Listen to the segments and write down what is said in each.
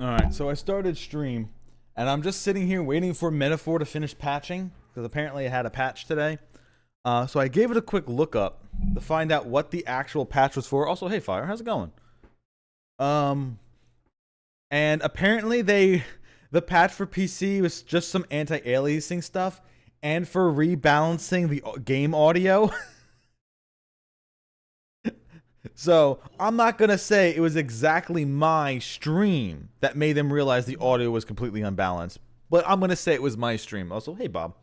Alright, so I started stream, and I'm just sitting here waiting for Metaphor to finish patching, because apparently it had a patch today. So I gave it a quick look up to find out what the actual patch was for. Also, hey Fire, how's it going? Um, and apparently the patch for PC was just some anti-aliasing stuff, and for rebalancing the game audio. So I'm not gonna say it was exactly my stream that made them realize the audio was completely unbalanced, but I'm gonna say it was my stream. Also, hey Bob.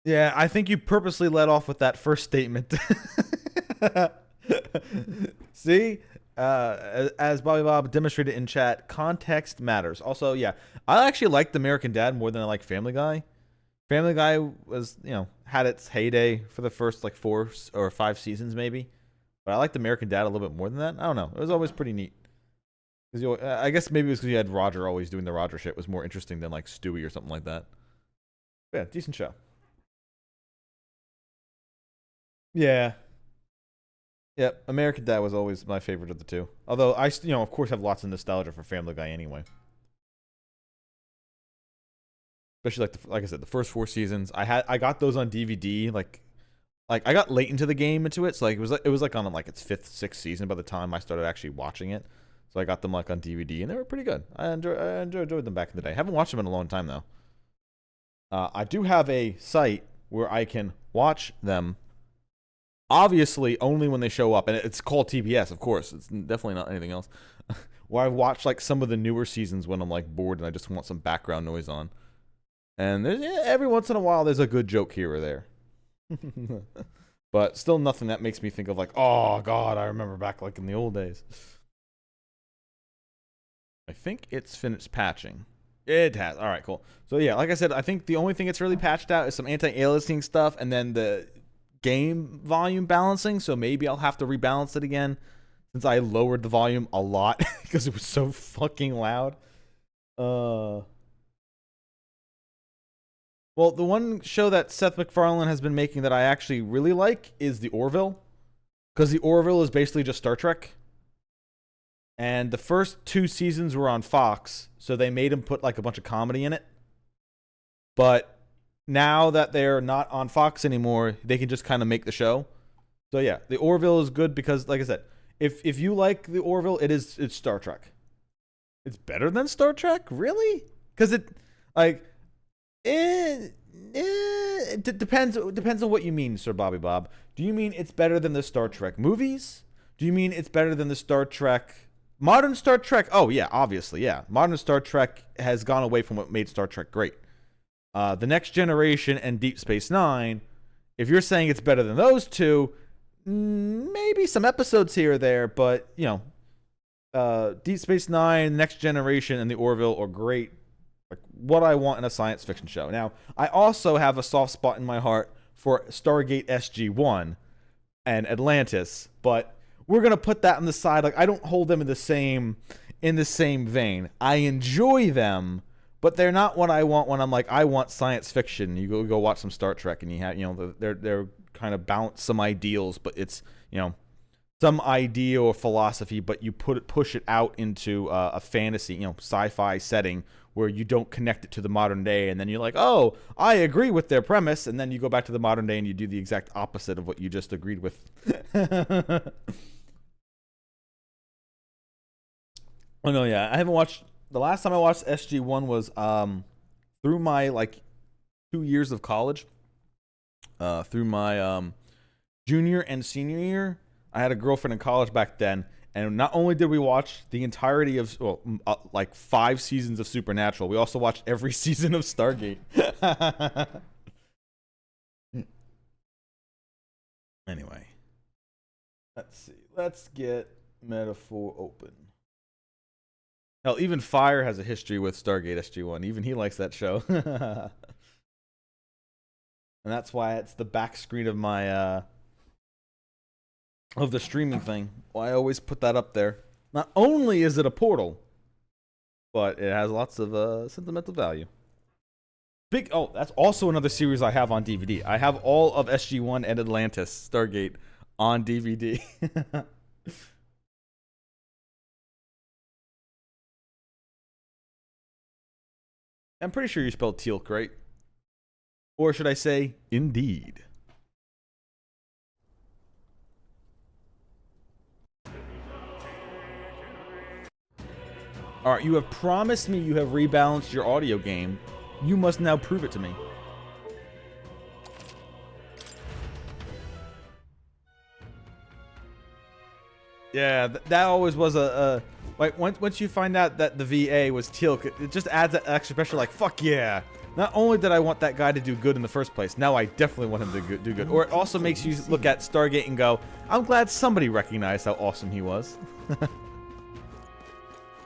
Yeah, I think you purposely led off with that first statement. See, as Bobby Bob demonstrated in chat, context matters. Also, yeah, I actually liked American Dad more than I like Family Guy. Family Guy was, had its heyday for the first like 4 or 5 seasons maybe, but I liked American Dad a little bit more than that. I don't know. It was always pretty neat. Cause I guess maybe it was because you had Roger always doing the Roger shit was more interesting than like Stewie or something like that. But yeah, decent show. Yeah. Yep. American Dad was always my favorite of the two. Although I, of course, have lots of nostalgia for Family Guy anyway. Especially like I said, the first 4 seasons. I got those on DVD. Like I got late into the game into it, so like it was like on like its 5th, 6th season by the time I started actually watching it. So I got them like on DVD, and they were pretty good. I enjoyed them back in the day. Haven't watched them in a long time though. I do have a site where I can watch them. Obviously, only when they show up, and it's called TBS, of course. It's definitely not anything else. Where I watch like some of the newer seasons when I'm like bored and I just want some background noise on. And there's, every once in a while, there's a good joke here or there. But still nothing that makes me think of like, oh god, I remember back like in the old days. I think it's finished patching. It has. All right, cool. So yeah, like I said, I think the only thing it's really patched out is some anti-aliasing stuff, and then the game volume balancing. So maybe I'll have to rebalance it again, since I lowered the volume a lot because it was so fucking loud. Well, the one show that Seth MacFarlane has been making that I actually really like is The Orville, because The Orville is basically just Star Trek. And the first 2 seasons were on Fox, so they made him put like a bunch of comedy in it. But now that they're not on Fox anymore, they can just kind of make the show. So yeah, The Orville is good because, like I said, if you like The Orville, it's Star Trek. It's better than Star Trek, really? Because it like it depends on what you mean, Sir Bobby Bob. Do you mean it's better than the Star Trek movies? Do you mean it's better than the Star Trek? Modern Star Trek, oh yeah, obviously, yeah. Modern Star Trek has gone away from what made Star Trek great. The Next Generation and Deep Space Nine, if you're saying it's better than those two, maybe some episodes here or there, but, Deep Space Nine, Next Generation, and The Orville are great. Like, what I want in a science fiction show. Now, I also have a soft spot in my heart for Stargate SG-1 and Atlantis, but we're gonna put that on the side. Like, I don't hold them in the same vein. I enjoy them, but they're not what I want when I'm like, I want science fiction. You go watch some Star Trek, and you have, they're kind of bounce some ideals, but it's, some idea or philosophy, but you push it out into a fantasy, sci-fi setting where you don't connect it to the modern day, and then you're like, oh, I agree with their premise, and then you go back to the modern day and you do the exact opposite of what you just agreed with. Oh no, yeah, I haven't watched. The last time I watched SG-1 was through my like 2 years of college, through my junior and senior year. I had a girlfriend in college back then, and not only did we watch the entirety of like 5 seasons of Supernatural, we also watched every season of Stargate. Anyway, let's see. Let's get Metaphor open. Hell, even Fire has a history with Stargate SG-1. Even he likes that show. And that's why it's the back screen of my of the streaming thing. Well, I always put that up there. Not only is it a portal, but it has lots of sentimental value. Oh, that's also another series I have on DVD. I have all of SG-1 and Atlantis Stargate on DVD. I'm pretty sure you spelled Teal'c right. Or should I say, indeed. Alright, you have promised me you have rebalanced your audio game. You must now prove it to me. Yeah, that always was like, once you find out that the VA was Teal'c, it just adds that extra pressure, like, fuck yeah. Not only did I want that guy to do good in the first place, now I definitely want him to do good. Or it also makes you look at Stargate and go, I'm glad somebody recognized how awesome he was.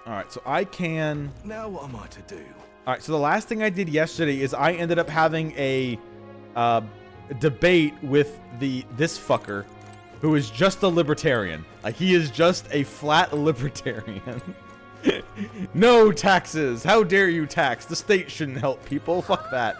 Alright, so I can... Now what am I to do? Alright, so the last thing I did yesterday is I ended up having a debate with this fucker, who is just a libertarian. Like, he is just a flat libertarian. No taxes! How dare you tax? The state shouldn't help people. Fuck that.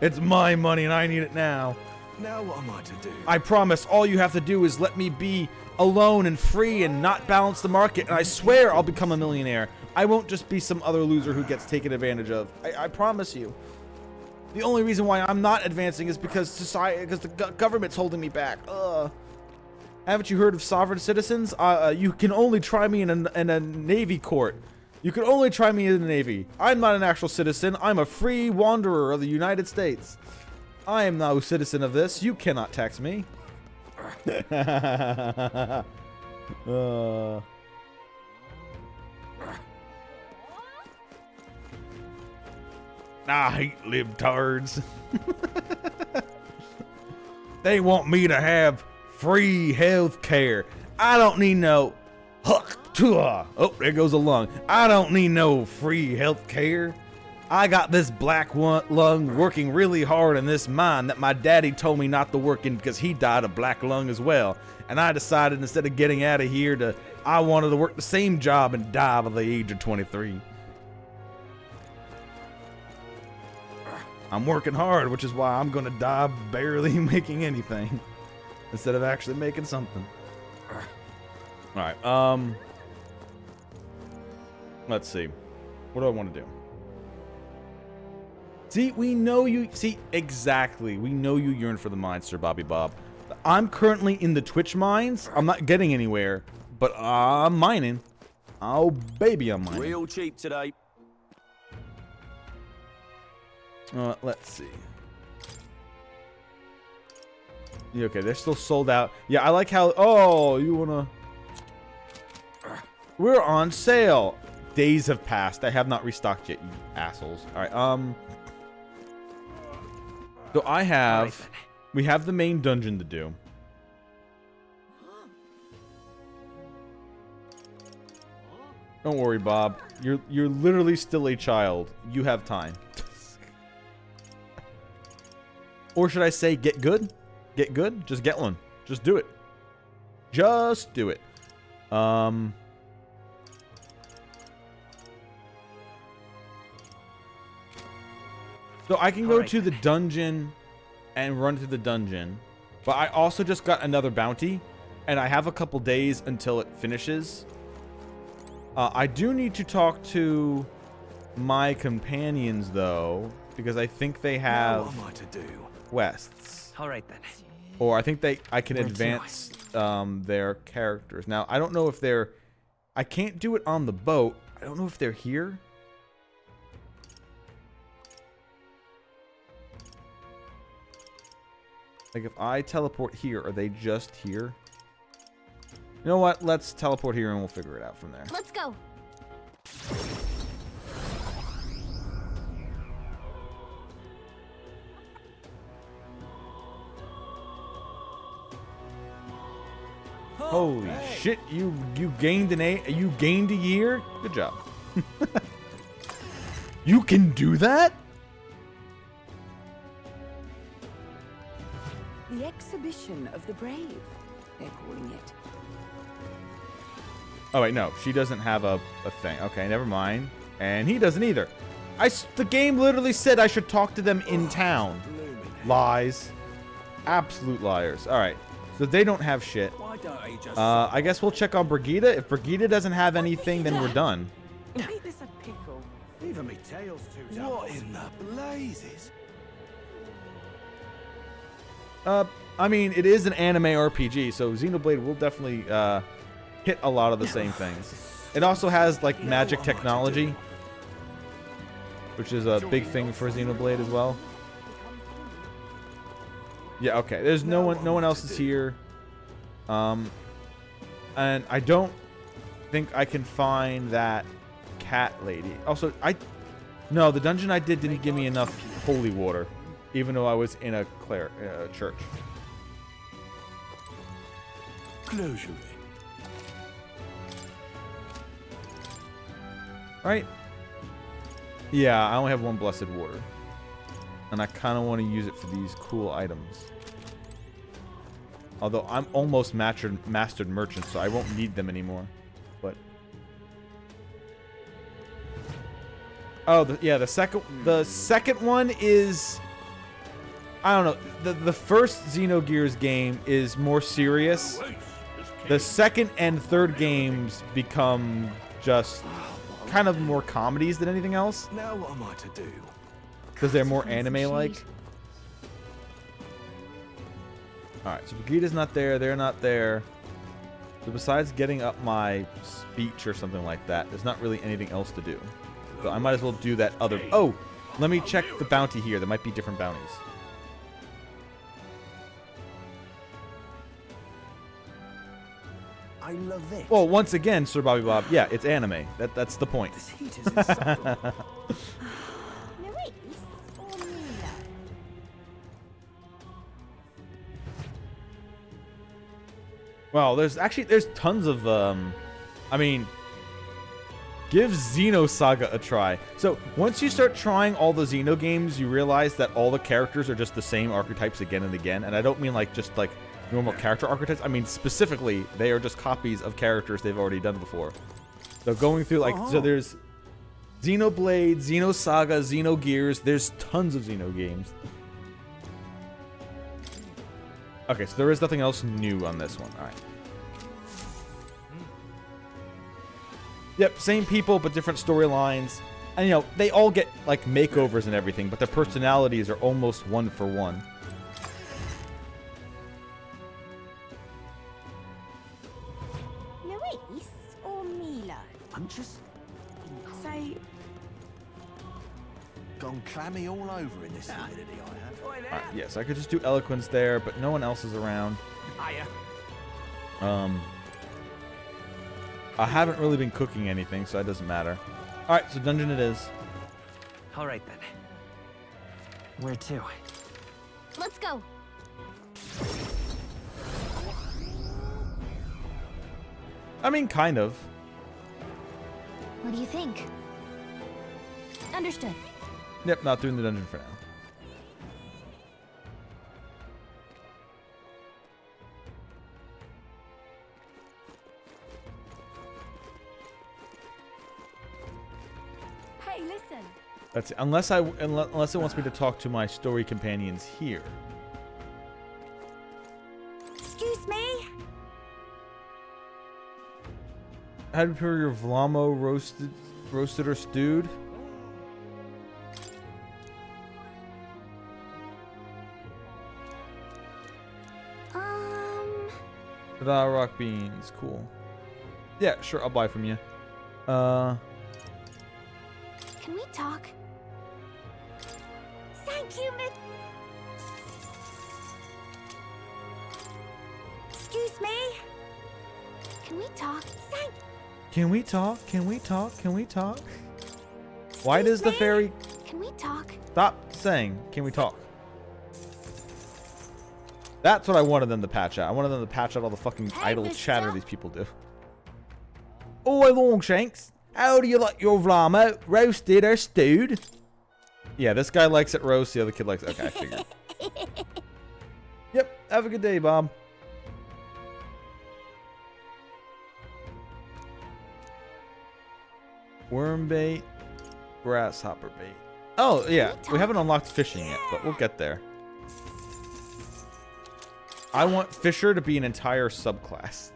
It's my money and I need it now. Now what am I to do? I promise all you have to do is let me be alone and free and not balance the market, and I swear I'll become a millionaire. I won't just be some other loser who gets taken advantage of. I promise you. The only reason why I'm not advancing is because the government's holding me back. Haven't you heard of sovereign citizens? You can only try me in a Navy court. You can only try me in the Navy. I'm not an actual citizen. I'm a free wanderer of the United States. I am no citizen of this. You cannot tax me. I hate libtards. They want me to have free health care. I don't need no... Oh, there goes a lung. I don't need no free health care. I got this black lung working really hard in this mine that my daddy told me not to work in because he died of black lung as well. And I decided instead of getting out of here I wanted to work the same job and die by the age of 23. I'm working hard, which is why I'm gonna die barely making anything instead of actually making something. All right, let's see. What do I want to do? See, we know you. See, exactly. We know you yearn for the mines, Sir Bobby Bob. I'm currently in the Twitch mines. I'm not getting anywhere, but I'm mining. Oh, baby, I'm mining. Real cheap today. Let's see. Yeah, okay, they're still sold out. Yeah, I like how... Oh, you wanna... We're on sale. Days have passed. I have not restocked yet, you assholes. Alright, so I have... We have the main dungeon to do. Don't worry, Bob. You're literally still a child. You have time. Or should I say get good? Get good? Just get one. Just do it. Just do it. So I can go to the dungeon and run to the dungeon. But I also just got another bounty. And I have a couple days until it finishes. I do need to talk to my companions, though. Because I think they have quests. Alright then. Or I think I can advance their characters. Now, I don't know if they're... I can't do it on the boat. I don't know if they're here. Like, if I teleport here, are they just here? You know what? Let's teleport here and we'll figure it out from there. Let's go. Holy shit! You gained you gained a year. Good job. You can do that? The exhibition of the brave, they're calling it. Oh wait, no, she doesn't have a thing. Okay, never mind. And he doesn't either. The game literally said I should talk to them in town. Lies. Absolute liars. All right. So they don't have shit. I guess we'll check on Brigida. If Brigida doesn't have anything, then we're done. Ain't this a pickle? Even me tail's too tough. What in the blazes? I mean, it is an anime RPG, so Xenoblade will definitely hit a lot of the same things. It also has like magic technology, which is a big thing for Xenoblade as well. Yeah, okay. There's no one else is here. And I don't think I can find that cat lady. Also, no, the dungeon I did didn't give me enough holy water, even though I was in a church. Closure. Right? Yeah, I only have one blessed water. And I kind of want to use it for these cool items. Although I'm almost mastered merchant, so I won't need them anymore. But oh, the second one is, I don't know. The first Xenogears game is more serious. The second and third games become just kind of more comedies than anything else. Now what am I to do? Because they're more anime-like. Alright, so Brigida's not there, they're not there. So besides getting up my speech or something like that, there's not really anything else to do. So I might as well do that other... Oh! Let me check the bounty here. There might be different bounties. I love it. Well, once again, Sir Bobby Bob, yeah, it's anime. That's the point. This heat is insufferable. Well, there's tons of, I mean, give Xenosaga a try. So, once you start trying all the Xeno games, you realize that all the characters are just the same archetypes again and again. And I don't mean like just like normal character archetypes. I mean, specifically, they are just copies of characters they've already done before. So, going through, like, so there's Xenoblade, Xenosaga, Xenogears. There's tons of Xeno games. Okay, so there is nothing else new on this one. All right. Yep, same people, but different storylines. And, you know, they all get, like, makeovers and everything, but their personalities are almost one for one. Luis or Milo? I'm just... say... gone clammy all over in this humidity I have. Alright, yes, I could just do Eloquence there, but no one else is around. I haven't really been cooking anything, so that doesn't matter. Alright, so dungeon it is. Alright then. Where to? Let's go. I mean, kind of. What do you think? Understood. Yep, not doing the dungeon for now. Hey, listen. That's it. Unless it wants me to talk to my story companions here. Excuse me? How do you prepare your Vlamo roasted or stewed? Rock beans, cool. Yeah, sure, I'll buy from you. Can we talk? Thank you, Miss. Excuse me? Can we talk? Can we talk? Can we talk? Can we talk? Why does the fairy Can we talk? stop saying, can we talk? That's what I wanted them to patch out. I wanted them to patch out all the fucking idle chatter these people do. Oh, Longshanks. How do you like your Vlamo? Roasted or stewed? Yeah, this guy likes it roast. The other kid likes it. Okay, I figured. Yep. Have a good day, Bob. Worm bait. Grasshopper bait. Oh, yeah. We haven't unlocked fishing yet, but we'll get there. I want Fisher to be an entire subclass.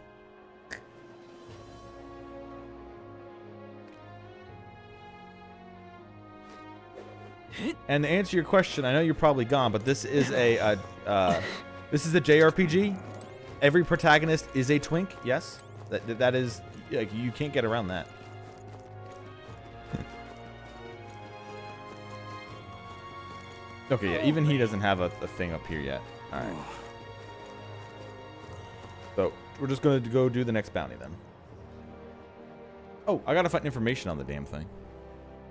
And to answer your question, I know you're probably gone, but this is a JRPG. Every protagonist is a twink. Yes, that is, like, you can't get around that. Okay, yeah, even he doesn't have a thing up here yet. All right. So we're just going to go do the next bounty then. Oh, I gotta find information on the damn thing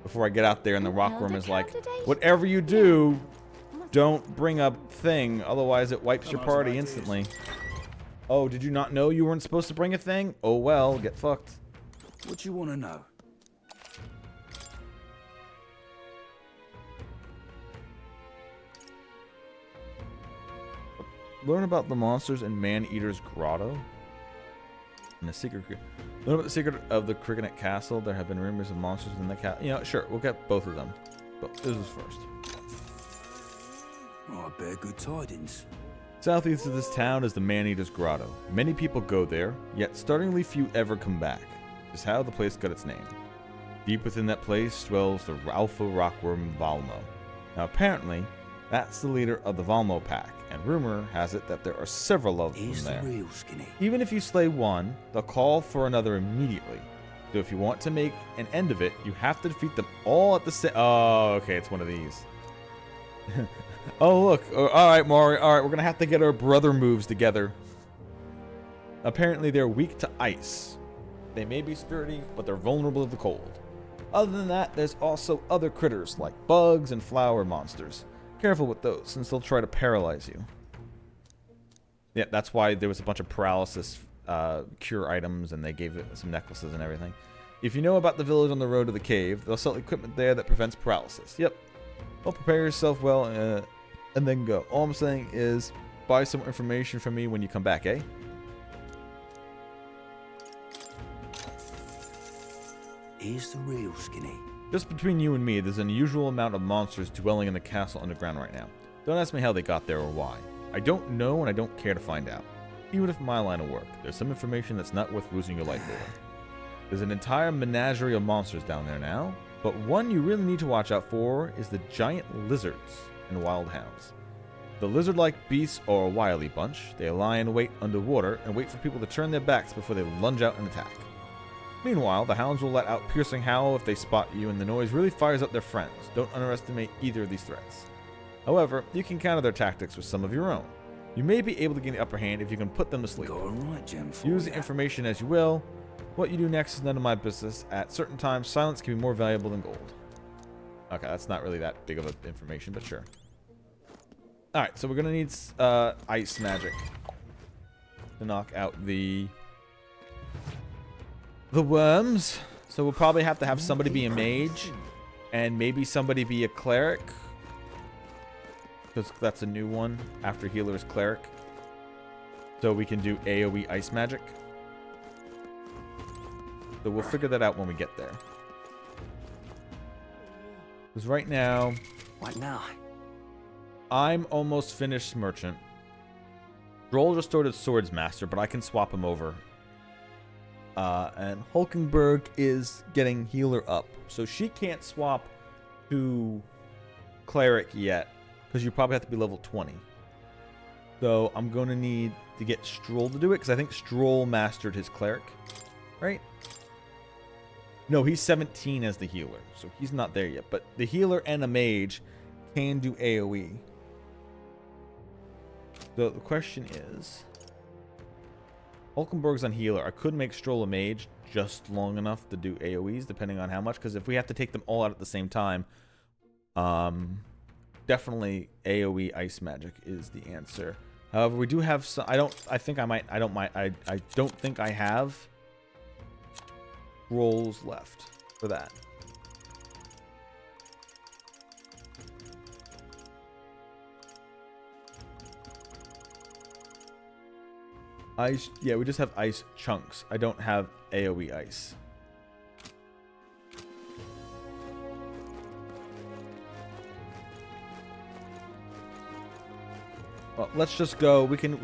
before I get out there and the rockworm is like, whatever you do, don't bring up thing, otherwise it wipes your party instantly. Oh, did you not know you weren't supposed to bring a thing? Oh well, get fucked. What you want to know? Learn about the monsters in Man-Eater's Grotto. And the secret. Learn about the secret of the Cricket Castle. There have been rumors of monsters in the castle. You know, sure, we'll get both of them. But this is first. Oh, I bear good tidings. Southeast of this town is the Man-Eater's Grotto. Many people go there, yet startlingly few ever come back. This is how the place got its name. Deep within that place dwells the alpha rockworm Valmo. Now apparently, that's the leader of the Valmo pack, and rumor has it that there are several of them Here's there. the real skinny. Even if you slay one, they'll call for another immediately. So if you want to make an end of it, you have to defeat them all at the same... Oh, okay, it's one of these. Oh, look. All right, Mario. All right, we're going to have to get our brother moves together. Apparently, they're weak to ice. They may be sturdy, but they're vulnerable to the cold. Other than that, there's also other critters like bugs and flower monsters. Careful with those, since they'll try to paralyze you. Yeah, that's why there was a bunch of paralysis cure items, and they gave it some necklaces and everything. If you know about the village on the road to the cave, they'll sell equipment there that prevents paralysis. Yep. Well, prepare yourself well, and then go. All I'm saying is, buy some information from me when you come back, eh? Here's the real skinny. Just between you and me, there's an unusual amount of monsters dwelling in the castle underground right now. Don't ask me how they got there or why. I don't know, and I don't care to find out. Even if my line of work, there's some information that's not worth losing your life over. There's an entire menagerie of monsters down there now, but one you really need to watch out for is the giant lizards and wild hounds. The lizard-like beasts are a wily bunch. They lie in wait underwater and wait for people to turn their backs before they lunge out and attack. Meanwhile, the hounds will let out piercing howl if they spot you, and the noise really fires up their friends. Don't underestimate either of these threats. However, you can counter their tactics with some of your own. You may be able to gain the upper hand if you can put them to sleep. Got a right gem for Use the ya. information as you will. What you do next is none of my business. At certain times, silence can be more valuable than gold. Okay, that's not really that big of a information, but sure. Alright, so we're going to need ice magic to knock out the worms. So we'll probably have to have somebody be a mage and maybe somebody be a cleric, because that's a new one after healer is cleric. So we can do AoE ice magic. So we'll figure that out when we get there. Because right now, What now? I'm almost finished merchant. Droll just started swords master, but I can swap him over. And Hulkenberg is getting healer up, so she can't swap to cleric yet, because you probably have to be level 20. So I'm going to need to get Stroll to do it, because I think Stroll mastered his cleric, right? No, he's 17 as the healer, so he's not there yet. But the healer and a mage can do AoE. So the question is, Hulkenberg's on healer. I could make Stroll a mage just long enough to do AoEs, depending on how much. Because if we have to take them all out at the same time, definitely AoE ice magic is the answer. However, we do have some. I don't think I have rolls left for that. Ice, yeah, we just have ice chunks. I don't have AoE ice. Well, let's just go. We can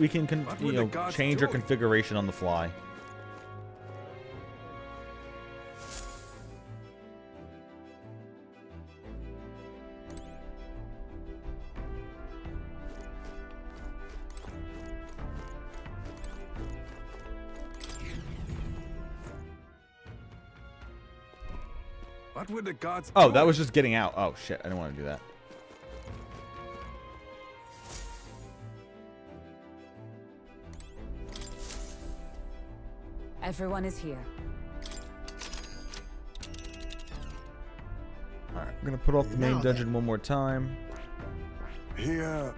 change our configuration on the fly. What would the gods Oh, do? that was just getting out. Oh, shit. I didn't want to do that. Everyone is here. All right, I'm going to put off the main Now dungeon one more time. Here.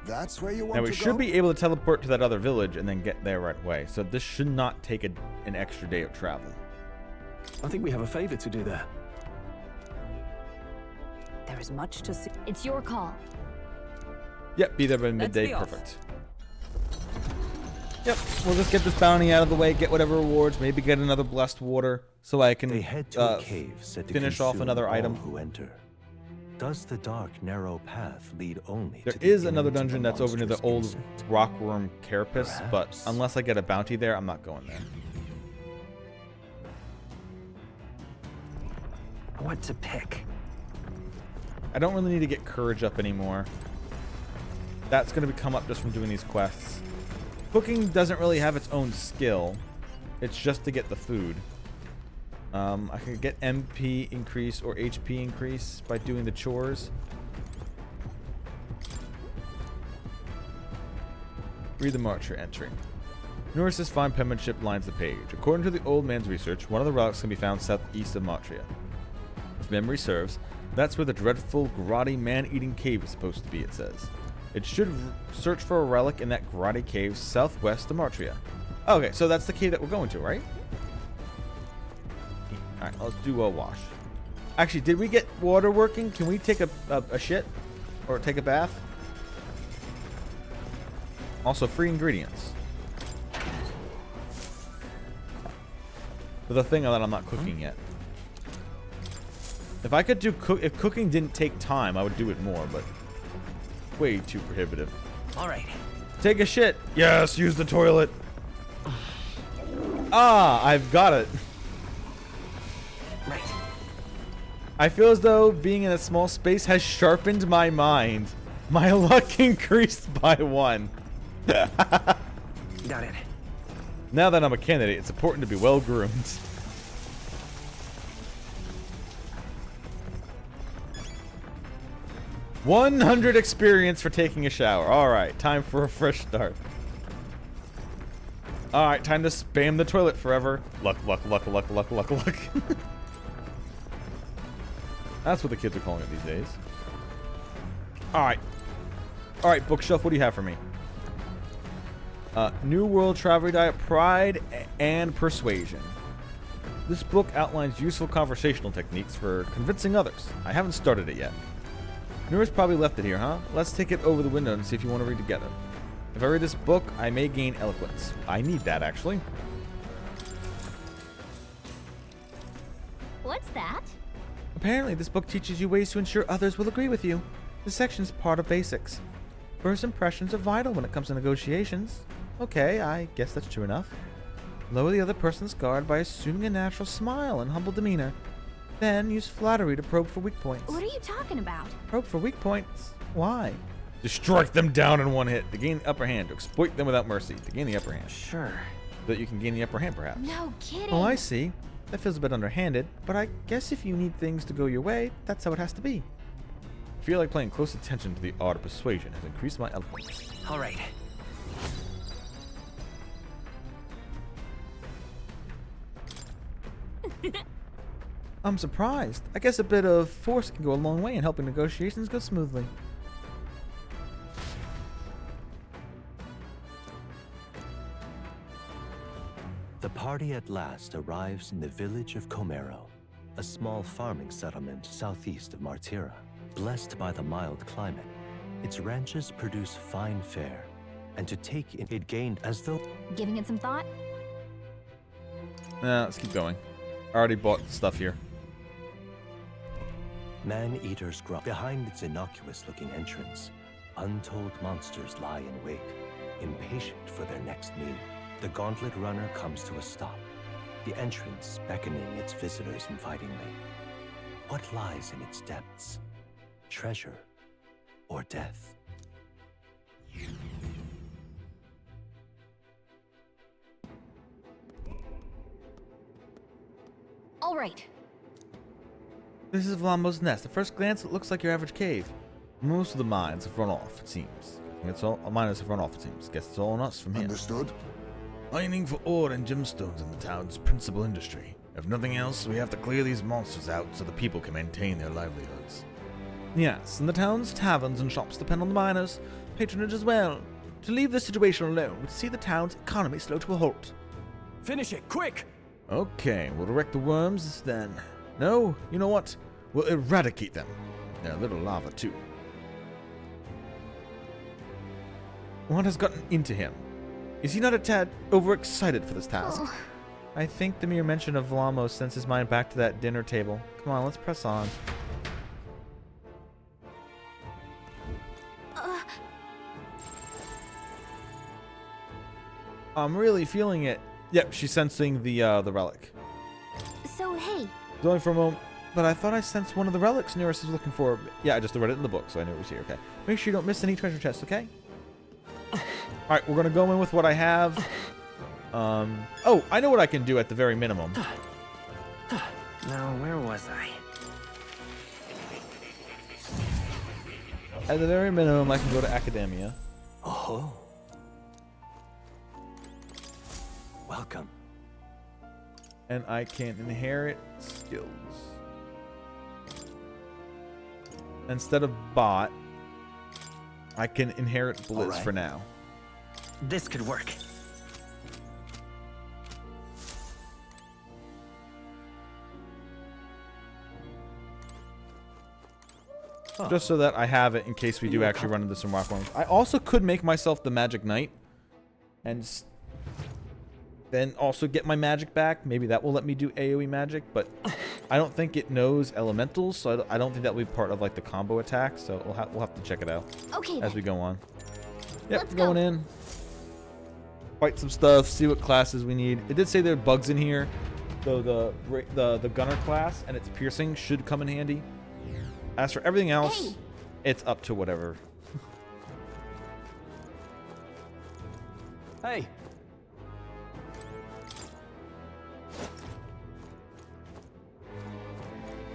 That's where you want Now, we to should go? be able to teleport to that other village and then get there right away. So this should not take an extra day of travel. I think we have a favor to do there. There is much to see. It's your call. Yep, be there by Let's midday. be off. Perfect. Yep, we'll just get this bounty out of the way, get whatever rewards, maybe get another blessed water so I can They head to a cave said to finish off consume another all item. who enter. Does the dark, narrow path lead only There to the is another innards of dungeon the that's over near the monstrous old insect? rockworm carapace, but Perhaps. unless I get a bounty there, I'm not going there. What to pick? I don't really need to get courage up anymore. That's going to come up just from doing these quests. Cooking doesn't really have its own skill. It's just to get the food. I can get MP increase or HP increase by doing the chores. Read the marcher entry. Norris's fine penmanship lines the page. According to the old man's research, one of the relics can be found southeast of Matria. If memory serves, that's where the dreadful, grotty, man-eating cave is supposed to be, it says. It should search for a relic in that grotty cave southwest of Matria. Okay, so that's the cave that we're going to, right? Alright, let's do a wash. Actually, did we get water working? Can we take a shit? Or take a bath? Also, free ingredients. For the thing that I'm not cooking yet. If I could do if cooking didn't take time, I would do it more, but way too prohibitive. All right. Take a shit. Yes, use the toilet. Ah, I've got it. Right. I feel as though being in a small space has sharpened my mind. My luck increased by 1. Got it. Now that I'm a candidate, it's important to be well groomed. $100 experience for taking a shower. Alright, time for a fresh start. Alright, time to spam the toilet forever. Luck, luck, luck, luck, luck, luck, luck. That's what the kids are calling it these days. Alright. Alright, bookshelf, what do you have for me? New World Traveler Diet, Pride and Persuasion. This book outlines useful conversational techniques for convincing others. I haven't started it yet. Nura's probably left it here, huh? Let's take it over the window and see if you want to read together. If I read this book, I may gain eloquence. I need that, actually. What's that? Apparently, this book teaches you ways to ensure others will agree with you. This section's part of basics. First impressions are vital when it comes to negotiations. Okay, I guess that's true enough. Lower the other person's guard by assuming a natural smile and humble demeanor. Then use flattery to probe for weak points. What are you talking about? Probe for weak points? Why? To strike them down in one hit. To gain the upper hand. To exploit them without mercy. To gain the upper hand. Sure. So that you can gain the upper hand, perhaps. No kidding. Oh, I see. That feels a bit underhanded, but I guess if you need things to go your way, that's how it has to be. I feel like paying close attention to the art of persuasion has increased my eloquence. All right. I'm surprised. I guess a bit of force can go a long way in helping negotiations go smoothly. The party at last arrives in the village of Comero, a small farming settlement southeast of Martira. Blessed by the mild climate, its ranches produce fine fare, and to take it gained as though... Giving it some thought? Let's keep going. I already bought stuff here. Man-eaters grow behind its innocuous-looking entrance. Untold monsters lie in wait, impatient for their next meal. The gauntlet runner comes to a stop, the entrance beckoning its visitors invitingly. What lies in its depths? Treasure or death? All right. This is Vlamo's nest. At first glance, it looks like your average cave. Most of the mines have run off, it seems. Miners have run off, it seems. Guess it's all on us from here. Understood. Mining for ore and gemstones in the town's principal industry. If nothing else, we have to clear these monsters out so the people can maintain their livelihoods. Yes, and the town's taverns and shops depend on the miners' patronage as well. To leave this situation alone would see the town's economy slow to a halt. Finish it, quick! Okay, we'll direct the worms then. No, you know what? We'll eradicate them. They're a little lava too. What has gotten into him? Is he not a tad overexcited for this task? I think the mere mention of Vlamo sends his mind back to that dinner table. Come on, let's press on. I'm really feeling it. Yep, she's sensing the relic. So, hey, It's only for a moment, but I thought I sensed one of the relics Nearest was looking for. Yeah, I just read it in the book, so I knew it was here. Okay. Make sure you don't miss any treasure chests, okay? Alright, we're gonna go in with what I have. Oh, I know what I can do at the very minimum. Now, where was I? At the very minimum, I can go to Academia. Oh. Welcome. And I can inherit skills. Instead of bot, I can inherit blitz Alright. for now. This could work. Just so that I have it in case we do actually run into some rockworms. I also could make myself the Magic Knight. And then also get my magic back. Maybe that will let me do AoE magic. But I don't think it knows elementals. So I don't think that will be part of like the combo attack. So we'll have to check it out okay as then. we go on. Yep, Let's going go. in. Fight some stuff. See what classes we need. It did say there are bugs in here. So the gunner class and its piercing should come in handy. As for everything else, Hey. it's up to whatever. Hey,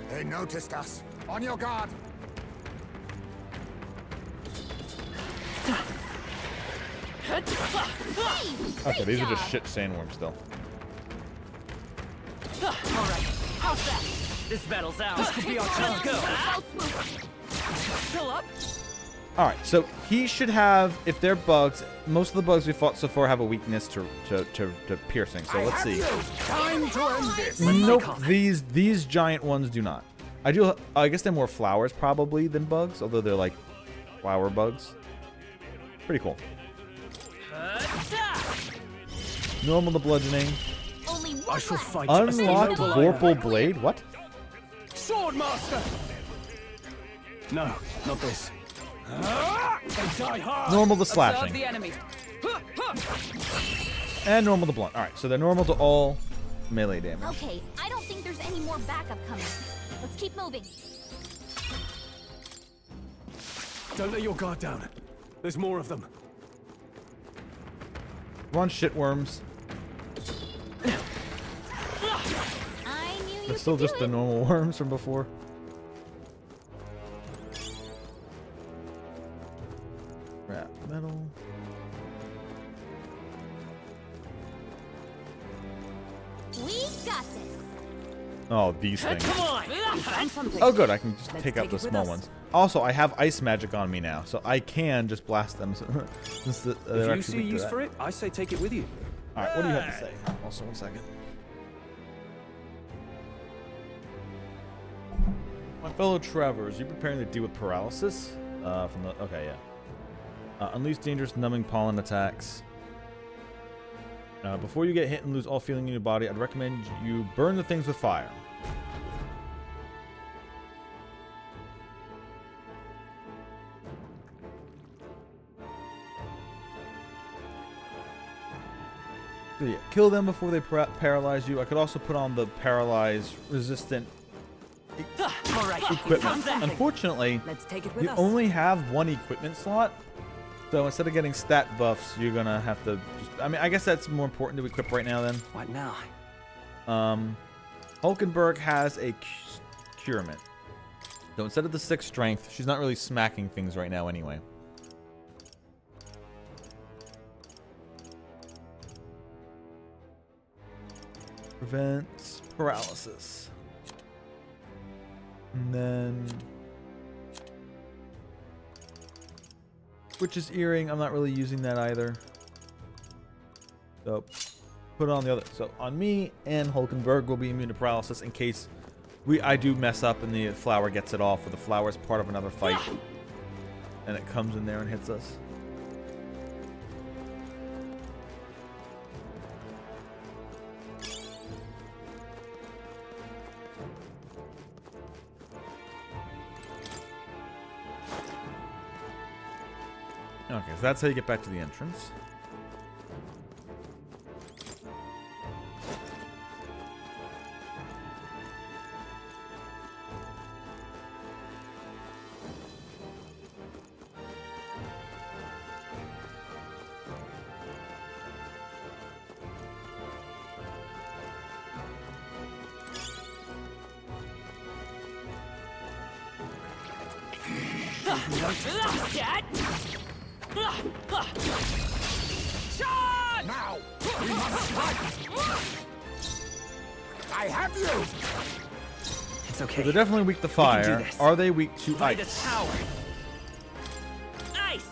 They noticed us. On your guard. Okay, these are just shit sandworms still. This battle's out. This could be our chance. Go. Still up? Alright, so he should have, if they're bugs, most of the bugs we fought so far have a weakness to piercing. So let's see. Time to end this. Nope, these giant ones do not. I guess they're more flowers probably than bugs, although they're like flower bugs. Pretty cool. Normal to bludgeoning. Only one I shall left. fight. as the Unlocked noble I am. Vorpal Blade? What? Sword Master! No, not this. They die hard! Normal to Observe slashing. the enemy. And normal to blunt. Alright, so they're normal to all melee damage. Okay, I don't think there's any more backup coming. Let's keep moving. Don't let your guard down. There's more of them. Run shitworms. I knew you It's still could do just the it. normal worms from before. Crap, metal. We got this. Oh, these things. Come on. We found something. Oh, good. I can just Let's take out take the it with small us. ones. Also, I have ice magic on me now, so I can just blast them. Since they're If you actually see weak to use that. for it, I say take it with you. All right, what do you have to say? Also, one second. My fellow travelers, you preparing to deal with paralysis? Okay, yeah. Unleash dangerous numbing pollen attacks. Before you get hit and lose all feeling in your body, I'd recommend you burn the things with fire. So yeah, kill them before they paralyze you. I could also put on the paralyze resistant All right. equipment. Unfortunately, Let's take it with you us. only have one equipment slot. So instead of getting stat buffs, you're gonna have to I mean, I guess that's more important to equip right now then. What now? Hulkenberg has a curement. So instead of the 6 strength, she's not really smacking things right now anyway. Prevents paralysis. And then Witch's Earring, I'm not really using that either. So put it on the other. So on me and Hulkenberg will be immune to paralysis in case I do mess up and the flower gets it off, or the flower is part of another fight and it comes in there and hits us. Okay, so that's how you get back to the entrance. Now, we must strike! I have you! It's okay. So they're definitely weak to do fire. this. Are they weak to Light a ice? tower. Ice.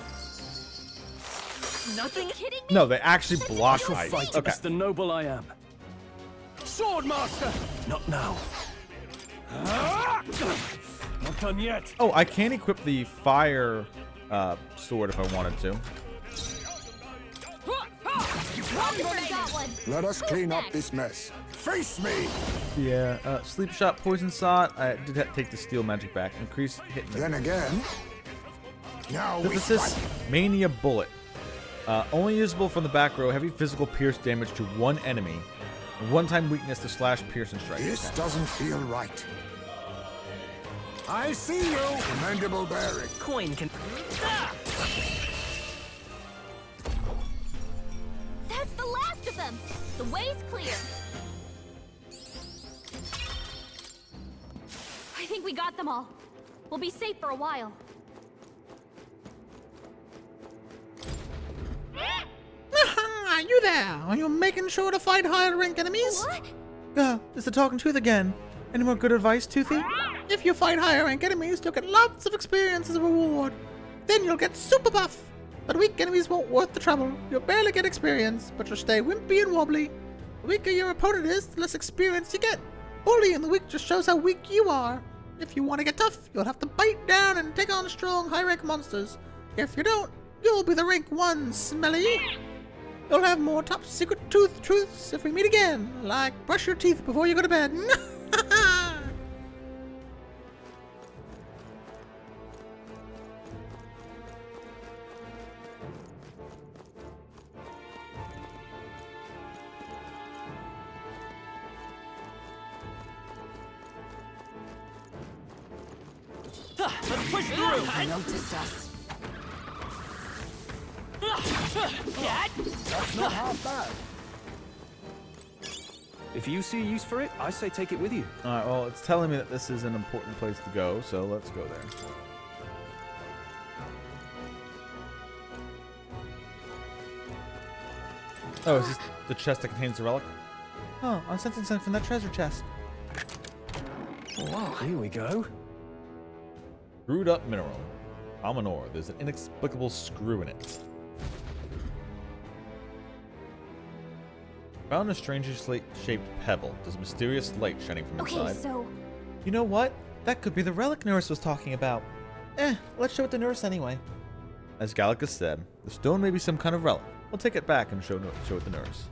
Nothing. Kidding me? No, they actually block Shall ice. fight Okay. as the noble I am. Swordmaster! Not now. Not done yet. Oh, I can equip the fire sword if I wanted to. Hulkenberg got one. Let us Who's clean up next? this mess. Face me! Yeah, sleep shot, poison shot. I did have to take the steel magic back. Increase hit. Then again. Now we Synthesis strike. Mania Bullet. Only usable from the back row. Heavy physical pierce damage to one enemy. One-time weakness to slash, pierce, and strike. This doesn't feel right. I see you! Commendable bearing. Coin can. That's the last of them. The way's clear. I think we got them all. We'll be safe for a while. Are you there? Are you making sure to fight higher rank enemies? What? It's the talking tooth again. Any more good advice, Toothy? If you fight higher rank enemies, you'll get lots of experience as a reward. Then you'll get super buff. But weak enemies won't worth the trouble. You'll barely get experience, but you'll stay wimpy and wobbly. The weaker your opponent is, the less experience you get. Bully in the weak just shows how weak you are. If you want to get tough, you'll have to bite down and take on strong high rank monsters. If you don't, you'll be the rank 1, Smelly. You'll have more top secret truths if we meet again, like brush your teeth before you go to bed. Let's push through. Noticed us. That's not half bad. If you see use for it, I say take it with you. Alright, well, it's telling me that this is an important place to go, so let's go there. Oh, is this the chest that contains the relic? Oh, I'm sensing something from that treasure chest. Whoa. Here we go. Screwed up mineral. Common ore. There's an inexplicable screw in it. Found a strangely shaped pebble. There's a mysterious light shining from Okay, inside. so You know what? That could be the relic Nurse was talking about. Let's show it to Nurse anyway. As Gallicus said, the stone may be some kind of relic. We'll take it back and show it to Nurse.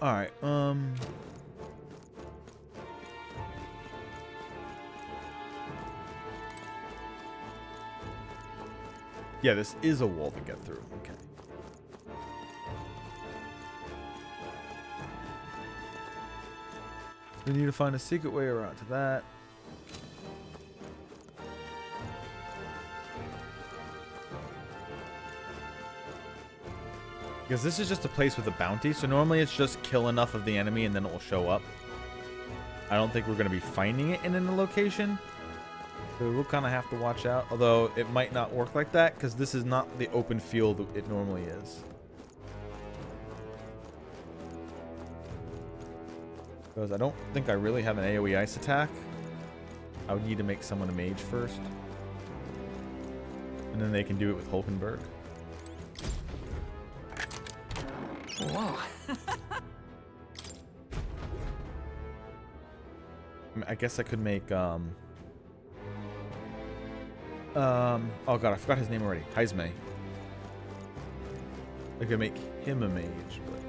Alright, yeah, this is a wall to get through. Okay. We need to find a secret way around to that. Because this is just a place with a bounty, so normally it's just kill enough of the enemy and then it will show up. I don't think we're going to be finding it in a location. So we'll kind of have to watch out. Although it might not work like that because this is not the open field it normally is. Because I don't think I really have an AoE ice attack. I would need to make someone a mage first. And then they can do it with Hulkenberg. Whoa. I guess I could make oh god, I forgot his name already. Heisme. I could make him a mage, but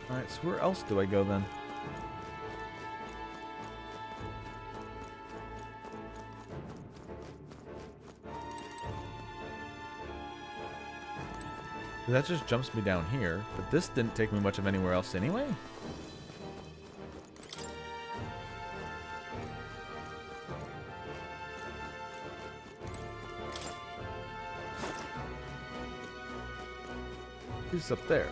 alright, so where else do I go then? That just jumps me down here, but this didn't take me much of anywhere else anyway. Who's up there?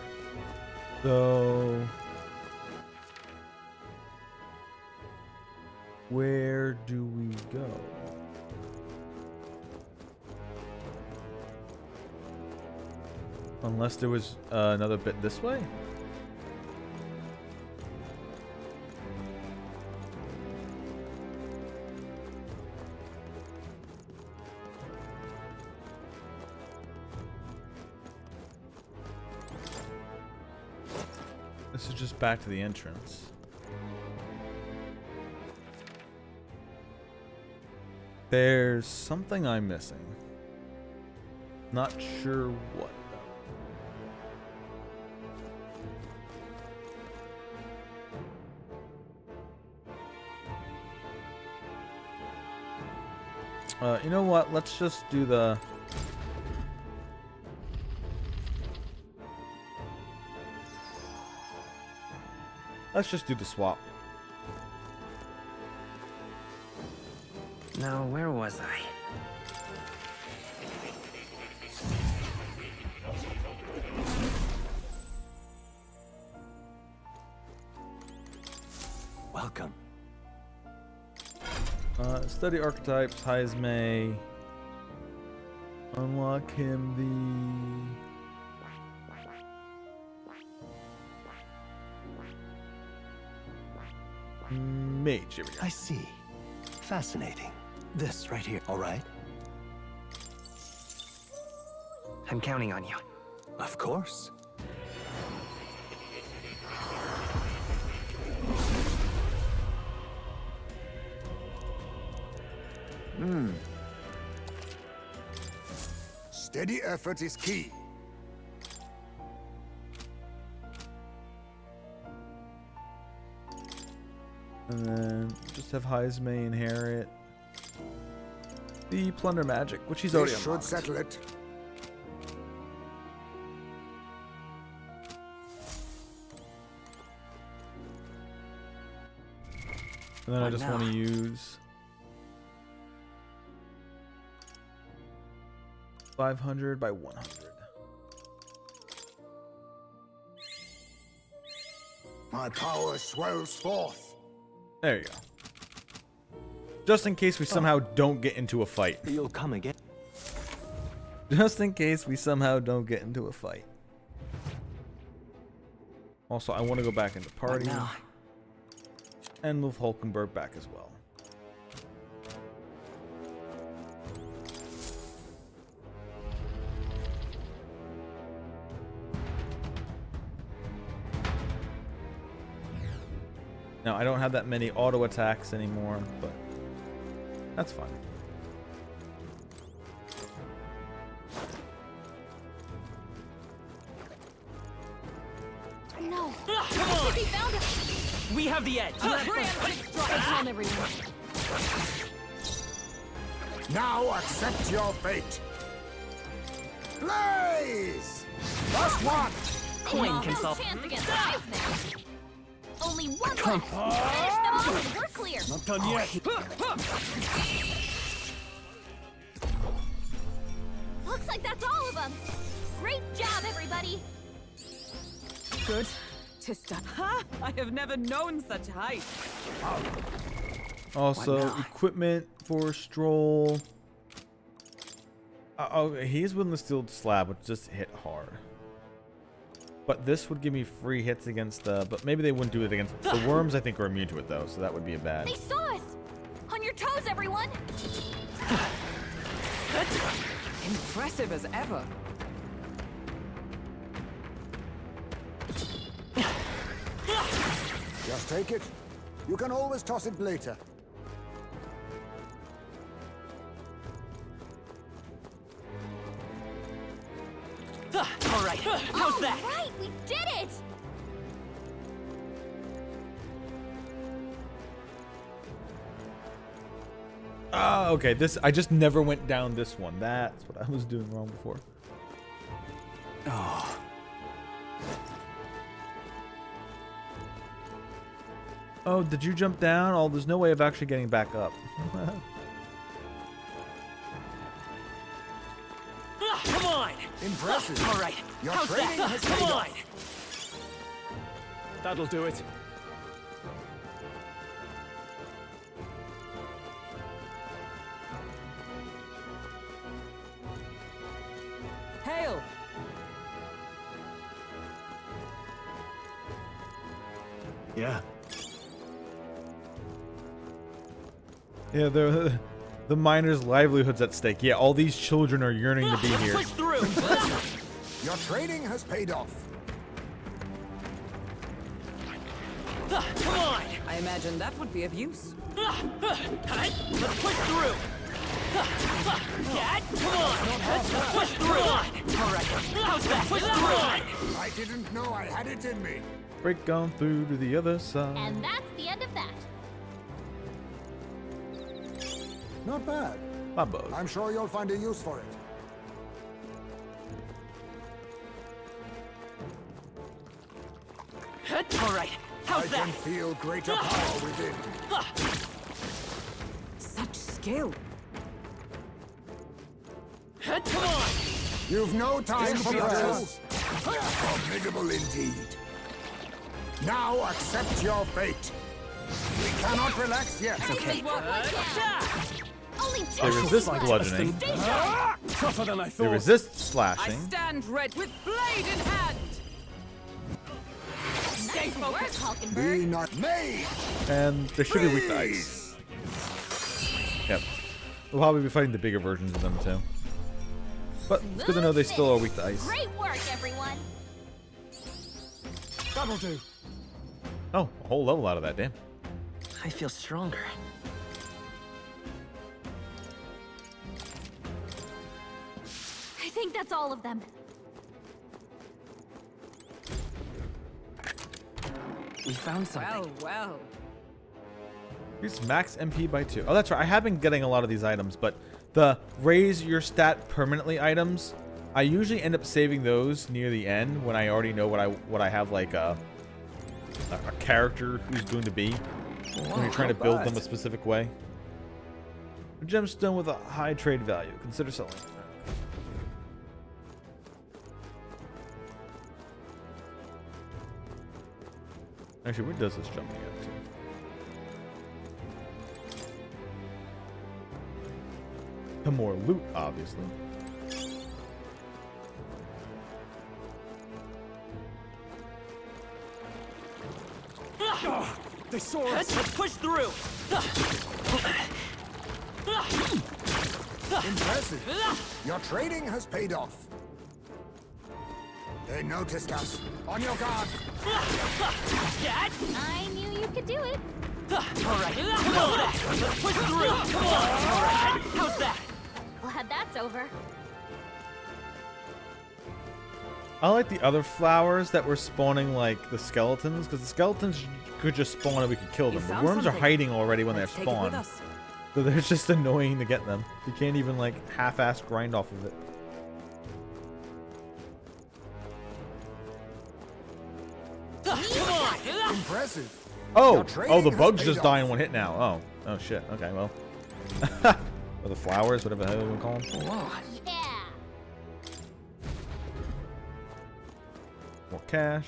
So, where do we go? Unless there was another bit this way? This is just back to the entrance. There's something I'm missing. Not sure what. You know what? Let's just do the... Let's just do the swap. Now, where was I? Welcome. Study archetypes, Heisme. Unlock him the... Mage, here we go. I see. Fascinating. This right here, all right? I'm counting on you. Of course. Steady effort is key. And then just have Heisme inherit the Plunder Magic, which he's already This should unlocked. settle it. And then I What just now? want to use 500 by 100. My power swells forth. There you go. Just in case we somehow don't get into a fight. You'll come again. Just in case we somehow don't get into a fight. Also, I want to go back into party Now, and move Hulkenberg back as well. Now, I don't have that many auto attacks anymore, but that's fine. No. come on! He found us. We have the edge. Calm everyone. Now accept your fate. Blaze! Last one! Coin No can solve. chance against Heisman. Only one left. Finish them off and we're clear. Not done yet. Looks like that's all of them. Great job, everybody. Good to stop. Ha! I have never known such height. Also, What now? equipment for Stroll. Oh, he's willing to steal the slab, which just hit hard. But this would give me free hits against the. But maybe they wouldn't do it against the worms. I think are immune to it though, so that would be a bad. They saw us. On your toes, everyone. Impressive as ever. Just take it. You can always toss it later. All right. How's that? All right, we did it. Ah, okay. This I just never went down this one. That's what I was doing wrong before. Oh. Oh, did you jump down? Oh, there's no way of actually getting back up. Come on! Impressive. All right. Your How's training that? has Come paid on! off. That'll do it. Hail! Yeah. Yeah, the miners' livelihoods at stake. Yeah, all these children are yearning to be here. Push through! Your training has paid off. Come on! I imagine that would be of use. Let's push through! Come on! Let's push through! All right. How's that? Push through! I didn't know I had it in me. Break on through to the other side. And that's the end of that. Not bad. My bug. I'm sure you'll find a use for it. All right. I How's can that? feel greater power within. Such skill. Come on! You've no time for prayers. Formidable indeed. Now accept your fate. We cannot relax yet. Okay. Only They two resist left. bludgeoning. Tougher than I They thought. resist I slashing. stand ready with blade in hand. Stay Nice work, focused. Hulkenberg. Be not made. And they should be weak to ice. Yep. We'll probably be fighting the bigger versions of them too. But it's good to know they still are weak to ice. Great work, everyone. That'll do. Oh, a whole level out of that, damn. I feel stronger. I think that's all of them. We found something. Well. Increase max MP by 2. Oh, that's right. I have been getting a lot of these items, but the raise your stat permanently items, I usually end up saving those near the end when I already know what I have like a character who's going to be. When you're trying to build them a specific way. A gemstone with a high trade value. Consider selling. Actually, where does this jumping out to? The more loot, obviously. They saw us. Let's push through. Impressive. Your training has paid off. They noticed us. On your guard. I knew you could do it. All right. Come on. Let's push through. Come on. All right. How's that? Glad that's over. I like the other flowers that were spawning like the skeletons, because the skeletons could just spawn and we could kill them. The found worms are something. hiding already when Let's they take it with spawn. us. So they're just annoying to get them. You can't even like half-ass grind off of it. Come on. Impressive. Oh, Your training the has bugs paid just die in off. one hit now. Oh shit. Okay, well. Or the flowers, whatever the hell you want to call them. Whoa. Yeah. More cash.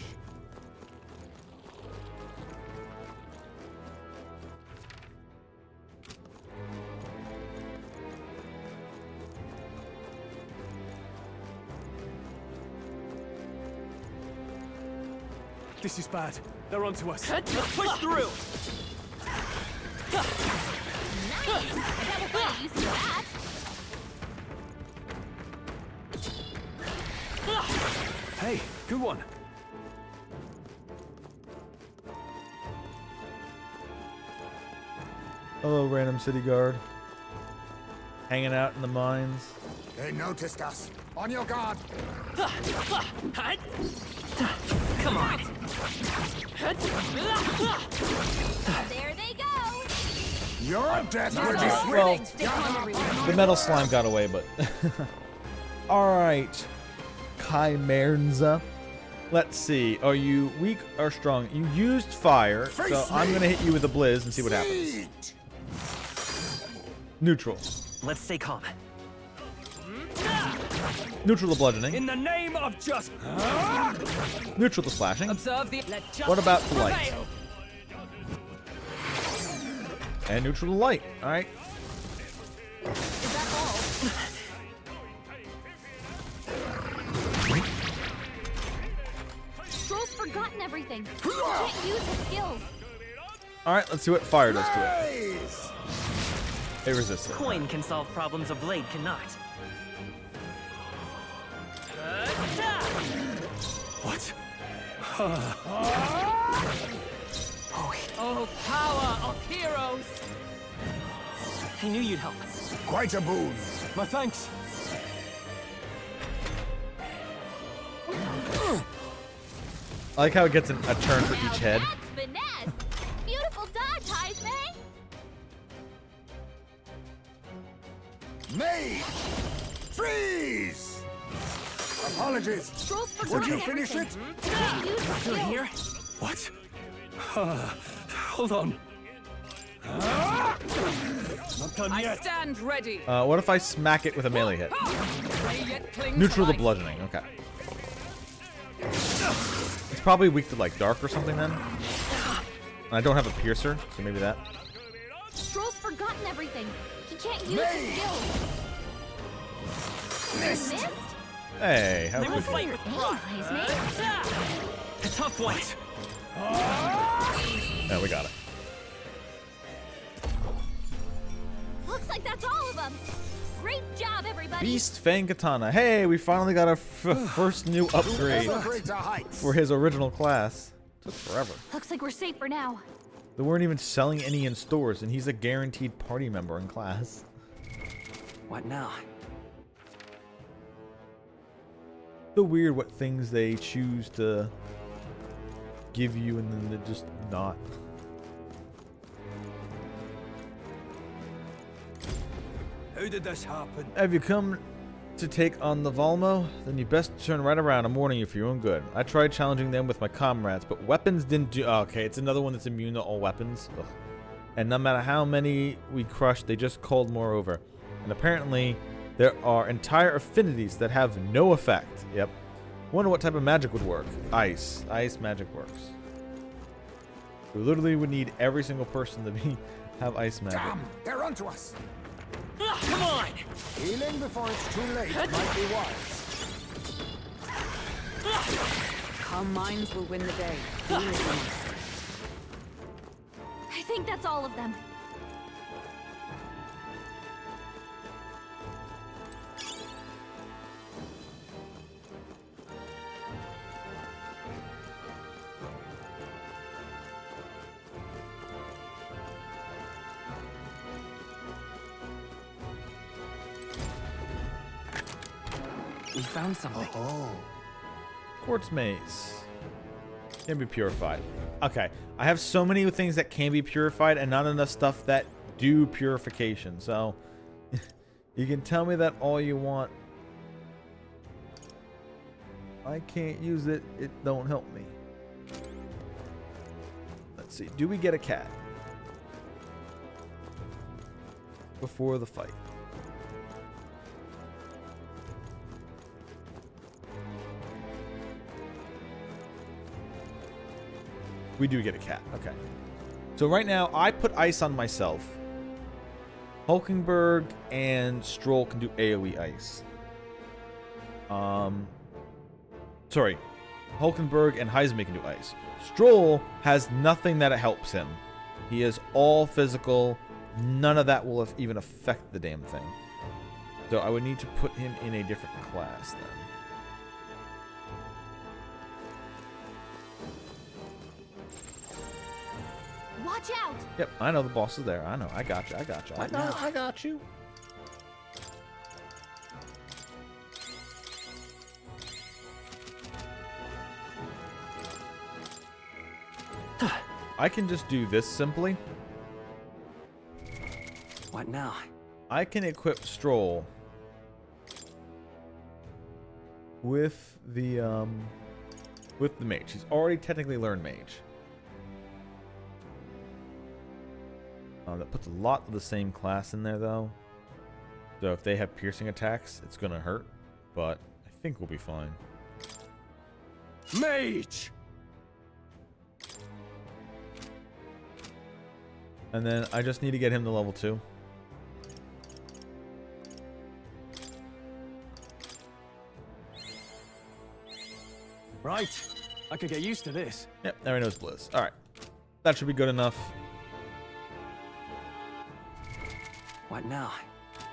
This is bad. They're onto us. Let's push through. Nice. I bet we'll find a use for that. Hey, good one. Hello, random city guard. Hanging out in the mines. They noticed us. On your guard. Come on. There they go. Your death will be Well, swift. stay calm, everyone. The metal slime got away, but... Alright. Chimerza. Let's see. Are you weak or strong? You used fire, so Face I'm me. going to hit you with a blizz and see what happens. Sweet. Neutral. Let's stay calm. Neutral to bludgeoning. In the name of just. Neutral to slashing. Observe the. Let What about the light? prevail. And neutral to light. Alright. Is that all? Stroll's forgotten everything. He can't use his skills. Alright, let's see what fire does to it. Blaze. It resists it. Coin can solve problems a blade cannot. What? Oh, power of heroes. I knew you'd help. Quite a boon. My thanks. I like how it gets a turn for Now each head. that's finesse. Beautiful dodge, Heisman. Made. Freeze. Apologies. Stroll's Would forgotten you finish everything. it? He can't use his Through skills. here? What? Hold on. Not done I yet. stand ready. What if I smack it with a melee hit? They yet cling Neutral to life. bludgeoning. Okay. It's probably weak to like dark or something then. And I don't have a piercer, so maybe that. Stroll's forgotten everything. He can't use Made. his skills. Missed. Missed? Hey, how They will could fight you? with Aim, pride. Heisman. A tough one. Yeah, we got it. Looks like that's all of them. Great job, everybody. Beast Fang Katana. Hey, we finally got our first new upgrade Ever greater heights. for his original class. Took forever. Looks like we're safe for now. They weren't even selling any in stores, and he's a guaranteed party member in class. What now? So weird what things they choose to give you and then they're just not. How did this happen? Have you come to take on the Valmo? Then you best turn right around. I'm warning you for your own good. I tried challenging them with my comrades, but weapons didn't do. Oh, okay, it's another one that's immune to all weapons. Ugh. And no matter how many we crushed, they just called more over. And apparently, there are entire affinities that have no effect. Yep. Wonder what type of magic would work. Ice. Ice magic works. We literally would need every single person to have ice magic. Damn, they're onto us. Come on! Healing before it's too late might be wise. Calm minds will win the day. Here is the next. I think that's all of them. We found something. Quartz maze. Can be purified. Okay. I have so many things that can be purified and not enough stuff that do purification. So you can tell me that all you want. I can't use it. It don't help me. see. Do we get a cat before the fight? We do get a cat. Okay. So right now, I put ice on myself. Hulkenberg and Stroll can do AoE ice. Sorry. Hulkenberg and Heisman can do ice. Stroll has nothing that helps him. He is all physical. None of that will even affect the damn thing. So I would need to put him in a different class then. Watch out! Yep, I know the boss is there. I know. I got you. I got you. I got you. I can just do this simply. What now? I can equip Stroll with the mage. He's already technically learned mage. That puts a lot of the same class in there though. So if they have piercing attacks, it's gonna hurt, but I think we'll be fine. Mage! And then I just need to get him to level 2. Right. I could get used to this. Yep, now he knows Blizz. Alright. That should be good enough. What now?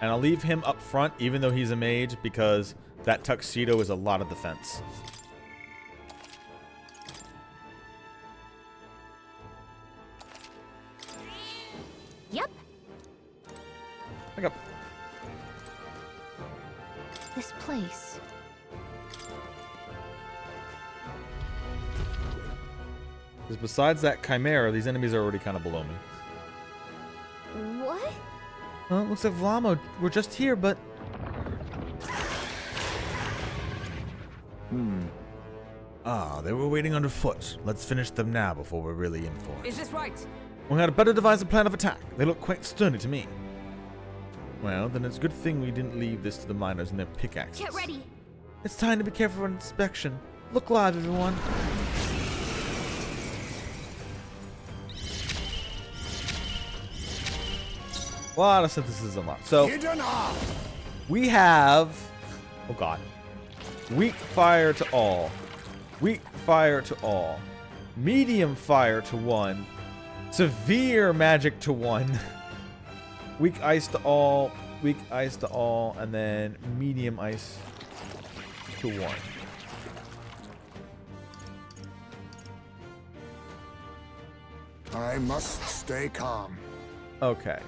And I'll leave him up front, even though he's a mage, because that tuxedo is a lot of defense. Yep. Pick up. This place. Because besides that chimera, these enemies are already kind of below me. What? Well, it looks like Vlamo. We're just here, but... Ah, they were waiting underfoot. Let's finish them now before we're really in for it. Is this right? We had better devise a plan of attack. They look quite sturdy to me. Well, then it's a good thing we didn't leave this to the miners and their pickaxes. Get ready. It's time to be careful for inspection. Look live, everyone. A lot of synthesis unlocked. So Hidden art. we have, oh god, weak fire to all, weak fire to all, medium fire to one, severe magic to one, weak ice to all, and then medium ice to one. I must stay calm. Okay.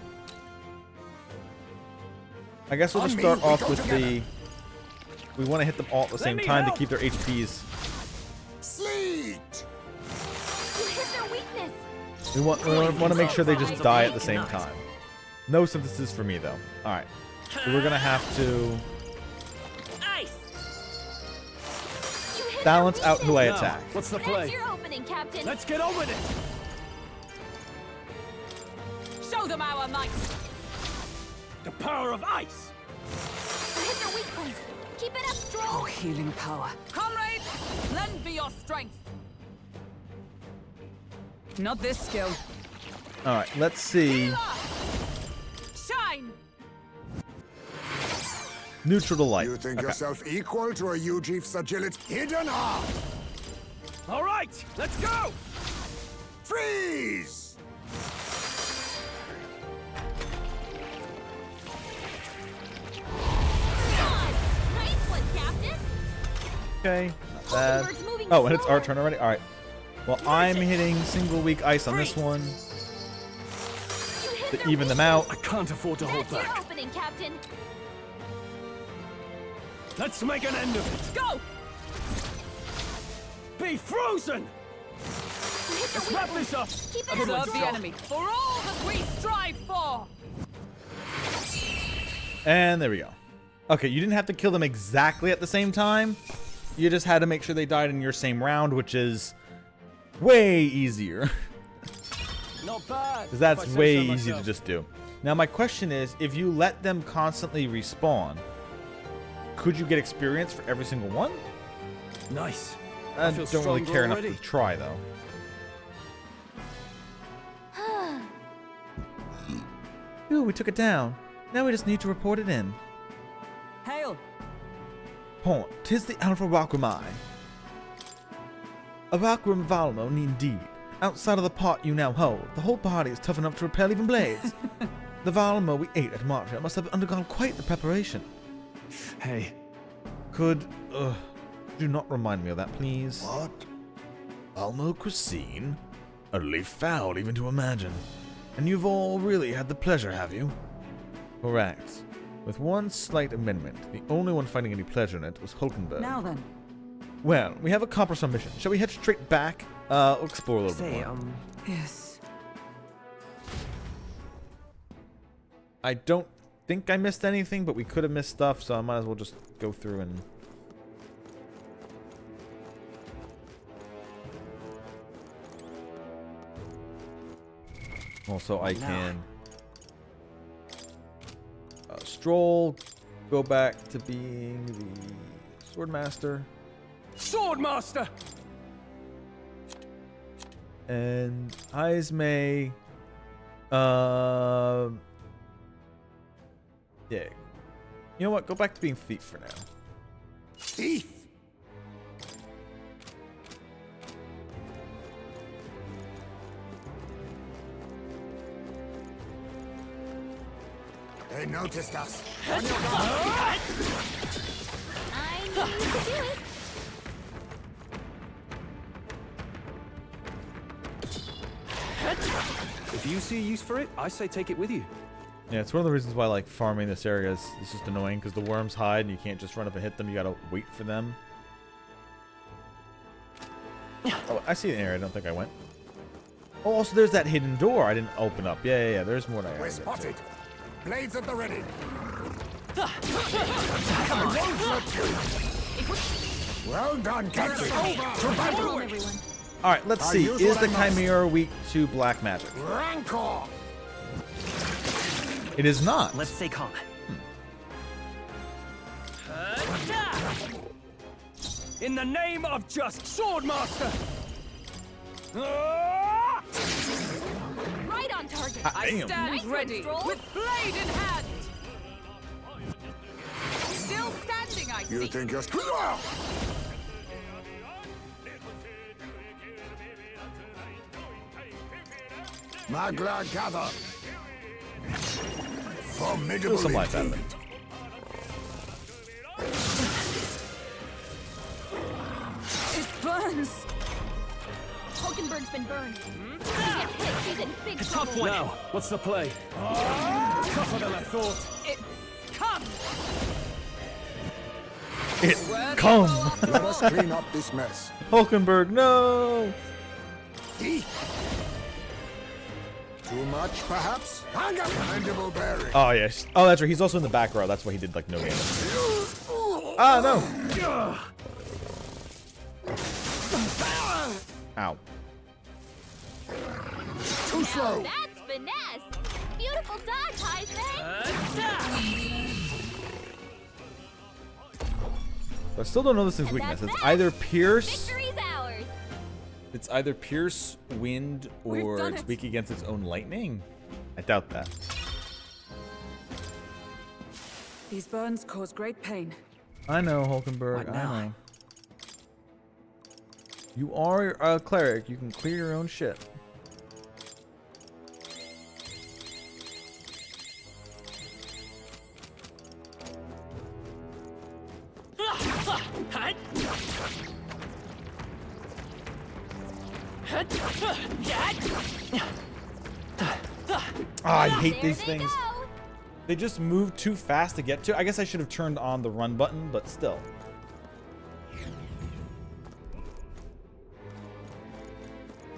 I guess we'll On just me, start we off go with together. the... We want to hit them all at the same me time to help. keep their HPs. Sleet! You hit their weakness. We want to make sure they just die at the same time. No synthesis for me, though. Alright. So we're going to have to Ice! You hit balance their out who I weakness. attack. What's the That's play? your opening, Captain. Let's get on with it! Show them our might. The power of ice! You hit their weak point. Keep it up, Oh, Stroll. healing power. Comrades, lend me your strength. Not this skill. Alright, let's see. Shine! Neutral to light. You think Okay. yourself equal to a Ujief's agility? Hidden art! All right, let's go! Freeze! Nice one, Captain. Okay. Not bad. Hulkenberg's moving Oh, and it's our slower. turn already? Alright. Well, I'm hitting single weak ice on this one You hit to their even them weakness. out. I can't afford to hold That's your back. opening, Captain. Let's make an end of it. Go! Be frozen! You hit their Let's weak wrap point. this up. Keep it up, Preserve Stroll. the enemy for all that we strive for. And there we go. Okay, you didn't have to kill them exactly at the same time. You just had to make sure they died in your same round, which is way easier. Not bad. Because that's if I say way so easy to myself. just do. Now, my question is, if you let them constantly respawn, could you get experience for every single one? Nice. I feel don't really stronger care enough already. to try, though. Ooh, we took it down. Now we just need to report it in. Hail! Point, 'tis the Alpha Wakramai. A Wakram Valmo indeed. Outside of the pot you now hold, the whole body is tough enough to repel even blades. The Valmo we ate at Martia must have undergone quite the preparation. Hey, Could you not remind me of that, please? What? Almo cuisine? Utterly foul even to imagine. And you've all really had the pleasure, have you? Correct. With one slight amendment, the only one finding any pleasure in it was Hulkenberg. Now then. Well, we have accomplished our mission. Shall we head straight back? We'll explore a little bit Say, more. Yes. I don't think I missed anything, but we could have missed stuff, so I might as well just go through and... Also, I can stroll, go back to being the Swordmaster, Swordmaster! and Ismay, yeah. You know what? Go back to being Thief for now. Thief! They noticed us. On your guard. I knew you could do it. If you see a use for it, I say take it with you. Yeah, it's one of the reasons why like farming this area is just annoying because the worms hide and you can't just run up and hit them. You gotta wait for them. Oh, I see an area. I don't think I went. Oh, also there's that hidden door I didn't open up. Yeah. There's more to We're add. spotted. Blades at the ready. I won't let you. Well done, Captain. To battle. Everyone. All right, let's I see. use Is what the I must. Chimera weak to black magic? Rancor. It is not. Let's stay calm. In the name of just Swordmaster! Right on target. I Damn. stand Nice one, ready, Stroll. with blade in hand! Still standing, I You see. think you're... Magla gather. Formidable Steal some life out of indeed. it. It burns! Hulkenberg's been burned. If he gets hit, he's in big trouble. Now, what's the play? Tougher than I thought. It comes! It come. Let us clean up this mess. Hulkenberg, no. Thief. Too much, perhaps? Hang up, mandible bearing. Oh yes. Oh, that's right. He's also in the back row. That's why he did like no damage. Ah no. Ow. Too slow. That's finesse. Beautiful dodge, Heisman. I still don't know this thing's And weakness. that's It's that. either pierce. Victory's ours. It's either pierce, wind, We've or done it's it. weak against its own lightning. I doubt that. These burns cause great pain. I know, Hulkenberg. What I now? know. You are a cleric. You can clear your own shit. Ah, I hate There these they things. go. They just move too fast to get to. I guess I should have turned on the run button, but still.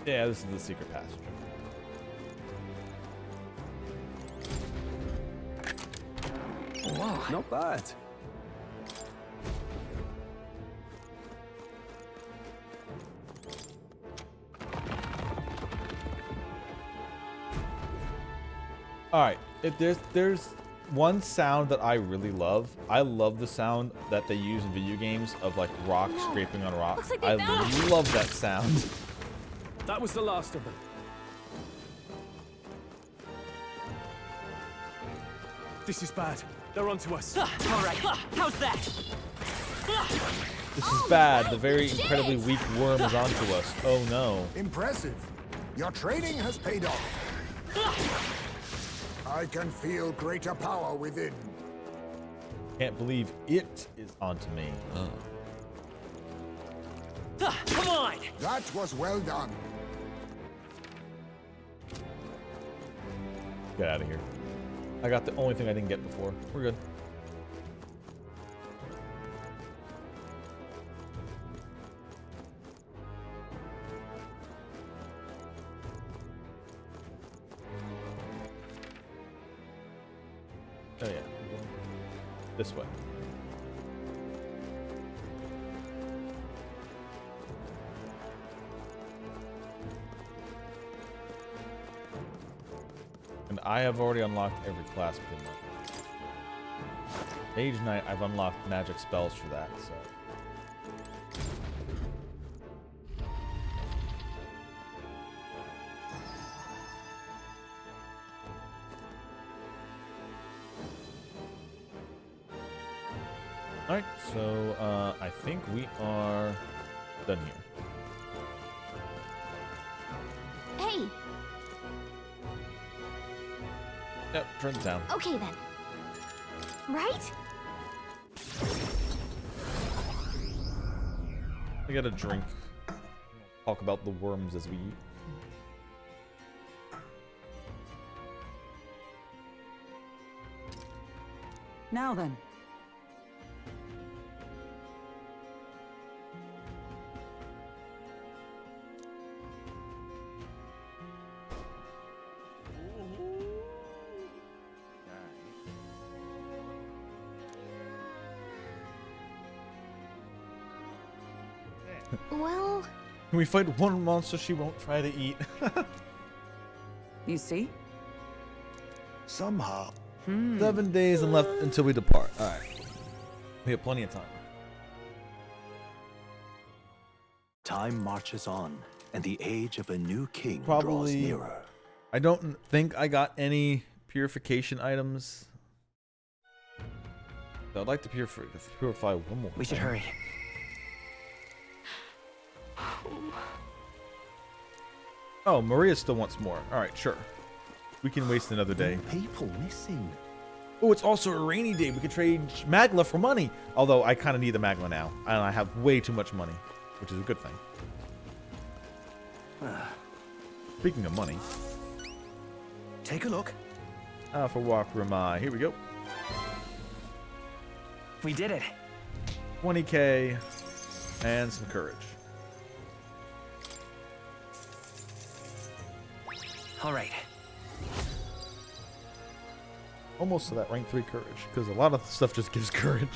Yeah, this is the secret passage. Not bad. All right. If there's one sound that I really love. I love the sound that they use in video games of like rock scraping on rock. Looks like they I found us. love that sound. That was the last of them. This is bad. They're onto us. All right, how's that? This is bad. The very incredibly weak worm is onto us. Oh no. Impressive. Your training has paid off. I can feel greater power within. Can't believe it is onto me. Come on! That was well done. Get out of here. I got the only thing I didn't get before. We're good. Oh yeah, I'm going this way. And I have already unlocked every class pretty much. Mage Knight, I've unlocked magic spells for that, so. Alright, so I think we are done here. Hey, Yep, turn it down. okay then. Right? I got a drink. Talk about the worms as we eat. Now then. Well, Can we fight one monster she won't try to eat? You see? Somehow. 7 days and left until we depart. Alright. We have plenty of time. Time marches on, and the age of a new king draws Probably- nearer. I don't think I got any purification items. So I'd like to purify one more. We should thing. hurry. Oh, Maria still wants more. Alright, sure. We can waste another day. People missing. Oh, it's also a rainy day. We could trade Magla for money. Although I kind of need the Magla now. And I have way too much money. Which is a good thing. Speaking of money. Take a look. For walk Ramai. Here we go. We did it. 20k. And some courage. All right. Almost to that rank 3 courage. Because a lot of stuff just gives courage.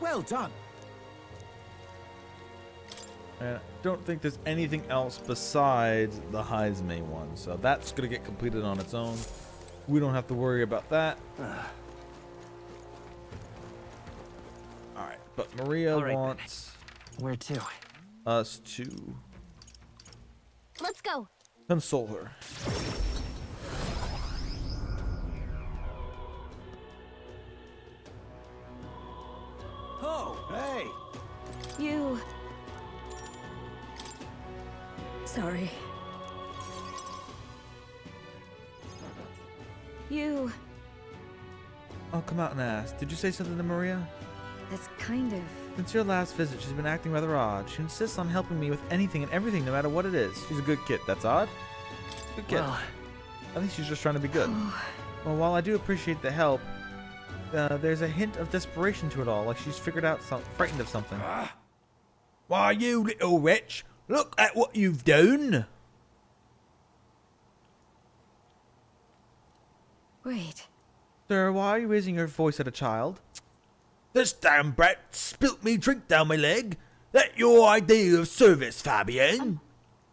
Well done. And I don't think there's anything else besides the Heismay one. So that's going to get completed on its own. We don't have to worry about that. Alright, but Maria All right. wants Where to? us to let's go. console her. Oh, hey! You. Sorry. You. Oh, come out and ask. Did you say something to Maria? That's kind of. Since your last visit, she's been acting rather odd. She insists on helping me with anything and everything, no matter what it is. She's a good kid. That's odd. Good kid. Well, I think she's just trying to be good. Well, while I do appreciate the help, there's a hint of desperation to it all, like she's figured out frightened of something. Why, you little wretch! Look at what you've done! Wait. Sir, why are you raising your voice at a child? This damn brat spilt me drink down my leg. That your idea of service, Fabian?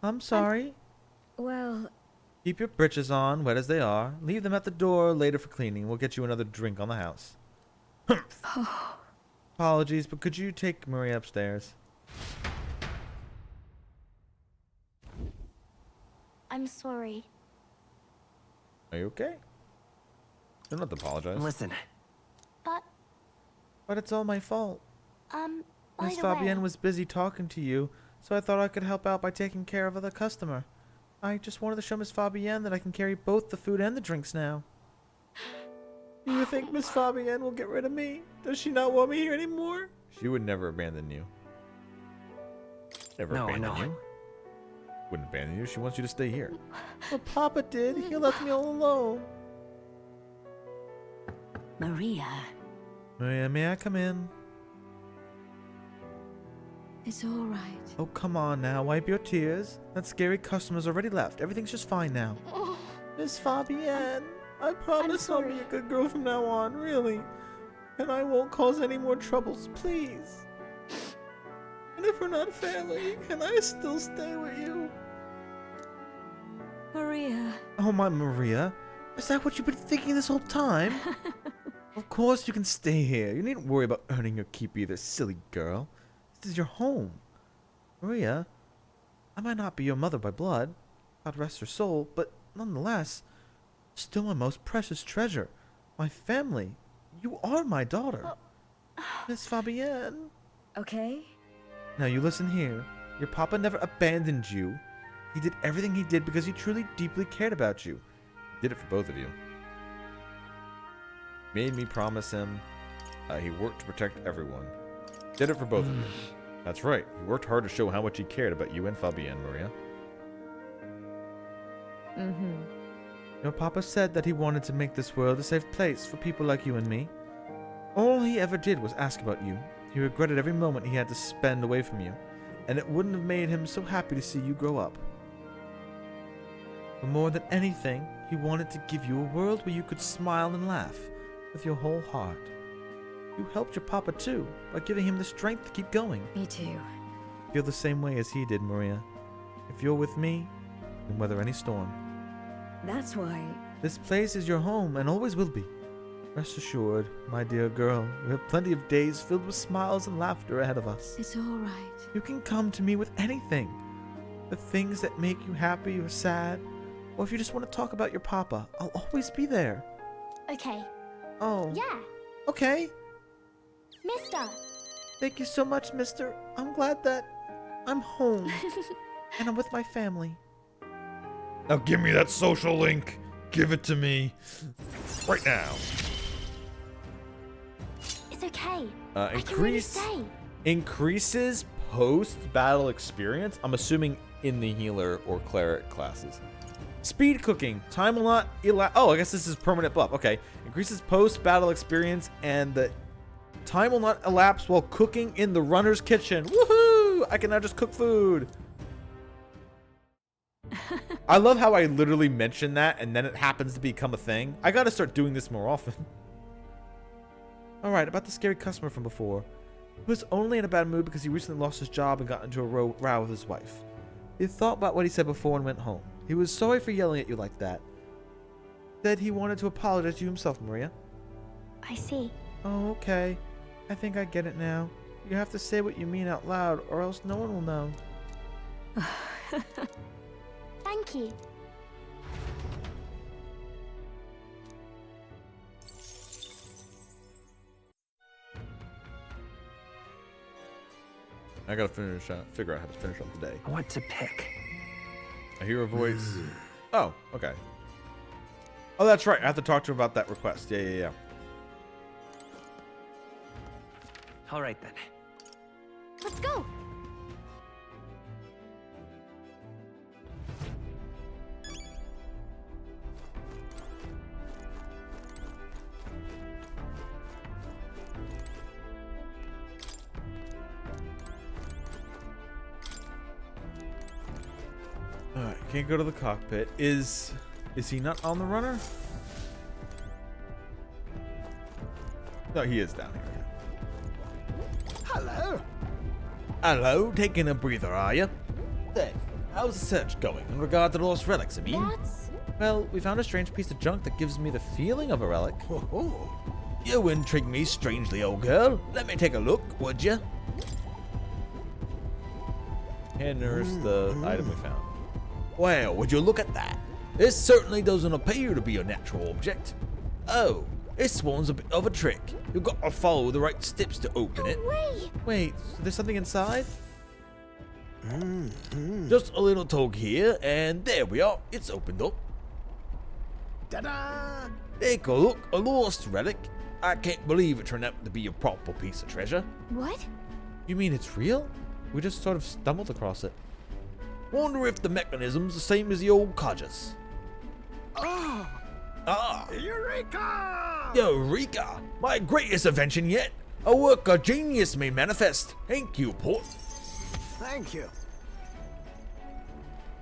I'm sorry. Well, Keep your britches on, wet as they are. Leave them at the door later for cleaning. We'll get you another drink on the house. Apologies, but could you take Maria upstairs? I'm sorry. Are you okay? You don't have to apologize. Listen, But it's all my fault. By Miss the Fabienne way, was busy talking to you, so I thought I could help out by taking care of the customer. I just wanted to show Miss Fabienne that I can carry both the food and the drinks now. Do you think Miss Fabienne will get rid of me? Does she not want me here anymore? She would never abandon you. Never abandon you. Wouldn't abandon you. She wants you to stay here. But Papa did. He left me all alone. Maria. Maria, may I come in? It's all right. Oh, come on now. Wipe your tears. That scary customer's already left. Everything's just fine now. Miss Fabienne, I promise I'll be a good girl from now on, really. And I won't cause any more troubles, please. And if we're not family, can I still stay with you? Maria. Oh, my Maria. Is that what you've been thinking this whole time? Of course you can stay here. You needn't worry about earning your keep either, silly girl. This is your home. Maria, I might not be your mother by blood, God rest her soul, but nonetheless, still my most precious treasure. My family. You are my daughter. Miss Fabienne. Okay. Now you listen here. Your papa never abandoned you. He did everything he did because he truly, deeply cared about you. He did it for both of you. Made me promise him. He worked to protect everyone. Did it for both of you. That's right. He worked hard to show how much he cared about you and Fabienne, Maria. Your papa said that he wanted to make this world a safe place for people like you and me. All he ever did was ask about you. He regretted every moment he had to spend away from you, and it wouldn't have made him so happy to see you grow up. But more than anything, he wanted to give you a world where you could smile and laugh with your whole heart. You helped your papa too, by giving him the strength to keep going. Me too. Feel the same way as he did, Maria. If you're with me, you can weather any storm. That's why. This place is your home and always will be. Rest assured, my dear girl, we have plenty of days filled with smiles and laughter ahead of us. It's all right. You can come to me with anything. The things that make you happy or sad, or if you just want to talk about your papa, I'll always be there. okay. Oh. Yeah, Okay. mister. Thank you so much, mister. I'm glad that I'm home and I'm with my family. Now give me that social link. Give it to me. Right now. It's okay. I can really Increase stay. increases post-battle experience. I'm assuming in the healer or cleric classes. Speed cooking. Time will not elapse. Oh, I guess this is permanent buff. Okay. Increases post-battle experience and the time will not elapse while cooking in the runner's kitchen. Woohoo! I can now just cook food. I love how I literally mention that and then it happens to become a thing. I gotta start doing this more often. Alright, about the scary customer from before. He was only in a bad mood because he recently lost his job and got into a row with his wife. He thought about what he said before and went home. He was sorry for yelling at you like that. Said he wanted to apologize to you himself, Maria. I see. Oh, okay. I think I get it now. You have to say what you mean out loud or else no one will know. Thank you. I gotta figure out how to finish up today. what to pick? I hear a voice. Oh, okay. Oh, that's right. I have to talk to him about that request. Yeah. All right then. Let's go. Alright, can't go to the cockpit. Is he not on the runner? No, he is down here. Hello. Hello, taking a breather, are you? Thanks. How's the search going in regard to the lost relics, I mean? Well, we found a strange piece of junk that gives me the feeling of a relic. You intrigue me strangely, old girl. Let me take a look, would you? Hand nurse the item we found. Well, would you look at that? This certainly doesn't appear to be a natural object. Oh, this one's a bit of a trick. You've got to follow the right steps to open it. Wait. Wait, so there's something inside? Just a little tug here, and there we are. It's opened up. Ta-da! Take a look, a lost relic. I can't believe it turned out to be a proper piece of treasure. What? You mean it's real? We just sort of stumbled across it. Wonder if the mechanism's the same as the old codgers. Eureka! Eureka! My greatest invention yet! A work of genius may manifest. Thank you, Port. Thank you.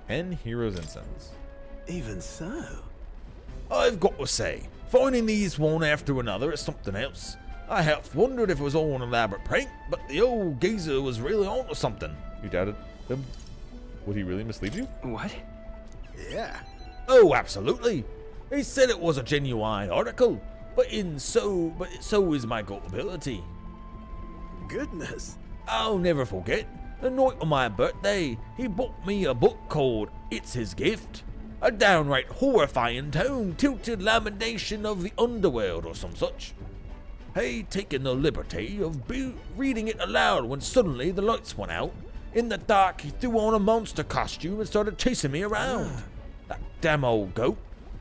10 heroes incense. Even so. I've got to say, finding these one after another is something else. I half wondered if it was all an elaborate prank, but the old geezer was really onto something. You doubted him? Would he really mislead you? What? Yeah. Oh, absolutely. He said it was a genuine article, but so is my gullibility. Goodness. I'll never forget. The night of my birthday, he bought me a book called It's His Gift. A downright horrifying tone-tilted lamentation of the underworld or some such. He'd taken the liberty of reading it aloud when suddenly the lights went out. In the dark, he threw on a monster costume and started chasing me around. That damn old goat.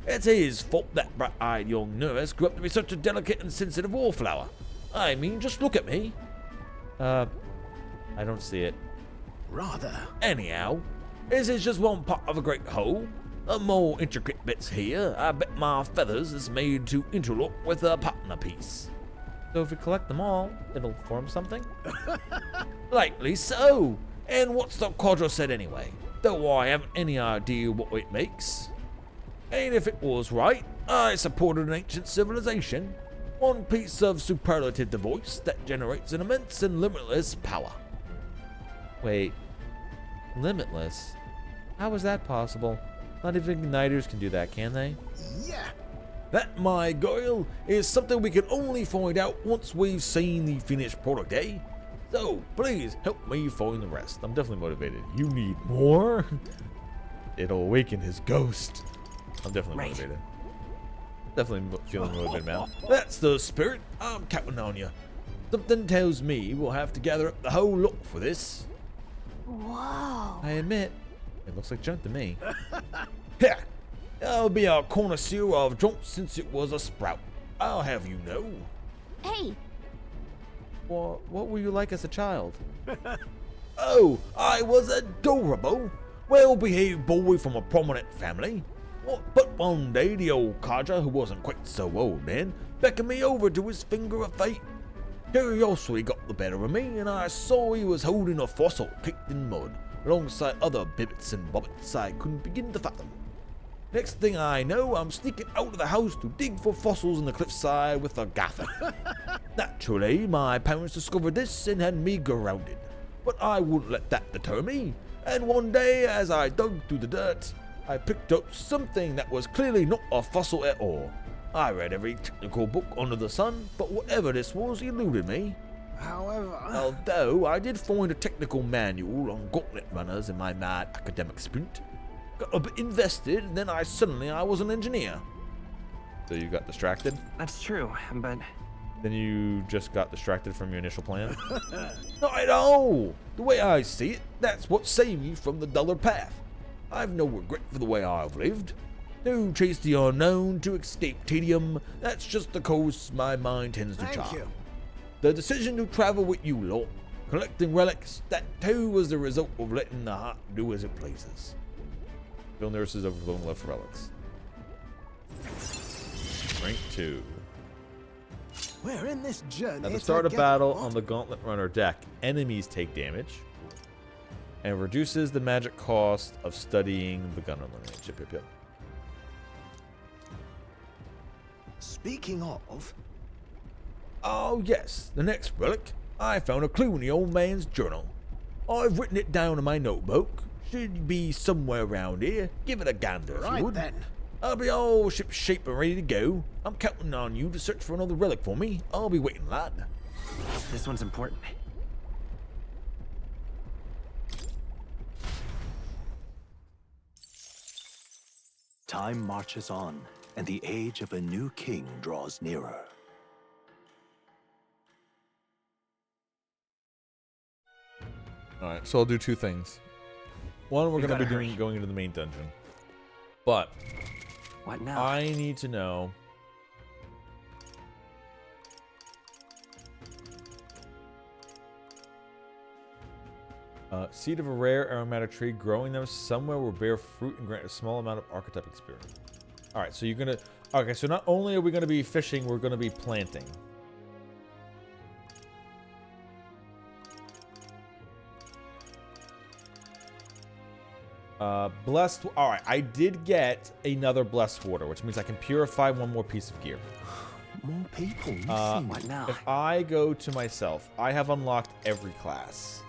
It's his fault that bright-eyed young nurse grew up to be such a delicate and sensitive wallflower. I mean, just look at me. I don't see it. Rather. Anyhow, this is just one part of a great whole. The more intricate bits here, I bet my feathers is made to interlock with a partner piece. So if we collect them all, it'll form something? Likely so. And what's the quadra said anyway? Though I haven't any idea what it makes. And if it was right, I supported an ancient civilization. One piece of superlative device that generates an immense and limitless power. Wait. Limitless? How is that possible? Not even igniters can do that, can they? Yeah. That, my girl, is something we can only find out once we've seen the finished product, eh? So, please help me find the rest. I'm definitely motivated. You need more? It'll awaken his ghost. I'm definitely Right. motivated. Definitely feeling motivated now. That's the spirit. I'm counting on you. Something tells me we'll have to gather up the whole lot for this. Whoa. I admit, it looks like junk to me. Yeah, I'll be a connoisseur of junk since it was a sprout. I'll have you know. Hey, Well, what were you like as a child? Oh, I was adorable. Well-behaved boy from a prominent family. But one day, the old codger, who wasn't quite so old then, beckoned me over to his finger of fate. Curiosity got the better of me, and I saw he was holding a fossil caked in mud, alongside other bibbits and bobbits I couldn't begin to fathom. Next thing I know, I'm sneaking out of the house to dig for fossils in the cliffside with a gaffer. Naturally, my parents discovered this and had me grounded. But I wouldn't let that deter me, and one day, as I dug through the dirt, I picked up something that was clearly not a fossil at all. I read every technical book under the sun, but whatever this was eluded me. However. Although I did find a technical manual on gauntlet runners in my mad academic sprint. Got a bit invested, and then I was an engineer. So you got distracted? That's true, but Then you just got distracted from your initial plan? Not at all! The way I see it, that's what saved me from the duller path. I've no regret for the way I've lived. To chase the unknown, to escape tedium, that's just the course my mind tends to Thank chart. you. The decision to travel with you lot, collecting relics, that too was the result of letting the heart do as it pleases. Bill nurses overflowing love for relics. Rank 2. We're in this journey. At the start of together. battle What? on the Gauntlet Runner deck, enemies take damage. And reduces the magic cost of studying the gunner lineage. Yep. Speaking of, Oh yes, the next relic. I found a clue in the old man's journal. I've written it down in my notebook. Should be somewhere around here. Give it a gander if you right would. then. I'll be all ship shape and ready to go. I'm counting on you to search for another relic for me. I'll be waiting, lad. This one's important. Time marches on, and the age of a new king draws nearer. Alright, so I'll do two things. One, we're You going to be gotta hurry. going into the main dungeon. But What now? I need to know... seed of a rare aromatic tree, growing them somewhere will bear fruit and grant a small amount of archetype experience. Alright, so you're gonna... Okay, so not only are we gonna be fishing, we're gonna be planting. Blessed... Alright, I did get another blessed water, which means I can purify one more piece of gear. More people missing. What now? If I go to myself, I have unlocked every class.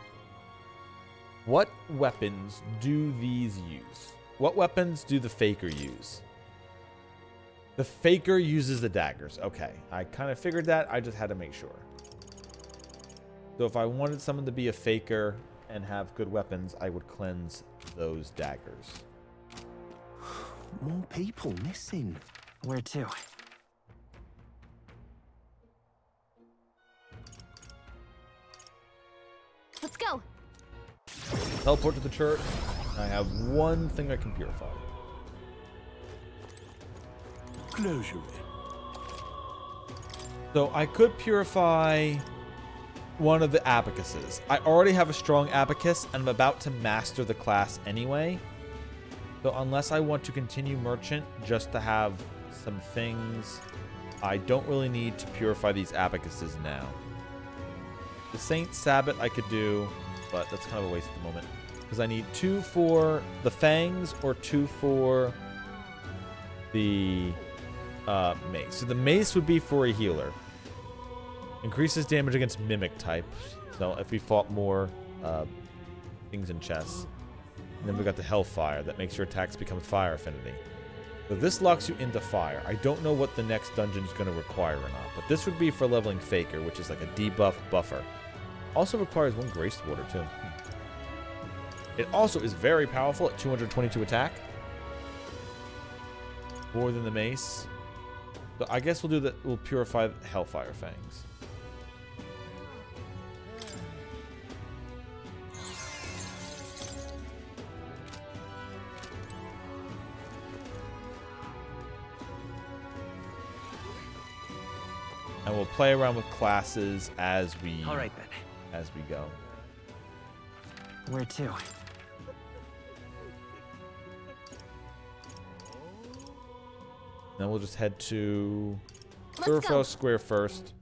What weapons do these use? What weapons do the Faker use? The Faker uses the daggers. Okay, I kind of figured that. I just had to make sure. So if I wanted someone to be a Faker and have good weapons, I would cleanse those daggers. More people missing. Where to? Let's go. Teleport to the church. I have one thing I can purify. Closure. So I could purify one of the abacuses. I already have a strong abacus, and I'm about to master the class anyway. So unless I want to continue merchant just to have some things, I don't really need to purify these abacuses now. The Saint Sabbat I could do, but that's kind of a waste at the moment. Because I need 2 for the fangs or 2 for the mace. So the mace would be for a healer. Increases damage against mimic types. So if we fought more things in chests. And then we got the Hellfire that makes your attacks become fire affinity. So this locks you into fire. I don't know what the next dungeon is going to require or not. But this would be for leveling Faker, which is like a debuff buffer. Also requires 1 Graced Water too. It also is very powerful at 222 attack. More than the mace. So I guess we'll do that. We'll purify Hellfire Fangs. And we'll play around with classes as we All right then. as we go. Where to? Then we'll just head to Let's go. Urfel Square first.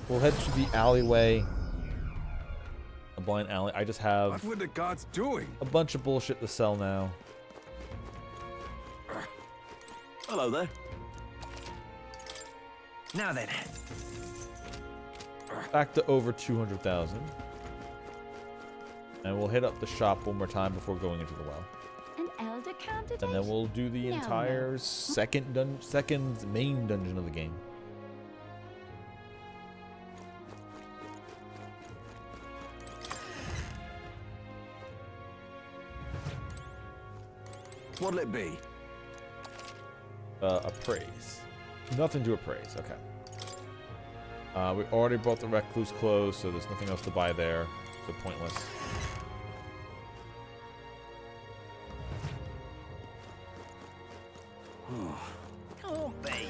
We'll head to the alleyway. A blind alley. I just have What were the gods doing? a bunch of bullshit to sell now. Hello there. Now then. Back to over 200,000. And we'll hit up the shop one more time before going into the well. An elder candidate? And then we'll do the No, entire no. second main dungeon of the game. What'll it be? Appraise. Nothing to appraise. Okay. We already bought the Recluse clothes, so there's nothing else to buy there. So pointless. Can't be.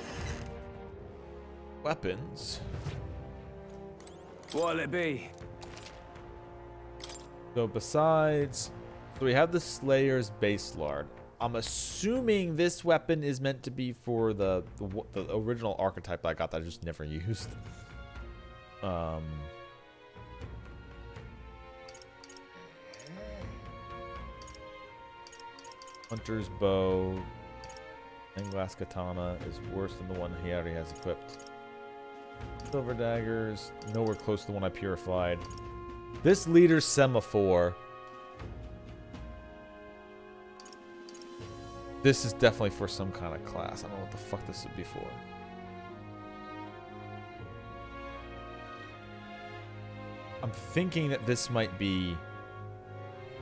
Weapons. What'll it be? So besides... So we have the Slayer's Base Lard. I'm assuming this weapon is meant to be for the original archetype I got that I just never used. Hunter's Bow. Glass Katana is worse than the one he already has equipped. Silver Daggers. Nowhere close to the one I purified. This leader's Semaphore. This is definitely for some kind of class. I don't know what the fuck this would be for. I'm thinking that this might be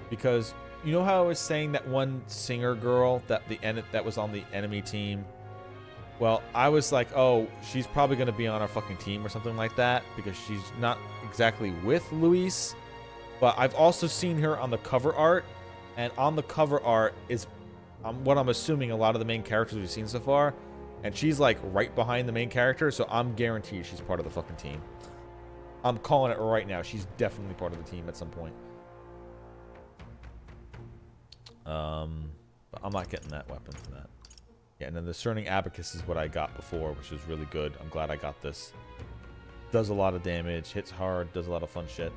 because you know how I was saying that one singer girl that that was on the enemy team. Well, I was like, oh, she's probably gonna be on our fucking team or something like that because she's not exactly with Luis. But I've also seen her on the cover art, and on the cover art is what I'm assuming a lot of the main characters we've seen so far, and she's like right behind the main character, so I'm guaranteed she's part of the fucking team. I'm calling it right now. She's definitely part of the team at some point. But I'm not getting that weapon for that. Yeah, and then the Discerning Abacus is what I got before, which was really good. I'm glad I got this. Does a lot of damage, hits hard, does a lot of fun shit.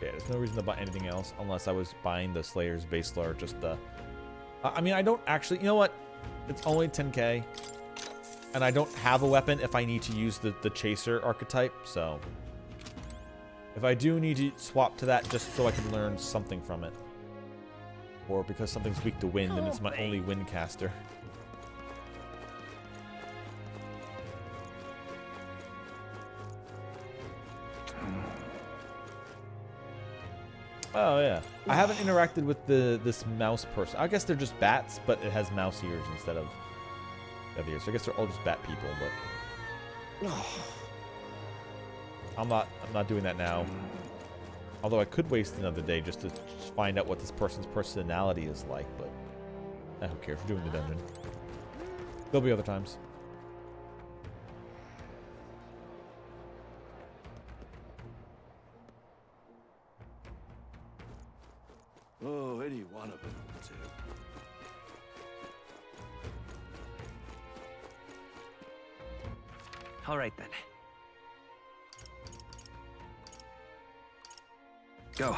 Yeah, there's no reason to buy anything else unless I was buying the Slayer's Basler, just the... I mean, I don't actually... You know what? It's only 10k. And I don't have a weapon if I need to use the Chaser archetype, so... If I do need to swap to that just so I can learn something from it. Or because something's weak to wind and it's my only wind caster. Oh yeah, I haven't interacted with this mouse person. I guess they're just bats, but it has mouse ears instead of other ears. So I guess they're all just bat people. But I'm not doing that now. Although I could waste another day just to find out what this person's personality is like. But who cares? We're doing the dungeon. There'll be other times. Oh, any one of them will do. All right then. Go.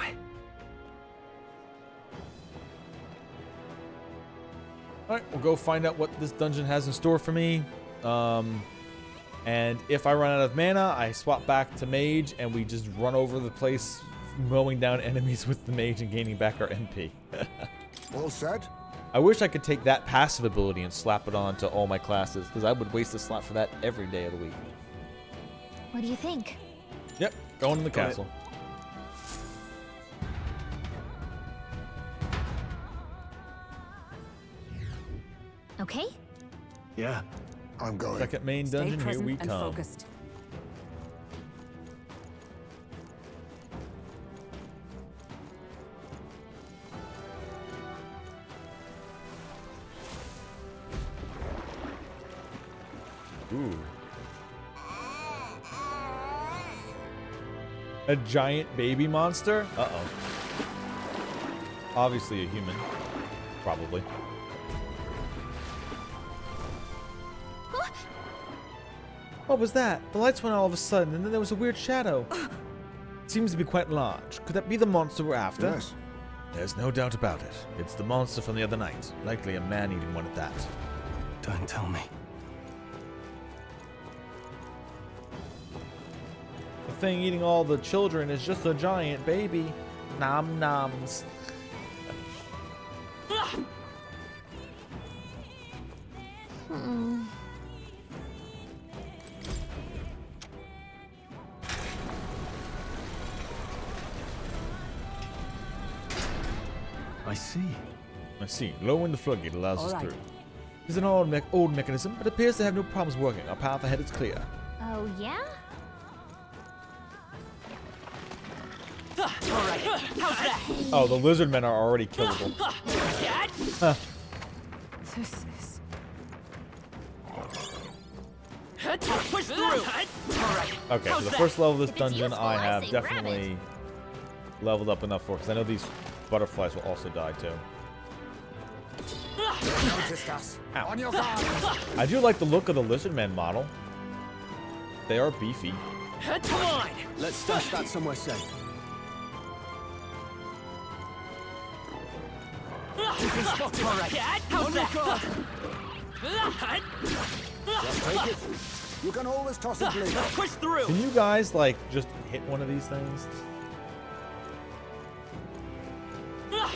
Alright, we'll go find out what this dungeon has in store for me. And if I run out of mana, I swap back to Mage and we just run over the place, mowing down enemies with the Mage and gaining back our MP. All set? I wish I could take that passive ability and slap it on to all my classes, because I would waste a slot for that every day of the week. What do you think? Yep, going in the castle. Okay? Yeah. I'm going. Second main Stay dungeon, here present we and come. focused. Ooh. A giant baby monster? Uh-oh. Obviously a human. Probably. What was that? The lights went all of a sudden, and then there was a weird shadow. It seems to be quite large. Could that be the monster we're after? Yes. There's no doubt about it. It's the monster from the other night. Likely a man-eating one at that. Don't tell me. The thing eating all the children is just a giant baby. Nom noms. I see. I see. Lowering the floodgate allows us Alright. through. It's an old mechanism, but appears to have no problems working. Our path ahead is clear. Oh, yeah? Oh, the lizard men are already killable. This is... Push through. Okay, so the first level of this If it's dungeon useful, I I have say definitely leveled up enough for, because I know these butterflies will also die too. Noticed us. On your guard. I do like the look of the lizard man model. They are beefy. Come on. Let's stash that somewhere safe. All right. How's that? Just take it. You can always toss it later. Let's push through. Can you guys like just hit one of these things?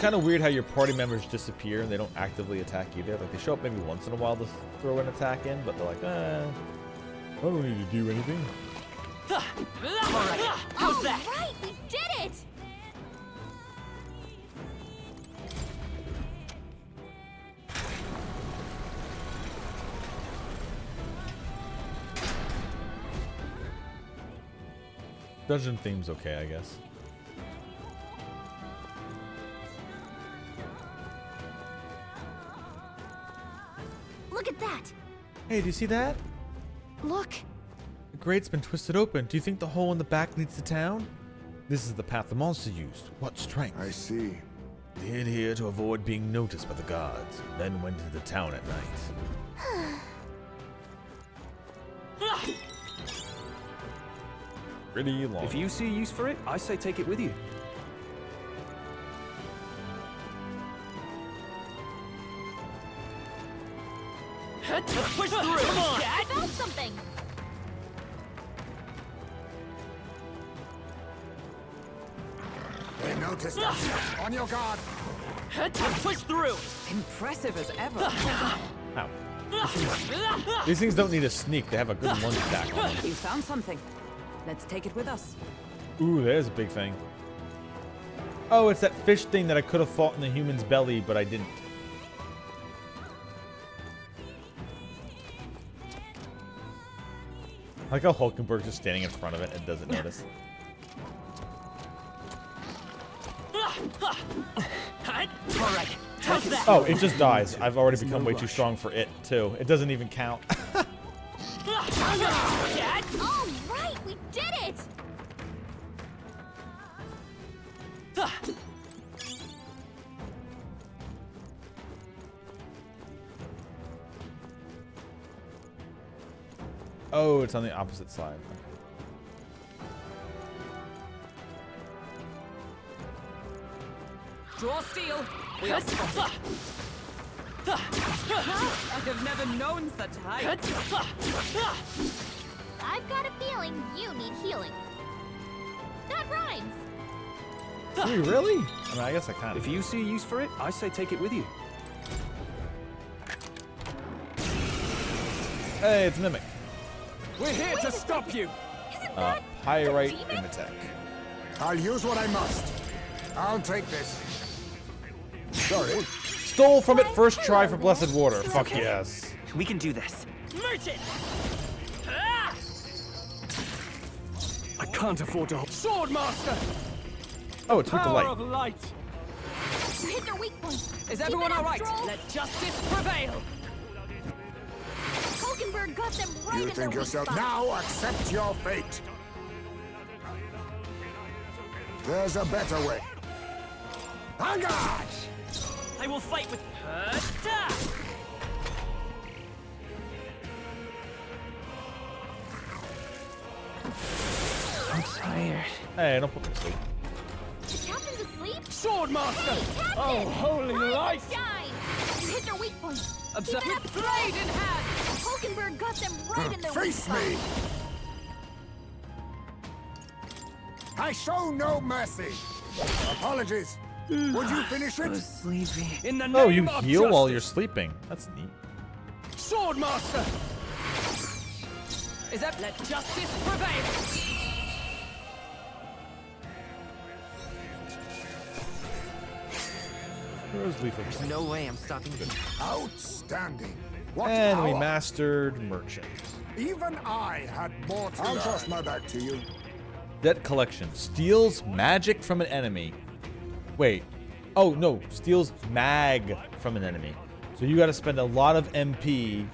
kind of weird how your party members disappear and they don't actively attack either. Like they show up maybe once in a while to throw an attack in, but they're like, I don't need to do anything. Alright, how's that? Right, we did it! Dungeon theme's okay, I guess. Look at that! Hey, do you see that? Look! The grate's been twisted open. Do you think the hole in the back leads to town? This is the path the monster used. What strength? I see. They hid here to avoid being noticed by the guards, then went into the town at night. Pretty long. If you see use for it, I say take it with you. Let's push through. Come on. I found something! They noticed us. On your guard. Let's push through. Impressive as ever. Ow. These things don't need a sneak. They have a good lunge attack on them. You found something. Let's take it with us. Ooh, there's a big thing. Oh, it's that fish thing that I could have fought in the human's belly, but I didn't. I like how Hulkenberg's just standing in front of it and doesn't notice. Alright, how's that? Oh, it just dies. I've already become way too strong for it, too. It doesn't even count. Dad? All right, we did it! Oh, it's on the opposite side. Draw steel. We are spotted. I have never known such height. I've got a feeling you need healing. That rhymes! Do we really? I mean, I guess I kind If of. you see use for it, I say take it with you. Hey, it's Mimic. We're here to stop you. Isn't that Pyrite the demon? Imitech. I'll use what I must. I'll take this. Sorry. Stole from it first try for Blessed Water. Fuck yes. We can do this. Merchant! I can't afford to. Swordmaster. Oh, it's with the Power light. of light. You hit their weak point. Is Keep everyone it up, all right? Stroll. Let justice prevail. Hulkenberg got them right You in their think weak yourself spot. now? Accept your fate. There's a better way. Engage! I will fight with I'm tired. Hey, don't put me to sleep. The captain's asleep? Swordmaster. Hey, Captain! Oh, holy Rise and light. shine! You hit their weak point. Observe Keep it with up, blade in hand. Hulkenberg got them right in their weak Face spot. me! I show no mercy. Apologies. Would you finish it? Sleepy. In the name Oh, you of heal while you're justice. sleeping. That's neat. Swordmaster. Is that let justice prevail? Where's Leaf? No way I'm stopping this. Outstanding. What And we power. mastered Merchant. Even I had more to I'll toss my back to you. Debt collection. Steals magic from an enemy. Wait. Oh, no. Steals mag from an enemy. So you got to spend a lot of MP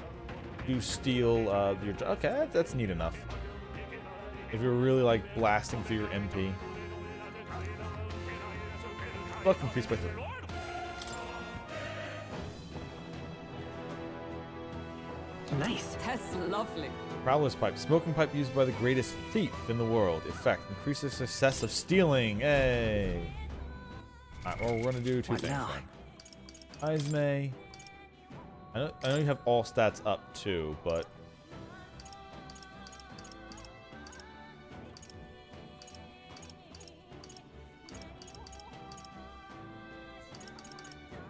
to steal your... Okay, that's neat enough. If you're really, like, blasting through your MP. Luck increased by 3. Nice. That's lovely. Prowler's pipe. Smoking pipe used by the greatest thief in the world. Effect. Increases success of stealing. Hey. Alright, well, we're going to do two What things now? then. Ismay. I know you have all stats up too, but...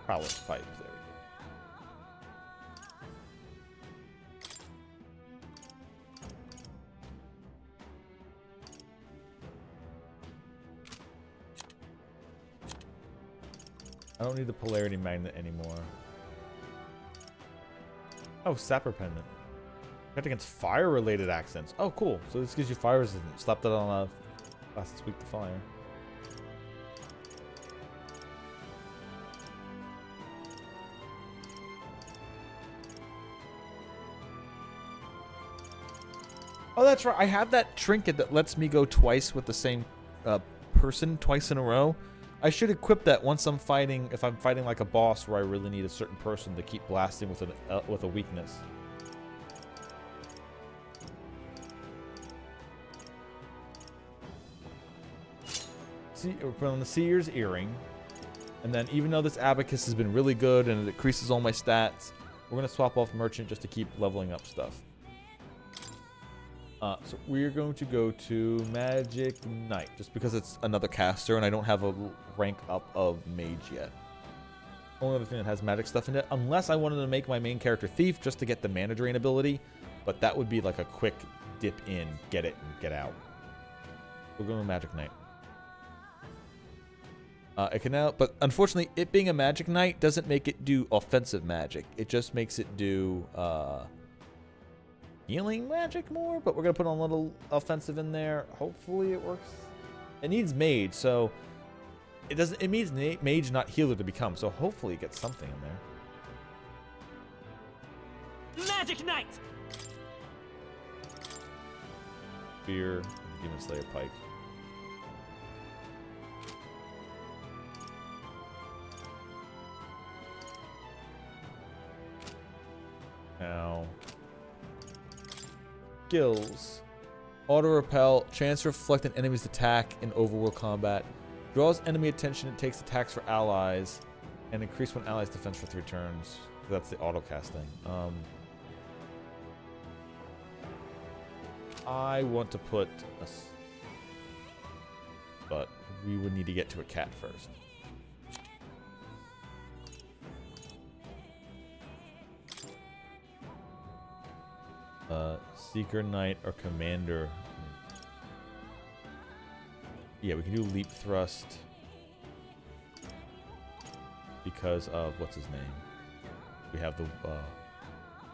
Prowess pipe. There we go. I don't need the polarity magnet anymore. Oh, sapper pendant. Protect against fire-related accents. Oh, cool. So this gives you fire resistance. Slap that on lasts weak to fire. Oh, that's right. I have that trinket that lets me go twice with the same person twice in a row. I should equip that once I'm fighting, if I'm fighting like a boss where I really need a certain person to keep blasting with a weakness. See, we're putting on the Seer's Earring. And then even though this Abacus has been really good and it increases all my stats, we're going to swap off Merchant just to keep leveling up stuff. So we're going to go to Magic Knight, just because it's another caster and I don't have a rank up of Mage yet. Only other thing that has magic stuff in it, unless I wanted to make my main character Thief just to get the mana drain ability, but that would be like a quick dip in, get it, and get out. We're going to Magic Knight. It can now, but unfortunately, it being a Magic Knight doesn't make it do offensive magic. It just makes it do healing magic more, but we're gonna put on a little offensive in there. Hopefully it works. It needs mage, so it doesn't. It needs mage, not healer, to become. So hopefully it gets something in there. Magic Knight! Spear, Demon Slayer Pike. Now. Skills. Auto repel, chance to reflect an enemy's attack in overworld combat, draws enemy attention and takes attacks for allies, and increase one ally's defense for 3 turns. That's the auto casting. I want to put a, but we would need to get to a cat first. Seeker Knight or Commander. Yeah, we can do Leap Thrust because of what's his name. We have the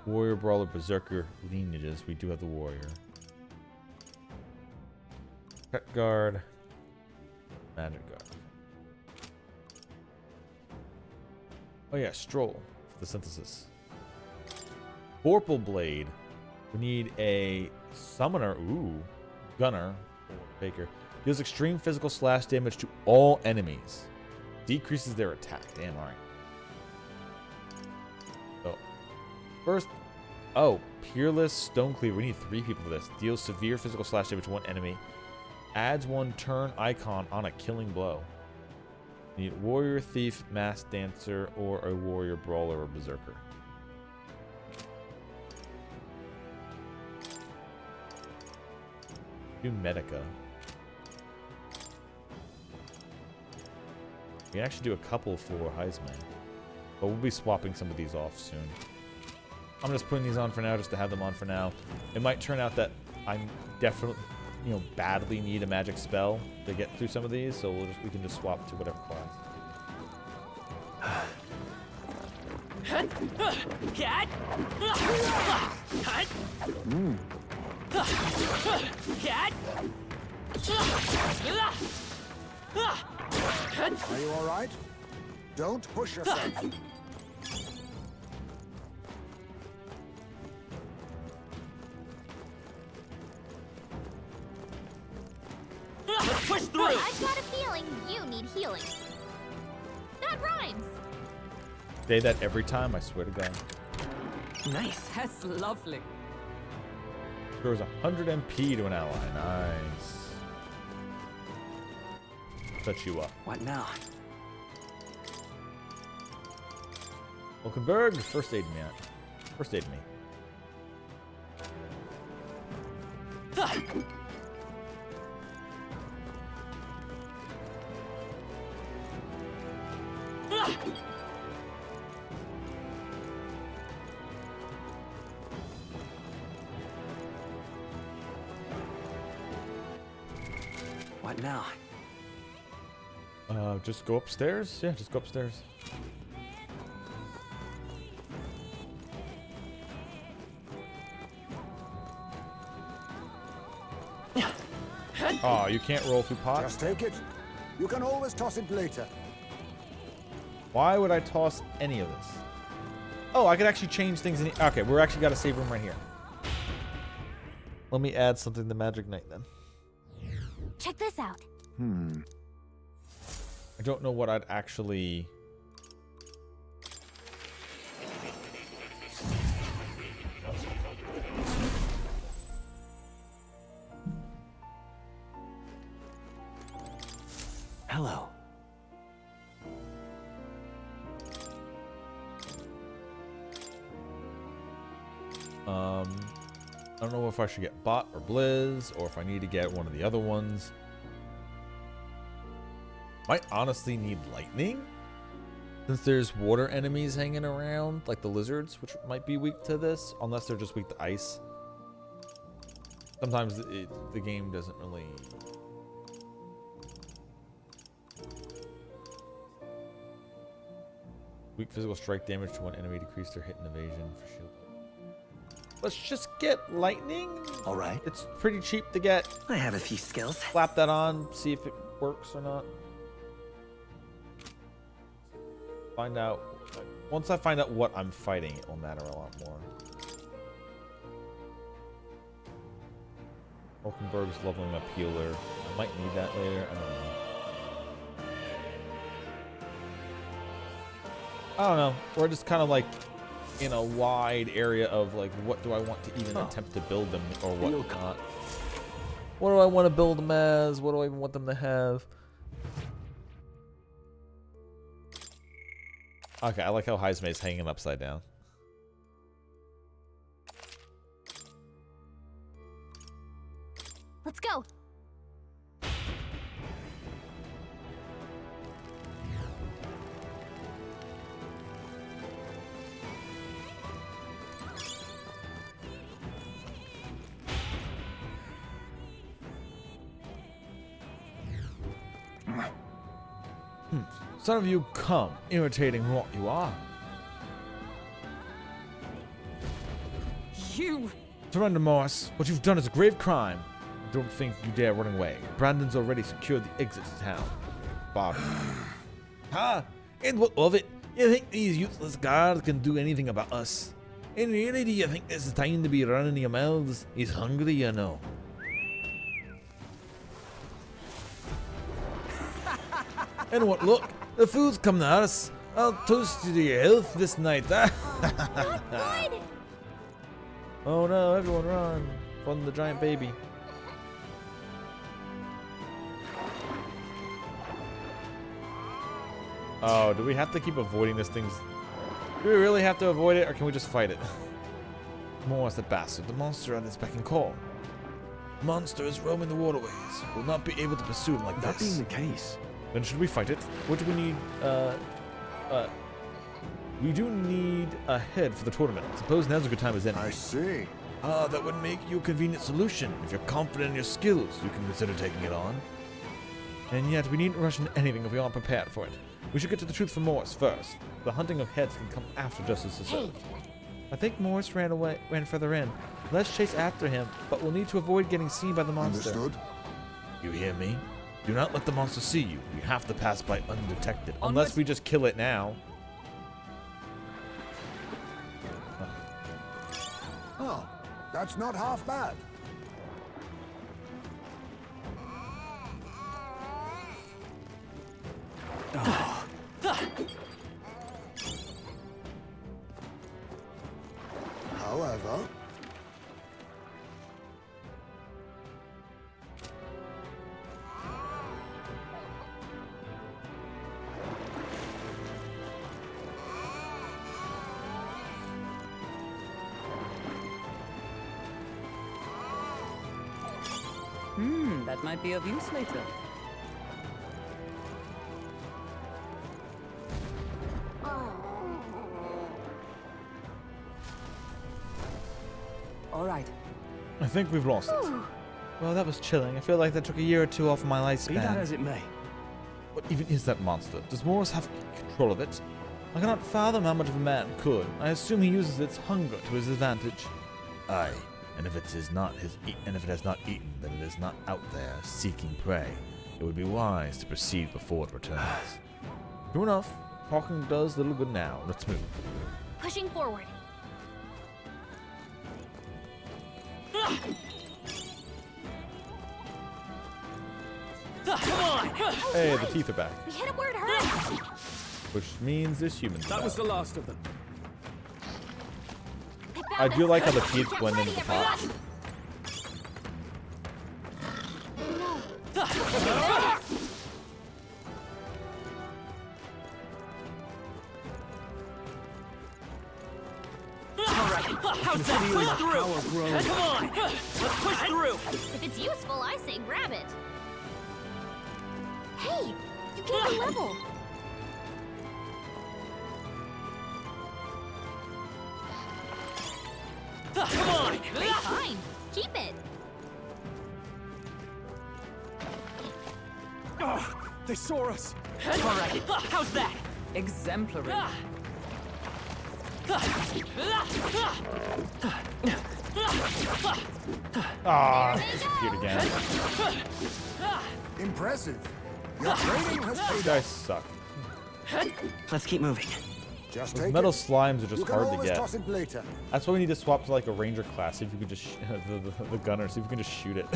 Warrior, Brawler, Berserker lineages. We do have the Warrior. Pet Guard, Magic Guard. Oh yeah, Stroll for the synthesis. Vorpal Blade. We need a Summoner, Gunner, or Baker. Deals extreme physical slash damage to all enemies. Decreases their attack. Damn, alright. So, first, Peerless Stonecleaver. We need 3 people for this. Deals severe physical slash damage to one enemy. Adds 1 turn icon on a killing blow. We need Warrior, Thief, Masked Dancer, or a Warrior, Brawler, or Berserker. Do Medica. We can actually do a couple for Heisman, but we'll be swapping some of these off soon. I'm just putting these on for now, just to have them on for now. It might turn out that I'm definitely, badly need a magic spell to get through some of these, so we can just swap to whatever class. Cat! Cat! Are you all right? Don't push yourself. Let's push through! I've got a feeling you need healing. That rhymes. Say that every time, I swear to God. Nice. That's lovely. Throws 100 MP to an ally. Nice. Touch you up. What now? Wolkenberg, first aid me. First aid me. now? Just go upstairs. Yeah, just go upstairs. Oh, you can't roll through pots? Just take it. You can always toss it later. Why would I toss any of this? Oh, I could actually change things in. Okay, we're actually got a save room right here. Let me add something to Magic Knight then. Check this out. I don't know what I'd actually. Hello. I don't know if I should get Bot or Blizz, or if I need to get one of the other ones. Might honestly need Lightning, since there's water enemies hanging around, like the lizards, which might be weak to this, unless they're just weak to ice. Sometimes the game doesn't really... Weak physical strike damage to one enemy, decrease their hit and evasion for shield. Let's just get Lightning. All right. It's pretty cheap to get. I have a few skills. Slap that on, see if it works or not. Find out. Once I find out what I'm fighting, it will matter a lot more. Hulkenberg's leveling up healer. I might need that later. I don't know. I don't know. We're just kind of like in a wide area of like, what do I want to even attempt to build them or what not? What do I want to build them as? What do I even want them to have? Okay, I like how Heismay's hanging upside down. Let's go. Some of you come, imitating what you are. You! Surrender, Morris. What you've done is a grave crime. Don't think you dare run away. Brandon's already secured the exit to town. Bob. Huh? And what of it? You think these useless guards can do anything about us? And really, do you think this is time to be running your mouths? He's hungry, you know. And what, look, the food's come to us. I'll toast you to your health this night. Not good. Oh no, everyone run from the giant baby. Oh, do we have to keep avoiding this thing? Do we really have to avoid it, or can we just fight it? Morris the bastard, the monster at his beck and call. Monster is roaming the waterways. We'll not be able to pursue him like That this. being the case, Then should we fight it? What do we need? We do need a head for the tournament. Suppose now's a good time as any. I see. Ah, that would make you a convenient solution. If you're confident in your skills, you can consider taking it on. And yet, we needn't rush into anything if we aren't prepared for it. We should get to the truth from Morris first. The hunting of heads can come after justice is served. I think Morris ran further in. Let's chase after him, but we'll need to avoid getting seen by the monster. Understood. You hear me? Do not let the monster see you. You have to pass by undetected. Unless we just kill it now. Oh, that's not half bad. However, That might be of use later. All right. I think we've lost it. Well, that was chilling. I feel like that took a year or two off my Be that lifespan. as it may. What even is that monster? Does Morris have control of it? I cannot fathom how much of a man could. I assume he uses its hunger to his advantage. Aye, and if it has not eaten, then it is not out there seeking prey. It would be wise to proceed before it returns. True enough. Talking does little good now. Let's move. Pushing forward. Come on! Hey, the teeth are back. We hit it where it hurts. Which means this human's That was the last of them. I do like how the teeth blend into the pot. How's that? Push through! Come on! Let's push through! If it's useful, I say grab it. Hey, you gave a level. Come on! Great find. Keep it. Oh, they saw us. Alright, how's that? Exemplary. Ah, disappeared again. Impressive. Your training has You paid guys off. suck. Let's keep moving. Just Those take metal it. slimes are just You can hard to always get. toss it later. That's why we need to swap to like a ranger class. See if we could just the gunner. See if we can just shoot it.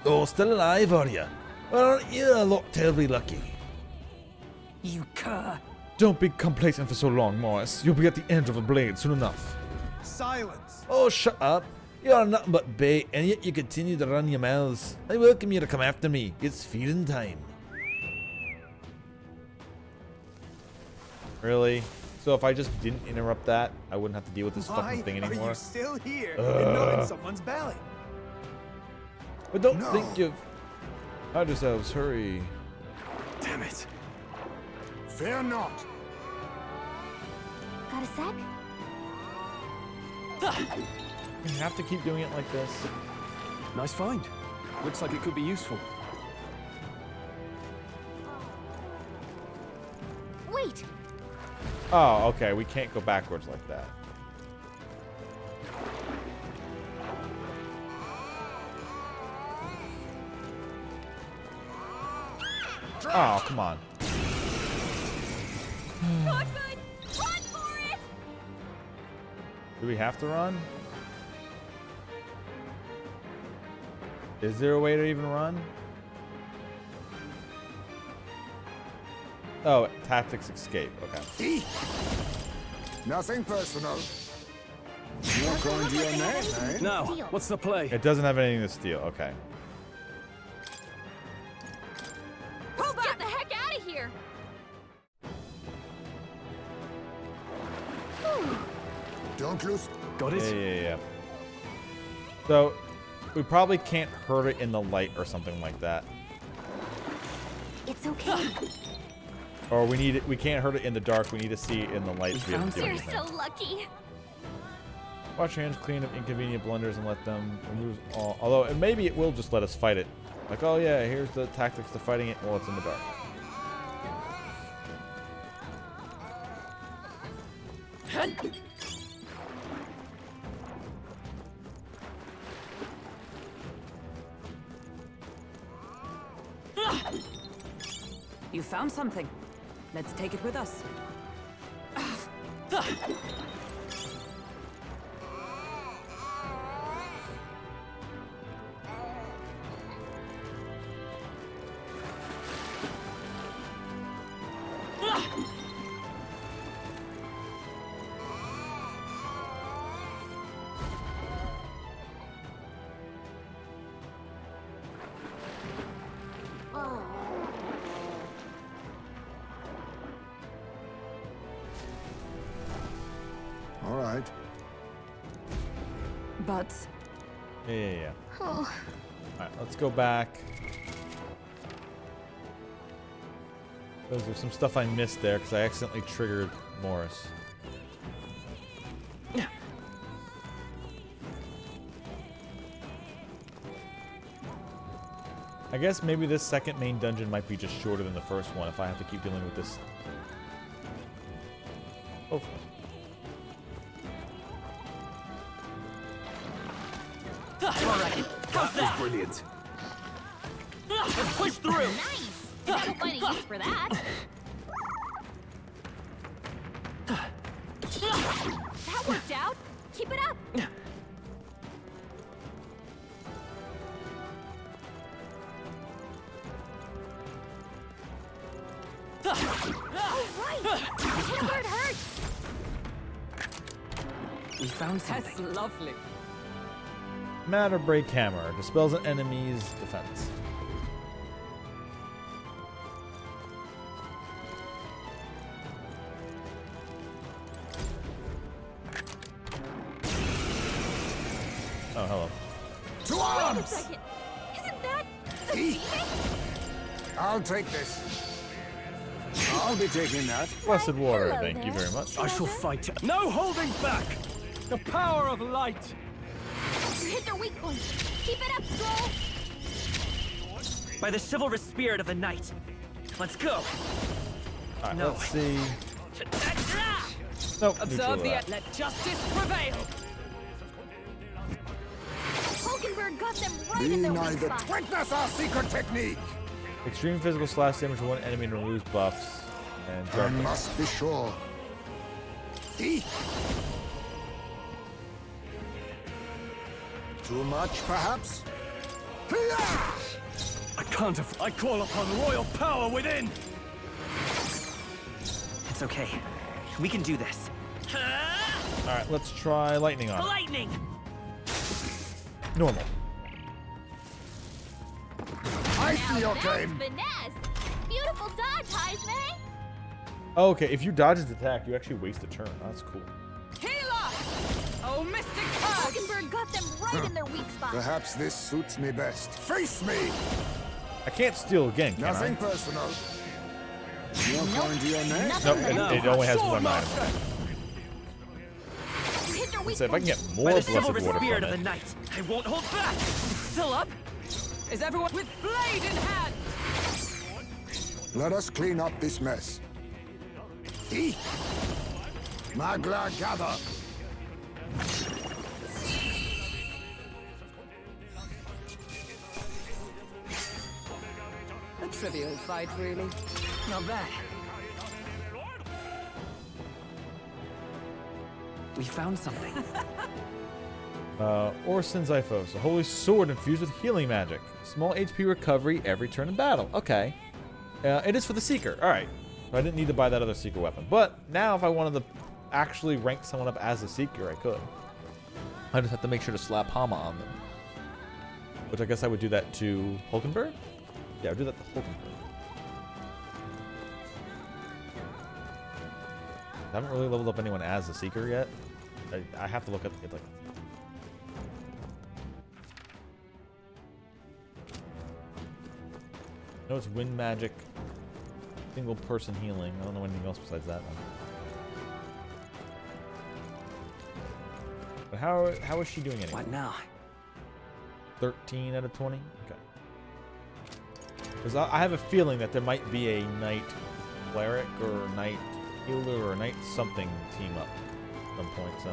Oh, still alive, are you? Well, you look terribly lucky. You cur. Don't be complacent for so long, Morris. You'll be at the end of the blade soon enough. Silence. Oh, shut up. You're nothing but bait, and yet you continue to run your mouths. I welcome you to come after me. It's feeding time. Really? So if I just didn't interrupt that, I wouldn't have to deal with this fucking thing Are anymore. you still here and not in someone's belly? But don't No. think you've... Hide yourselves, hurry. Damn it. Fear not. Got a sec? You have to keep doing it like this. Nice find. Looks like it could be useful. Wait. Oh, okay. We can't go backwards like that. Oh, come on. Not good. Run for it. Do we have to run? Is there a way to even run? Oh, tactics escape. Okay. Nothing personal. You're going to your name, eh? Now, Steal. what's the play? It doesn't have anything to steal. Okay. Let's get the heck out of here. Don't lose. Got it? Yeah. So, we probably can't hurt it in the light or something like that. It's okay. Or we need it. We can't hurt it in the dark. We need to see it in the light to be able to do You're anything. so lucky. Wash your hands clean of inconvenient blunders and let them remove all. Although maybe it will just let us fight it. Like, oh yeah, here's the tactics to fighting it while it's in the dark. You found something. Let's take it with us. All right. But Yeah. Oh, Alright, let's go back. There's some stuff I missed there because I accidentally triggered Morris. I guess maybe this second main dungeon might be just shorter than the first one if I have to keep dealing with this. Hopefully. All right. How's that? Brilliant. Let's push through. Nice. You gotta find a use for that. That worked out. Keep it up. All right. Hit him where it hurts. We found That's something. lovely. Matter Break Hammer dispels an enemy's defense. Oh, hello. To Wait a arms! second. Isn't that a Eat. demon? I'll take this. I'll be taking that. Blessed water, hello thank you there. very much. I shall fight. No holding back! The power of light! You hit their weak point. Keep it up, Stroll. By the chivalrous spirit of the night. Let's go. Alright, No. let's see. Nope, Observe neutral the that. let justice prevail. Hulkenberg got them right Be in their weak neither. spot. Witness our secret technique. Extreme physical slash damage to one enemy and removes buffs. And I darkness. must be sure. Eat. Too much, perhaps? I can't I call upon royal power within! It's okay. We can do this. Alright, let's try lightning on it. Lightning! Normal. I see your That's game. finesse. Beautiful dodge, Heisman. Oh, okay, if you dodge its attack, you actually waste a turn. That's cool. Healer! Oh, Mystic Purge! Hulkenberg got them right in their weak spot. Perhaps this suits me best. Face me. I can't steal again, can Nothing I? personal. You're going to your neck? Nope, Nothing. it only has Sword one item. Master! You hit their weak So if I can point. get By more the blessed chivalrous water spirit from of the it. night. I won't hold back. Still up? Is everyone with blade in hand? Let us clean up this mess. Eat. Magla gather. A trivial fight, really. Not bad. We found something. Orson Zyphos, a holy sword infused with healing magic. Small HP recovery every turn in battle. Okay. It is for the Seeker. Alright. I didn't need to buy that other Seeker weapon. But now if I wanted to actually rank someone up as a Seeker, I could. I just have to make sure to slap Hama on them. Which I guess I would do that to Hulkenberg? Yeah, I would do that to Hulkenberg. I haven't really leveled up anyone as a Seeker yet. I have to look at it like... No, it's wind magic, single person healing. I don't know anything else besides that one. But how is she doing anyway? What now? 13 out of 20? Okay. Because I have a feeling that there might be a knight cleric or knight healer or knight something team up at some point, so.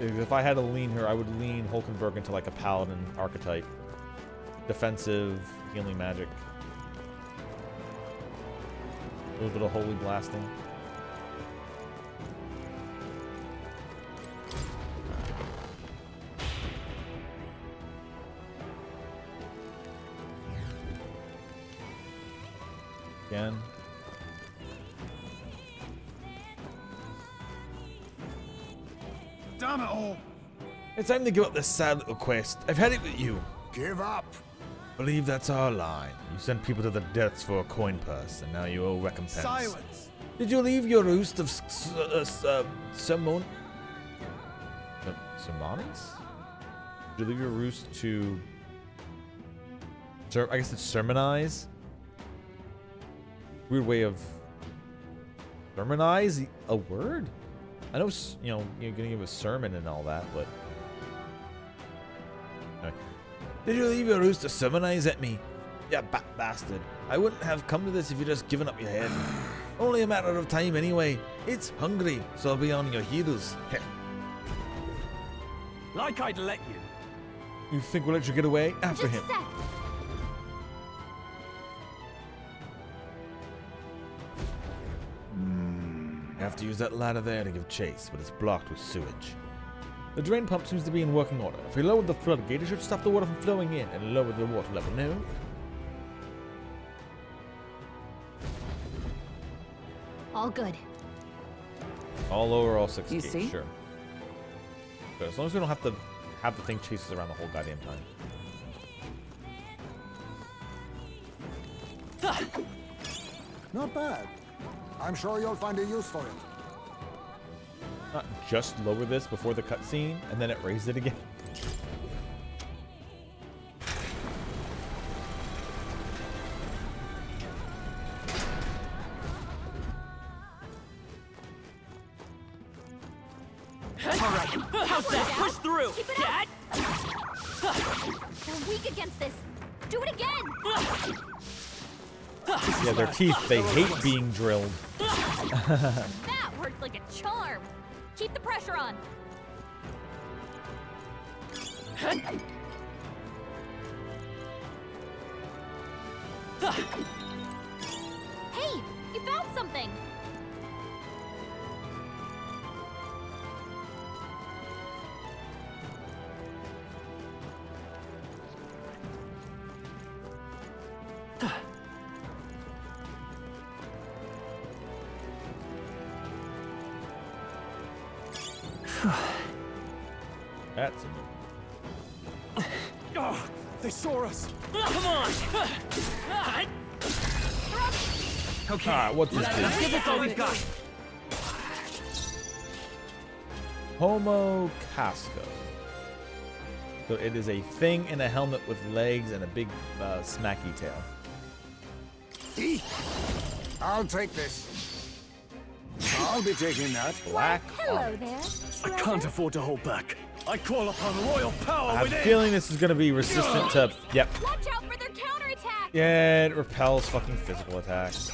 If I had to lean her, I would lean Hulkenberg into like a paladin archetype. Defensive, healing magic. A little bit of holy blasting. Again. Damn it all. It's time to give up this sad little quest. I've had it with you. Give up. Believe that's our line. You sent people to the depths for a coin purse, and now you owe recompense. Silence! Did you leave your roost of Simonis? Did you leave your roost to... I guess it's sermonize? Weird way of... Sermonize a word? I know, you know, you're gonna give a sermon and all that, but... Okay. Did you leave your roost to summonize at me? You bastard. I wouldn't have come to this if you'd just given up your head. Only a matter of time anyway. It's hungry, so I'll be on your heels. Heh. Like I'd let you. You think we'll let you get away? After Just him. a sec. I have to use that ladder there to give chase, but it's blocked with sewage. The drain pump seems to be in working order. If we lower the floodgate, it should stop the water from flowing in and lower the water level. No? All good. All over all 6 You gates, see? sure. Good, as long as we don't have to have the thing chase us around the whole goddamn time. Not bad. I'm sure you'll find a use for it. Not just lower this before the cutscene and then it raises it again. Alright, how's that? Push through! Keep it Dad! They're weak against this. Do it again. Yeah, their teeth, they hate being drilled. That worked like a charm. Keep the pressure on. Hey, you found something. That's a Oh, they saw us. Come on! Okay, Alright, what's this let's do? give this all we've got. Homo Casco. So it is a thing in a helmet with legs and a big smacky tail. Eek. I'll take this. I'll be taking that. Black. Hello there. I can't afford to hold back. I call upon royal power I have a within. feeling this is going to be resistant to... Yep. Watch out for their counterattack. Yeah, it repels fucking physical attacks.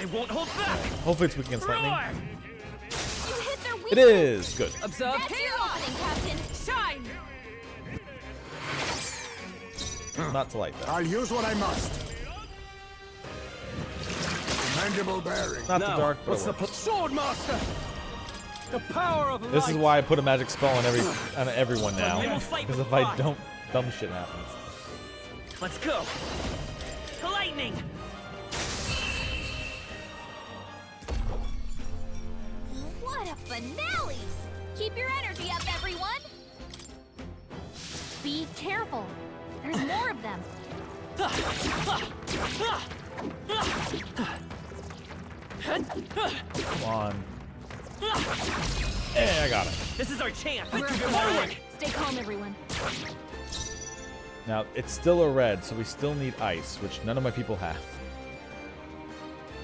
I won't hold back! Hopefully it's weak against lightning. Roar! You hit their weakness. It is! Good. Observe That's here. your opening, Captain. Shine. Not to like that. I'll use what I must. Commendable bearing. Not the Now, dark, but what's it the works. sword master? The power of This light. is why I put a magic spell on everyone We now. will fight Because with if I pride. don't, dumb shit happens. Let's go! Lightning! What a finale! Keep your energy up, everyone. Be careful. There's more of them. Come on. Hey, I got it. This is our chance! Forward. Stay calm, everyone. Now, it's still a red, so we still need ice, which none of my people have.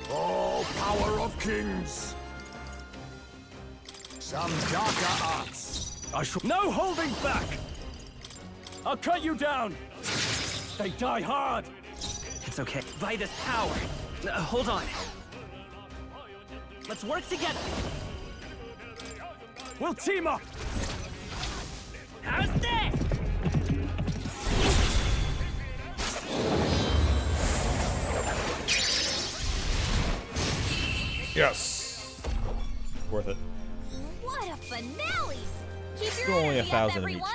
Oh, power of kings. Some darker arts. I shall. No holding back. I'll cut you down. They die hard. It's okay. By this power. Hold on. Let's work together. We'll team up. How's this? Yes! Worth it. What a finale! Keep your Still only energy 1,000 up, of each, everyone.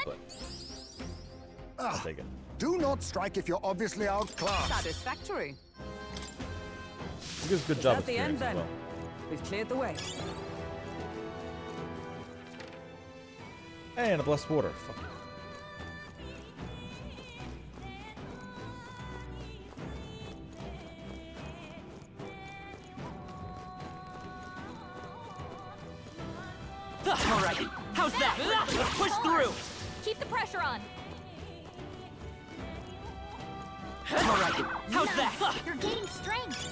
but I'll take it. Do not strike if you're obviously outclassed. Satisfactory. It gives good Is job that the end experience as then? well. We've cleared the way. Hey, and a blessed water. Fuck you. All right. How's that? Let's push through. Keep the pressure on. All right. How's that? You're gaining strength.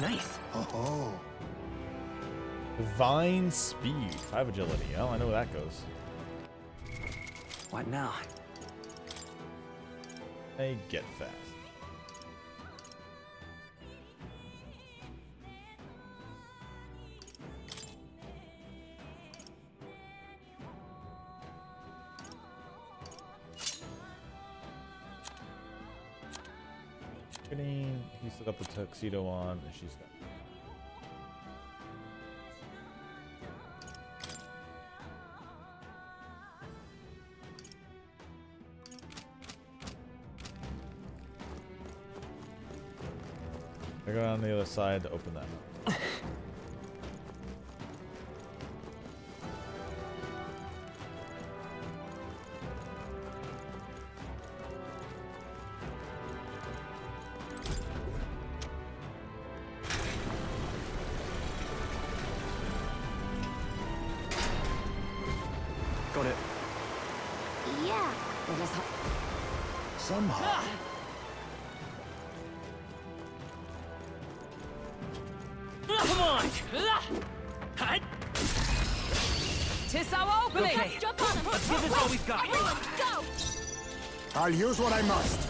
Nice. Oh, Divine speed, 5 agility. Oh, I know where that goes. What now? They get fast. He still got the tuxedo on, and she's got. I go on the other side to open that up. Got it. Yeah. Let us somehow. Come on! Hut! Tis our opening! Okay. Jump on him. Let's give this all we've got. Everyone, go! I'll use what I must.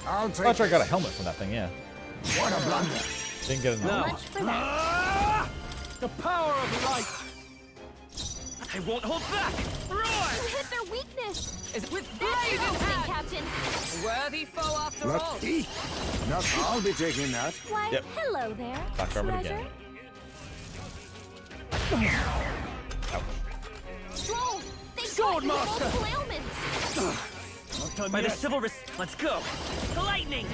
I'll take Oh, I got a this. helmet from that thing, yeah. What a blunder. Didn't get enough. Much for that. The power of light! I won't hold back! Roar! You hit their weakness. Is with That's blade your in opening, hand! Captain. Worthy foe after all! Lucky. Not, I'll be taking that. Why, Yep. hello there. Back armor treasure. again. Stroll. They Sword got you with master. multiple ailments. Not done By the yet. chivalrous, let's go! Lightning!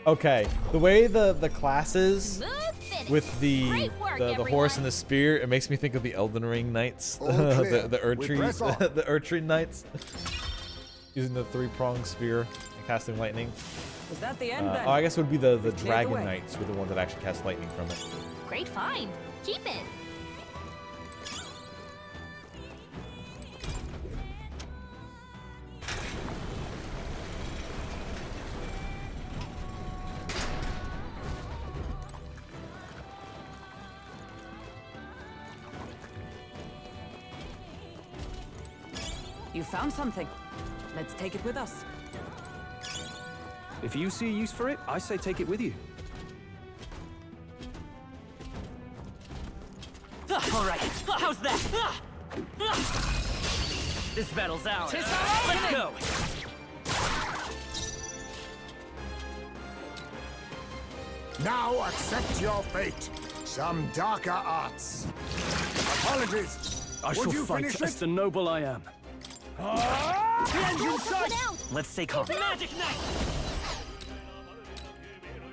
Okay, the way the classes Smooth finish. with the Great work, the horse everyone. and the spear, it makes me think of the Elden Ring knights, All clear. the We press on. Erdtree, the Erdtree knights, using the 3-pronged spear and casting lightning. Was that the end then? Oh, I guess it would be the We've cleared the dragon way. knights were the ones that actually cast lightning from it. Great find. Keep it. You found something. Let's take it with us. If you see a use for it, I say take it with you. All right, how's that? This battle's ours. Tis our Let's opening. go! Now accept your fate. Some darker arts. Apologies. I Would shall you fight finish as it? the noble I am. The engine's Don't sight! put it out. Let's stay calm. Magic Knight!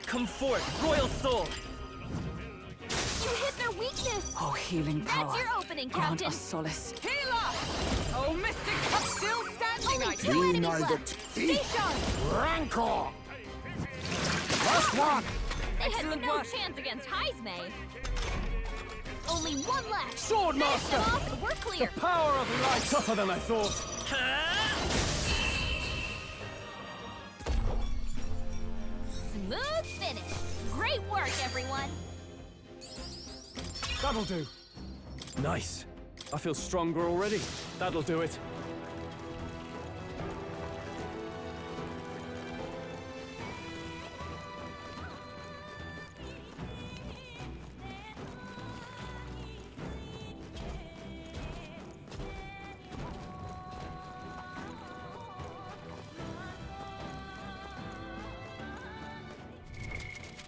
Come forth, Royal Soul! You hit their weakness. Oh, healing power. That's your opening, Grant Captain. us solace. Healer! Oh, Mystic Cup still standing, I Only see. two Be enemies neither left. Stay teeth. sharp. Rancor. Last one. They had Excellent no work. chance against Heismay. Only one left. Sword Finish master! them off and we're clear. Power of light! Tougher than I thought. Smooth finish. Great work, everyone. That'll do. Nice. I feel stronger already. That'll do it.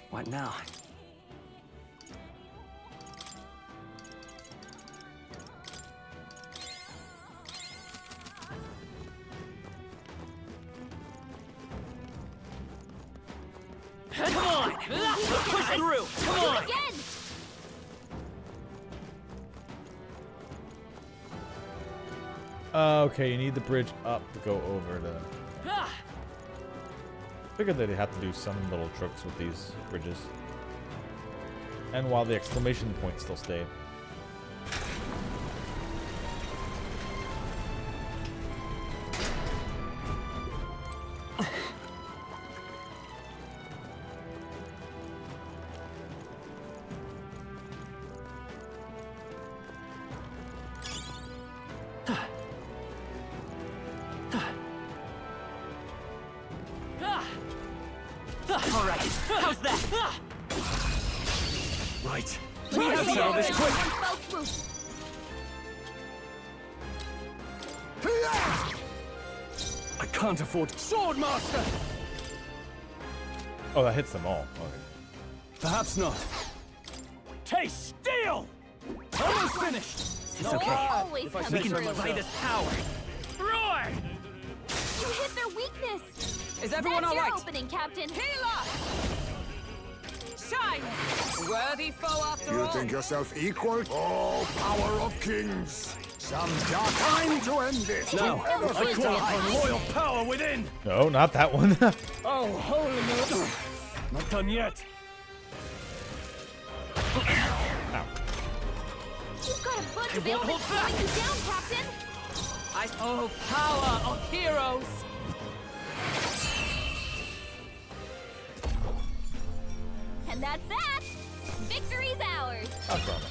What now? Come on! Push through! Come Do on! it again. Okay, you need the bridge up to go over to. Figured that they have to do some little tricks with these bridges. And while the exclamation point still stayed. settle this quick. Fell swoop. I can't afford Swordmaster! Oh, that hits them all. Okay. Perhaps not. Taste steel! Almost finished! It's okay. Always If I come We say can so through. myself. defy this power. Roar! You hit their weakness. Is everyone That's all your right? opening, Captain. Healer! Shine! Worthy foe after You all. think yourself equal? Oh, power of kings! Some dark time to end this. Now, Whoever I thinks call I- upon royal power within! No, not that one. Oh, holy mother! Not done yet. You've got a bunch of won't ailments hold back. slowing you down, Captain. Oh, power of heroes! And that's that. Victory's ours. That's wrong.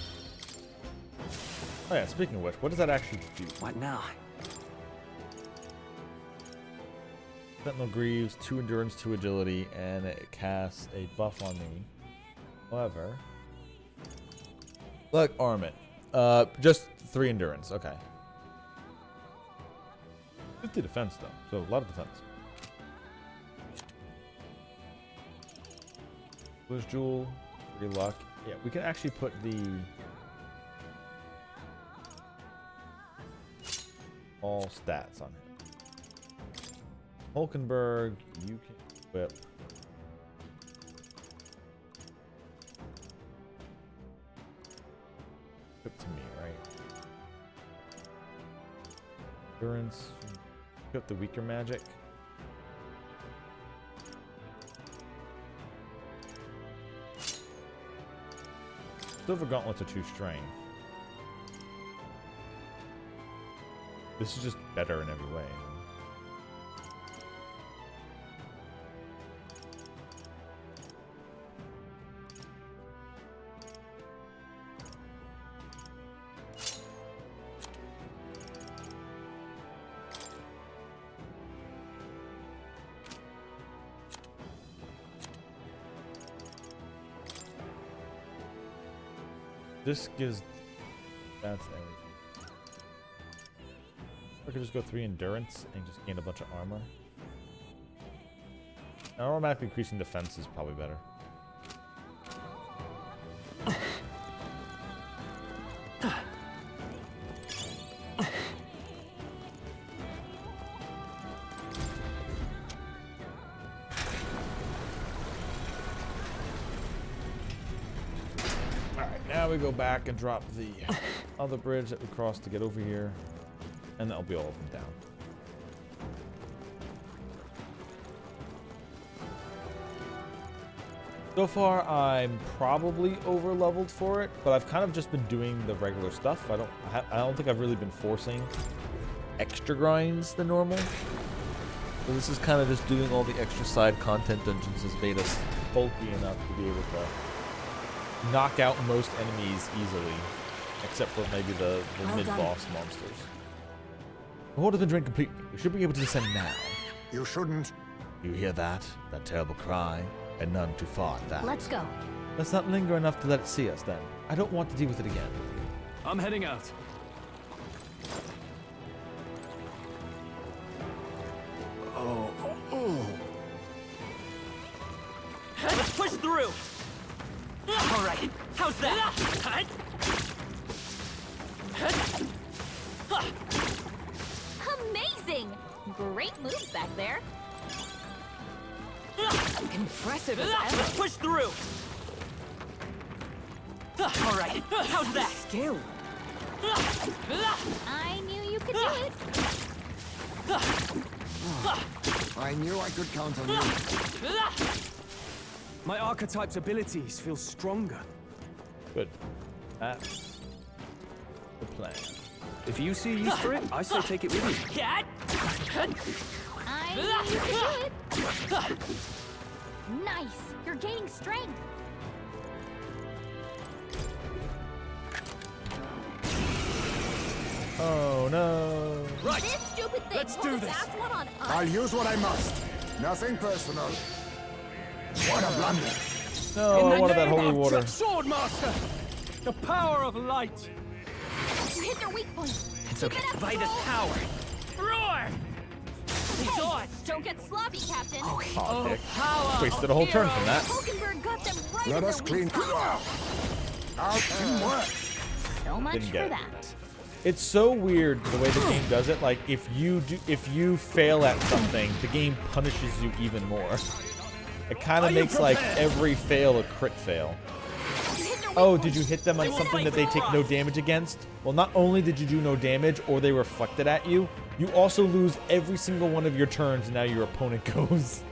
Oh yeah, speaking of which, what does that actually do? What now? Sentinel Greaves, 2 endurance, 2 agility, and it casts a buff on me. However, look, Armament. Just 3 endurance. Okay. 50 defense though, so a lot of defense. Wish Jewel, 3 luck. Yeah, we can actually put the all stats on him. Hulkenberg, you can equip. Equip to me, right? Endurance. Equip the weaker magic. Silver gauntlets are 2 strength. This is just better in every way. This gives... That's everything. I could just go 3 endurance and just gain a bunch of armor. And automatically increasing defense is probably better. Alright, now we go back and drop the other bridge that we crossed to get over here. And that'll be all of them down. So far, I'm probably over leveled for it, but I've kind of just been doing the regular stuff. I don't think I've really been forcing extra grinds than normal. So this is kind of just doing all the extra side content dungeons has made us bulky enough to be able to knock out most enemies easily, except for maybe the mid-boss monsters. The horde has been drained completely. We should be able to descend now. You shouldn't. You hear that? That terrible cry? And none too far at that. Let's go. Let's not linger enough to let it see us then. I don't want to deal with it again. I'm heading out. Let's push through! All right, how's that? Amazing! Great moves back there. Impressive as ever. Let's push through! All right, how's that? Skill. I knew you could do it. I knew I could count on you. My archetype's abilities feel stronger. Good. That's the plan. If you see use for it, I say take it with you. Cat! I knew you could do it. Nice. You're gaining strength. Oh no. Right. This stupid thing Let's was do the this. last one on us. I'll use what I must. Nothing personal. What a blunder. No, I wanted that holy water. Swordmaster! The power of light! You hit their weak point. It's okay. By this power. Roar! Hey, don't get sloppy, Captain. Aw, dick. Power Wasted a whole turn from that. Hulkenberg got them right Let in us their clean. weak spot. Our teamwork. So much Didn't for get it. that. It's so weird the way the game does it. Like if you fail at something, the game punishes you even more. It kind of makes like every fail a crit fail. Oh, did you hit them on something that they take no damage against? Well, not only did you do no damage or they reflected at you, you also lose every single one of your turns and now your opponent goes.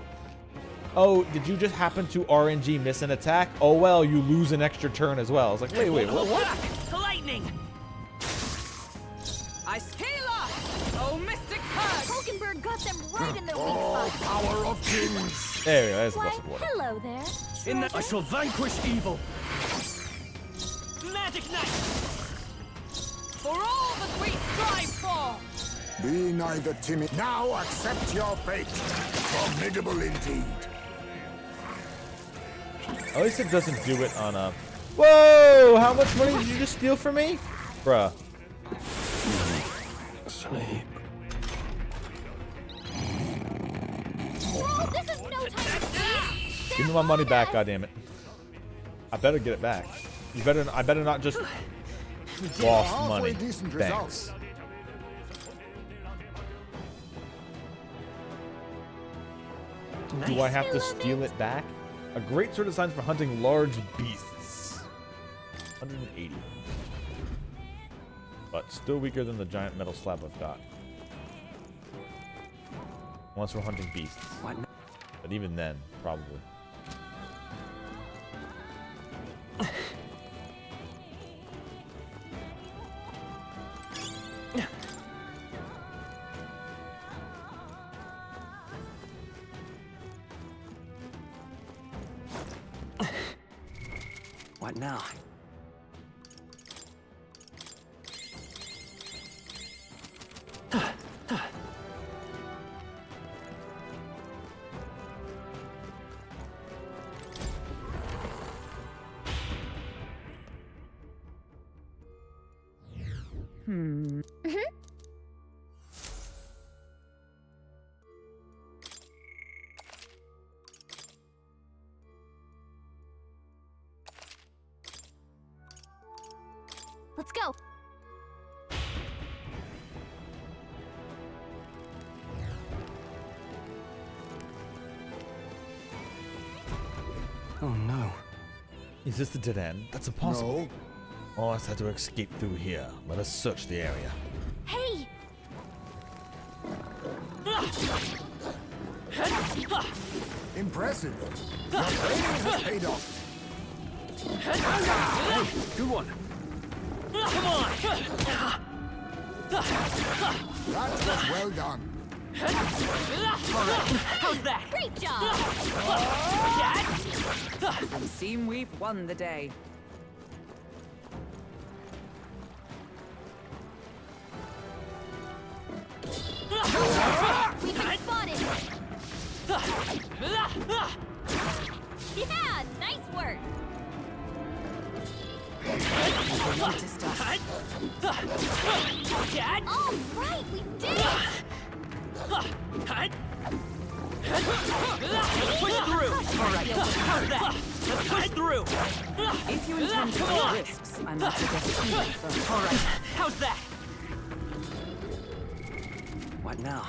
Oh, did you just happen to RNG miss an attack? Oh well, you lose an extra turn as well. It's like, wait, what? Lightning! Iskela! Oh, Mystic Purge! Hulkenberg got them right in their weak Oh, spot. power of kings. There we go. There's Why, blessed water. hello there. In that I shall vanquish evil. Magic Knight! For all that we strive for! Be neither timid. Now accept your fate. Formidable indeed. At least it doesn't do it on a... Whoa! How much money did you just steal from me? Bruh. Sleep. Bro, this is no time to sleep. Give me my money back, goddammit. I better get it back. I better not just lost Halfway money. decent Thanks. results. Do I have to steal it back? A great sword designed for hunting large beasts. 180. But still weaker than the giant metal slab I've got. Unless we're hunting beasts. But even then, probably. What now? Let's go. Oh no. Is this the dead end? That's impossible. No. All us had to escape through here. Let us search the area. Hey, Impressive. Your training has paid off. Good one. That was well done. How's that? great job. And seem we've won the day. We've been spotted. Yeah, nice work. Noticed us. All right, we did it. Push through! Alright, how's that? Let's push through! If you intend to take risks, I must suggest you first. Alright, how's that? What now?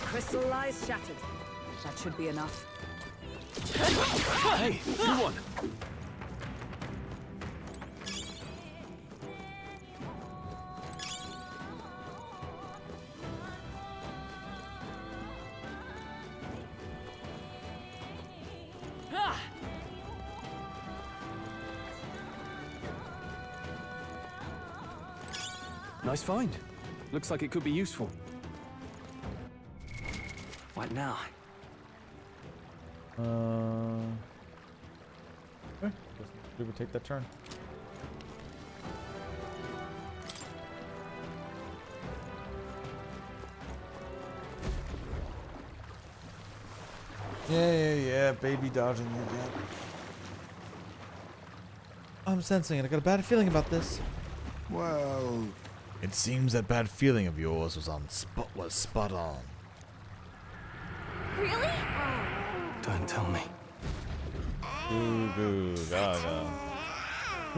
Crystal eyes shattered. That should be enough. Hey, good one. Nice find. Looks like it could be useful. What now? Okay. Guess we would take that turn. Yeah, baby dodging again. I'm sensing it. I got a bad feeling about this. Well, It seems that bad feeling of yours was spot on. Really? Don't tell me. Goo gaga.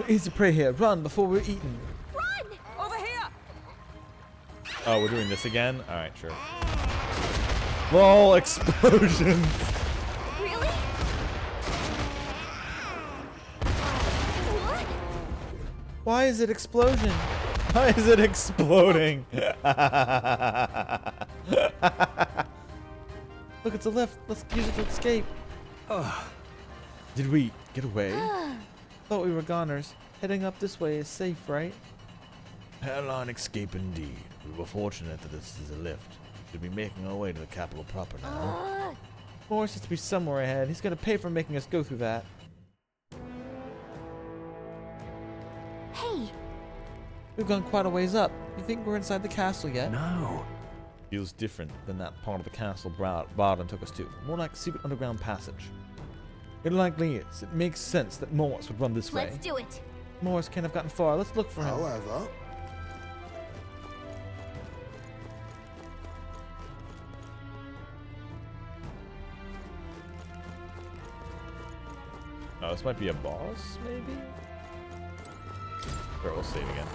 Easy prey here. Run before we're eaten. Run! Over here! Oh, we're doing this again? Alright, sure. LOL, explosions! Really? What? Why is it explosion? Why is it exploding? Look, it's a lift. Let's use it to escape. Did we get away? Thought we were goners. Heading up this way is safe, right? Hairline escape indeed. We were fortunate that this is a lift. Should be making our way to the capital proper now. Morris has to be somewhere ahead. He's gonna pay for making us go through that. Hey, We've gone quite a ways up. You think we're inside the castle yet? No. Feels different than that part of the castle Bardon took us to. More like a secret underground passage. It likely is. It makes sense that Morris would run this way. let's do it. Morris can't have gotten far. Let's look for him. however, Oh, this might be a boss, maybe? Sure, we'll save again.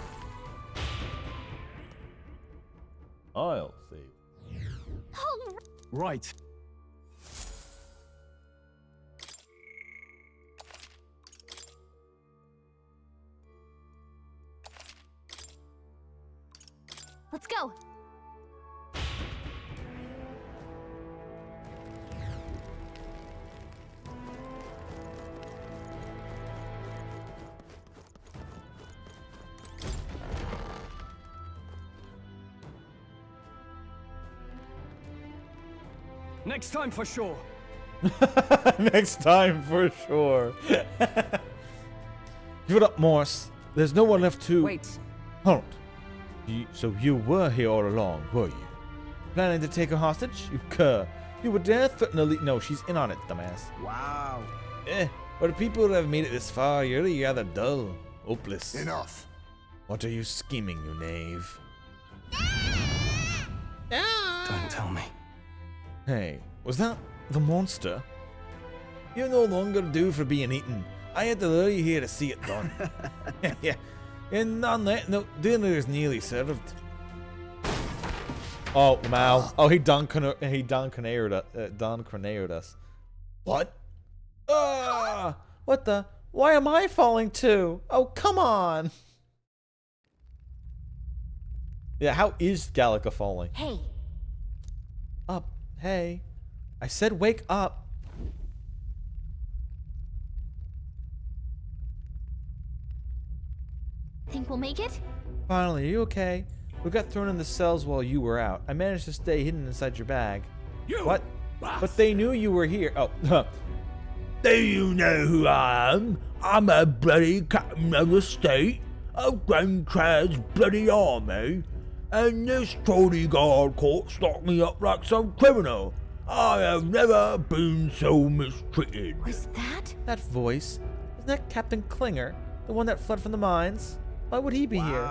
I'll save. Oh, Right. let's go. Next time for sure. Next time for sure. Give it up, Morris. There's no one left to. Wait. Hold. So you were here all along, were you? Planning to take a hostage? You cur. You were dare threaten elite. No, she's in on it, dumbass. wow. But the people who have made it this far, you're rather dull, hopeless. Enough. What are you scheming, you knave? Don't tell me. Hey, was that the monster? You're no longer due for being eaten. I had to lure you here to see it done. Yeah. And on that note, dinner is nearly served. Oh, Mal. Oh, he Don Corneo'd us. What? Ah! What the? Why am I falling too? Oh, come on. Yeah, how is Gallica falling? Hey, Up. Hey. I said wake up. think we'll make it? Finally, are you okay? We got thrown in the cells while you were out. I managed to stay hidden inside your bag. You. What? But they knew you were here. Oh, Do you know who I am? I'm a bloody captain of the state, of Grand Trad's bloody army, and this Trolley Guard court locked me up like some criminal. I have never been so mistreated. Was that? that voice. Isn't that Captain Klinger? The one that fled from the mines? Why would he be here?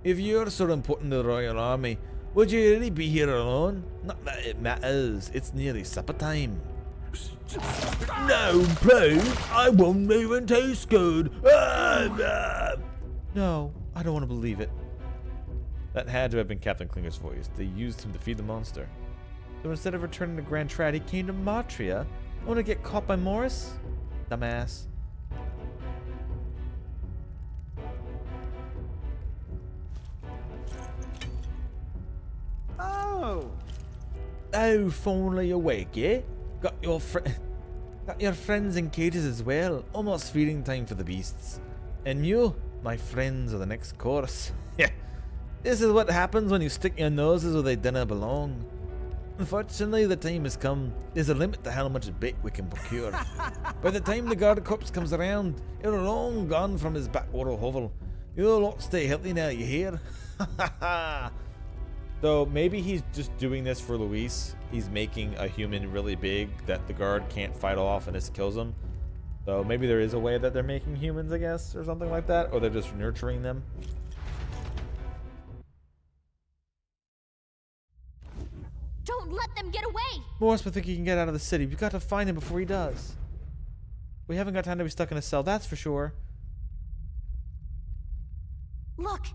If you're so important to the Royal Army, would you really be here alone? Not that it matters, it's nearly supper time. No, please, I won't even taste good. No, I don't want to believe it. That had to have been Captain Klinger's voice. They used him to feed the monster. So instead of returning to Grand Trad, he came to Matria. Want to get caught by Morris? Dumbass. Oh. Oh, finally awake, eh? Got your friends in cages as well. Almost feeding time for the beasts. And you, my friends, are the next course. Yeah. This is what happens when you stick your noses where they dinna belong. Unfortunately, the time has come. There's a limit to how much bait we can procure. By the time the guard corpse comes around, you're long gone from his backwater hovel. You'll lot stay healthy now, you hear? Ha ha ha! So maybe he's just doing this for Luis. He's making a human really big that the guard can't fight off and this kills him. So maybe there is a way that they're making humans, I guess, or something like that. Or they're just nurturing them. Don't let them get away! Morris will think he can get out of the city. We've got to find him before he does. We haven't got time to be stuck in a cell, that's for sure. Look!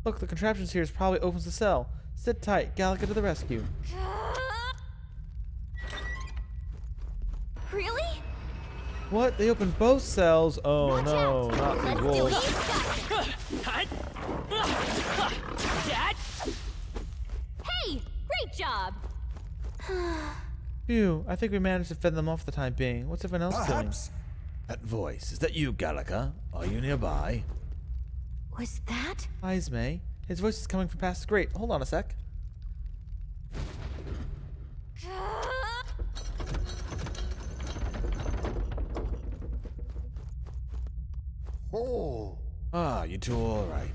Look, the contraptions here probably opens the cell. Sit tight, Gallica to the rescue. Really? What? They opened both cells? Oh Watch no, out. not Let's the do wolves. Dad? Hey! Great job! Phew, I think we managed to fend them off for the time being. What's everyone else doing? Perhaps. That voice, is that you, Gallica? Are you nearby? Was that? Hi, Ismay. His voice is coming from past the grate. Hold on a sec. Oh, Ah, you two all right.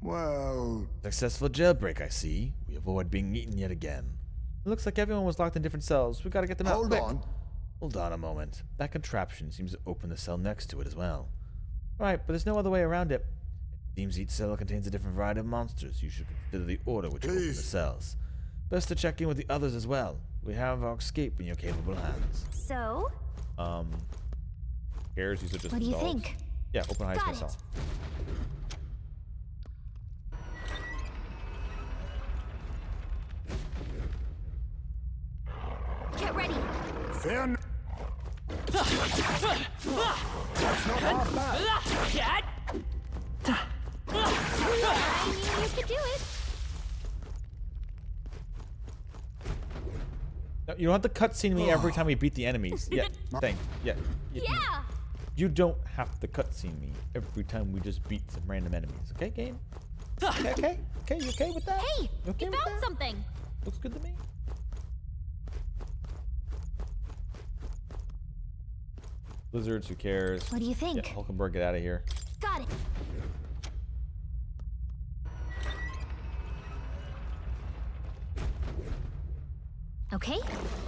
well, Successful jailbreak, I see. We avoid being eaten yet again. It looks like everyone was locked in different cells. We gotta get them out hold quick. on. Hold on a moment. That contraption seems to open the cell next to it as well. Right, but there's no other way around it. Seems each cell contains a different variety of monsters. You should consider the order which open the Please. cells. Best to check in with the others as well. We have our escape in your capable hands. So? Cares, these are just What do you dolls. think? Yeah, open high Got space cell. Get ready! Fear n- That's not half bad. Dad? I knew you could do it! No, you don't have to cutscene me every time we beat the enemies. Yeah, thank. Yeah. Yeah! You don't have to cutscene me every time we just beat some random enemies. Okay, game? Okay, okay? Okay, you okay with that? Hey! You okay You with found that? something! Looks good to me. Lizards, who cares? What do you Yeah, think? Hulkenberg, get out of here. Got it! Okay?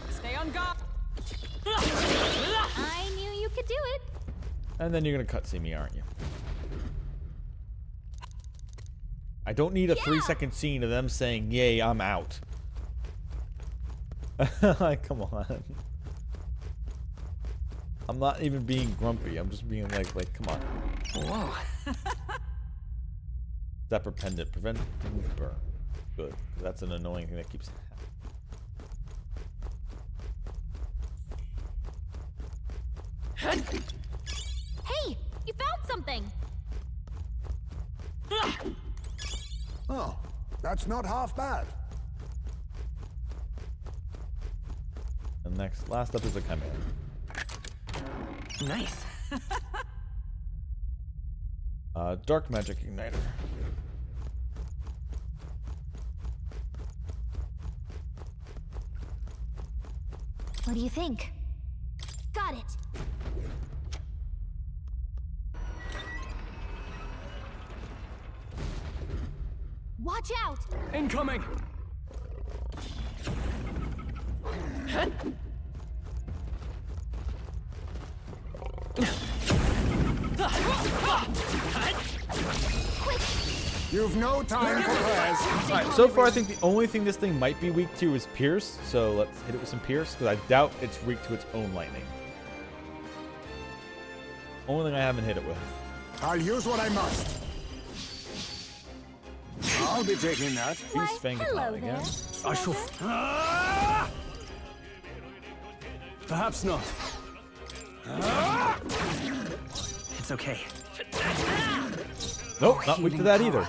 Stay on guard. I knew you could do it! And then you're gonna cutscene me, aren't you? I don't need a 3-second scene of them saying, "Yay, I'm out." Like, come on. I'm not even being grumpy. I'm just being like, come on. Whoa. Zephyr pendant, preventing burn. Good. 'Cause that's an annoying thing that keeps happening. Hey! You found something! Oh, that's not half bad. And last up is a chimera. Nice. Dark magic igniter. What do you think? Got it! Watch out! Incoming! You've no time for prayers. Alright, so far I think the only thing this thing might be weak to is Pierce, so let's hit it with some Pierce, because I doubt it's weak to its own lightning. Only thing I haven't hit it with. I'll use what I must. I'll be taking that. Why, Use Fang hello Upon again. there. I shall. Perhaps not. It's okay. Nope, not weak to that either.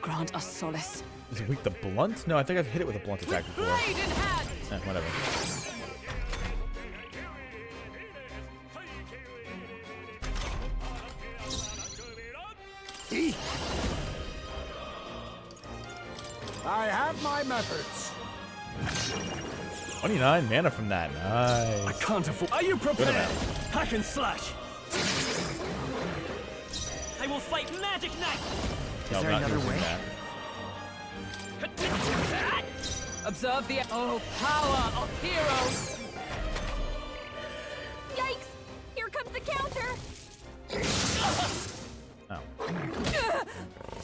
Grant us solace. Is it weak to blunt? No, I think I've hit it with a blunt attack before. Blade in hand! Whatever. I have my methods. 29 mana from that. I Nice. can't afford. Are you prepared? amount. Hack and slash. I will fight Magic Knight! No, there not another using way? that. Observe the power of heroes. Yikes! Here comes the counter! Oh.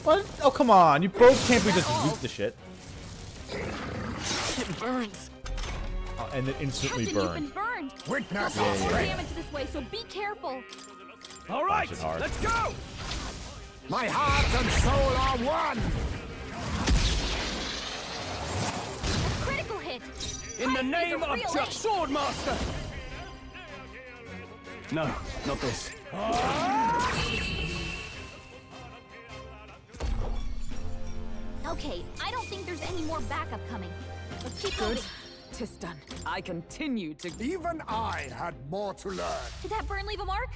What? Oh, come on. You both can't be just weak to shit. It burns. And then instantly Captain, you've burn. been burned! Witness More our strength. damage this way, so be careful! All right, it hard. let's go. My heart and soul are one. A critical hit! In the Heist is name a of real Swordmaster. No, not this. Okay, I don't think there's any more backup coming. Let's keep Good. moving. Tis done. I continue to. Even I had more to learn. Did that burn leave a mark?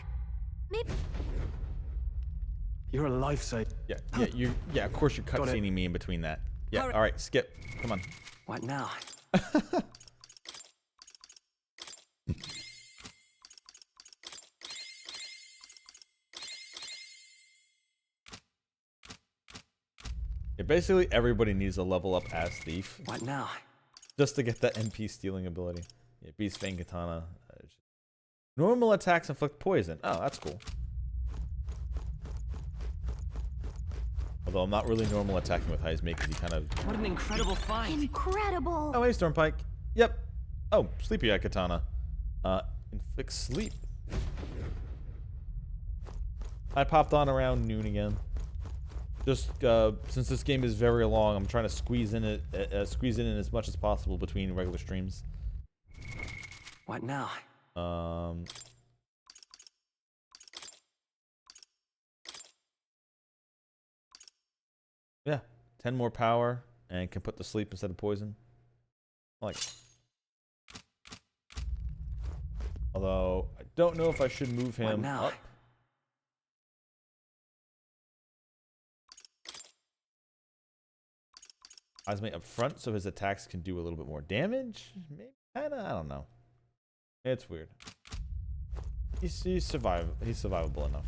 Maybe. You're a lifesaver. Yeah, of course you're Got it. cutscening me in between that. Yeah, Hurry. all right, skip. Come on. What now? Yeah, basically everybody needs to level up as Thief What now? just to get that MP stealing ability. Yeah, Beast Fang Katana. Normal attacks inflict poison. Oh, that's cool. Although I'm not really normal attacking with Heisme because he kind of... What an incredible find. Incredible! Oh, hey, Stormpike. Yep. Oh, Sleepy Eye Katana. Inflict sleep. I popped on around noon again. Just since this game is very long, I'm trying to squeeze in as much as possible between regular streams. What now? Yeah, 10 more power and can put to sleep instead of poison. Like, although I don't know if I should move him now? up. Heisme up front so his attacks can do a little bit more damage. Maybe, kinda, I don't know. It's weird. He's survivable enough.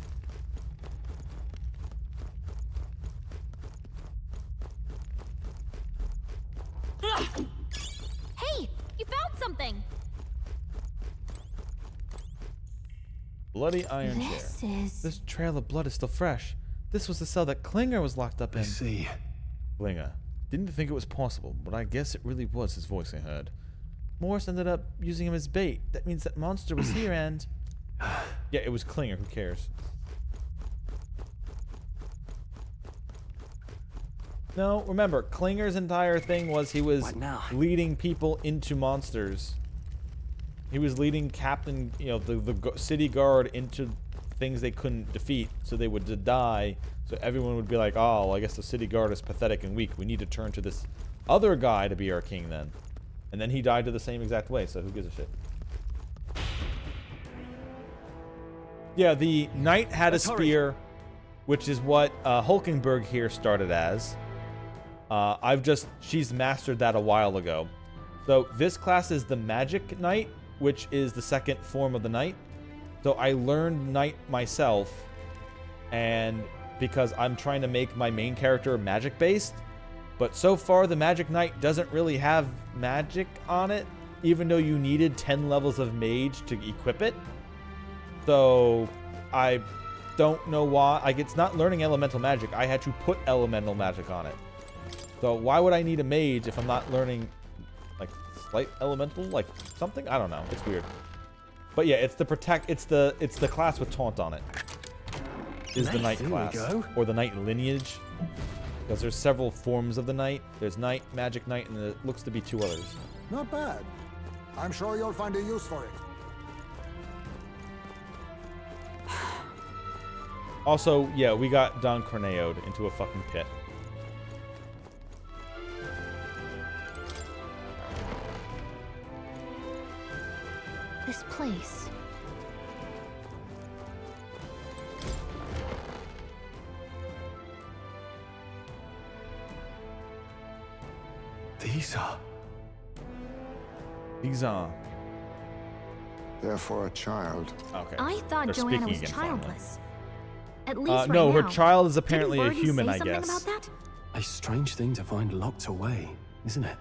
Hey! You found something! Bloody iron chair. This is... This trail of blood is still fresh. This was the cell that Klinger was locked up in. I see. Klinger. Didn't think it was possible, but I guess it really was his voice I heard. Morris ended up using him as bait. That means that monster was here and... Yeah, it was Klinger. Who cares? No, remember, Klinger's entire thing was he was What now? leading people into monsters. He was leading Captain, the city guard into things they couldn't defeat, so they would die. So everyone would be like, oh, well, I guess the city guard is pathetic and weak. We need to turn to this other guy to be our king then. And then he died to the same exact way, so who gives a shit? Yeah, the knight had Let's a hurry. spear, which is what Hulkenberg here started as. She's mastered that a while ago. So this class is the magic knight, which is the second form of the knight. So I learned knight myself, and because I'm trying to make my main character magic based, but so far the magic knight doesn't really have magic on it, even though you needed 10 levels of mage to equip it. So I don't know why. Like, it's not learning elemental magic. I had to put elemental magic on it. So why would I need a mage if I'm not learning like slight elemental, like something? I don't know. It's weird. But yeah, it's the class with taunt on it. Is the knight There we class go. or the knight lineage? Because there's several forms of the knight. There's knight, magic knight, and there looks to be 2 others. Not bad. I'm sure you'll find a use for it. Also, yeah, we got Don Corneo'd into a fucking pit. This place. These are. These are. They're for a child. Okay. I thought They're Joanna speaking was again finally. childless. At least right no, now. her child is Didn't apparently a Birdie human, say I something guess. about that? A strange thing to find locked away, isn't it?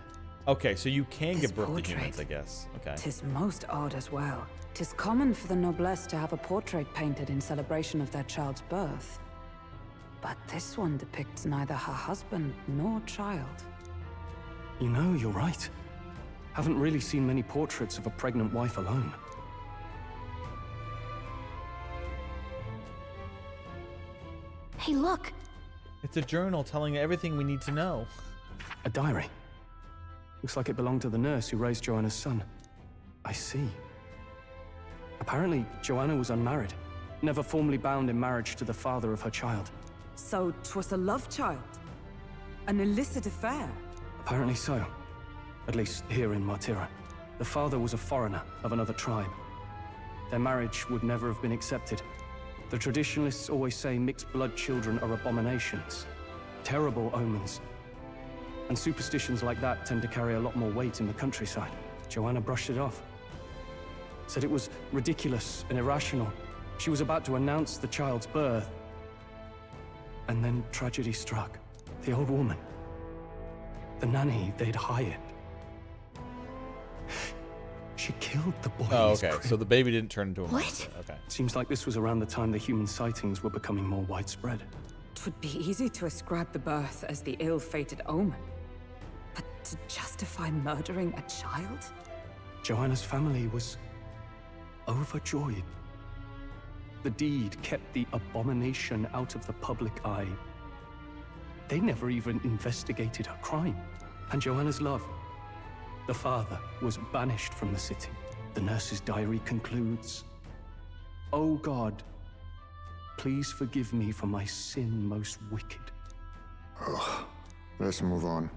Okay, so you can This give birth to portrait. humans, I guess. Okay. Tis most odd as well. Tis common for the noblesse to have a portrait painted in celebration of their child's birth. But this one depicts neither her husband nor child. You know, you're right. Haven't really seen many portraits of a pregnant wife alone. Hey, look! It's a journal telling everything we need to know. A diary. Looks like it belonged to the nurse who raised Joanna's son. I see. Apparently, Joanna was unmarried, never formally bound in marriage to the father of her child. So 'twas a love child? An illicit affair? Apparently so. At least here in Martira. The father was a foreigner of another tribe. Their marriage would never have been accepted. The traditionalists always say mixed blood children are abominations. Terrible omens. And superstitions like that tend to carry a lot more weight in the countryside. Joanna brushed it off. Said it was ridiculous and irrational. She was about to announce the child's birth. And then tragedy struck. The old woman. The nanny they'd hired. She killed the boy. Oh, in his okay. crib. So the baby didn't turn into a What? monster. Okay. Seems like this was around the time the human sightings were becoming more widespread. Twould be easy to ascribe the birth as the ill-fated omen. But to justify murdering a child? Joanna's family was overjoyed. The deed kept the abomination out of the public eye. They never even investigated her crime. And Joanna's love, the father, was banished from the city. The nurse's diary concludes, "O God, please forgive me for my sin most wicked." Let's move on.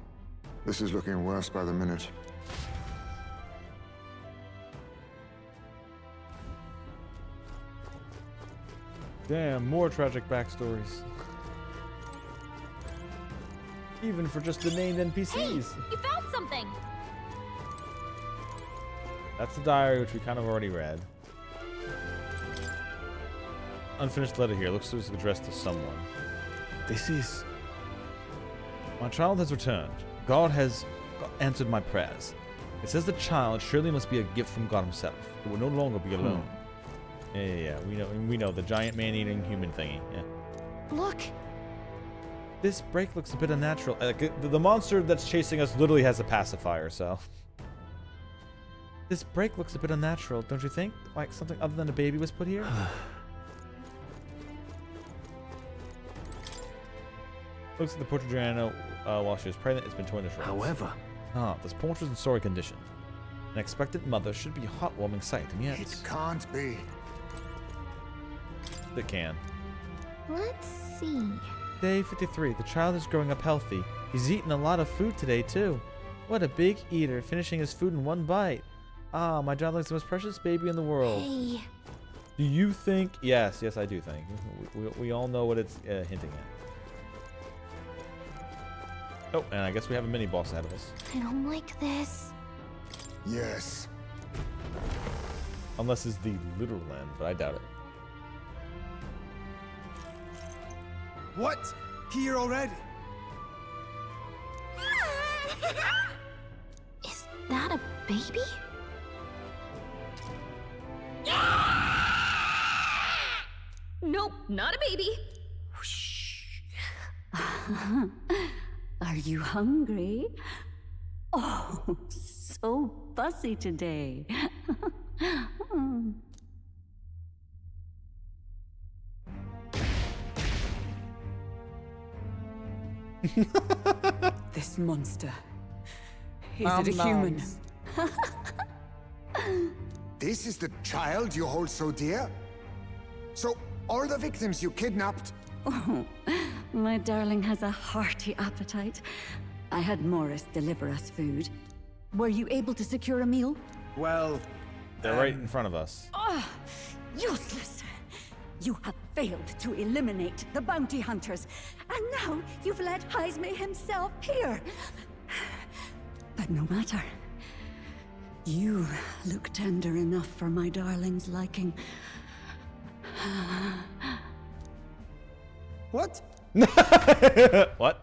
This is looking worse by the minute. Damn, more tragic backstories. Even for just the named NPCs. You found something! That's the diary, which we kind of already read. Unfinished letter here. Looks like it's addressed to someone. This is... My child has returned. God has answered my prayers. It says the child surely must be a gift from God himself. It will no longer be alone. Yeah. We know the giant man-eating human thingy. Yeah. Look! This break looks a bit unnatural. The monster that's chasing us literally has a pacifier, so. This break looks a bit unnatural, don't you think? Like something other than a baby was put here? Looks like the portrait of Joanna while she was pregnant. It's been torn to shreds. However, This portrait is in sorry condition. An expectant mother should be a heartwarming sight, and yet It can't be. it can. Let's see. Day 53. The child is growing up healthy. He's eaten a lot of food today, too. What a big eater, finishing his food in one bite. Ah, my darling is the most precious baby in the world. Hey. Do you think? Yes, I do think. We all know what it's hinting at. Oh, and I guess we have a mini boss ahead of us. I don't like this. Yes. Unless it's the literal end, but I doubt it. What? Here already? Is that a baby? Nope, not a baby. Are you hungry? Oh, so fussy today. This monster. Is it a human? This is the child you hold so dear? So, all the victims you kidnapped? Oh, my darling has a hearty appetite. I had Morris deliver us food. Were you able to secure a meal? Well, They're right in front of us. Ah, useless! You have failed to eliminate the bounty hunters, and now you've led Heisme himself here. But no matter. You look tender enough for my darling's liking. what? What?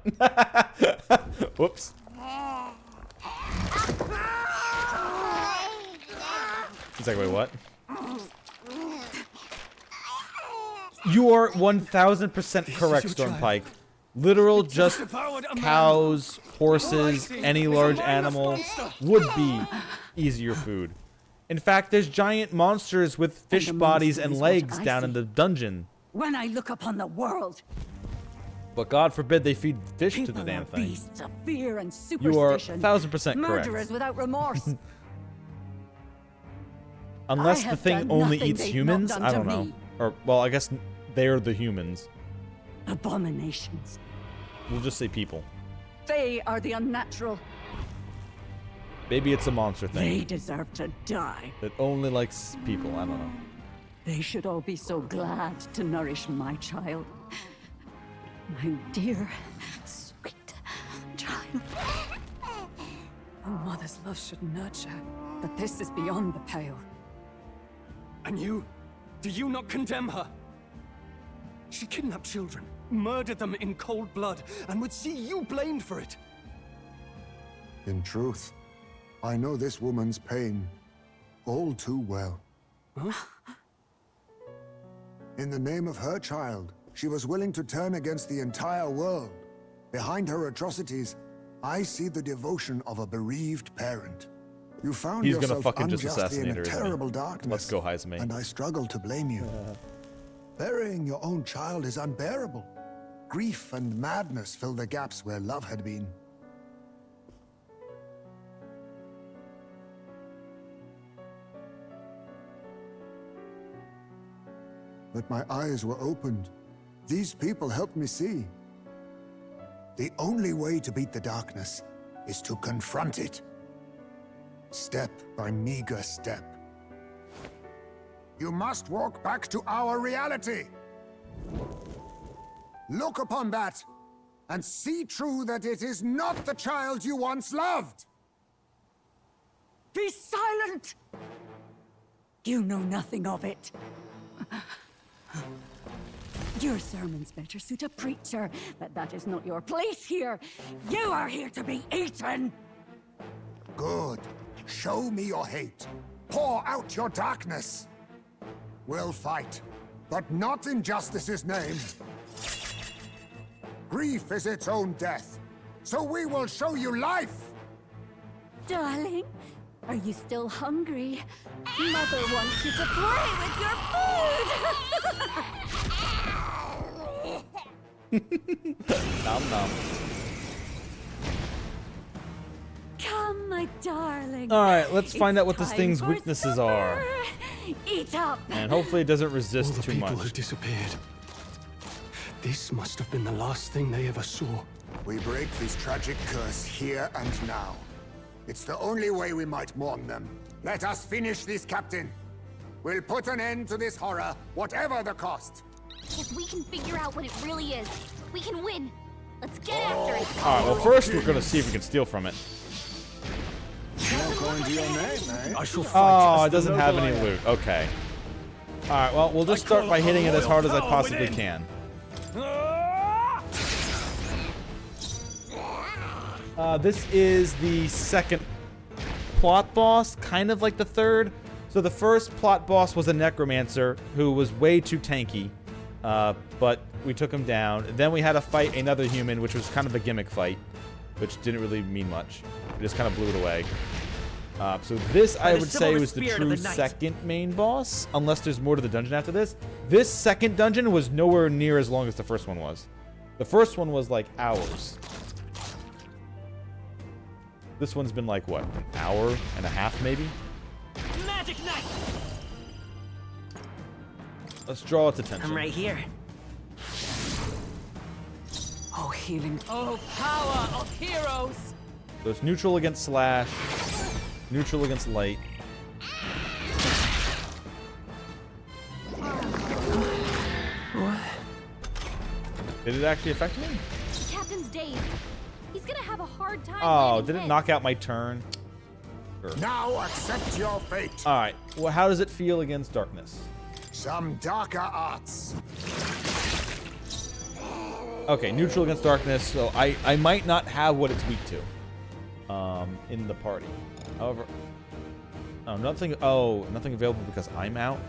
Whoops. It's like, wait, what? You are 1000% correct, Stormpike. Literal, just cows, horses, any large animal would be easier food. In fact, there's giant monsters with fish bodies and legs down in the dungeon. When I look upon the world, But God forbid they feed fish to the people damn are thing. beasts of fear and You are superstition. 1000% correct. Murderers without remorse. Unless I the have thing done only nothing eats they've humans? not done I to don't know. me. Or, well, I guess they're the humans. Abominations. We'll just say people. They are the unnatural. Maybe it's a monster They thing deserve to die. that only likes people. I don't know. They should all be so glad to nourish my child. My dear, sweet child. A mother's love should nurture, but this is beyond the pale. And you? Do you not condemn her? She kidnapped children, murdered them in cold blood, and would see you blamed for it. In truth, I know this woman's pain all too well. Huh? In the name of her child, she was willing to turn against the entire world. Behind her atrocities, I see the devotion of a bereaved parent. You found He's gonna yourself fucking just unjustly assassinate in her, a isn't he? terrible darkness. Let's go, Heisman. And I struggle to blame you. Burying your own child is unbearable. Grief and madness fill the gaps where love had been. But my eyes were opened. These people helped me see. The only way to beat the darkness is to confront it. Step by meager step. You must walk back to our reality. Look upon that and see true that it is not the child you once loved. Be silent! You know nothing of it. Your sermons better suit a preacher, but that is not your place here. You are here to be eaten! Good. Show me your hate. Pour out your darkness. We'll fight, but not in justice's name. Grief is its own death, so we will show you life! Darling, are you still hungry? Mother wants you to play with your food! Nom nom. Come, my darling. Alright, let's find It's out what this time thing's for weaknesses supper. are. Eat up. And hopefully it doesn't resist All the too people much. who disappeared. This must have been the last thing they ever saw. We break this tragic curse here and now. It's the only way we might mourn them. Let us finish this, Captain. We'll put an end to this horror, whatever the cost. If we can figure out what it really is, we can win. Let's get after it. Alright, well first we're gonna see if we can steal from it. Not going to your name, eh? I shall fight. Oh, as it the doesn't have noble any I am. loot. Okay. Alright, well we'll just start by hitting it as hard as I possibly can. This is the second plot boss, kind of like the third. So the first plot boss was a necromancer who was way too tanky, but we took him down. Then we had to fight another human, which was kind of a gimmick fight, which didn't really mean much. We just kind of blew it away. So this, I would say, was the true second main boss, unless there's more to the dungeon after this. This second dungeon was nowhere near as long as the first one was. The first one was like hours. This one's been like, what, an hour and a half, maybe? Magic knife! Let's draw its attention. I'm right here. Oh, healing. Oh, power of heroes! So it's neutral against slash, neutral against light. What? Did it actually affect me? The captain's dazed. He's gonna have a hard time. Oh, landing did it hits. knock out my turn? Sure. Now accept your fate. Alright, well, how does it feel against darkness? Some darker arts. Okay, neutral against darkness, so I might not have what it's weak to. In the party. However, nothing available because I'm out.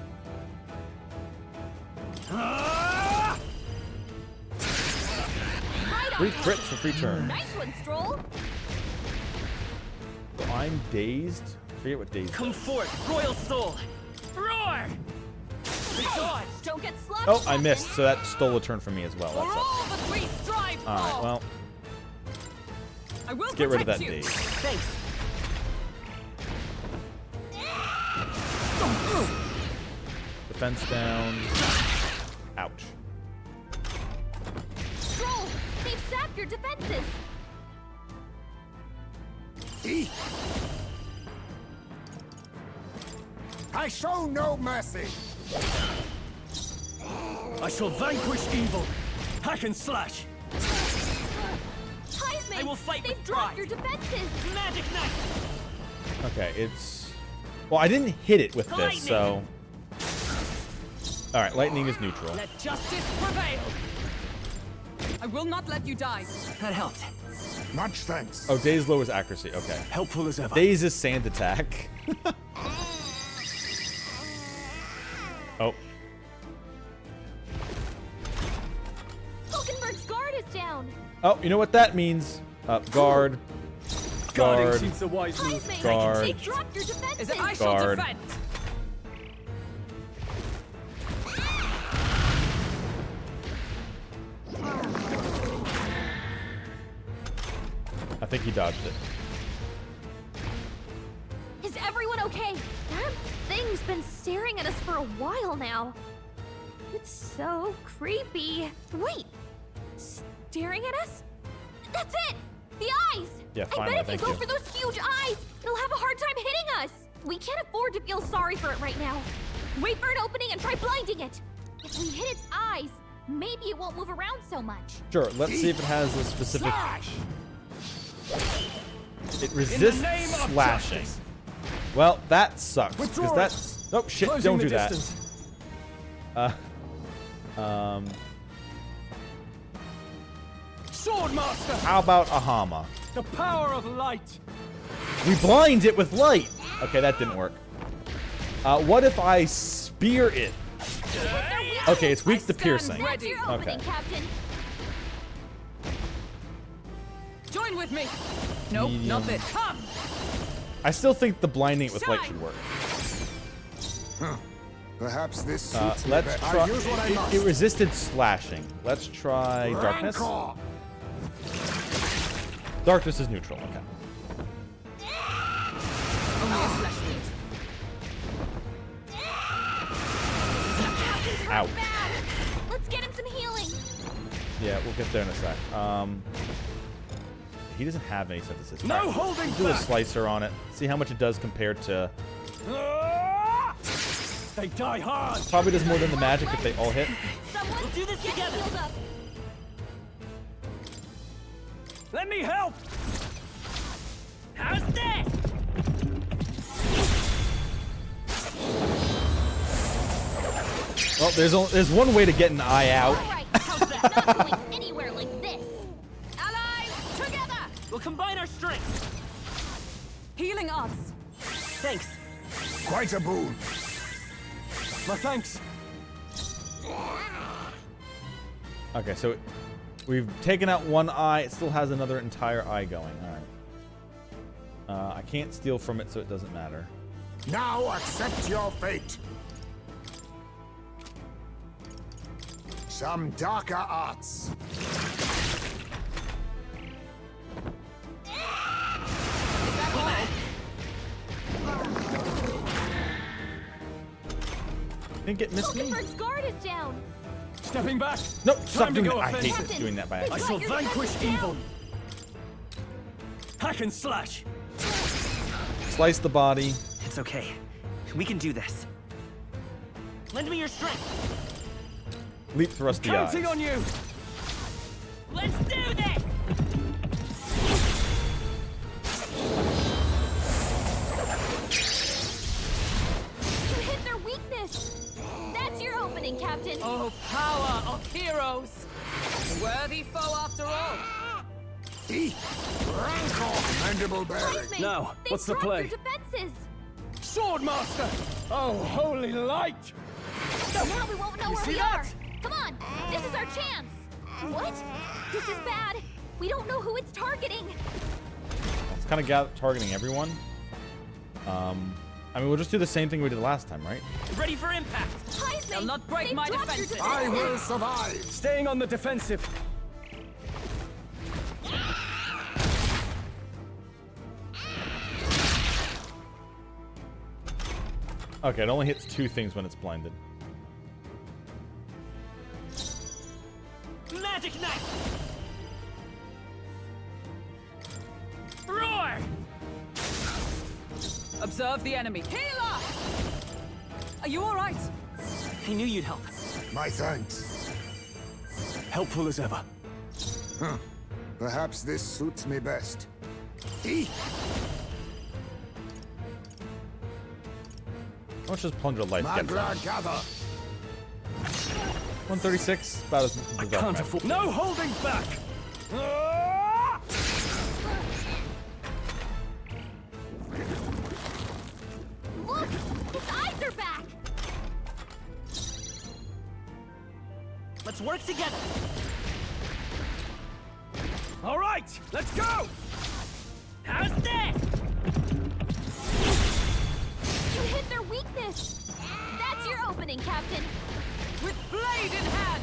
Free crits for free turn. Nice one, Stroll. So I'm dazed. I forget what dazed. Come forth, royal soul. Roar! Hey, don't get sloppy. Oh, I missed, so that stole a turn from me as well. For That's all that we strive for. all right. Well, I will let's get rid of that protect you. daze. Thanks. Defense down. Ouch. Stroll, they've sapped your defenses. I show no mercy. I shall vanquish evil. Hack and slash. Heisman, I will fight they've with dropped pride. your defenses. Magic knife. Okay, it's... Well, I didn't hit it with this, Lightning. so... Alright, lightning is neutral. Let justice prevail. I will not let you die. That helped. Much thanks. Oh, daze lowers accuracy. Okay. Helpful as ever. Daze is sand attack. Oh. Hulkenberg's guard is down. Oh, you know what that means? Guard. Guarding Guard. seems the wise move. Heisman, Guard. they dropped your defenses. Is it I shall Guard. defend? I think he dodged it. Is everyone okay? That thing's been staring at us for a while now. It's so creepy. Wait, staring at us? That's it! The eyes! Yeah, I finally, bet if thank you go you. for those huge eyes, it'll have a hard time hitting us. We can't afford to feel sorry for it right now. Wait for an opening and try blinding it. If we hit its eyes, maybe it won't move around so much. Sure, let's see if it has a specific... Slash! It resists name of slashing. justice. Well, that sucks. Because Withdraw that's... Oh, shit, Closing don't the do that. distance. Swordmaster! How about a Hama? The power of light! We blind it with light! Okay, that didn't work. What if I spear it? Okay, it's weak to piercing. That's your opening, Okay. Captain. Join with me. Nope, Medium. not this. Come. I still think the blinding it with light should work. Perhaps this suits me Let's better. try... I use what I must. It resisted slashing. Let's try darkness. Rancor. Darkness is neutral, okay. Only a flesh wound. Ouch. Bad. Let's get him some healing. Yeah, we'll get there in a sec. He doesn't have any synthesis. No Alright, holding do a back! slicer on it. See how much it does compared to... Ah! They die hard! Probably does more than the magic if they all hit. Someone We'll do this get together. healed up. Let me help! How's this? Well, there's one way to get an eye out. All right, how's that? Not going anywhere like this. Allies, together. We'll combine our strength. Healing odds. Thanks. Quite a boon. My thanks. Okay, so we've taken out one eye. It still has another entire eye going. All right. I can't steal from it, so it doesn't matter. Now accept your fate. Some darker arts. Think it missed me? Hulkenberg's guard is down. Stepping back. Nope, stop Time to doing go that. I hate offensive. doing that by I accident. shall Your vanquish defense is evil. down. Hack and slash. Slice the body. It's okay. We can do this. Lend me your strength. Leap thrust the Counting eyes. on you. Let's do this! You hit their weakness. That's your opening, Captain. Oh, power of heroes. Worthy foe after all. Rancor! Mandible bearing. Heisman, Now, they've what's the dropped play? their defenses. Swordmaster! Oh, holy light! Now we won't know where see we that? are. Come on, this is our chance. What? This is bad. We don't know who it's targeting. It's kind of targeting everyone. I mean, we'll just do the same thing we did last time, right? Ready for impact. Heisman, They'll not break they've my dropped your defenses. I defenses. will survive. Staying on the defensive. Okay, it only hits 2 things when it's blinded. Magic knife. Roar. Observe the enemy. Healer! Are you all right? I knew you'd help. My thanks. Helpful as ever. Perhaps this suits me best. How much does Plunger Life get? Magla gather. 136, about as I can't afford. No holding back! Look, his eyes are back. Let's work together. All right, let's go! How's this? You hit their weakness. That's your opening, Captain. With blade in hand!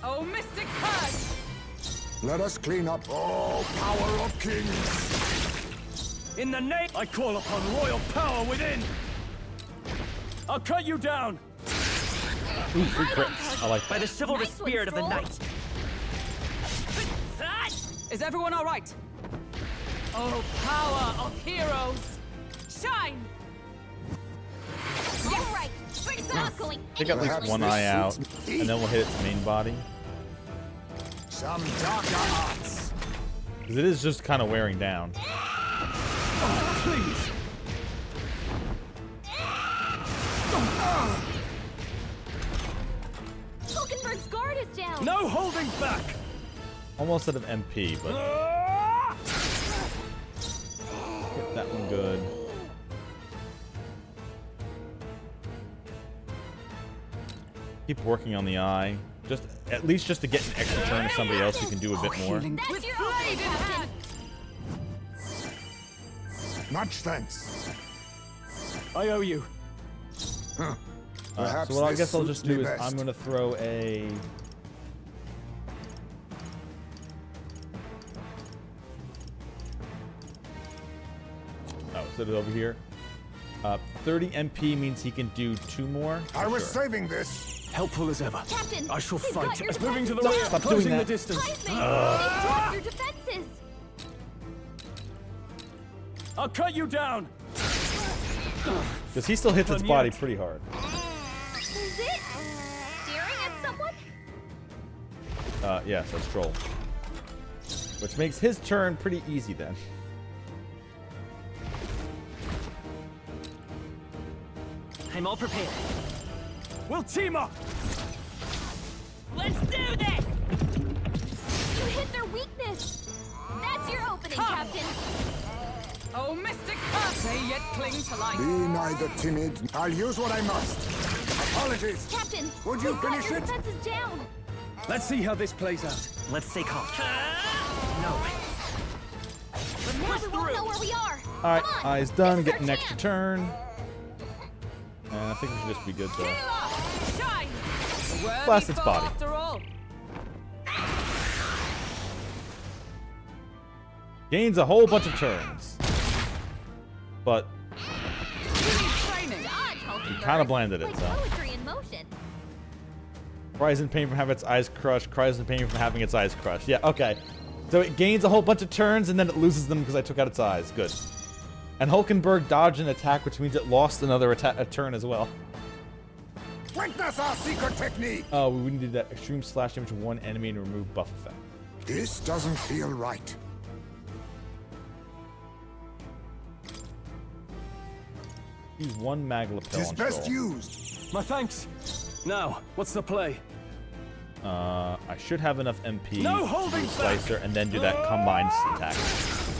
Oh, mystic curse! Let us clean up all power of kings. In the name, I call upon royal power within. I'll cut you down. Ooh, 3 crits. I like By that. the chivalrous Nice one, spirit of the Stroll. night. Is everyone all right? Oh, power of heroes! Shine! All right, it's not going Take at least Perhaps one this eye out, suits me. and then we'll hit its main body. Some darker arts. Because it is just kind of wearing down. Please. Hulkenberg's guard is down. No holding back. Almost out of MP, but hit that one good. Keep working on the eye. Just at least just to get an extra turn to somebody else, you can do a bit more. That's With your blade opening, in Captain. hand! Much thanks. I owe you. Perhaps So what I this guess I'll suits just do me is best. I'm gonna throw a. Oh, is it over here? 30 MP means he can do 2 more. I was Sure. saving this. Helpful as ever. Captain, I shall they've got fight your as moving to the defenses rear, Stop doing closing the that. distance. Heisman, they've dropped your defenses. I'll cut you down. Because he still hits its Done body yet. pretty hard. Is it staring at someone? Yes, that's Troll. Which makes his turn pretty easy then. I'm all prepared. We'll team up. Let's do this! You hit their weakness. That's your opening, Come. Captain. Oh, mystic curse! They yet cling to life. Be neither timid. I'll use what I must. Apologies. Captain, Would you we've got finish your it? defenses down. Let's see how this plays out. Let's stay calm. No. Let's Now push we won't know through. where we are. Alright, Come on. eyes done. This is Get our an extra chance. turn. And I think we should just be good though. Healer! Shine! Worthy Blast its foe body. after all. Gains a whole bunch of turns. But Training. Dodge, Hulkenberg. kind of blinded it, Like so. poetry in motion. cries in pain from having its eyes crushed. Cries in pain from having its eyes crushed. Yeah, okay. So it gains a whole bunch of turns and then it loses them because I took out its eyes. Good. And Hulkenberg dodged an attack, which means it lost another a turn as well. Witness our secret technique. Oh, we wouldn't do that. Extreme slash damage to one enemy and remove buff effect. This doesn't feel right. Use one mag lapel Tis on best Troll. used. My thanks. Now, what's the play? I should have enough MP No to holding do back! Slicer and then do that combined attack.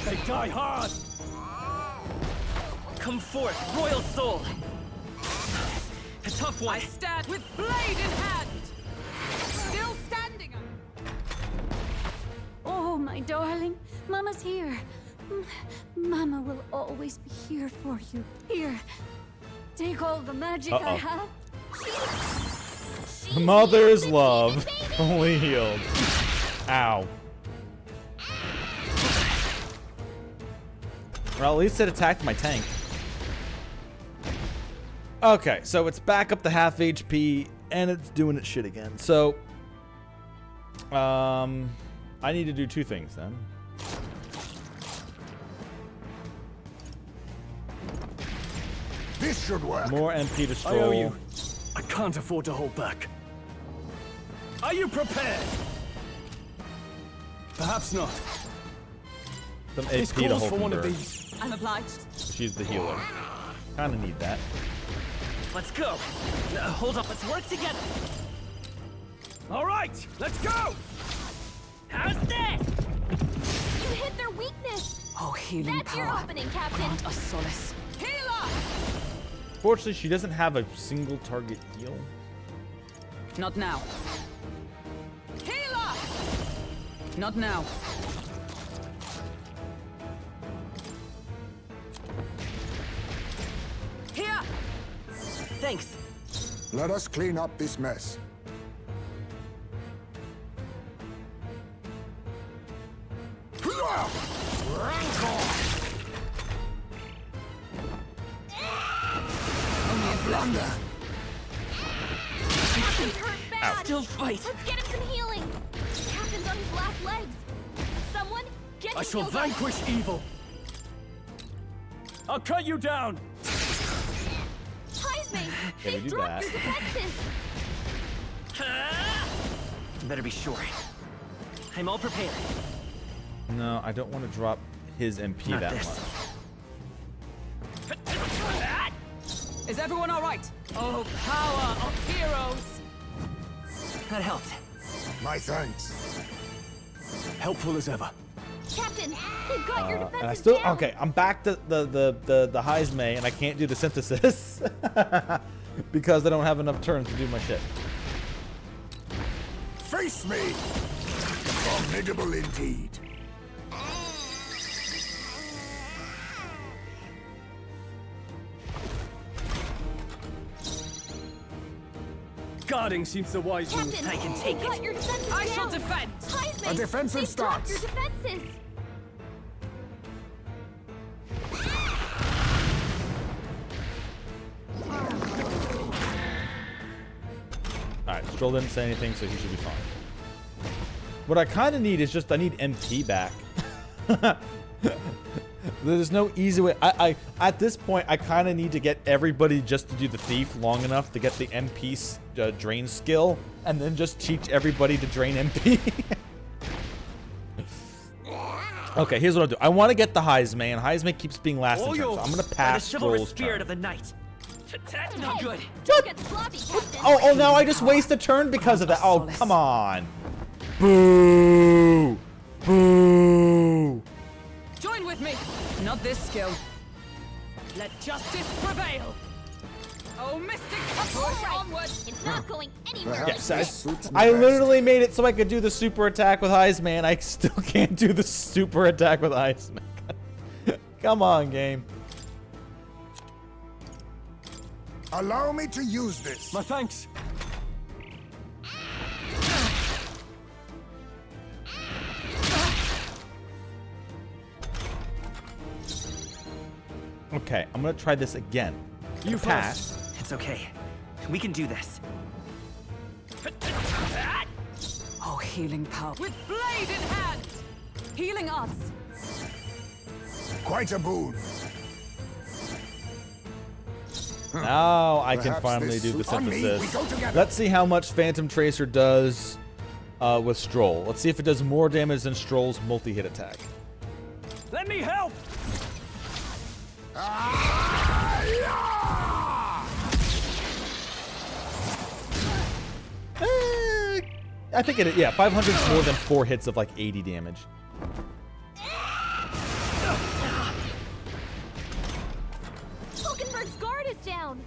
They die hard! Come forth, royal soul. A tough one. I stand with blade in hand. Still standing. Oh, my darling. Mama's here. Mama will always be here for you. Here. Take all the magic I have. Mother's love. Fully healed. Ow. Well, at least it attacked my tank. Okay, so it's back up to half HP, and it's doing its shit again. So, I need to do two things then. This should work. More MP to I Stroll. owe you. I can't afford to hold back. Are you prepared? Perhaps not. Some This AP to calls for one of Hulkenberg. these. I'm obliged. She's the healer. Kinda need that. Let's go. Hold up, let's work together. All right, let's go! How's this? You hit their weakness. Oh, healing That's your power. opening, Captain. Grant us solace. Healer! Fortunately, she doesn't have a single target heal. Not now. Healer! Not now. Here! Thanks. Let us clean up this mess. Blunder. Captain's hurt bad. Still fight. Let's get him some healing. Captain's on his last legs. Someone get I him shall healed up. vanquish evil. I'll cut you down. Heisme, we they've do dropped that. your defenses. Better be sure. I'm all prepared. No, I don't want to drop his MP Not that this. much. Is everyone all right? Oh, power of heroes! That helped. My thanks. Helpful as ever. Captain, they've got your defenses And I still down. okay. I'm back to the Heisme, and I can't do the synthesis because I don't have enough turns to do my shit. Face me! Formidable indeed. Guarding seems the wise move. Captain, I can take they've got it. your defenses I down. shall defend. Heisme, A defensive they've dropped stance. your defenses. All right, Stroll didn't say anything, so he should be fine. What I kind of need is just I need MP back. There's no easy way. I at this point I kind of need to get everybody just to do the thief long enough to get the MP drain skill, and then just teach everybody to drain MP. Okay, here's what I'll do. I want to get the Heisme, and Heisme keeps being last in turn, so I'm gonna By the pass chivalrous Stroll's spirit turn. of the night. No Hey, good. don't get sloppy, Captain. Oh, now I just waste a turn because of that. Oh, come on. Boo! Boo! Join with me. Not this skill. Let justice prevail. Oh, mystic, push All right, onward. it's not going anywhere. Perhaps Yes, this suits me I best. literally made it so I could do the super attack with Heisme, and I still can't do the super attack with Heisme. Come on, game. Allow me to use this. My thanks. Okay, I'm gonna try this again. You Pass. It's okay. We can do this. Oh, healing power. With blade in hand. Healing us. Quite a boon. Now I can Perhaps finally this do the suits- On me, we synthesis. go together. Let's see how much Phantom Tracer does with Stroll. Let's see if it does more damage than Stroll's multi-hit attack. Let me help. I think it. Yeah, 500 is more than 4 hits of like 80 damage. Hulkenberg's guard is down.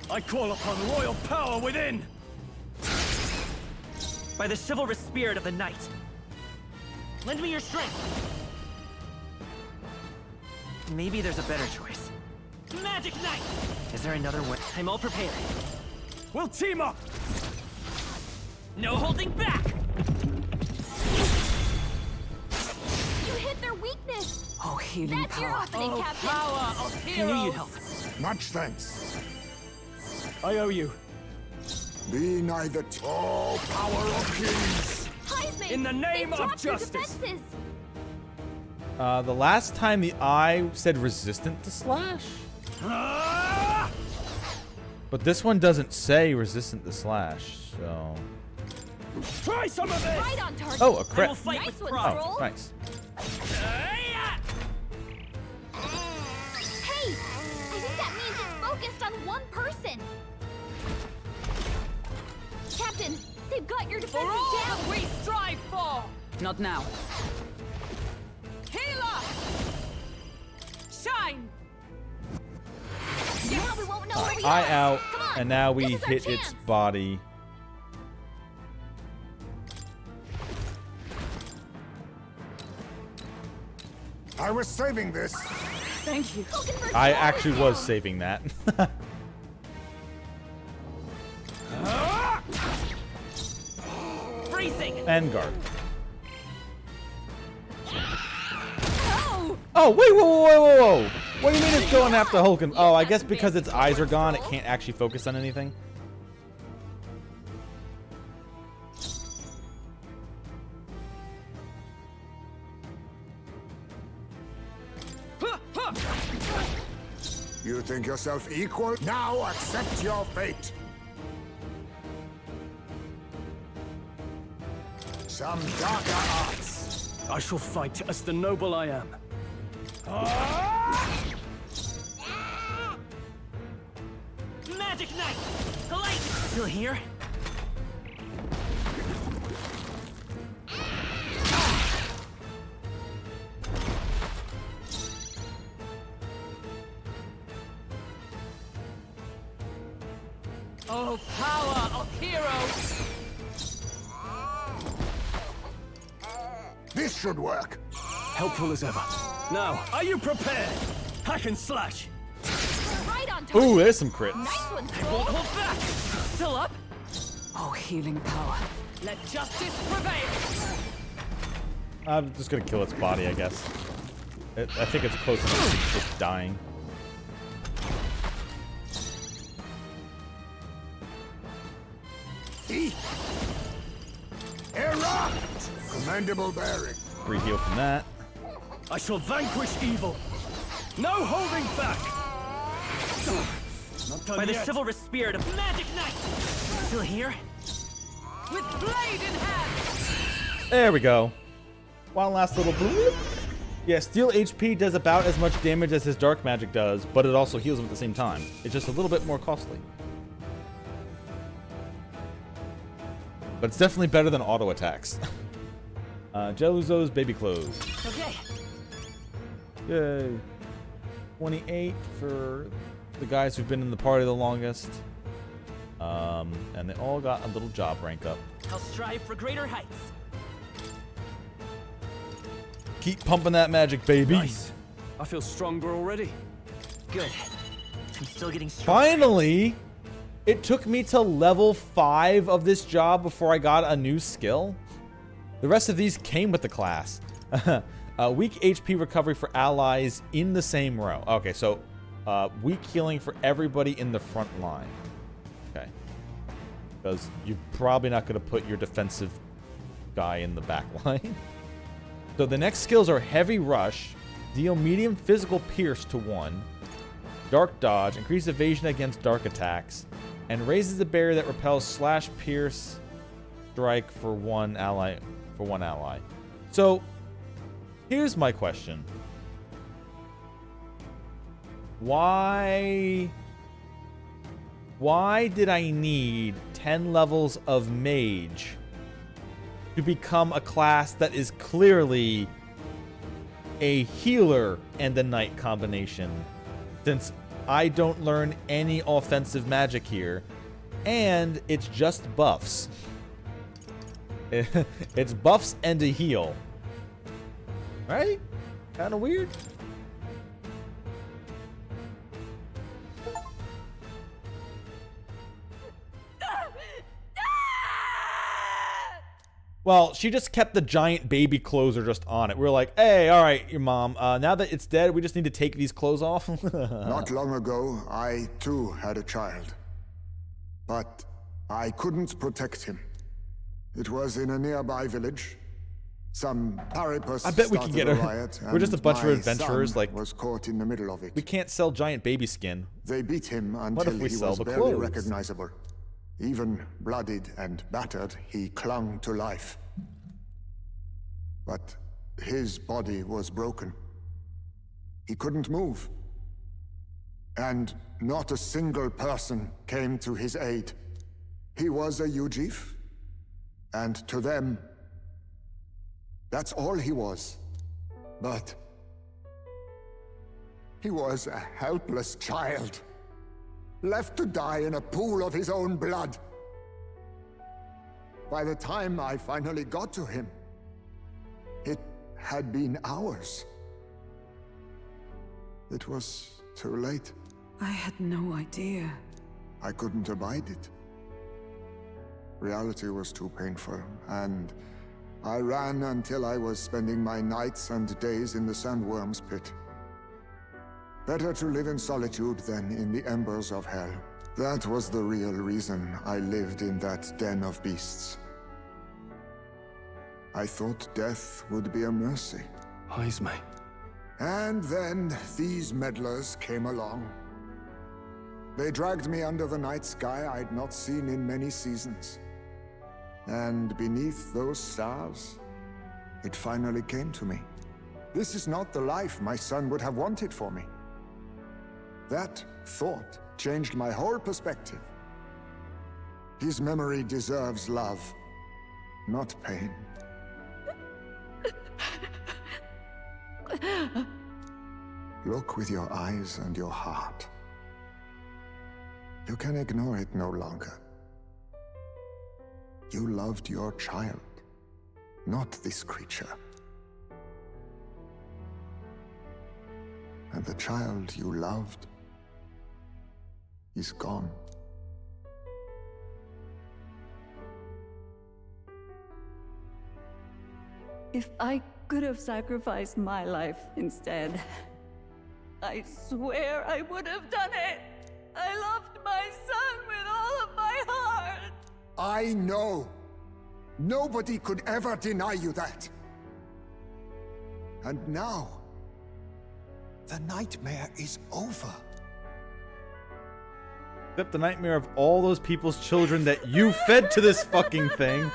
I call upon royal power within! By the chivalrous spirit of the night. Lend me your strength. Maybe there's a better choice. Magic Knight! Is there another way? I'm all prepared. We'll team up! No holding back! You hit their weakness. Oh, healing That's your power. opening, Oh, Captain. power of I heroes! knew you'd help. Much thanks. I owe you. Be neither tall power of kings. Heisman, In the name they've of dropped your justice. defenses. The last time the eye said resistant to slash, Ah! but this one doesn't say resistant to slash. So. Try some of this! Right on target. Oh, a I crit. will fight Nice with one, pride. Stroll. Oh, nice. Hey, I think that means it's focused on one person. Captain, they've got your For defenses all down. that we strive for! Not now. Healer! Shine! Now we won't know where we Eye are. out, Come on, and now we this is our hit its chance. body. I was saving this. Thank you. Hulkenberg's I guard actually is was down. saving that. Bracing! And guard. Oh! Oh, wait, whoa, whoa, whoa, whoa, whoa. What do you mean it's going after Hulken? Oh, I guess because its eyes are gone, it can't actually focus on anything. You think yourself equal? Now accept your fate. Some darker arts. I shall fight as the noble I am. Magic Knight! Light! Still here? Oh, power of heroes! This should work. Helpful as ever. Now, are you prepared? Hack and slash. Right on target. Ooh, there's some crits. Nice one, Won't Stroll. hold back! Still up? Oh, healing power. Let justice prevail! I'm just gonna kill its body, I guess. I think it's close enough to just dying. Erupt! Commendable bearing. Free heal from that. I shall vanquish evil. No holding back. Not done By the yet. chivalrous spirit of Magic Knight! Still here? With blade in hand! There we go. One last little bloop. Yeah, Steel HP does about as much damage as his Dark Magic does, but it also heals him at the same time. It's just a little bit more costly. But it's definitely better than auto attacks. Jeluzo's baby clothes. Okay. Yay. 28 for the guys who've been in the party the longest. And they all got a little job rank up. I'll strive for greater heights. Keep pumping that magic, baby. Nice. I feel stronger already. Good. I'm still getting stronger. Finally, it took me to level 5 of this job before I got a new skill. The rest of these came with the class. Weak HP recovery for allies in the same row. Okay, so weak healing for everybody in the front line. Okay. Because you're probably not going to put your defensive guy in the back line. So the next skills are Heavy Rush, deal medium physical pierce to 1, Dark Dodge, increase evasion against dark attacks, and raises the barrier that repels slash pierce strike for one ally. So here's my question. Why did I need 10 levels of mage to become a class that is clearly a healer and a knight combination, since I don't learn any offensive magic here, and it's just buffs. It's buffs and a heal. Right? Kind of weird. Well, she just kept the giant baby closer just on it. We were like, hey, all right, your mom, now that it's dead, we just need to take these clothes off. Not long ago, I too had a child. But I couldn't protect him. It was in a nearby village. Some paripus I bet we can started get a a riot, we're just a and bunch of my adventurers, son like, was caught in the middle of it. we can't sell giant baby skin. They beat him What until if we he sell was the barely clothes? recognizable. Even bloodied and battered, he clung to life. But his body was broken. He couldn't move. And not a single person came to his aid. He was a Ujif, and to them, that's all he was. But he was a helpless child, left to die in a pool of his own blood. By the time I finally got to him, it had been hours. It was too late. I had no idea. I couldn't abide it. Reality was too painful, and I ran until I was spending my nights and days in the sandworm's pit. Better to live in solitude than in the embers of hell. That was the real reason I lived in that den of beasts. I thought death would be a mercy. Heisme. And then these meddlers came along. They dragged me under the night sky I'd not seen in many seasons. And beneath those stars, it finally came to me. This is not the life my son would have wanted for me. That thought changed my whole perspective. His memory deserves love, not pain. Look with your eyes and your heart. You can ignore it no longer. You loved your child, not this creature. And the child you loved is gone. If I could have sacrificed my life instead, I swear I would have done it. I loved my son with all of my heart. I know. Nobody could ever deny you that. And now, the nightmare is over. Except the nightmare of all those people's children that you fed to this fucking thing.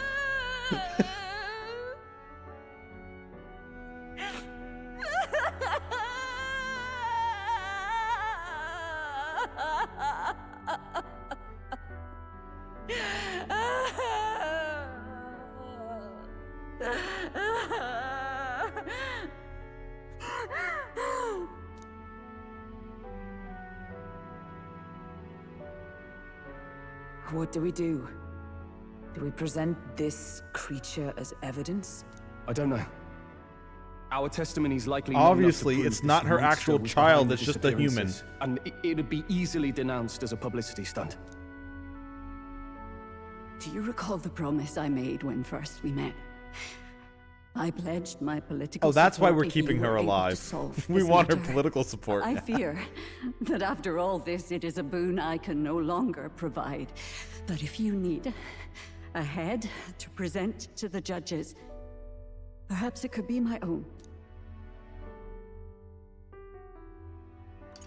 What do we do? Do we present this creature as evidence? I don't know. Our testimony's likely Obviously, not enough to it's prove not this her monster actual was child, behind the it's just a human. disappearances, and it'd be easily denounced as a publicity stunt. Do you recall the promise I made when first we met? I pledged my political Oh, that's why support we're if you keeping were her able to alive. solve We this want her matter. political support. I fear that after all this, it is a boon I can no longer provide. But if you need a head to present to the judges, perhaps it could be my own.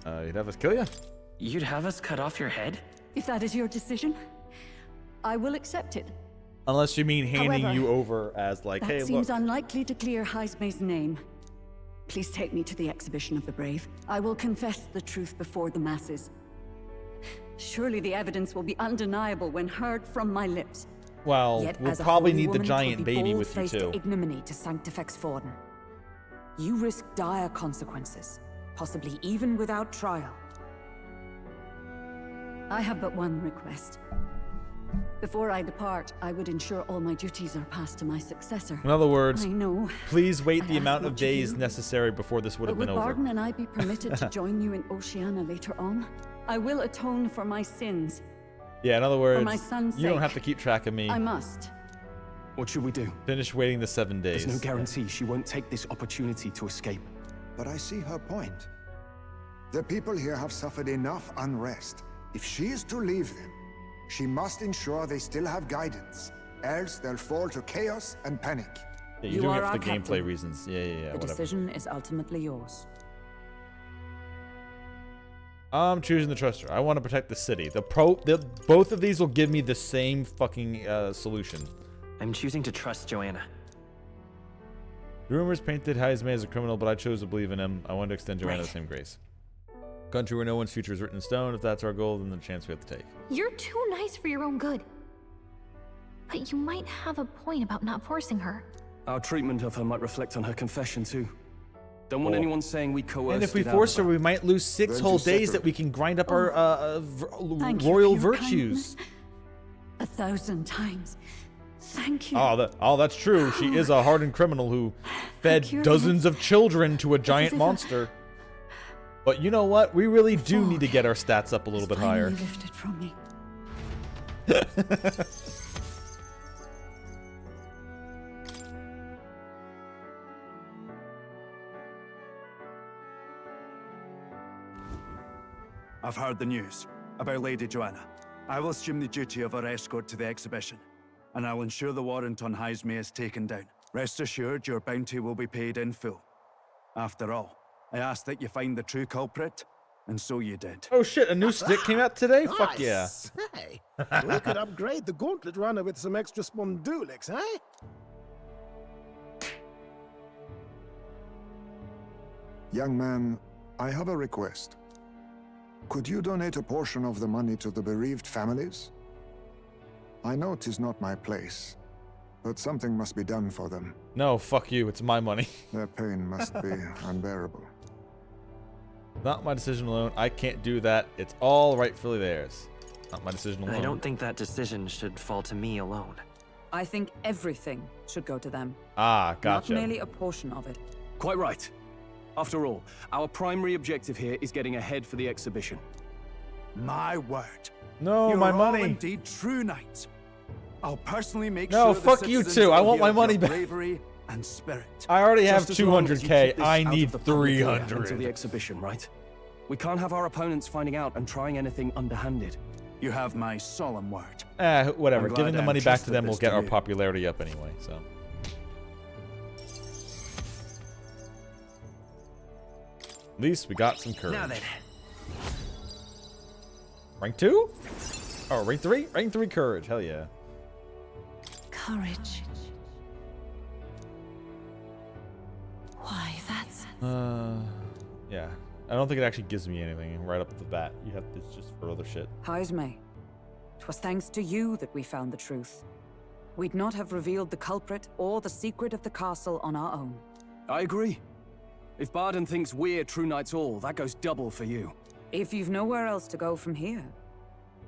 You'd have us kill you? You'd have us cut off your head? If that is your decision, I will accept it. Unless you mean handing However, you over as like, That hey, seems look. unlikely to clear Heisme's name. Please take me to the exhibition of the brave. I will confess the truth before the masses. Surely the evidence will be undeniable when heard from my lips. Well, Yet, we'll as a probably holy need the woman, 'twould giant be baby with you Bold-faced too. ignominy to Sanctifex Forden. You risk dire consequences, possibly even without trial. I have but one request. Before I depart, I would ensure all my duties are passed to my successor. In other words, I know. please wait I the ask amount of much of days you. necessary before this would But have would been over. Barden and I be permitted to join you in Oceania later on? I will atone for my sins. Yeah, in other words, my son's you don't sake, have to keep track of me. I must. What should we do? Finish waiting the 7 days. There's no guarantee she won't take this opportunity to escape. But I see her point. The people here have suffered enough unrest. If she is to leave them, she must ensure they still have guidance. Else they'll fall to chaos and panic. Yeah, You you're doing are it for our the gameplay captain. reasons. Yeah, The whatever. decision is ultimately yours. I'm choosing the trust her. I want to protect the city. Both of these will give me the same fucking solution. I'm choosing to trust Joanna. Rumors painted Heisme as a criminal, but I chose to believe in him. I want to extend Joanna the Right. same grace. Country where no one's future is written in stone. If that's our goal, then the chance we have to take. You're too nice for your own good. But you might have a point about not forcing her. Our treatment of her might reflect on her confession too. Don't want Oh. anyone saying we coerced And if we it out force her, of we might lose 6 Then whole to days settle that we can grind up our Thank you royal for your virtues. kindness. 1,000 times. Thank you. That's true. She is a hardened criminal who fed curious. dozens of children to a giant if monster. But you know what? We really do need to get our stats up a little bit higher. Finally lifted from me. I've heard the news about Lady Joanna. I will assume the duty of her escort to the exhibition, and I'll ensure the warrant on Heisme is taken down. Rest assured, your bounty will be paid in full. After all, I asked that you find the true culprit, and so you did. Oh shit, a new stick came out today? Fuck yeah. Hey, we could upgrade the gauntlet runner with some extra spondulix, eh? Young man, I have a request. Could you donate a portion of the money to the bereaved families? I know 'tis not my place, but something must be done for them. No, fuck you. It's my money. Their pain must be unbearable. Not my decision alone. I can't do that. It's all rightfully theirs. Not my decision alone. I don't think that decision should fall to me alone. I think everything should go to them. Ah, gotcha. Not merely a portion of it. Quite right. After all, our primary objective here is getting ahead for the exhibition. My word. No, You're my all money. indeed true knights. I'll personally make No, sure the fuck you citizens too. I will want hear my of money your back. bravery and spirit. I already have Just as long as you 200k. keep this I out need of the public ear 300. until the exhibition, right? We can't have our opponents finding out and trying anything underhanded. You have my solemn word. Whatever. I'm glad Giving the I money back to entrusted them will this get to our you. popularity up anyway, so. At least we got some courage. Now then, Rank 2? Oh, rank 3? Rank 3 courage. Hell yeah. Courage. Why, that's... Yeah. I don't think it actually gives me anything right up the bat. You have it's just for other shit. Heisme, 'twas thanks to you that we found the truth. We'd not have revealed the culprit or the secret of the castle on our own. I agree. If Barden thinks we're True Knights all, that goes double for you. If you've nowhere else to go from here,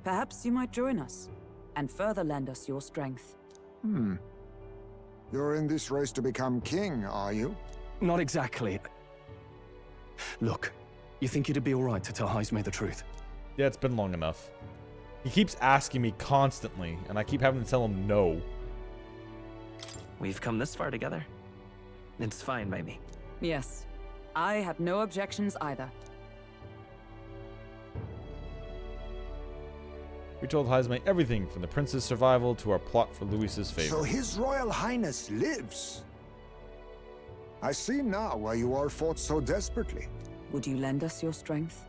perhaps you might join us and further lend us your strength. You're in this race to become king, are you? Not exactly. Look, you think it'd be alright to tell Heisme the truth? Yeah, it's been long enough. He keeps asking me constantly, and I keep having to tell him no. we've come this far together. It's fine by me. Yes, I have no objections either. We told Heisme everything from the prince's survival to our plot for Louis's favor. So His Royal Highness lives. I see now why you all fought so desperately. Would you lend us your strength?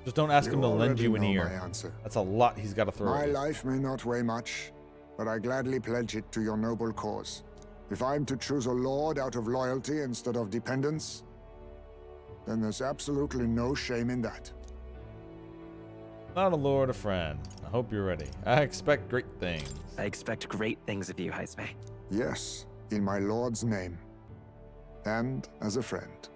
Just don't ask him to lend already you an know ear. my answer. That's a lot he's got to throw My at you. life may not weigh much, but I gladly pledge it to your noble cause. If I'm to choose a lord out of loyalty instead of dependence, then there's absolutely no shame in that. Not a lord, a friend. I hope you're ready. I expect great things. I expect great things of you, Heisme. Yes, in my lord's name. And as a friend.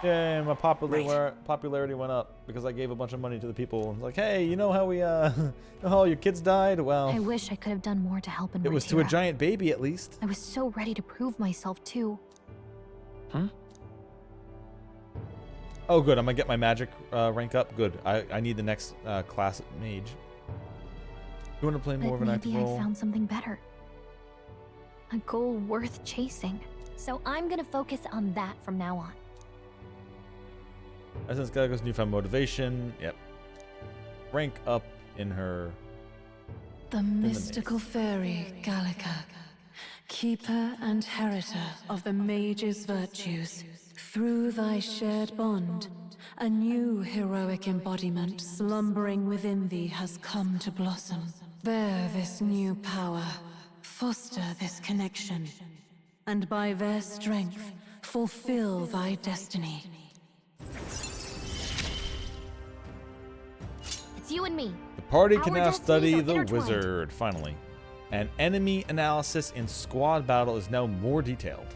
Yay, my popularity went up because I gave a bunch of money to the people. Like, hey, you know how we, you know how all your kids died? Well, I wish I could have done more to help in it was to a Montira. giant baby, at least. I was so ready to prove myself, too. Hmm? Oh, good. I'm gonna get my magic rank up. Good. I need the next class mage. You want to play more of an active maybe role? I found something better. A goal worth chasing. So I'm gonna focus on that from now on. Essence Gallagher's newfound motivation. Yep. Rank up in her. The mystical fairy, Gallica, keeper and heritor of the mage's virtues. Through thy shared bond, a new heroic embodiment slumbering within thee has come to blossom. Bear this new power, foster this connection, and by their strength, fulfill thy destiny. It's you and me. The party Our can now destinies study are the intertwined. wizard, finally. And enemy analysis in squad battle is now more detailed.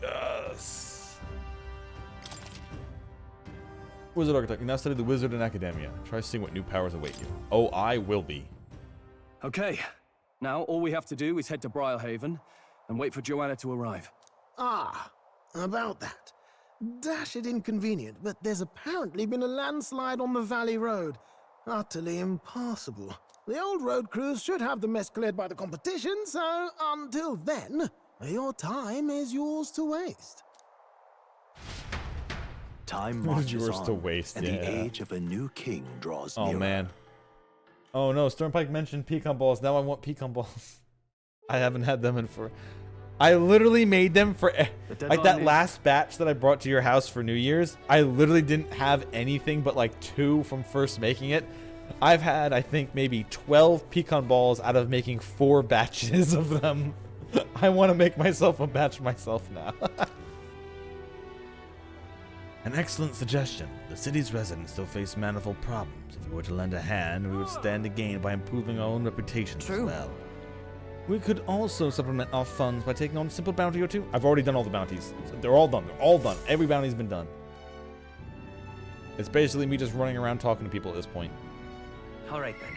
Yes. Wizard Architect, you now study the wizard in academia. Try seeing what new powers await you. Oh, I will be. Okay, now all we have to do is head to Briarhaven and wait for Joanna to arrive. Ah, about that. Dashed inconvenient, but there's apparently been a landslide on the Valley Road. Utterly impassable. The old road crews should have the mess cleared by the competition, so until then, your time is yours to waste. Time Is marches yours on, to waste, and yeah. the age of a new king draws Oh, nearer. man. Oh, no. Sternpike mentioned pecan balls. Now I want pecan balls. I haven't had them in for... I literally made them for... Like that last batch that I brought to your house for New Year's, I literally didn't have anything but like 2 from first making it. I've had, I think, maybe 12 pecan balls out of making 4 batches of them. I want to make myself a batch myself now. An excellent suggestion. The city's residents still face manifold problems. If we were to lend a hand, we would stand to gain by improving our own reputations as well. We could also supplement our funds by taking on a simple bounty or 2. I've already done all the bounties. They're all done. They're all done. Every bounty's been done. It's basically me just running around talking to people at this point. All right, then.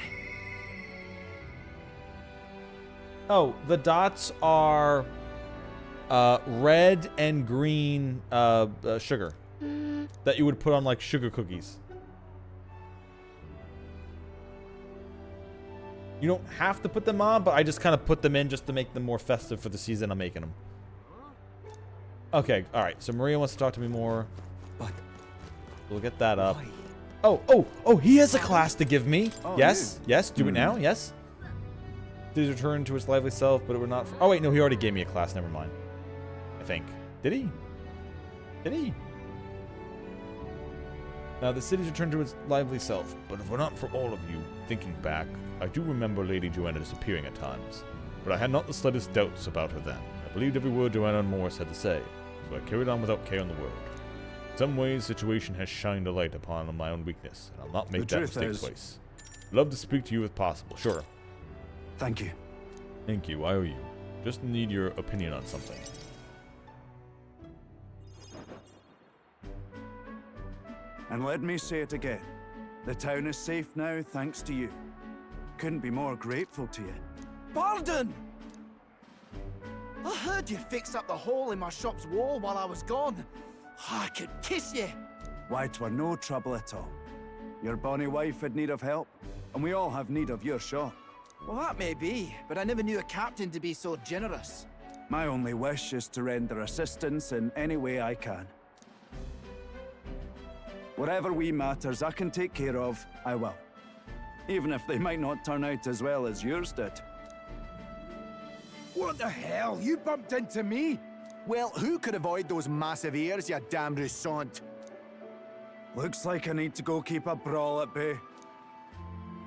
Oh, the dots are red and green sugar that you would put on like sugar cookies. You don't have to put them on, but I just kind of put them in just to make them more festive for the season I'm making them. Okay, all right. So Maria wants to talk to me more. But we'll get that up. why? Oh, he has a class to give me. Oh, Yes, yes, do it now, yes. Please return to his lively self, but it would not... Oh, wait, no, he already gave me a class. Never mind. I think. Did he? Did he? Now, the city's returned to its lively self, but if it were not for all of you thinking back, I do remember Lady Joanna disappearing at times, but I had not the slightest doubts about her then. I believed every word Joanna and Morris had to say, so I carried on without care in the world. In some ways, the situation has shined a light upon my own weakness, and I'll not make that mistake twice. Love to speak to you if possible, sure. Thank you. Thank you, I owe you. Just need your opinion on something. And let me say it again. The town is safe now thanks to you. Couldn't be more grateful to you. Pardon! I heard you fixed up the hole in my shop's wall while I was gone. I could kiss you. Why, 'twere no trouble at all. Your bonny wife had need of help, and we all have need of your shop. Well, that may be, but I never knew a captain to be so generous. My only wish is to render assistance in any way I can. Whatever wee matters I can take care of, I will. Even if they might not turn out as well as yours did. What the hell? You bumped into me? Well, who could avoid those massive ears, you damn russant? Looks like I need to go keep a brawl at bay.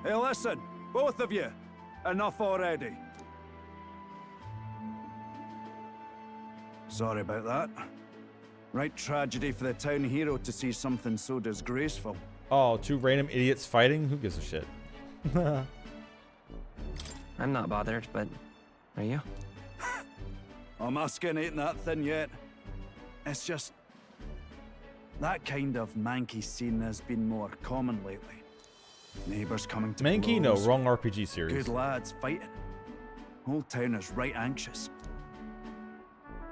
Hey, listen, both of you. Enough already. Sorry about that. Right tragedy for the town hero to see something so disgraceful. Oh, two random idiots fighting? Who gives a shit? I'm not bothered, but are you? My skin ain't that thin yet. It's just... that kind of manky scene has been more common lately. Neighbors coming to Mankey? No, blows. wrong RPG series. Good lads fighting. Whole town is right anxious.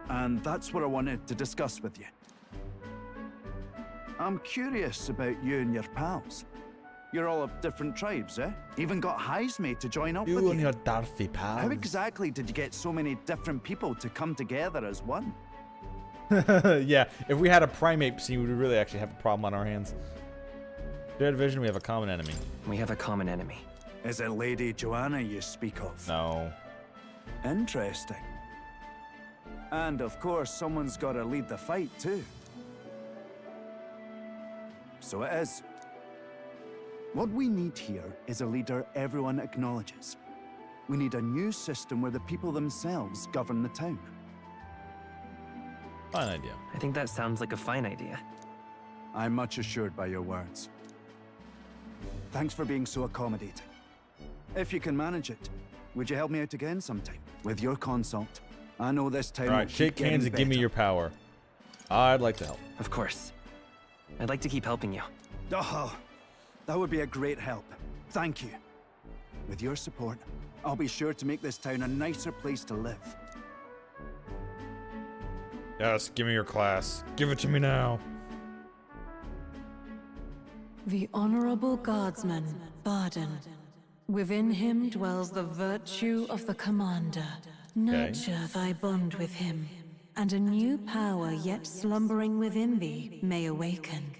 And that's what I wanted to discuss with you. I'm curious about you and your pals. You're all of different tribes, eh? Even got Heisme to join up with You you. and your Darthy pals. How exactly did you get so many different people to come together as one? Yeah, if we had a primate scene, we would really actually have a problem on our hands. Shared vision, we have a common enemy. We have a common enemy. Is it Lady Joanna you speak of? No. Interesting. And of course, someone's got to lead the fight too. So it is. What we need here is a leader everyone acknowledges. We need a new system where the people themselves govern the town. Fine idea. I think that sounds like a fine idea. I'm much assured by your words. Thanks for being so accommodating. If you can manage it, would you help me out again sometime? With your consult, I know this town All will right, keep shake getting hands and give me better. your power. I'd like to help. Of course. I'd like to keep helping you. Oh, that would be a great help. Thank you. With your support, I'll be sure to make this town a nicer place to live. Yes, give me your class. Give it to me now. The Honorable Guardsman, Barden. Within him dwells the virtue of the Commander. Nurture thy bond with him, and a new power yet slumbering within thee may awaken.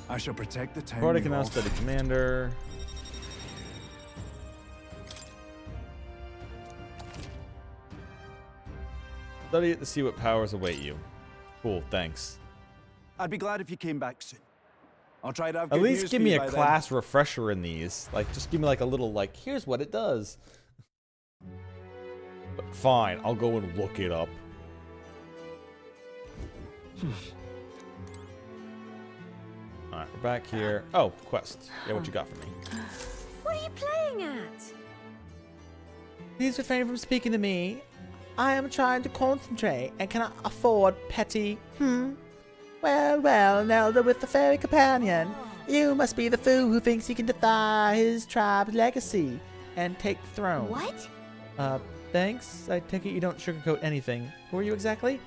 I shall protect the town. Party you can now all- study commander. Study it to see what powers await you. Cool, thanks. I'd be glad if you came back soon. I'll try to have At good least news give for me you a by then. class refresher in these. Like, just give me like a little, like, here's what it does. But fine, I'll go and look it up. Alright, we're back here. Oh, quest. Yeah, what you got for me? What are you playing at? Please refrain from speaking to me. I am trying to concentrate and cannot afford petty. Well, an elder with a fairy companion. You must be the fool who thinks he can defy his tribe's legacy and take the throne. What? Thanks. I take it you don't sugarcoat anything. Who are you exactly?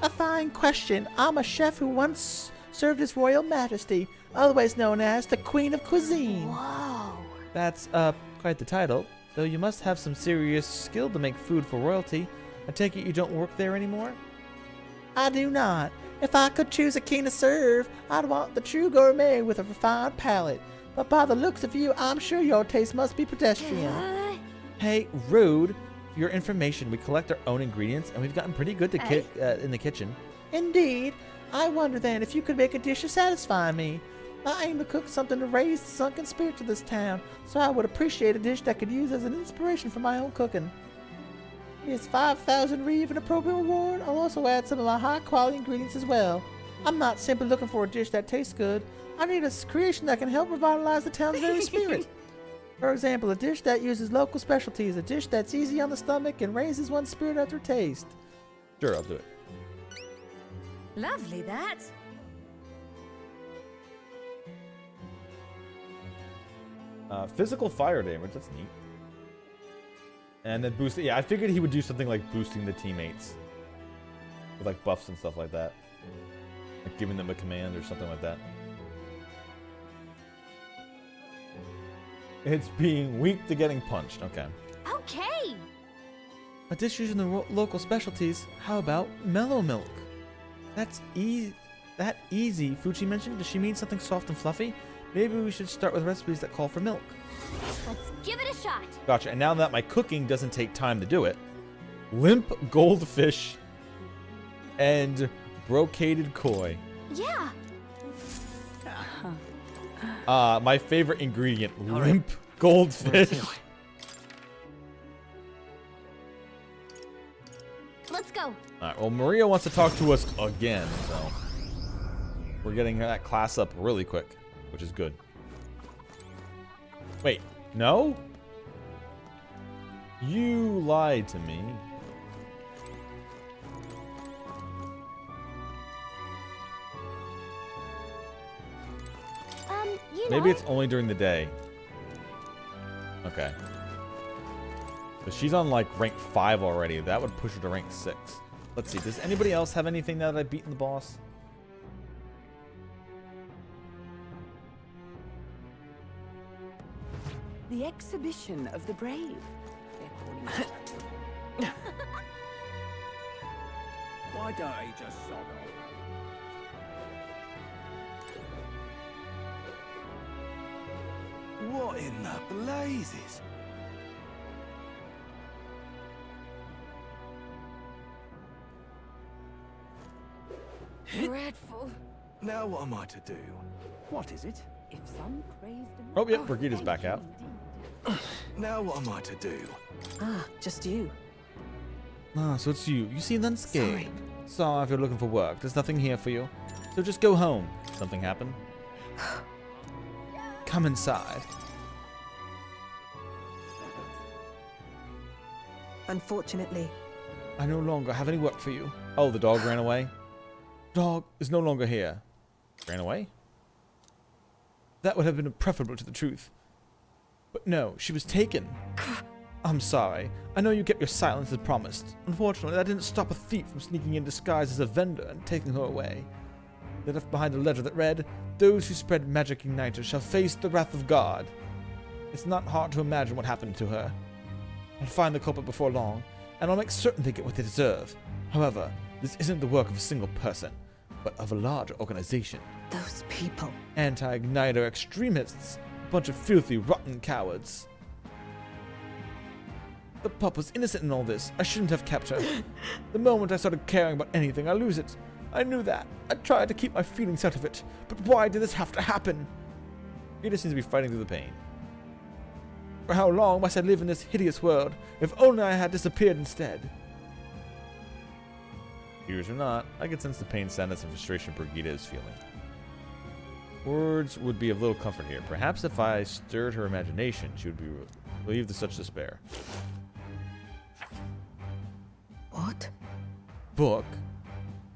A fine question. I'm a chef who once served His Royal Majesty, otherwise known as the Queen of Cuisine. Whoa. That's, quite the title. Though you must have some serious skill to make food for royalty. I take it you don't work there anymore? I do not. If I could choose a king to serve, I'd want the true gourmet with a refined palate. But by the looks of you, I'm sure your taste must be pedestrian. Hey, rude. For your information, we collect our own ingredients, and we've gotten pretty good to in the kitchen. Indeed. I wonder then if you could make a dish to satisfy me. I aim to cook something to raise the sunken spirits of this town, so I would appreciate a dish that could use as an inspiration for my own cooking. Here's 5,000 reeve, an appropriate reward. I'll also add some of my high-quality ingredients as well. I'm not simply looking for a dish that tastes good. I need a creation that can help revitalize the town's very spirit. For example, a dish that uses local specialties, a dish that's easy on the stomach and raises one's spirit after taste. Sure, I'll do it. Lovely, that. Physical fire damage, that's neat. And then boost. Yeah, I figured he would do something like boosting the teammates with like buffs and stuff like that, like giving them a command or something like that. It's being weak to getting punched. Okay. Okay. A dish using the local specialties. How about mellow milk? That's easy. That easy. Fuji mentioned. Does she mean something soft and fluffy? Maybe we should start with recipes that call for milk. Let's give it a shot. Gotcha. And now that my cooking doesn't take time to do it, limp goldfish and brocaded koi. Yeah. My favorite ingredient, limp goldfish. go. Alright, well, Maria wants to talk to us again, so we're getting that class up really quick, which is good. Wait, no? You lied to me. You know. Maybe it's only during the day. Okay. So she's on like rank 5 already. That would push her to rank 6. Let's see. Does anybody else have anything now that I've beaten the boss? The exhibition of the brave. They're calling it. Why don't he just sod off? What in the blazes? Dreadful. Now what am I to do? What is it? If some crazed... Oh, yep, Brigida's back out. Now what am I to do? Ah, just you. Ah, so it's you. You seem unscathed. Sorry if you're looking for work. There's nothing here for you. So just go home. Something happened? Come inside. Unfortunately. I no longer have any work for you. Oh, the dog ran away? Dog is no longer here. Ran away? That would have been preferable to the truth. But no, she was taken. I'm sorry. I know you kept your silence as promised. Unfortunately, that didn't stop a thief from sneaking in disguised as a vendor and taking her away. They left behind a letter that read, "Those who spread magic igniters shall face the wrath of God." It's not hard to imagine what happened to her. I'll find the culprit before long, and I'll make certain they get what they deserve. However, this isn't the work of a single person, but of a larger organization. Those people. Anti-igniter extremists. A bunch of filthy, rotten cowards. The pup was innocent in all this. I shouldn't have kept her. The moment I started caring about anything, I lose it. I knew that. I tried to keep my feelings out of it. But why did this have to happen? Rita seems to be fighting through the pain. For how long must I live in this hideous world? If only I had disappeared instead. Tears or not, I can sense the pain, sadness, and frustration Brigida is feeling. Words would be of little comfort here. Perhaps if I stirred her imagination, she would be relieved of such despair. What? Book?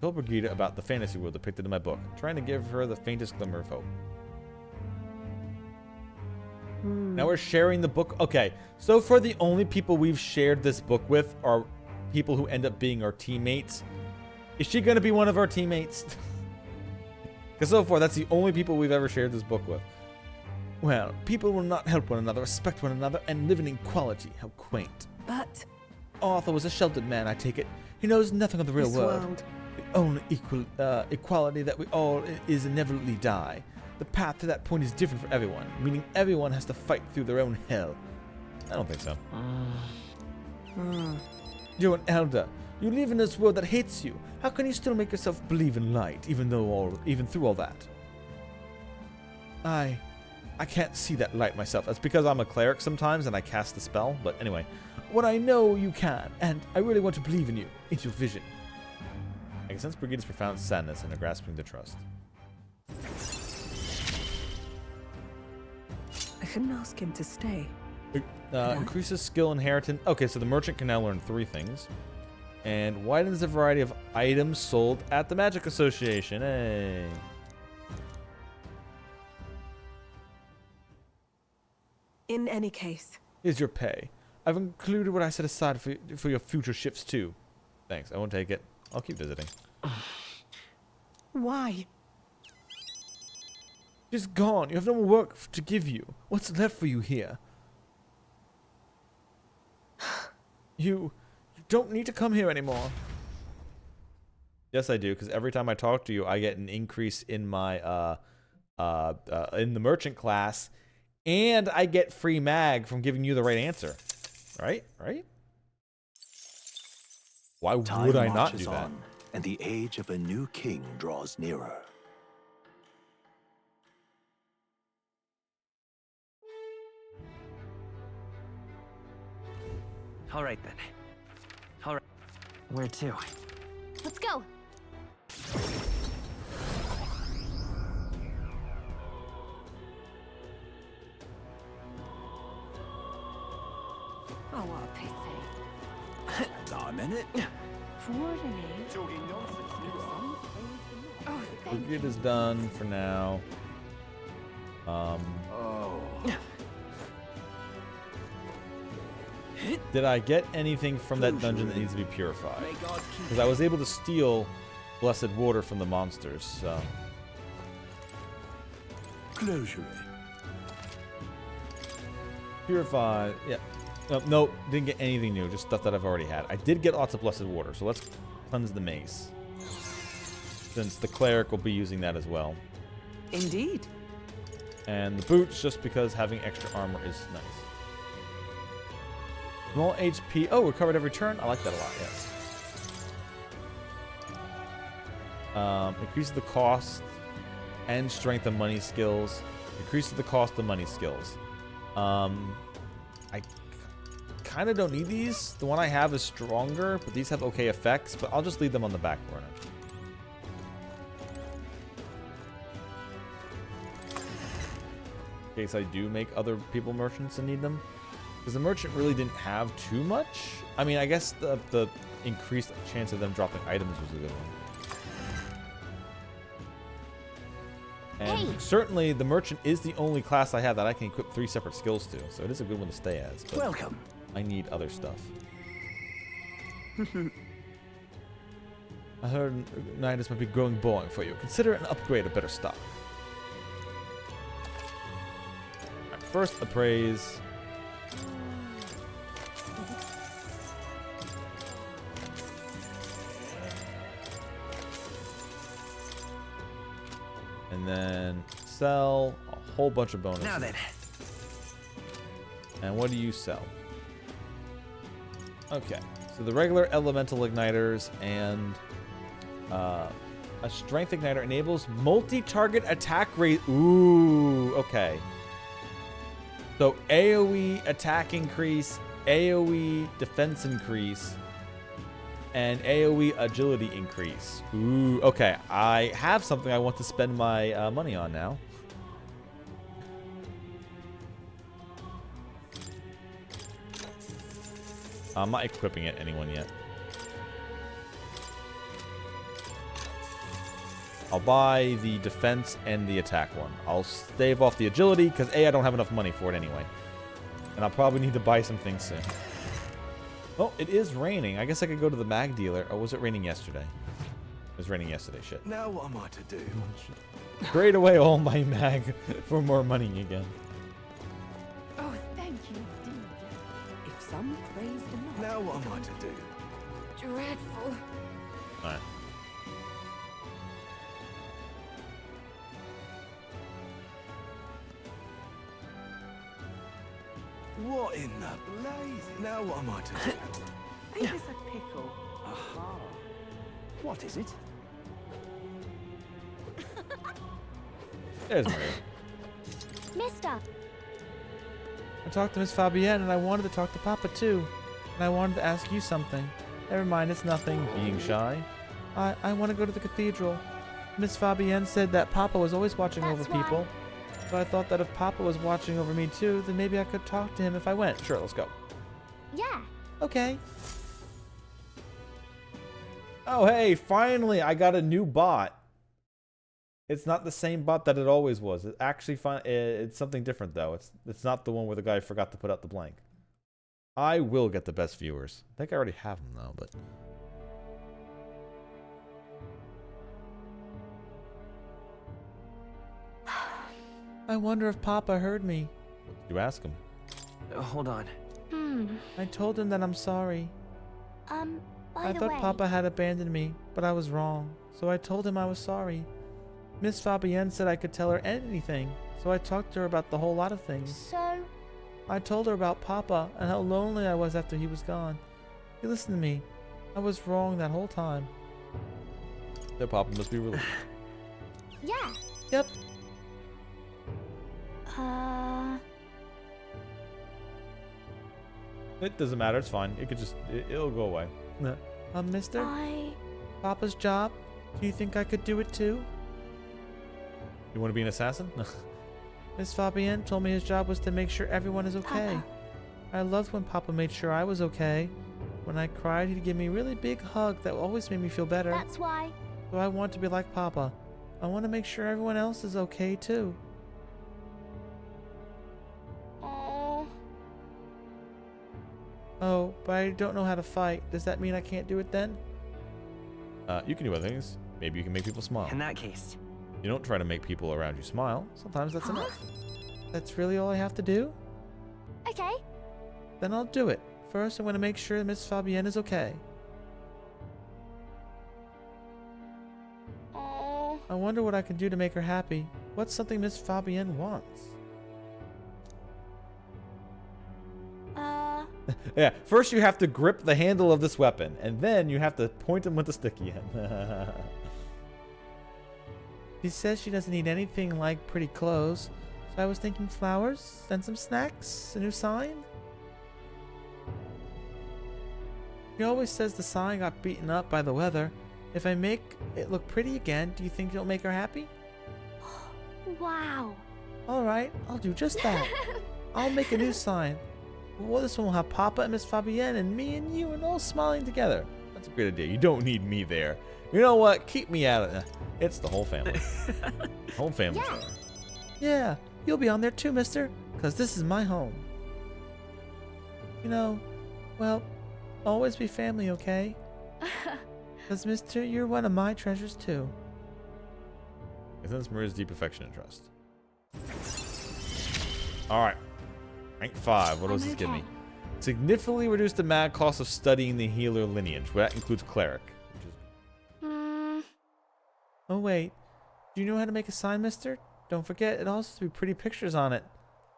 Tell Brigida about the fantasy world depicted in my book, trying to give her the faintest glimmer of hope. Now we're sharing the book. Okay, so far the only people we've shared this book with are people who end up being our teammates. Is she going to be one of our teammates? Because so far, that's the only people we've ever shared this book with. Well, people will not help one another, respect one another, and live in equality. How quaint. But... Arthur was a sheltered man, I take it. He knows nothing of the real world. The only equality that we all is inevitably die. The path to that point is different for everyone, meaning everyone has to fight through their own hell. I don't think so. You're an elder. You live in this world that hates you. How can you still make yourself believe in light, even through all that? I can't see that light myself. That's because I'm a cleric sometimes and I cast the spell. But anyway, what I know you can, and I really want to believe in you, into your vision. I can sense Brigida's profound sadness and her grasping to trust. I couldn't ask him to stay. Increases skill inheritance. Okay, so the merchant can now learn 3 things. And widens the variety of items sold at the Magic Association. Hey. In any case. Here's your pay. I've included what I set aside for your future shifts too. Thanks, I won't take it. I'll keep visiting. Why? She's gone. You have no more work to give you. What's left for you here? You don't need to come here anymore. Yes, I do, because every time I talk to you, I get an increase in my in the merchant class, and I get free mag from giving you the right answer. Right? Right? Why would I not do that? And the age of a new king draws nearer. All right then. All right. Where to? Oh, what a pity. I'm in it. Oh, Brigade is done for now. Did I get anything from that dungeon that needs to be purified? Because I was able to steal blessed water from the monsters, so. Closure. Purify, yeah. Nope, didn't get anything new, just stuff that I've already had. I did get lots of blessed water, so let's cleanse the mace. Since the cleric will be using that as well. Indeed. And the boots, just because having extra armor is nice. Small HP. Oh, recovered every turn. I like that a lot, yes. Increases the cost and strength of money skills. Increases the cost of money skills. I kind of don't need these. The one I have is stronger, but these have okay effects, but I'll just leave them on the back burner. In case I do make other people merchants and need them. Because the merchant really didn't have too much. I mean, I guess the increased chance of them dropping items was a good one. And certainly the merchant is the only class I have that I can equip 3 separate skills to. So it is a good one to stay as. But welcome. I need other stuff. I heard Nidus might be growing boring for you. Consider an upgrade a better stock. Right, first appraise. And then sell a whole bunch of bonuses. Now then. And what do you sell? Okay, so the regular elemental igniters and a strength igniter enables multi-target attack rate. Ooh, okay. So AoE attack increase, AoE defense increase, and AoE agility increase. Ooh, okay. I have something I want to spend my money on now. I'm not equipping it anyone yet. I'll buy the defense and the attack one. I'll stave off the agility because A, I don't have enough money for it anyway. And I'll probably need to buy some things soon. Oh, it is raining. I guess I could go to the mag dealer. Or was it raining yesterday? It was raining yesterday. Shit. Now what am I to do? Trade away all my mag for more money again. Oh, thank you indeed. If some praise enough. Now what am I to do? Dreadful. Alright. What in the blaze? Now what am I to do? Ain't this a pickle? Aha. What is it? There's Maria. Mister. I talked to Miss Fabienne and I wanted to talk to Papa too. And I wanted to ask you something. Never mind, it's nothing. Being shy. I want to go to the cathedral. Miss Fabienne said that Papa was always watching over people. So I thought that if Papa was watching over me too, then maybe I could talk to him if I went. Sure, let's go. Yeah. Okay. Oh, hey, finally, I got a new bot. It's not the same bot that it always was. It actually it's something different though. It's not the one where the guy forgot to put out the blank. I will get the best viewers. I think I already have them though, but I wonder if Papa heard me. you ask him. Hold on. I told him that I'm sorry. By I the thought way, Papa had abandoned me, but I was wrong. So I told him I was sorry. Miss Fabienne said I could tell her anything, so I talked to her about the whole lot of things. So, I told her about Papa and how lonely I was after he was gone. You listen to me. I was wrong that whole time. Their papa must be relieved. yeah. Yep. It doesn't matter. It's fine. It could just it'll go away. Mister? Papa's job? Do you think I could do it too? You want to be an assassin? Miss Fabienne told me his job was to make sure everyone is okay. Papa. I loved when Papa made sure I was okay. When I cried, he'd give me a really big hug that always made me feel better. That's why. So I want to be like Papa. I want to make sure everyone else is okay too. Oh. Oh, but I don't know how to fight. Does that mean I can't do it then? You can do other things. Maybe you can make people smile. In that case, You don't try to make people around you smile. Sometimes that's enough. That's really all I have to do? Okay. Then I'll do it. First, I'm going to make sure Miss Fabienne is okay. Oh. I wonder what I can do to make her happy. What's something Miss Fabienne wants? Yeah, first you have to grip the handle of this weapon, and then you have to point him with the sticky end. She says she doesn't need anything like pretty clothes, so I was thinking flowers and some snacks, a new sign. She always says the sign got beaten up by the weather. If I make it look pretty again, do you think it'll make her happy? Wow. Alright, I'll do just that. I'll make a new sign. Well, this one will have Papa and Miss Fabienne and me and you and all smiling together. That's a great idea. You don't need me there. You know what? Keep me out of it. It's the whole family. Whole family. Yeah. Yeah, you'll be on there too, mister, because this is my home. You know, well, always be family, okay? Because, mister, you're one of my treasures too. I sense Maria's deep affection and trust. Alright. Rank 5. What does this give me? Significantly reduce the mad cost of studying the healer lineage. Well, that includes cleric. Oh, wait. Do you know how to make a sign, mister? Don't forget, it also has to be pretty pictures on it.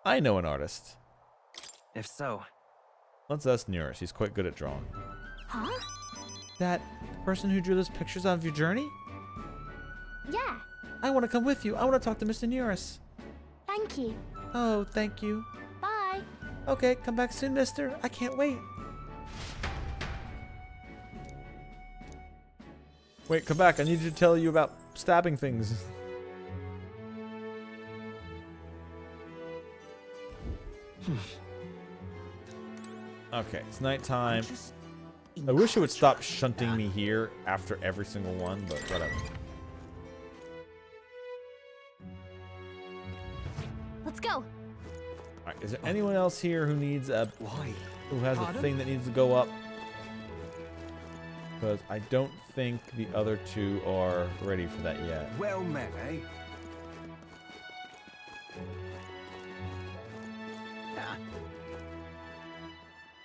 I know an artist. if so, Let's ask Nearest. He's quite good at drawing. Huh? That person who drew those pictures of your journey? Yeah. I want to come with you. I want to talk to Mr. Nearest. Thank you. Oh, thank you. Bye. Okay, come back soon, mister. I can't wait. Wait, come back. I need to tell you about stabbing things. Okay, it's nighttime. I wish it would stop shunting me here after every single one, but whatever. Let's go. Alright, is there anyone else here who needs a... Who has a thing that needs to go up? Because I don't think the other two are ready for that yet. Well met, eh?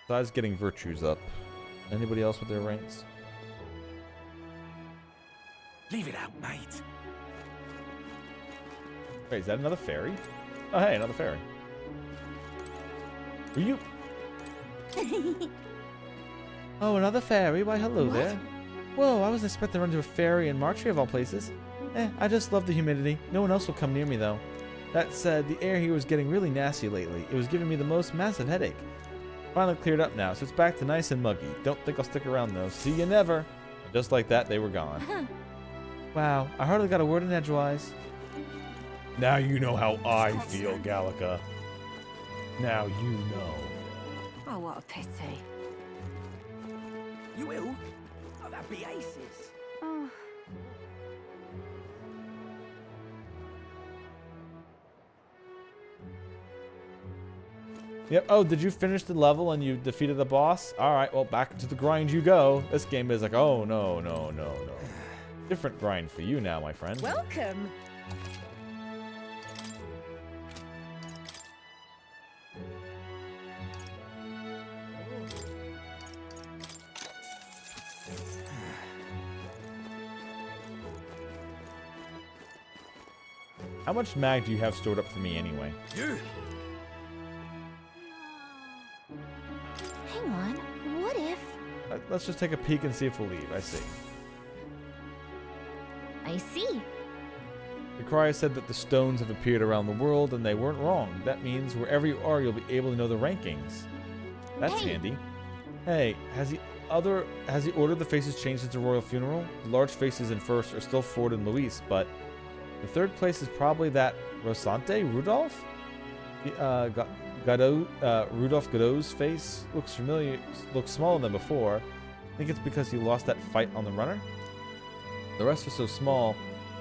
Besides getting virtues up. Anybody else with their ranks? Leave it out, mate. Wait, is that another fairy? Oh, hey, another fairy. Were you... Oh, another fairy? Why, hello there. Whoa, I wasn't expecting to run into a fairy in March of all places. I just love the humidity. No one else will come near me, though. That said, the air here was getting really nasty lately. It was giving me the most massive headache. Finally cleared up now, so it's back to nice and muggy. Don't think I'll stick around, though. See you never. And just like that, they were gone. Wow, I hardly got a word in edgewise. Now you know how I feel, Gallica. Now you know. Oh, what a pity. You will? Oh, that'd be aces. Oh. Yep. Oh, did you finish the level and you defeated the boss? All right. Well, back to the grind you go. This game is like, oh, no, no, no, no. Different grind for you now, my friend. Welcome. How much mag do you have stored up for me anyway? You! Hang on. What if... Let's just take a peek and see if we'll leave. I see. I see. The crier said that the stones have appeared around the world, and they weren't wrong. That means wherever you are, you'll be able to know the rankings. That's Hey. handy. Hey, has he ordered the faces changed since the royal funeral? The large faces in first are still Ford and Luis, but the third place is probably that Rosante Rudolph. Rudolph Godot's face looks familiar, looks smaller than before. I think it's because he lost that fight on the runner. The rest are so small,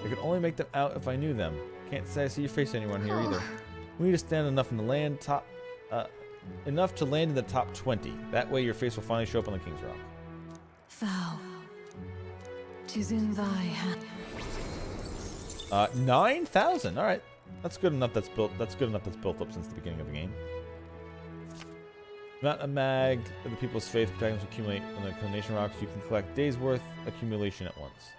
I could only make them out if I knew them. Can't say I see your face anywhere in here either. We need to stand enough in the land enough to land in the top 20. That way your face will finally show up on the King's Rock. Thou. 'Tis in thy hand. 9,000. All right, that's good enough. That's built. That's good enough. That's built up since the beginning of the game. Amount of mag of the people's faith protagonists accumulate on the combination rocks. You can collect days worth accumulation at once.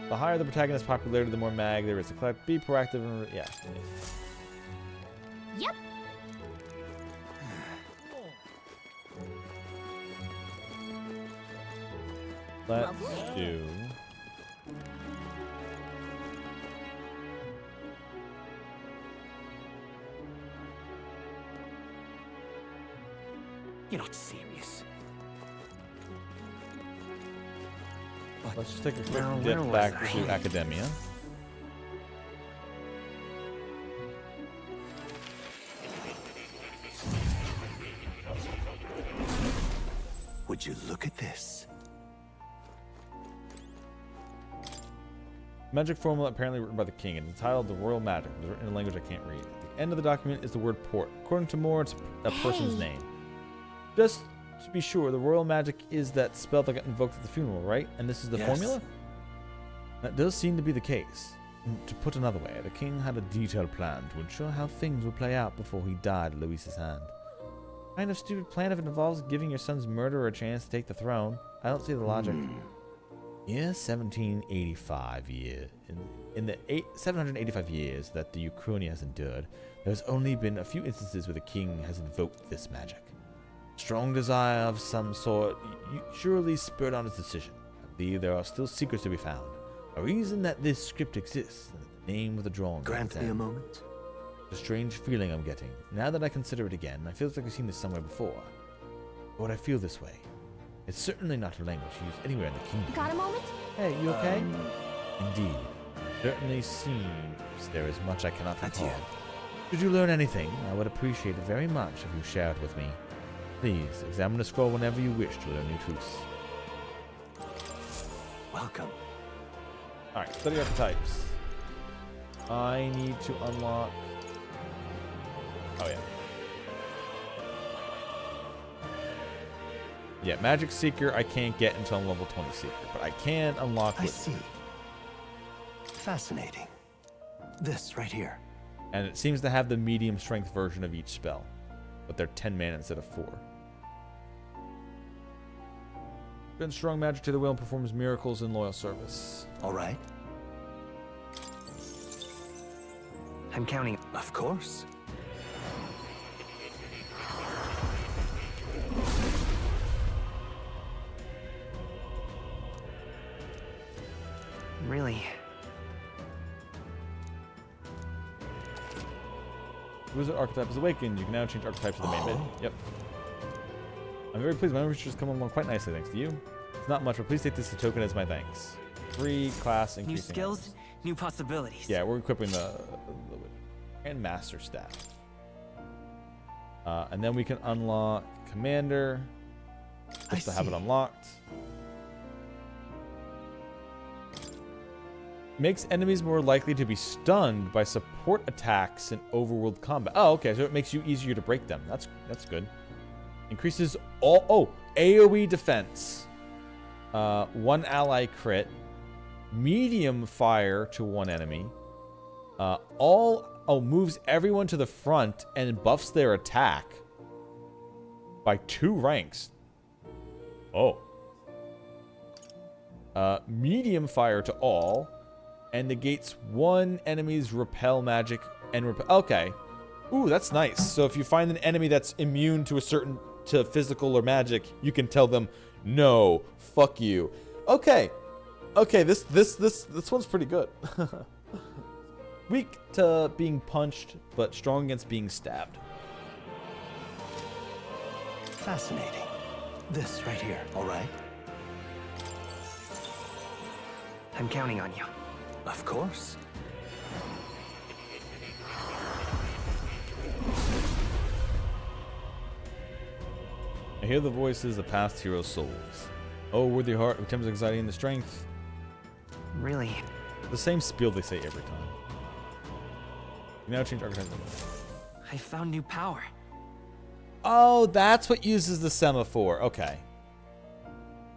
The higher the protagonist's popularity, the more mag there is to collect. Be proactive and yeah. Yep. Let's do. You're not serious. Let's just take a quick Now, dip where was back I? to Academia. Would you look at this? Magic formula apparently written by the king. It's entitled The Royal Magic. It's written in a language I can't read. At the end of the document is the word port. According to Moore, it's a person's name. Just to be sure, the Royal Magic is that spell that got invoked at the funeral, right? And this is the formula? That does seem to be the case. To put another way, the king had a detailed plan to ensure how things would play out before he died at Luis's hand. Kind of stupid plan if it involves giving your son's murderer a chance to take the throne. I don't see the logic. Year 1785 year. In the 785 years that the Ukraine has endured, there has only been a few instances where the king has invoked this magic. Strong desire of some sort surely spurred on his decision. I believe there are still secrets to be found. A reason that this script exists, and that the name of the drawing. Grant me a moment. A strange feeling I'm getting. Now that I consider it again, I feel like I've seen this somewhere before. But I feel this way. It's certainly not a language used anywhere in the kingdom. Got a moment? Hey, you okay? Indeed. Certainly seems there is much I cannot recall. Should you learn anything, I would appreciate it very much if you shared with me. Please, examine the scroll whenever you wish to learn new truths. Welcome. Alright, study archetypes. I need to unlock... Oh, yeah. Yeah, Magic Seeker I can't get until I'm level 20 Seeker, but I can unlock I it. see. Fascinating. This right here. And it seems to have the medium strength version of each spell, but they're 10 mana instead of 4. Bends strong magic to the will and performs miracles in loyal service. All right. I'm counting. Of course. Really? Wizard archetype is awakened. You can now change archetypes to the main menu. Yep. I'm very pleased. My memories just come along quite nicely thanks to you. It's not much, but please take this as a token as my thanks. Free class increasing. New skills, new possibilities. Yeah, we're equipping the Grand Master staff. And then we can unlock Commander. Just to have it unlocked. Makes enemies more likely to be stunned by support attacks in overworld combat. Oh, okay, so it makes you easier to break them. That's good. Increases all AoE defense. 1 ally crit. Medium fire to 1 enemy. Moves everyone to the front and buffs their attack by 2 ranks. Oh. Medium fire to all. And negates 1 enemy's repel magic and repel. Okay. Ooh, that's nice. So if you find an enemy that's immune to to physical or magic, you can tell them, no, fuck you. Okay. Okay, this one's pretty good. Weak to being punched, but strong against being stabbed. Fascinating. This right here, all right? I'm counting on you. Of course. I hear the voices of past heroes' souls. Oh, worthy heart who tempers anxiety and the strength. Really? The same spiel they say every time. You now change archetype. I found new power. Oh, that's what uses the semaphore. Okay.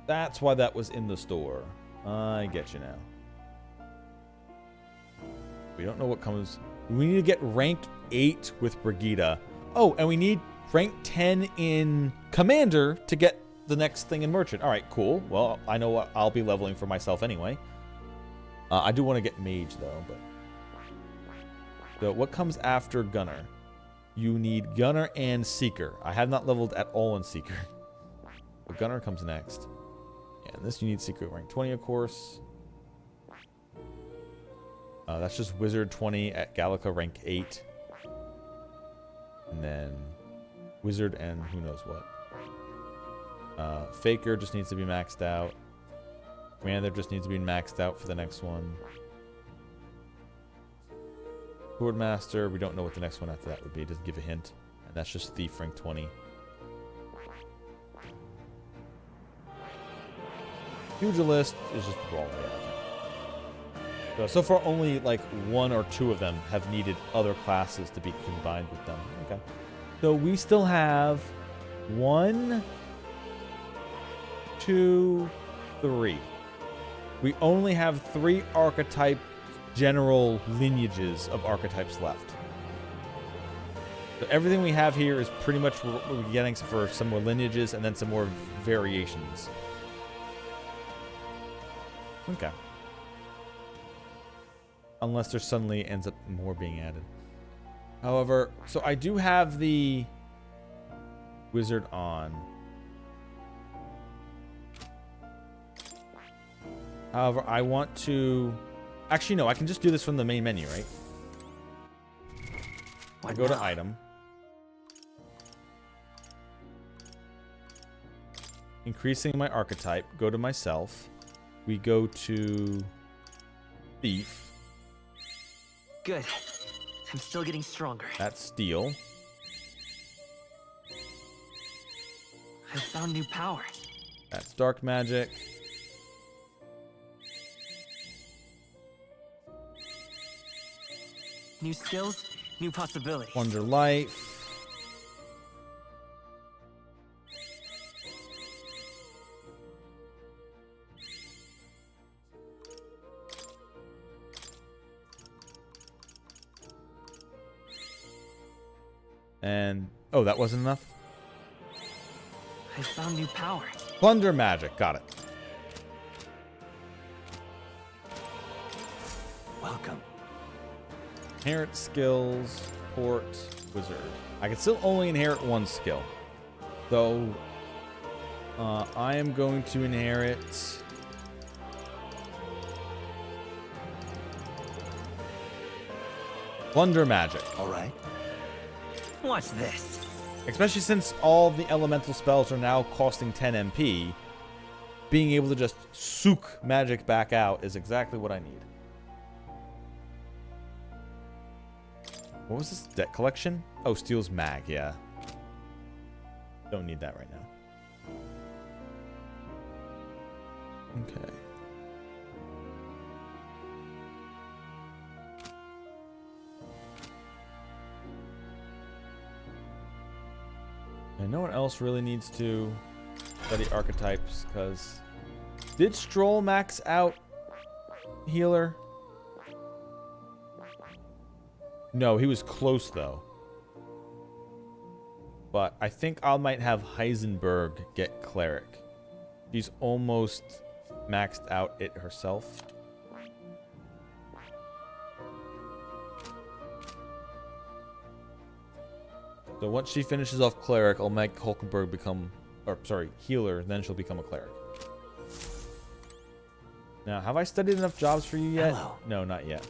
That's why that was in the store. I get you now. We don't know what comes. We need to get rank 8 with Brigitte. Oh, and we need rank 10 in Commander to get the next thing in Merchant. All right, cool. Well, I know what I'll be leveling for myself anyway. I do want to get Mage, though. But so what comes after Gunner? You need Gunner and Seeker. I have not leveled at all in Seeker. But Gunner comes next. Yeah, and this you need Seeker rank 20, of course. That's just Wizard 20 at Gallica rank 8. And then Wizard and who knows what. Faker just needs to be maxed out. Commander just needs to be maxed out for the next one. Swordmaster, we don't know what the next one after that would be. It doesn't give a hint. And that's just Thief rank 20. Pugilist is just Brawl. So far, only like 1 or 2 of them have needed other classes to be combined with them. Okay. So we still have 1, 2, 3. We only have 3 archetype general lineages of archetypes left. So everything we have here is pretty much what we're getting, except for some more lineages and then some more variations. Okay. Unless there suddenly ends up more being added. However, so I do have the Wizard on. However, I want to... Actually, no, I can just do this from the main menu, right? I go to Item. Increasing my archetype. Go to Myself. We go to Thief. Good. I'm still getting stronger. That's Steel. I found new power. That's Dark Magic. New skills, new possibilities. Wonder Life. And, oh, that wasn't enough? I found new power. Plunder Magic, got it. Welcome. Inherit skills, port, wizard. I can still only inherit 1 skill. So, I am going to inherit... Plunder Magic. All right. Watch this. Especially since all the elemental spells are now costing 10 MP, being able to just soak magic back out is exactly what I need. What was this? Debt collection? Oh, Steel's Mag, yeah. Don't need that right now. Okay. And no one else really needs to study archetypes, because... Did Stroll max out Healer? No, he was close, though. But I think I might have Heisenberg get Cleric. She's almost maxed out it herself. So once she finishes off Cleric, I'll make Hulkenberg become... Or, sorry, Healer, then she'll become a Cleric. Now, have I studied enough jobs for you yet? Hello. No, not yet.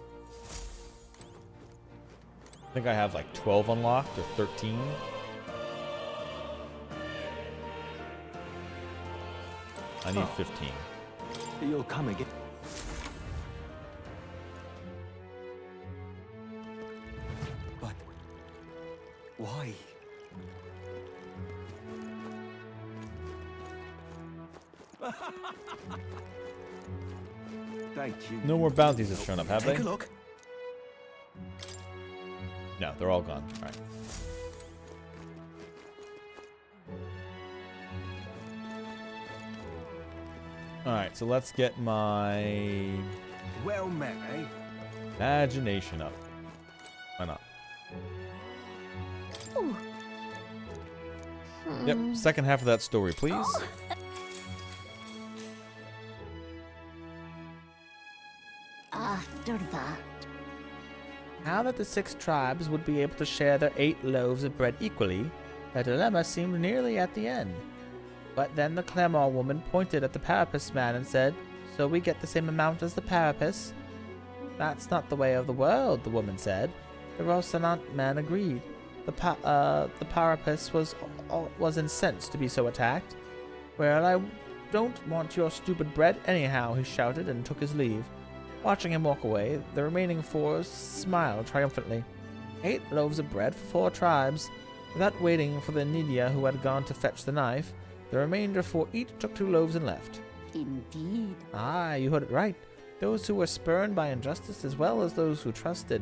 I think I have like 12 unlocked, or 13. I need 15. You'll come again. But why? Thank you. No more bounties have shown up, have they? Take a look. No, they're all gone. All right. All right, so let's get my Well met, eh? imagination up. Why not? Ooh. Yep, second half of that story, please. After that, Now that the 6 tribes would be able to share their 8 loaves of bread equally, the dilemma seemed nearly at the end. But then the Clemore woman pointed at the Parapus man and said, "So we get the same amount as the Parapus?" "That's not the way of the world," the woman said. The Rocinante man agreed. The Parapus was incensed to be so attacked. "Well, I don't want your stupid bread anyhow," he shouted and took his leave. Watching him walk away, the remaining 4 smiled triumphantly. 8 loaves of bread for 4 tribes. Without waiting for the Nidia who had gone to fetch the knife, the remainder 4 each took 2 loaves and left. indeed. Ah, you heard it right. Those who were spurned by injustice as well as those who trusted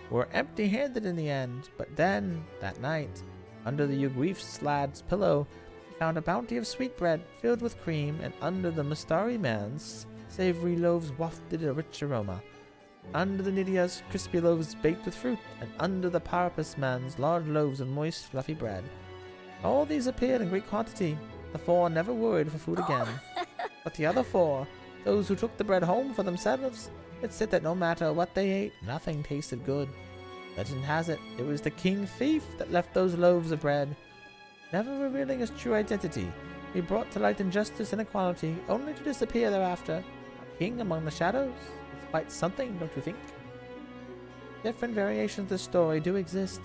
were empty-handed in the end. But then, that night, under the Uguif's lad's pillow, he found a bounty of sweetbread filled with cream, and under the Mustari man's savory loaves wafted a rich aroma. Under the Nidia's crispy loaves baked with fruit, and under the Parapus man's large loaves of moist, fluffy bread. All these appeared in great quantity. The 4 never worried for food again. But the other 4, those who took the bread home for themselves, it said that no matter what they ate, nothing tasted good. Legend has it, it was the king thief that left those loaves of bread. Never revealing his true identity, he brought to light injustice and equality, only to disappear thereafter. A king among the shadows? It's quite something, don't you think? Different variations of the story do exist.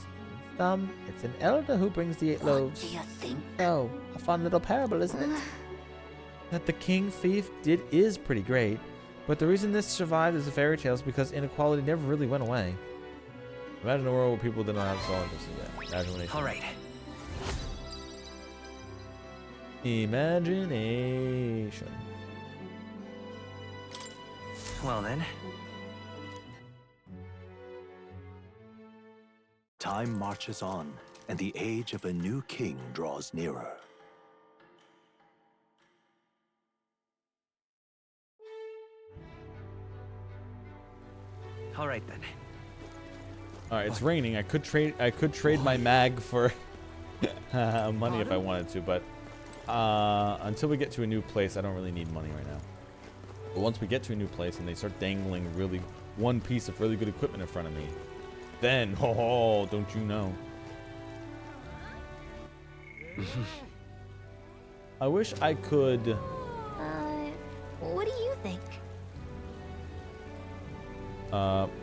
In some, it's an elder who brings the 8 loaves. What do you think? Oh, a fun little parable, isn't it? That the king thief is pretty great, but the reason this survived as a fairy tale is because inequality never really went away. Imagine a world where people didn't have solid imagination. All right. Imagination. Well then. Time marches on, and the age of a new king draws nearer. All right then. All right, it's raining. I could trade my mag for money if I wanted to, but until we get to a new place, I don't really need money right now. But once we get to a new place and they start dangling one piece of really good equipment in front of me, then don't you know? I wish I could. What do you think?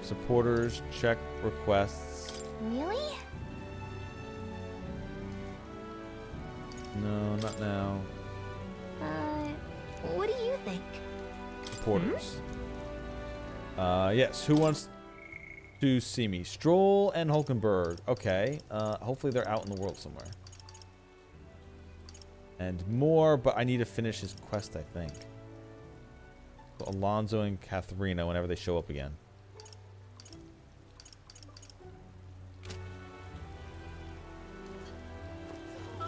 Supporters, check requests. Really? No, not now. What do you think? Supporters. Yes, who wants to see me? Stroll and Hulkenberg. Okay. Hopefully they're out in the world somewhere. And more, but I need to finish his quest, I think. So Alonso and Katharina whenever they show up again.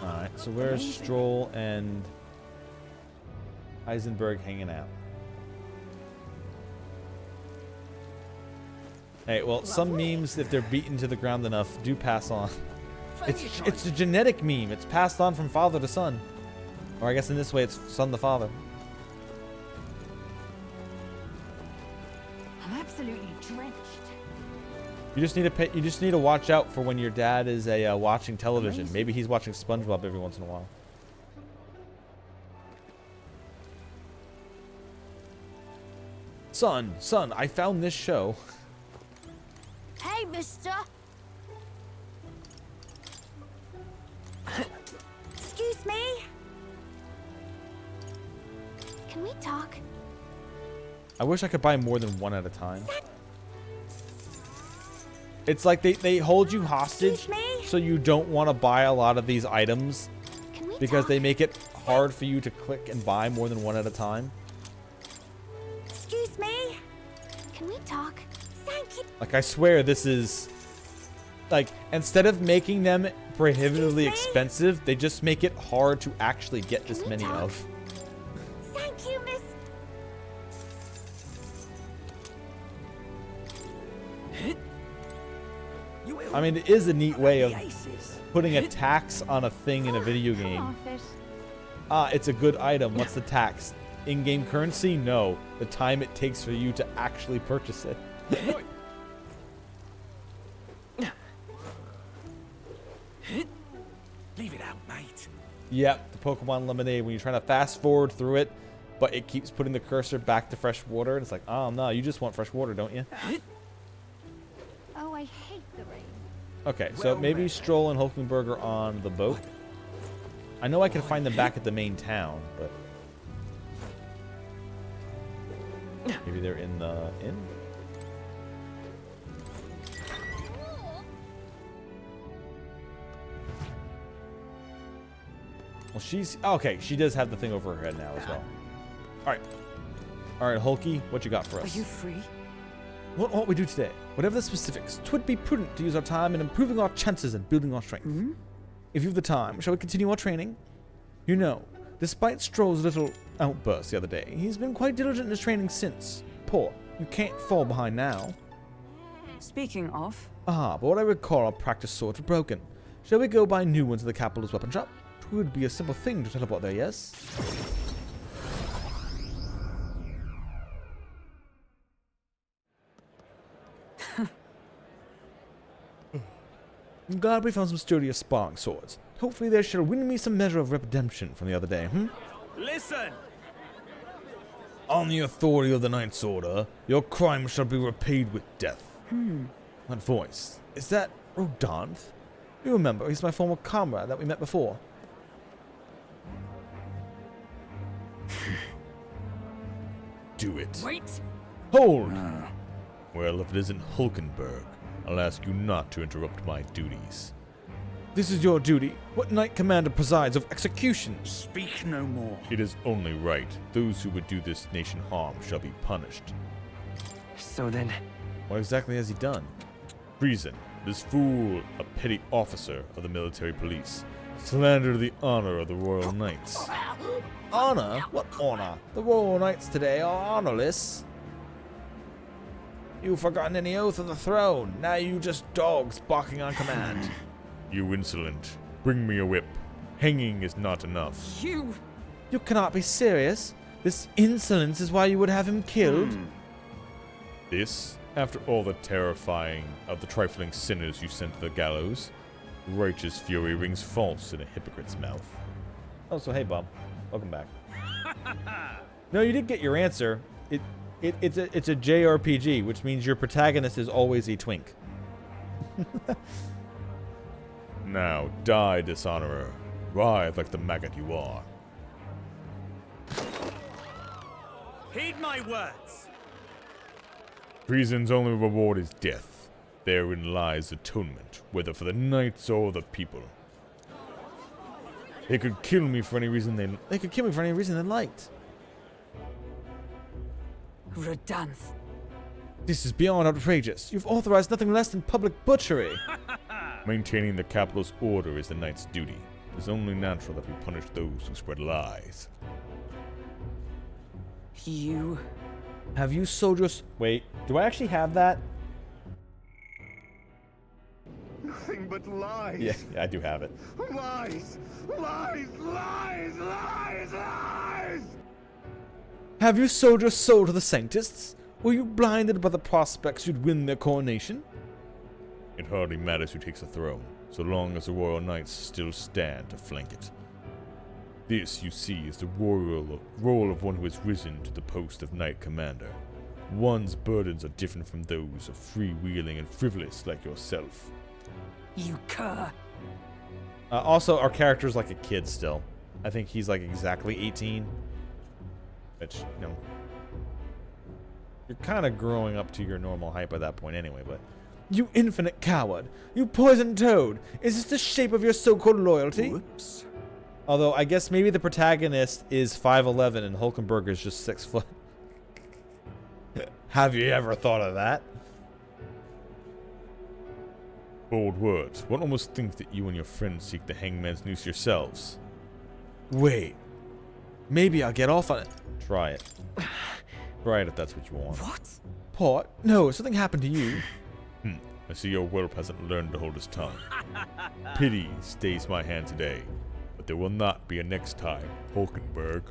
Alright, so where's Stroll and Heisenberg hanging out? Hey, well, some memes, if they're beaten to the ground enough, do pass on. It's a genetic meme. It's passed on from father to son. Or I guess in this way, it's son to father. I'm absolutely drenched. You just need to watch out for when your dad is watching television. Maybe he's watching SpongeBob every once in a while. Son, I found this show. Hey, mister! Excuse me? Can we talk? I wish I could buy more than one at a time. It's like they hold you hostage so you don't want to buy a lot of these items because they make it hard for you to click and buy more than one at a time. Excuse me. Can we talk? Thank you. Like, I swear this is... Like, instead of making them prohibitively expensive, they just make it hard to actually get this many of. Thank you, miss. I mean, it is a neat way of putting a tax on a thing in a video game. It's a good item. What's the tax? In-game currency? No. The time it takes for you to actually purchase it. Leave it out, mate. Yep, the Pokemon Lemonade, when you're trying to fast forward through it, but it keeps putting the cursor back to fresh water, and it's like, oh no, you just want fresh water, don't you? Oh, I hate the rain. Okay, so maybe Stroll and Hulkenberg are on the boat. I know I can find them back at the main town, but... Maybe they're in the inn? Well, she's... Okay, she does have the thing over her head now as well. Alright. Alright, Hulky, what you got for us? Are you free? What ought we do today? Whatever the specifics, 'twould be prudent to use our time in improving our chances and building our strength. If you've the time, shall we continue our training? You know, despite Stroll's little outburst the other day, he's been quite diligent in his training since. Poor, you can't fall behind now. Speaking of... But what I recall our practice swords were broken. Shall we go buy new ones at the capital's weapon shop? 'Twould be a simple thing to teleport there, yes? I'm glad we found some sturdier sparring swords. Hopefully they shall win me some measure of redemption from the other day, Listen! On the authority of the Knight's Order, your crime shall be repaid with death. That voice, is that Rodanth? You remember, he's my former comrade that we met before. Do it. Wait! Hold! Well, if it isn't Hulkenberg, I'll ask you not to interrupt my duties. This is your duty. What Knight Commander presides over executions? Speak no more. It is only right. Those who would do this nation harm shall be punished. So then... What exactly has he done? Treason. This fool, a petty officer of the military police, slandered the honor of the Royal Knights. Honor? What honor? The Royal Knights today are honorless. You've forgotten any oath of the throne. Now you just dogs barking on command. You insolent. Bring me a whip. Hanging is not enough. You cannot be serious. This insolence is why you would have him killed. This, after all the terrifying of the trifling sinners you sent to the gallows. Righteous fury rings false in a hypocrite's mouth. Oh, so hey, Bob. Welcome back. No, you did get your answer. It's a JRPG, which means your protagonist is always a twink. Now, die, dishonorer. Writhe like the maggot you are. Heed my words. Treason's only reward is death. Therein lies atonement, whether for the knights or the people. They could kill me for any reason they could kill me for any reason they liked. Rodanth. This is beyond outrageous. You've authorized nothing less than public butchery. Maintaining the capital's order is the knight's duty. It is only natural that we punish those who spread lies. You... Have you soldiers... Wait, do I actually have that? Nothing but lies. Yeah, I do have it. Lies! Lies! Lies! Lies! Lies! Have you sold your soul to the Sanctists? Were you blinded by the prospects you'd win their coronation? It hardly matters who takes the throne, so long as the royal knights still stand to flank it. This, you see, is the role of one who has risen to the post of Knight Commander. One's burdens are different from those of freewheeling and frivolous like yourself. You cur. Also, our character's like a kid still. I think he's like exactly 18. Which, you know, you're kind of growing up to your normal height by that point anyway, but... You infinite coward! You poisoned toad! Is this the shape of your so-called loyalty? Whoops. Although, I guess maybe the protagonist is 5'11" and Hulkenberg is just 6 foot. Have you ever thought of that? Bold words. One almost thinks that you and your friends seek the hangman's noose yourselves. Wait. Maybe I'll get off on it. Try it. Try it if that's what you want. What? Port? No, something happened to you. I see your whelp hasn't learned to hold his tongue. Pity stays my hand today, but there will not be a next time, Hulkenberg.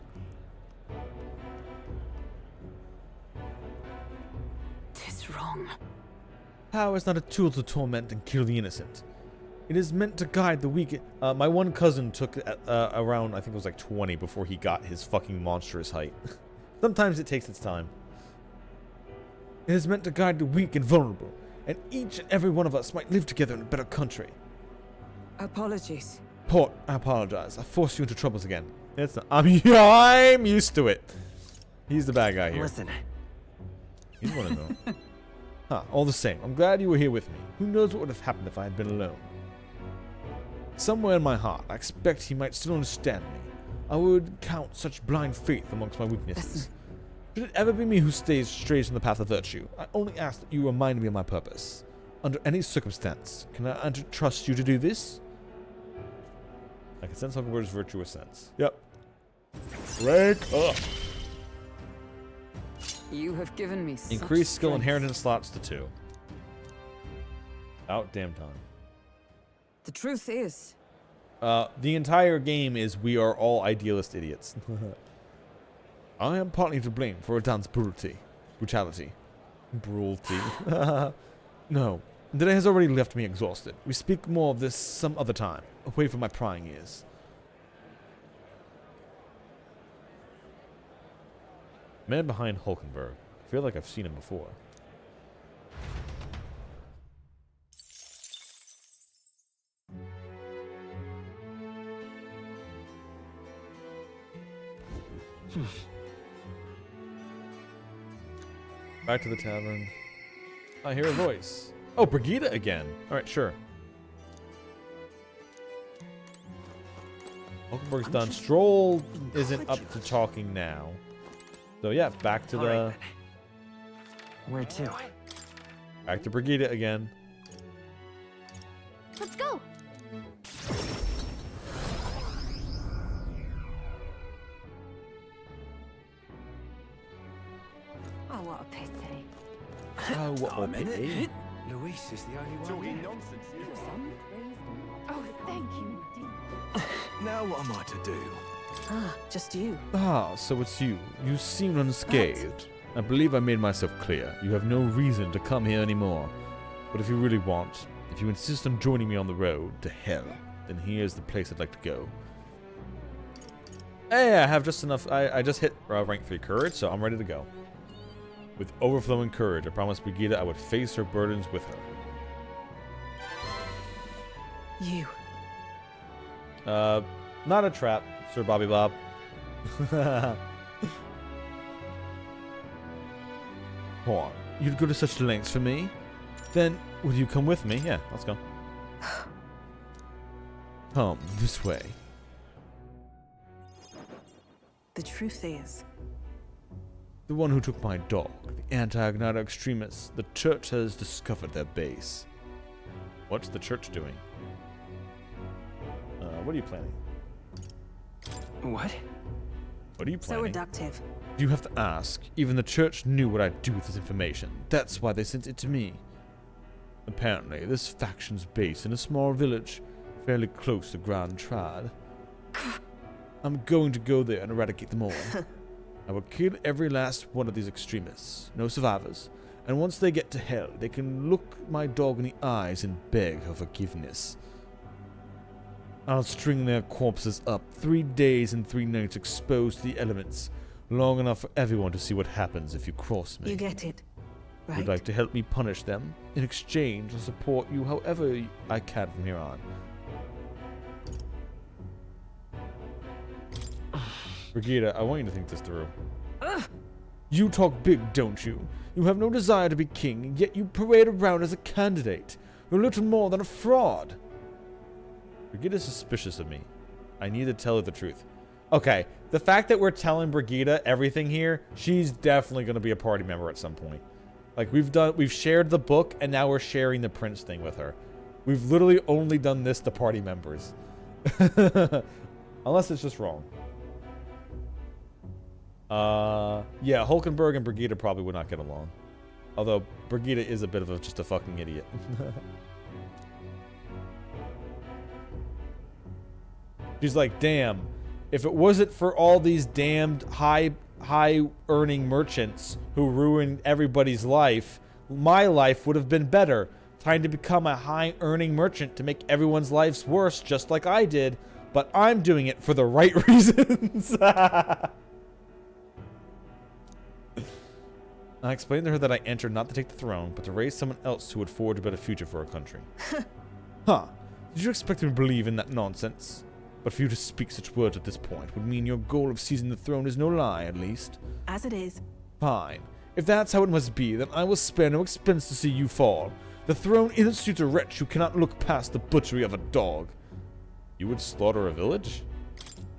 Tis wrong. Power is not a tool to torment and kill the innocent. It is meant to guide the weak. My one cousin took around, I think it was like 20 before he got his fucking monstrous height. Sometimes it takes its time. It is meant to guide the weak and vulnerable, and each and every one of us might live together in a better country. Apologies. Port, I apologize. I forced you into troubles again. It's not, I'm used to it. He's the bad guy here. Listen. He's one of them. Huh, all the same, I'm glad you were here with me. Who knows what would have happened if I had been alone? Somewhere in my heart, I expect he might still understand me. I would count such blind faith amongst my weaknesses. Should it ever be me who strays from the path of virtue, I only ask that you remind me of my purpose. Under any circumstance, can I trust you to do this? I can sense Hulkenberg's virtuous sense. Yep. Rank up! You have given me Increase such skill strength. inheritance slots to 2. Out damn time. The truth is, The entire game is we are all idealist idiots. I am partly to blame for Radan's brutality. No, the day has already left me exhausted. We speak more of this some other time, away from my prying ears. Man behind Hulkenberg. I feel like I've seen him before. Back to the tavern. I hear a voice. Oh, Brigida again. Alright, sure. Hulkenberg's done. Stroll isn't up to talking now. So yeah, back to the... Where to? Back to Brigida again. Let's go. Oh, what a pity. Oh, what a pity. Luis is the only one. Talking nonsense. Oh, thank you. Now what am I to do? ah, just you. Ah, so it's you. You seem unscathed. I believe I made myself clear. You have no reason to come here anymore. But if you really want, if you insist on joining me on the road to hell, then here's the place I'd like to go. Hey, I have just enough. I just hit rank 3 courage, so I'm ready to go. With overflowing courage, I promised Brigida I would face her burdens with her. You. Not a trap, Sir Bobby Bob. Come on. You'd go to such lengths for me? Then, will you come with me? Yeah, let's go. Come this way. The truth is, The one who took my dog, the anti-Igniter extremists, the church has discovered their base. What's the church doing? What are you planning? What? What are you so planning? reductive. You have to ask. Even the church knew what I'd do with this information. That's why they sent it to me. Apparently, this faction's based in a small village, fairly close to Grand Trad. I'm going to go there and eradicate them all. I will kill every last one of these extremists. No survivors. And once they get to hell, they can look my dog in the eyes and beg her forgiveness. I'll string their corpses up 3 days and 3 nights exposed to the elements, long enough for everyone to see what happens if you cross me. You get it, right? You'd like to help me punish them? In exchange, I'll support you however I can from here on. Brigida, I want you to think this through. You talk big, don't you? You have no desire to be king, yet you parade around as a candidate. You're little more than a fraud. Brigida's suspicious of me. I need to tell her the truth. Okay, the fact that we're telling Brigitte everything here, she's definitely going to be a party member at some point. Like, we've shared the book, and now we're sharing the prince thing with her. We've literally only done this to party members. Unless it's just wrong. Yeah, Hulkenberg and Brigitte probably would not get along. Although, Brigitte is a bit of just a fucking idiot. She's like, damn, if it wasn't for all these damned high-earning merchants who ruined everybody's life, my life would have been better. Trying to become a high-earning merchant to make everyone's lives worse, just like I did. But I'm doing it for the right reasons. I explained to her that I entered not to take the throne, but to raise someone else who would forge a better future for our country. Huh. Did you expect me to believe in that nonsense? But for you to speak such words at this point would mean your goal of seizing the throne is no lie, at least. As it is. Fine. If that's how it must be, then I will spare no expense to see you fall. The throne isn't suits a wretch who cannot look past the butchery of a dog. You would slaughter a village?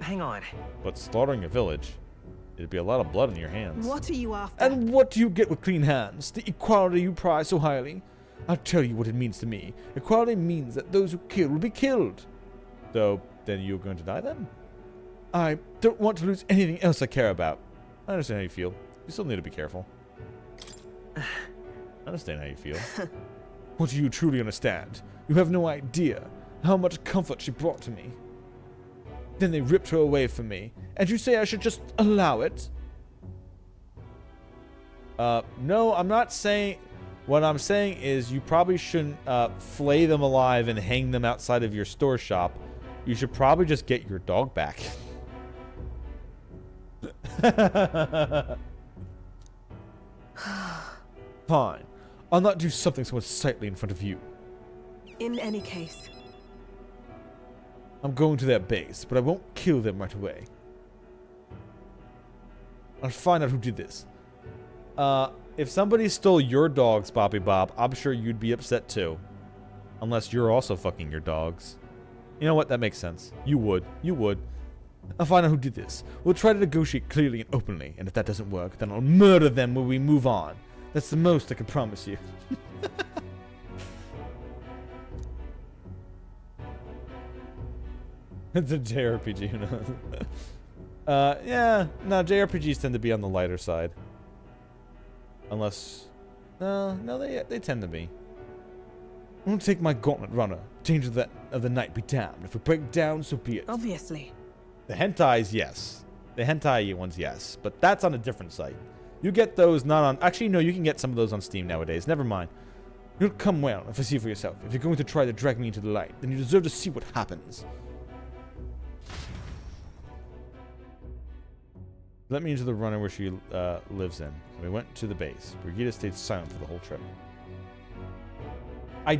Hang on. But slaughtering a village, it'd be a lot of blood in your hands. What are you after? And what do you get with clean hands? The equality you prize so highly? I'll tell you what it means to me. Equality means that those who kill will be killed. So, then you're going to die then? I don't want to lose anything else I care about. I understand how you feel. You still need to be careful. I understand how you feel. What do you truly understand? You have no idea how much comfort she brought to me. Then they ripped her away from me, and you say I should just allow it? No, I'm not saying... What I'm saying is you probably shouldn't flay them alive and hang them outside of your store shop. You should probably just get your dog back. Fine. I'll not do something so unsightly in front of you. In any case. I'm going to their base, but I won't kill them right away. I'll find out who did this. If somebody stole your dogs, Bobby Bob, I'm sure you'd be upset too. Unless you're also fucking your dogs. You know what? That makes sense. You would. You would. I'll find out who did this. We'll try to negotiate clearly and openly, and if that doesn't work, then I'll murder them when we move on. That's the most I can promise you. It's a JRPG, you know. Yeah, no, JRPGs tend to be on the lighter side. Unless, no, they tend to be. I'm gonna take my gauntlet runner. Change of the night be damned. If we break down, so be it. Obviously. The hentais, yes. The hentai ones, yes. But that's on a different site. You get those not on... Actually, no, you can get some of those on Steam nowadays. Never mind. You'll come well if I see for yourself. If you're going to try to drag me into the light, then you deserve to see what happens. Let me into the runner where she lives in. We went to the base. Brigitte stayed silent for the whole trip.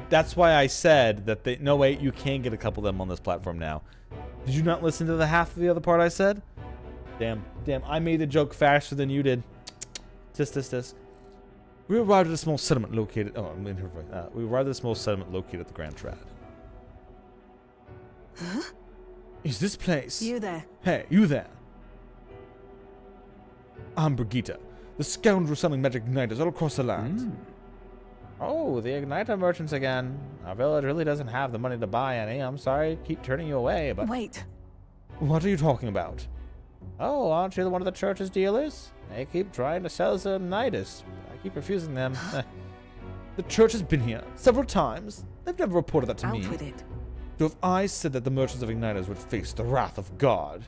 That's why I said that they... No, wait, you can get a couple of them on this platform now. Did you not listen to the half of the other part I said? Damn, I made the joke faster than you did. Tisk. We arrived at a small settlement located... Oh, I'm in her voice. We arrived at a small settlement located at the Grand Trad. Huh? Is this place... You there. Hey, you there. I'm Brigitte, the scoundrel selling magic igniters all across the land. Oh, the igniter merchants again. Our village really doesn't have the money to buy any. I'm sorry to keep turning you away, but... Wait. What are you talking about? Oh, aren't you one of the church's dealers? They keep trying to sell us igniters. I keep refusing them. The church has been here several times. They've never reported that to me. Out with it. So if I said that the merchants of igniters would face the wrath of God,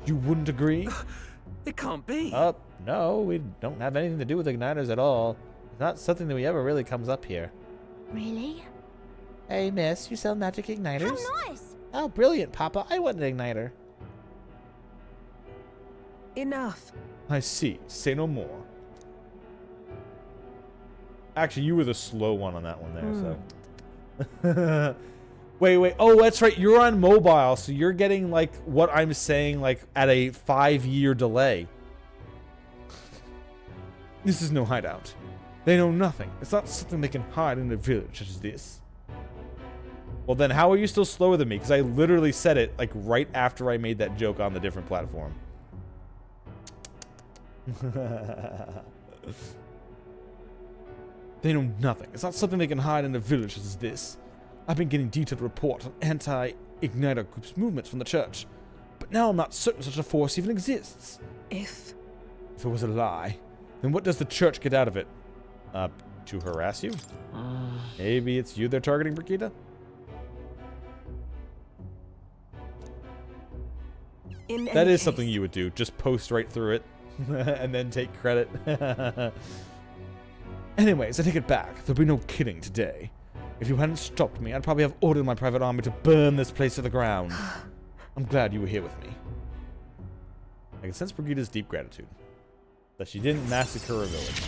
you wouldn't agree? It can't be. No, we don't have anything to do with igniters at all. It's not something that we ever really comes up here. Really? Hey, miss, you sell magic igniters? How nice! Oh, brilliant, Papa. I want an igniter. Enough. I see. Say no more. Actually, you were the slow one on that one there, so. Wait. Oh, that's right. You're on mobile, so you're getting, like, what I'm saying, like, at a 5-year delay. This is no hideout. They know nothing. It's not something they can hide in a village such as this. Well, then how are you still slower than me? Because I literally said it, like, right after I made that joke on the different platform. They know nothing. It's not something they can hide in a village as this. I've been getting detailed report on anti-Igniter group's movements from the church. But now I'm not certain such a force even exists. If it was a lie, then what does the church get out of it? To harass you? Maybe it's you they're targeting, Brigitte? That is something you would do. Just post right through it. And then take credit. Anyways, I take it back. There'll be no kidding today. If you hadn't stopped me, I'd probably have ordered my private army to burn this place to the ground. I'm glad you were here with me. I can sense Brigitte's deep gratitude. That she didn't massacre a village.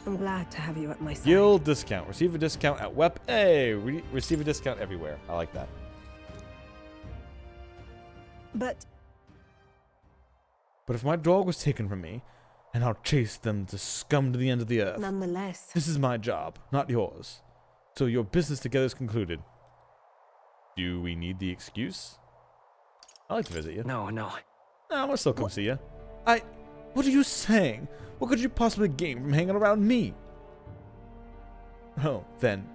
I'm glad to have you at my side. Guild discount. Receive a discount at Hey, receive a discount everywhere. I like that. But if my dog was taken from me, and I'll chase them to scum to the end of the earth. Nonetheless. This is my job, not yours. So your business together is concluded. Do we need the excuse? I'd like to visit you. No. No, I'm gonna still come see you. What are you saying? What could you possibly gain from hanging around me? Oh, then,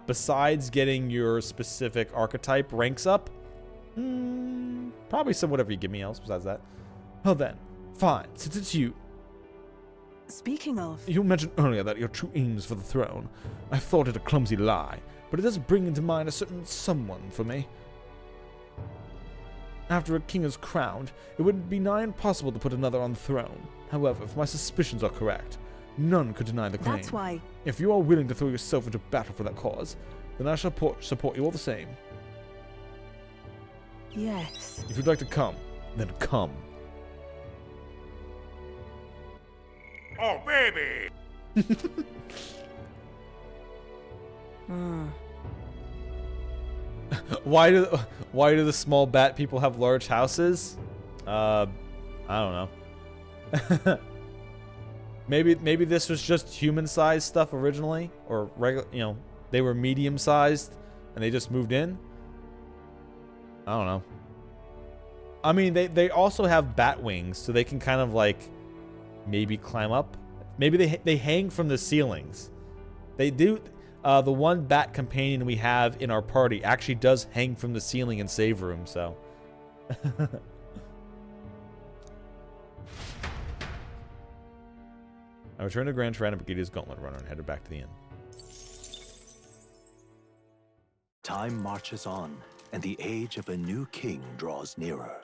besides getting your specific archetype ranks up, probably some whatever you give me else besides that. Well then, fine, since it's you. Speaking of... You mentioned earlier that your true aim is for the throne. I thought it a clumsy lie, but it does bring into mind a certain someone for me. After a king is crowned, it would be nigh impossible to put another on the throne. However, if my suspicions are correct, none could deny the claim. That's why... If you are willing to throw yourself into battle for that cause, then I shall support you all the same. Yes. If you'd like to come, then come. Oh, baby! Why do the small bat people have large houses? I don't know. maybe this was just human-sized stuff originally, or regular. You know, they were medium-sized and they just moved in. I don't know. I mean, they also have bat wings, so they can kind of like maybe climb up. Maybe they hang from the ceilings. They do. The one bat companion we have in our party actually does hang from the ceiling in save room, so. I returned to Grand Shrine of Brigitte's Gauntlet Runner and headed back to the inn. Time marches on, and the age of a new king draws nearer.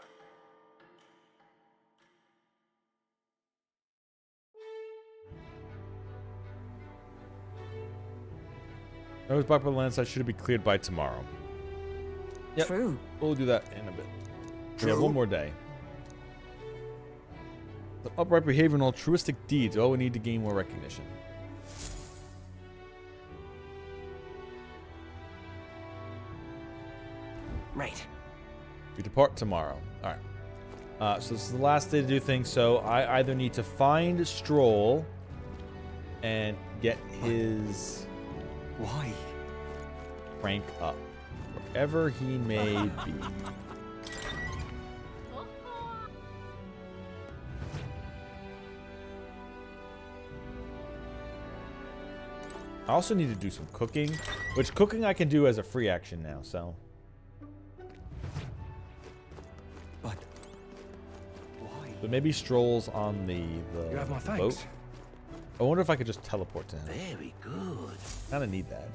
Those by the land side should be cleared by tomorrow. Yep. True. We'll do that in a bit. True. We have one more day. The upright behavior and altruistic deeds are all we need to gain more recognition. Right. We depart tomorrow. All right. So this is the last day to do things. So I either need to find Stroll and get his rank up, wherever he may be. I also need to do some cooking, which cooking I can do as a free action now, so. But why? But maybe Stroll's on the You have my boat. thanks. I wonder if I could just teleport to him. Very good. Kinda need that.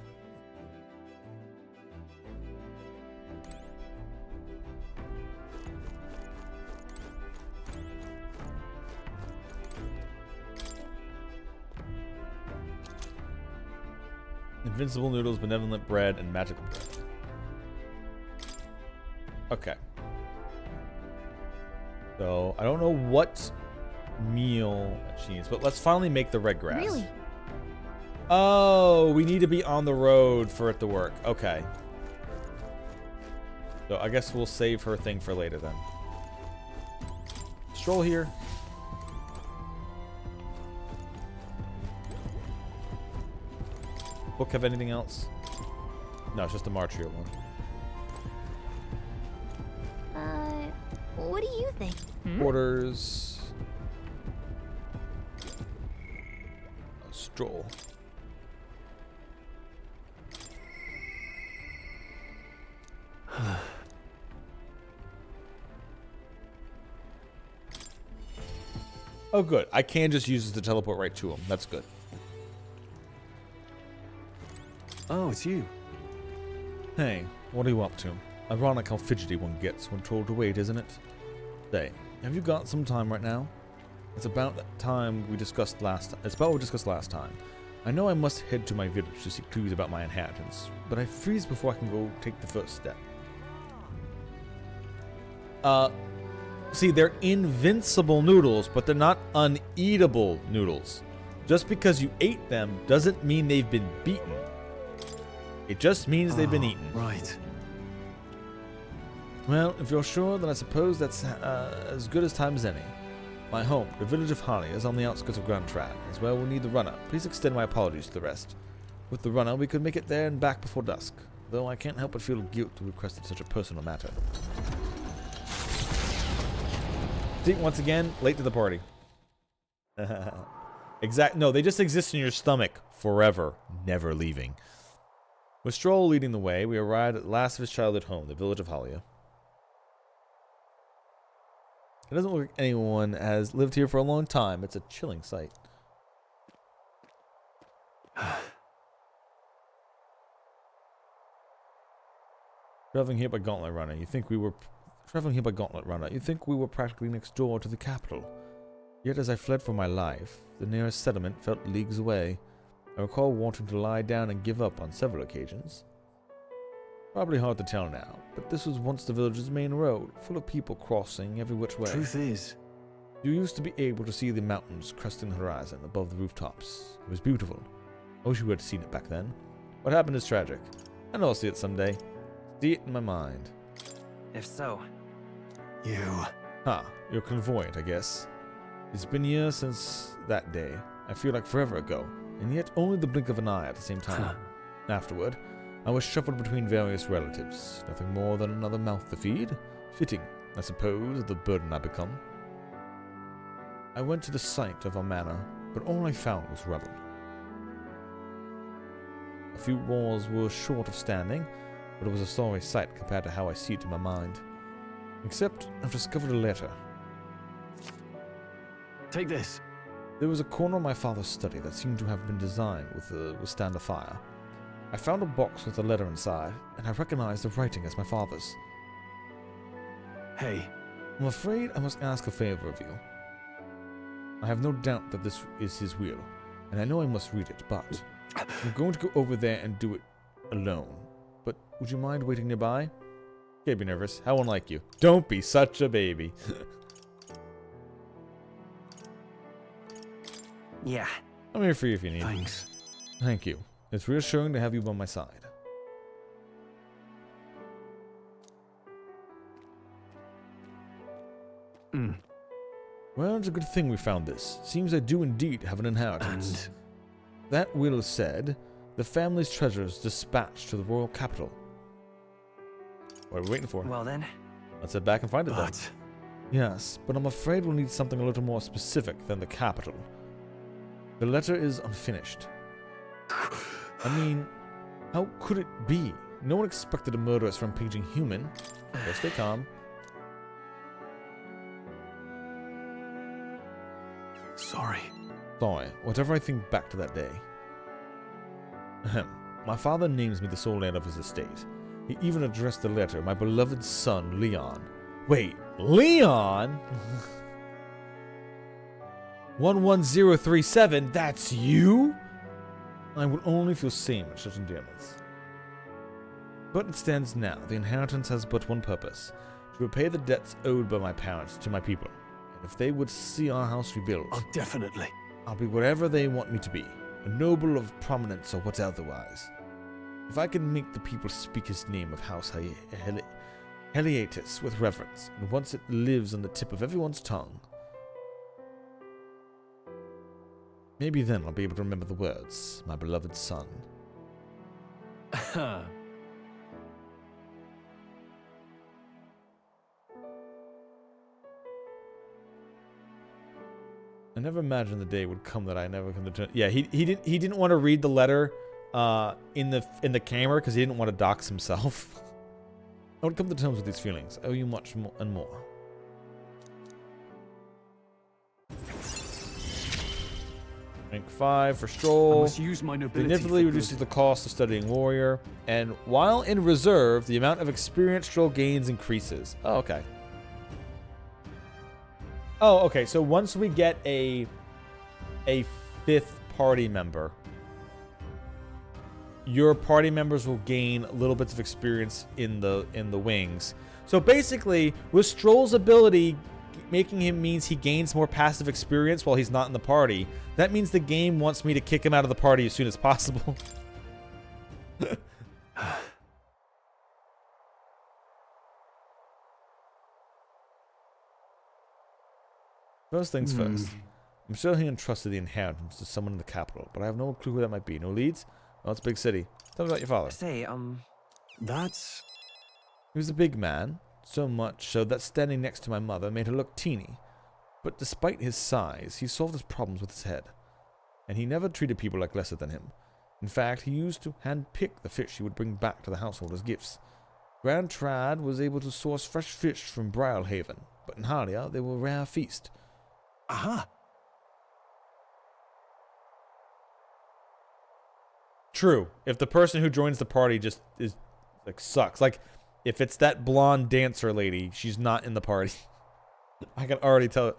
Invincible noodles, benevolent bread, and magical bread. Okay. So, I don't know what meal she needs, but let's finally make the red grass. Really? Oh, we need to be on the road for it to work. Okay. So, I guess we'll save her thing for later then. Stroll here. Book have anything else? No, it's just the Martier one. What do you think? Orders. A stroll. Oh, good. I can just use this to teleport right to him. That's good. Oh, it's you. Hey, what are you up to? Ironic how fidgety one gets when told to wait, isn't it? Say, have you got some time right now? It's about that time we discussed last. It's about what we discussed last time. I know I must head to my village to seek clues about my inheritance, but I freeze before I can go take the first step. See, they're invincible noodles, but they're not uneatable noodles. Just because you ate them doesn't mean they've been beaten. It just means they've been eaten. Right. Well, if you're sure, then I suppose that's as good as time as any. My home, the village of Harley, is on the outskirts of Grand Trad. As well, we'll need the runner. Please extend my apologies to the rest. With the runner, we could make it there and back before dusk. Though I can't help but feel guilt to request such a personal matter. See, once again, late to the party. No, they just exist in your stomach forever, never leaving. With Stroll leading the way, we arrived at the last of his childhood home, the village of Halia. It doesn't look like anyone has lived here for a long time. It's a chilling sight. Traveling here by Gauntlet Runner, you think we were practically next door to the capital. Yet as I fled for my life, the nearest settlement felt leagues away. I recall wanting to lie down and give up on several occasions. Probably hard to tell now, but this was once the village's main road, full of people crossing every which way. Truth is, you used to be able to see the mountains cresting the horizon above the rooftops. It was beautiful. I wish we had seen it back then. What happened is tragic. I know I'll see it someday. See it in my mind. If so... You... You're clairvoyant, I guess. It's been years since that day. I feel like forever ago, and yet only the blink of an eye at the same time. Afterward, I was shuffled between various relatives, nothing more than another mouth to feed. Fitting, I suppose, of the burden I become. I went to the site of our manor, but all I found was rubble. A few walls were short of standing, but it was a sorry sight compared to how I see it in my mind. Except, I've discovered a letter. Take this. There was a corner of my father's study that seemed to have been designed to withstand a fire. I found a box with a letter inside, and I recognized the writing as my father's. Hey. I'm afraid I must ask a favor of you. I have no doubt that this is his will, and I know I must read it, but I'm going to go over there and do it alone. But would you mind waiting nearby? Can't be nervous. How unlike you. Don't be such a baby. Yeah. I'm here for you if you need. Thanks. Thank you. It's reassuring to have you by my side. Well, it's a good thing we found this. Seems I do indeed have an inheritance. And that will said, the family's treasures dispatched to the royal capital. What are we waiting for? Well then. Let's head back and find it then. But... Yes, but I'm afraid we'll need something a little more specific than the capital. The letter is unfinished. I mean, how could it be? No one expected a murderous rampaging human. So stay calm. Sorry. Sorry, whatever I think back to that day. Ahem. My father names me the sole heir of his estate. He even addressed the letter, my beloved son, Leon. Wait, Leon? 11037, that's you? I will only feel shame at such endearments. But it stands now, the inheritance has but one purpose, to repay the debts owed by my parents to my people. And if they would see our house rebuilt... Oh, definitely. I'll be whatever they want me to be, a noble of prominence or what otherwise. If I can make the people speak his name of House Heliotis with reverence, and once it lives on the tip of everyone's tongue, maybe then I'll be able to remember the words, my beloved son. I never imagined the day would come that I never come to. Yeah, he didn't want to read the letter in the camera because he didn't want to dox himself. I would come to terms with these feelings. I owe you much more and more. Rank 5 for Stroll. I must use my nobility Significantly for reduces good. the cost of studying warrior, and while in reserve, the amount of experience Stroll gains increases. Oh, okay. Oh, okay. So once we get a 5th party member, your party members will gain little bits of experience in the wings. So basically, with Stroll's ability making him means he gains more passive experience while he's not in the party. That means the game wants me to kick him out of the party as soon as possible. First things first. I'm sure he entrusted the inheritance to someone in the capital, but I have no clue who that might be. No leads? Oh, it's a big city. Tell me about your father. Say, That's... He was a big man, so much so that standing next to my mother made her look teeny. But despite his size, he solved his problems with his head. And he never treated people like lesser than him. In fact, he used to hand-pick the fish he would bring back to the household as gifts. Grand Trad was able to source fresh fish from Brylehaven, but in Halia they were a rare feast. Aha! True. If the person who joins the party just is like sucks, like if it's that blonde dancer lady, she's not in the party. I can already tell,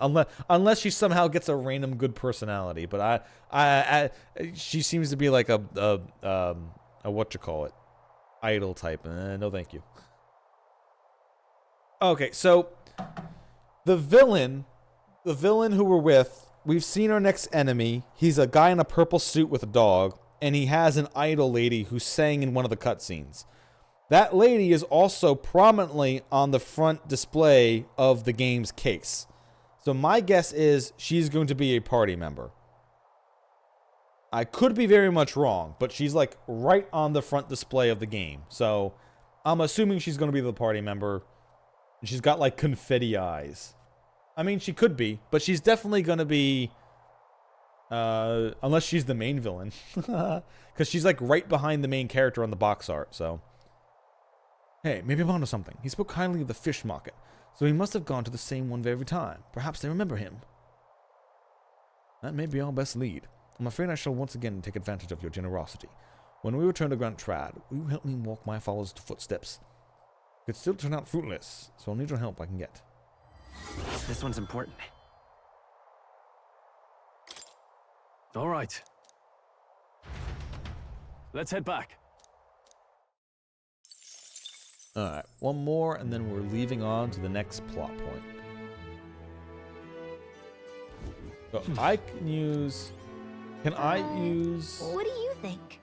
unless she somehow gets a random good personality. But she seems to be like a idol type. No, thank you. Okay, so the villain who we're with, we've seen our next enemy. He's a guy in a purple suit with a dog, and he has an idol lady who sang in one of the cutscenes. That lady is also prominently on the front display of the game's case. So my guess is she's going to be a party member. I could be very much wrong, but she's like right on the front display of the game. So I'm assuming she's going to be the party member. She's got like confetti eyes. I mean, she could be, but she's definitely going to be... unless she's the main villain. Because she's like right behind the main character on the box art, so... Hey, maybe I'm onto something. He spoke kindly of the fish market, so he must have gone to the same one every time. Perhaps they remember him. That may be our best lead. I'm afraid I shall once again take advantage of your generosity. When we return to Grand Trad, will you help me walk my followers' footsteps? It could still turn out fruitless, so I'll need your help I can get. This one's important. All right. Let's head back. Alright, one more, and then we're leaving on to the next plot point. So I can use... Can I use... What do you think?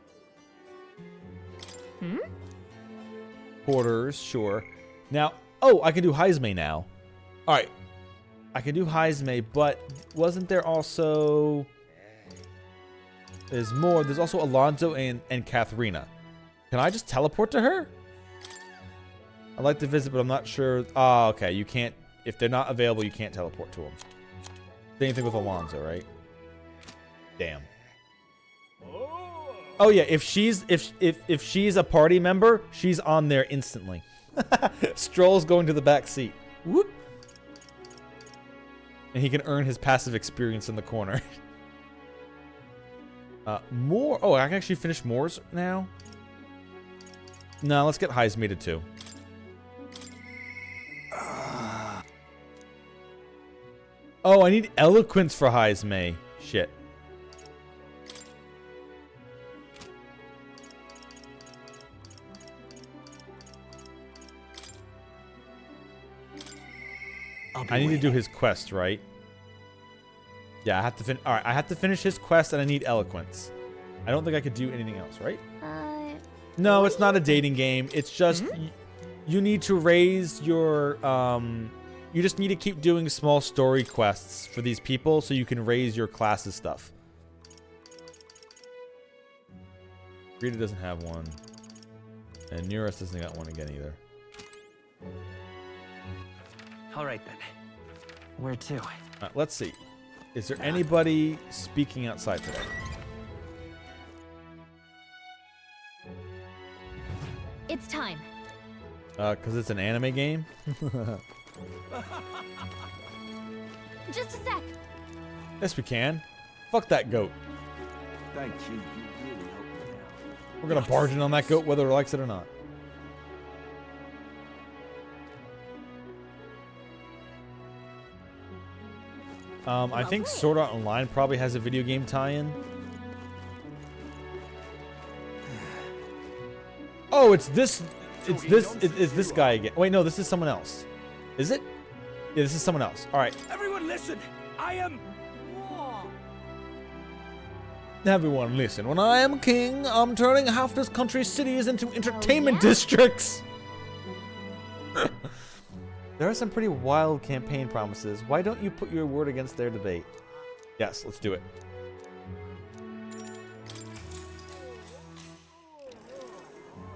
Quarters, sure. Now, I can do Heisme now. Alright. I can do Heisme, but wasn't there also... There's more. There's also Alonso and Katharina. Can I just teleport to her? I'd like to visit, but I'm not sure. Oh, okay. You can't... If they're not available, you can't teleport to them. Same thing with Alonso, right? Damn. Oh yeah, if she's a party member, she's on there instantly. Stroll's going to the back seat. Whoop. And he can earn his passive experience in the corner. More. Oh, I can actually finish Moore's now. No, let's get Heisme to 2. Oh, I need Eloquence for Heisme. Shit. I need to do his quest, right? Yeah, I have to Alright, I have to finish his quest and I need Eloquence. I don't think I could do anything else, right? No, it's not a dating game. It's just you need to raise your you just need to keep doing small story quests for these people so you can raise your class's stuff. Rita doesn't have one. And Neurus doesn't got one again either. All right then. Where to? Let's see. Is there anybody speaking outside today? It's time. Because it's an anime game? Just a sec. Yes, we can. Fuck that goat. Thank you. You really helped me out. We're gonna barge in on that goat whether it likes it or not. I think Sword Art Online probably has a video game tie-in. Oh, it's this guy again. Wait, no, this is someone else. Is it? Yeah, this is someone else. All right. Everyone listen! I am... Everyone listen. When I am king, I'm turning half this country's cities into entertainment districts. There are some pretty wild campaign promises. Why don't you put your word against their debate? Yes, let's do it.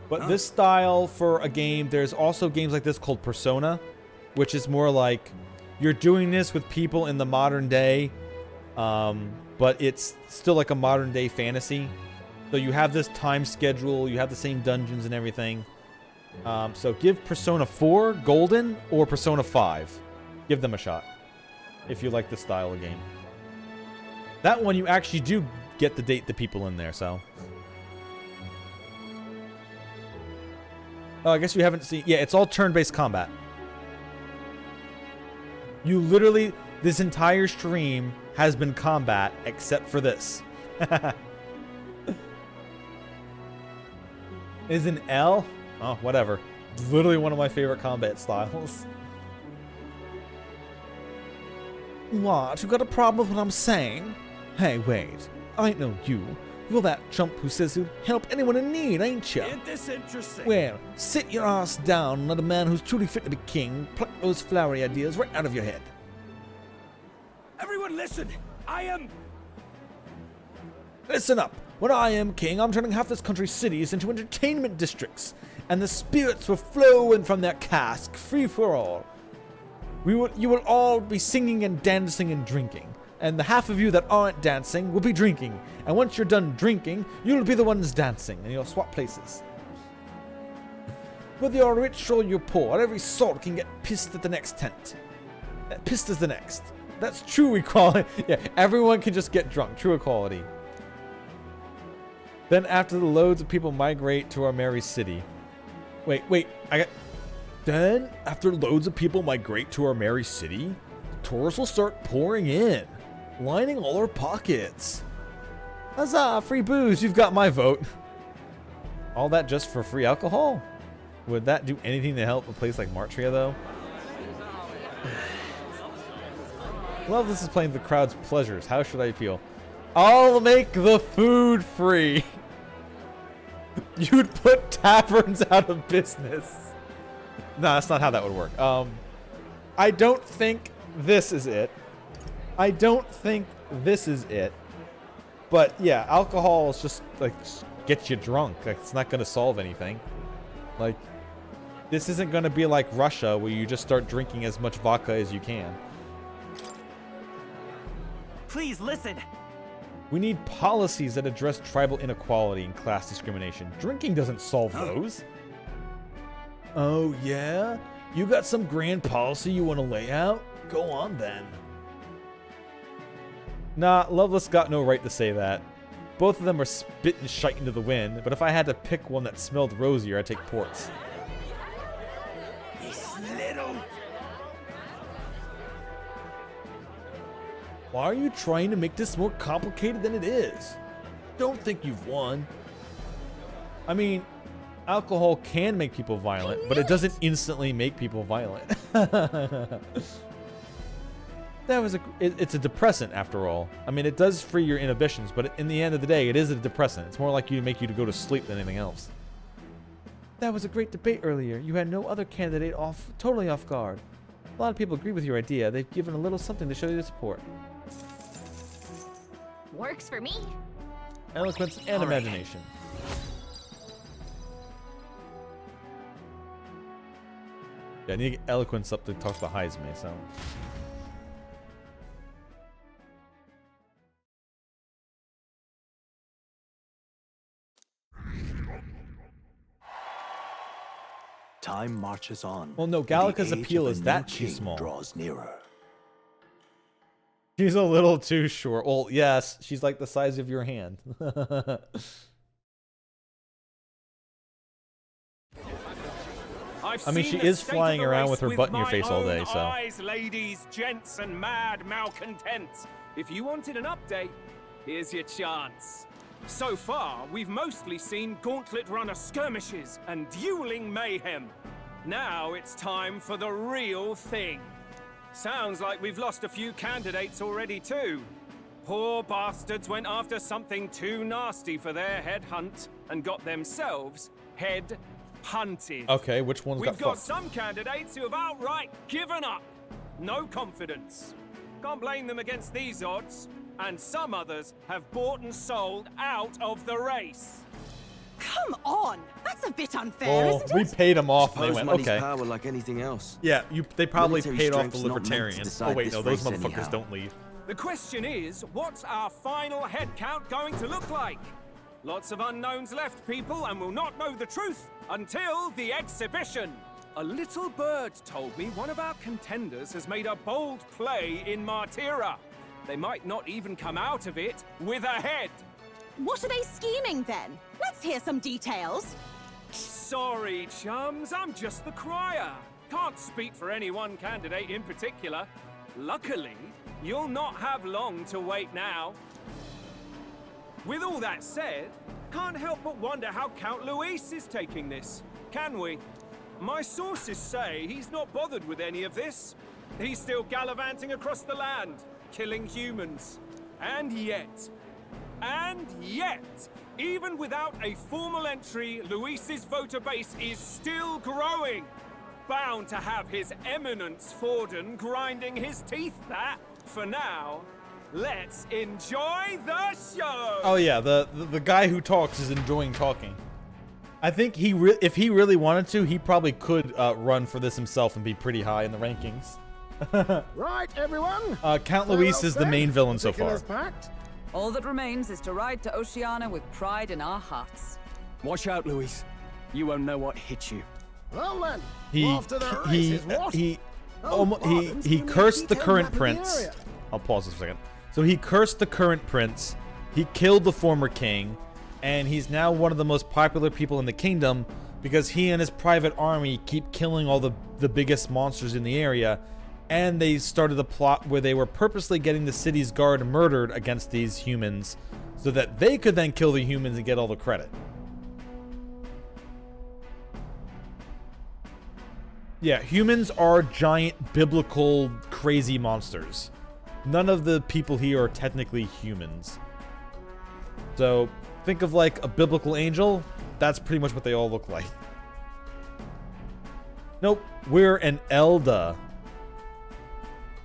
But this style for a game, there's also games like this called Persona, which is more like you're doing this with people in the modern day, but it's still like a modern day fantasy. So you have this time schedule, you have the same dungeons and everything. So give Persona 4 Golden or Persona 5. Give them a shot if you like this style of game. That one you actually do get to date the people in there, so. Oh, I guess you haven't seen... Yeah, it's all turn-based combat. You literally... This entire stream has been combat except for this. Is an L? Oh, whatever. It's literally one of my favorite combat styles. What? You got a problem with what I'm saying? Hey, wait. I know you. You're that chump who says you'd help anyone in need, ain't ya? Isn't this interesting? Well, sit your ass down and let a man who's truly fit to be king pluck those flowery ideas right out of your head. Everyone listen! I am... Listen up. When I am king, I'm turning half this country's cities into entertainment districts, and the spirits will flow in from their cask, free for all. You will all be singing and dancing and drinking, and the half of you that aren't dancing will be drinking, and once you're done drinking, you'll be the ones dancing, and you'll swap places. Whether you're rich or you're poor, every sort can get pissed at the next tent. Pissed as the next. That's true equality. Yeah, everyone can just get drunk. True equality. Then after the loads of people migrate to our merry city. Wait, Then, after loads of people migrate to our merry city, tourists will start pouring in, lining all our pockets. Huzzah, free booze, you've got my vote. All that just for free alcohol? Would that do anything to help a place like Martria, though? Well, this is playing the crowd's pleasures. How should I feel? I'll make the food free. You'd put taverns out of business. No, that's not how that would work. I don't think this is it. But yeah, alcohol is just like gets you drunk. Like, it's not going to solve anything. Like, this isn't going to be like Russia where you just start drinking as much vodka as you can. Please listen. We need policies that address tribal inequality and class discrimination. Drinking doesn't solve those. Oh, yeah? You got some grand policy you want to lay out? Go on, then. Nah, Loveless got no right to say that. Both of them are spitting shite into the wind, but if I had to pick one that smelled rosier, I'd take Ports. Why are you trying to make this more complicated than it is? Don't think you've won. I mean, alcohol can make people violent, but it doesn't instantly make people violent. It's a depressant after all. I mean, it does free your inhibitions, but in the end of the day, it is a depressant. It's more like you to make you to go to sleep than anything else. That was a great debate earlier. You had no other candidate totally off guard. A lot of people agree with your idea. They've given a little something to show you their support. Works for me. Eloquence and imagination. Yeah, I need to get eloquence up to talk to Heisme, so. Time marches on. Well, no, and the Gallica's age appeal of a is new that she's king small. draws nearer. She's a little too short. Well, yes, she's like the size of your hand. I mean, she is flying around with her butt in your face all day, so. Eyes, ladies, gents, and mad malcontents. If you wanted an update, here's your chance. So far, we've mostly seen gauntlet runner skirmishes and dueling mayhem. Now it's time for the real thing. Sounds like we've lost a few candidates already too. Poor bastards went after something too nasty for their head hunt and got themselves head hunted. Okay, which one's We've got got some candidates who have outright given up. No confidence. Can't blame them against these odds. And some others have bought and sold out of the race. Come on! That's a bit unfair, Well, isn't we it? paid them off and they Suppose went, money's okay. power like anything else. Yeah, they probably Military paid off the strength's not meant to libertarians. decide Oh wait, this no, those race motherfuckers anyhow. don't leave. The question is, what's our final head count going to look like? Lots of unknowns left, people, and we'll not know the truth until the exhibition. A little bird told me one of our contenders has made a bold play in Martira. They might not even come out of it with a head. What are they scheming then? Let's hear some details. Sorry, chums, I'm just the crier. Can't speak for any one candidate in particular. Luckily, you'll not have long to wait now. With all that said, can't help but wonder how Count Luis is taking this, can we? My sources say he's not bothered with any of this. He's still gallivanting across the land, killing humans. And yet, even without a formal entry, Luis's voter base is still growing. Bound to have his eminence Forden grinding his teeth that, for now, let's enjoy the show! Oh yeah, the guy who talks is enjoying talking. I think if he really wanted to, he probably could run for this himself and be pretty high in the rankings. Right, everyone. Count Luis is the main villain so far. All that remains is to ride to Oceania with pride in our hearts. Watch out, Luis. You won't know what hit you. Well then, He off to the races, what? he Pardon's cursed the detailed current map of the prince. area. I'll pause this for a second. So he cursed the current prince. He killed the former king, and he's now one of the most popular people in the kingdom because he and his private army keep killing all the biggest monsters in the area. And they started a plot where they were purposely getting the city's guard murdered against these humans so that they could then kill the humans and get all the credit. Yeah, humans are giant biblical crazy monsters. None of the people here are technically humans. So think of like a biblical angel. That's pretty much what they all look like. Nope, we're an Elda.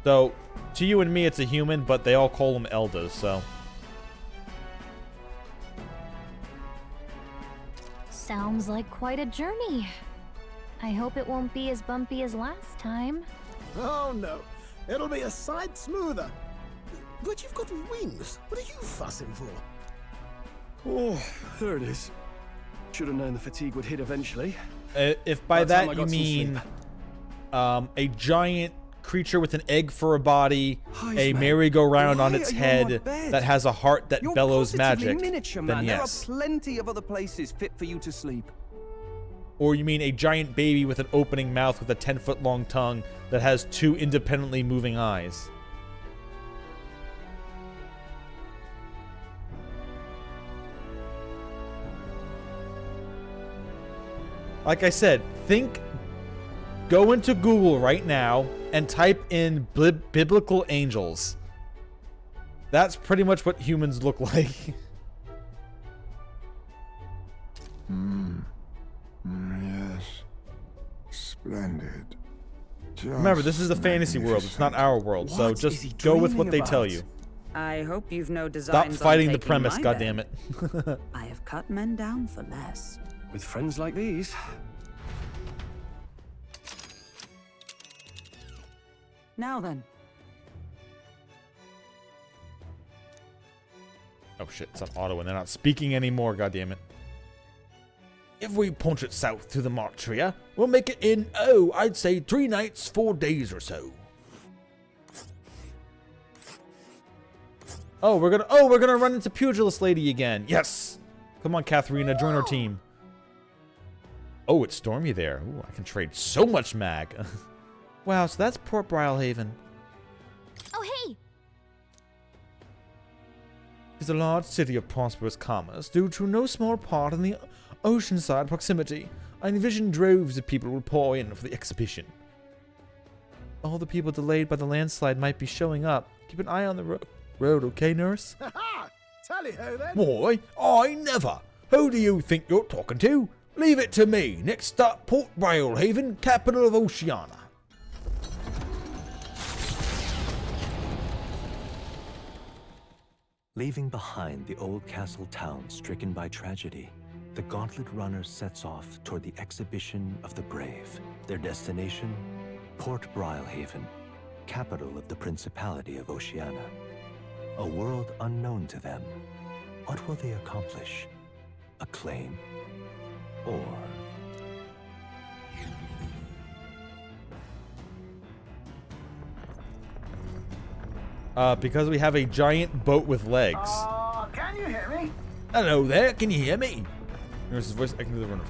So, to you and me, it's a human, but they all call them Eldas, so. Sounds like quite a journey. I hope it won't be as bumpy as last time. Oh no, it'll be a sight smoother. But you've got wings. What are you fussing for? Oh, there it is. Should have known the fatigue would hit eventually. If by By the time I that you got some mean sleep. a giant creature with an egg for a body, Hi, a man. merry-go-round on Why its are you on my head bed? that has a heart that You're bellows positively magic, miniature, then man. yes. There are plenty of other places fit for you to sleep. Or you mean a giant baby with an opening mouth with a 10-foot-long tongue that has 2 independently moving eyes. Like I said, go into Google right now and type in biblical angels. That's pretty much what humans look like. Yes. Splendid. Remember, this is a fantasy world. It's not our world, so What is he just go with what dreaming they tell about? you. I hope you've no Stop designs fighting on the taking premise, my goddammit. bed. I have cut men down for less. With friends like these. Now then, Oh shit, it's on auto and they're not speaking anymore, goddammit. If we punch it south to the Martria, we'll make it in, oh, I'd say 3 nights, 4 days or so. Oh, we're gonna run into Pugilist Lady again. Yes. Come on, Katharina, join our team. Oh, it's stormy there. Ooh, I can trade so much mag. Wow, so that's Port Brylehaven. Oh, hey! It's a large city of prosperous commerce due to no small part in the oceanside proximity. I envision droves of people will pour in for the exhibition. All the people delayed by the landslide might be showing up. Keep an eye on the road, okay, nurse? Ha-ha! Tally-ho, then! Why, I never. Who do you think you're talking to? Leave it to me. Next stop, Port Brylehaven, capital of Oceania. Leaving behind the old castle town stricken by tragedy, the Gauntlet Runner sets off toward the exhibition of the brave. Their destination, Port Brylehaven, capital of the Principality of Oceania. A world unknown to them. What will they accomplish? Acclaim? Or... Because we have a giant boat with legs. Can you hear me? Hello there, can you hear me? Nurse's voice, I can do the runner.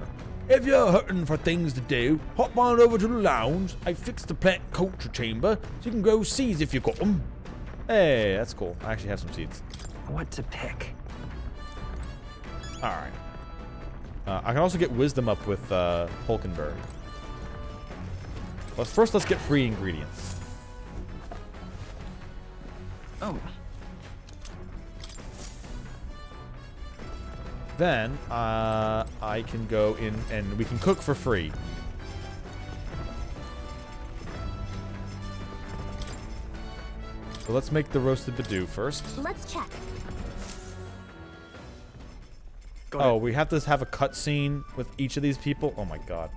If you're hurting for things to do, hop on over to the lounge. I fixed the plant culture chamber so you can grow seeds if you got them. Hey, that's cool. I actually have some seeds. What to pick? Alright. I can also get wisdom up with Hulkenberg. But first, let's get free ingredients. Oh. Then, I can go in and we can cook for free. So let's make the roasted badoo first. Let's check. Oh, we have to have a cutscene with each of these people? Oh my god.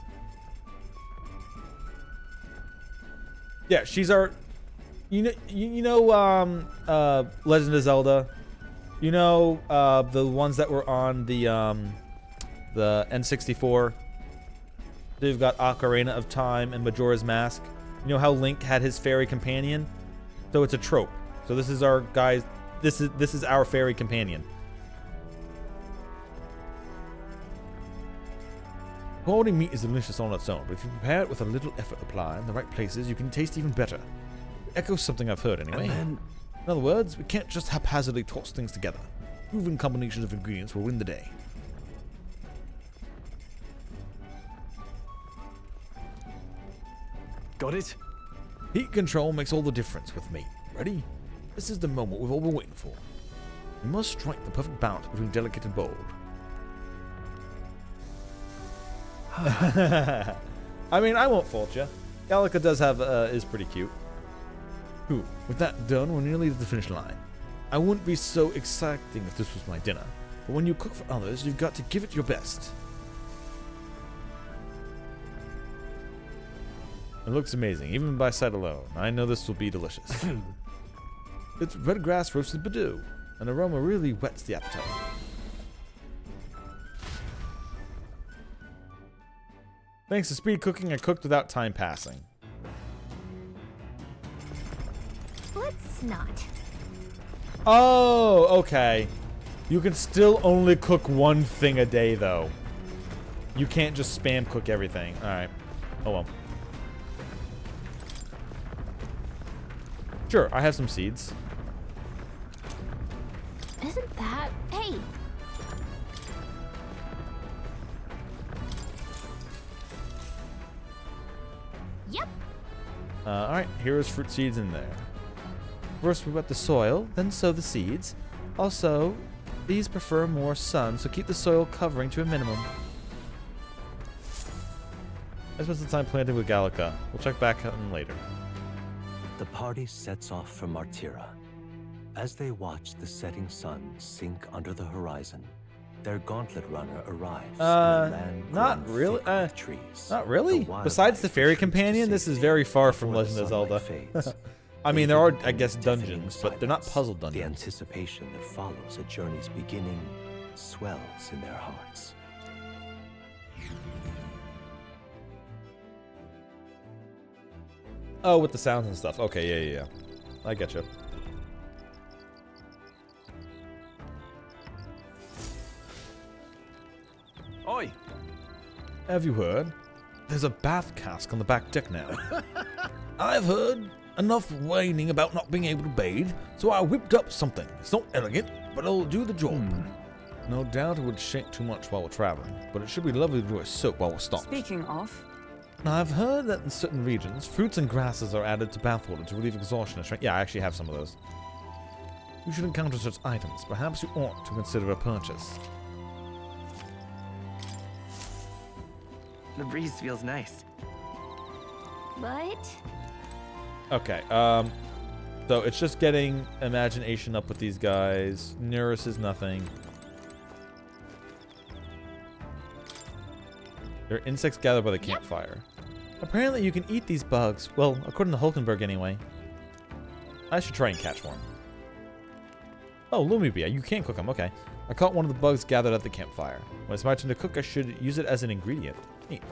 Yeah, she's our... You know, Legend of Zelda? You know, the ones that were on the N64? They've got Ocarina of Time and Majora's Mask. You know how Link had his fairy companion? So it's a trope. So this is our guys... This is our fairy companion. Quality meat is delicious on its own, but if you prepare it with a little effort applied in the right places, you can taste even better. It echoes something I've heard anyway. In other words, we can't just haphazardly toss things together. Proven combinations of ingredients will win the day. Got it? Heat control makes all the difference with meat. Ready? This is the moment we've all been waiting for. We must strike the perfect balance between delicate and bold. I mean, I won't fault you. Gallica does have is pretty cute. Ooh, with that done, we're nearly at the finish line. I wouldn't be so exacting if this was my dinner, but when you cook for others, you've got to give it your best. It looks amazing, even by sight alone. I know this will be delicious. It's red grass roasted badoo. An aroma really whets the appetite. Thanks to speed cooking, I cooked without time passing. Let's not. Oh, okay. You can still only cook one thing a day, though. You can't just spam cook everything. Alright. Oh well. Sure, I have some seeds. Isn't that... Hey! Yep. Alright, here's fruit seeds in there. First we wet the soil, then sow the seeds. Also, these prefer more sun, so keep the soil covering to a minimum. I spent some time planting with Gallica. We'll check back on later. The party sets off for Martira. As they watch the setting sun sink under the horizon, their gauntlet runner arrives. Not really. Trees. Not really. Besides the fairy companion, this is very far from Legend of Zelda. I mean, there are, I guess, dungeons, but they're not puzzle dungeons. The anticipation that follows a journey's beginning swells in their hearts. Oh, with the sounds and stuff. Okay, yeah. I get you. Oi! Have you heard? There's a bath cask on the back deck now. I've heard enough whining about not being able to bathe, so I whipped up something. It's not elegant, but it'll do the job. No doubt it would shake too much while we're traveling, but it should be lovely to do a soap while we're stopped. Speaking of, Now, I've heard that in certain regions, fruits and grasses are added to bathwater to relieve exhaustion and strength. Yeah, I actually have some of those. You should encounter such items. Perhaps you ought to consider a purchase. The breeze feels nice. But Okay, so it's just getting imagination up with these guys. Nearest is nothing. They're insects gathered by the campfire. Apparently you can eat these bugs. Well, according to Hulkenberg anyway. I should try and catch one. Oh, Lumibia, you can cook them, okay. I caught one of the bugs gathered at the campfire. When it's my turn to cook, I should use it as an ingredient. Neat.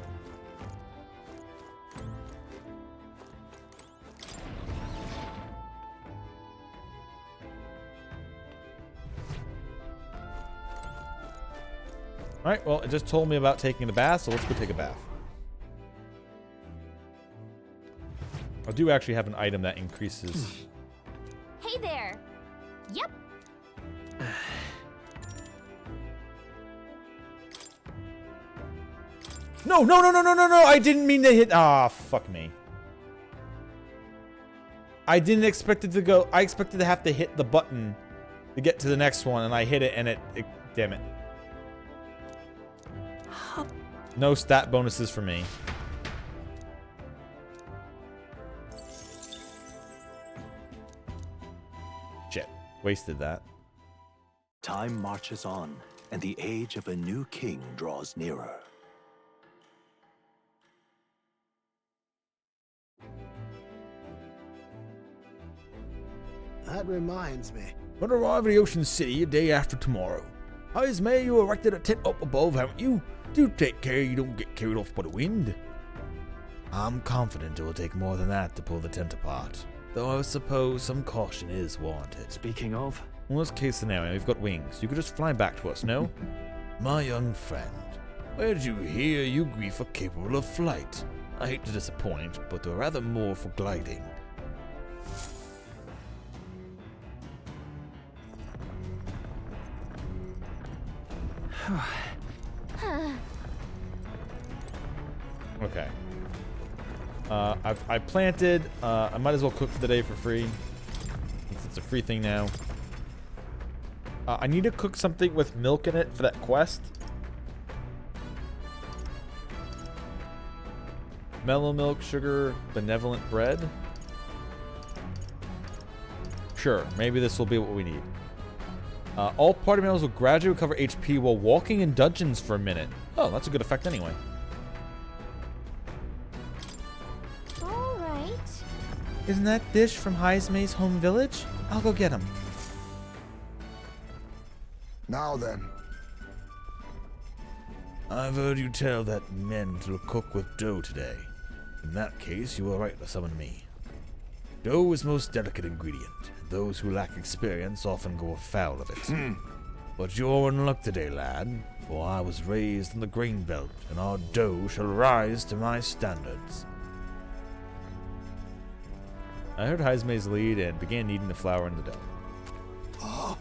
Alright, well, it just told me about taking a bath, so let's go take a bath. I do actually have an item that increases... hey there. Yep. No! I didn't mean to hit... Ah, fuck me. I didn't expect it to go... I expected to have to hit the button to get to the next one, and I hit it, and it damn it. No stat bonuses for me. Shit. Wasted that. Time marches on, and the age of a new king draws nearer. That reminds me. But arrive at the Ocean City a day after tomorrow. Ismay, you erected a tent up above, haven't you? Do take care you don't get carried off by the wind. I'm confident it will take more than that to pull the tent apart, though I suppose some caution is warranted. Speaking of... Worst case scenario, we've got wings. You could just fly back to us, no? My young friend, where did you hear you grief are capable of flight? I hate to disappoint, but they're rather more for gliding. Okay. I planted. I might as well cook for the day for free. Since it's a free thing now. I need to cook something with milk in it for that quest. Mellow milk, sugar, benevolent bread. Sure, maybe this will be what we need. All party members will gradually recover HP while walking in dungeons for a minute. Oh, that's a good effect anyway. Alright. Isn't that Dish from Heismay's home village? I'll go get him. Now then. I've heard you tell that men to cook with dough today. In that case, you were right to summon me. Dough is most delicate ingredient, and those who lack experience often go afoul of it. But you're in luck today, lad, for I was raised in the grain belt, and our dough shall rise to my standards. I heard Heismay's lead and began kneading the flour in the dough.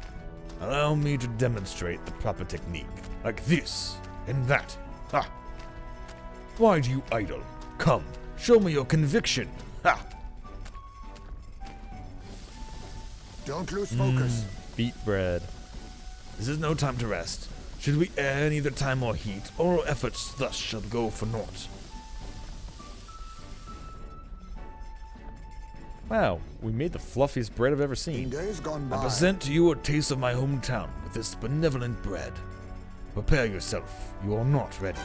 Allow me to demonstrate the proper technique, like this and that. Ha! Why do you idle? Come, show me your conviction. Ha! Don't lose focus. Beet bread. This is no time to rest. Should we err in either time or heat, all our efforts thus shall go for naught. Wow, we made the fluffiest bread I've ever seen. Days gone I by. present to you a taste of my hometown with this benevolent bread. Prepare yourself, you are not ready.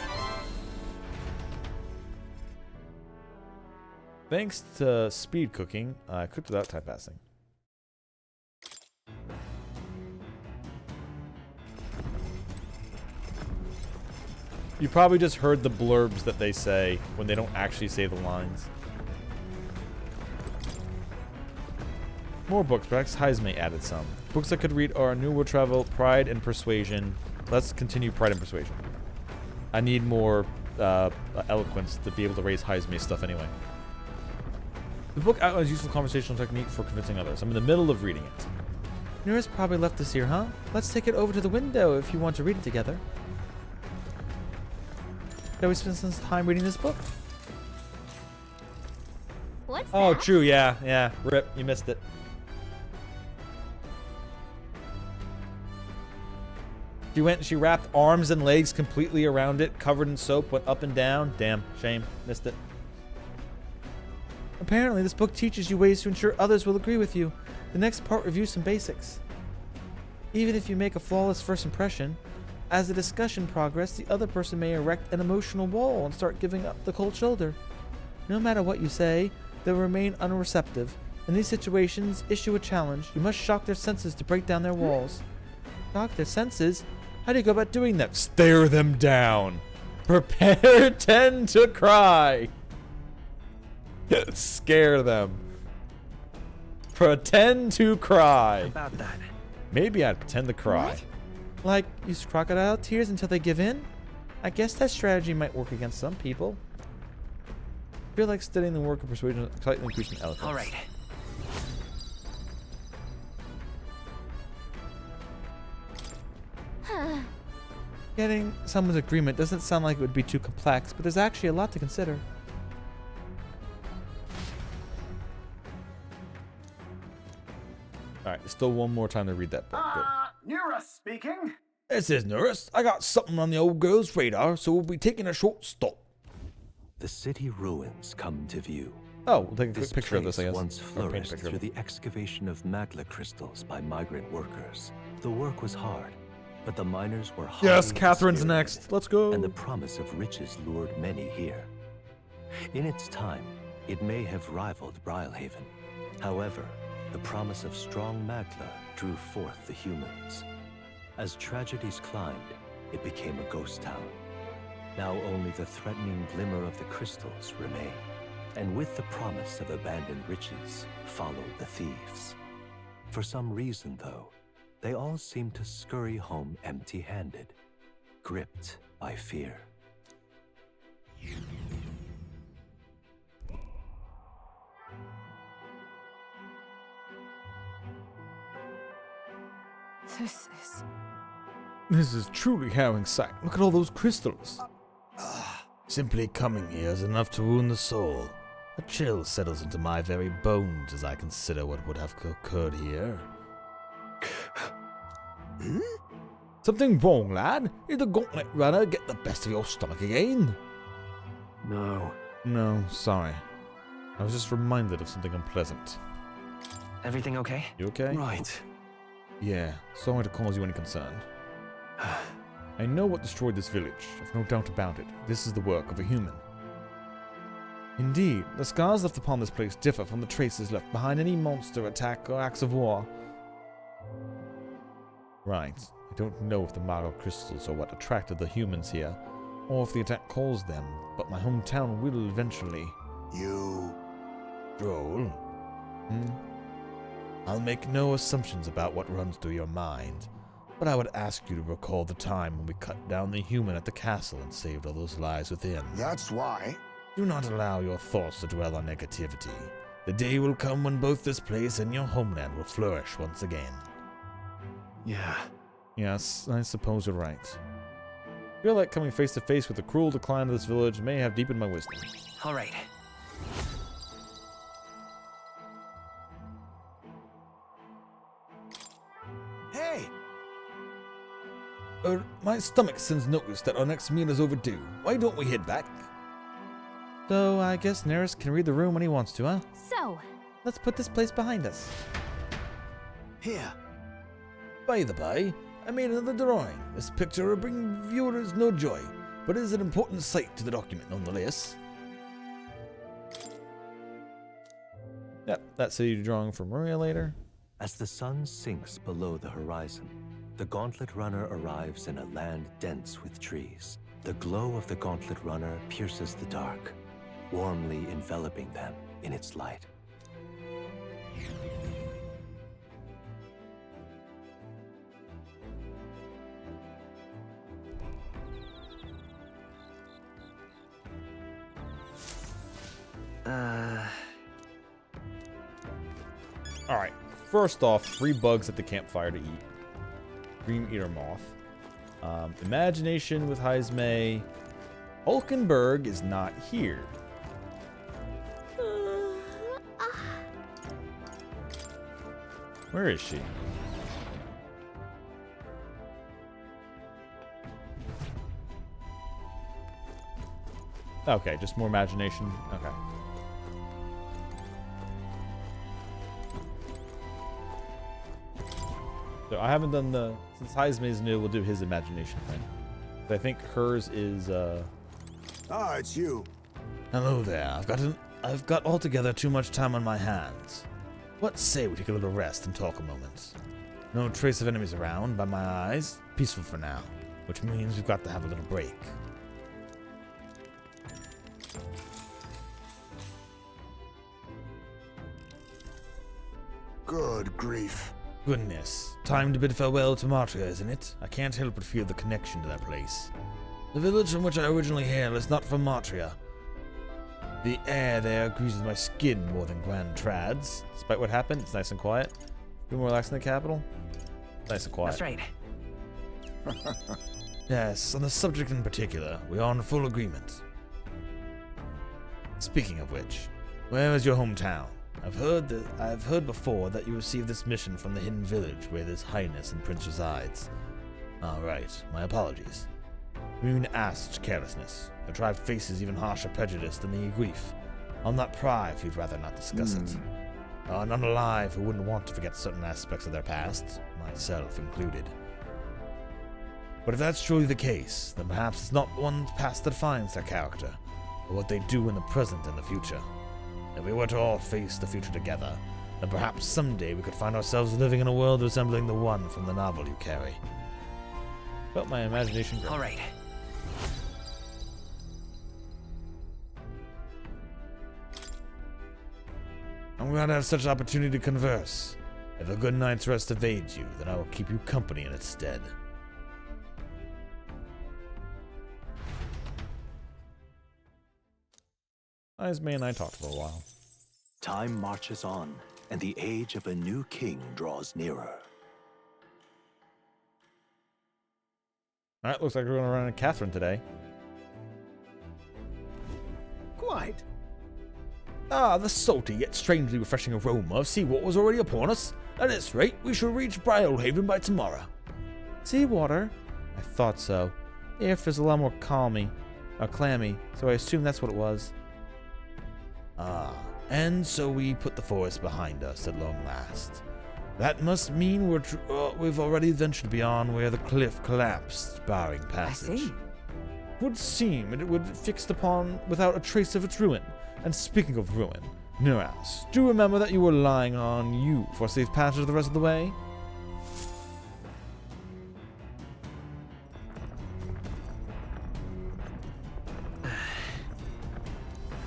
Thanks to speed cooking, I cooked without time passing. You probably just heard the blurbs that they say when they don't actually say the lines. More books. Perhaps Heisme added some. Books I could read are New World Travel, Pride and Persuasion. Let's continue Pride and Persuasion. I need more eloquence to be able to raise Heisme stuff anyway. The book outlines useful conversational technique for convincing others. I'm in the middle of reading it. Nurse probably left this here, huh? Let's take it over to the window if you want to read it together. Shall we spend some time reading this book? What's Oh, that? true. Yeah. Rip. You missed it. She wrapped arms and legs completely around it, covered in soap, went up and down. Damn. Shame. Missed it. Apparently, this book teaches you ways to ensure others will agree with you. The next part reviews some basics. Even if you make a flawless first impression, as the discussion progresses, the other person may erect an emotional wall and start giving up the cold shoulder. No matter what you say, they'll remain unreceptive. In these situations, issue a challenge. You must shock their senses to break down their walls. Shock their senses? How do you go about doing that? Stare them down. Pretend to cry. Scare them. Pretend to cry. About that. Maybe I'd pretend to cry. What? Like, use crocodile tears until they give in? I guess that strategy might work against some people. I feel like studying the work of persuasion slightly increasing eloquence. All right. Getting someone's agreement doesn't sound like it would be too complex, but there's actually a lot to consider. Alright, still one more time to read that book. Nura speaking. This is Nurse. I got something on the old girl's radar, so we'll be taking a short stop. The city ruins come to view. Oh, we'll take a quick This picture of this, I place guess. once Or paint a flourished picture of through it. the excavation of magma crystals by migrant workers. The work was hard, but the miners were Yes, highly Catherine's inspirited, next. Let's go. And the promise of riches lured many here. In its time, it may have rivaled Brylehaven. However, the promise of strong magma drew forth the humans. As tragedies climbed, it became a ghost town. Now only the threatening glimmer of the crystals remain. And with the promise of abandoned riches followed the thieves. For some reason, though, they all seem to scurry home empty-handed, gripped by fear. This is truly harrowing sight. Look at all those crystals. Simply coming here is enough to wound the soul. A chill settles into my very bones as I consider what would have occurred here. Something wrong, lad? Did the gauntlet runner get the best of your stomach again? No. No, sorry. I was just reminded of something unpleasant. Everything okay? You okay? Right. Yeah, sorry to cause you any concern. I know what destroyed this village, I've no doubt about it. This is the work of a human. Indeed, the scars left upon this place differ from the traces left behind any monster attack or acts of war. Right. I don't know if the Maro crystals are what attracted the humans here, or if the attack caused them, but my hometown will eventually... You... Droll. I'll make no assumptions about what runs through your mind, but I would ask you to recall the time when we cut down the human at the castle and saved all those lives within. That's why. Do not allow your thoughts to dwell on negativity. The day will come when both this place and your homeland will flourish once again. Yeah. Yes, I suppose you're right. I feel like coming face to face with the cruel decline of this village may have deepened my wisdom. All right. Hey! My stomach sends notice that our next meal is overdue. Why don't we head back? So, I guess Neris can read the room when he wants to, huh? So, let's put this place behind us. Here. By the by, I made another drawing. This picture will bring viewers no joy, but it is an important sight to the document nonetheless. Yep, that's a drawing for Maria later. As the sun sinks below the horizon, the Gauntlet Runner arrives in a land dense with trees. The glow of the Gauntlet Runner pierces the dark, warmly enveloping them in its light. Alright, first off, 3 bugs at the campfire to eat. Dream Eater Moth. Imagination with Heismay. Hulkenberg is not here. Where is she? Okay, just more imagination. Okay. So I haven't done the... Since Heismay's new, we'll do his imagination thing. But I think hers is, Ah, it's you. Hello there. I've got altogether too much time on my hands. What say we take a little rest and talk a moment? No trace of enemies around, by my eyes. Peaceful for now. Which means we've got to have a little break. Good grief. Goodness. Time to bid farewell to Matria, isn't it? I can't help but feel the connection to that place. The village from which I originally hail is not from Matria. The air there agrees with my skin more than Grand Trad's. Despite what happened, it's nice and quiet. Feel more relaxed in the capital. Nice and quiet. That's right. Yes, on the subject in particular, we are in full agreement. Speaking of which, where is your hometown? I've heard before that you received this mission from the hidden village where His Highness and Prince resides. All right, my apologies. We mean to ask such carelessness. The tribe faces even harsher prejudice than the grief. I'll not pry if you'd rather not discuss it. None alive who wouldn't want to forget certain aspects of their past, myself included. But if that's truly the case, then perhaps it's not one's past that defines their character, but what they do in the present and the future. If we were to all face the future together, then perhaps someday we could find ourselves living in a world resembling the one from the novel you carry. Felt my imagination grow. All right. I'm glad to have such an opportunity to converse. If a good night's rest evades you, then I will keep you company in its stead. Heismay and I talked for a while. Time marches on, and the age of a new king draws nearer. Alright, looks like we're going to run into Catherine today. Quite. Ah, the salty yet strangely refreshing aroma of seawater was already upon us. At this rate, we shall reach Brylehaven by tomorrow. Seawater? I thought so. The air feels a lot more clammy, so I assume that's what it was. Ah, and so we put the forest behind us at long last. That must mean we've already ventured beyond where the cliff collapsed, barring passage. I see. Would seem it would fixed upon without a trace of its ruin. And speaking of ruin, Nuras, do you remember that you were relying on you for safe passage the rest of the way?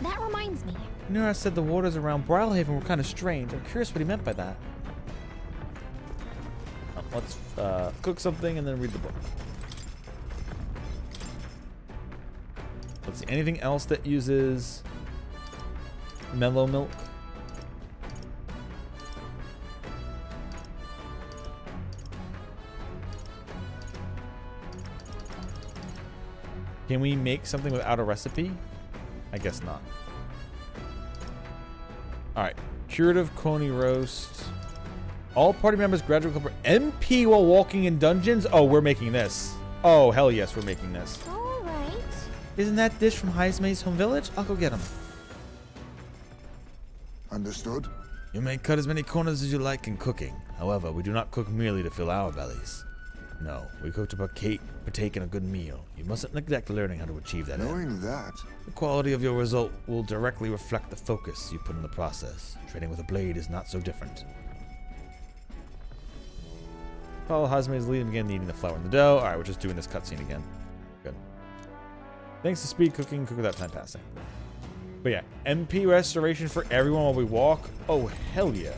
That reminds me. Nuras said the waters around Brylehaven were kind of strange. I'm curious what he meant by that. Let's cook something and then read the book. Let's see, anything else that uses mellow milk? Can we make something without a recipe? I guess not. Alright, curative coney roast. All party members gradually recover MP while walking in dungeons? Oh, we're making this. Oh, hell yes, we're making this. Alright. Isn't that dish from Heismay's home village? I'll go get him. Understood? You may cut as many corners as you like in cooking. However, we do not cook merely to fill our bellies. No, we cook to partake in a good meal. You mustn't neglect learning how to achieve that end. Knowing that, The quality of your result will directly reflect the focus you put in the process. Trading with a blade is not so different. Follow Heismay's lead and begin kneading the flour in the dough. Alright, we're just doing this cutscene again. Good. Thanks to speed cooking, cook without time passing. But yeah, MP restoration for everyone while we walk. Oh, hell yeah.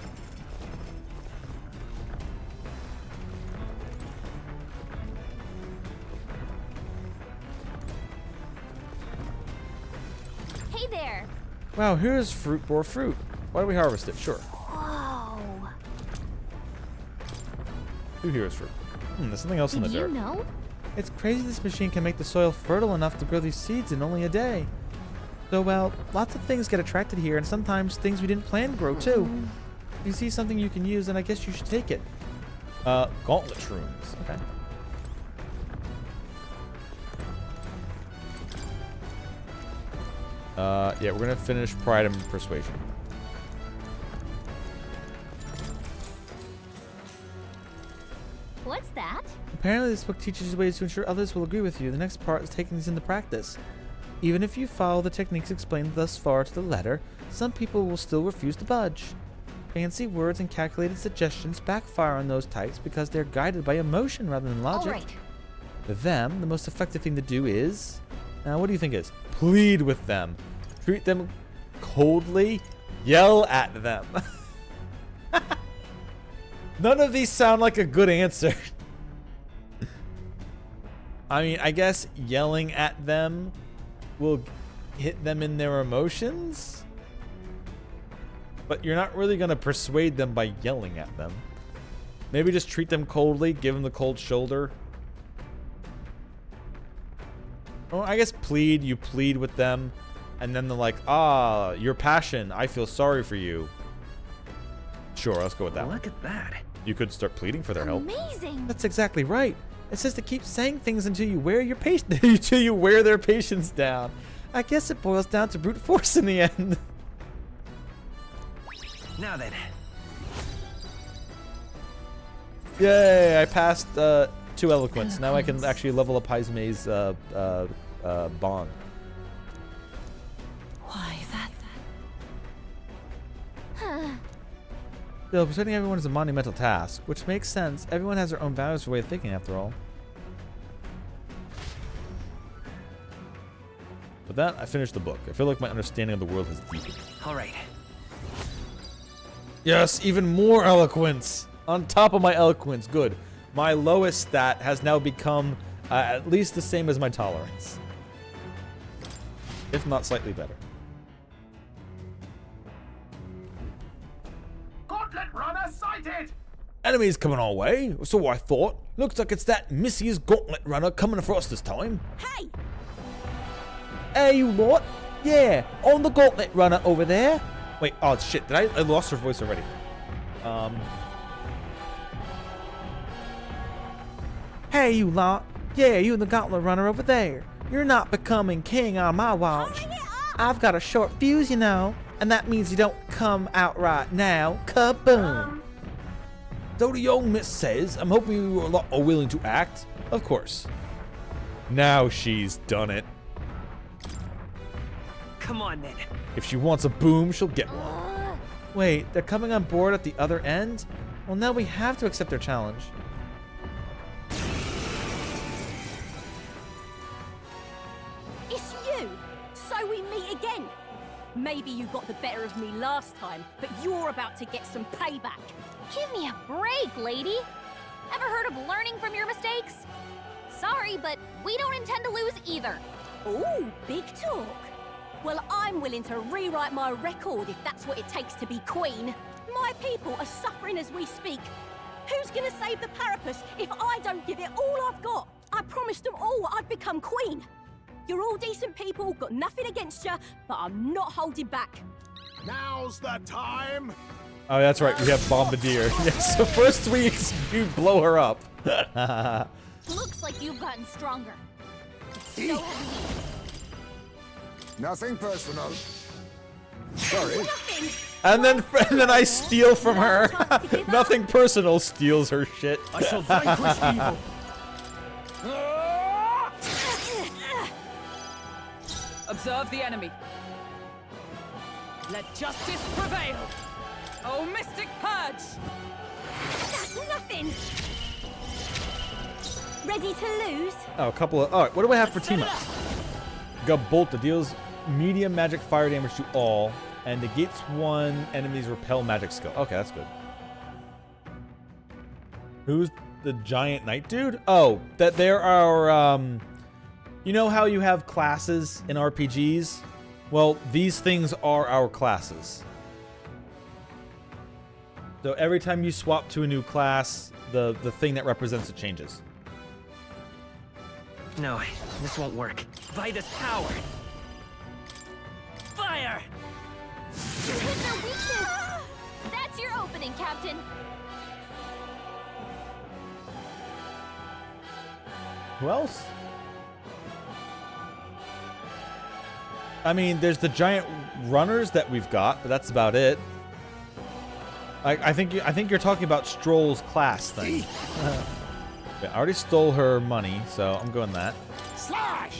Hey there. Wow, here's fruit boar fruit. Why don't we harvest it? Sure. Whoa. 2 heroes fruit. There's something else in the Did dirt. you know? It's crazy this machine can make the soil fertile enough to grow these seeds in only a day. So, well, lots of things get attracted here, and sometimes things we didn't plan grow too. If you see something you can use, then I guess you should take it. Gauntlet shrooms. Okay. Yeah, we're gonna finish Pride and Persuasion. What's that? Apparently this book teaches you ways to ensure others will agree with you. The next part is taking these into practice. Even if you follow the techniques explained thus far to the letter, some people will still refuse to budge. Fancy words and calculated suggestions backfire on those types because they're guided by emotion rather than logic. All right. For them, the most effective thing to do is... Now, what do you think is? Plead with them. Treat them coldly. Yell at them. None of these sound like a good answer. I mean, I guess yelling at them will hit them in their emotions. But you're not really going to persuade them by yelling at them. Maybe just treat them coldly, give them the cold shoulder. Oh, I guess plead. You plead with them. And then they're like, ah, your passion. I feel sorry for you. Sure, let's go with that. Look at that. You could start pleading for their help. Amazing. That's exactly right. It says to keep saying things until you wear your until you wear their patience down. I guess it boils down to brute force in the end. Now then. Yay, I passed 2 eloquence. Now I can actually level up Haizme's bond. Why, that... Still, persuading everyone is a monumental task, which makes sense. Everyone has their own values or way of thinking, after all. With that, I finished the book. I feel like my understanding of the world has deepened. All right. Yes, even more eloquence. On top of my eloquence, good. My lowest stat has now become at least the same as my tolerance. If not slightly better. Gauntlet runner sighted! Enemies coming our way, so I thought. Looks like it's that Missy's Gauntlet runner coming for us this time. Hey! Hey, you lot! Yeah, on the Gauntlet runner over there. Wait, oh shit, did I lost her voice already. Hey, you lot! Yeah, you and the Gauntlet runner over there. You're not becoming king on my watch. I've got a short fuse, you know, and that means you don't come out right now. Kaboom! So the young miss says, I'm hoping you are a lot more willing to act. Of course. Now she's done it. Come on then. If she wants a boom, she'll get one. Wait, they're coming on board at the other end? Well, now we have to accept their challenge. It's you! So we meet again! Maybe you got the better of me last time, but you're about to get some payback. Give me a break, lady. Ever heard of learning from your mistakes? Sorry, but we don't intend to lose either. Ooh, big talk. Well, I'm willing to rewrite my record if that's what it takes to be queen. My people are suffering as we speak. Who's gonna save the Parapus if I don't give it all I've got? I promised them all I'd become queen. You're all decent people, got nothing against you, but I'm not holding back. Now's the time. Oh, that's right. We have Bombardier. Yes, so first we blow her up. Looks like you've gotten stronger. It's so heavy. Nothing personal. Sorry. And then I steal from her. Nothing personal. Steals her shit. I shall vanquish evil. Observe the enemy. Let justice prevail. Oh, Mystic Purge! That's nothing. Ready to lose? Oh, a couple of. All right, what do I have for team ups? Got Bolt that deals medium magic fire damage to all and negates one enemy's repel magic skill. Okay, that's good. Who's the giant knight dude? Oh, that there are, you know how you have classes in RPGs? Well, these things are our classes. So every time you swap to a new class, the thing that represents it changes. No, this won't work. Vitus power! Fire! You hit their weakness! That's your opening, Captain! Who else? I mean, there's the giant runners that we've got, but that's about it. I think you're talking about Stroll's class thing. Yeah, I already stole her money, so I'm going that. Slash!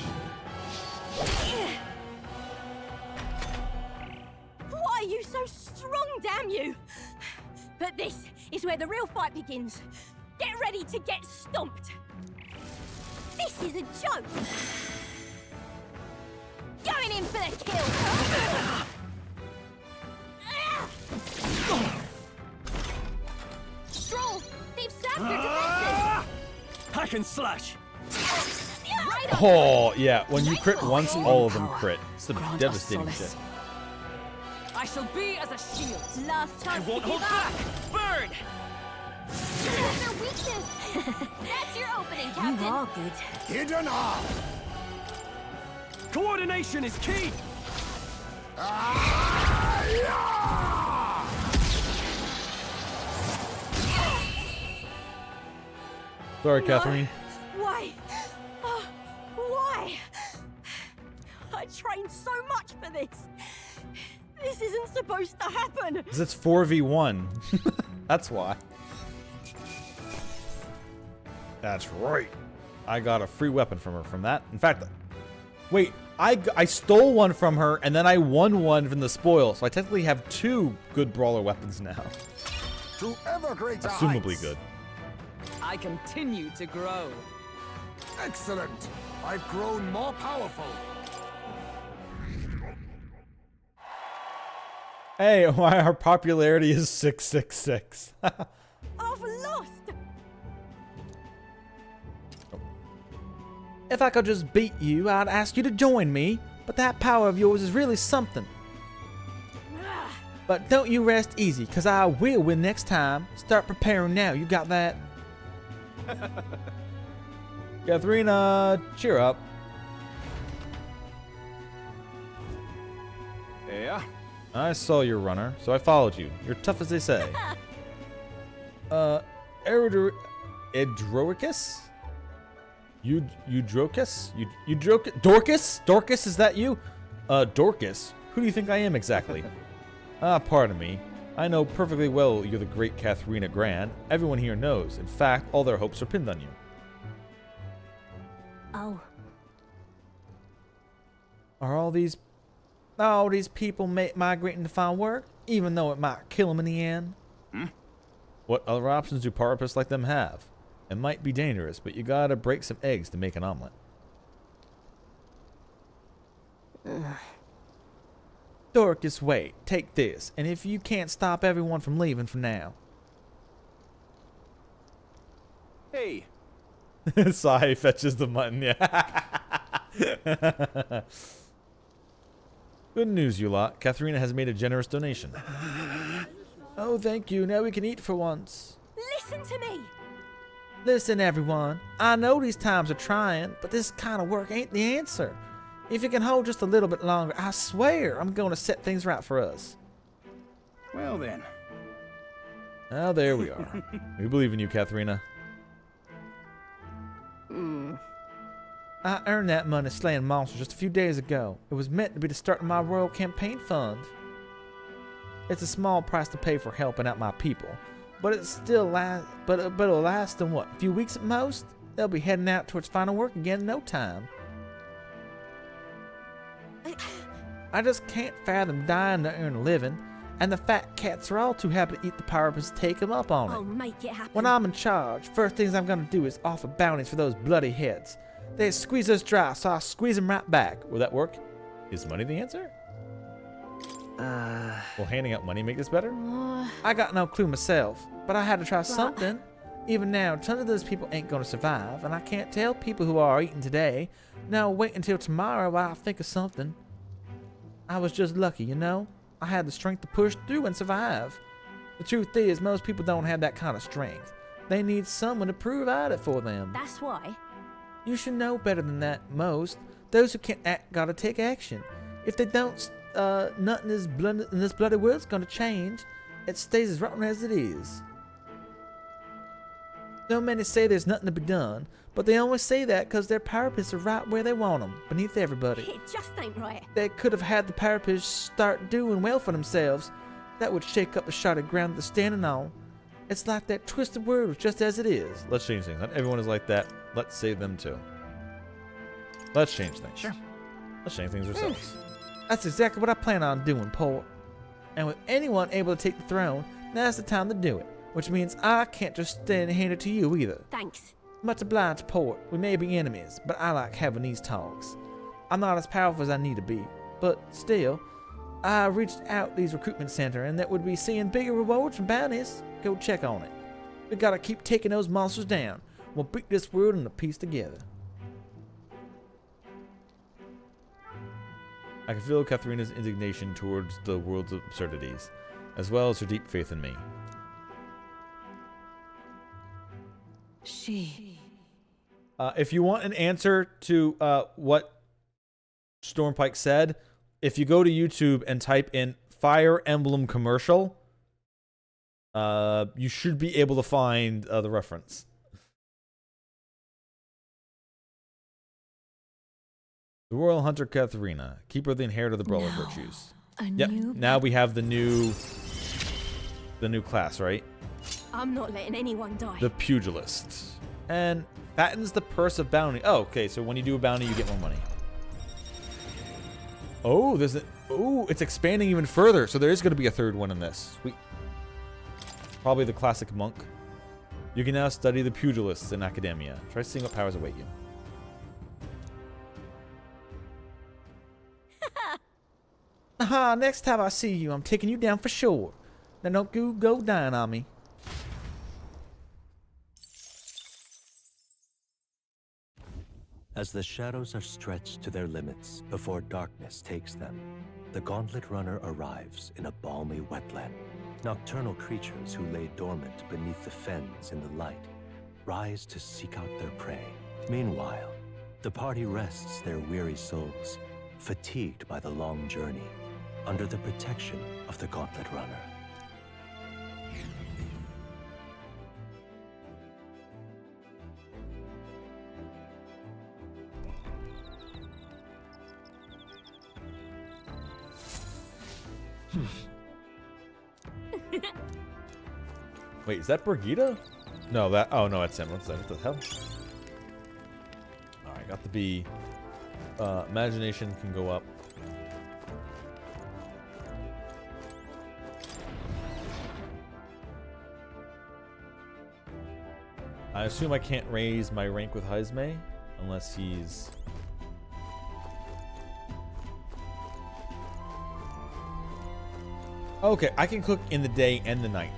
Why are you so strong, damn you? But this is where the real fight begins. Get ready to get stomped. This is a joke. Going in for the kill. Stroll! They've sapped their defenses! Hack and slash! Right on. Oh, yeah. When you crit once, all of them crit. It's some devastating shit. I shall be as a shield. Last chance I won't to hold give back! up. Burn! You hit their weakness! That's your opening, Captain! You are good. Hidden arm! Coordination is key! Sorry, Catherine. Why? Why? I trained so much for this. This isn't supposed to happen. Because it's 4v1. That's why. That's right. I got a free weapon from her from that. In fact, wait, I stole one from her and then I won one from the spoil. So I technically have 2 good brawler weapons now. To ever greater Assumably heights. good. I continue to grow. Excellent. I've grown more powerful. Hey, why our popularity is 666. I've lost. If I could just beat you, I'd ask you to join me, but that power of yours is really something. But don't you rest easy, cause I will win next time. Start preparing now, you got that? Katharina, cheer up. Yeah? I saw your runner, so I followed you. You're tough as they say. Edroicus? Dorcas? Dorcas, is that you? Dorcas? Who do you think I am exactly? Pardon me. I know perfectly well you're the great Katharina Grand. Everyone here knows. In fact, all their hopes are pinned on you. Oh. Are all these people migrating to find work, even though it might kill them in the end? What other options do Parapus like them have? It might be dangerous, but you gotta break some eggs to make an omelet. Dorcas, wait, take this, and if you can't stop everyone from leaving for now. Hey. Sai fetches the mutton, yeah. Good news, you lot. Katharina has made a generous donation. Oh, thank you. Now we can eat for once. Listen to me. Listen, everyone. I know these times are trying, but this kind of work ain't the answer. If you can hold just a little bit longer, I swear I'm going to set things right for us. Well then. Oh, there we are. We believe in you, Katharina. I earned that money slaying monsters just a few days ago. It was meant to be the start of my royal campaign fund. It's a small price to pay for helping out my people, but it still but it'll last in what, a few weeks at most? They'll be heading out towards finding work again in no time. I just can't fathom dying to earn a living, and the fat cats are all too happy to eat the Parapus and take them up on it. I'll make it happen. When I'm in charge, first things I'm gonna do is offer bounties for those bloody heads. They squeeze us dry, so I squeeze them right back. Will that work? Is money the answer? Will handing out money make this better? I got no clue myself, but I had to try something. Even now, tons of those people ain't gonna survive, and I can't tell people who are eating today, now wait until tomorrow while I think of something. I was just lucky, you know? I had the strength to push through and survive. The truth is, most people don't have that kind of strength. They need someone to provide it for them. That's why. You should know better than that, most. Those who can't act gotta take action. If they don't, nothing in this bloody world's gonna change. It stays as rotten as it is. So many say there's nothing to be done, but they always say that because their parapets are right where they want them, beneath everybody. It just ain't right. They could have had the parapets start doing well for themselves. That would shake up the shoddy ground they're standing on. It's like that twisted world just as it is. Let's change things. Not everyone is like that. Let's save them too. Let's change things. Sure. Let's change things ourselves. That's exactly what I plan on doing, Port. And with anyone able to take the throne, now's the time to do it. Which means I can't just stand and hand it to you either. Thanks. Much obliged, Port. We may be enemies, but I like having these talks. I'm not as powerful as I need to be, but still, I reached out these recruitment center and that would be seeing bigger rewards from bounties. Go check on it. We gotta keep taking those monsters down. We'll beat this world in a piece together. I can feel Katharina's indignation towards the world's absurdities, as well as her deep faith in me. If you want an answer to what Stormpike said, if you go to YouTube and type in Fire Emblem commercial, you should be able to find the reference. The Royal Hunter Katharina, keeper of the inheritor of the Brawler Virtues. Yep. Now we have the new class, right? I'm not letting anyone die. The Pugilist. And fattens the purse of bounty. Oh, okay, so when you do a bounty, you get more money. Oh, it's expanding even further. So there is going to be a third one in this. Sweet. Probably the classic monk. You can now study the Pugilists in academia. Try seeing what powers await you. Aha, next time I see you, I'm taking you down for sure. Now don't go dying on me. As the shadows are stretched to their limits before darkness takes them, the Gauntlet Runner arrives in a balmy wetland. Nocturnal creatures who lay dormant beneath the fens in the light rise to seek out their prey. Meanwhile, the party rests their weary souls, fatigued by the long journey, under the protection of the Gauntlet Runner. Wait, is that Brigida? No, that. Oh no, that's him. What's that? What the hell? All right, got the B. Imagination can go up. I assume I can't raise my rank with Heisme unless he's. Okay, I can cook in the day and the night.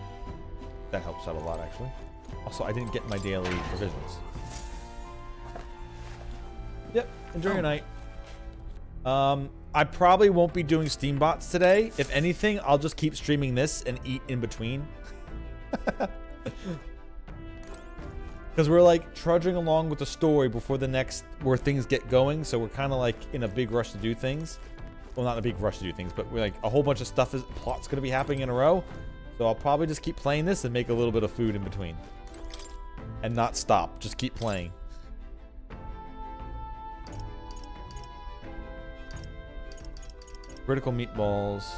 That helps out a lot, actually. Also, I didn't get my daily provisions. Yep, enjoy your night. I probably won't be doing Steambots today. If anything, I'll just keep streaming this and eat in between. Because we're like trudging along with the story before the next, where things get going. So we're kind of like in a big rush to do things. Well, not a big rush to do things, but we're like a whole bunch of plot's going to be happening in a row. So I'll probably just keep playing this and make a little bit of food in between. And not stop, just keep playing. Critical meatballs.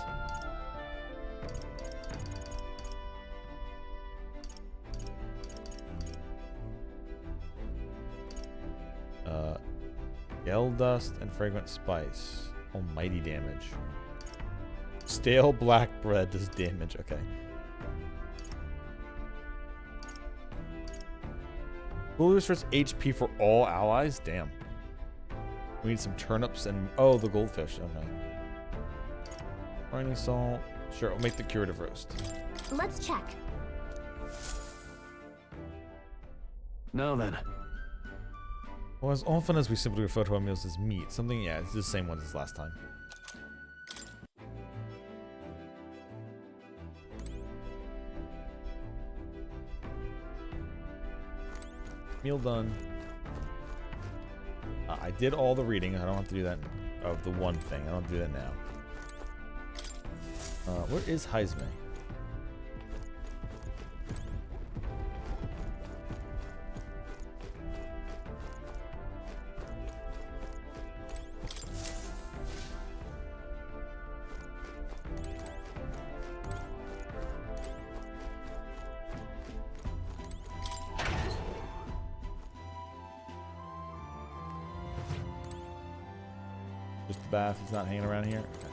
Gel dust and fragrant spice. Almighty damage. Stale black bread does damage. Okay. Fully restores HP for all allies. Damn. We need some turnips and oh, the goldfish. Okay. Briny salt. Sure, we'll make the curative roast. Let's check. Now then. Well, as often as we simply refer to our meals as meat, something, yeah, it's the same ones as last time. Meal done. I did all the reading. I don't have to do that of the one thing. I don't have to do that now. Where is Heisme? Just the bath. He's not hanging around here. Okay.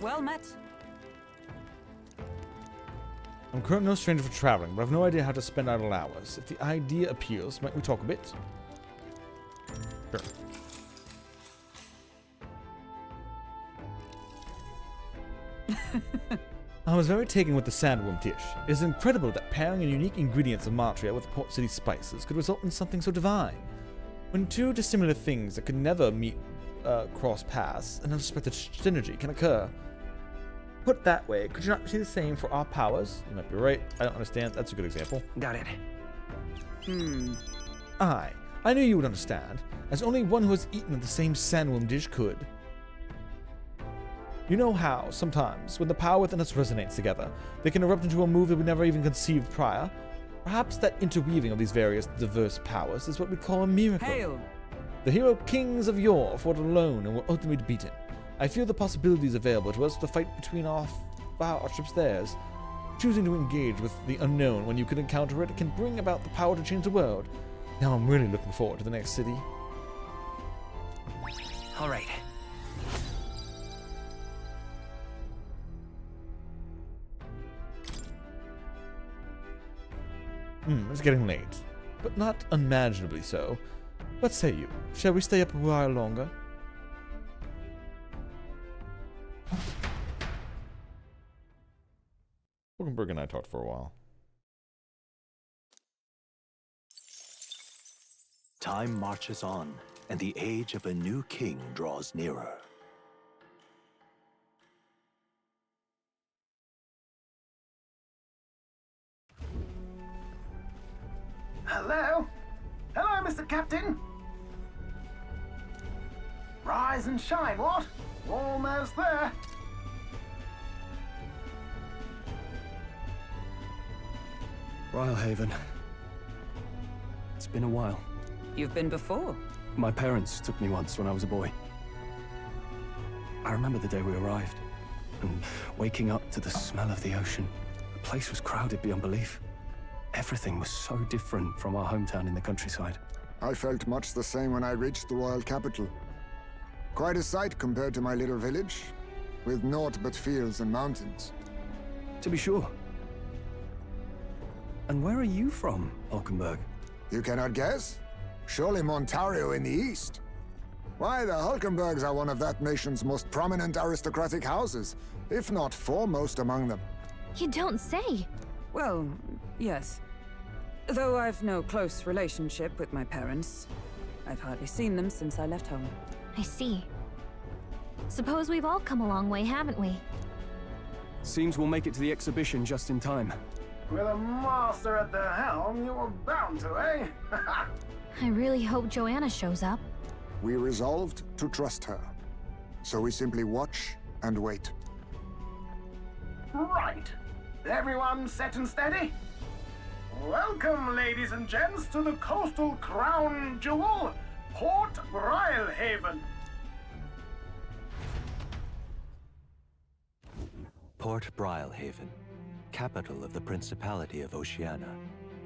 Well met. I'm currently no stranger for traveling, but I've no idea how to spend idle hours. If the idea appeals, might we talk a bit? Sure. I was very taken with the sandworm dish. It is incredible that pairing the unique ingredients of Martria with Port City spices could result in something so divine. When two dissimilar things that could never meet cross paths, an unexpected synergy can occur. Put that way, could you not see the same for our powers? You might be right. I don't understand. That's a good example. Got it. I knew you would understand, as only one who has eaten the same sandworm dish could. You know how, sometimes, when the power within us resonates together, they can erupt into a move that we never even conceived prior? Perhaps that interweaving of these various diverse powers is what we call a miracle. Hail! The hero kings of yore fought alone and were ultimately beaten. I feel the possibilities available to us to fight between our ships theirs. Choosing to engage with the unknown when you can encounter it can bring about the power to change the world. Now I'm really looking forward to the next city. All right. It's getting late, but not unimaginably so. What say you? Shall we stay up a while longer? Wolkenberg and I talked for a while. Time marches on, and the age of a new king draws nearer. Hello? Hello, Mr. Captain? Rise and shine, what? Almost there. Rhylehaven. It's been a while. You've been before. My parents took me once when I was a boy. I remember the day we arrived, and waking up to the smell of the ocean. The place was crowded beyond belief. Everything was so different from our hometown in the countryside. I felt much the same when I reached the royal capital. Quite a sight compared to my little village, with naught but fields and mountains. To be sure. And where are you from, Hulkenberg? You cannot guess? Surely Montario in the east. Why, the Hulkenbergs are one of that nation's most prominent aristocratic houses, if not foremost among them. You don't say. Well, yes. Though I've no close relationship with my parents. I've hardly seen them since I left home. I see. Suppose we've all come a long way, haven't we? Seems we'll make it to the exhibition just in time. With a master at the helm, you were bound to, eh? I really hope Joanna shows up. We resolved to trust her. So we simply watch and wait. Right. Everyone set and steady? Welcome, ladies and gents, to the coastal crown jewel, Port Rhylehaven. Port Rhylehaven. capital of the Principality of Oceania,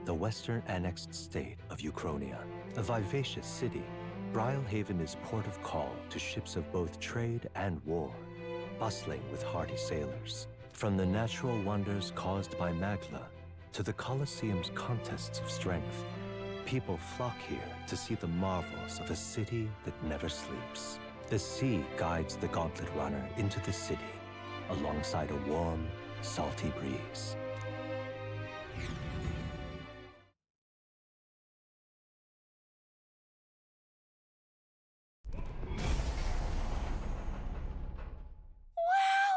the western annexed state of Uchronia. A vivacious city, Brylehaven is port of call to ships of both trade and war, bustling with hardy sailors. From the natural wonders caused by Magla to the Colosseum's contests of strength, people flock here to see the marvels of a city that never sleeps. The sea guides the Gauntlet Runner into the city, alongside a warm, salty breeze. Wow!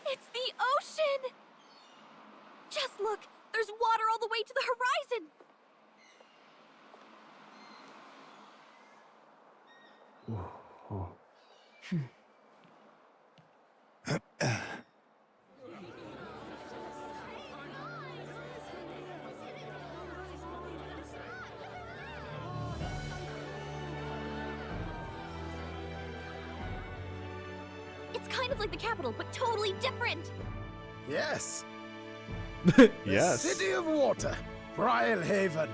It's the ocean! Just look! There's water all the way to the horizon! It's kind of like the capital, but totally different! Yes. Yes. The City of Water, Brylehaven.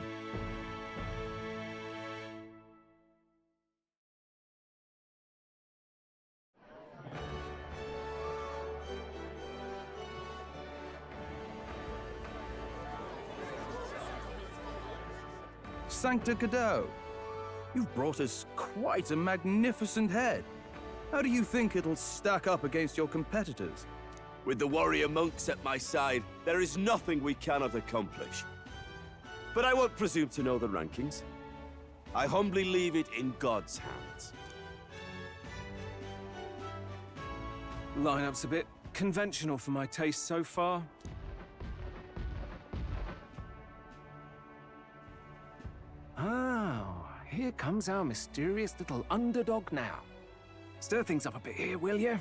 Sancta Cadeau, you've brought us quite a magnificent head. How do you think it'll stack up against your competitors? With the warrior monks at my side, there is nothing we cannot accomplish. But I won't presume to know the rankings. I humbly leave it in God's hands. Lineup's a bit conventional for my taste so far. Oh, here comes our mysterious little underdog now. Stir things up a bit here, will you?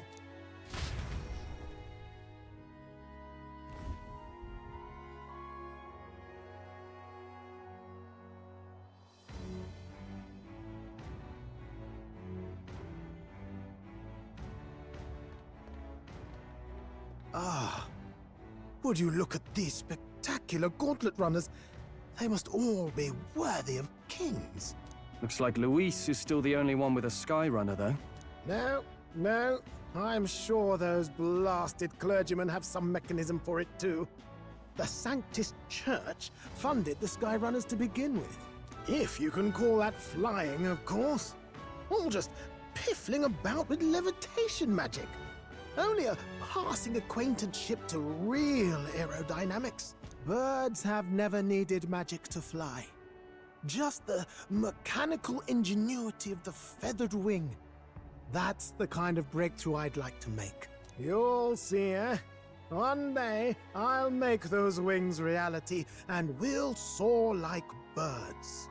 Ah, would you look at these spectacular gauntlet runners? They must all be worthy of kings. Looks like Luis is still the only one with a Skyrunner, though. No. I'm sure those blasted clergymen have some mechanism for it too. The Sanctus Church funded the Skyrunners to begin with. If you can call that flying, of course. All just piffling about with levitation magic. Only a passing acquaintanceship to real aerodynamics. Birds have never needed magic to fly. Just the mechanical ingenuity of the feathered wing. That's the kind of breakthrough I'd like to make. You'll see, eh? One day, I'll make those wings reality, and we'll soar like birds.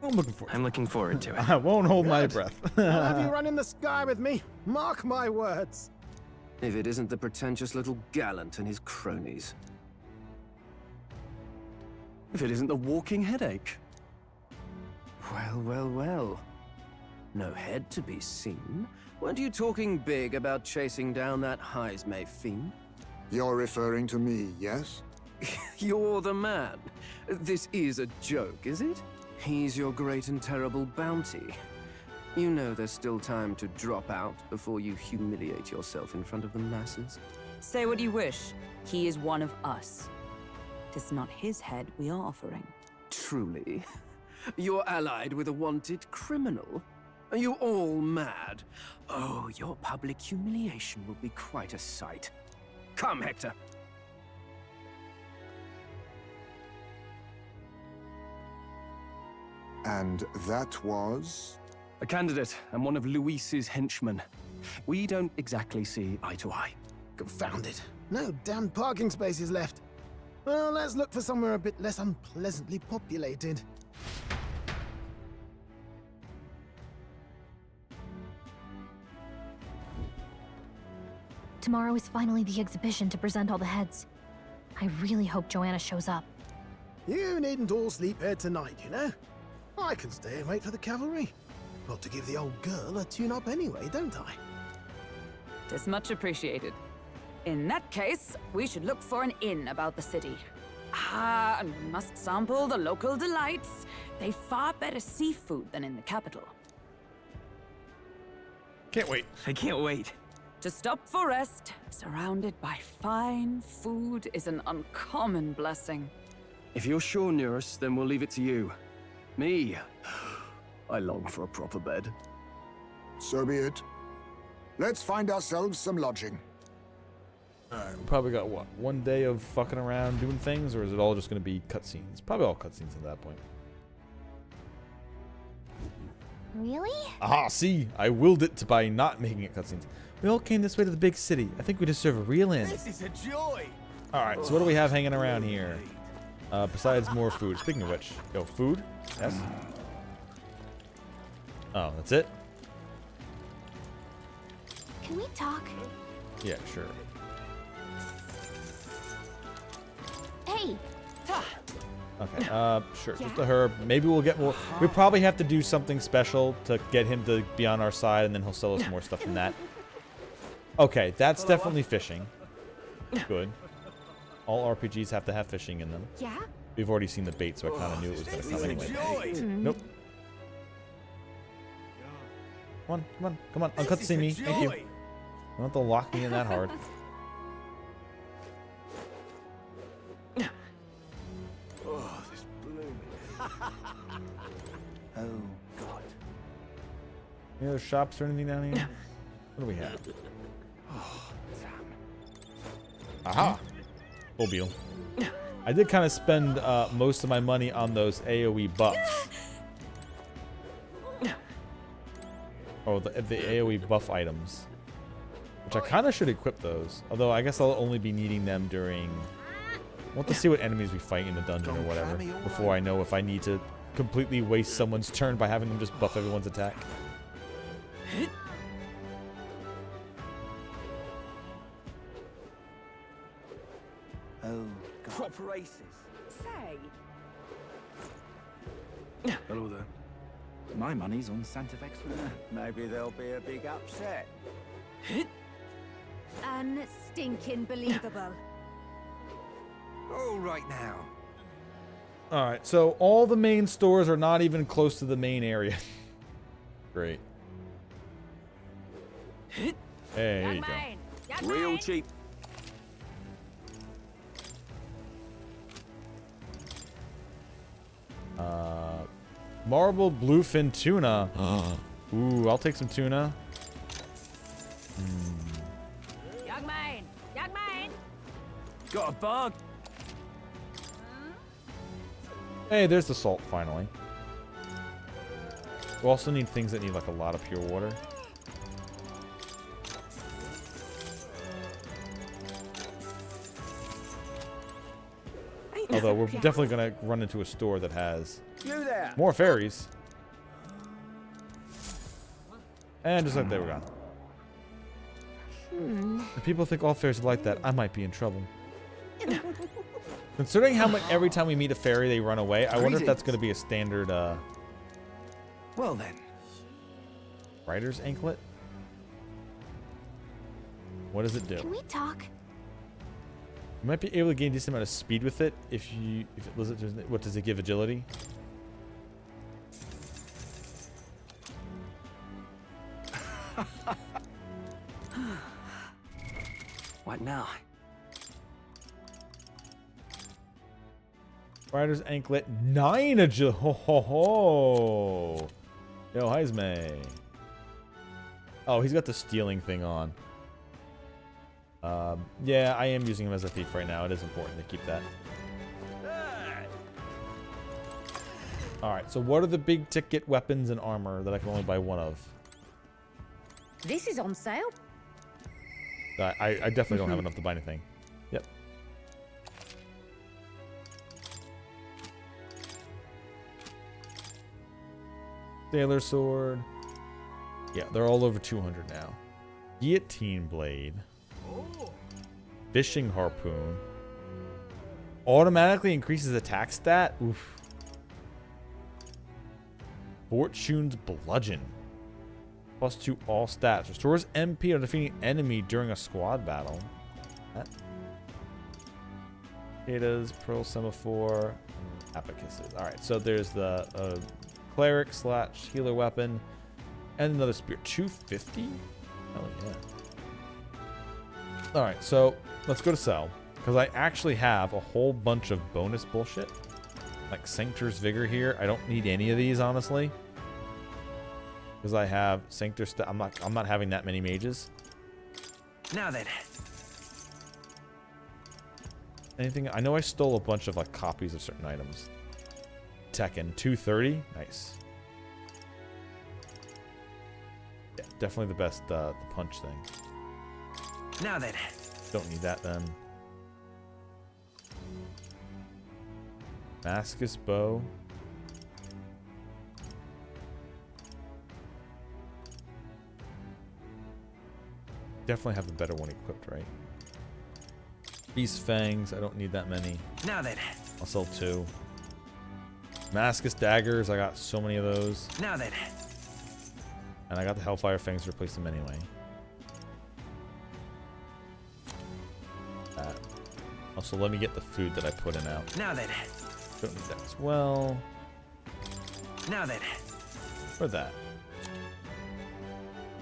I'm looking forward to it. I won't hold my Good. breath. I'll have you run in the sky with me. Mark my words. If it isn't the pretentious little gallant and his cronies. If it isn't the walking headache. Well. No head to be seen. Weren't you talking big about chasing down that Heismay fiend? You're referring to me, yes? You're the man. This is a joke, is it? He's your great and terrible bounty. You know there's still time to drop out before you humiliate yourself in front of the masses. Say what you wish. He is one of us. Tis not his head we are offering. Truly? You're allied with a wanted criminal? Are you all mad? Oh, your public humiliation will be quite a sight. Come, Hector. And that was? A candidate and one of Luis's henchmen. We don't exactly see eye to eye. Confound it. No damn parking spaces left. Well, let's look for somewhere a bit less unpleasantly populated. Tomorrow is finally the exhibition to present all the heads. I really hope Joanna shows up. You needn't all sleep here tonight, you know? I can stay and wait for the cavalry. Got to give the old girl a tune-up anyway, don't I? 'Tis much appreciated. In that case, we should look for an inn about the city. Ah, and we must sample the local delights. They far better seafood than in the capital. Can't wait. I can't wait. To stop for rest, surrounded by fine food, is an uncommon blessing. If you're sure, Nearest, then we'll leave it to you. Me, I long for a proper bed. So be it. Let's find ourselves some lodging. Alright, we probably got, what, 1 day of fucking around doing things, or is it all just going to be cutscenes? Probably all cutscenes at that point. Really? Aha, see? I willed it to by not making it cutscenes. We all came this way to the big city. I think we deserve a real inn. This is a joy. Alright, so what do we have hanging around here? Besides more food. Speaking of which, yo, food? Yes? Oh, that's it? Can we talk? Yeah, sure. Hey! Okay, sure, just a herb. Maybe we'll get more. We probably have to do something special to get him to be on our side, and then he'll sell us more stuff than that. Okay, that's definitely fishing. Good. All RPGs have to have fishing in them. Yeah? We've already seen the bait, so I kind of knew it was going to come anyway. Nope. Come on, come on, come on. Uncut see me. Thank you. You don't have to lock me in that hard. Oh, this blooming. Oh, God. Any other shops or anything down here? What do we have? Oh, damn. Aha! Mobile. I did kind of spend most of my money on those AoE buffs. Oh, the AoE buff items. Which I kind of should equip those. Although I guess I'll only be needing them during... I want to see what enemies we fight in the dungeon or whatever. Before I know if I need to completely waste someone's turn by having them just buff everyone's attack. Oh, God. Proper races. Say, Hello there. My money's on Santa Vex. Maybe there'll be a big upset. unstinking believable. All right now. Alright, so all the main stores are not even close to the main area. Great. Hey, there you go. Real cheap. Marble bluefin tuna. Ooh, I'll take some tuna. Young man! Young man! Got a bug. Hey, there's the salt, finally. We also need things that need, like, a lot of pure water. Although, we're definitely going to run into a store that has You there. more fairies. And just like they were gone. If people think all fairies are like that, I might be in trouble. Considering how much every time we meet a fairy they run away, I wonder if that's going to be a standard, Well then. rider's anklet? What does it do? Can we talk? You might be able to gain a decent amount of speed with it if it what does it give, agility? What now? Rider's anklet, 9 agility. Ho ho ho. Yo, Heisme. Oh, he's got the stealing thing on. Yeah, I am using him as a thief right now. It is important to keep that. Alright, so what are the big ticket weapons and armor that I can only buy one of? This is on sale. I definitely don't have enough to buy anything. Yep. Sailor sword. Yeah, they're all over 200 now. Guillotine blade. Fishing harpoon. Automatically increases attack stat. Oof. Fortune's bludgeon. +2 all stats. Restores MP on defeating enemy during a squad battle. That. Cicadas, Pearl Semaphore, and Abacuses. Alright, so there's the Cleric / healer weapon. And another spear. 250? Oh, yeah. Alright, so let's go to sell. Because I actually have a whole bunch of bonus bullshit. Like Sanctor's Vigor here. I don't need any of these, honestly. Because I have Sanctor I'm not having that many mages. Now then. Anything? I know I stole a bunch of like copies of certain items. Tekken 230. Nice. Yeah, definitely the best the punch thing. Now then. Don't need that then. Damascus bow. Definitely have the better one equipped, right? Beast fangs. I don't need that many. Now then. I'll sell 2. Damascus daggers. I got so many of those. Now then. And I got the Hellfire fangs to replace them anyway. Also, let me get the food that I put in out. Now then. Don't need that as well. Now then. Or that.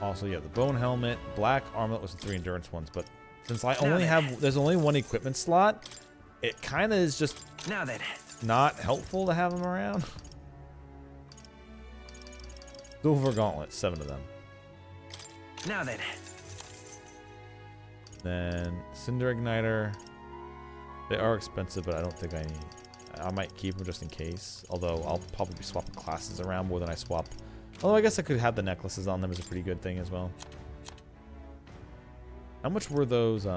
Also, yeah, the bone helmet, black armlet was the 3 endurance ones, but since I only have, there's only 1 equipment slot, it kind of is just now then not helpful to have them around. Silver gauntlets, 7 of them. Now then. Then cinder igniter. They are expensive, but I don't think I need. I might keep them just in case. Although I'll probably be swapping classes around more than I swap. Although I guess I could have the necklaces on them as a pretty good thing as well. How much were those?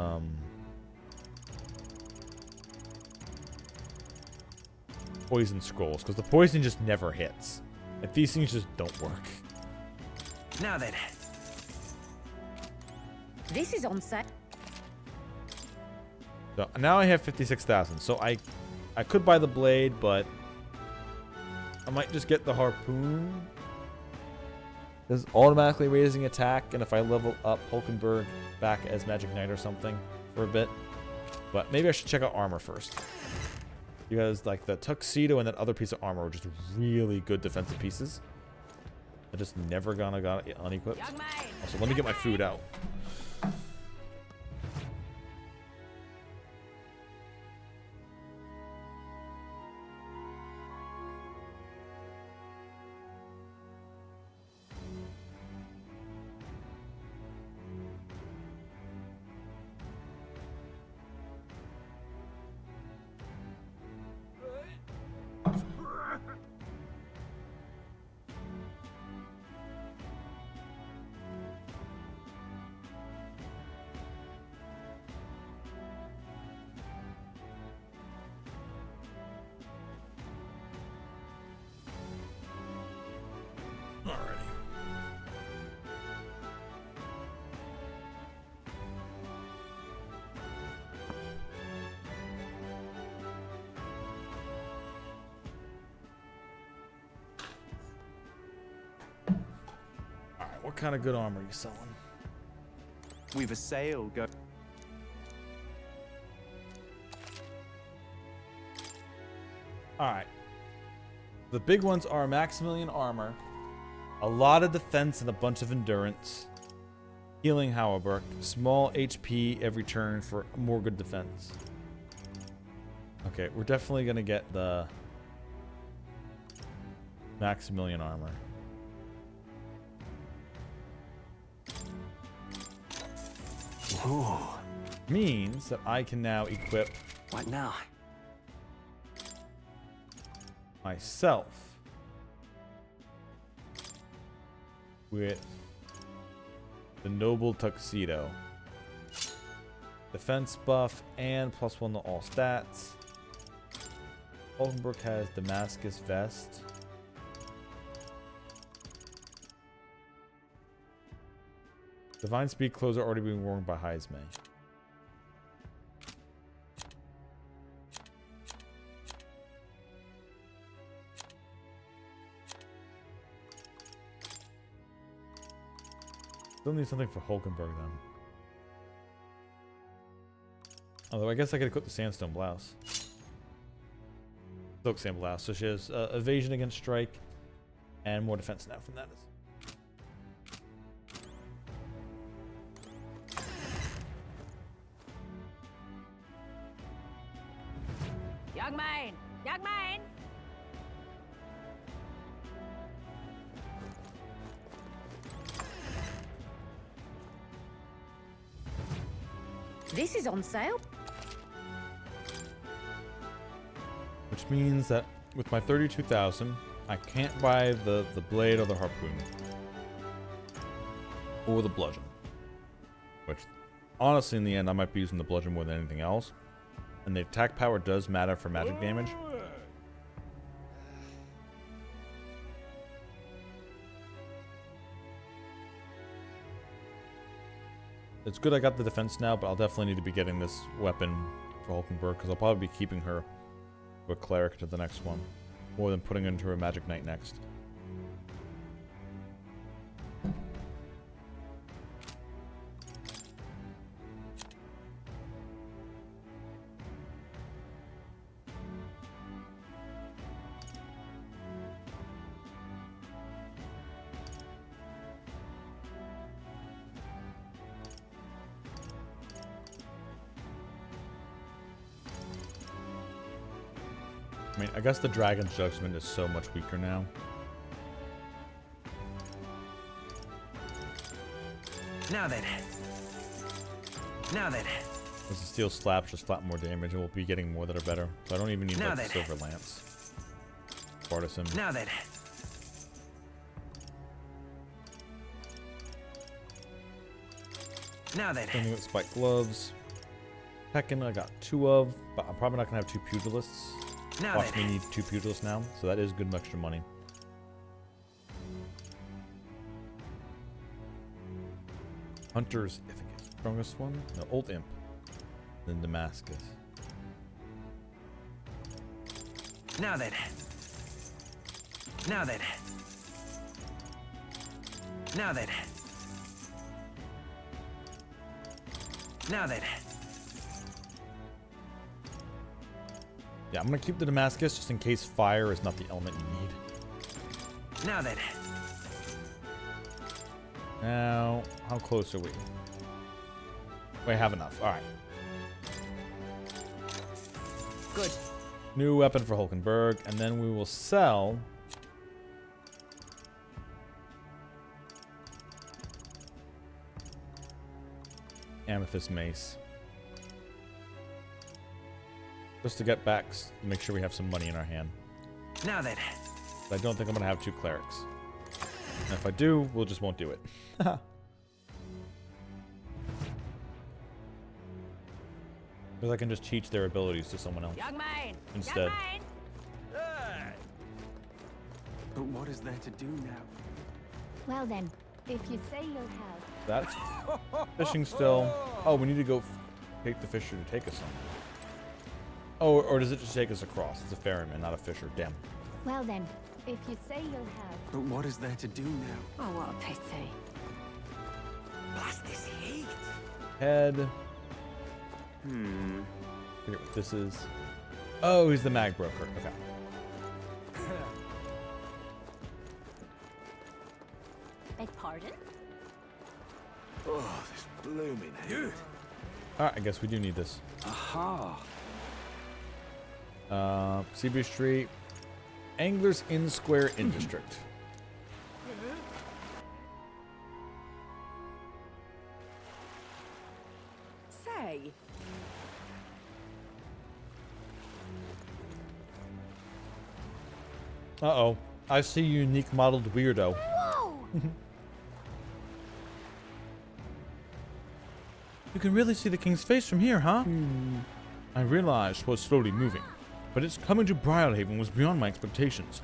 Poison scrolls, because the poison just never hits. Like these things just don't work. Now then. This is on set. So now I have 56,000. So I could buy the blade, but I might just get the harpoon. It's automatically raising attack, and if I level up Hulkenberg back as Magic Knight or something for a bit. But maybe I should check out armor first. Because like the tuxedo and that other piece of armor are just really good defensive pieces. I just never got it unequipped. Also, let me get my food out. What kind of good armor are you selling? We've a sale go. Alright. The big ones are Maximilian armor, a lot of defense and a bunch of endurance, healing Hauerberg, small HP every turn for more good defense. Okay, we're definitely gonna get the Maximilian armor. Ooh. Means that I can now equip. What now? Myself with the noble tuxedo, defense buff, and +1 to all stats. Oldenburg has Damascus vest. Divine speed clothes are already being worn by Heisme. Still need something for Hulkenberg then. Although I guess I could equip the Sandstone Blouse. Silk Sand Blouse. So she has evasion against strike and more defense now from that. Young man! Young man! This is on sale. Which means that with my 32,000, I can't buy the blade or the harpoon. Or the bludgeon. Which, honestly, in the end, I might be using the bludgeon more than anything else. And the attack power does matter for magic damage. It's good I got the defense now, but I'll definitely need to be getting this weapon for Hulkenberg, because I'll probably be keeping her a cleric to the next one, more than putting into her magic knight next. I mean, I guess the Dragon's Judgment is so much weaker now. Now then. Now then. Because the Steel Slaps just flat more damage, and we'll be getting more that are better. So I don't even need like the Silver Lance. Partisan. Now then. Now then. Same thing with Spike Gloves. Tekken I got 2 of, but I'm probably not going to have 2 Pugilists. Now Watch then. me need 2 Pugilists now, so that is good extra money. Hunters, I think it's the strongest one. No, Old Imp. Then Damascus. Now then. Now then. Now then. Now then. Yeah, I'm going to keep the Damascus just in case fire is not the element you need. Now then. Now, how close are we? We have enough. All right. Good. New weapon for Hulkenberg, and then we will sell Amethyst Mace. Just to get back, make sure we have some money in our hand. Now then. But I don't think I'm going to have 2 clerics. And if I do, we'll just won't do it. Because I can just teach their abilities to someone else. Young man! Instead. Young man! But what is there to do now? Well then, if you say you'll have. That's fishing still. Oh, we need to go take the fisher to take us somewhere. Oh, or does it just take us across? It's a ferryman, not a fisher. Damn. Well then, if you say you'll have. But what is there to do now? Oh, what a pity. Blast this heat. Head. Forget what this is. Oh, he's the mag broker. Okay. Beg pardon? Oh, this blooming heat. Alright, I guess we do need this. Aha. Seabury Street. Anglers Inn Square Inn District. Say. Uh-oh. I see unique modeled weirdo. Whoa! You can really see the king's face from here, huh? I realized 'twas slowly moving, but its coming to Briarhaven was beyond my expectations.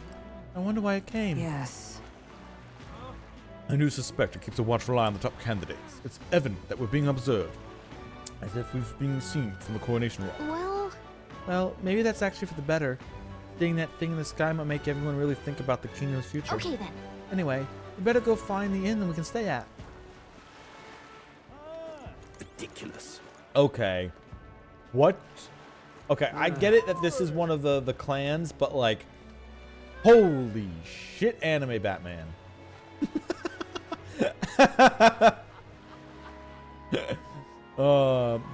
I wonder why it came. Yes. I do suspect it keeps a watchful eye on the top candidates. It's evident that we're being observed, as if we've been seen from the coronation room. Well, maybe that's actually for the better. Seeing that thing in the sky might make everyone really think about the kingdom's future. Okay then. Anyway, we better go find the inn that we can stay at. ridiculous. Okay. What? Okay, I get it that this is one of the clans, but like, holy shit, anime Batman.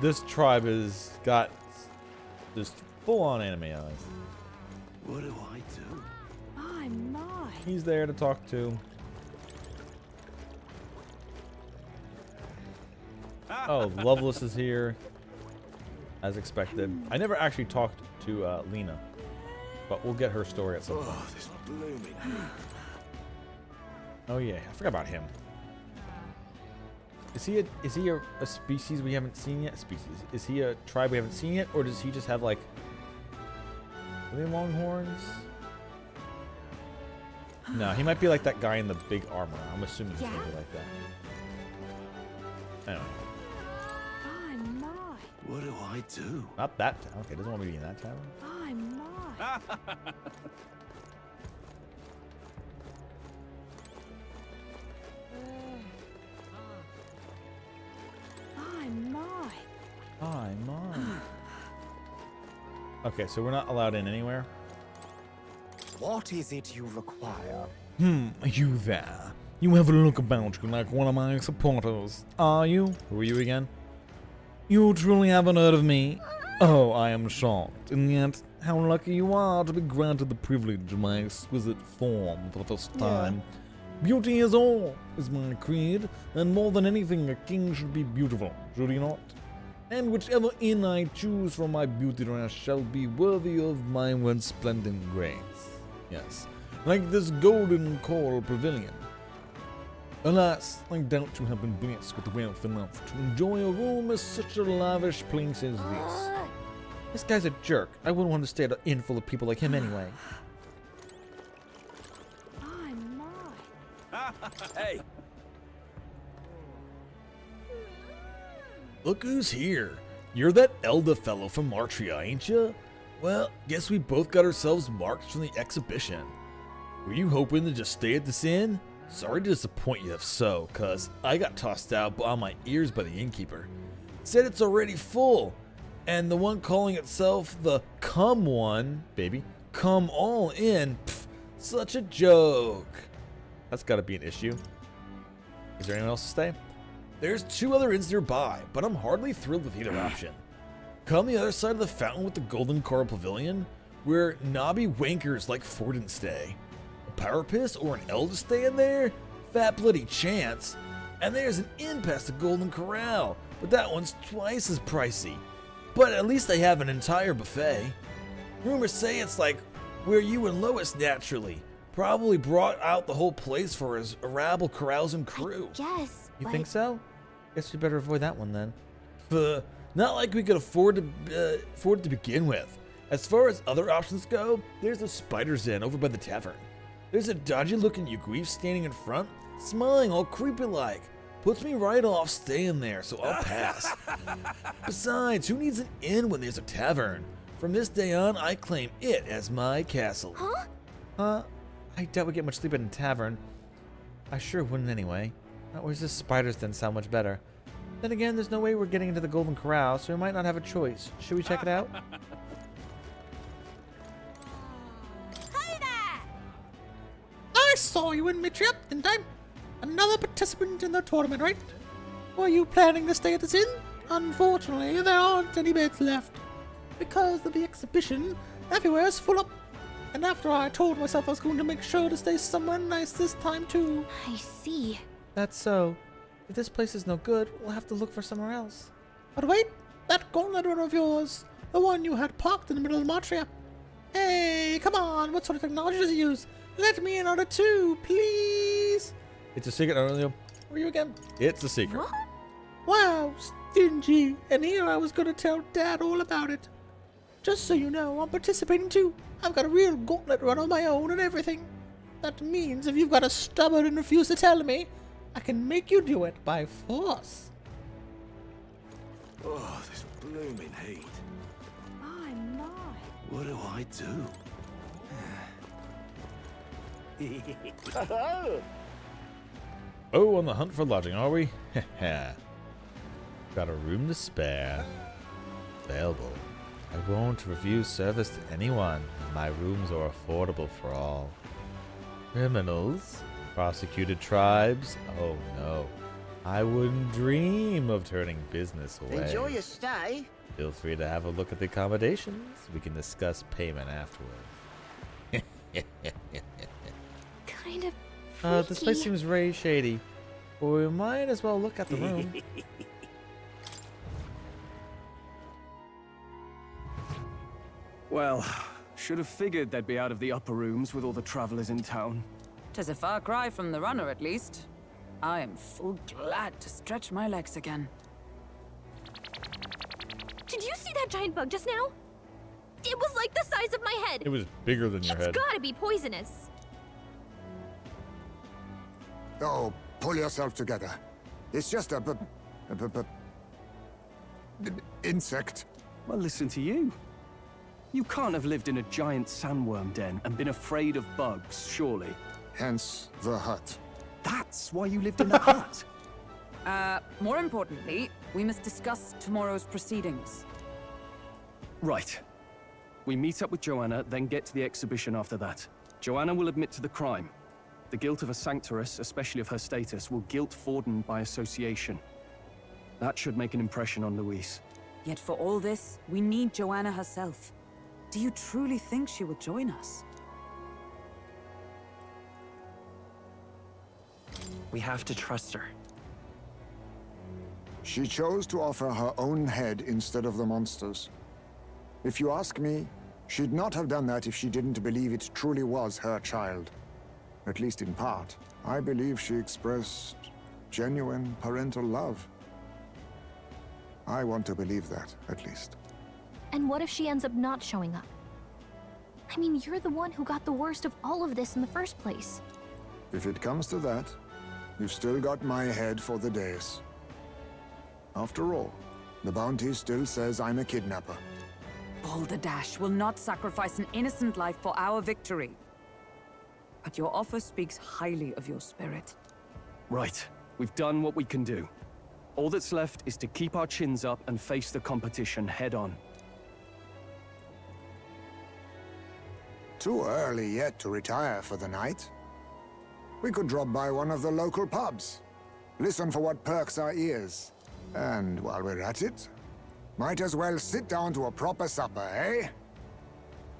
This tribe has got just full-on anime eyes. What do I do? My, my. He's there to talk to. Oh, Loveless is here, as expected. I never actually talked to Lena, but we'll get her story at some point. Oh, this blooming. Oh yeah, I forgot about him. Is he a species we haven't seen yet? Species. Is he a tribe we haven't seen yet, or does he just have like? Are they longhorns? No, he might be like that guy in the big armor. I'm assuming he's gonna be like that. I don't know. What do I do? Not that town. Okay, doesn't want me to be in that town. My, my. My, my. My. Okay, so we're not allowed in anywhere. What is it you require? You there. You have a look about you like one of my supporters, are you? Who are you again? You truly haven't heard of me? Oh, I am shocked, and yet, how lucky you are to be granted the privilege of my exquisite form for the first time. Beauty is all, is my creed, and more than anything, a king should be beautiful, should he not? And whichever inn I choose for my beauty rest shall be worthy of my resplendent grace. Yes, like this golden coral pavilion. Alas, I doubt you have been blessed with wealth enough to enjoy a room as such a lavish place as this. This guy's a jerk. I wouldn't want to stay at an inn full of people like him anyway. My, my. Hey! Look who's here. You're that elder fellow from Martria, ain't ya? Well, guess we both got ourselves marks from the exhibition. Were you hoping to just stay at this inn? Sorry to disappoint you if so, cuz I got tossed out on my ears by the innkeeper. Said it's already full, and the one calling itself the Come One, baby, come all in, pff, such a joke. That's gotta be an issue. Is there anyone else to stay? There's 2 other inns nearby, but I'm hardly thrilled with either option. Come the other side of the fountain with the golden coral pavilion, where knobby wankers like Forden stay. Power piss or an elder stay in there? Fat bloody chance. And there's an inn past the Golden Corral, but that one's twice as pricey. But at least they have an entire buffet. Rumors say it's like where you and Lois naturally probably brought out the whole place for his rabble carousing crew. Yes. You think so? Guess we better avoid that one then. Not like we could afford it to begin with. As far as other options go, there's the Spider's Inn over by the tavern. There's a dodgy-looking Yugrief standing in front, smiling all creepy-like. Puts me right off staying there, so I'll pass. Besides, who needs an inn when there's a tavern? From this day on, I claim it as my castle. I doubt we get much sleep in a tavern. I sure wouldn't anyway. Where's this Spider's Den sound much better? Then again, there's no way we're getting into the Golden Corral, so we might not have a choice. Should we check it out? I saw you in Mitria, didn't I? Another participant in the tournament, right? Were you planning to stay at this inn? Unfortunately, there aren't any beds left. Because of the exhibition, everywhere's full up. And after I told myself I was going to make sure to stay somewhere nice this time too. I see. That's so. If this place is no good, we'll have to look for somewhere else. But wait, that gauntlet runner of yours, the one you had parked in the middle of Matria. Hey, come on, what sort of technology does it use? Let me in on it too, please. It's a secret, Aurelio. Who are you again? It's a secret. What? Wow, stingy. And here I was going to tell Dad all about it. Just so you know, I'm participating too. I've got a real gauntlet run of my own and everything. That means if you've got a stubborn and refuse to tell me, I can make you do it by force. Oh, this blooming heat. My, my. What do I do? Oh, on the hunt for lodging, are we? Got a room to spare. Available. I won't refuse service to anyone. My rooms are affordable for all. Criminals? Prosecuted tribes? Oh no. I wouldn't dream of turning business away. Enjoy your stay. Feel free to have a look at the accommodations. We can discuss payment afterward. Kind of This place seems very shady. Well, we might as well look at the room. Well, should have figured they'd be out of the upper rooms with all the travelers in town. 'Tis a far cry from the runner, at least. I am full glad to stretch my legs again. Did you see that giant bug just now? It was like the size of my head. It was bigger than your It's head. gotta be poisonous. Oh, pull yourself together. It's just a insect. Well, listen to you. You can't have lived in a giant sandworm den and been afraid of bugs, surely. Hence the hut. That's why you lived in the hut. More importantly, we must discuss tomorrow's proceedings. Right. We meet up with Joanna, then get to the exhibition after that. Joanna will admit to the crime. The guilt of a sanctoress, especially of her status, will guilt Forden by association. That should make an impression on Louise. Yet for all this, we need Joanna herself. Do you truly think she will join us? We have to trust her. She chose to offer her own head instead of the monster's. If you ask me, she'd not have done that if she didn't believe it truly was her child. At least in part. I believe she expressed genuine parental love. I want to believe that, at least. And what if she ends up not showing up? I mean, you're the one who got the worst of all of this in the first place. If it comes to that, you've still got my head for the days. After all, the bounty still says I'm a kidnapper. Balderdash will not sacrifice an innocent life for our victory. But your offer speaks highly of your spirit. Right. We've done what we can do. All that's left is to keep our chins up and face the competition head on. Too early yet to retire for the night. We could drop by one of the local pubs. Listen for what perks our ears. And while we're at it, might as well sit down to a proper supper,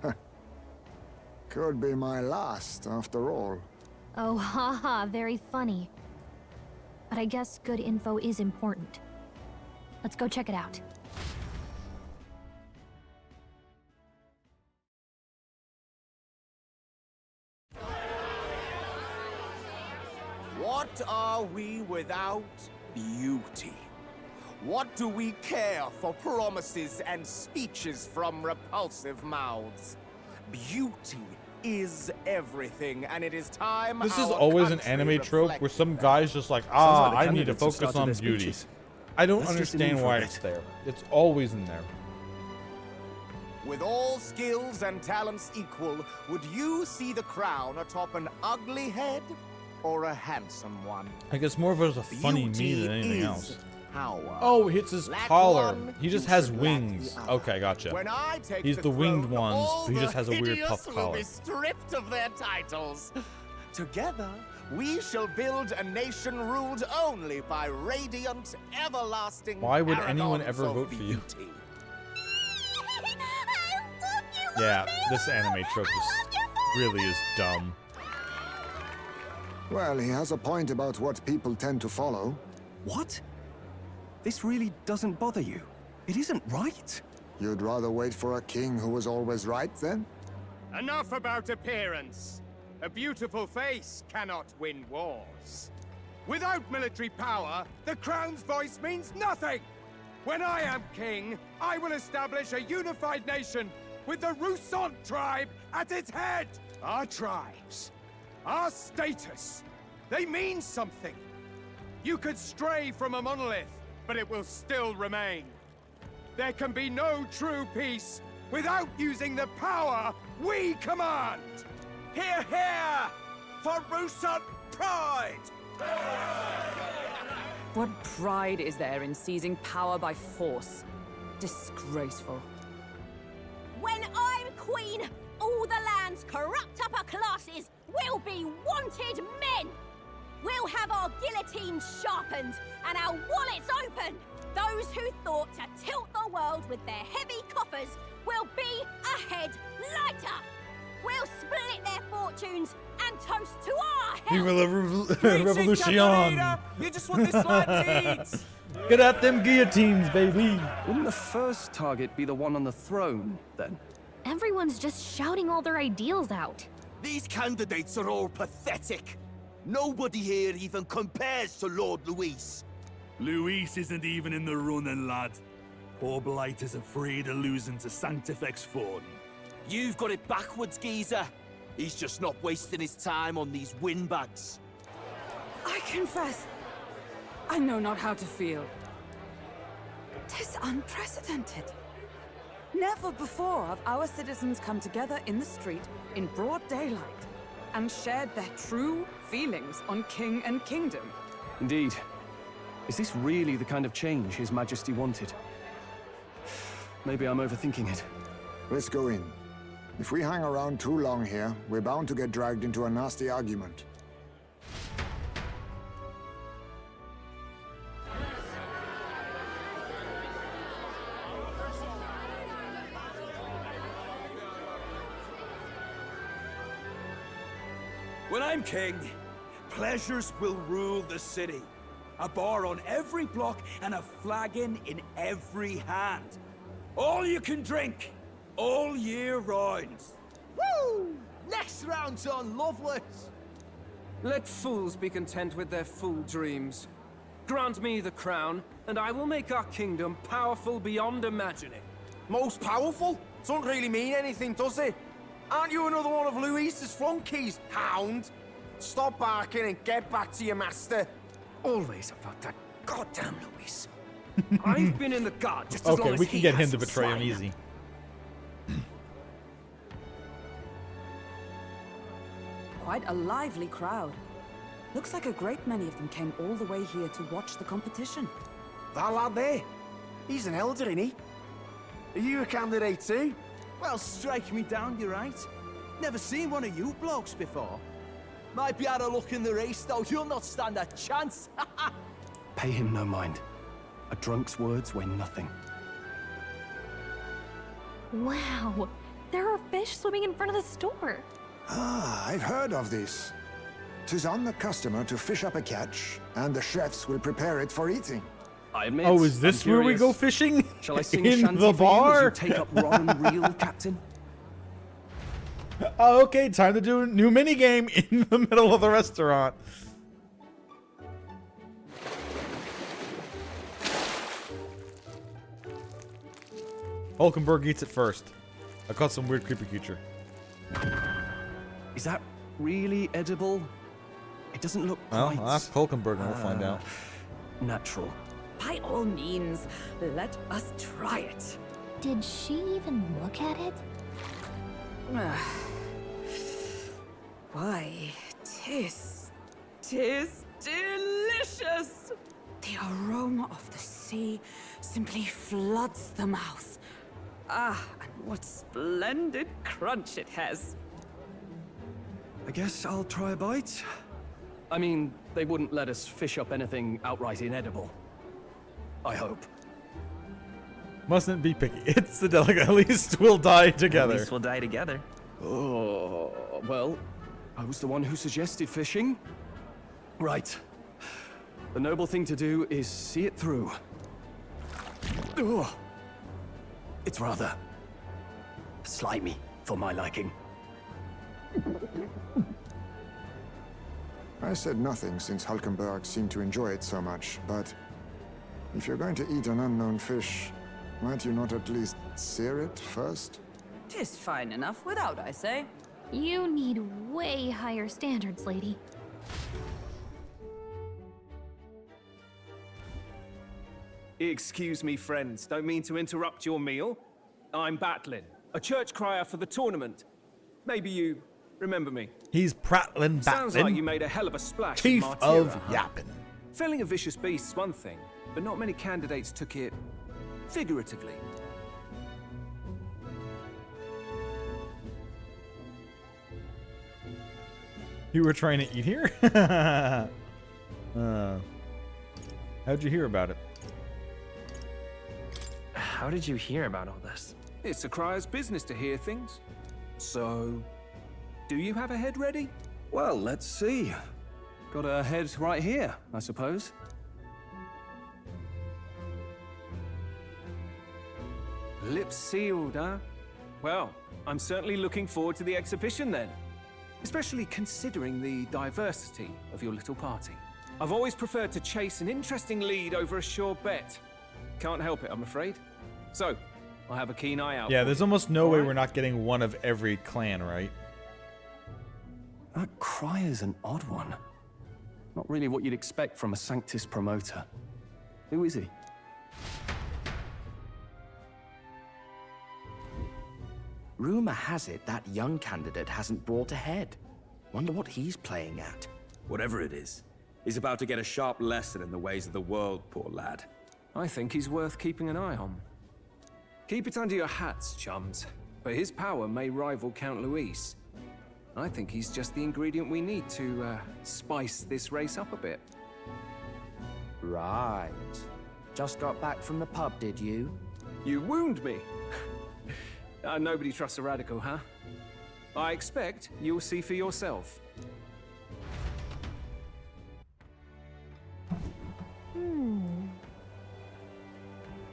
eh? Could be my last, after all. Oh, haha, very funny. But I guess good info is important. Let's go check it out. What are we without beauty? What do we care for promises and speeches from repulsive mouths? Beauty is everything, and it is time. This is our always an country anime trope where some guy's just like, Sounds like the I need to candidates have focus started on their beauty. speeches. I don't Let's just leave understand for a why bit. it's there. It's always in there. With all skills and talents equal, would you see the crown atop an ugly head or a handsome one? I guess more of it is a funny Beauty me than anything is else. power. Oh, it's his Lack collar. one, He just you has should lack wings. the other. Okay, gotcha. When I take He's the winged throne, ones, all but he just the has a weird hideous puff will collar. be stripped of their titles. Together, we shall build a nation ruled only by radiant, everlasting Why would anyone paragons ever of vote for you? beauty. Yeah, this anime trope really is dumb. Well, he has a point about what people tend to follow. What? This really doesn't bother you? It isn't right. You'd rather wait for a king who was always right, then? Enough about appearance. A beautiful face cannot win wars. Without military power, the crown's voice means nothing. When I am king, I will establish a unified nation with the Rousant tribe at its head. Our tribes, our status, they mean something. You could stray from a monolith, but it will still remain. There can be no true peace without using the power we command. Hear, hear! For Rousant pride! What pride is there in seizing power by force? Disgraceful. When I'm queen, all the land's corrupt upper classes will be wanted men! We'll have our guillotines sharpened and our wallets open! Those who thought to tilt the world with their heavy coffers will be a head lighter! We'll split their fortunes and toast to our Viva health! la revolution! You just want this slide leads! Get at them guillotines, baby! Wouldn't the first target be the one on the throne, then? Everyone's just shouting all their ideals out. These candidates are all pathetic. Nobody here even compares to Lord Luis. Luis isn't even in the running, lad. Poor Blight is afraid of losing to Sanctifex Forden. You've got it backwards, geezer. He's just not wasting his time on these windbags. I confess, I know not how to feel. 'Tis unprecedented. Never before have our citizens come together in the street in broad daylight and shared their true feelings on king and kingdom. Indeed. Is this really the kind of change His Majesty wanted? Maybe I'm overthinking it. Let's go in. If we hang around too long here, we're bound to get dragged into a nasty argument. When I'm king, pleasures will rule the city. A bar on every block and a flagon in every hand. All you can drink, all year round. Woo! Next round's on Loveless. Let fools be content with their fool dreams. Grant me the crown, and I will make our kingdom powerful beyond imagining. Most powerful? Doesn't really mean anything, does it? Aren't you another one of Luis's flunkies, hound? Stop barking and get back to your master. Always about that goddamn Luis. I've been in the guard just as long Okay, as we can he get him has, to betray him swine. easy. Quite a lively crowd. Looks like a great many of them came all the way here to watch the competition. That lad there, he's an elder, isn't he? Are you a candidate too? Well, strike me down, you're right. Never seen one of you blokes before. Might be out of luck in the race, though. You'll not stand a chance. Pay him no mind. A drunk's words weigh nothing. Wow, there are fish swimming in front of the store. Ah, I've heard of this. 'Tis on the customer to fish up a catch, and the chefs will prepare it for eating. I admit. Oh, is this I'm where we curious. go fishing? Shall I sing in a shanty the for bar? you as you take up rod and reel, Captain? Oh, okay, time to do a new mini game in the middle of the restaurant. Hulkenberg eats it first. I caught some weird creepy creature. Is that really edible? It doesn't look Well, quite... I'll ask Hulkenberg and we'll find out. Natural. By all means, let us try it. Did she even look at it? Why, tis delicious! The aroma of the sea simply floods the mouth. Ah, and what splendid crunch it has. I guess I'll try a bite. I mean, they wouldn't let us fish up anything outright inedible. I hope. Mustn't be picky. It's the delicate. At least we'll die together. At least we'll die together. Oh, well, I was the one who suggested fishing. Right. The noble thing to do is see it through. Ugh. It's rather slimy for my liking. I said nothing since Hulkenberg seemed to enjoy it so much, but if you're going to eat an unknown fish, might you not at least sear it first? 'Tis fine enough without, I say. You need way higher standards, lady. Excuse me, friends. Don't mean to interrupt your meal. I'm Batlin, a church crier for the tournament. Maybe you remember me. He's prattling Sounds like battling. you made a hell of a splash. Chief in of Martira, huh? Yappin. Felling a vicious beast's one thing, but not many candidates took it figuratively. You were trying to eat here? How'd you hear about it? How did you hear about all this? It's a crier's business to hear things. So, do you have a head ready? Well, let's see. Got a head right here, I suppose. Lips sealed, huh? Well, I'm certainly looking forward to the exhibition then. Especially considering the diversity of your little party. I've always preferred to chase an interesting lead over a sure bet. Can't help it, I'm afraid. So, I'll have a keen eye out. Yeah, there's almost no way we're not getting one of every clan, right? That crier's an odd one. Not really what you'd expect from a Sanctus promoter. Who is he? Rumor has it that young candidate hasn't brought ahead. Wonder what he's playing at. Whatever it is, he's about to get a sharp lesson in the ways of the world, poor lad. I think he's worth keeping an eye on. Keep it under your hats, chums. But his power may rival Count Luis. I think he's just the ingredient we need to spice this race up a bit. Right. Just got back from the pub, did you? You wound me. Nobody trusts a radical, huh? I expect you'll see for yourself.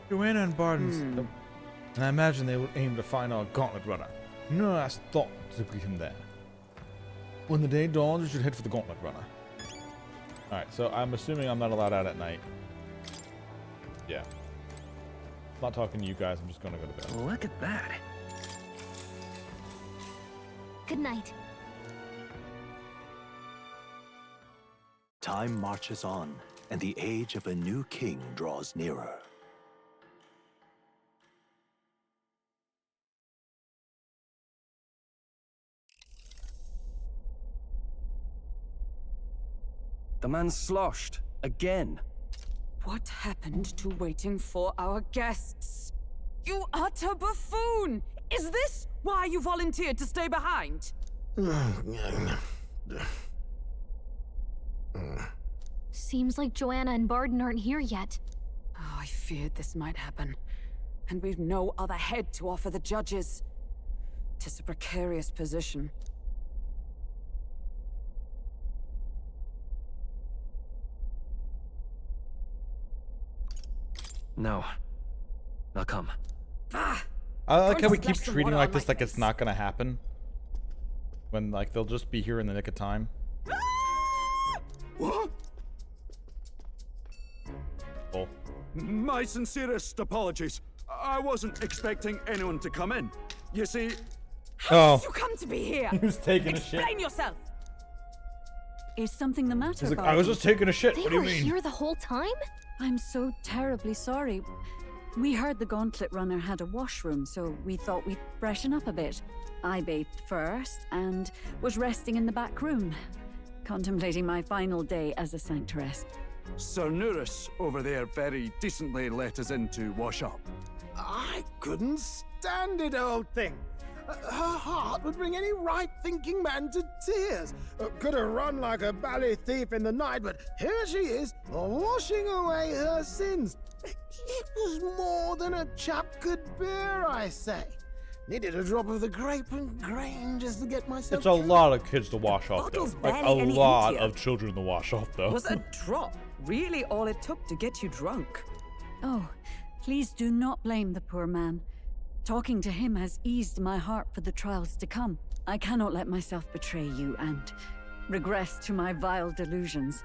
Joanna and Barden's... And I imagine they would aim to find our gauntlet runner. No last thought to greet him there. When the day dawns, we should head for the gauntlet runner. Alright, so I'm assuming I'm not allowed out at night. Yeah. I'm not talking to you guys, I'm just gonna go to bed. Look at that. Good night. Time marches on, and the age of a new king draws nearer. The man's sloshed. Again. What happened to waiting for our guests? You utter buffoon! Is this why you volunteered to stay behind? Seems like Joanna and Barden aren't here yet. Oh, I feared this might happen. And we've no other head to offer the judges. 'Tis a precarious position. No. I'll come. I like how we keep treating like this like it's not gonna happen. When, like, they'll just be here in the nick of time. What? Oh. My sincerest apologies. I wasn't expecting anyone to come in. You see... How did you come to be here? He was taking a shit. Explain yourself! Is something the matter, He's like, Barden? I was just taking a shit. They What do you were mean? here the whole time? I'm so terribly sorry. We heard the Gauntlet Runner had a washroom, so we thought we'd freshen up a bit. I bathed first and was resting in the back room, contemplating my final day as a sanctoress. Sir Nuris over there very decently let us in to wash up. I couldn't stand it, old thing. Her heart would bring any right-thinking man to tears. Could have run like a bally thief in the night, but here she is, washing away her sins. It was more than a chap could bear, I say. Needed a drop of the grape and grain just to get myself... It's a lot of kids to wash off, though. bottle's Like, a barely any lot emptier. of children to wash off, though. Was a drop really all it took to get you drunk? Oh, please do not blame the poor man. Talking to him has eased my heart for the trials to come. I cannot let myself betray you and regress to my vile delusions.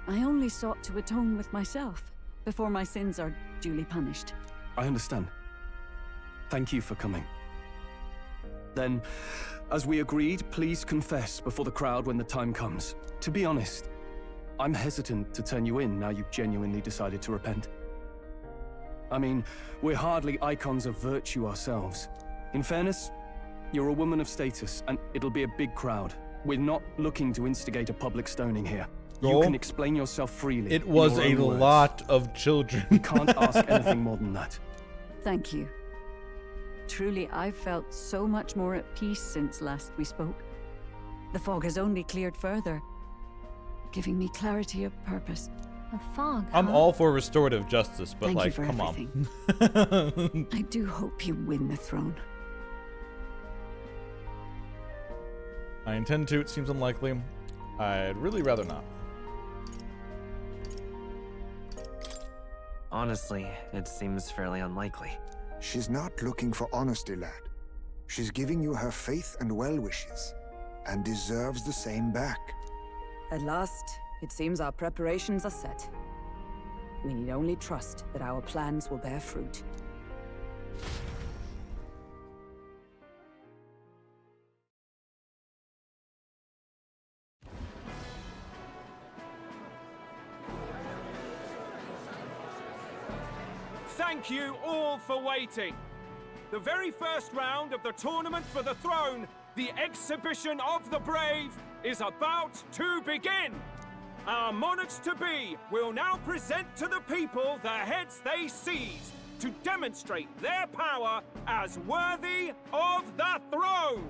I only sought to atone with myself before my sins are duly punished. I understand. Thank you for coming. Then, as we agreed, please confess before the crowd when the time comes. To be honest, I'm hesitant to turn you in now you've genuinely decided to repent. I mean, we're hardly icons of virtue ourselves. In fairness, you're a woman of status, and it'll be a big crowd. We're not looking to instigate a public stoning here. You can explain yourself freely. It was in a your own words. lot of children. You can't ask anything more than that. Thank you. Truly, I've felt so much more at peace since last we spoke. The fog has only cleared further, giving me clarity of purpose. A fog, I'm huh? all for restorative justice, but Thank you like, for come everything. on. I do hope you win the throne. I intend to. It seems unlikely. I'd really rather not. Honestly, it seems fairly unlikely. She's not looking for honesty, lad. She's giving you her faith and well wishes, and deserves the same back. At last, it seems our preparations are set. We need only trust that our plans will bear fruit. Thank you all for waiting. The very first round of the tournament for the throne, the exhibition of the brave, is about to begin. Our monarchs-to-be will now present to the people the heads they seized to demonstrate their power as worthy of the throne.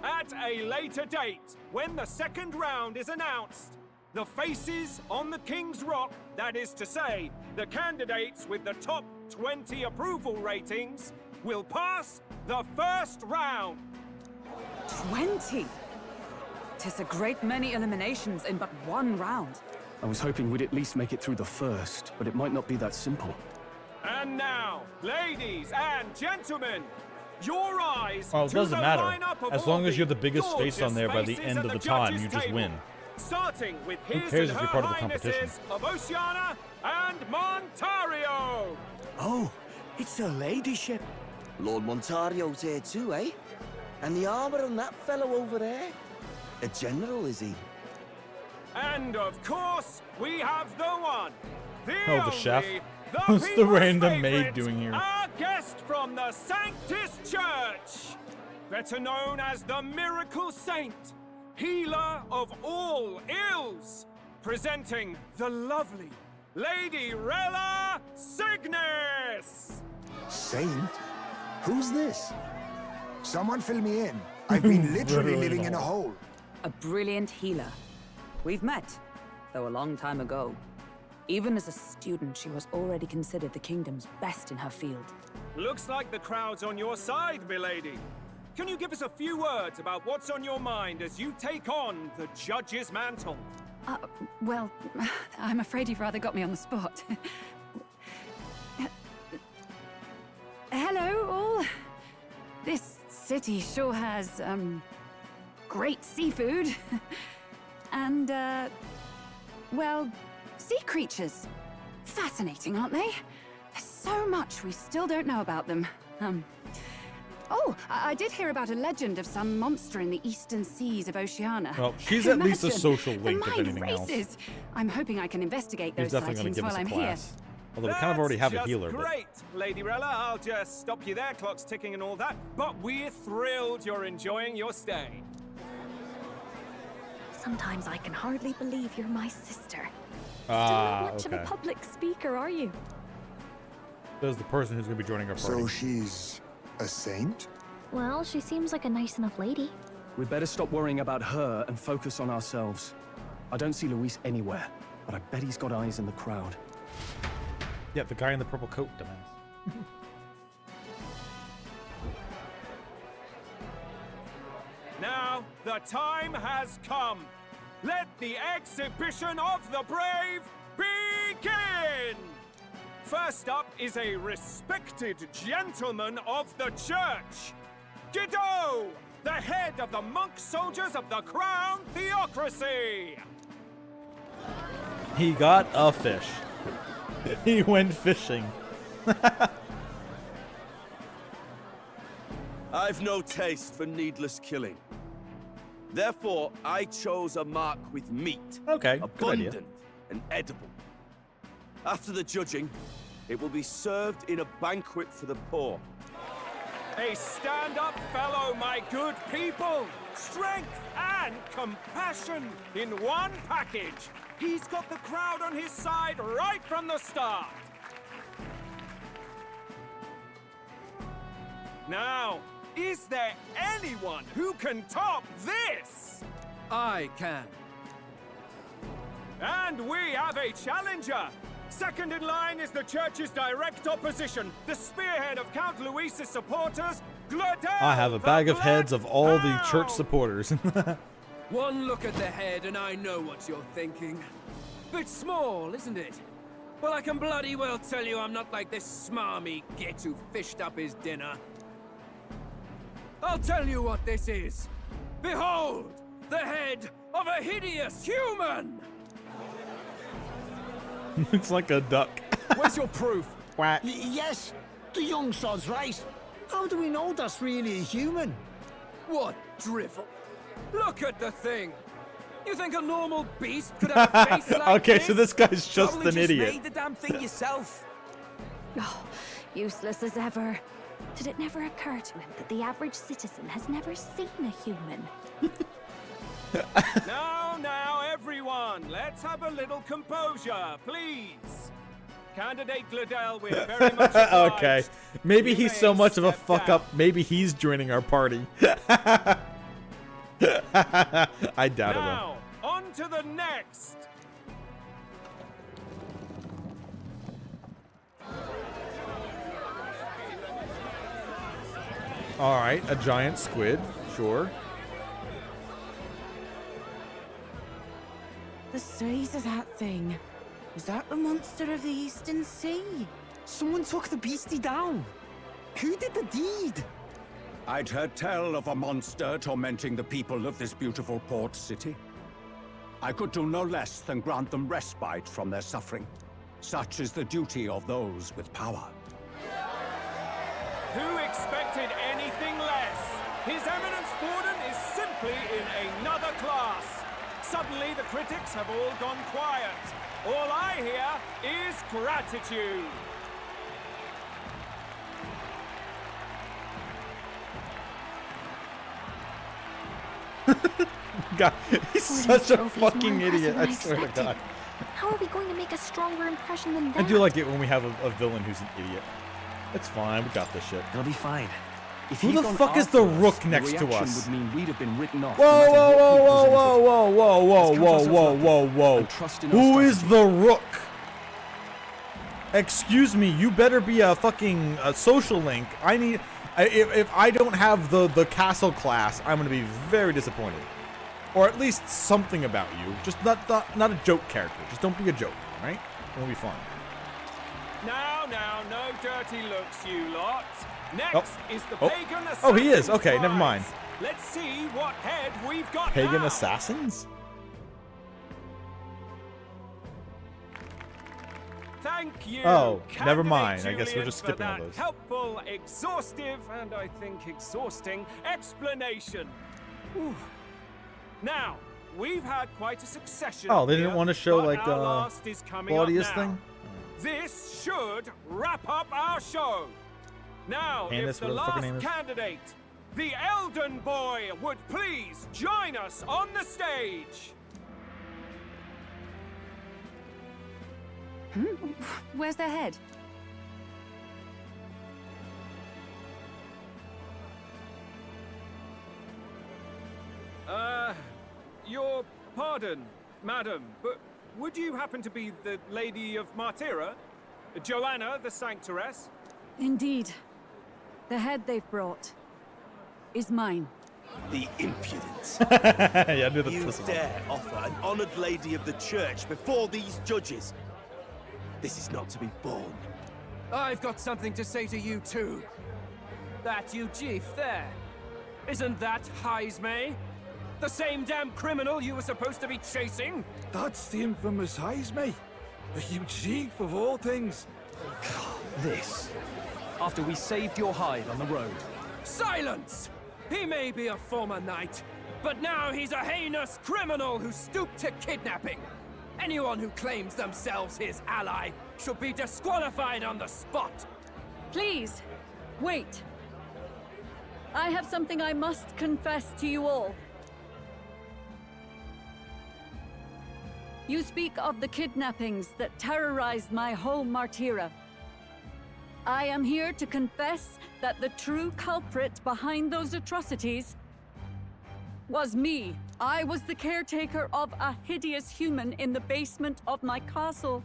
At a later date, when the second round is announced, the faces on the King's Rock, that is to say, the candidates with the top 20 approval ratings, will pass the first round. 20? 'Tis a great many eliminations in but one round. I was hoping we'd at least make it through the first, but it might not be that simple. And now, ladies and gentlemen, your eyes Well, it to doesn't the matter. lineup of As all long as you're the the biggest face on there by the gorgeous end of faces the at time, judges' you just table. win. Starting with Who his cares and if you're her part of the competition? highnesses of Oceana and Montario. Oh, it's her ladyship. Lord Montario's here too, eh? And the armor on that fellow over there? A general, is he? And of course, we have the one, the Oh, the only, chef? the What's the people's random maid favorite, doing here? Our guest from the Sanctus Church, better known as the Miracle Saint, healer of all ills, presenting the lovely Lady Rella Cygnus. Saint? Who's this? Someone fill me in. I've been literally living in a hole. A brilliant healer. We've met, though a long time ago. Even as a student, she was already considered the kingdom's best in her field. Looks like the crowd's on your side, milady. Can you give us a few words about what's on your mind as you take on the judge's mantle? Well, I'm afraid you've rather got me on the spot. Hello, all. This city sure has, great seafood. And, well, sea creatures. Fascinating, aren't they? There's so much we still don't know about them. Oh, I did hear about a legend of some monster in the eastern seas of Oceania. Well, she's at least a Imagine, social the link, if mind anything else. races. I'm hoping I can investigate He's those definitely going sightings to give us while a I'm class. here. Although we kind of already have a That's healer, just but great, Lady Rella. I'll just stop you there. Clock's ticking and all that. But we're thrilled you're enjoying your stay. Sometimes I can hardly believe you're my sister. Still Ah, not much of a okay. public speaker, are you? There's the person who's going to be joining our party. So she's a saint? Well, she seems like a nice enough lady. We'd better stop worrying about her and focus on ourselves. I don't see Luis anywhere, but I bet he's got eyes in the crowd. Yeah, the guy in the purple coat, dumbass. Now, the time has come. Let the exhibition of the brave begin! First up is a respected gentleman of the church, Guido, the head of the monk soldiers of the Crown Theocracy. He got a fish. He went fishing. I've no taste for needless killing. Therefore, I chose a mark with meat. Okay, good idea. Abundant and edible. After the judging, it will be served in a banquet for the poor. A stand-up fellow, my good people. Strength and compassion in one package. He's got the crowd on his side right from the start. Now, is there anyone who can top this? I can. And we have a challenger. Second in line is the church's direct opposition, the spearhead of Count Luis's supporters, Gladel. I have a bag of heads of all the church supporters. One look at the head and I know what you're thinking. Bit small, isn't it? Well, I can bloody well tell you I'm not like this smarmy git who fished up his dinner. I'll tell you what this is. Behold, the head of a hideous human! Looks like a duck. Where's your proof? Quack. Yes, the young sod's right. How do we know that's really a human? What drivel? Look at the thing. You think a normal beast could have a face like Okay, this? so this guy's just Probably an idiot. Made the damn thing yourself. Oh, useless as ever. Did it never occur to him that the average citizen has never seen a human? Now, everyone, let's have a little composure, please. Candidate Gladel, we're very much obliged. Okay, maybe he's so much of a fuck up. Maybe he's joining our party. I doubt it. Now, on to the next. All right, a giant squid, sure. The size of that thing. Is that the monster of the Eastern Sea? Someone took the beastie down. Who did the deed? I'd heard tell of a monster tormenting the people of this beautiful port city. I could do no less than grant them respite from their suffering. Such is the duty of those with power. Who expected anything less? His Eminence Borden is simply in another class. Suddenly the critics have all gone quiet. All I hear is gratitude. God, he's such a fucking idiot, I swear to God. How are we going to make a stronger impression than that? I do like it when we have a villain who's an idiot. It's fine, we got this shit. It'll be fine. Who the fuck is the rook next to us? Would mean we'd have been written off. Whoa, whoa, whoa, whoa, whoa, whoa, whoa, whoa, whoa, whoa, whoa. Who is the rook? Excuse me, you better be a fucking social link. I need... If I don't have the castle class, I'm gonna be very disappointed. Or at least something about you. Just not a joke character. Just don't be a joke, right? It'll be fun. Now, no dirty looks, you lot. Next is the pagan assassin. Oh, he is. Okay, never mind. Let's see what head we've got Pagan now. assassins? Thank you. Oh, never Candidate mind. I guess we're Julian, just for skipping all that those. Helpful, exhaustive, and I think exhausting explanation. Whew. Now, we've had quite a succession. Oh, they didn't here, want to show but like our last is coming up Claudius now. thing? This should wrap up our show. Now, Candace, if the whatever the fucking name last is. candidate, the Elden Boy, would please join us on the stage. Where's their head? Your pardon, madam, but would you happen to be the Lady of Martyra? Joanna, the Sanctoress? Indeed. The head they've brought is mine. The impudence. Yeah, do the You pussy. dare offer an honored lady of the church before these judges? This is not to be borne. I've got something to say to you too. That you chief there. Isn't that Heismay? The same damn criminal you were supposed to be chasing? That's the infamous Heismay. A huge chief of all things. This. After we saved your hide on the road. Silence! He may be a former knight, but now he's a heinous criminal who stooped to kidnapping. Anyone who claims themselves his ally should be disqualified on the spot. Please, wait. I have something I must confess to you all. You speak of the kidnappings that terrorized my home Martira. I am here to confess that the true culprit behind those atrocities was me. I was the caretaker of a hideous human in the basement of my castle.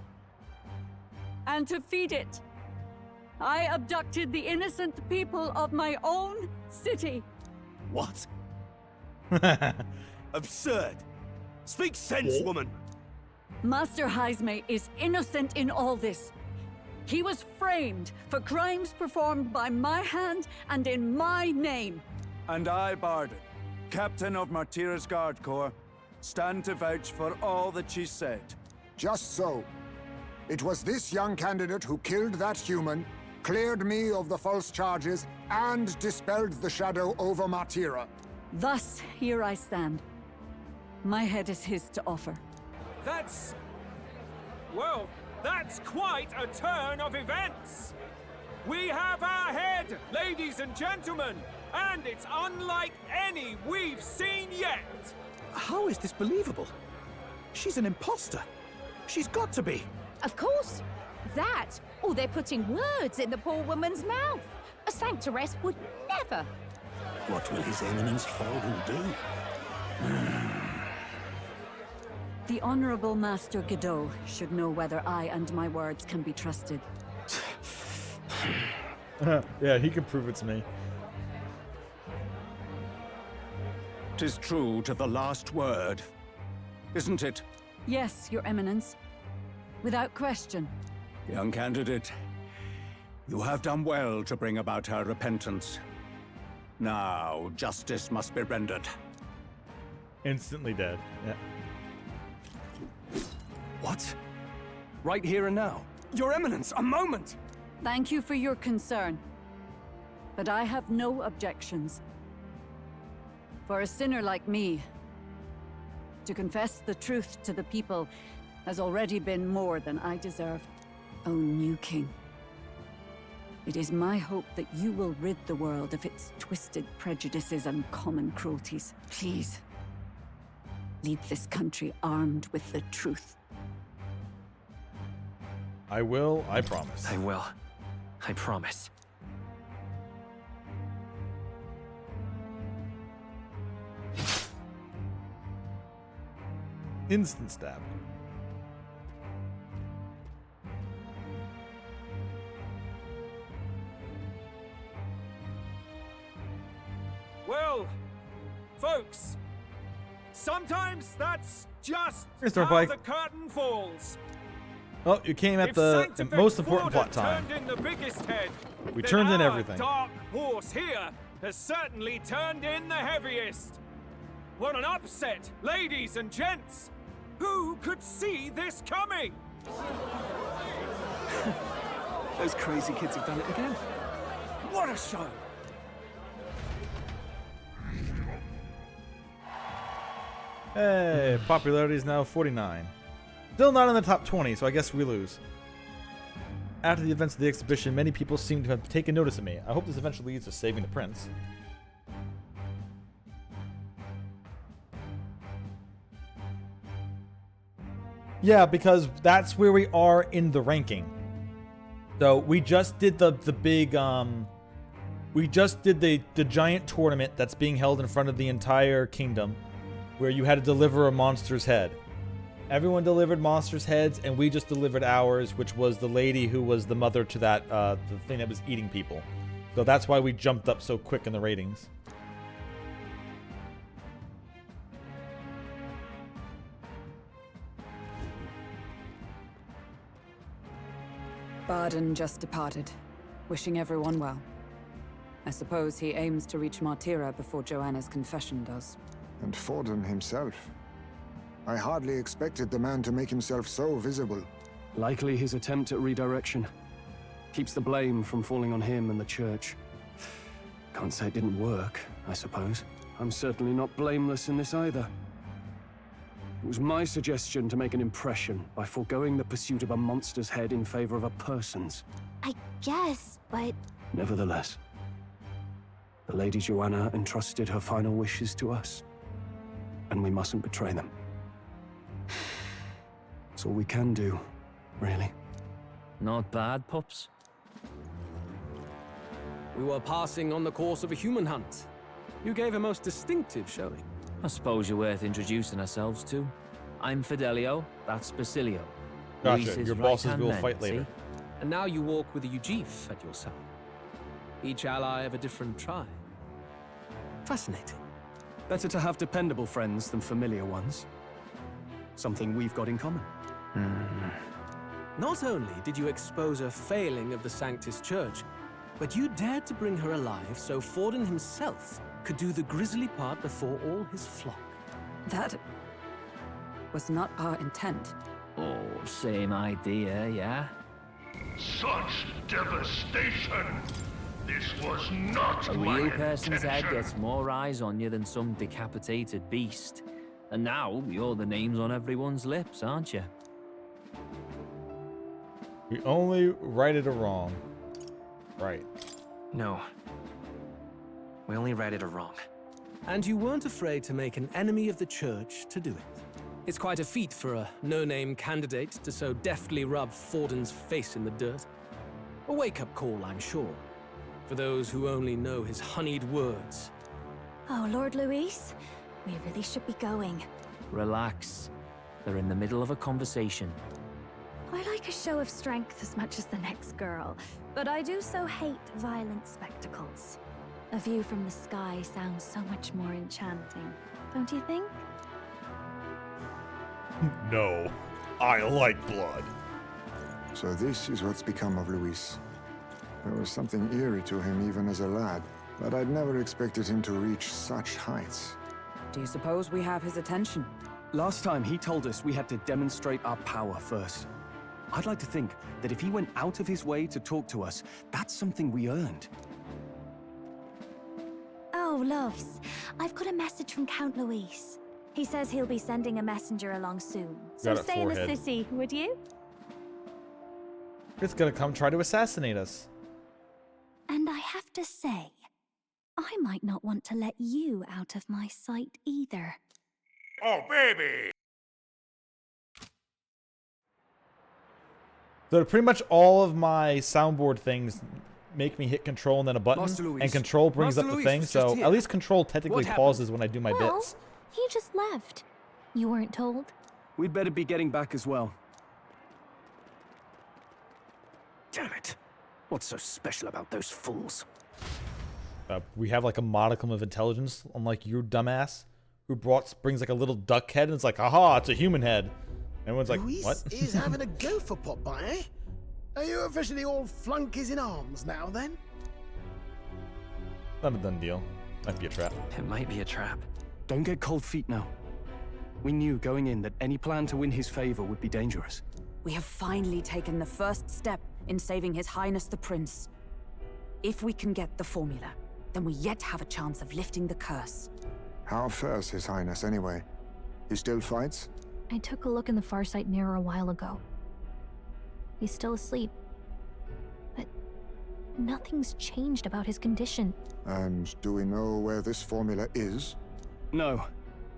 And to feed it, I abducted the innocent people of my own city. What? Absurd. Speak sense, woman. Master Heisme is innocent in all this. He was framed for crimes performed by my hand and in my name. And I, Barden, Captain of Martira's Guard Corps, stand to vouch for all that she said. Just so. It was this young candidate who killed that human, cleared me of the false charges, and dispelled the shadow over Martira. Thus, here I stand. My head is his to offer. That's... well, that's quite a turn of events! We have our head, ladies and gentlemen, and it's unlike any we've seen yet! How is this believable? She's an imposter. She's got to be. Of course. That, or they're putting words in the poor woman's mouth. A sanctoress would never. What will His Eminence Folden do? The Honorable Master Godot should know whether I and my words can be trusted. Yeah, he can prove it's me. 'Tis true to the last word, isn't it? Yes, Your Eminence. Without question. Young candidate, you have done well to bring about her repentance. Now, justice must be rendered. Instantly dead. Yeah. What? Right here and now? Your Eminence, a moment! Thank you for your concern. But I have no objections. For a sinner like me, to confess the truth to the people has already been more than I deserve. O new king, it is my hope that you will rid the world of its twisted prejudices and common cruelties. Please, lead this country armed with the truth. I will, I promise. I will. I promise. Instant stab. Well, folks, sometimes that's just Here's our how bike. the curtain falls. Oh, you came at If the Sanctifex most important Border plot time. Turned in the biggest head, We then turned in our everything. Dark horse here has certainly turned in the heaviest. What an upset, ladies and gents! Who could see this coming? Those crazy kids have done it again. What a show! Hey, popularity is now 49. Still not in the top 20, so I guess we lose. After the events of the exhibition, many people seem to have taken notice of me. I hope this eventually leads to saving the prince. Yeah, because that's where we are in the ranking. So we just did the big we just did the giant tournament that's being held in front of the entire kingdom, where you had to deliver a monster's head. Everyone delivered monsters' heads, and we just delivered ours, which was the lady who was the mother to that the thing that was eating people. So that's why we jumped up so quick in the ratings. Barden just departed, wishing everyone well. I suppose he aims to reach Martira before Joanna's confession does. And Forden himself. I hardly expected the man to make himself so visible. Likely his attempt at redirection. Keeps the blame from falling on him and the church. Can't say it didn't work, I suppose. I'm certainly not blameless in this either. It was my suggestion to make an impression by foregoing the pursuit of a monster's head in favor of a person's. I guess, but... Nevertheless, the Lady Joanna entrusted her final wishes to us, and we mustn't betray them. It's all we can do, really. Not bad, pups. We were passing on the course of a human hunt. You gave a most distinctive showing. I suppose you're worth introducing ourselves to. I'm Fidelio, that's Basilio. Gotcha, Luis is your bosses right-hand will man, fight see? later. And now you walk with a Ujif at your side. Each ally of a different tribe. Fascinating. Better to have dependable friends than familiar ones. Something we've got in common. Not only did you expose a failing of the Sanctus Church, but you dared to bring her alive so Forden himself could do the grisly part before all his flock. That was not our intent. Oh, same idea, yeah? Such devastation! This was not A my real person's head intention. gets more eyes on you than some decapitated beast. And now, you're the names on everyone's lips, aren't you? We only righted a wrong. Right. No. We only righted a wrong. And you weren't afraid to make an enemy of the church to do it. It's quite a feat for a no-name candidate to so deftly rub Forden's face in the dirt. A wake-up call, I'm sure, for those who only know his honeyed words. Oh, Lord Luis, we really should be going. Relax. They're in the middle of a conversation. I like a show of strength as much as the next girl, but I do so hate violent spectacles. A view from the sky sounds so much more enchanting, don't you think? No. I like blood. So this is what's become of Luis. There was something eerie to him even as a lad, but I'd never expected him to reach such heights. Do you suppose we have his attention? Last time he told us we had to demonstrate our power first. I'd like to think that if he went out of his way to talk to us, that's something we earned. Oh, loves, I've got a message from Count Luis. He says he'll be sending a messenger along soon. So Got a stay in the forehead. city, would you? It's gonna come try to assassinate us. And I have to say, I might not want to let you out of my sight either. Oh, baby! So pretty much all of my soundboard things make me hit control and then a button, Master Luis. and control brings Master up the Luis thing, was just so here. at least control technically What happened? pauses when I do my Well, bits. he just left. You weren't told? We'd better be getting back as well. Damn it. What's so special about those fools? We have like a modicum of intelligence, unlike you dumbass, who brings like a little duck head and it's like, aha, it's a human head. Everyone's like, Luis what? is having a go for Popeye, eh? Are you officially all flunkies in arms now, then? Not a done deal. Might be a trap. It might be a trap. Don't get cold feet now. We knew going in that any plan to win his favor would be dangerous. We have finally taken the first step in saving His Highness the Prince. If we can get the formula, then we yet have a chance of lifting the curse. How fares His Highness anyway? He still fights? I took a look in the Farsight mirror a while ago. He's still asleep. But nothing's changed about his condition. And do we know where this formula is? No,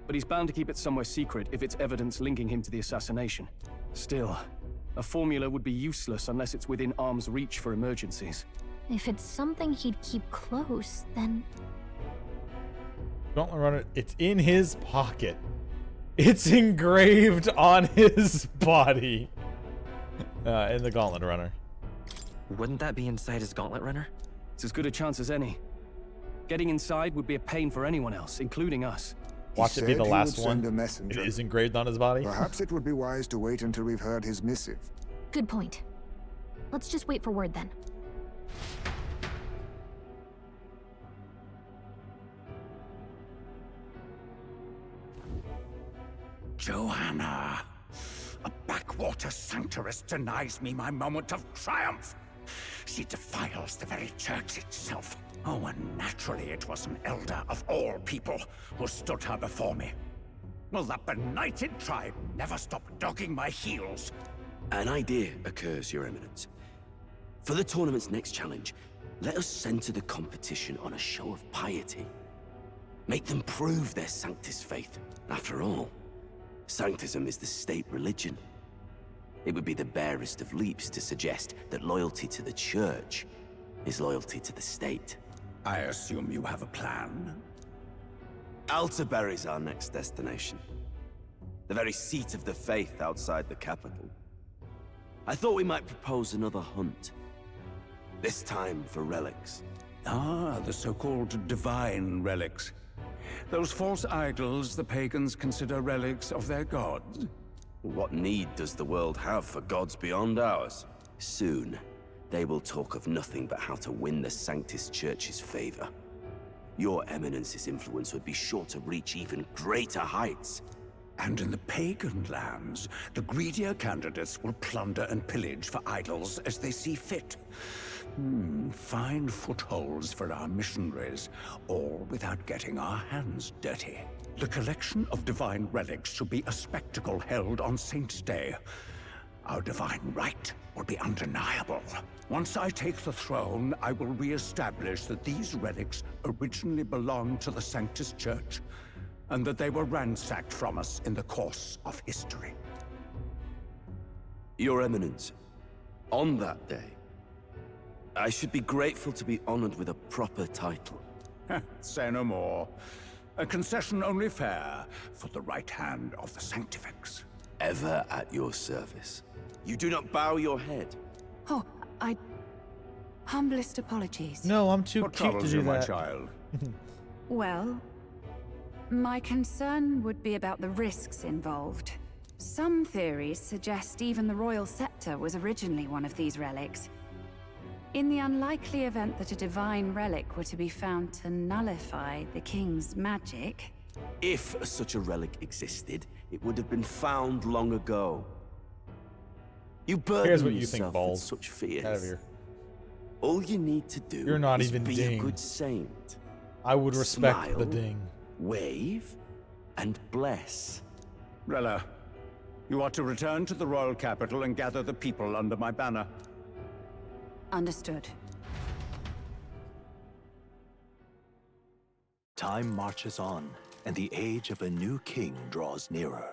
but he's bound to keep it somewhere secret if it's evidence linking him to the assassination. Still, a formula would be useless unless it's within arm's reach for emergencies. If it's something he'd keep close, then... Gauntlet Runner, it's in his pocket. It's engraved on his body. In the Gauntlet Runner. Wouldn't that be inside his gauntlet runner? It's as good a chance as any. Getting inside would be a pain for anyone else, including us. Watch it be the last one. Send a messenger. It is engraved on his body. Perhaps it would be wise to wait until we've heard his missive. Good point. Let's just wait for word then. Joanna! A backwater sanctuarist denies me my moment of triumph! She defiles the very church itself. Oh, and naturally it was an elder of all people who stood her before me. Will that benighted tribe never stop dogging my heels? An idea occurs, Your Eminence. For the tournament's next challenge, let us center the competition on a show of piety. Make them prove their Sanctus faith. After all, Sanctism is the state religion. It would be the barest of leaps to suggest that loyalty to the Church is loyalty to the state. I assume you have a plan? Altaberry's our next destination. The very seat of the faith outside the capital. I thought we might propose another hunt. This time for relics. Ah, the so-called divine relics. Those false idols the pagans consider relics of their gods. What need does the world have for gods beyond ours? Soon, they will talk of nothing but how to win the Sanctus Church's favor. Your Eminence's influence would be sure to reach even greater heights. And in the pagan lands, the greedier candidates will plunder and pillage for idols as they see fit. Fine footholds for our missionaries, all without getting our hands dirty. The collection of divine relics should be a spectacle held on Saint's Day. Our divine right will be undeniable. Once I take the throne, I will re-establish that these relics originally belonged to the Sanctus Church, and that they were ransacked from us in the course of history. Your Eminence, on that day, I should be grateful to be honored with a proper title. Say no more. A concession only fair for the right hand of the Sanctifex. Ever at your service. You do not bow your head. Oh, humblest apologies. No, I'm too What cute to troubles do you, my that. child? Well, my concern would be about the risks involved. Some theories suggest even the royal scepter was originally one of these relics. In the unlikely event that a divine relic were to be found to nullify the king's magic... If such a relic existed, it would have been found long ago. You burden Here's what you yourself think, balls. with such fears. Out of here. All you need to do You're not is even be ding. a good saint. I would respect Smile, the ding. Wave, and bless. Rella, you are to return to the royal capital and gather the people under my banner. Understood. Time marches on, and the age of a new king draws nearer.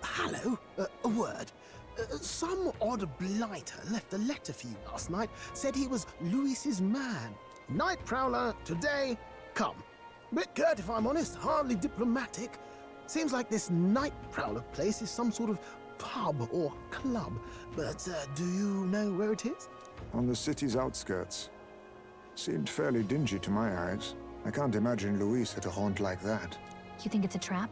Hello? A word. Some odd blighter left a letter for you last night. Said he was Louis's man. Night Prowler, today, come. Bit curt if I'm honest, hardly diplomatic. Seems like this Night Prowler place is some sort of pub or club. But do you know where it is? On the city's outskirts. Seemed fairly dingy to my eyes. I can't imagine Luis at a haunt like that. You think it's a trap?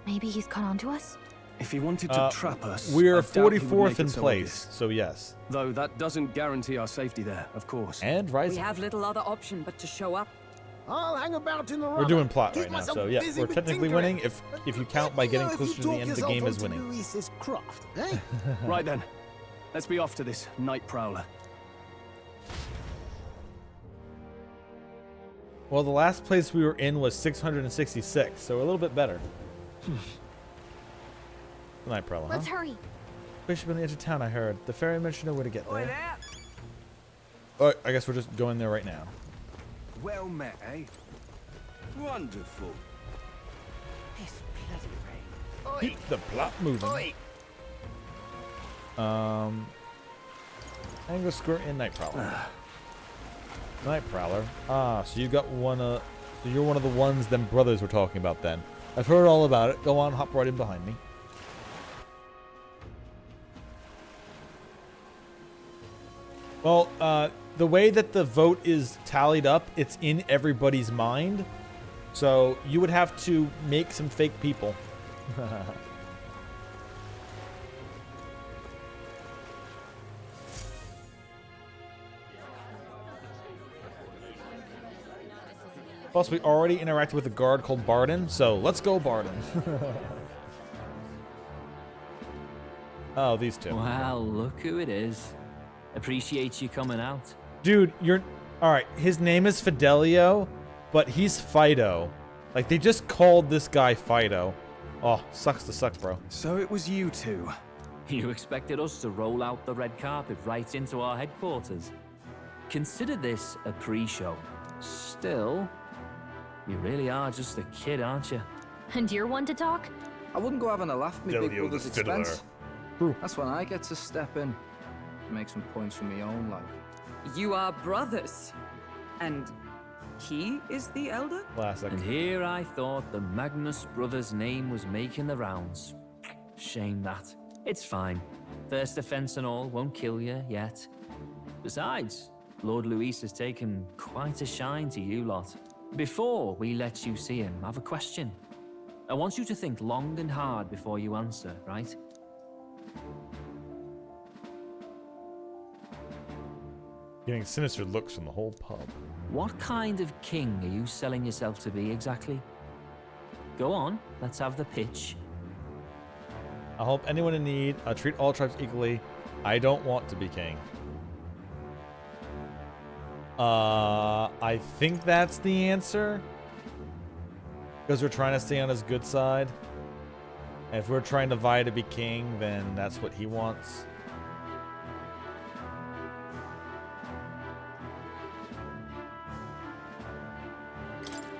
Maybe he's caught on to us? If he wanted to trap us, We're I doubt he would 44th make in it so place, obvious. so yes. Though that doesn't guarantee our safety there, of course. And We rising. have little other option but to show up. I'll hang about in the We're doing plot Keep right now, myself so yeah, busy we're with technically tinkering. winning. If you count by getting If closer you to the talk end, the yourself game is onto winning. Luis's craft, eh? Right then, let's be off to this Night Prowler. Well, the last place we were in was 666, so a little bit better. Night Prowler, Let's huh? hurry. Bishop in the edge of town, I heard. The ferryman should know where to get Oi there. there! Oh, I guess we're just going there right now. Well met, eh? Wonderful. This bloody rain. Keep the plot moving. Angle Squirt and Night Prowler. Night Prowler. Ah, so you got one so you're one of the ones them brothers were talking about then. I've heard all about it. Go on, hop right in behind me. Well, the way that the vote is tallied up, it's in everybody's mind. So you would have to make some fake people. Plus, we already interacted with a guard called Barden, so let's go, Barden. Oh, these two. Wow, look who it is. Appreciate you coming out. Dude, you're... Alright, his name is Fidelio, but he's Fido. Like, they just called this guy Fido. Oh, sucks to suck, bro. So it was you two. You expected us to roll out the red carpet right into our headquarters. Consider this a pre-show. Still, you really are just a kid, aren't you? And you're one to talk? I wouldn't go having a laugh at me big Delio the brother's fiddler. expense. That's when I get to step in, make some points for my own life. You are brothers. And he is the elder? Classic. And here I thought the Magnus brothers' name was making the rounds. Shame that. It's fine. First offense and all won't kill you yet. Besides, Lord Luis has taken quite a shine to you lot. Before we let you see him, I have a question. I want you to think long and hard before you answer, right? Getting sinister looks from the whole pub. What kind of king are you selling yourself to be exactly? Go on, let's have the pitch. I'll help anyone in need. I'll treat all tribes equally. I don't want to be king. I think that's the answer. Because we're trying to stay on his good side. And if we're trying to vie to be king, then that's what he wants.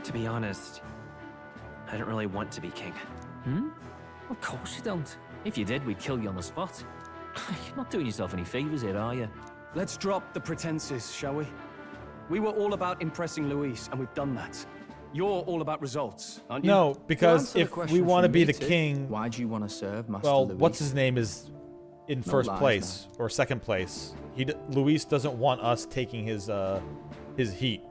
To be honest, I don't really want to be king. Hmm? Of course you don't. If you did, we'd kill you on the spot. You're not doing yourself any favors here, are you? Let's drop the pretenses, shall we? We were all about impressing Luis, and we've done that. You're all about results, aren't you? No, because if we want to be the king, why do you want to serve Master well, Luis? what's his name is in first lies, place or second place. Luis doesn't want us taking his heat.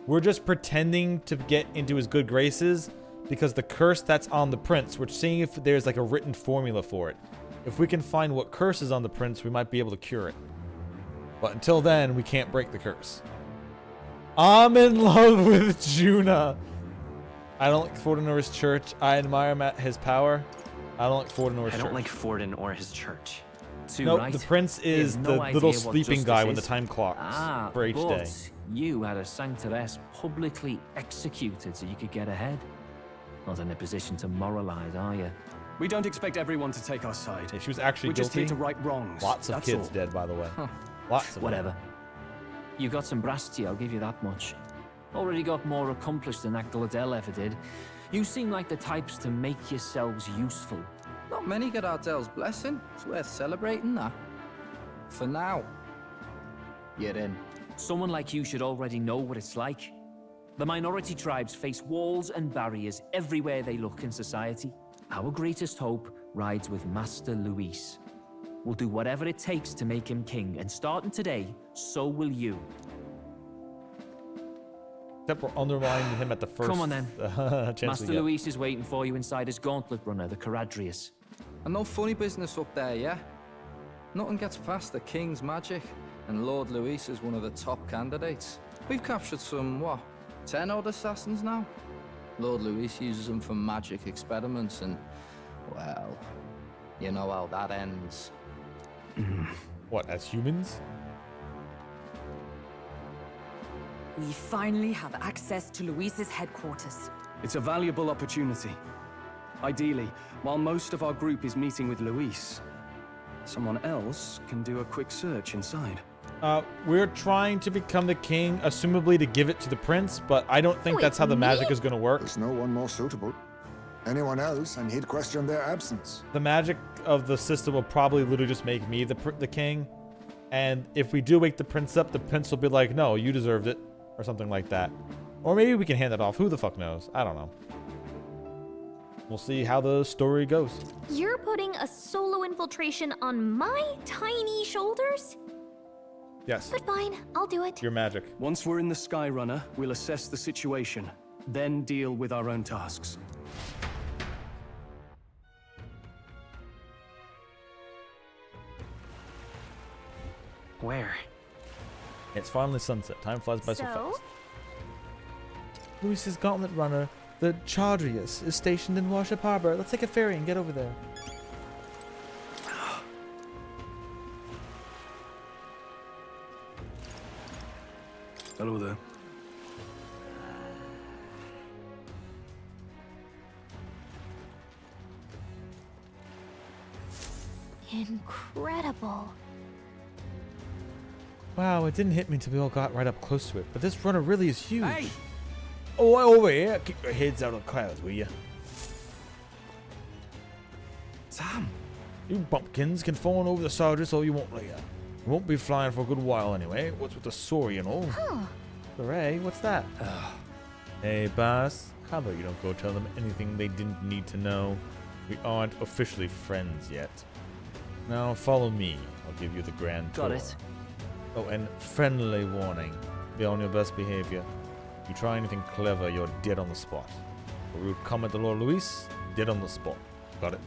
We're just pretending to get into his good graces because the curse that's on the prince, we're seeing if there's like a written formula for it. If we can find what curse is on the prince, we might be able to cure it. But until then, we can't break the curse. I'm in love with Juna. I don't like Forden or his church. I admire his power. I don't like Forden or his church. I don't like Forden or his church. No, the prince is the little sleeping guy when the time clocks for each day. You had a sanctoress publicly executed so you could get ahead. Not in a position to moralize, are you? We don't expect everyone to take our side. Yeah, she was actually We're guilty. just here to right wrongs. Lots of That's kids all. dead, by the way. Lots of Whatever. them. You got some brasty, I'll give you that much. Already got more accomplished than that Gladel ever did. You seem like the types to make yourselves useful. Not many get Ardel's blessing. It's worth celebrating that. For now. You're in. Someone like you should already know what it's like. The minority tribes face walls and barriers everywhere they look in society. Our greatest hope rides with Master Luis. We'll do whatever it takes to make him king, and starting today, so will you. Except we're undermining him at the first Come on then. chance we Master get. Luis is waiting for you inside his gauntlet runner, the Caradrius. And no funny business up there, yeah? Nothing gets past the king's magic, and Lord Luis is one of the top candidates. We've captured some, what, 10 odd assassins now? Lord Luis uses them for magic experiments, and, well, you know how that ends. What, as humans? We finally have access to Luis's headquarters. It's a valuable opportunity. Ideally, while most of our group is meeting with Luis, someone else can do a quick search inside. We're trying to become the king, assumably to give it to the prince, but I don't think that's how the magic is going to work. There's no one more suitable. Anyone else, and he'd question their absence. The magic of the system will probably literally just make me the king. And if we do wake the prince up, the prince will be like, no, you deserved it. Or something like that. Or maybe we can hand it off. Who the fuck knows? I don't know. We'll see how the story goes. You're putting a solo infiltration on my tiny shoulders? Yes. But fine, I'll do it. Your magic. Once we're in the Skyrunner, we'll assess the situation, then deal with our own tasks. Where? It's finally sunset. Time flies by so So? fast. Luis's gauntlet runner, the Chaudrius, is stationed in Warship Harbor. Let's take a ferry and get over there. Hello there. Incredible. Wow, it didn't hit me until we all got right up close to it, but this runner really is huge. Hey! Oh, over here. Keep your heads out of the clouds, will you? Sam! You bumpkins can fawn over the soldiers all you want later. We won't be flying for a good while anyway. What's with the sorry and all? Hooray, what's that? Hey, boss. How about you don't go tell them anything they didn't need to know? We aren't officially friends yet. Now follow me. I'll give you the grand tour. Got it. Oh, and friendly warning. Be on your best behavior. If you try anything clever, you're dead on the spot. A rude comment to Lord Luis, dead on the spot. Got it?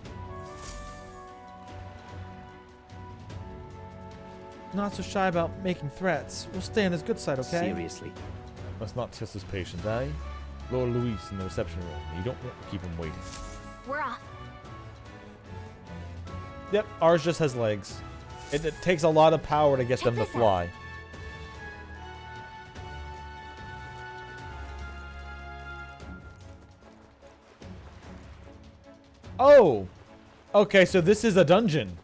Not so shy about making threats. We'll stay on his good side, okay? Seriously. Must not test his patience, eh? Lord Luis in the reception room. You don't want to keep him waiting. We're off. Yep, ours just has legs. It takes a lot of power to get them to this out. fly. Oh! Okay, so this is a dungeon.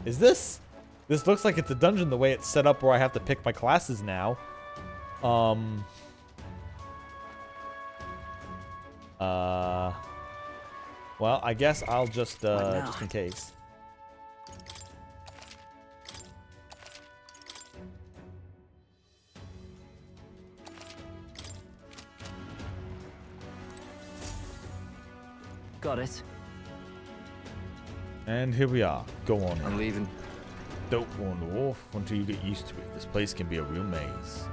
Is this? This looks like it's a dungeon the way it's set up where I have to pick my classes now. Well, I guess I'll just in case. Got it. And here we are. Go on. I'm leaving. Don't wander off until you get used to it. This place can be a real maze.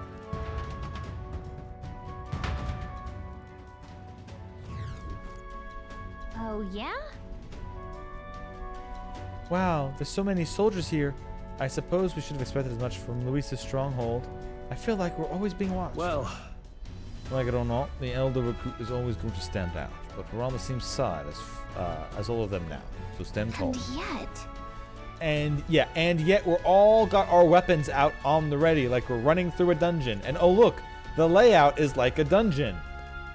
Oh, yeah? Wow, there's so many soldiers here. I suppose we should have expected as much from Luis's stronghold. I feel like we're always being watched. Well, like it or not, the elder recruit is always going to stand out. But we're on the same side as all of them now. So stand tall. And yet... And yet we're all got our weapons out on the ready, like we're running through a dungeon. And oh look, the layout is like a dungeon.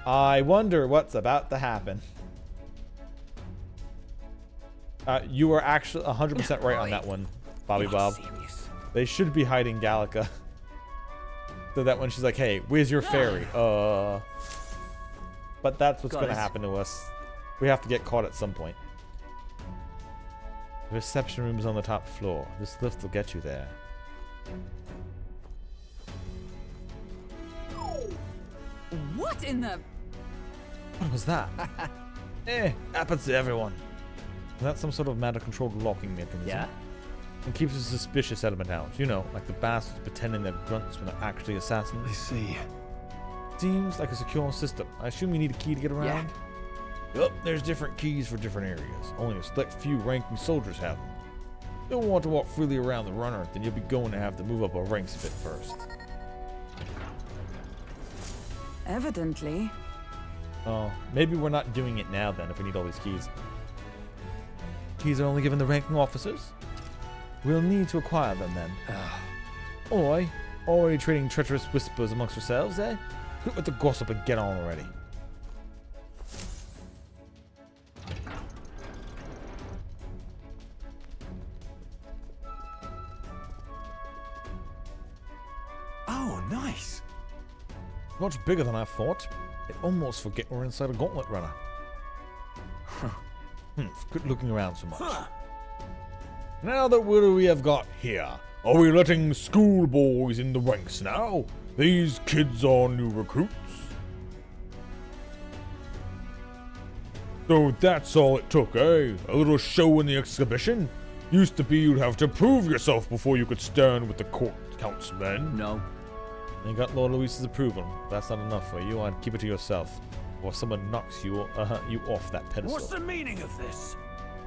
I wonder what's about to happen. You are actually 100% right on that one, Bobby Bob. They should be hiding Gallica. So that when she's like, hey, where's your fairy? But that's what's going to happen to us. We have to get caught at some point. The reception room is on the top floor. This lift will get you there. What in the... What was that? Happens to everyone. Is that some sort of matter-controlled locking mechanism? Yeah. And keeps a suspicious element out. You know, like the bastards pretending they're grunts when they're actually assassins. I see. Seems like a secure system. I assume you need a key to get around? Yup, there's different keys for different areas. Only a select few ranking soldiers have them. You'll want to walk freely around the runner, then you'll be going to have to move up a ranks a bit first. Evidently. Oh, maybe we're not doing it now then if we need all these keys. Keys are only given the ranking officers. We'll need to acquire them then. Oi, already trading treacherous whispers amongst yourselves, eh? Quit with the gossip and get on already. Oh, nice. Much bigger than I thought. I almost forget we're inside a gauntlet runner. Quit looking around so much. Now that what do we have got here? Are we letting schoolboys in the ranks now? These kids are new recruits. So that's all it took, eh? A little show in the exhibition? Used to be you'd have to prove yourself before you could stand with the court count's men. No. You got Lord Luis's approval. If that's not enough for you, I'd keep it to yourself. Or someone knocks you off that pedestal. What's the meaning of this?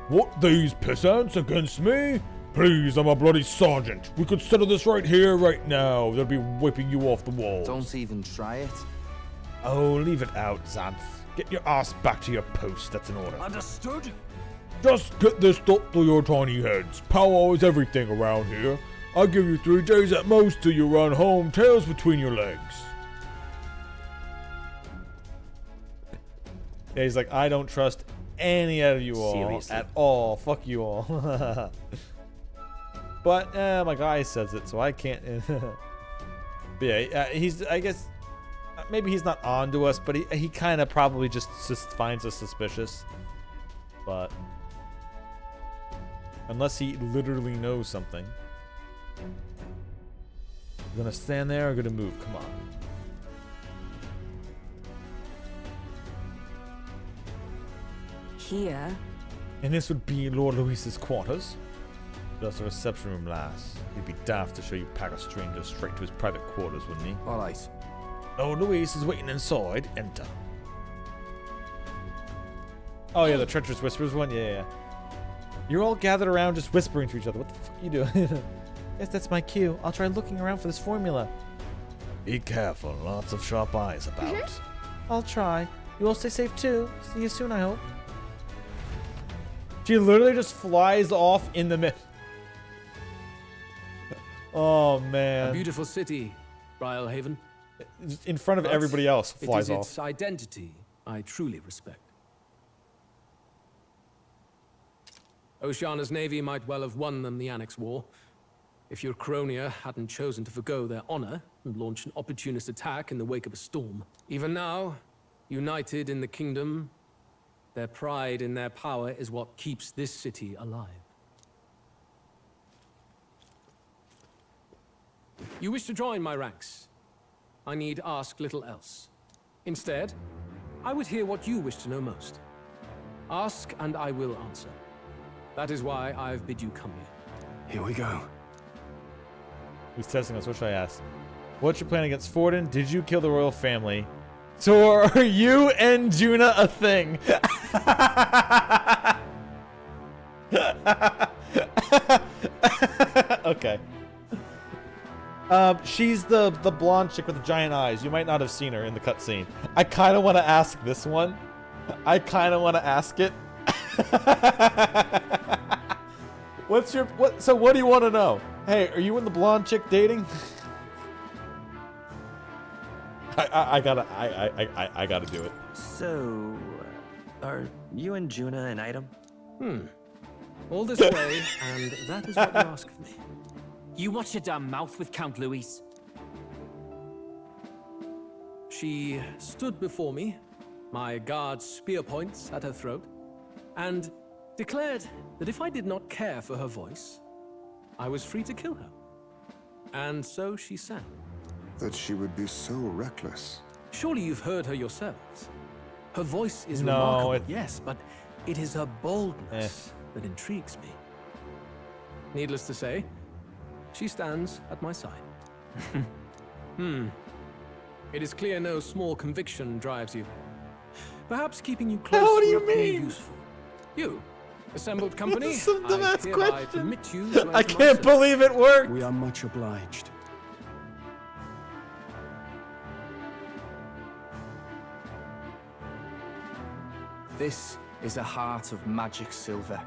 What, these pissants against me? Please, I'm a bloody sergeant. We could settle this right here, right now. They'll be wiping you off the walls. Don't even try it. Oh, leave it out, Xanth. Get your ass back to your post. That's an order. Understood? Just get this thought through your tiny heads. Power is everything around here. I'll give you 3 days at most till you run home, tails between your legs. Yeah, he's like, I don't trust any of you all at all. Fuck you all. But my guy says it, so I can't. But yeah, he's. I guess maybe he's not on to us, but he kind of probably just finds us suspicious. But unless he literally knows something. We're gonna stand there or gonna move? Come on. Here. And this would be Lord Luis's quarters. That's the reception room, lass. He'd be daft to show you pack a stranger straight to his private quarters, wouldn't he? All right. Lord Luis is waiting inside. Enter. Oh yeah, the treacherous whispers one. Yeah. You're all gathered around, just whispering to each other. What the fuck are you doing? Yes, that's my cue. I'll try looking around for this formula. Be careful. Lots of sharp eyes about. I'll try. You all stay safe too. See you soon, I hope. She literally just flies off in the mid. Oh man. A beautiful city, Brialhaven. In front of everybody else, flies it is off. its identity I truly respect. Oceana's navy might well have won them the Annex War, if your Cronia hadn't chosen to forgo their honor and launch an opportunist attack in the wake of a storm. Even now, united in the kingdom, their pride in their power is what keeps this city alive. You wish to join my ranks. I need ask little else. Instead, I would hear what you wish to know most. Ask and I will answer. That is why I've bid you come here. Here we go. Who's testing us? What should I ask? What's your plan against Forden? Did you kill the royal family? So are you and Juna a thing? Okay. She's the blonde chick with the giant eyes. You might not have seen her in the cutscene. I kind of want to ask this one. I kind of want to ask it. So what do you want to know? Hey, are you and the blonde chick dating? I gotta do it. So, are you and Juna an item? All this way, and that is what you ask of me. You watch your damn mouth with Count Luis. She stood before me, my guard's spear points at her throat, and declared that if I did not care for her voice, I was free to kill her. And so she sang. That she would be so reckless. Surely you've heard her yourselves. Her voice is No, remarkable, yes, but it is her boldness that intrigues me. Needless to say, she stands at my side. It is clear no small conviction drives you. Perhaps keeping you close What do you will prove mean? useful. You, assembled company, This is the I best hereby question. permit you to I enter my can't service. believe it worked. We are much obliged. This is a heart of magic silver.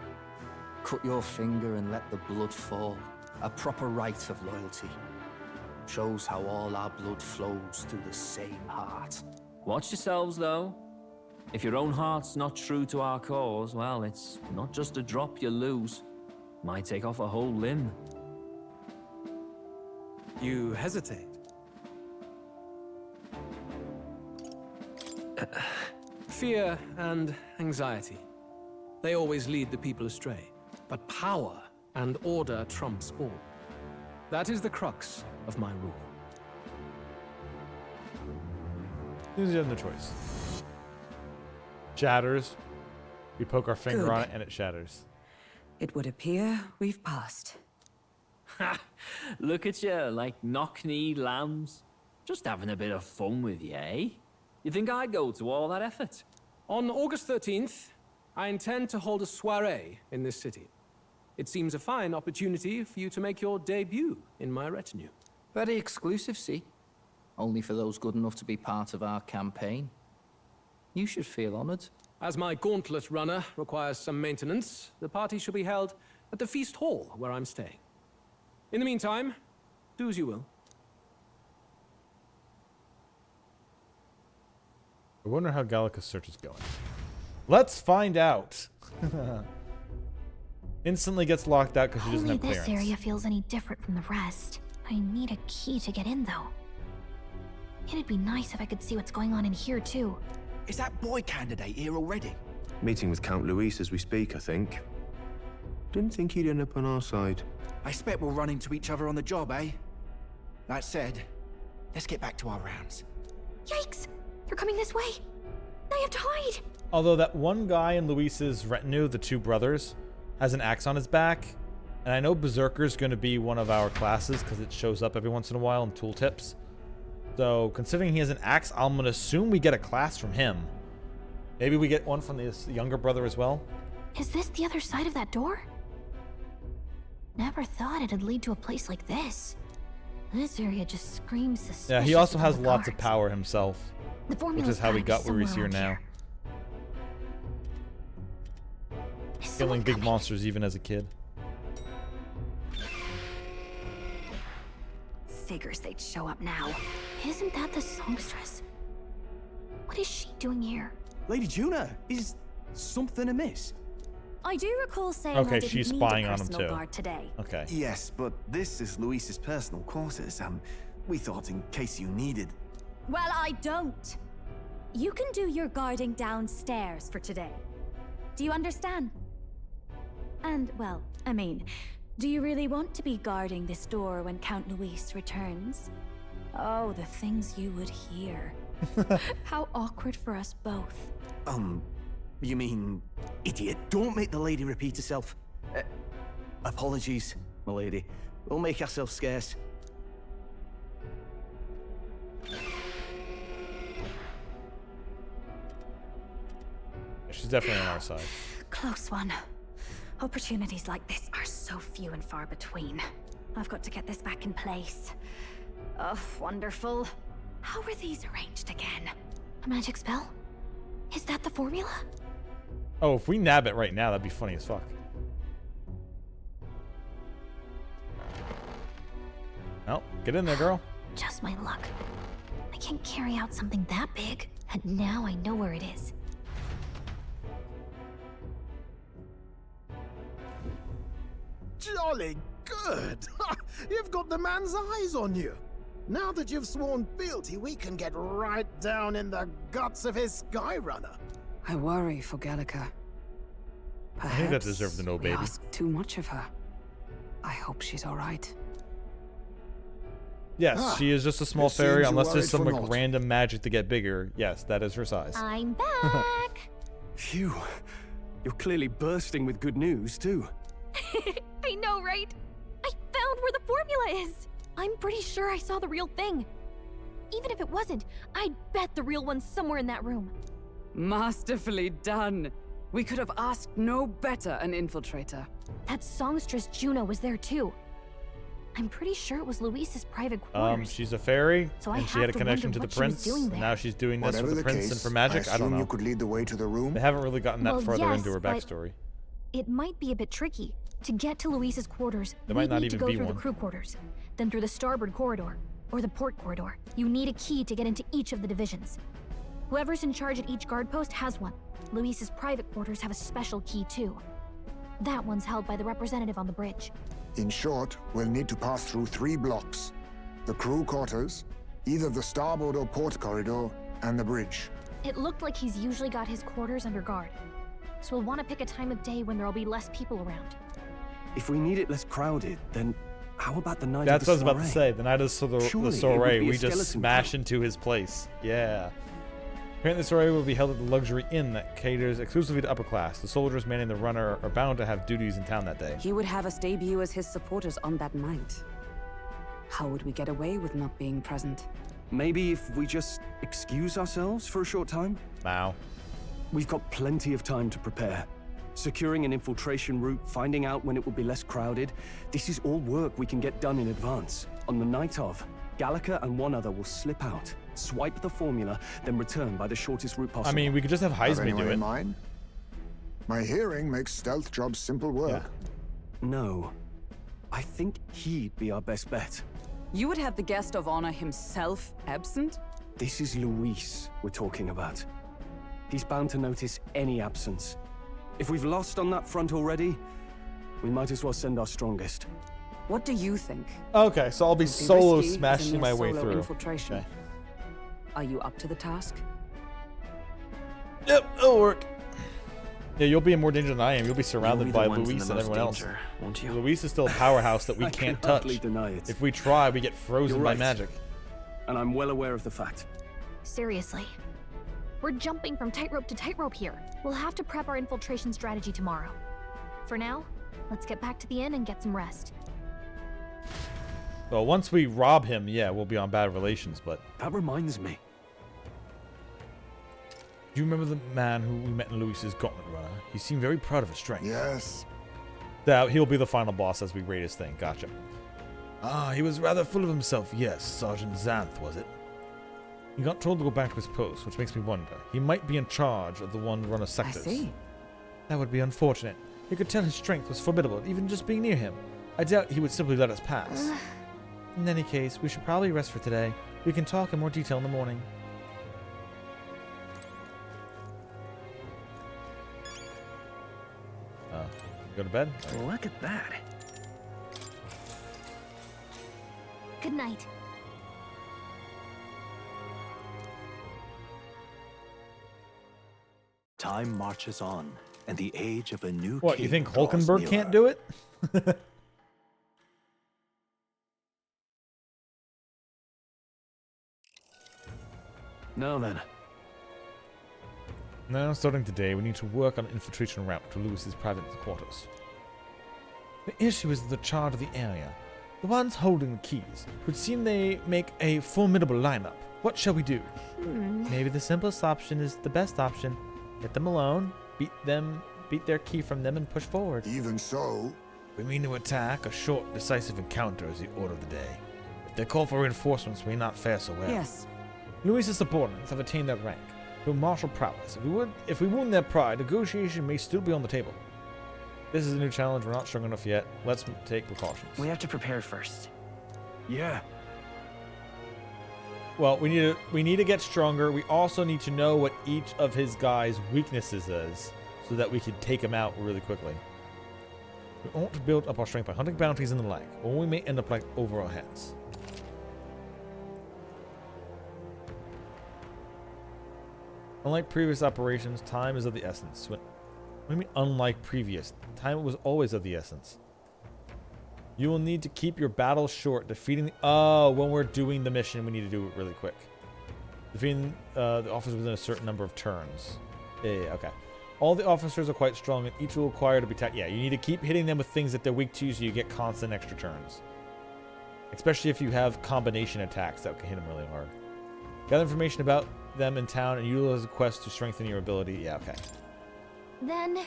Cut your finger and let the blood fall. A proper rite of loyalty. Shows how all our blood flows through the same heart. Watch yourselves, though. If your own heart's not true to our cause, well, it's not just a drop you lose. Might take off a whole limb. You hesitate. Fear and anxiety. They always lead the people astray. But power and order trumps all. That is the crux of my rule. Who's the other choice? Shatters. We poke our finger Good. on it and it shatters. It would appear we've passed. Ha! Look at you, like knock-kneed lambs. Just having a bit of fun with you, eh? You think I'd go to all that effort? On August 13th, I intend to hold a soiree in this city. It seems a fine opportunity for you to make your debut in my retinue. Very exclusive, see? Only for those good enough to be part of our campaign. You should feel honored. As my gauntlet runner requires some maintenance, the party shall be held at the feast hall where I'm staying. In the meantime, do as you will. I wonder how Gallica's search is going. Let's find out. Instantly gets locked out because she doesn't Only have this clearance. area feels any different from the rest. I need a key to get in, though. It'd be nice if I could see what's going on in here, too. Is that boy candidate here already? Meeting with Count Luis as we speak, I think. Didn't think he'd end up on our side. I expect we'll run into each other on the job, eh? That said, let's get back to our rounds. Yikes! They're coming this way! I have to hide! Although that one guy in Luis's retinue, the two brothers, has an axe on his back. And I know Berserker's going to be one of our classes because it shows up every once in a while in tooltips. So, considering he has an axe, I'm going to assume we get a class from him. Maybe we get one from this younger brother as well. Is this the other side of that door? Never thought it'd lead to a place like this. This area just screams suspicious. Yeah, he also with has all the lots of guards. power himself. The Which formula's is how we gotta be got where he's somewhere here around now. Is Killing someone big coming? monsters even as a kid. Figures they'd show up now. Isn't that the songstress? What is she doing here? Lady Juna, is something amiss? I do recall saying Okay, I didn't she's need spying a on him personal too. guard today. Okay. Yes, but this is Luis's personal quarters. We thought in case you needed. Well, I don't. You can do your guarding downstairs for today. Do you understand? And, well, I mean, do you really want to be guarding this door when Count Luis returns? Oh, the things you would hear. How awkward for us both. You mean, idiot, don't make the lady repeat herself. Apologies, my lady. We'll make ourselves scarce. She's definitely on our side. Close one. Opportunities like this are so few and far between. I've got to get this back in place. Oh, wonderful. How were these arranged again? A magic spell? Is that the formula? Oh, if we nab it right now, that'd be funny as fuck. Well, get in there, girl. Just my luck. I can't carry out something that big, and now I know where it is. Jolly good! You've got the man's eyes on you. Now that you've sworn fealty, we can get right down in the guts of his Skyrunner. I worry for Gallica. I think that deserved to know, We baby. ask too much of her. I hope she's all right. Yes, she is just a small it fairy, seems you unless there's worried some for like naught. random magic to get bigger. Yes, that is her size. I'm back! Phew. You're clearly bursting with good news, too. I know, right? I found where the formula is! I'm pretty sure I saw the real thing. Even if it wasn't, I'd bet the real one's somewhere in that room. Masterfully done. We could have asked no better an infiltrator. That songstress Juno was there too. I'm pretty sure it was Luis's private quarters. She's a fairy, So I and she have had a to connection wonder to the what she was prince. doing And there. now she's doing this Whatever for the the prince case, and for magic. I don't know. You could lead the way to the room. They haven't really gotten that Well, further yes, into her but backstory. It might be a bit tricky. To get to Luis's quarters, There we might not need to even go be through one. the crew quarters, then through the starboard corridor, or the port corridor. You need a key to get into each of the divisions. Whoever's in charge at each guard post has one. Luis's private quarters have a special key too. That one's held by the representative on the bridge. In short, we'll need to pass through 3 blocks. The crew quarters, either the starboard or port corridor, and the bridge. It looked like he's usually got his quarters under guard. So we'll want to pick a time of day when there'll be less people around. If we need it less crowded, then how about the night That's of what I was the about to say. The night of the Surely it would soiree, be a we just skeleton smash into his place. Yeah. Apparently, the soiree will be held at the luxury inn that caters exclusively to upper class. The soldiers manning the runner are bound to have duties in town that day. He would have us debut as his supporters on that night. How would we get away with not being present? Maybe if we just excuse ourselves for a short time? Wow. We've got plenty of time to prepare. Securing an infiltration route, finding out when it will be less crowded. This is all work we can get done in advance. On the night of, Gallica and one other will slip out, swipe the formula, then return by the shortest route possible. I mean, we could just have Have Heisme anyone do in it. mind? My hearing makes stealth jobs simple work. No. I think he'd be our best bet. You would have the guest of honor himself absent? This is Luis we're talking about. He's bound to notice any absence. If we've lost on that front already, We might as well send our strongest. What do you think? Okay, so I'll be Would solo risky as a smashing mere my way solo through. Infiltration. Okay. Are you up to the task? Yep, it'll work. Yeah, you'll be in more danger than I am. You'll be surrounded You'll be by the ones in Luis the and most everyone else. danger, won't you? Luis is still a powerhouse that we I can't can hardly touch. deny it. If we try, we get frozen You're by right. magic. And I'm well aware of the fact. Seriously. We're jumping from tightrope to tightrope here. We'll have to prep our infiltration strategy tomorrow. For now, let's get back to the inn and get some rest. Well, once we rob him, yeah, we'll be on bad relations, but... That reminds me. Do you remember the man who we met in Luis's Gauntlet Runner? He seemed very proud of his strength. Yes. That he'll be the final boss as we raid his thing. Gotcha. Ah, he was rather full of himself. Yes, Sergeant Xanth, was it? He got told to go back to his post, which makes me wonder. He might be in charge of the one runner sectors. I see. That would be unfortunate. You could tell his strength was formidable, even just being near him. I doubt he would simply let us pass. In any case, we should probably rest for today. We can talk in more detail in the morning. Go to bed? Look at that. Good night. Time marches on, and the age of a new What, king you think draws Hulkenberg can't do it? Now then. Now, starting today, we need to work on an infiltration route to Lewis's private quarters. The issue is the charge of the area. The ones holding the keys. It would seem they make a formidable lineup. What shall we do? Maybe the simplest option is the best option. Get them alone, beat their key from them, and push forward. Even so, We mean to attack. A short, decisive encounter is the order of the day. If they call for reinforcements, we may not fare so well. Yes. Louis's subordinates have attained their rank through martial prowess. If we wound their pride, negotiation may still be on the table. This is a new challenge. We're not strong enough yet. Let's take precautions. We have to prepare first. Yeah. Well, we need to get stronger. We also need to know what each of his guys' weaknesses is, so that we can take him out really quickly. We ought to build up our strength by hunting bounties and the like, or we may end up like over our heads. Unlike previous operations, time is of the essence. What do you mean unlike previous? Time was always of the essence. You will need to keep your battles short. Defeating the... Oh, when we're doing the mission, we need to do it really quick. Defeating the officers within a certain number of turns. Yeah, okay. All the officers are quite strong, and each will require to be... Yeah, you need to keep hitting them with things that they're weak to, so you get constant extra turns. Especially if you have combination attacks that can hit them really hard. Gather information about them in town and utilize a quest to strengthen your ability. Yeah, okay. Then...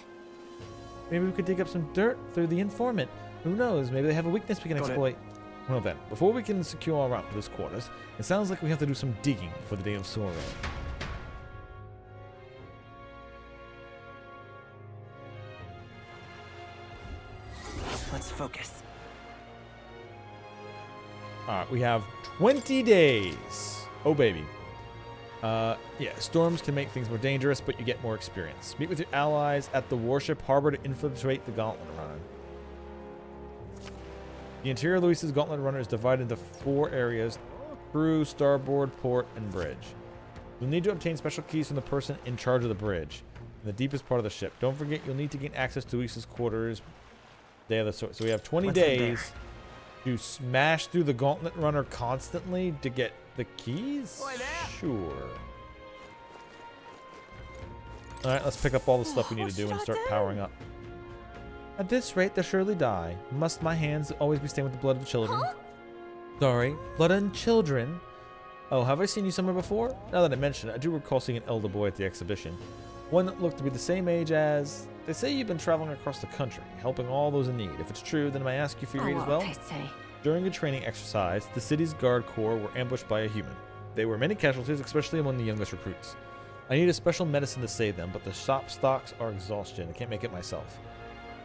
Maybe we could dig up some dirt through the informant. Who knows? Maybe they have a weakness we can exploit. Well then, before we can secure our route to his quarters, it sounds like we have to do some digging for the day of soiree. Let's focus. Alright, we have 20 days. Oh, baby. Yeah, storms can make things more dangerous, but you get more experience. Meet with your allies at the warship harbor to infiltrate the Gauntlet Runner. The interior of Luis's Gauntlet Runner is divided into 4 areas: crew, starboard, port, and bridge. You'll need to obtain special keys from the person in charge of the bridge, in the deepest part of the ship. Don't forget, you'll need to gain access to Luis's quarters. Day of the sword. So we have 20 days to smash through the Gauntlet Runner constantly to get the keys? Sure. Alright, let's pick up all the stuff we need to do and start powering up. At this rate, they'll surely die. Must my hands always be stained with the blood of children? Sorry, blood and children? Oh, have I seen you somewhere before? Now that I mention it, I do recall seeing an elder boy at the exhibition. One that looked to be the same age as... They say you've been traveling across the country, helping all those in need. If it's true, then may I ask you for your aid as well? During a training exercise, the city's guard corps were ambushed by a human. There were many casualties, especially among the youngest recruits. I need a special medicine to save them, but the shop stocks are exhaustion. I can't make it myself.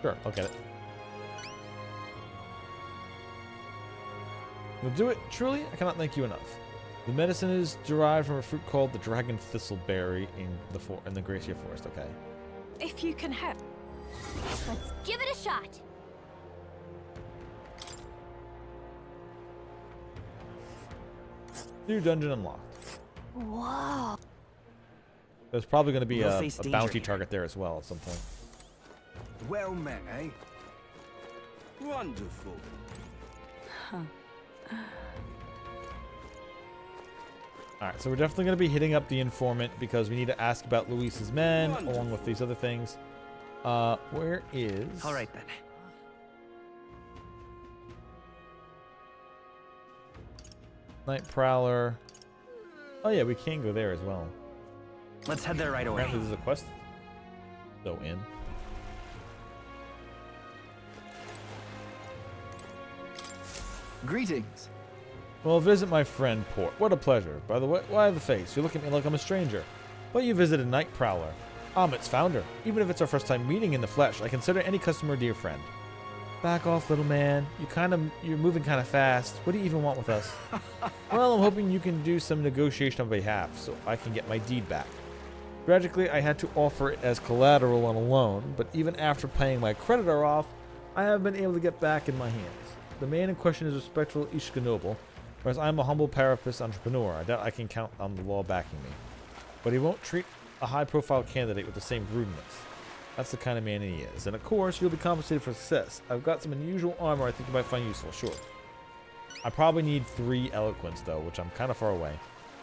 Sure, I'll get it. You'll do it? Truly? I cannot thank you enough. The medicine is derived from a fruit called the dragon thistleberry in the Gracia Forest, okay? If you can help. Let's give it a shot. New dungeon unlocked. Whoa. There's probably going to be We'll a face danger bounty here. target there as well at some point. Well met, eh? Wonderful. Alright, so we're definitely going to be hitting up the informant because we need to ask about Luis's men along with these other things. Where is... Alright then. Night Prowler. Oh yeah, we can go there as well. Let's head there right away. Apparently there's a quest. So in. Greetings. Well, visit my friend Port. What a pleasure. By the way, why the face? You look at me like I'm a stranger. But you visited Night Prowler. I'm its founder. Even if it's our first time meeting in the flesh, I consider any customer a dear friend. Back off, little man. You're moving kind of fast. What do you even want with us? Well, I'm hoping you can do some negotiation on behalf so I can get my deed back. Tragically, I had to offer it as collateral on a loan, but even after paying my creditor off, I haven't been able to get back in my hands. The man in question is respectful Ishka noble, whereas I'm a humble parapist entrepreneur. I doubt I can count on the law backing me. But he won't treat a high-profile candidate with the same rudeness. That's the kind of man he is. And of course, you'll be compensated for success. I've got some unusual armor I think you might find useful, sure. I probably need 3 eloquence, though, which I'm kind of far away.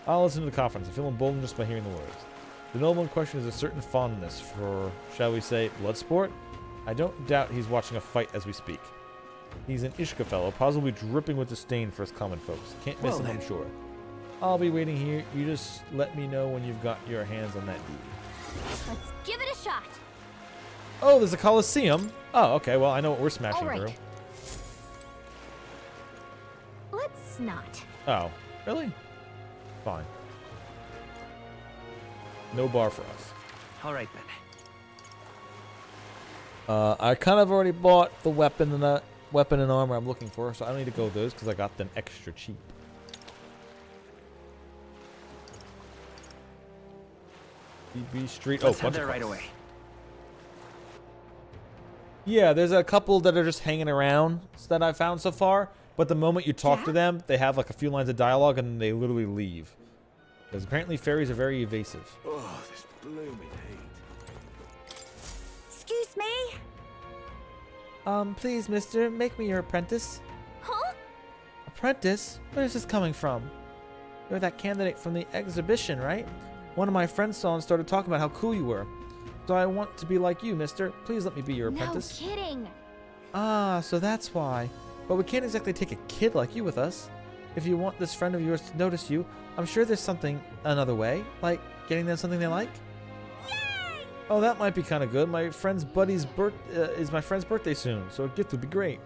I'll listen to the conference. I feel emboldened just by hearing the words. The noble in question has a certain fondness for, shall we say, blood sport? I don't doubt he's watching a fight as we speak. He's an Ishka fellow, possibly dripping with disdain for his common folks. Can't miss him, I'm sure. I'll be waiting here. You just let me know when you've got your hands on that deed. Let's give it a shot. Oh, there's a Colosseum. Oh, okay. Well, I know what we're smashing All right. through. Let's not. Oh, really? Fine. No bar for us. Alright then. I kind of already bought the weapon and armor I'm looking for, so I don't need to go those because I got them extra cheap. BB Street. Let's oh, head bunch there of right quests. away. Yeah, there's a couple that are just hanging around that I've found so far. But the moment you talk to them, they have like a few lines of dialogue and they literally leave. Because apparently fairies are very evasive. Oh, this blooming heat. Excuse me? Please, mister, make me your apprentice. Huh? Apprentice? Where is this coming from? You're that candidate from the exhibition, right? One of my friends saw and started talking about how cool you were. So I want to be like you, mister. Please let me be your apprentice. No kidding. Ah, so that's why. But we can't exactly take a kid like you with us. If you want this friend of yours to notice you, I'm sure there's another way, like getting them something they like. Yay! Oh, that might be kind of good. My friend's buddy's is my friend's birthday soon, so a gift would be great.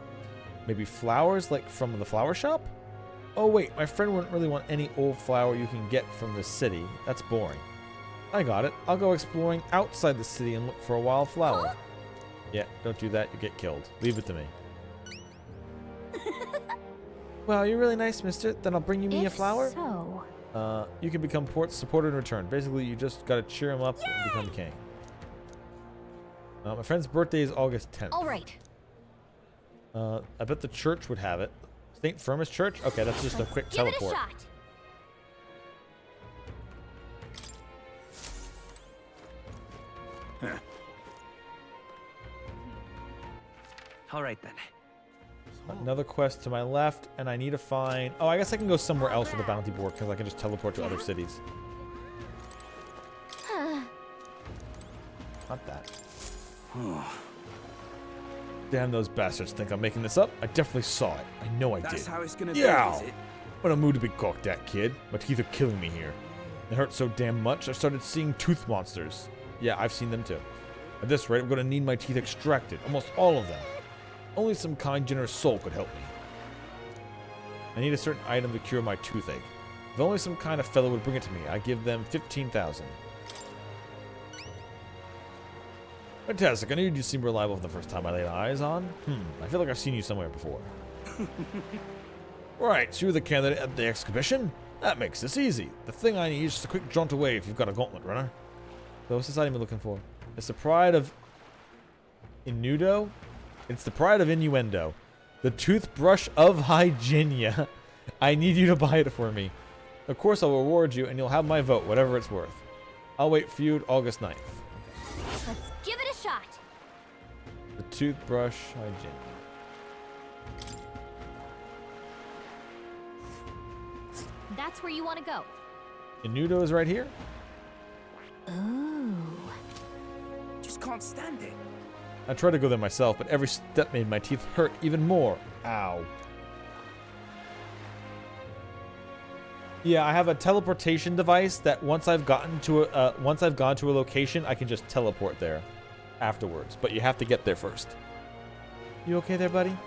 Maybe flowers, like from the flower shop? Oh wait, my friend wouldn't really want any old flower you can get from the city. That's boring. I got it. I'll go exploring outside the city and look for a wild flower. Huh? Yeah, don't do that. You get killed. Leave it to me. Wow, you're really nice, mister. Then I'll bring you me a flower? So. You can become Port's supporter in return. Basically, you just gotta cheer him up and become king. My friend's birthday is August 10th. All right. I bet the church would have it. St. Firmus Church? Okay, that's just a quick Give teleport. it a shot. Alright then. Another quest to my left, and I need to find... Oh, I guess I can go somewhere else with the bounty board, because I can just teleport to other cities. Not that. Damn, those bastards think I'm making this up. I definitely saw it. I know I did. That's how it's gonna Yeah. be, is it? What a mood to be cocked, that kid. My teeth are killing me here. They hurt so damn much, I started seeing tooth monsters. Yeah, I've seen them too. At this rate, I'm going to need my teeth extracted. Almost all of them. Only some kind, generous soul could help me. I need a certain item to cure my toothache. If only some kind of fellow would bring it to me, I give them 15,000. Fantastic. I knew you seemed reliable the first time I laid eyes on. I feel like I've seen you somewhere before. Right, so you're the candidate at the exhibition? That makes this easy. The thing I need is just a quick jaunt away if you've got a gauntlet runner. So what's this item you're looking for? It's the pride of Innuendo? It's the pride of innuendo. The toothbrush of Hygienia. I need you to buy it for me. Of course, I'll reward you, and you'll have my vote, whatever it's worth. I'll wait feud August 9th. Let's give it a shot. The toothbrush hygiene. That's where you want to go. Inudo is right here? Ooh. Just can't stand it. I tried to go there myself, but every step made my teeth hurt even more. Ow. Yeah, I have a teleportation device that once I've gone to a location, I can just teleport there afterwards. But you have to get there first. You okay there, buddy?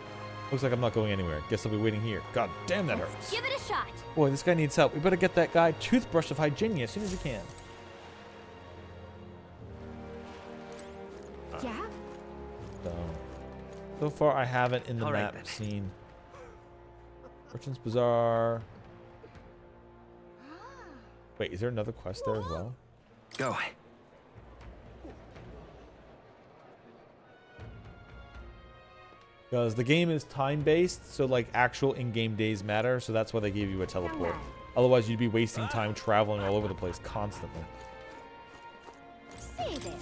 Looks like I'm not going anywhere. Guess I'll be waiting here. God damn, that hurts. Give it a shot. Boy, this guy needs help. We better get that guy toothbrush of hygiene as soon as we can. Yeah? So far, I haven't in the All right, map then. seen Merchant's Bazaar. Wait, is there another quest there as well? Go. Because the game is time-based, so like actual in-game days matter, so that's why they gave you a teleport. Otherwise, you'd be wasting time traveling all over the place constantly. Say there.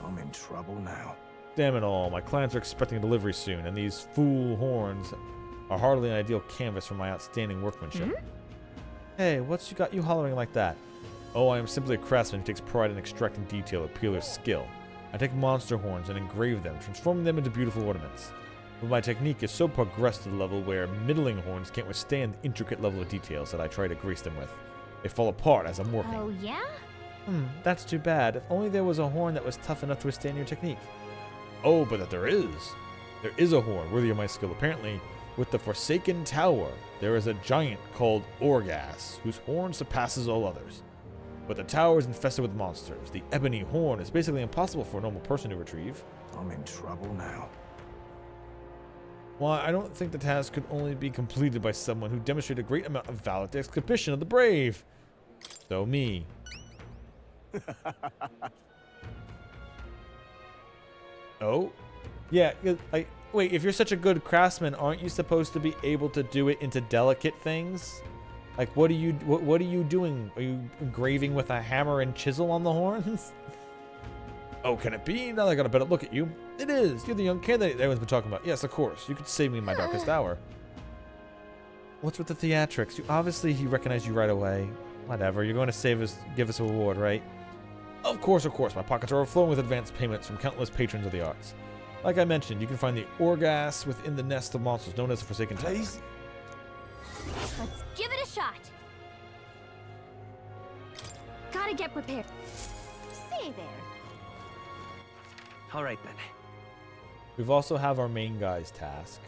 I'm in trouble now. Damn it all, my clients are expecting a delivery soon, and these fool horns are hardly an ideal canvas for my outstanding workmanship. Hey, what's got you hollering like that? Oh, I am simply a craftsman who takes pride in extracting detail with peeler's skill. I take monster horns and engrave them, transforming them into beautiful ornaments. But my technique is so progressed to the level where middling horns can't withstand the intricate level of details that I try to grace them with. They fall apart as I'm working. Oh, yeah? That's too bad. If only there was a horn that was tough enough to withstand your technique. Oh, but that there is. There is a horn worthy of my skill. Apparently, with the Forsaken Tower, there is a giant called Orgas, whose horn surpasses all others. But the tower is infested with monsters. The ebony horn is basically impossible for a normal person to retrieve. I'm in trouble now. Why, I don't think the task could only be completed by someone who demonstrated a great amount of valor at the exhibition of the brave. So me. Oh? Yeah, wait, if you're such a good craftsman, aren't you supposed to be able to do it into delicate things? Like, what are you doing? Are you engraving with a hammer and chisel on the horns? Oh, can it be? Now that I got a better look at you. It is. You're the young candidate everyone's been talking about. Yes, of course. You could save me in my darkest hour. What's with the theatrics? Obviously, he recognized you right away. Whatever. You're going to save us, give us a reward, right? Of course, of course. My pockets are overflowing with advanced payments from countless patrons of the arts. Like I mentioned, you can find the Orgas within the nest of monsters known as the Forsaken Tower. Let's give it a shot. Gotta get prepared. Say there. All right, then. We've also have our main guy's task.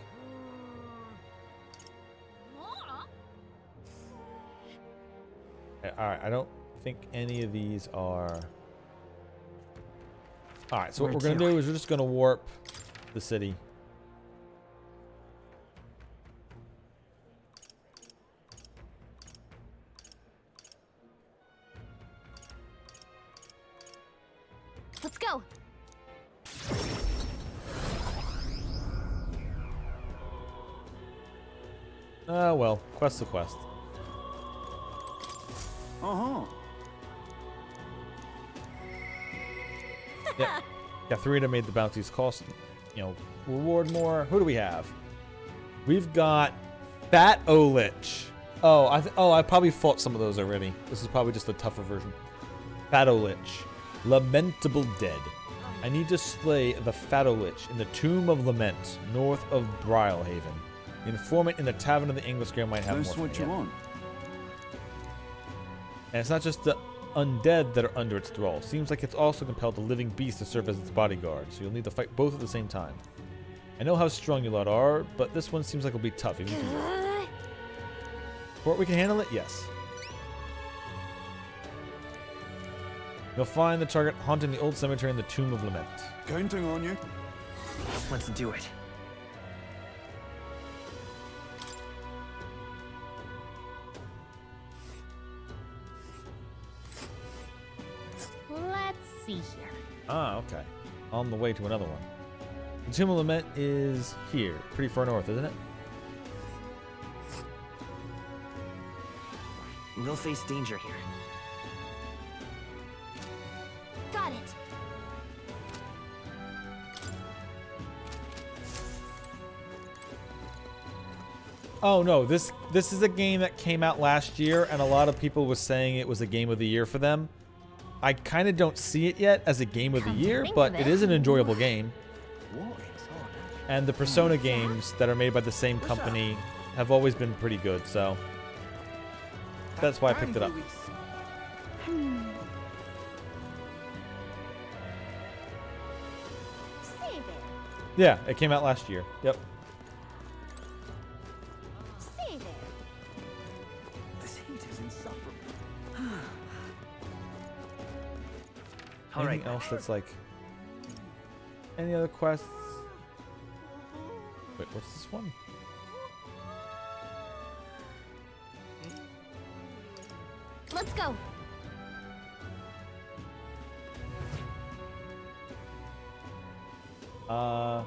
Alright, I don't think any of these are... Alright, so what we're going to do is we're just going to warp the city. Let's go. Well, quest's a quest. Yeah, Katharina made the bounties cost, reward more. Who do we have? We've got Fat Olich. Oh, I probably fought some of those already. This is probably just a tougher version. Fat Olich, lamentable dead. I need to slay the Fat Olich in the Tomb of Lament, north of Brylehaven. The informant in the Tavern of the Englishgare might have more. That's what you want. And it's not just the undead that are under its thrall. Seems like it's also compelled a living beast to serve as its bodyguard, so you'll need to fight both at the same time. I know how strong you lot are, but this one seems like it'll be tough. Even if you Fort, we can handle it? Yes. You'll find the target haunting the old cemetery in the Tomb of Lament. Counting on you. Let's do it. Let's see here. Ah, okay. On the way to another one. The Tomb of Lament is here. Pretty far north, isn't it? We'll face danger here. Got it. Oh no, this is a game that came out last year, and a lot of people was saying it was a game of the year for them. I kind of don't see it yet as a game of the year, but it is an enjoyable game. And the Persona games that are made by the same company have always been pretty good, so that's why I picked it up. Save it. Yeah, it came out last year. Yep. Save it. This heat is insufferable. Anything else that's like... Any other quests? Wait, what's this one? Let's go. I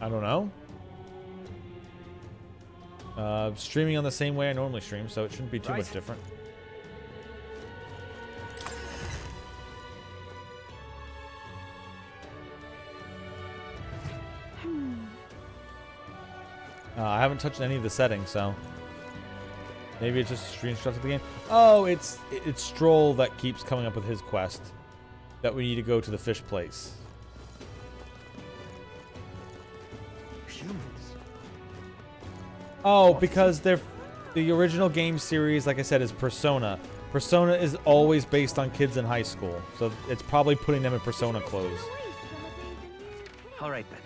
don't know. Streaming on the same way I normally stream, so it shouldn't be too much different. I haven't touched any of the settings, so maybe it's just screenshots of the game. Oh, it's Stroll that keeps coming up with his quest that we need to go to the fish place. Humans. Oh, because they're the original game series, like I said, is Persona. Persona is always based on kids in high school, so it's probably putting them in Persona clothes. All right, then.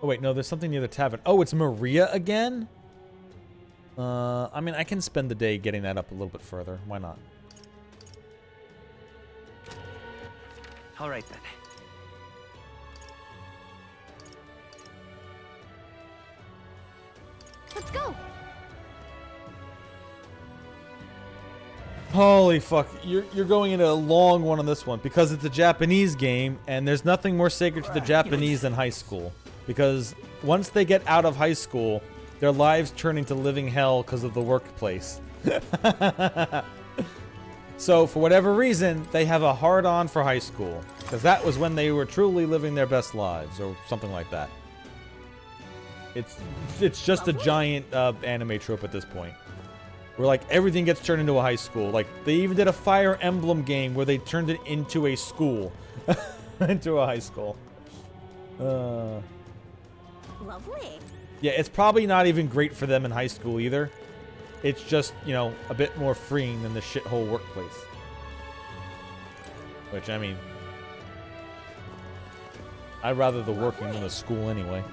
Oh wait, no, there's something near the tavern. Oh, it's Maria again? I mean, I can spend the day getting that up a little bit further. Why not? All right, then. Let's go. Holy fuck, you're going into a long one on this one because it's a Japanese game and there's nothing more sacred to the Japanese than high school. Because once they get out of high school, their lives turn into living hell because of the workplace. So for whatever reason, they have a hard-on for high school. Because that was when they were truly living their best lives or something like that. It's just a giant anime trope at this point. Where like everything gets turned into a high school. Like they even did a Fire Emblem game where they turned it into a school. Into a high school. Lovely. Yeah, it's probably not even great for them in high school either. It's just, you know, a bit more freeing than the shithole workplace. Which, I mean, I'd rather the working than the school anyway.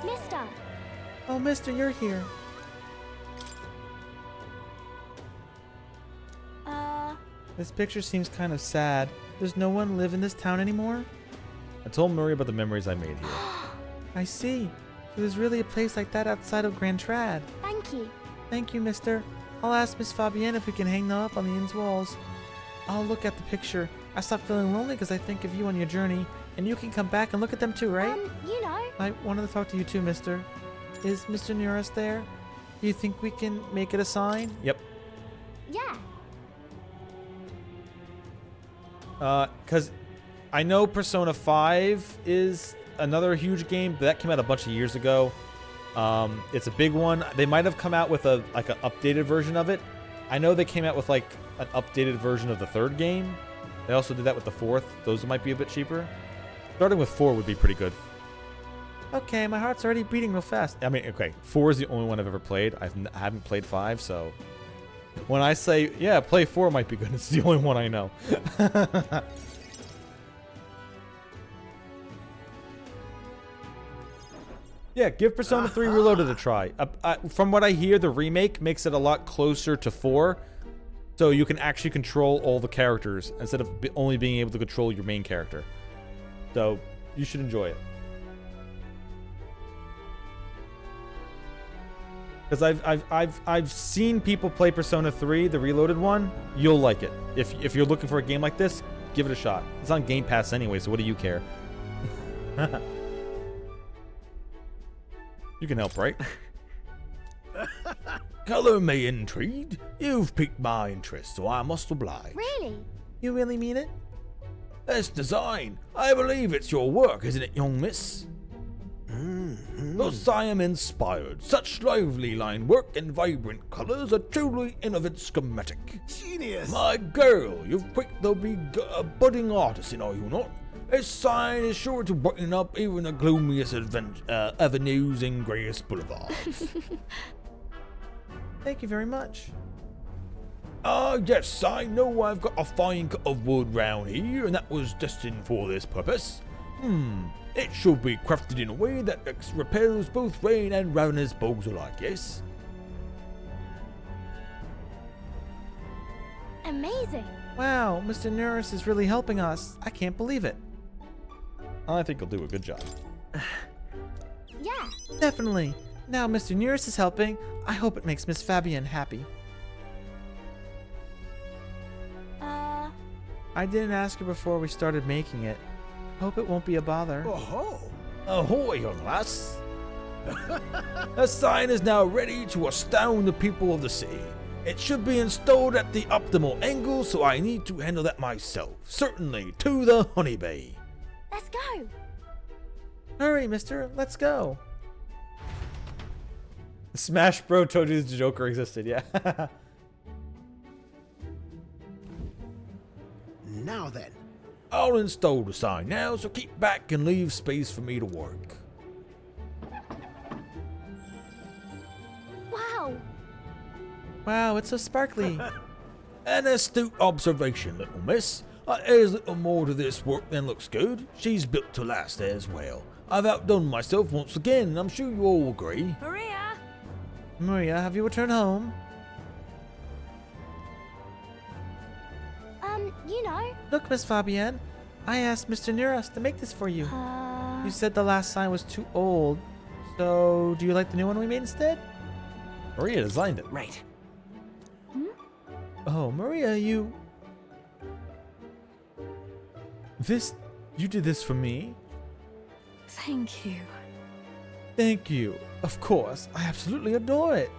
Mister. Oh, mister, you're here. This picture seems kind of sad. Does no one live in this town anymore? I told Murray about the memories I made here. I see. So there's really a place like that outside of Grand Trad. Thank you. Thank you, mister. I'll ask Miss Fabienne if we can hang them up on the inn's walls. I'll look at the picture. I stopped feeling lonely because I think of you on your journey. And you can come back and look at them too, right? You know. I wanted to talk to you too, mister. Is Mr. Nearest there? Do you think we can make it a sign? Yep. Yeah. Because I know Persona 5 is another huge game, but that came out a bunch of years ago. It's a big one. They might have come out with an updated version of it. I know they came out with like an updated version of the third game. They also did that with the fourth. Those might be a bit cheaper. Starting with 4 would be pretty good. Okay, my heart's already beating real fast. I mean, okay, 4 is the only one I've ever played. I haven't played 5, so when I say, yeah, play 4 might be good, it's the only one I know. Yeah, give Persona 3 Reloaded a try. From what I hear, the remake makes it a lot closer to 4, so you can actually control all the characters instead of only being able to control your main character. So you should enjoy it. Because I've seen people play Persona 3, the Reloaded one. You'll like it. If you're looking for a game like this, give it a shot. It's on Game Pass anyway, so what do you care? You can help, right? Color me intrigued. You've piqued my interest, so I must oblige. Really? You really mean it? This design, I believe it's your work, isn't it, young miss? Thus I am inspired. Such lively line work and vibrant colors are truly innovative schematic. Genius! My girl, you've picked the big budding artisan, are you not? This sign is sure to brighten up even the gloomiest avenues and greyest boulevards. Thank you very much. Ah, yes, I know I've got a fine cut of wood round here, and that was destined for this purpose. It should be crafted in a way that repels both rain and ravenous bugs alike, yes? Amazing. Wow, Mr. Nurse is really helping us. I can't believe it. I think he'll do a good job. Yeah. Definitely. Now Mr. Nurse is helping. I hope it makes Miss Fabienne happy. I didn't ask her before we started making it. Hope it won't be a bother. Oh-ho! Ahoy, young lass! The sign is now ready to astound the people of the city. It should be installed at the optimal angle, so I need to handle that myself. Certainly, to the honeybee. Let's go. Hurry, mister. Let's go. Smash Bro told you the Joker existed, yeah. Now then. I'll install the sign now, so keep back and leave space for me to work. Wow. Wow, it's so sparkly. An astute observation, little miss. There's little more to this work than looks good. She's built to last as well. I've outdone myself once again, and I'm sure you all agree. Maria! Maria, have you returned home? You know. Look, Miss Fabienne, I asked Mr. Nearest to make this for you. You said the last sign was too old. So, do you like the new one we made instead? Maria designed it. Right. Oh, Maria, you did this for me? Thank you. Thank you. Of course, I absolutely adore it.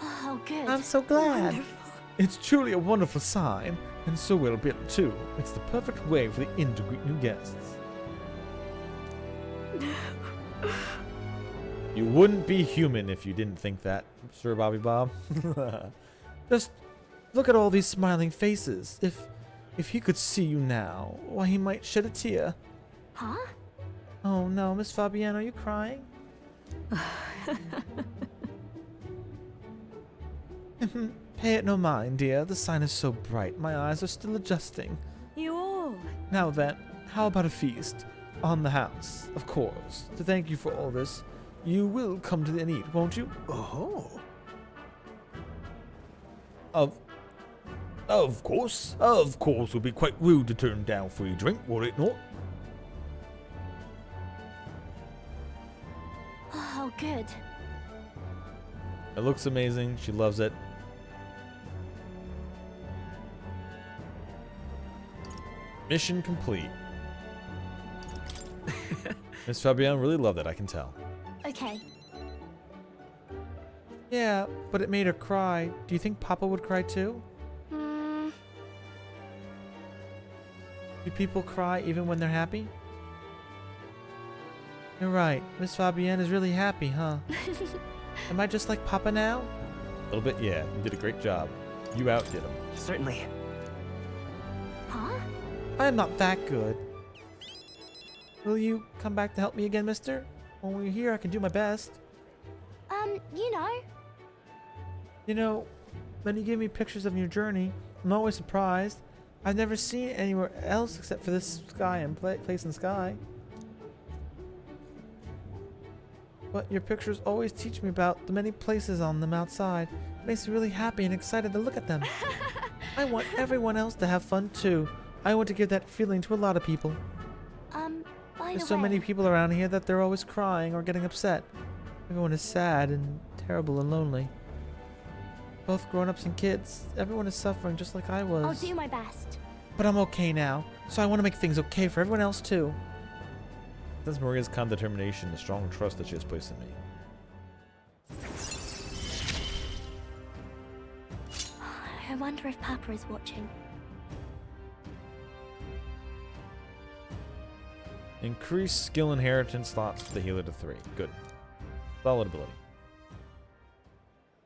Oh, good. I'm so glad. Wonderful. It's truly a wonderful sign, and so well built too. It's the perfect way for the inn to greet new guests. You wouldn't be human if you didn't think that, Sir Bobby Bob. Just look at all these smiling faces. If he could see you now, why, he might shed a tear. Huh? Oh no, Miss Fabienne, are you crying? Pay it no mind, dear. The sign is so bright, my eyes are still adjusting. You all. Now then, how about a feast? On the house, of course. To thank you for all this, you will come to the inn and eat, won't you? Oh. Of course. Of course, it would be quite rude to turn down free drink, would it not? Oh, good. It looks amazing. She loves it. Mission complete. Miss Fabienne really loved it, I can tell. Okay. Yeah, but it made her cry. Do you think Papa would cry too? Do people cry even when they're happy? You're right. Miss Fabienne is really happy, huh? Am I just like Papa now? A little bit, yeah. You did a great job. You outdid him. Certainly. Huh? I am not that good. Will you come back to help me again, mister? When we're here, I can do my best. You know. You know, when you give me pictures of your journey, I'm always surprised. I've never seen it anywhere else except for this sky and place in the sky. But your pictures always teach me about the many places on them outside. It makes me really happy and excited to look at them. I want everyone else to have fun too. I want to give that feeling to a lot of people. By There's the so way, many people around here that they're always crying or getting upset. Everyone is sad and terrible and lonely. Both grown-ups and kids. Everyone is suffering just like I was. I'll do my best. But I'm okay now, so I want to make things okay for everyone else too. That's Maria's calm determination, the strong trust that she has placed in me. I wonder if Papa is watching. Increase skill inheritance slots for the healer to 3. Good. Solid ability.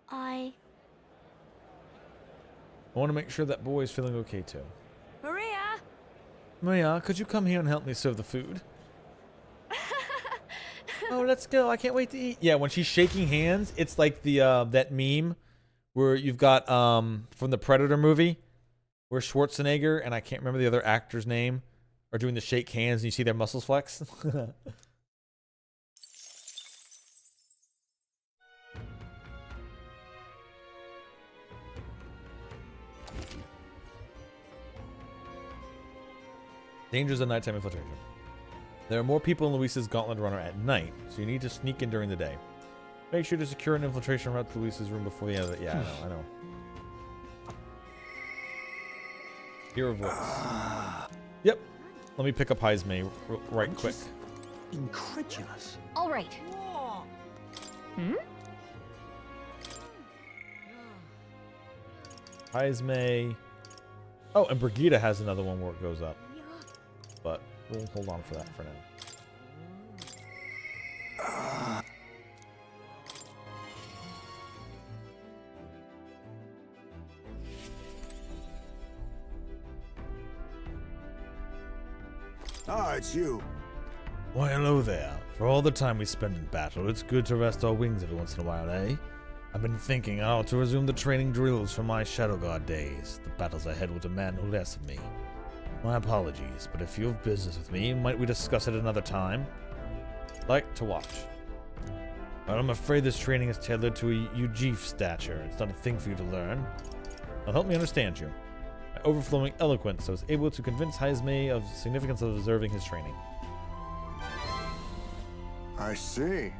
I want to make sure that boy is feeling okay too. Maria! Maria, could you come here and help me serve the food? Oh, let's go. I can't wait to eat. Yeah, when she's shaking hands, it's like the that meme where you've got from the Predator movie where Schwarzenegger and I can't remember the other actor's name are doing the shake hands and you see their muscles flex. Dangers of nighttime infiltration. There are more people in Luis's Gauntlet Runner at night, so you need to sneak in during the day. Make sure to secure an infiltration route to Luis's room before the end of it. Yeah, I know. Hear a voice. Yep. Let me pick up Heisme right quick. Incredulous. All right. Heisme. Oh, and Brigida has another one where it goes up. But we'll hold on for that for now. Ah, it's you. Why, hello there. For all the time we spend in battle, it's good to rest our wings every once in a while, eh? I've been thinking I ought to resume the training drills from my Shadow Guard days. The battles ahead will demand no less of me. My apologies, but if you have business with me, might we discuss it another time? Like to watch. Well, I'm afraid this training is tailored to a Ujif stature. It's not a thing for you to learn. Now help me understand you. My overflowing eloquence, I was able to convince Heisme of the significance of observing his training. I see.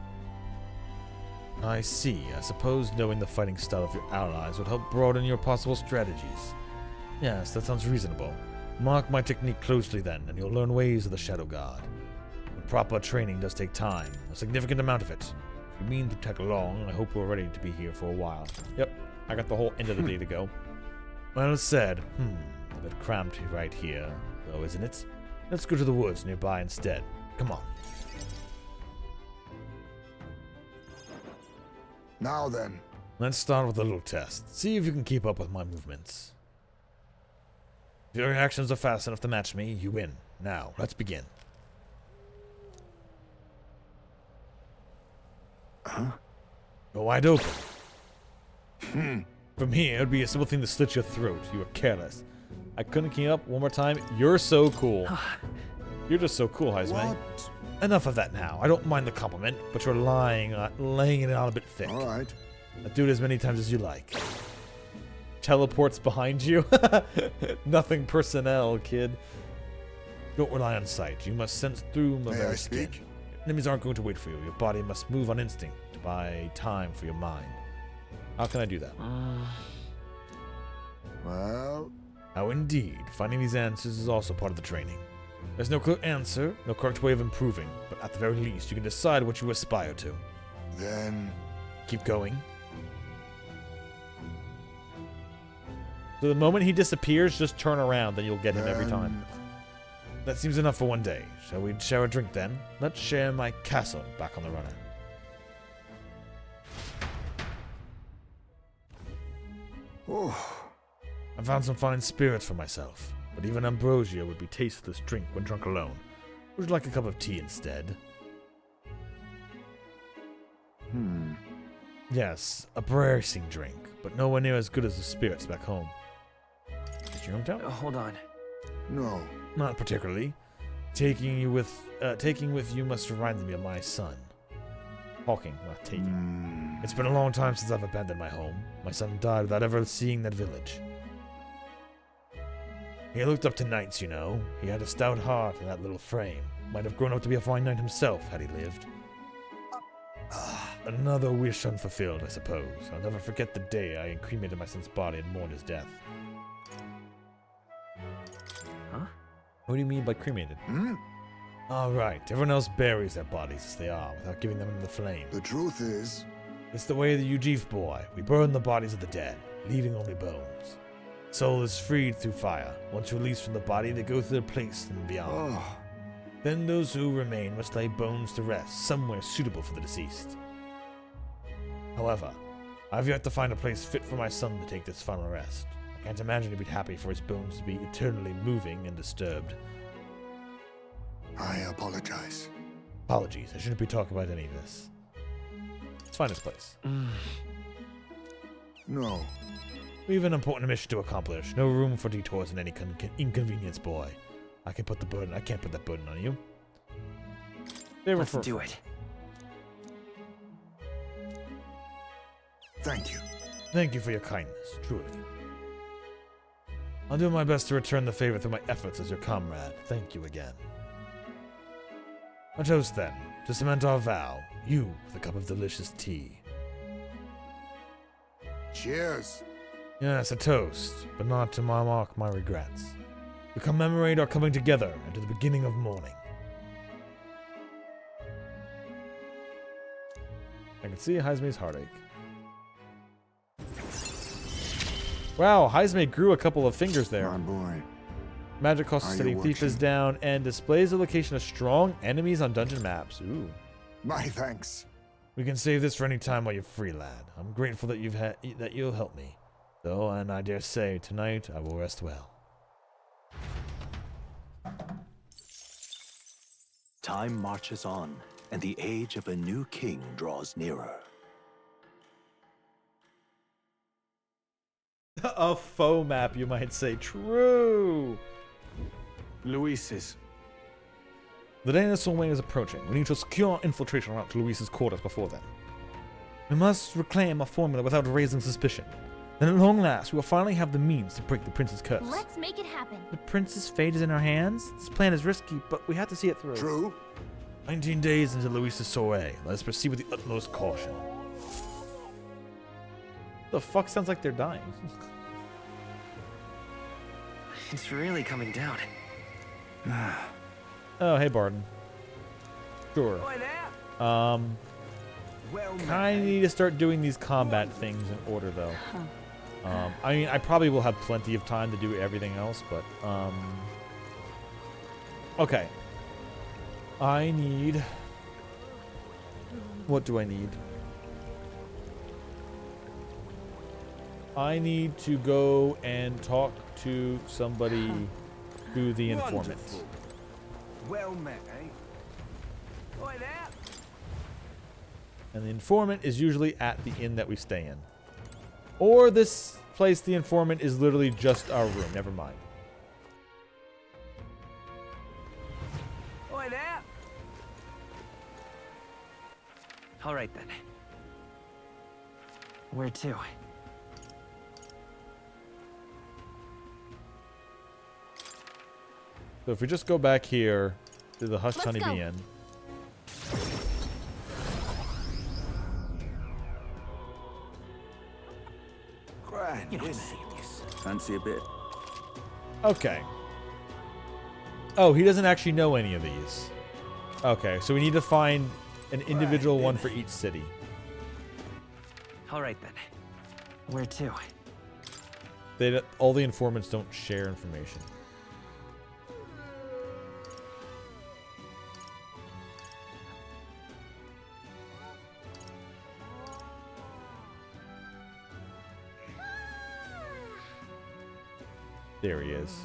I see. I suppose knowing the fighting style of your allies would help broaden your possible strategies. Yes, that sounds reasonable. Mark my technique closely then, and you'll learn ways of the Shadow Guard. But proper training does take time, a significant amount of it. If you mean to tag along, I hope we're ready to be here for a while. Yep, I got the whole end of the day to go. Well said. A bit cramped right here, though, isn't it? Let's go to the woods nearby instead. Come on. Now then. Let's start with a little test. See if you can keep up with my movements. If your reactions are fast enough to match me, you win. Now, let's begin. Huh? You're wide open. From here, it would be a simple thing to slit your throat. You were careless. I couldn't keep up. One more time. You're so cool. You're just so cool, Heisme. What? Enough of that now. I don't mind the compliment, but you're laying it on a bit thick. All right. I'll do it as many times as you like. Teleports behind you. Nothing personnel, kid. Don't rely on sight. You must sense through my very skin. Enemies aren't going to wait for you. Your body must move on instinct to buy time for your mind. How can I do that? Well... How indeed. Finding these answers is also part of the training. There's no clear answer, no correct way of improving, but at the very least, you can decide what you aspire to. Then... Keep going. So the moment he disappears, just turn around, then you'll get him every time. That seems enough for one day. Shall we share a drink then? Let's share my castle back on the runner. Oh. I found some fine spirits for myself, but even ambrosia would be tasteless drink when drunk alone. Would you like a cup of tea instead? Yes, a bracing drink, but nowhere near as good as the spirits back home. Is your hometown? Hold on. No. Not particularly. Taking with you must remind me of my son. Talking, not taking. It's been a long time since I've abandoned my home. My son died without ever seeing that village. He looked up to knights, you know. He had a stout heart in that little frame. Might have grown up to be a fine knight himself had he lived. Another wish unfulfilled, I suppose. I'll never forget the day I cremated my son's body and mourned his death. What do you mean by cremated? All right, everyone else buries their bodies as they are without giving them into the flame. The truth is... It's the way of the Ujif boy. We burn the bodies of the dead, leaving only bones. Soul is freed through fire. Once released from the body, they go to their place and beyond. Then those who remain must lay bones to rest, somewhere suitable for the deceased. However, I've yet to find a place fit for my son to take this final rest. I can't imagine he'd be happy for his bones to be eternally moving and disturbed. I apologize. Apologies, I shouldn't be talking about any of this. Let's find his place. No. We have an important mission to accomplish. No room for detours and any inconvenience, boy. I can't put that burden on you. Let's do it. Thank you. Thank you for your kindness, truly. I'll do my best to return the favor through my efforts as your comrade. Thank you again. A toast then, to cement our vow. You with a cup of delicious tea. Cheers. Yes, a toast, but not to mark my regrets. To commemorate our coming together and to the beginning of mourning. I can see Heisme's heartache. Wow, Heisme grew a couple of fingers there. My boy. Magic cost setting thief is down and displays the location of strong enemies on dungeon maps. Ooh. My thanks. We can save this for any time while you're free, lad. I'm grateful that you'll help me. Though, and I dare say, tonight I will rest well. Time marches on, and the age of a new king draws nearer. A faux map, you might say. True. Luis's. The day of Solway is approaching. We need to secure infiltration route to Luis's quarters before then. We must reclaim our formula without raising suspicion. Then at long last, we will finally have the means to break the prince's curse. Let's make it happen. The prince's fate is in our hands. This plan is risky, but we have to see it through. True. 19 days into Luis's soiree. Let us proceed with the utmost caution. The fuck sounds like they're dying. It's really coming down. Oh, hey, Barton. Sure. Kind of need to start doing these combat things in order, though. I mean, I probably will have plenty of time to do everything else, but, okay. I need... What do I need? I need to go and talk to somebody through the informant. Wonderful. Well met, eh? Oi there. And the informant is usually at the inn that we stay in. Or this place, the informant is literally just our room. Never mind. Oi there. All right then. Where to? So if we just go back here to the Hushed Let's Honeybee go. Inn. Grand, You're not serious. Fancy a bit? Okay. Oh, he doesn't actually know any of these. Okay, so we need to find an individual one for each city. All right then. Where to? All the informants don't share information. There he is.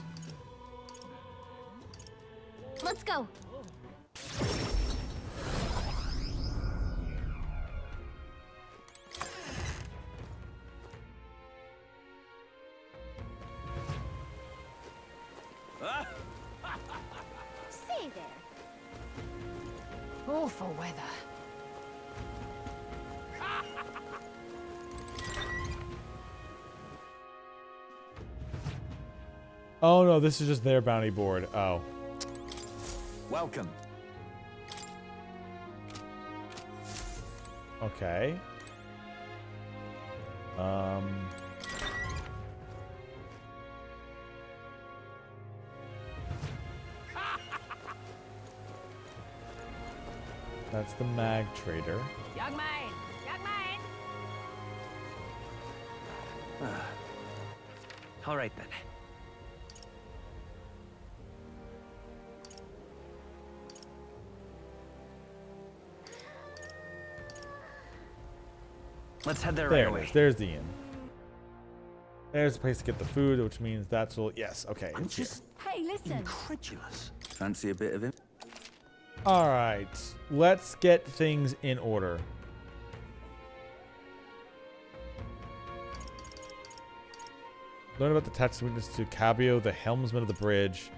Let's go. Say there. Awful weather. Oh no, this is just their bounty board. Oh. Welcome. Okay. That's the mag trader. Young man! Young man! All right then. Let's head there right There it away. is. There's the inn. There's a place to get the food, which means that's all. Yes, okay. I'm It's here. just Hey, listen. incredulous. Fancy a bit of him? All right, let's get things in order. Learn about the tactics and weaknesses to Cabio, the helmsman of the bridge,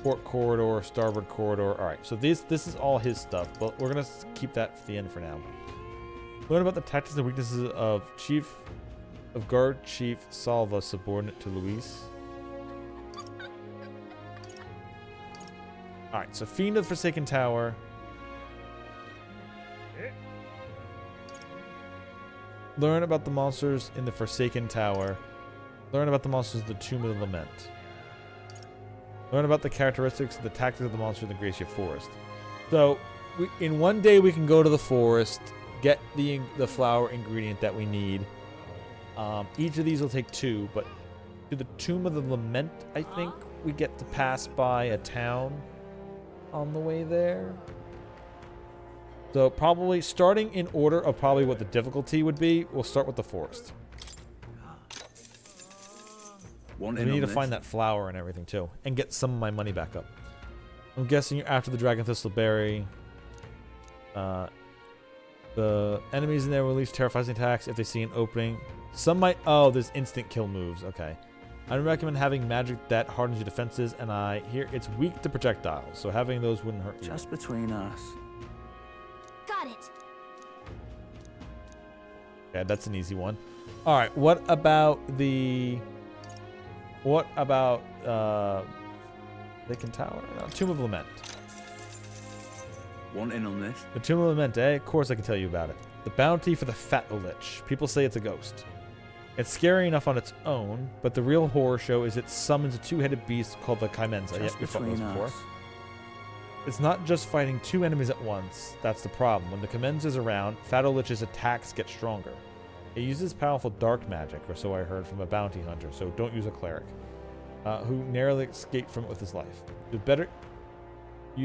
port corridor, starboard corridor. All right, so this is all his stuff, but we're gonna keep that for the end for now. Learn about the tactics and weaknesses of Guard Chief Salva, subordinate to Luis. Alright, so Fiend of the Forsaken Tower. Learn about the monsters in the Forsaken Tower. Learn about the monsters of the Tomb of the Lament. Learn about the characteristics of the tactics of the monsters in the Gracia Forest. So, in one day we can go to the forest, get the flower ingredient that we need. Each of these will take 2, but to the Tomb of the Lament, I think we get to pass by a town on the way there. So probably starting in order of probably what the difficulty would be, we'll start with the forest. We need to find that flower and everything too, and get some of my money back up. I'm guessing you're after the Dragon Thistleberry. The enemies in there will release terrifying attacks if they see an opening. Some might... Oh, there's instant kill moves. Okay. I recommend having magic that hardens your defenses, and I hear it's weak to projectiles, so having those wouldn't hurt you. Just between us. Got it. Yeah, that's an easy one. All right, what about the... What about... Vacant Tower? No, Tomb of Lament. Want in on this? The Tomb of Lament, eh? Of course I can tell you about it. The bounty for the Fat Lich. People say it's a ghost. It's scary enough on its own, but the real horror show is it summons a two-headed beast called the Kaimenza. Just we've fought those between before. us. It's not just fighting 2 enemies at once. That's the problem. When the Kaimenza is around, Fat Lich's attacks get stronger. It uses powerful dark magic, or so I heard from a bounty hunter, so don't use a cleric, who narrowly escaped from it with his life. You'd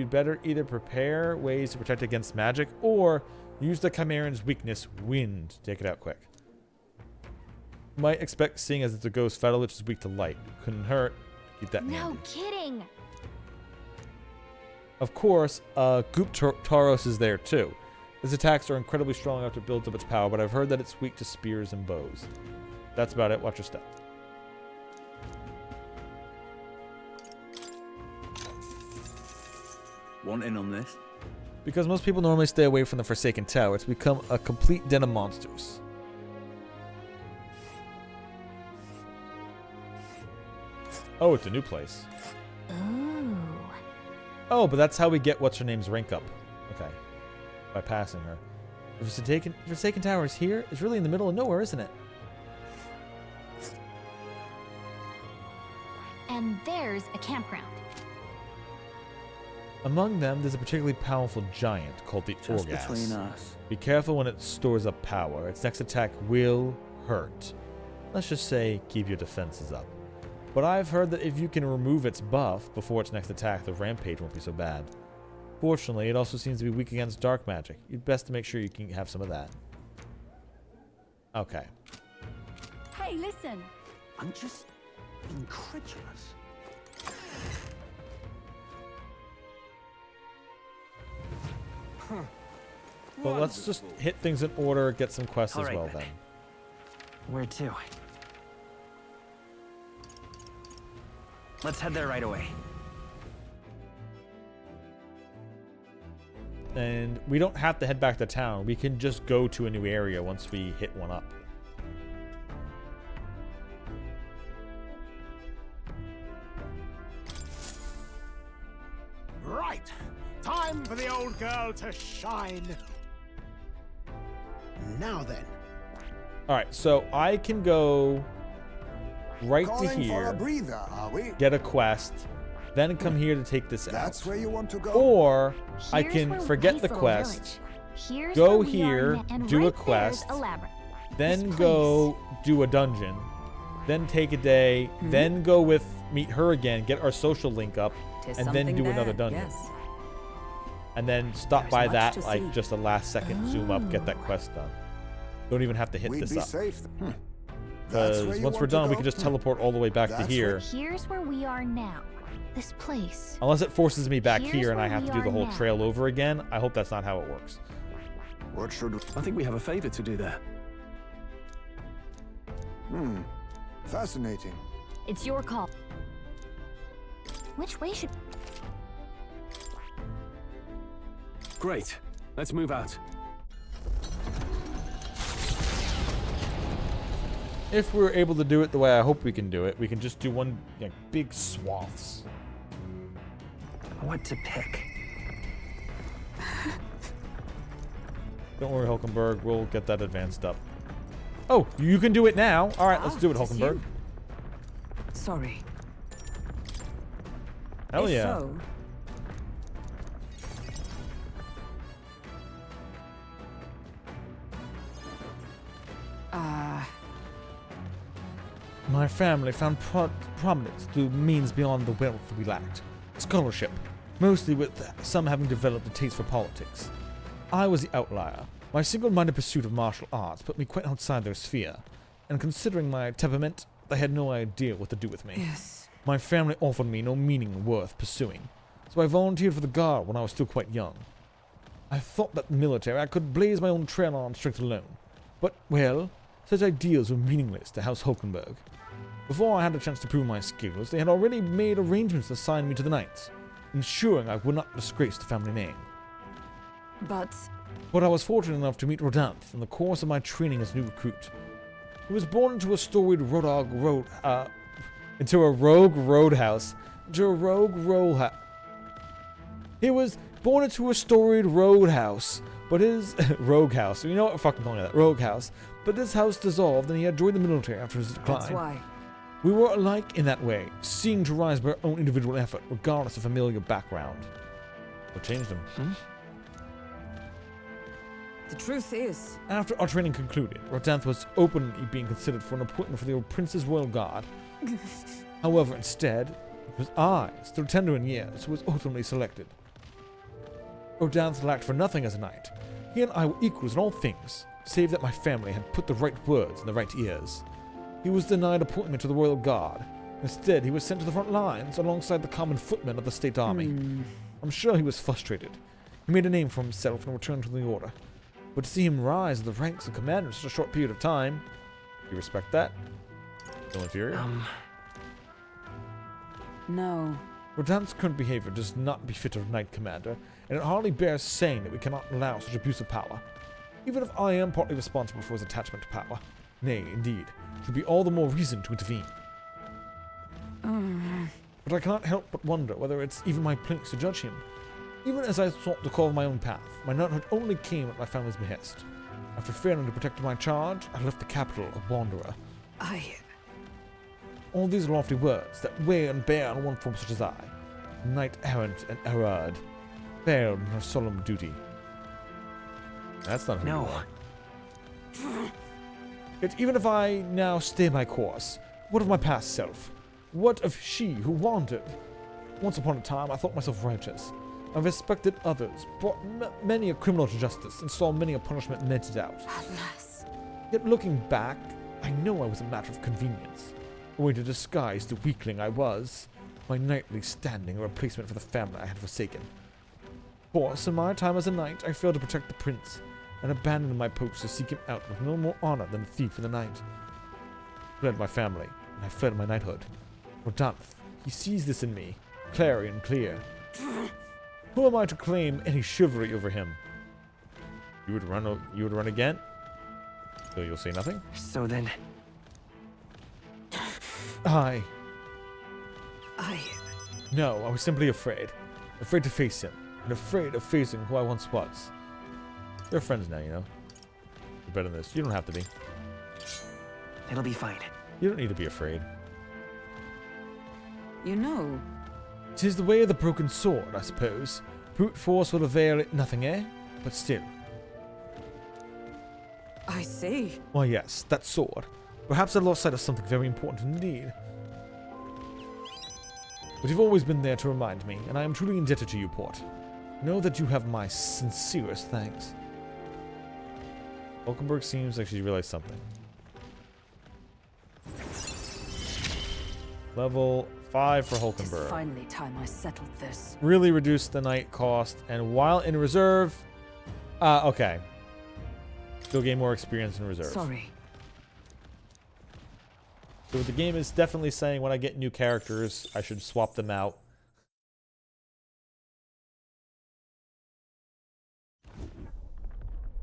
better either prepare ways to protect against magic, or use the Chimeran's weakness, wind, to take it out quick. You might expect, seeing as it's a ghost, Fat Lich is weak to light. Couldn't hurt. Keep that in No handy. kidding. Of course, Goop Tauros is there too. Its attacks are incredibly strong after it builds up its power, but I've heard that it's weak to spears and bows. That's about it. Watch your step. Want in on this? Because most people normally stay away from the Forsaken Tower, it's become a complete den of monsters. Oh, it's a new place. Ooh. Oh, but that's how we get what's-her-name's rank up. Okay. By passing her. The Forsaken Tower is here? It's really in the middle of nowhere, isn't it? And there's a campground. Among them, there's a particularly powerful giant called the Just Orgas. between us. Be careful when it stores up power. Its next attack will hurt. Let's just say, keep your defenses up. But I've heard that if you can remove its buff before its next attack, the rampage won't be so bad. Fortunately, it also seems to be weak against dark magic. You'd best to make sure you can have some of that. Okay. Hey, listen. I'm just incredulous. Well, let's just hit things in order, get some quests All as right, well then. then. Where to? Let's head there right away. And we don't have to head back to town. We can just go to a new area once we hit one up. Right. Time for the old girl to shine. Now then. Alright, so I can go right to Calling for a here, breather, are we? get a quest, then come here to take this out. That's where you want to go? Or I Here's can where forget nice the little quest, village. Here's go where we here, are and do a right quest, there's a labyrinth. then This go do a dungeon, then take a day, then go meet her again, get our social link up, Tis and then something do there, another dungeon. Yes. And then stop There's by much that, to like see. just a last second zoom up, get that quest done. Don't even have to hit We'd this be up. safe. Because where you once we're want to done, we go? can just teleport all the way back to That's here. Here's where we are now. This place. Unless it forces me back Here's here and I where have we to do the are whole now. trail over again. I hope that's not how it works. What should we... I think we have a favor to do there. Fascinating. It's your call. Which way should... Great. Let's move out. If we're able to do it the way I hope we can do it, we can just do one big swaths. What to pick? Don't worry, Hulkenberg. We'll get that advanced up. Oh, you can do it now. All right, let's do it, tis Hulkenberg. you. Sorry. Hell If yeah. so, My family found prominence through means beyond the wealth we lacked. Scholarship, mostly with some having developed a taste for politics. I was the outlier. My single-minded pursuit of martial arts put me quite outside their sphere, and considering my temperament, they had no idea what to do with me. yes. My family offered me no meaning worth pursuing, so I volunteered for the Guard when I was still quite young. I thought that the military I could blaze my own trail on strength alone, but, well, such ideals were meaningless to House Hulkenberg. Before I had a chance to prove my skills, they had already made arrangements to assign me to the Knights, ensuring I would not disgrace the family name. But But I was fortunate enough to meet Rodanth in the course of my training as a new recruit. He was born into a storied He was born into a storied roadhouse, but his rogue house. You know what? Fucking calling it that rogue house. But this house dissolved, and he had joined the military after his decline. that's why. We were alike in that way, seeking to rise by our own individual effort, regardless of familial background. What changed him? The truth is, After our training concluded, Rodanth was openly being considered for an appointment for the Prince's Royal Guard. However, instead, it was I, still tender in years, who was ultimately selected. Rodanth lacked for nothing as a knight. He and I were equals in all things, save that my family had put the right words in the right ears. He was denied appointment to the Royal Guard. Instead, he was sent to the front lines alongside the common footmen of the state army. I'm sure he was frustrated. He made a name for himself and returned to the order. But to see him rise to the ranks of commander in such a short period of time, you respect that? Still inferior? no. Rodanth's current behavior does not befit a knight commander, and it hardly bears saying that we cannot allow such abuse of power. Even if I am partly responsible for his attachment to power. Nay, indeed, it would be all the more reason to intervene. But I cannot help but wonder whether it's even my place to judge him. Even as I sought to carve my own path, my knighthood only came at my family's behest. After failing to protect my charge, I left the capital a wanderer. All these lofty words that weigh and bear on one form such as I, knight errant and errard, failed in her solemn duty. That's not who you are. Yet even if I now stay my course, what of my past self? What of she who wandered? Once upon a time, I thought myself righteous. I respected others, brought many a criminal to justice, and saw many a punishment meted out. Alas. Yet looking back, I know I was a matter of convenience, a way to disguise the weakling I was, my knightly standing a replacement for the family I had forsaken. Of course, in my time as a knight, I failed to protect the prince, and abandoned my post to seek him out with no more honor than a thief in the night. I fled my family, and I fled my knighthood. Rodanth, he sees this in me, clarion clear. Who am I to claim any chivalry over him? You would run again? So you'll say nothing? So then... No, I was simply afraid. Afraid to face him, and afraid of facing who I once was. They're friends now, you know. You're better than this. You don't have to be. It'll be fine. You don't need to be afraid. You know, 'Tis the way of the broken sword, I suppose. Brute force will avail it nothing, eh? But still, I see. Why, yes, that sword. Perhaps I lost sight of something very important indeed. But you've always been there to remind me, and I am truly indebted to you, Port. Know that you have my sincerest thanks. Hulkenberg seems like she realized something. Level 5 for It's Hulkenberg. finally time I settled this. Really reduce the night cost, and while in reserve... okay. You'll gain more experience in reserve. Sorry. So the game is definitely saying when I get new characters, I should swap them out.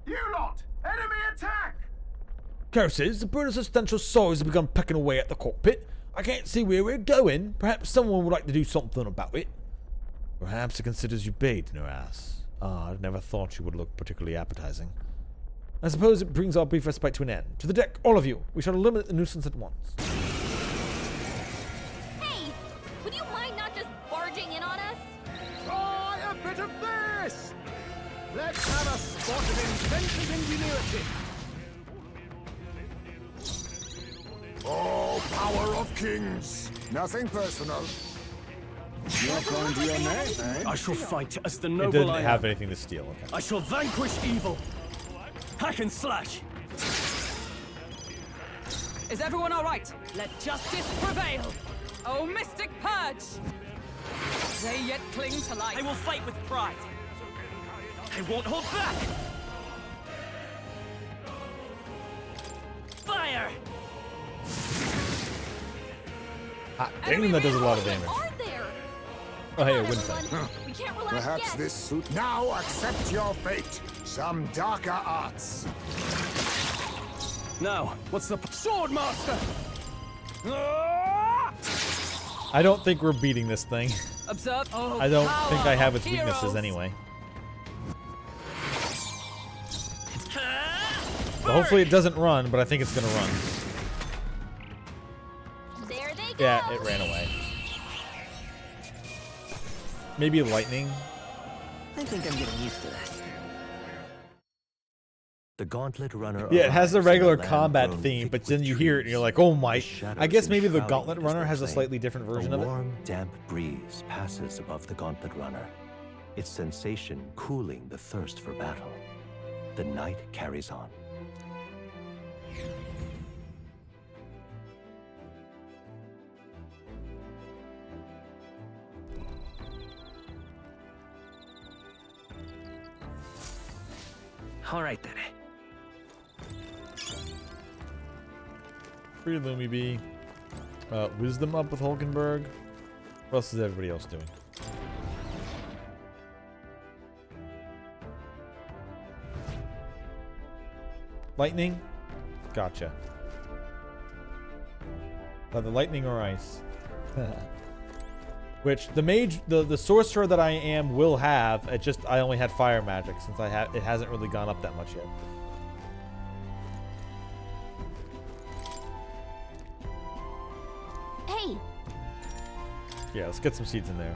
You lot! Enemy attack! Curses, the brood of substantial souls have begun pecking away at the cockpit. I can't see where we're going. Perhaps someone would like to do something about it. Perhaps it considers you bait, Nuras. Ah, I never thought you would look particularly appetizing. I suppose it brings our brief respite to an end. To the deck, all of you. We shall eliminate the nuisance at once. Hey! Would you mind not just barging in on us? Try a bit of this! Let's have a spot of inventive ingenuity. Oh, power of kings! Nothing personal. You're going to your name, eh? I shall fight as the It noble didn't I have am. anything to steal. Okay. I shall vanquish evil. Hack and slash. Is everyone all right? Let justice prevail. Oh, mystic purge! They yet cling to life. I will fight with pride. I won't hold back. Fire! Ah, dang, that does a lot of damage. Oh, hey, a wind fight. We can't relax Perhaps yet. this suit. Now accept your fate. Some darker arts. Now, what's the sword master? I don't think we're beating this thing. Observe. Oh, I don't think I have its heroes. weaknesses anyway. But hopefully it doesn't run, but I think it's gonna run. There they go. Yeah, it ran away. Maybe lightning. I think I'm getting used to this. The Gauntlet Runner. Yeah, it has the arrives in a regular land combat grown theme, thick but with then you hear it and you're like, oh my. I guess maybe the Gauntlet Runner has a slightly different version of it. A warm, damp breeze passes above the Gauntlet Runner, its sensation cooling the thirst for battle. The night carries on. All right then. Free Lumi B. Wisdom up with Hulkenberg. What else is everybody else doing? Lightning? Gotcha. Either lightning or ice. Which the mage, the sorcerer that I am will have. It just I only had fire magic since it hasn't really gone up that much yet. Hey, Yeah, let's get some seeds in there.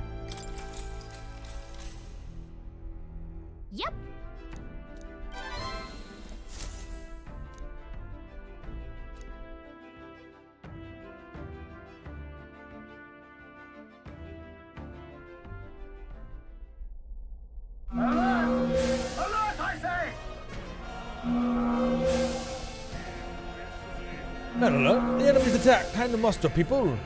yep. Alert, I say! No. The enemy's attack. Time to muster, people.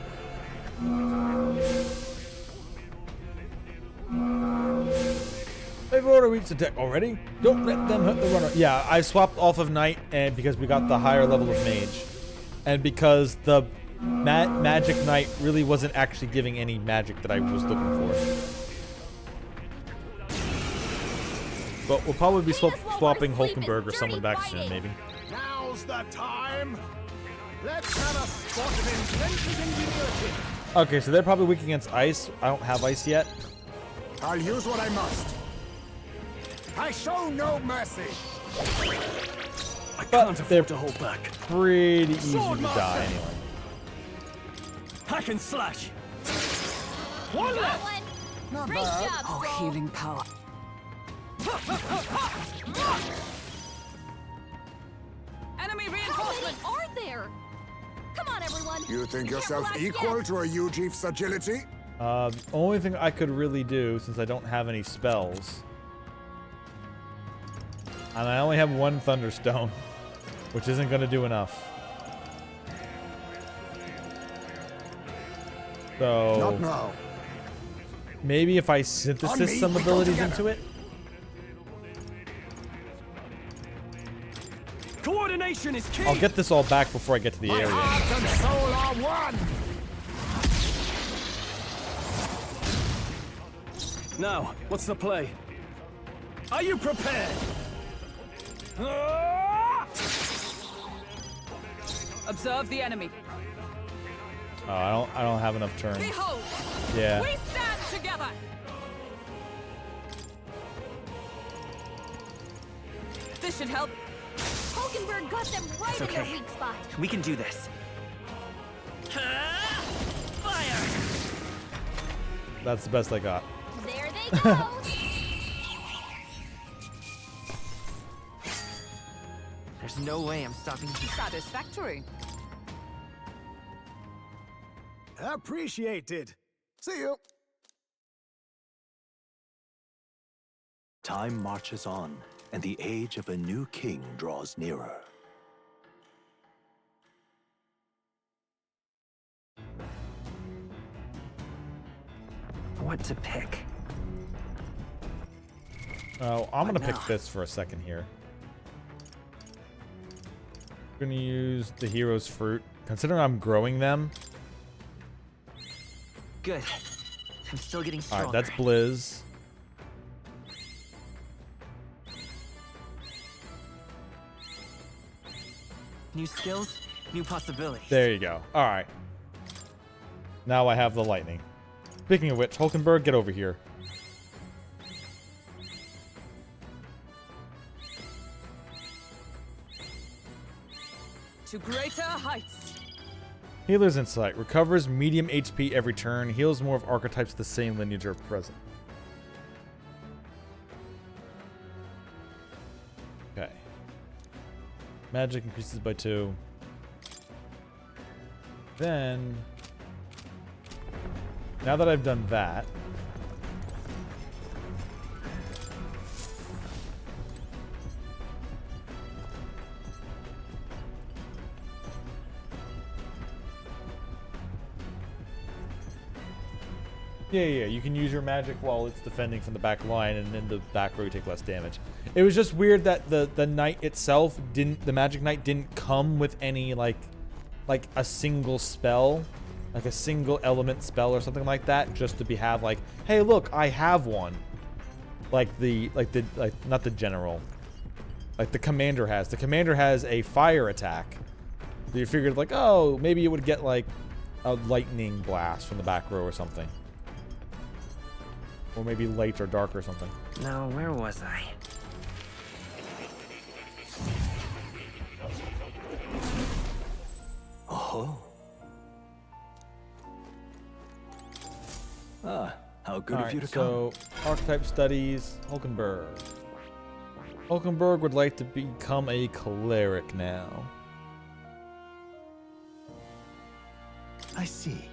They've already reached the deck already. Don't let them hurt the runner. Yeah, I swapped off of Knight and because we got the higher level of Mage. And because the Magic Knight really wasn't actually giving any magic that I was looking for. But we'll probably be swapping Hulkenberg or someone back soon, maybe. Now's the time. Let's have a spot of inventive ingenuity. Okay, so they're probably weak against ice. I don't have ice yet. I'll use what I must. I show no mercy. I can't afford to hold back. Pretty easy Sword to master. die anyway. Hack and slash. One left. Not Great bad. job, Oh, Skull. healing power. Enemy How reinforcements! many are there? Come on, everyone. You think We can't yourself relax equal yet. to a Ujief's agility? The only thing I could really do, since I don't have any spells, and I only have one Thunderstone, which isn't going to do enough. So Not now. maybe if I On synthesis me, some we go abilities together. into it. Coordination is key. I'll get this all back before I get to the My area. heart and soul are one. Now, what's the play? Are you prepared? Observe the enemy. Oh, I don't have enough turns. Behold! Yeah. We stand together! This should help. Hulkenberg got them right It's in okay. their weak spot. We can do this. Fire! That's the best I got. There they go. There's no way I'm stopping you. Satisfactory. Appreciated. See you. Time marches on, and the age of a new king draws nearer. What to pick? Oh, I'm What gonna pick now? this for a second here. I'm gonna use the hero's fruit. Considering I'm growing them. Good. I'm still getting All stronger. right, that's Blizz. New skills, new possibilities. There you go. All right. Now I have the lightning. Speaking of which, Hulkenberg, get over here. To greater heights. Healer's Insight. Recovers medium HP every turn. Heals more of archetypes of the same lineage are present. Okay. Magic increases by 2. Then, now that I've done that, yeah, you can use your magic while it's defending from the back line, and then the back row you take less damage. It was just weird that the knight itself didn't, the magic knight didn't come with any like a single spell, like a single element spell or something like that, just to have like, hey, look, I have one. Like not the general, like the commander has. The commander has a fire attack. So you figured like, oh, maybe it would get like a lightning blast from the back row or something. Or maybe light or dark or something. Now, where was I? Oh. Ah, how good of you to come. So, archetype studies, Hulkenberg. Hulkenberg would like to become a cleric now. I see.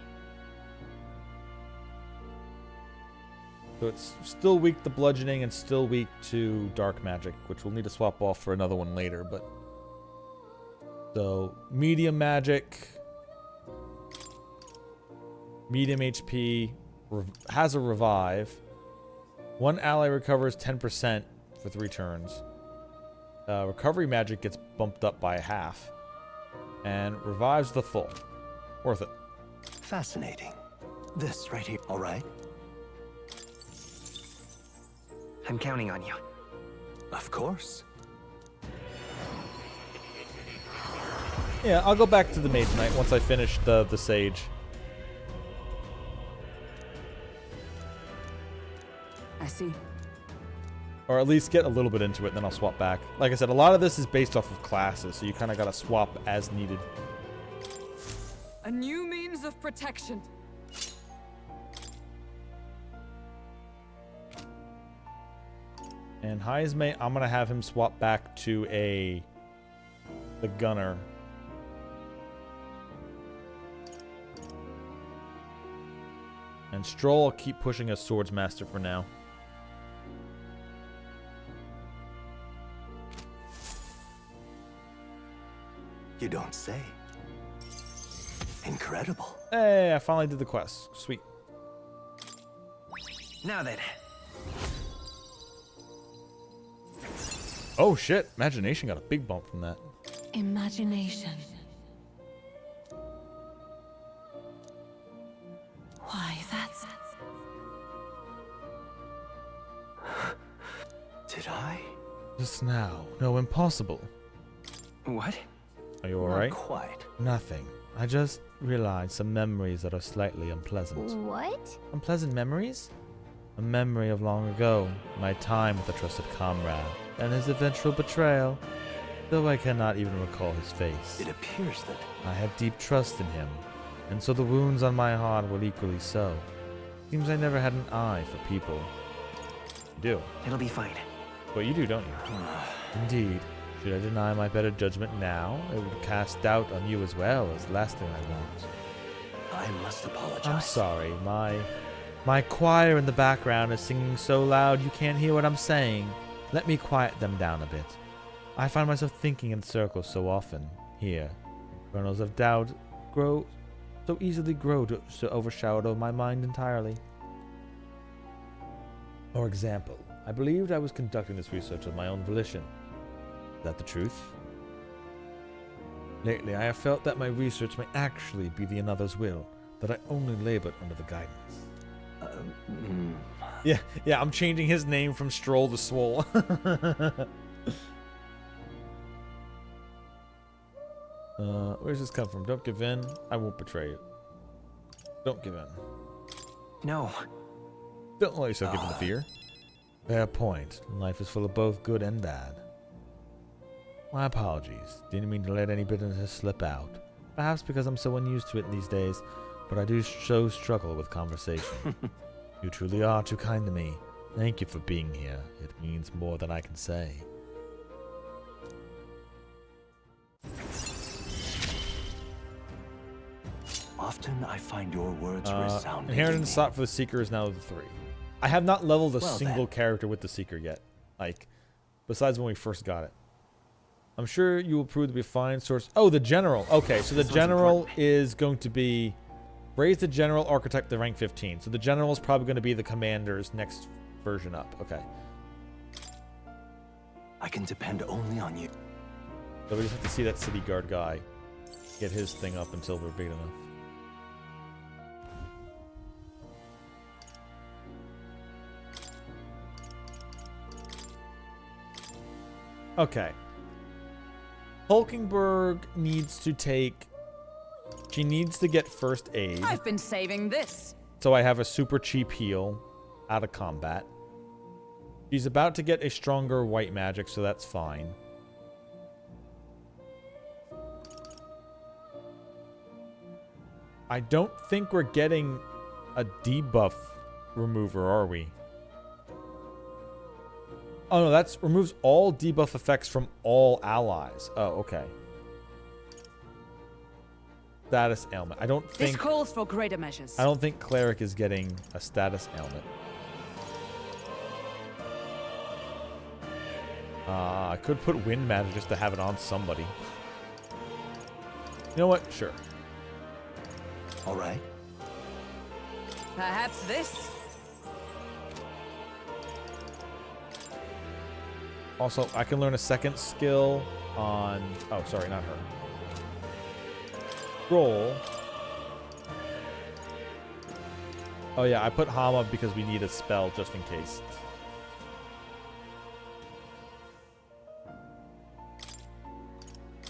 So it's still weak to bludgeoning and still weak to dark magic, which we'll need to swap off for another one later, but... So, medium magic, medium HP, has a revive. One ally recovers 10% for 3 turns. Recovery magic gets bumped up by half. And revives the full. Worth it. Fascinating. This right here, all right? I'm counting on you. Of course. Yeah, I'll go back to the Mage Knight once I finish the Sage. I see. Or at least get a little bit into it, then I'll swap back. Like I said, a lot of this is based off of classes, so you kind of got to swap as needed. A new means of protection. And Heisme, I'm going to have him swap back to a the gunner. And Stroll, I'll keep pushing as Swords Master for now. You don't say. Incredible. Hey, I finally did the quest. Sweet. Now then. Oh shit, Imagination got a big bump from that. Imagination. Why, that's... Did I? Just now. No, impossible. What? Are you alright? Not quite. Nothing. I just realized some memories that are slightly unpleasant. What? Unpleasant memories? A memory of long ago, my time with a trusted comrade, and his eventual betrayal, though I cannot even recall his face. It appears that I have deep trust in him, and so the wounds on my heart were equally so. Seems I never had an eye for people. You do. It'll be fine. But you do, don't you? Indeed. Should I deny my better judgment now, it would cast doubt on you as well as the last thing I want. I must apologize. I'm sorry, my choir in the background is singing so loud you can't hear what I'm saying. Let me quiet them down a bit. I find myself thinking in circles so often. Here, kernels of doubt so easily grow to overshadow my mind entirely. For example, I believed I was conducting this research of my own volition. Is that the truth? Lately, I have felt that my research may actually be the another's will, that I only labored under the guidance. Yeah, I'm changing his name from Stroll to Swole. Where's this come from? Don't give in. I won't betray you. Don't give in. No. Don't let yourself give in to fear. Fair point. Life is full of both good and bad. My apologies. Didn't mean to let any bitterness slip out. Perhaps because I'm so unused to it these days, but I do so struggle with conversation. You truly are too kind to me. Thank you for being here. It means more than I can say. Often I find your words resounding. Inheritance sought for the Seeker is now the 3. I have not leveled a Well, single character with the Seeker yet. Like, besides when we first got it. I'm sure you will prove to be a fine source. Oh, the General. Okay, so the General is going to be... Raise the General Architect to rank 15. So the General is probably going to be the Commander's next version up. Okay. I can depend only on you. So we just have to see that City Guard guy get his thing up until we're big enough. Okay. Hulkenberg needs to take... She needs to get first aid. I've been saving this. So I have a super cheap heal out of combat. She's about to get a stronger white magic, so that's fine. I don't think we're getting a debuff remover, are we? Oh no, that's removes all debuff effects from all allies. Oh, okay. Status ailment. I don't think... This calls for greater measures. I don't think Cleric is getting a status ailment. I could put Wind Magic just to have it on somebody. You know what? Sure. Alright. Perhaps this? Also, I can learn a second skill on... Oh, sorry, not her. Roll. Oh yeah, I put Hama because we need a spell just in case.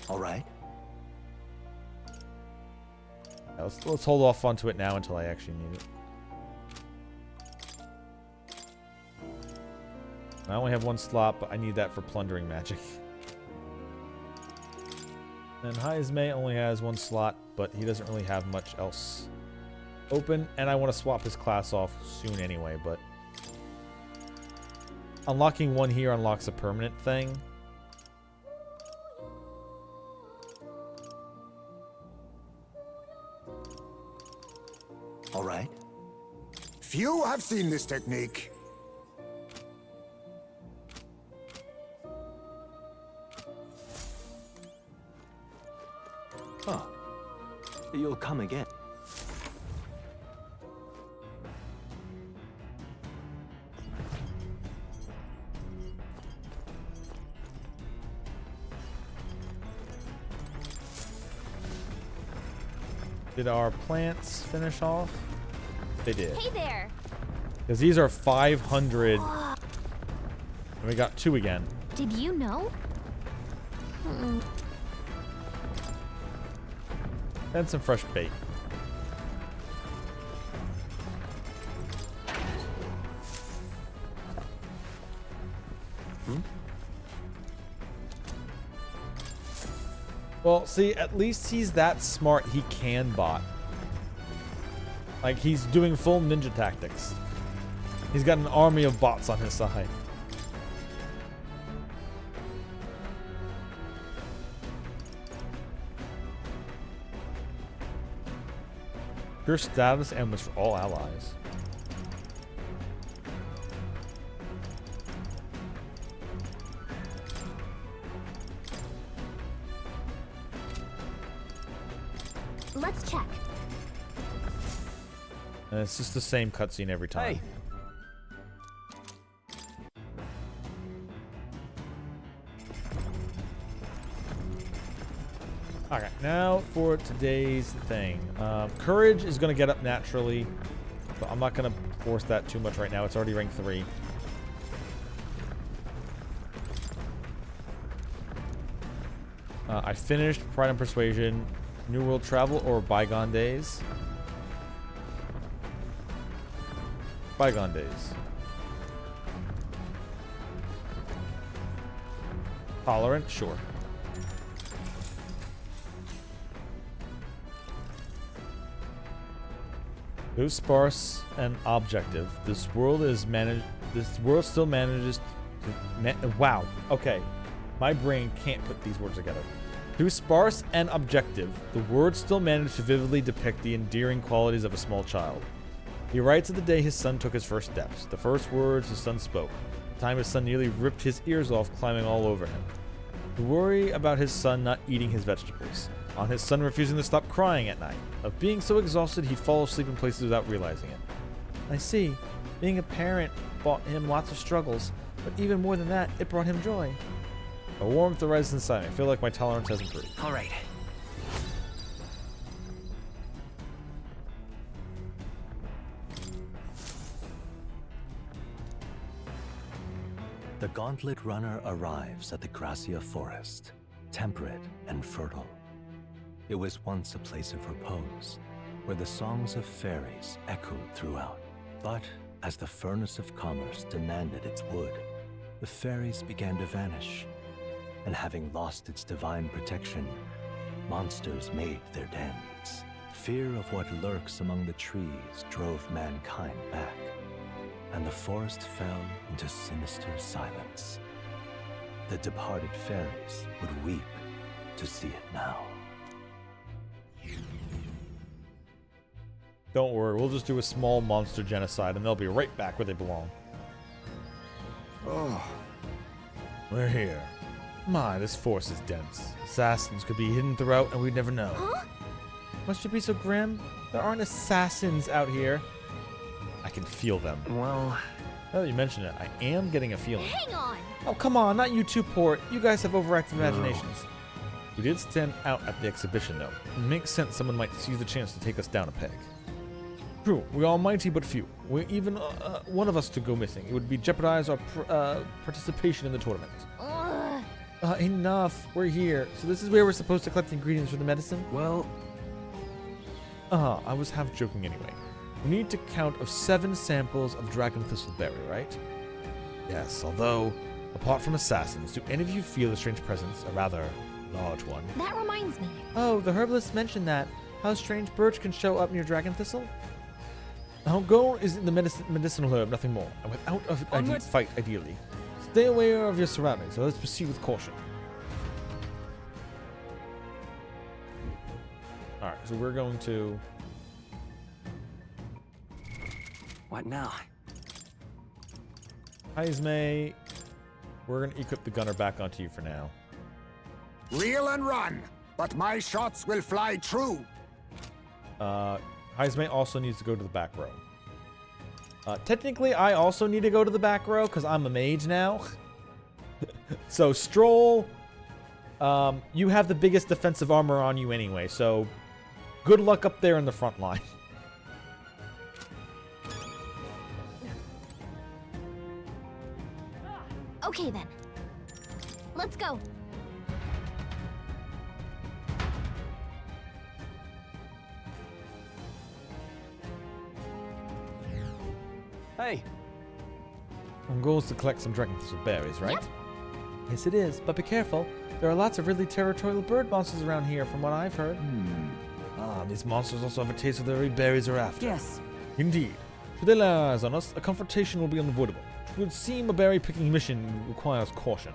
All right. Yeah, let's hold off onto it now until I actually need it. I only have one slot, but I need that for plundering magic. And Haizme only has one slot, but he doesn't really have much else open. And I want to swap his class off soon anyway, but... Unlocking one here unlocks a permanent thing. Few have seen this technique. Oh. You'll come again. Did our plants finish off? They did. Hey there. Because these are 500. And we got 2 again. Did you know? And some fresh bait. Well, see, at least he's that smart he can bot. Like, he's doing full ninja tactics. He's got an army of bots on his side. Pure status amulets for all allies. Let's check. And it's just the same cutscene every time. Hey. Alright, now for today's thing. Courage is going to get up naturally, but I'm not going to force that too much right now. It's already rank 3. I finished Pride and Persuasion, New World Travel, or Bygone Days. Bygone Days. Tolerant? Sure. Though sparse and objective, this world still manages to... wow. Okay. My brain can't put these words together. Through sparse and objective, the words still manage to vividly depict the endearing qualities of a small child. He writes of the day his son took his first steps, the first words his son spoke, the time his son nearly ripped his ears off climbing all over him. The worry about his son not eating his vegetables, on his son refusing to stop crying at night, of being so exhausted he'd fall asleep in places without realizing it. I see. Being a parent brought him lots of struggles, but even more than that, it brought him joy. A warmth arises inside me. I feel like my tolerance has improved. All right. The Gauntlet Runner arrives at the Gracia Forest, temperate and fertile. It was once a place of repose, where the songs of fairies echoed throughout. But as the furnace of commerce demanded its wood, the fairies began to vanish. And having lost its divine protection, monsters made their dens. Fear of what lurks among the trees drove mankind back, and the forest fell into sinister silence. The departed fairies would weep to see it now. Don't worry, we'll just do a small monster genocide and they'll be right back where they belong. Oh, we're here. My, this force is dense. Assassins could be hidden throughout and we'd never know. Huh? Must you be so grim? There aren't assassins out here. I can feel them. Well, now that you mention it, I am getting a feeling. Hang on. Oh, come on, not you two, Port. You guys have overactive imaginations. We did stand out at the exhibition, though. It makes sense someone might seize the chance to take us down a peg. True, we are mighty but few. We even one of us to go missing. It would be jeopardize our participation in the tournament. Enough. We're here. So this is where we're supposed to collect the ingredients for the medicine? Well... I was half joking anyway. We need to count of 7 samples of dragon thistleberry, right? Yes, although, apart from assassins, do any of you feel a strange presence? A rather large one. That reminds me. Oh, the herbalist mentioned that. How strange birch can show up near dragon thistle? Our goal is the medicinal herb, nothing more. And without a fight, ideally. Stay aware of your surroundings, so let's proceed with caution. Alright, so we're going to... What now? Heisme, we're gonna equip the gunner back onto you for now. Reel and run, but my shots will fly true. Heisme also needs to go to the back row. Technically, I also need to go to the back row because I'm a mage now. So Stroll, you have the biggest defensive armor on you anyway, so good luck up there in the front line. Okay then. Let's go. Hey. Our goal is to collect some dragon thistle berries, right? Yep. Yes, it is, but be careful. There are lots of really territorial bird monsters around here, from what I've heard. These monsters also have a taste of the very berries are after. Yes. Indeed. Should they lay eyes on us, a confrontation will be unavoidable. It would seem a berry picking mission requires caution.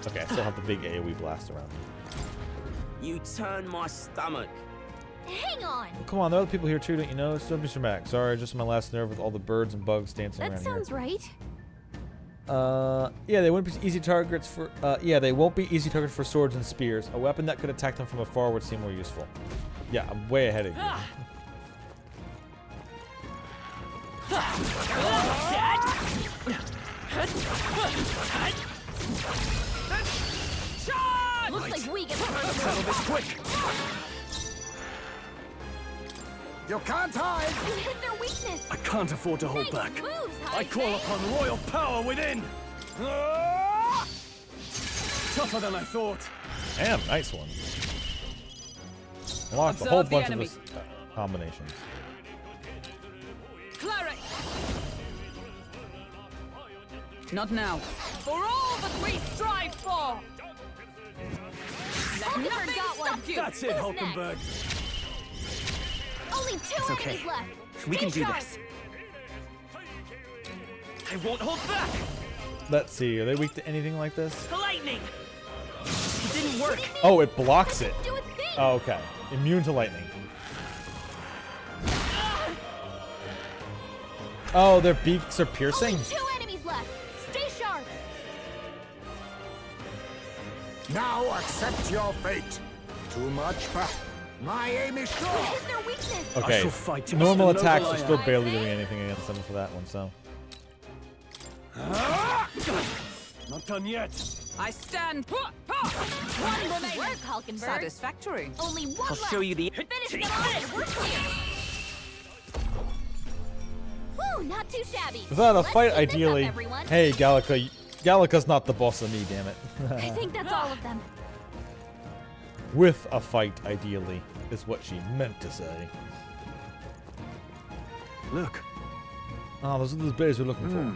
Okay, I still have the big AoE blast around me. You turn my stomach. Hang on. Well, come on, there are other people here too, don't you know? Don't be so dramatic. Sorry, just my last nerve with all the birds and bugs dancing That around sounds right. Yeah, they wouldn't be easy targets for. Yeah, they won't be easy targets for swords and spears. A weapon that could attack them from afar would seem more useful. Yeah, I'm way ahead of you. Looks like we get Settle this quick. You can't hide. You hit their weakness. I can't afford to hold Nice back. moves, I call upon royal power within. Tougher than I thought. Damn, nice one. Unlocked a Observe whole the bunch enemy. of this combinations. Cleric! Not now. For all that we strive for! Let Hulkenberg nothing got one. stop you! That's it, Who's Hulkenberg. Only two It's okay. enemies left. We can Stay do sharp. this. I won't hold back. Let's see, are they weak to anything like this? Lightning. It didn't work. Oh, it blocks it. Do a thing. Oh, okay. Immune to lightning. Oh, their beaks are piercing? Only two enemies left. Stay sharp. Now accept your fate. Too much, but my aim is We sure. hit their weakness. I Okay. shall fight to Normal the noble attacks I are still am. barely doing anything against them for that one, so. Not done yet. I stand. One Nice work, Hulkenberg. Satisfactory. Only one I'll left. show you the. Finish them off. We're clear. Woo, not too shabby. Without a Let's fight, keep this up, ideally. everyone. Hey, Gallica. Gallica's not the boss of me, damn it. I think that's all of them. With a fight, ideally, is what she meant to say. Look. Oh, those are the berries we're looking for.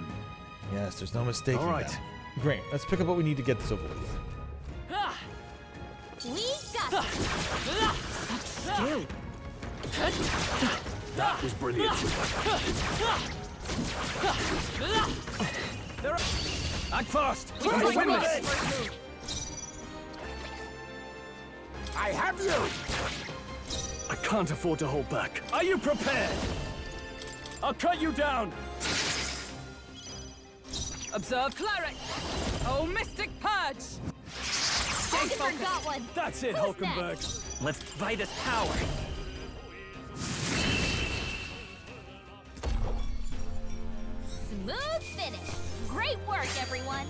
Yes, there's no mistaking All right. them. Great, let's pick up what we need to get this over with. We got this. Still. That was brilliant. Act fast. Looks like Win we this. got the first move. I have you. I can't afford to hold back. Are you prepared? I'll cut you down. Observe cleric. Oh, mystic purge. Stay Hulkenberg focused. got one. That's it, Who's Hulkenberg. next? Let's buy this power. Smooth finish. Great work, everyone.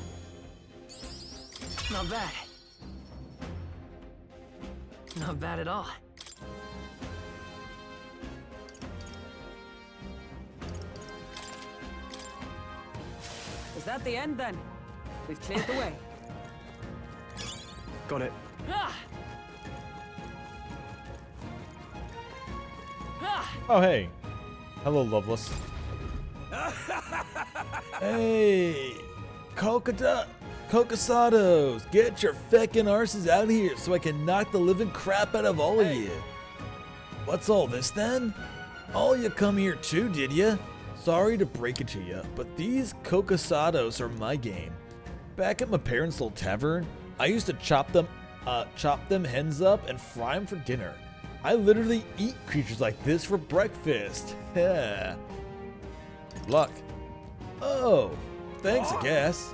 Not bad. Not bad at all. Is that the end then? We've cleared the way. Got it. Oh, hey. Hello, Loveless. Hey, Cocasados, get your feckin' arses out here so I can knock the living crap out of all of you. What's all this then? All you come here too, did ya? Sorry to break it to you, but these Cocasados are my game. Back at my parents' old tavern, I used to chop them hens up and fry them for dinner. I literally eat creatures like this for breakfast. Yeah. Luck. Oh, thanks, I guess.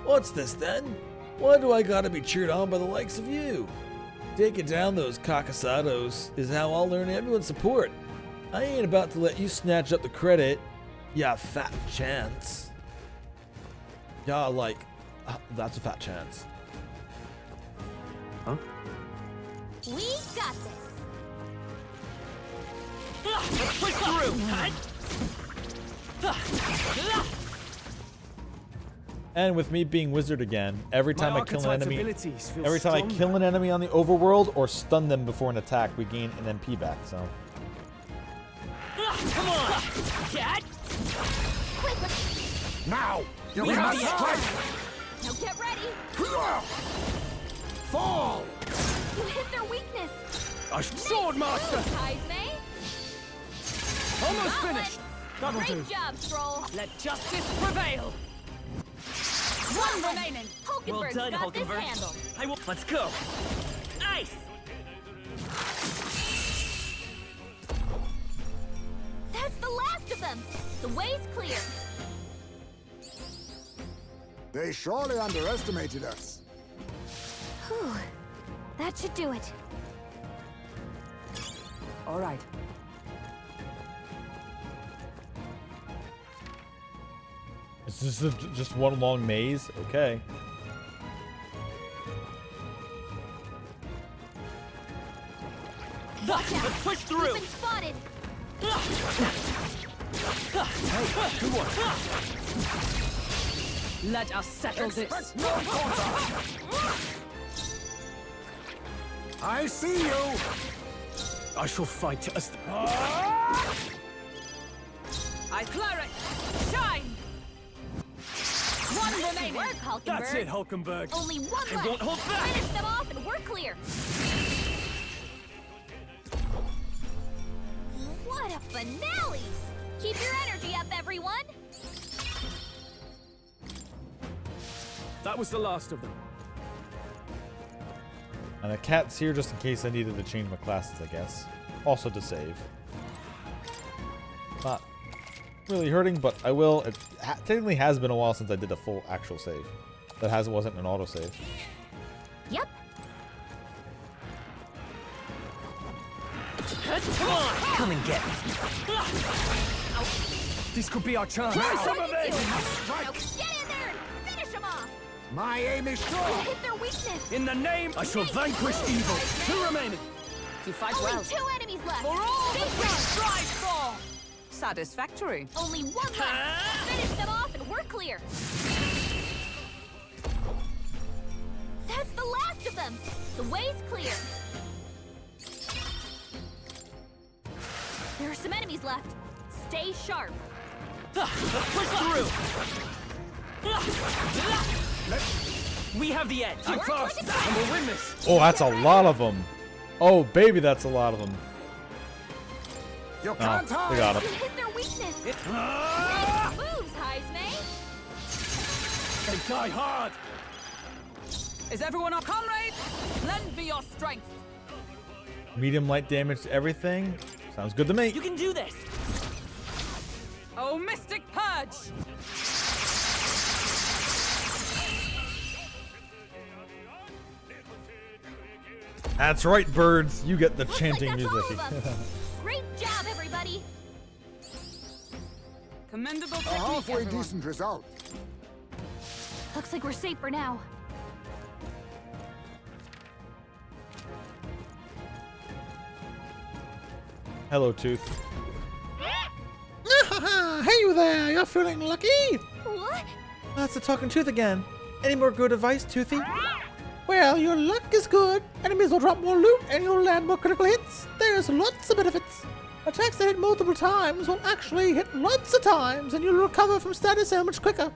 What's this then? Why do I gotta be cheered on by the likes of you? Taking down those caccasados is how I'll earn everyone's support. I ain't about to let you snatch up the credit, ya fat chance. Yeah, like, that's a fat chance. Huh? We got this. Let's push through! And with me being wizard again, every time My I kill an archetype's enemy, abilities feel every time I stronger. kill an enemy on the overworld or stun them before an attack, we gain an MP back. So Come on! Cat! Quick, let's... Now! We You have must the strike! Now get ready. Fall! You hit their weakness. Sword Master! Heisme. Almost Got one. finished! That'll do. Great job, Stroll. Let justice prevail. One remaining. Well Hulkenberg's done, got this Hulkenberg. handled. I will. Let's go. Nice. That's the last of them. The way's clear. They surely underestimated us. Whew. That should do it. All right. is this just one long maze? Okay. Watch out. Let's push through. You've been spotted. Good one. Let us settle this. I see you! I shall fight as the... I cleric. Shine. One remaining. Work, Hulkenberg. That's it, Hulkenberg. Only one I left. won't hold back. Finish them off and we're clear. What a finale! Keep your energy up, everyone. That was the last of them. And the cat's here just in case I needed to change my classes, I guess. Also to save. Not really hurting, but I will. It technically has been a while since I did a full actual save. That wasn't an autosave. Yep. Come on. Come and get me. This could be our chance. Try some of Now this! get in there and finish them off. My aim is You sure! hit their weakness. In the name, I shall vanquish evil. Two remaining. You fight Only well. 2 enemies left. For all Stay that we strong. strive for. Satisfactory. Only 1 left. Finish them off and we're clear. That's the last of them. The way's clear. There are some enemies left. Stay sharp. Let's push through. We have the edge. I'm fast, and we'll win this. Oh, that's a lot of them. Oh, baby, that's a lot of them. You Oh, can't they hide! got You him. hit their weakness. Nice moves, Heisme. They die hard. Is everyone up, comrades? Lend me your strength. Medium light damage to everything. Sounds good to me. You can do this. Oh, Mystic Purge! That's right, birds. You get the Looks chanting like that's music. all of them. Great job, everybody. Commendable A technique, halfway everyone. decent result. Looks like we're safe for now. Hello, Tooth. Hey you there, you're feeling lucky? What? That's the talking tooth again. Any more good advice, Toothy? Well, your luck is good. Enemies will drop more loot and you'll land more critical hits. There's lots of benefits. Attacks that hit multiple times will actually hit lots of times and you'll recover from status so much quicker.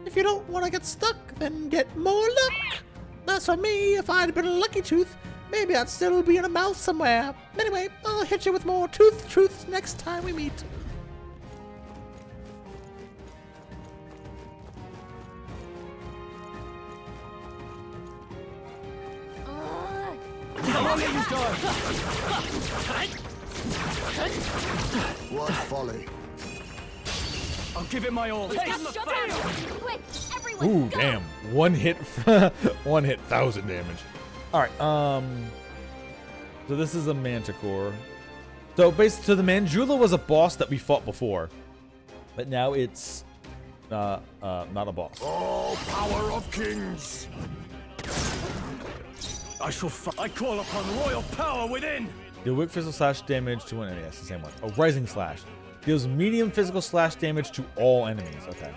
If you don't want to get stuck, then get more luck. That's for me. If I'd been a lucky tooth, maybe I'd still be in a mouth somewhere. Anyway, I'll hit you with more tooth truths next time we meet. Ugh. Come on, Longer you die! What folly. I'll give it my all. Quick, everyone, Ooh, go! damn. One hit, 1,000 damage. All right. So this is a Manticore. So basically, the Manjula was a boss that we fought before, but now it's not a boss. Oh, power of kings! I call upon royal power within! Deal weak physical slash damage to an enemy. That's the same one. Oh, Rising Slash. Deals medium physical slash damage to all enemies. Okay.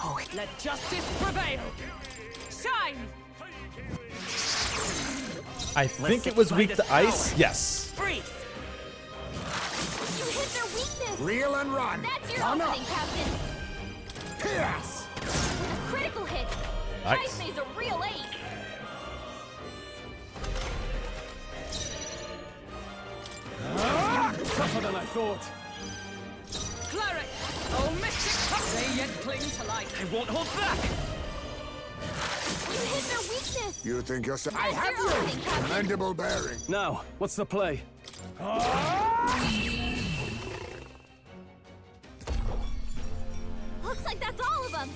Oh, let justice prevail. Shine. I think it was weak to ice. Yes. Freeze! You hit their weakness! Reel and run! That's your Run opening, up. Captain! Pierce! A critical hit! Nice. Heisme's a real ace! Tougher than I thought. Cleric. Oh, mystic cup. They yet cling to life. I won't hold back! You hit their weakness! You think you're so... I have your opening, you! Captain! Commendable bearing. Now, what's the play? Looks like that's all of them!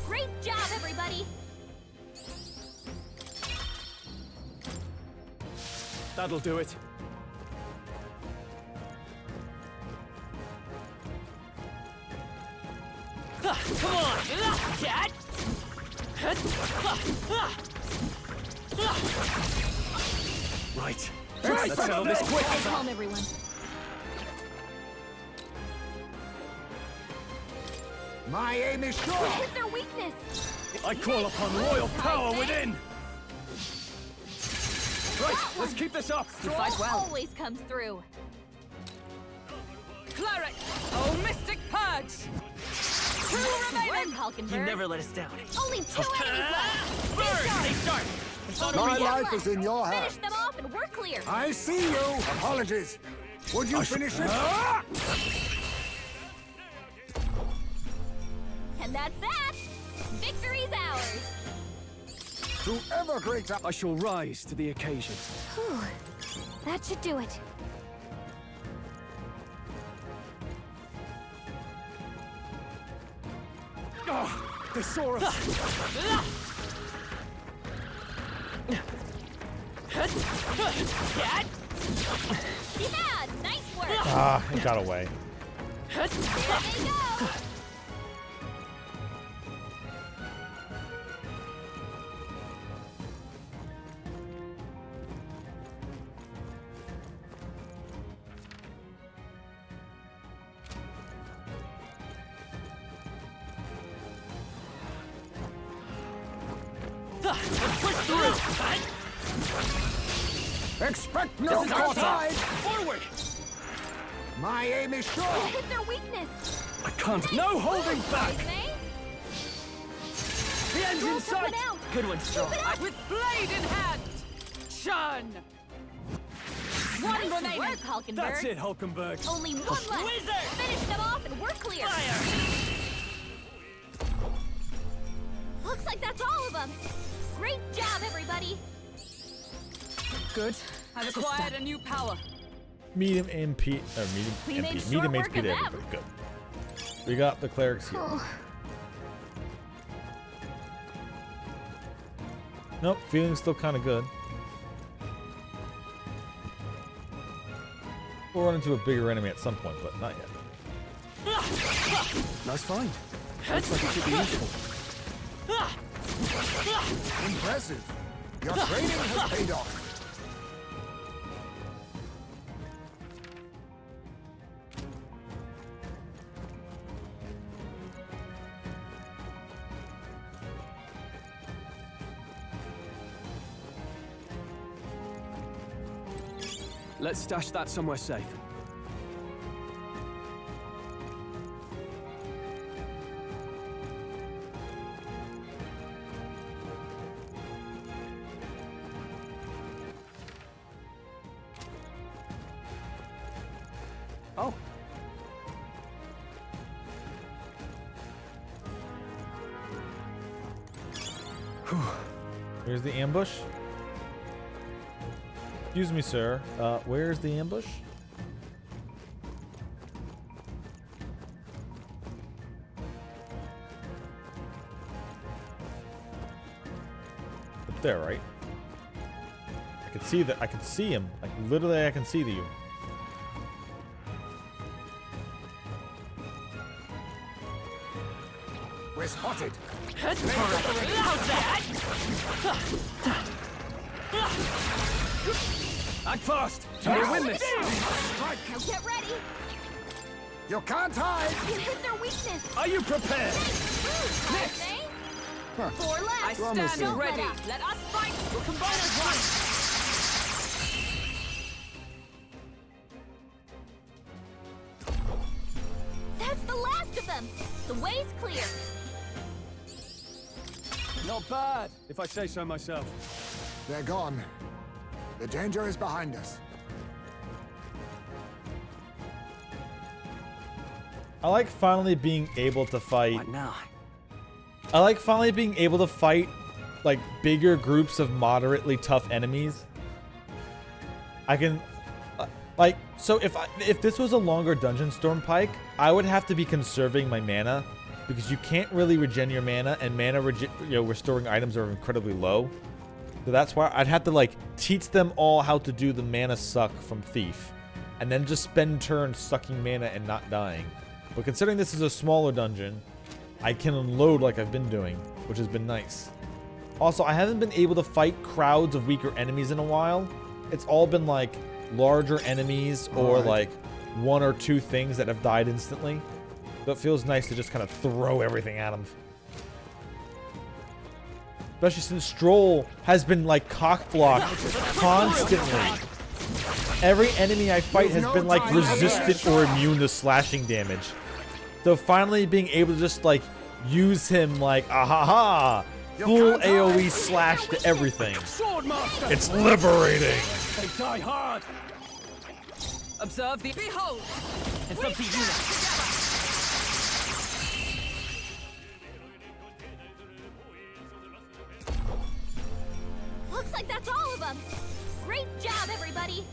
Great job, everybody! That'll do it. Come on! Cat! Right. Let's Let's settle this quick. Calm, everyone. My aim is You sure! hit their weakness! I call upon royal power within! Right, let's keep this up. You fight well. Always comes through. Cleric. Oh, mystic purge. Two remaining. Halkenberg. You never let us down. Only 2 enemies left! Burn! They start! It's not over My yet. life is in your Finish hands. them off and we're clear! I see you. Apologies. Would you finish it? And that's that! Victory's ours! To ever greater... I shall rise to the occasion. Whew. That should do it. Oh, Thesaurus! Cat! Yeah, nice work! Ah, it got away. There they go! Let's push through! Expect no outside! Forward! My aim is sure! You hit their weakness! I can't. No holding back! Heisme. The end's in Scroll sight! someone out! Good one, Straw. With blade in hand. Churn. One Nice remaining. work, Halkenberg. That's it, Hulkenberg. Only one left. Wizard! Finish them off and we're clear. Fire! Looks like that's all of them. Great job, everybody. Good. I've acquired a new power. Medium MP, We medium made MP, short medium work HP of to them. everybody. Good. We got the clerics here. Nope, feeling still kind of good. We'll run into a bigger enemy at some point, but not yet. Nice find. Looks like it could be useful. Impressive. Your training has paid off. Let's stash that somewhere safe. Oh. Whew. There's the ambush. Excuse me, sir. Where's the ambush? Up there, right? I can see that. I can see him. Like literally, I can see you. We're spotted. How's that? Act fast! Now You win this! Strike! Now get ready. You can't hide! You hit their weakness. Are you prepared? Next. Four left. I stand Don't let ready. up. Let us fight. We'll combine as one. That's the last of them. The way's clear. Not bad, if I say so myself. They're gone. The danger is behind us. I like finally being able to fight. What now? I like finally being able to fight like bigger groups of moderately tough enemies. I can like so if this was a longer dungeon Stormpike, I would have to be conserving my mana because you can't really regen your mana and mana restoring items are incredibly low. So that's why I'd have to like teach them all how to do the mana suck from Thief and then just spend turns sucking mana and not dying. But considering this is a smaller dungeon, I can unload like I've been doing, which has been nice. Also, I haven't been able to fight crowds of weaker enemies in a while. It's all been like larger enemies or like one or two things that have died instantly. So it feels nice to just kind of throw everything at them. Especially since Stroll has been like cock-blocked constantly. Every enemy I fight has been like resistant or immune to slashing damage. So finally being able to just like use him like ahaha, full AoE slash to everything. It's liberating. They die hard! Observe the behold. It's up to you now. Looks like that's all of them. Great job, everybody.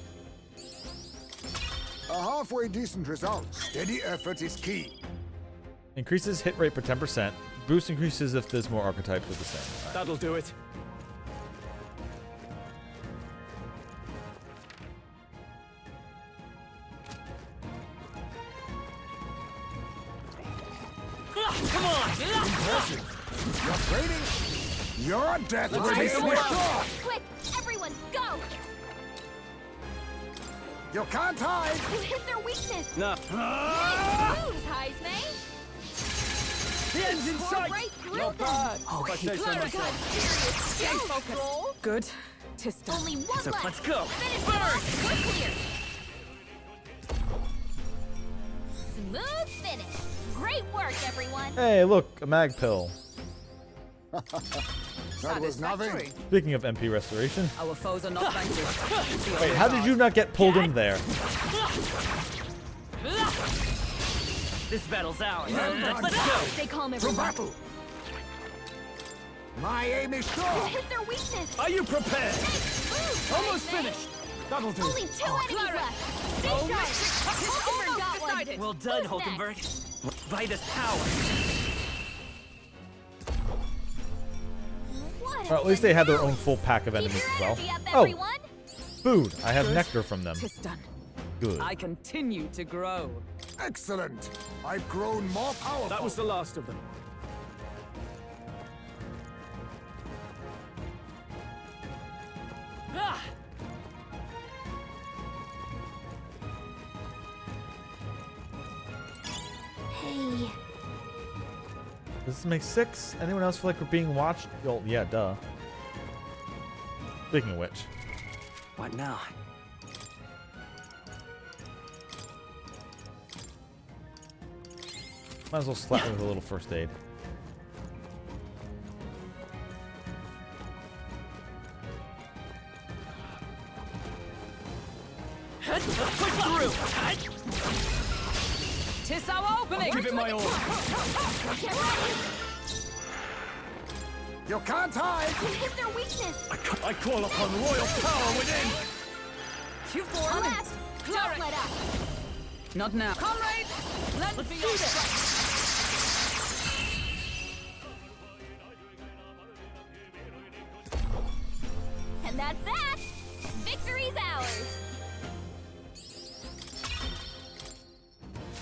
A halfway decent result. Steady effort is key. Increases hit rate by 10%. Boost increases if there's more archetypes with the same. Right. That'll do it. Come on! Impressive. You're training. You're a death Let's race. take them out. Quick, everyone, go! You can't hide. You hit their weakness. No. Nice moves, Heismay. The end's in sight! Right through Not them. bad, Oh, if I say so Clara got myself. serious. Stay focused. Good. Tis done. Only one So left. let's go. Finish it off. We're clear. Smooth finish. Great work, everyone. Hey, look, a mag pill. That was nothing. Speaking of MP restoration. Our foes are not vanquished. Wait, how did you not get pulled in there? This battle's ours. Let's Let's go. Stay calm, To everyone. battle. My aim is You sure. hit their weakness. Are you prepared? Move, Almost Heismay. finished. That'll do. Only two enemies Clara. left. Stay Oh, sharp. Mystic, Hulkenberg got almost one. decided. Well done, Who's Hulkenberg. next? By this power. What Or at least they had their own full pack of enemies as well. Oh, food. I have nectar from them. Tis done. Good. I continue to grow. Excellent. I've grown more powerful. That was the last of them. Ah! Hey. Does this make 6? Anyone else feel like we're being watched? Oh, yeah, duh. Speaking of which. What now? Might as well slap me with a little first aid. Let's push through. Tis our opening. Give it my all. Get ready. You can't hide! You hit their weakness! I call upon royal power within! You've born Left! Don't let up! Not now. Comrades, let's do this! And that's that! Victory's ours!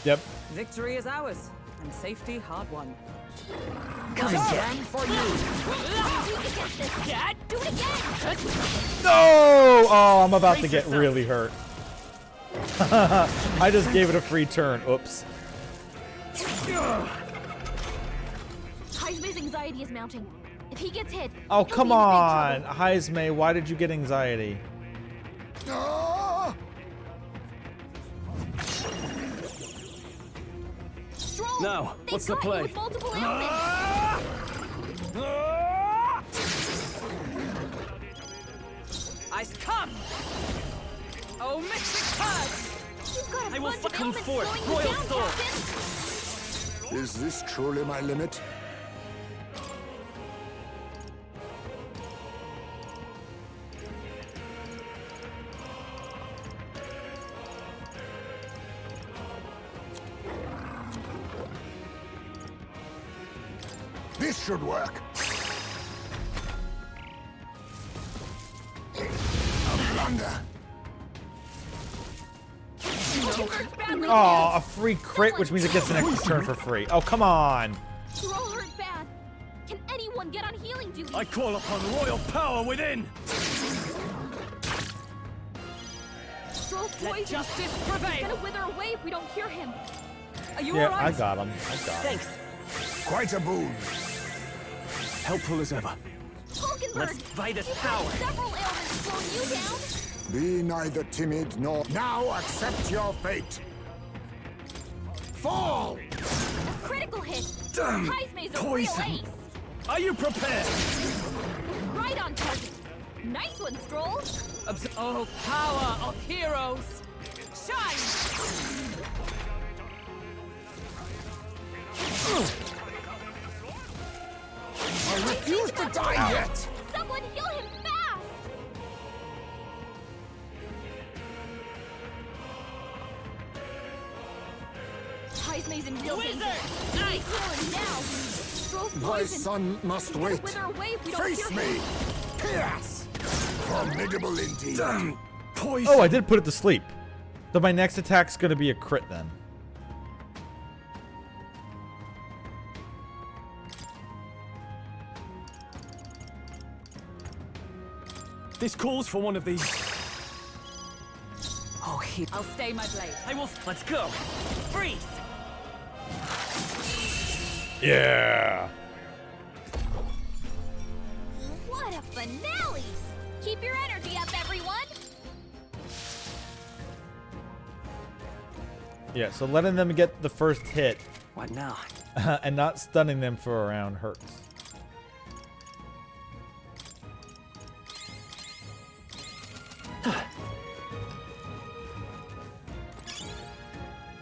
Yep. Victory is ours, and safety hard won. Come again for you! Dad, do it again! No! Oh, I'm about to get really hurt. I just gave it a free turn. Oops. Heisme's anxiety is mounting. If he gets hit, Oh, he'll come be in big on. trouble. Heisme, why did you get anxiety? Stroll! Now, They what's the got you play? with multiple ailments. Ice come! Oh, Mystic Purge! You've got a I will bunch of come ailments forth, slowing you royal down, soul. Captain. Is this truly my limit? This should work. A blunder. Oh, a free crit, which means it gets an extra turn for free. Oh, come on. You're all hurt bad. Can anyone get on healing duty? I call upon royal power within! Stroll's Let poison. justice He's prevail! gonna wither away if we don't cure him. Are you Yeah, alright? I got him. I got him. Thanks. Quite a boon. Helpful as ever. Hulkenberg, Let's fight this you've power. got several ailments slowing you down. Be neither timid nor... Now accept your fate. Fall! A critical hit. Damn Heisme's a poison. real ace. Are you prepared? Right on target. Nice one, Stroll. Oh, power of heroes! Shine! I refuse to die yet! Someone heal him fast! Heisme's in real danger. Nice! Heal him now! Stroll's My poison. son must He's gonna wait. wither away if we don't Face cure him. me! Pierce! Formidable indeed. Damn poison. Oh, I did put it to sleep. So my next attack's going to be a crit then. This calls for one of these. Oh, I'll stay my blade. I will. Let's go. Freeze. Yeah. What a finale! Keep your energy up, everyone! Yeah, so letting them get the first hit What now? and not stunning them for a round hurts.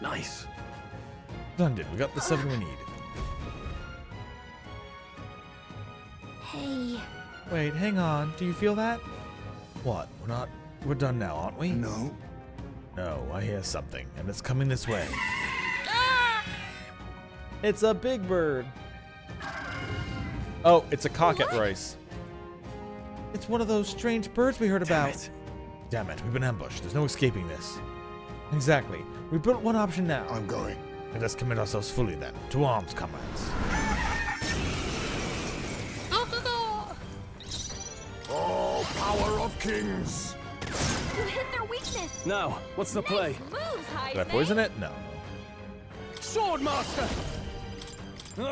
Nice. Done. We got the 7 we need. Hey. Wait, hang on. Do you feel that? What? We're done now, aren't we? No. No, I hear something, and it's coming this way. It's a big bird. Oh, it's a cocket rice. It's one of those strange birds we heard about. Damn it, we've been ambushed. There's no escaping this. Exactly. We built one option now. I'm going. Let us commit ourselves fully then. To arms, comrades. Oh, power of kings! You hit their weakness! Now, what's the play? Nice moves, Heisme! Did I poison it? No. Swordmaster! You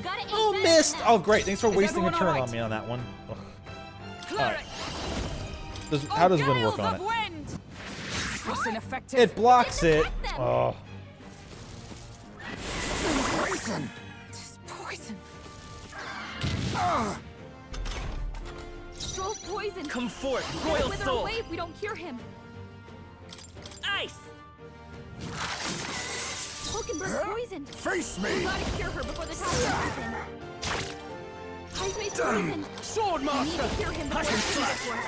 gotta aim Oh, better missed! than that. Oh, great. Thanks for Is wasting a everyone turn all right? on me on that one. Ugh. Cleric! How does wind Gales work on of it? wind! Trust ineffective. It blocks it. Oh. Poison! It's poison. Stroll's poison! Come forth, He's gonna royal wither soul. away if we don't cure him. Ice. Hulkenberg's poisoned. Face You me! gotta cure her before the toxins happen. Heisme's poisoned. Swordmaster! We need to cure him before Passion things get worse.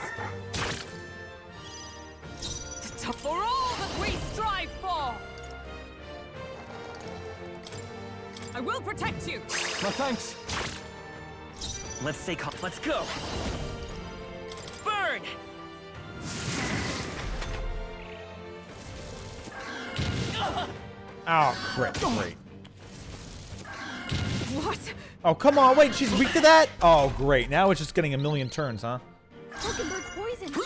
For all that we strive for! I will protect you! My thanks. Let's stay calm. Let's go. Burn! Oh, great. What? Oh, come on. Wait, she's weak to that? Oh, great. Now it's just getting a million turns, huh? Hulkenberg's poisoned. We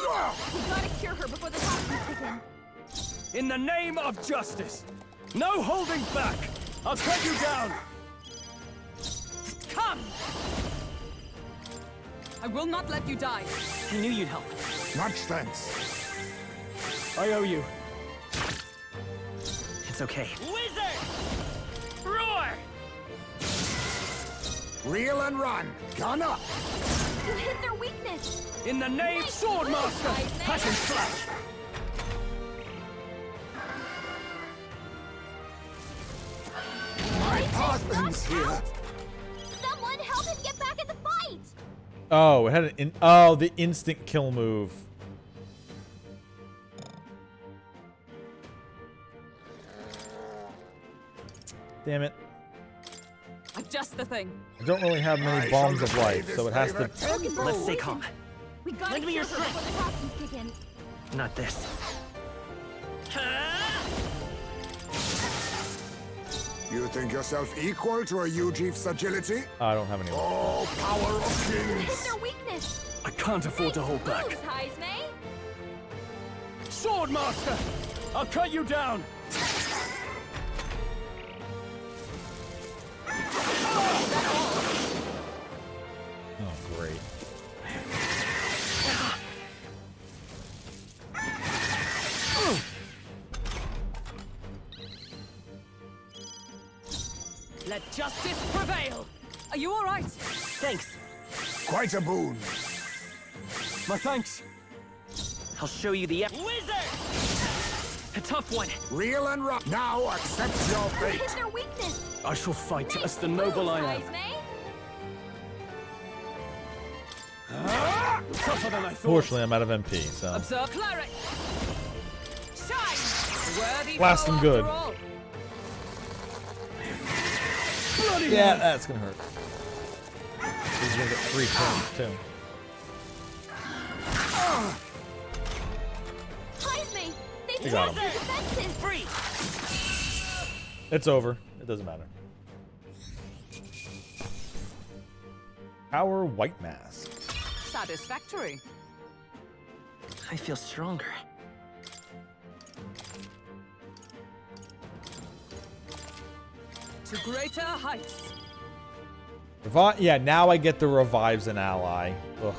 gotta cure her before the toxins kick in. In the name of justice, no holding back. I'll cut you down. Come! I will not let you die. I knew you'd help. Much thanks. I owe you. It's okay. Wizard! Roar! Reel and run. Gun up. You hit their weakness. In the name, Nice Swordmaster! move, Heisme. Passion slash! My husband's here. Someone help him get back in the fight. Oh, it had the instant kill move. Damn it. Just the thing. I don't really have many bombs of life, so it has to... Let's stay calm. We gotta Lend me cure your her before the toxins kick in. Not this. You think yourself equal to a Ujif's agility? I don't have any. Oh, power of You hit kings! their weakness. I can't afford to hold back. Moves, Heisme. Swordmaster! I'll cut you down! Oh, great. Let justice prevail! Are you alright? Thanks. Quite a boon. My thanks. I'll show you the wizard! A tough one. Reel and run. Now accept your You fate. hit their weakness. I shall fight Nice as the noble I am. moves, Heisme. Tougher than I thought. Fortunately, I'm out of MP, so... Observe cleric! Shine! Worthy Blast foe him good. after all. Bloody Yeah, hell. that's gonna hurt. He's gonna get 3 turns, too. Heisme, they You got broke him. their defenses. Free! It's over. It doesn't matter. Power White Mask. Satisfactory. I feel stronger. To greater heights. Yeah, now I get the revives an ally. Ugh.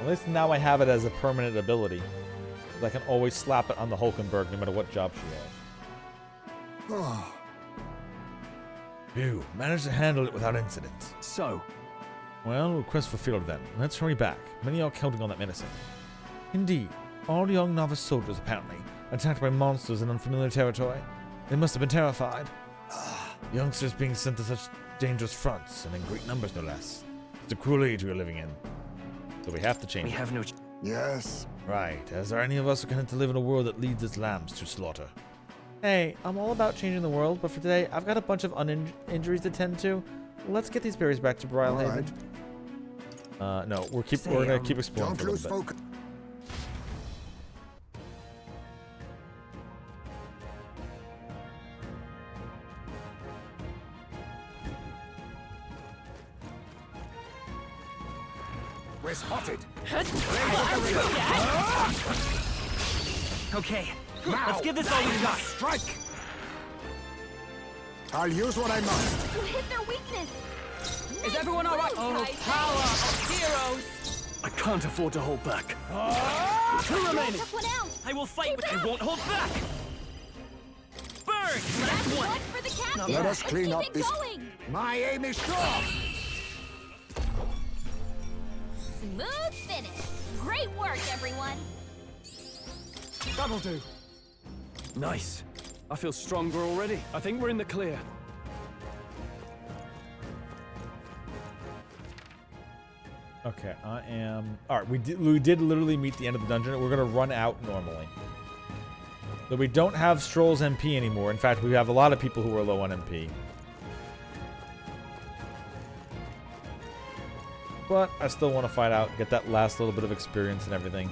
At least now I have it as a permanent ability. I can always slap it on the Hulkenberg no matter what job she has. Phew, managed to handle it without incident. So, Well, request fulfilled then. Let's hurry back. Many are counting on that medicine. Indeed, all young novice soldiers apparently, attacked by monsters in unfamiliar territory. They must have been terrified. Youngsters being sent to such dangerous fronts, and in great numbers no less. It's a cruel age we are living in. So we have to change We it. have no. Yes. Right, as there any of us who can to live in a world that leads its lambs to slaughter? Hey, I'm all about changing the world, but for today, I've got a bunch of injuries to tend to. Let's get these berries back to Brylehaven. No, we're gonna keep exploring Don't for a lose little bit. focus. We're spotted. Okay, Now, let's give this all we got. Strike. I'll use what I must. You hit their weakness. Is everyone alright? Oh, power of heroes! I can't afford to hold back. Two remaining. Took one out. I will fight, but I won't hold back. Burn! That's Last one. one for the captain. Let us Let's clean keep up it this. going. My aim is sure. Smooth finish. Great work, everyone. That'll do. Nice. I feel stronger already. I think we're in the clear. Okay, I am... Alright, we did literally meet the end of the dungeon. We're gonna run out normally. So we don't have Stroll's MP anymore. In fact, we have a lot of people who are low on MP. But I still want to fight out, get that last little bit of experience and everything.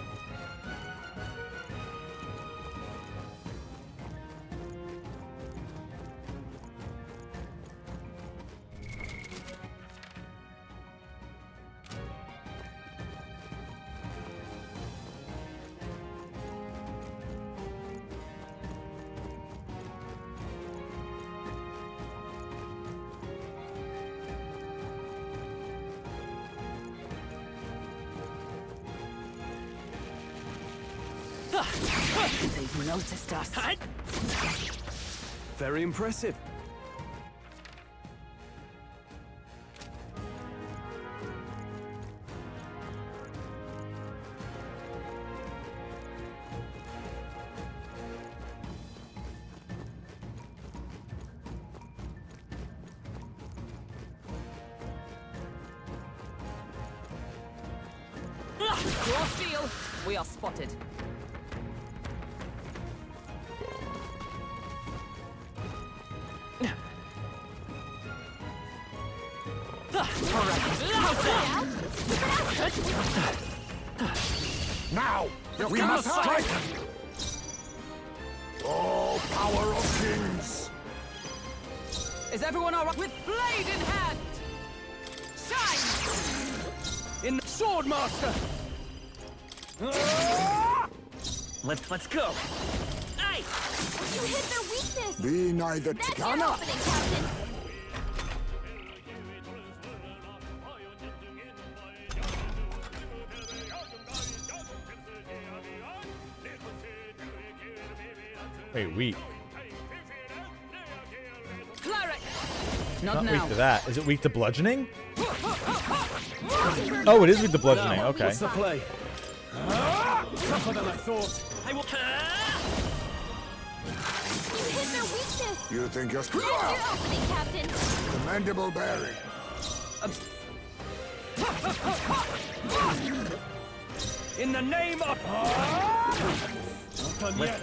They've noticed us. Very impressive. Draw steel. We are spotted. Now, we must strike! Oh, power of kings! Is everyone all right? With blade in hand! Shine! In the sword master! Let's go. Hey! You hit their weakness! Be neither That's your Tigana! opening, Captain! Wait, weak. Cleric! Not weak to that. Is it weak to bludgeoning? Oh, it is weak to bludgeoning. Okay. What's the play? Tougher than I thought. I will. You hit their weakness! You think you're That's your opening, Captain! commendable bearing? In the name of... Not done yet.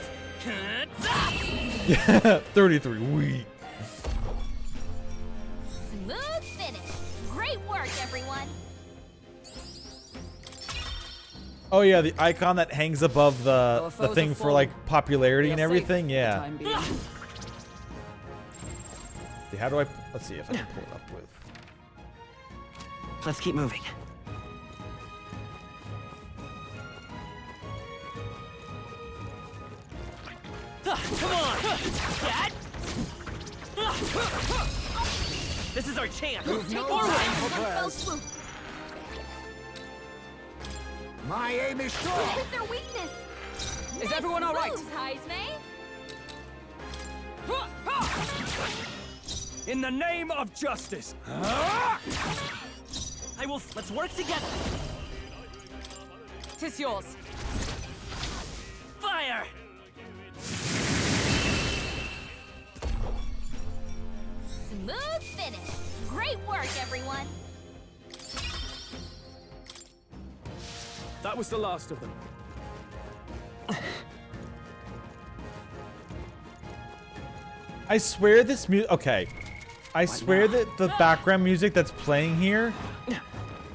33 weak. Smooth finish! Great work, everyone! Oh yeah, the icon that hangs above the thing for like popularity and everything. Yeah. See, how do I? Let's see if I can pull it up with. Let's keep moving. Come on! Dad! This is our chance! Move no Forward! time for One fell prayers. swoop! My aim is You sure! hit their weakness! Is everyone all right? Moves, Heisme! In the name of justice. I will. Let's work together. Tis yours. Fire! Smooth finish! Great work, everyone! That was the last of them. I swear this music. Okay, I swear that the background music that's playing here.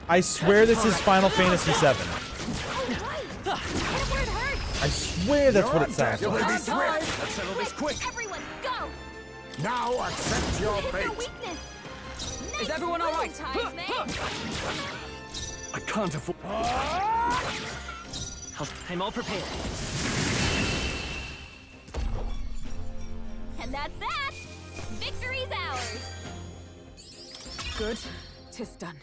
I swear this is Final Fantasy VII. I swear that's what it sounds You will like. be swift! Let's settle this quick. Everyone, go! Now accept your You hit their fate! weakness! Is everyone all right? Moves, Heisme! I can't afford... I'm all prepared. And that's that! Victory's ours! Good. Tis done.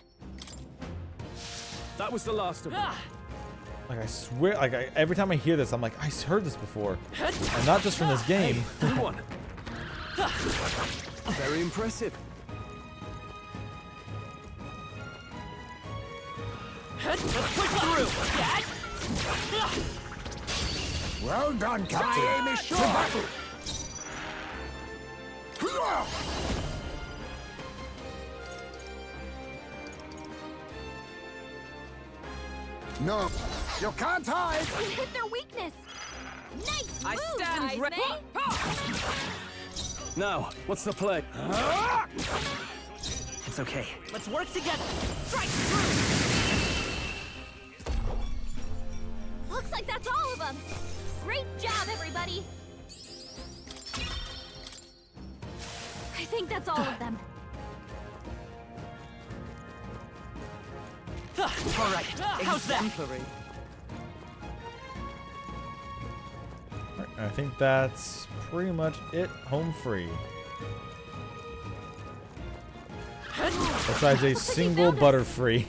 That was the last of them. Like I swear, like every time I hear this, I'm like, I heard this before, and not just from this game. Good one. Very impressive. Let's push through. Dad! Well done, Captain! My aim is sure! To battle! No, you can't hide! You hit their weakness! Nice I move, stand ready. Now, what's the play? It's okay. Let's work together. Strike through. Looks like that's all of them! Great job, everybody! I think that's all of them. All right. How's that? Exemplary. I think that's pretty much it. Home free. Besides a single Butterfree.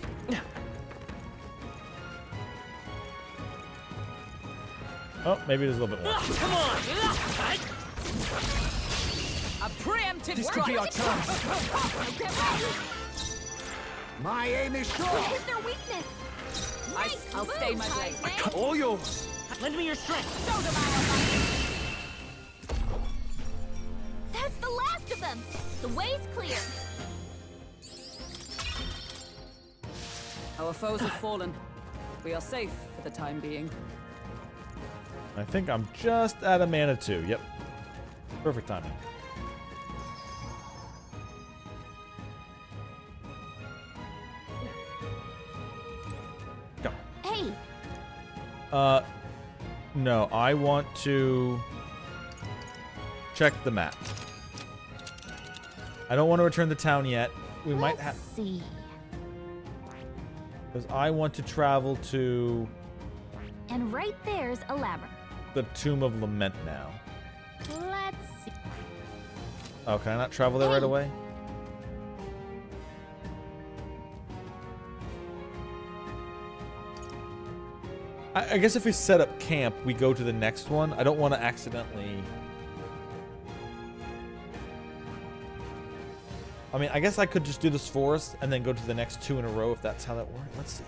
Oh, maybe there's a little bit more. Come on! A preemptive This could be our chance. My aim is sure! Hit their weakness! Nice I'll move, stay my blade. Heisman. All yours. Lend me your strength. Show them our might. That's the last of them! The way's clear! Our foes have fallen. We are safe for the time being. I think I'm just out of mana 2. Yep. Perfect timing. Go. Hey! No, I want to check the map. I don't want to return to town yet. We might have... Let's see. Because I want to travel to And right there's a labyrinth. the Tomb of Lament now. Let's see. Oh, can I not travel there right away? I guess if we set up camp, we go to the next one. I don't want to accidentally... I mean, I guess I could just do this forest and then go to the next 2 in a row if that's how that works. Let's see.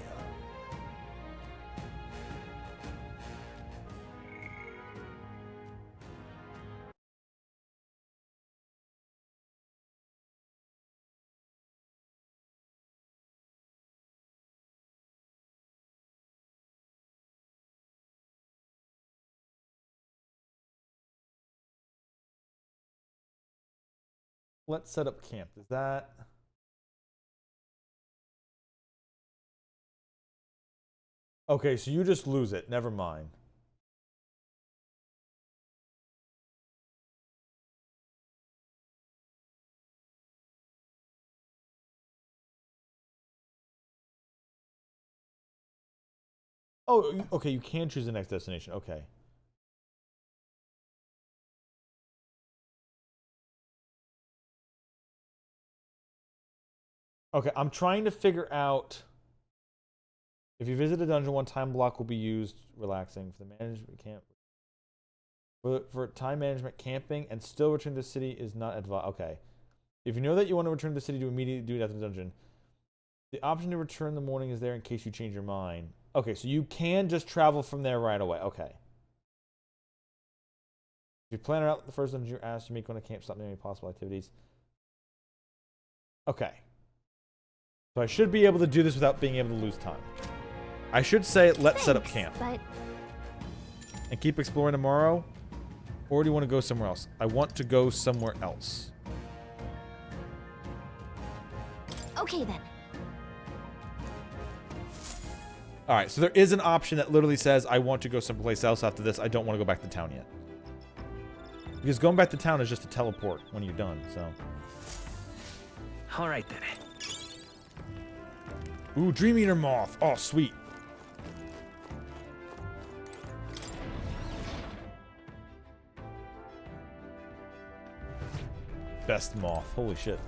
Let's set up camp. Is that... Okay, so you just lose it. Never mind. Oh, okay, you can choose the next destination. Okay. Okay, I'm trying to figure out if you visit a dungeon, one time block will be used relaxing for the management camp. For time management, camping and still return to the city is not advised. Okay. If you know that you want to return to the city to immediately do it after the dungeon, the option to return in the morning is there in case you change your mind. Okay, so you can just travel from there right away. Okay. If you plan out the first dungeon you're asked to make on a camp, stop doing any possible activities. Okay. So I should be able to do this without being able to lose time. I should say, let's set up camp. But... And keep exploring tomorrow? Or do you want to go somewhere else? I want to go somewhere else. Okay then. Alright, so there is an option that literally says, I want to go someplace else after this. I don't want to go back to town yet. Because going back to town is just a teleport when you're done, so... Alright then. Ooh, Dream Eater Moth. Oh, sweet. Best moth. Holy shit.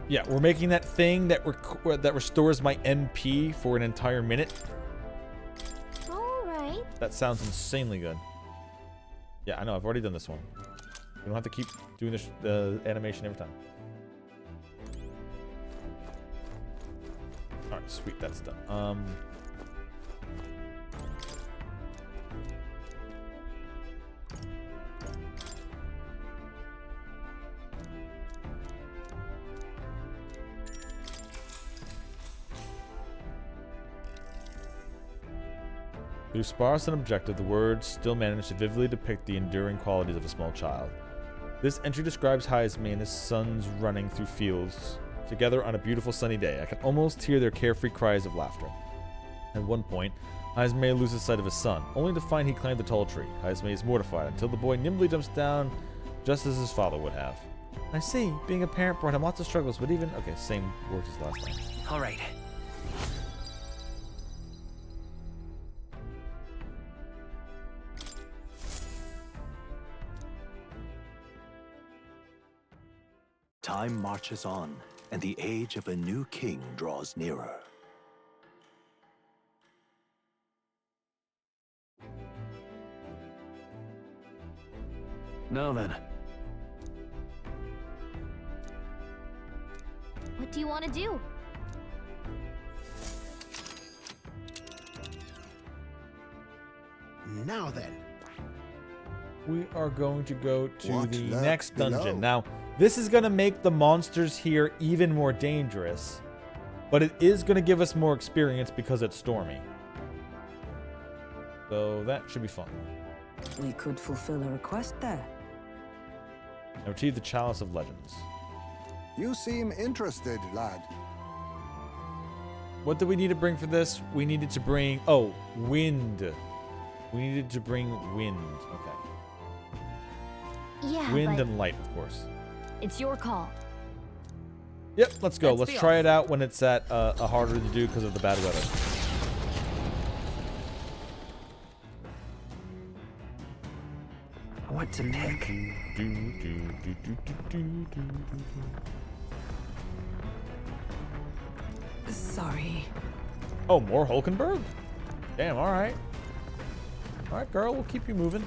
Yeah, we're making that thing that restores my MP for an entire minute. Alright. That sounds insanely good. Yeah, I know. I've already done this one. We don't have to keep doing this animation every time. Alright, sweet. That's done. Though sparse and objective, the words still manage to vividly depict the enduring qualities of a small child. This entry describes Heisme and his sons running through fields together on a beautiful sunny day. I can almost hear their carefree cries of laughter. At one point, Heisme loses sight of his son, only to find he climbed the tall tree. Heisme is mortified until the boy nimbly jumps down just as his father would have. I see, being a parent brought him lots of struggles, but even... Okay, same words as last time. All right. Time marches on, and the age of a new king draws nearer. Now then. What do you want to do? Now then. We are going to go to What the lurks next dungeon. below? Now, this is going to make the monsters here even more dangerous, but it is going to give us more experience because it's stormy. So that should be fun. We could fulfill a request there. Now, achieve the Chalice of Legends. You seem interested, lad. What did we need to bring for this? We needed to bring... Oh, wind. We needed to bring wind. Okay. Yeah, Wind but and light, of course. it's your call. Yep, let's go. Let's Let's be try off. it out when it's at a harder to do because of the bad weather. What to pick? Sorry. Oh, more Hulkenberg? Damn, alright. Alright, girl, we'll keep you moving.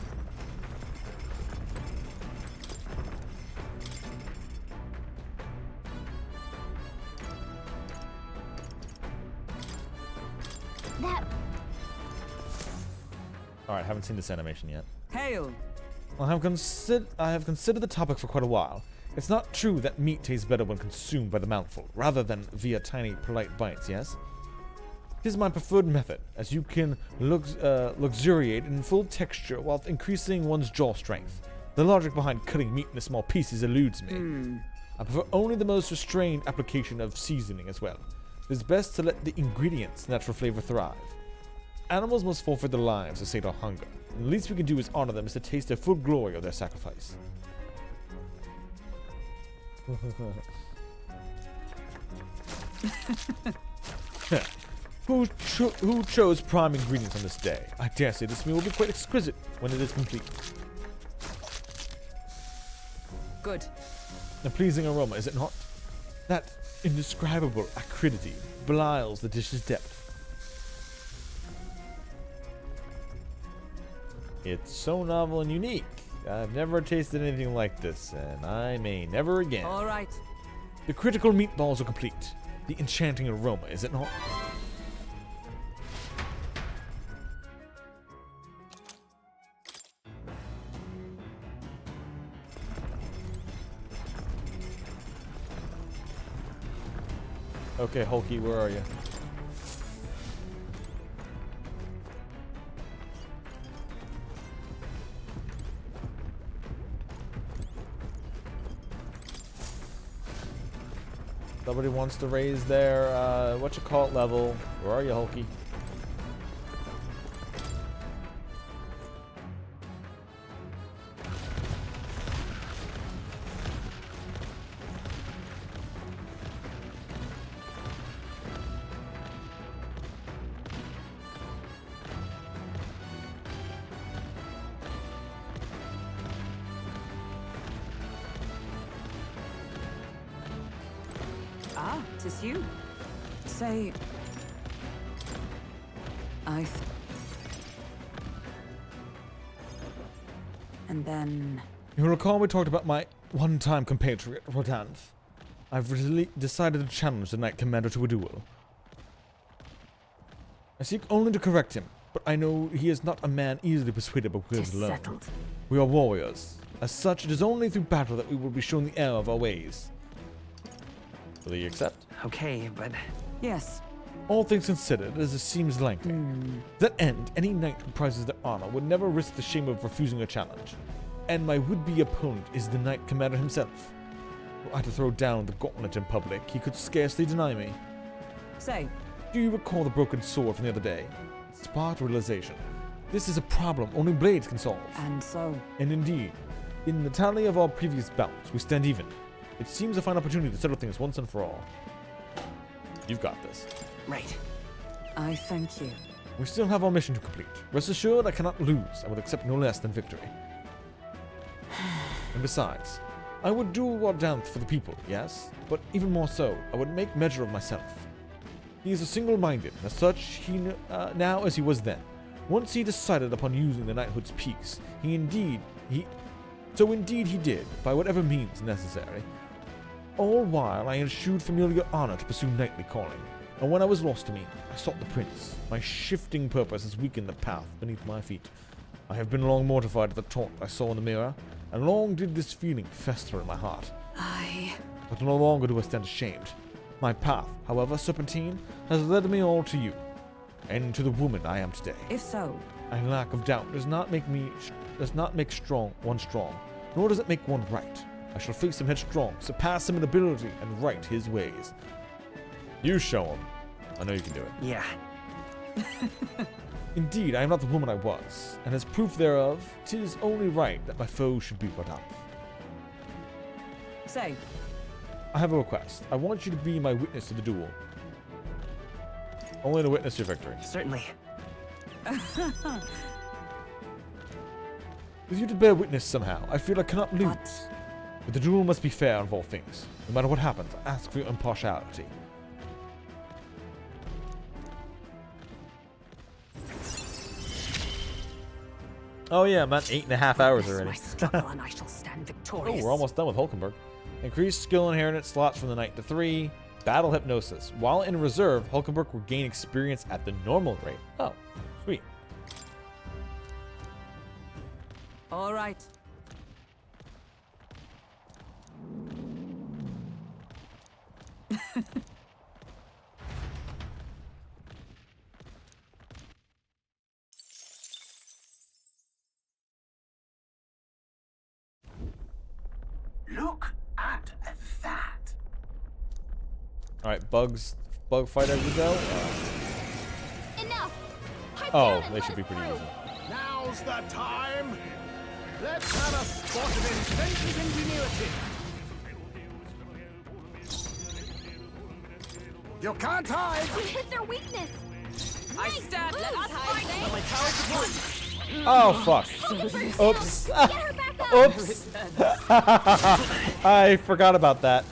That Alright, haven't seen this animation yet. Hail. I have considered the topic for quite a while. It's not true that meat tastes better when consumed by the mouthful, rather than via tiny, polite bites, yes? It is my preferred method, as you can luxuriate in full texture while increasing one's jaw strength. The logic behind cutting meat into small pieces eludes me. I prefer only the most restrained application of seasoning as well. It is best to let the ingredients' natural flavor thrive. Animals must forfeit their lives to sate our hunger. And the least we can do is honor them is to taste the full glory of their sacrifice. Who chose prime ingredients on this day? I dare say this meal will be quite exquisite when it is complete. Good. A pleasing aroma, is it not? That indescribable acridity belies the dish's depth. It's so novel and unique. I've never tasted anything like this, and I may never again. All right. The critical meatballs are complete. The enchanting aroma, is it not? Okay, Hulky, where are you? Somebody wants to raise their, whatchamacallit level. Where are you, Hulky? Ah, 'tis you. Say... And then... You recall we talked about my one-time compatriot, Rodanthe. I've decided to challenge the Knight Commander to a duel. I seek only to correct him, but I know he is not a man easily persuaded by words alone. settled. We are warriors. As such, it is only through battle that we will be shown the error of our ways. Will you accept? Okay, but Yes. All things considered, as it seems lengthy. To that end, any knight who prizes their honor would never risk the shame of refusing a challenge. And my would-be opponent is the knight commander himself. Were I to throw down the gauntlet in public, he could scarcely deny me. Say, do you recall the broken sword from the other day? It sparked realization. This is a problem only blades can solve. And so? And indeed, in the tally of our previous bouts, we stand even. It seems a fine opportunity to settle things once and for all. You've got this. Right. I thank you. We still have our mission to complete. Rest assured, I cannot lose. I would accept no less than victory. And besides, I would do what downth for the people, yes? But even more so, I would make measure of myself. He is a single-minded, and as such, he now as he was then. Once he decided upon using the knighthood's peaks, indeed he did, by whatever means necessary. All while I eschewed familiar honor to pursue knightly calling, and when I was lost to me, I sought the prince. My shifting purpose has weakened the path beneath my feet. I have been long mortified at the taunt I saw in the mirror, and long did this feeling fester in my heart. But no longer do I stand ashamed. My path, however serpentine, has led me all to you, and to the woman I am today. If so, a lack of doubt does not make one strong, nor does it make one right. I shall face him headstrong, surpass him in ability, and right his ways. You show him. I know you can do it. Yeah. Indeed, I am not the woman I was, and as proof thereof, 'tis only right that my foe should be put off. Say. I have a request. I want you to be my witness to the duel. Only to witness your victory. Certainly. With you to bear witness somehow, I feel I cannot lose. But the duel must be fair of all things. No matter what happens, I ask for your impartiality. Oh yeah, I'm at 8.5 hours already. And I shall stand victorious. Oh, we're almost done with Hulkenberg. Increased skill inheritance slots from the knight to 3. Battle hypnosis. While in reserve, Hulkenberg will gain experience at the normal rate. Oh, sweet. All right. Look at that. All right, bug fight as we go. Enough. Oh, they should be pretty easy. Now's the time. Let's have a spot of inventive ingenuity. You can't hide. You hit their weakness. I stand. Let us fight. But my powers of one. Oh fuck! Oops! Oops! I forgot about that.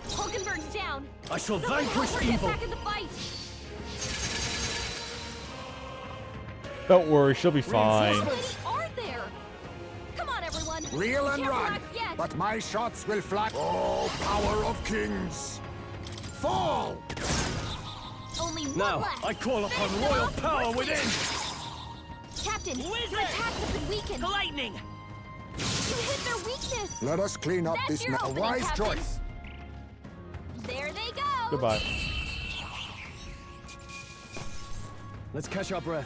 Hulkenberg's down. I shall Someone vanquish help her get evil. back in the fight. Don't worry, she'll be fine. How many are there? Come on, everyone. Reel and Can't run, relax yet. but my shots will fly. Oh, power of kings! Fall! Only one Now, left. I call upon Finish them royal off power quickly. within. Captain, Wizard! your attacks have been weakened. Lightning. You hit their weakness. Let us clean up That's this your now. opening, Wise Captain. choice. There they go. Goodbye. Let's catch our breath.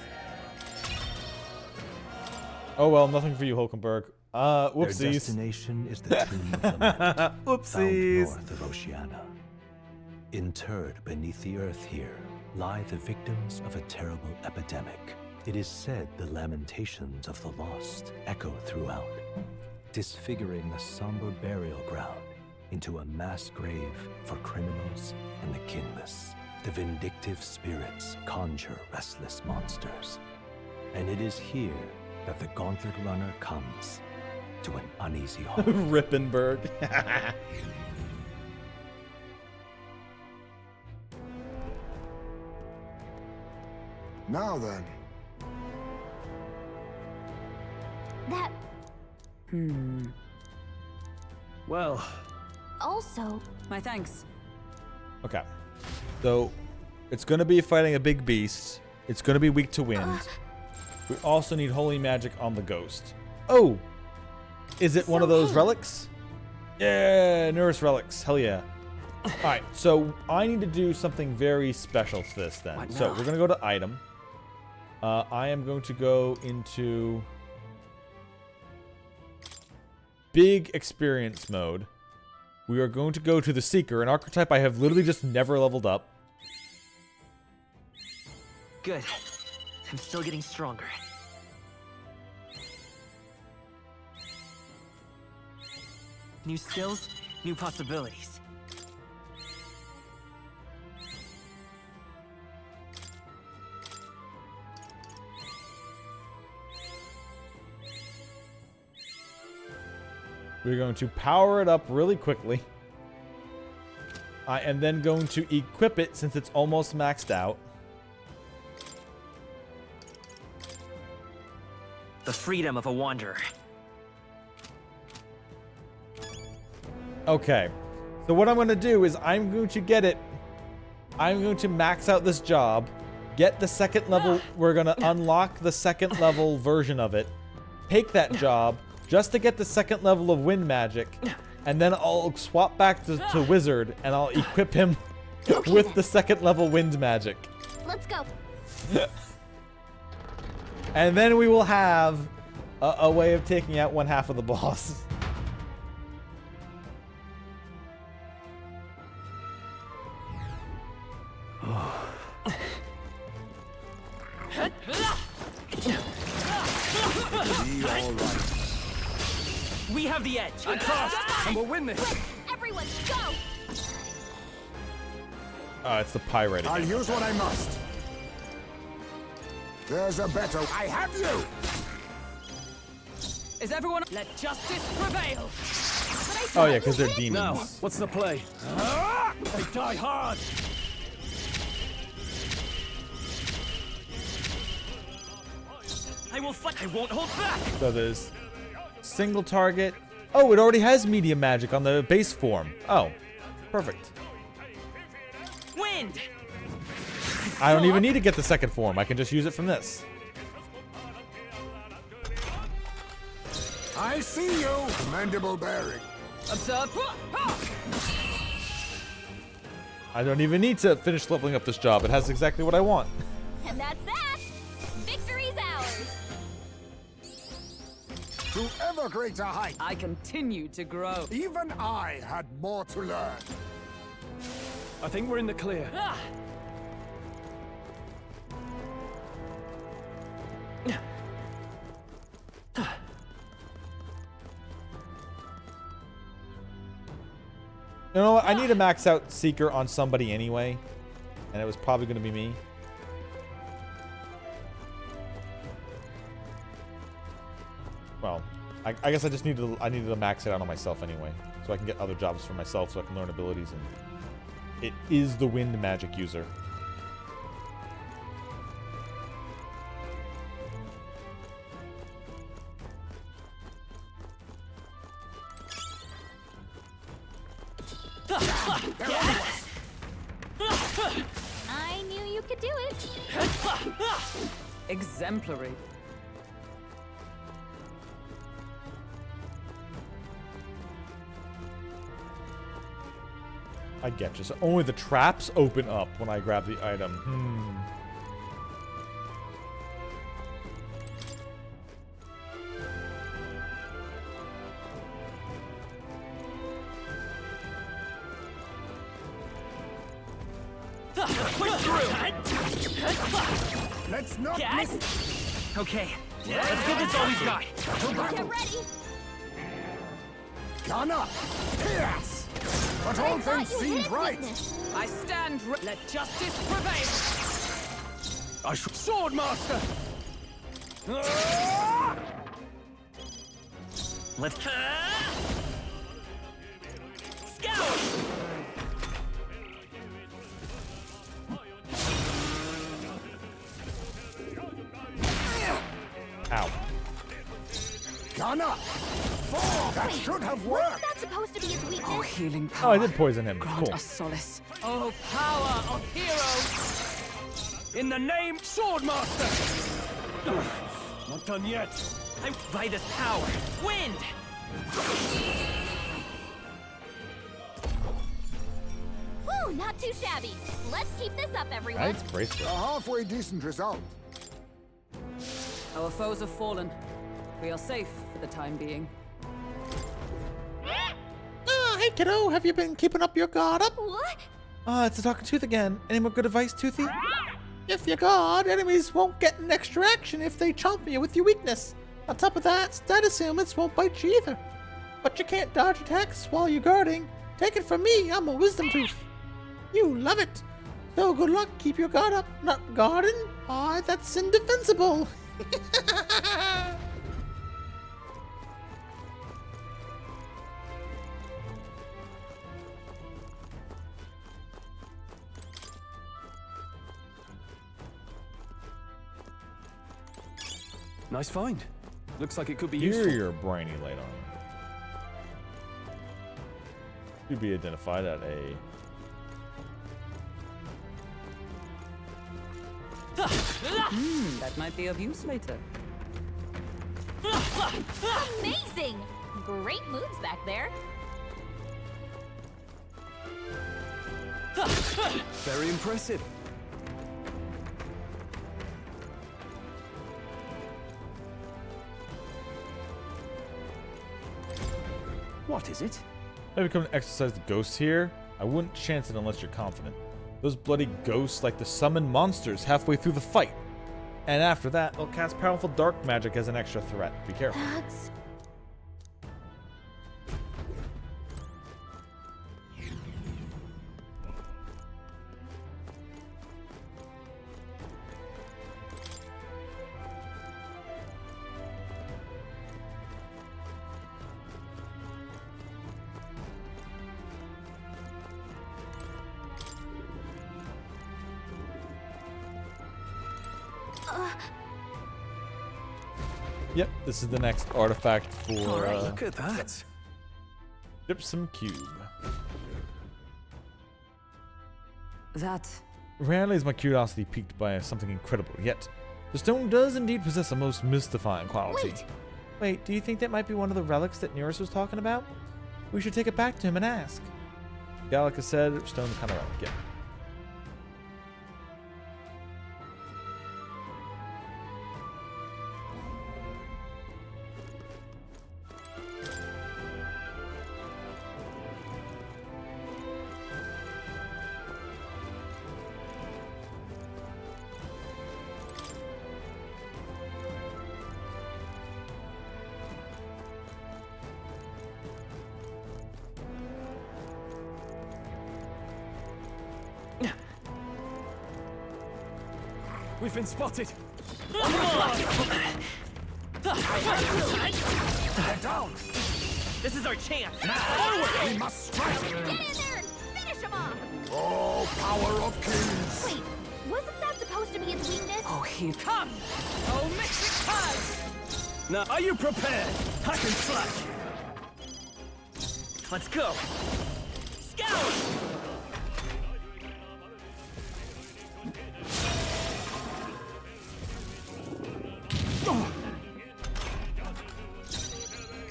Oh well, nothing for you, Hulkenberg. Their Whoopsies. destination is the Tomb of Lament, Whoopsies. found north of Oceania. Interred beneath the earth here lie the victims of a terrible epidemic. It is said the lamentations of the lost echo throughout, disfiguring the somber burial ground into a mass grave for criminals and the kinless. The vindictive spirits conjure restless monsters. And it is here that the Gauntlet Runner comes to an uneasy halt. Rippenberg. Now then. That Well, also. My thanks. Okay. So, It's going to be fighting a big beast. It's going to be weak to wind. We also need holy magic on the ghost. Oh! Is it one of those relics? Yeah, Nurse relics. Hell yeah. Alright, so I need to do something very special to this then. So we're going to go to item. I am going to go into big experience mode. We are going to go to the Seeker, an archetype I have literally just never leveled up. Good. I'm still getting stronger. New skills, new possibilities. We're going to power it up really quickly. I am then going to equip it since it's almost maxed out. The freedom of a wanderer. Okay. So what I'm going to do is I'm going to get it. I'm going to max out this job. Get the second level. We're going to unlock the second level version of it. Take that job just to get the second level of wind magic. And then I'll swap back to wizard and I'll equip him with the second level wind magic. Let's go. And then we will have a way of taking out one half of the boss. We have the edge. I crossed, and we'll win this. Quick, everyone, go! It's the pirate again. I'll use what I must. There's a better. I have you. Is everyone? Let justice prevail. Oh yeah, because they're demons. Now, what's the play? They die hard. I will fight. I won't hold back. So there's single target. Oh, it already has medium magic on the base form. Oh, perfect. Wind. I don't even need to get the second form. I can just use it from this. I see you. Commendable bearing. Observe. I don't even need to finish leveling up this job. It has exactly what I want. And that's that. Victory's ours. To ever greater height. I continue to grow. Even I had more to learn. I think we're in the clear. You know what? I need to max out Seeker on somebody anyway. And it was probably going to be me. Well, I guess I just needed to max it out on myself anyway. So I can get other jobs for myself so I can learn abilities. And it is the wind magic user. I knew you could do it. Exemplary. I get you. So only the traps open up when I grab the item. Push through. Let's not miss. Okay, let's give this all we've got. Get ready. Gunner, yes. But all things seemed right. I stand. Let justice prevail. Sword master. Let's scout. Ow. Gunner, that should have worked. Wasn't that supposed to be his weakness? Oh, healing Oh, power. I did poison him. Grant Cool. us solace. Oh, power of heroes. In the name, Swordmaster! Not done yet. By this power, wind! Woo, not too shabby. Let's keep this up, everyone. Nice bracelet. A halfway decent result. Our foes have fallen. We are safe for the time being. Hey kiddo, have you been keeping up your guard up? What? It's the talking tooth again. Any more good advice, Toothy? If you're guard, enemies won't get an extra action if they chomp you with your weakness. On top of that, status ailments won't bite you either. But you can't dodge attacks while you're guarding. Take it from me, I'm a wisdom tooth. You love it. So good luck, keep your guard up. Not guarding? That's indefensible. Nice find. Looks like it could be Here useful. your brainy light on. To be identified at a. That might be of use later. Amazing! Great moves back there. Very impressive. What is it? Have you come to exercise the ghosts here? I wouldn't chance it unless you're confident. Those bloody ghosts like to summon monsters halfway through the fight. And after that, they'll cast powerful dark magic as an extra threat. Be careful. That's... Yep, this is the next artifact for Look at that. Gypsum Cube. That... Rarely is my curiosity piqued by something incredible, yet the stone does indeed possess a most mystifying quality. Wait, do you think that might be one of the relics that Nereus was talking about? We should take it back to him and ask. Gallica said, stone kind of relic, yeah. We've been spotted. Get down! This is our chance! Forward! We must strike! Get in there and finish him off! Oh, power of kings! Wait, wasn't that supposed to be its weakness? Oh, here Come! Oh, Mystic Purge! Now, are you prepared? Hack and slash! Let's go! Scout!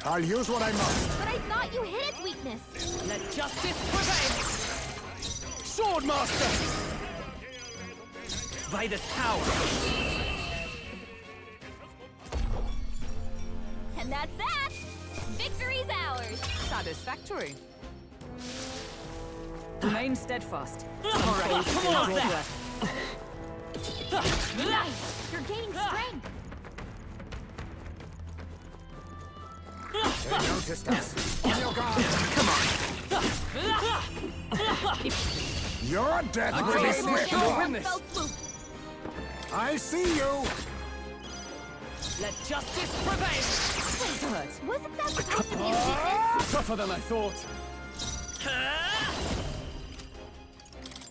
I'll use what I must. But I thought you hit its weakness. Let justice prevail! Swordmaster! By this power! And that's that! Victory's ours! satisfactory. Remain steadfast. All right, come on! Nice! You're gaining strength! They noticed us. On your guard. Come on! Your death will be swift. I see you. Let justice prevail! Wait, wasn't that supposed to be its weakness? Tougher than I thought.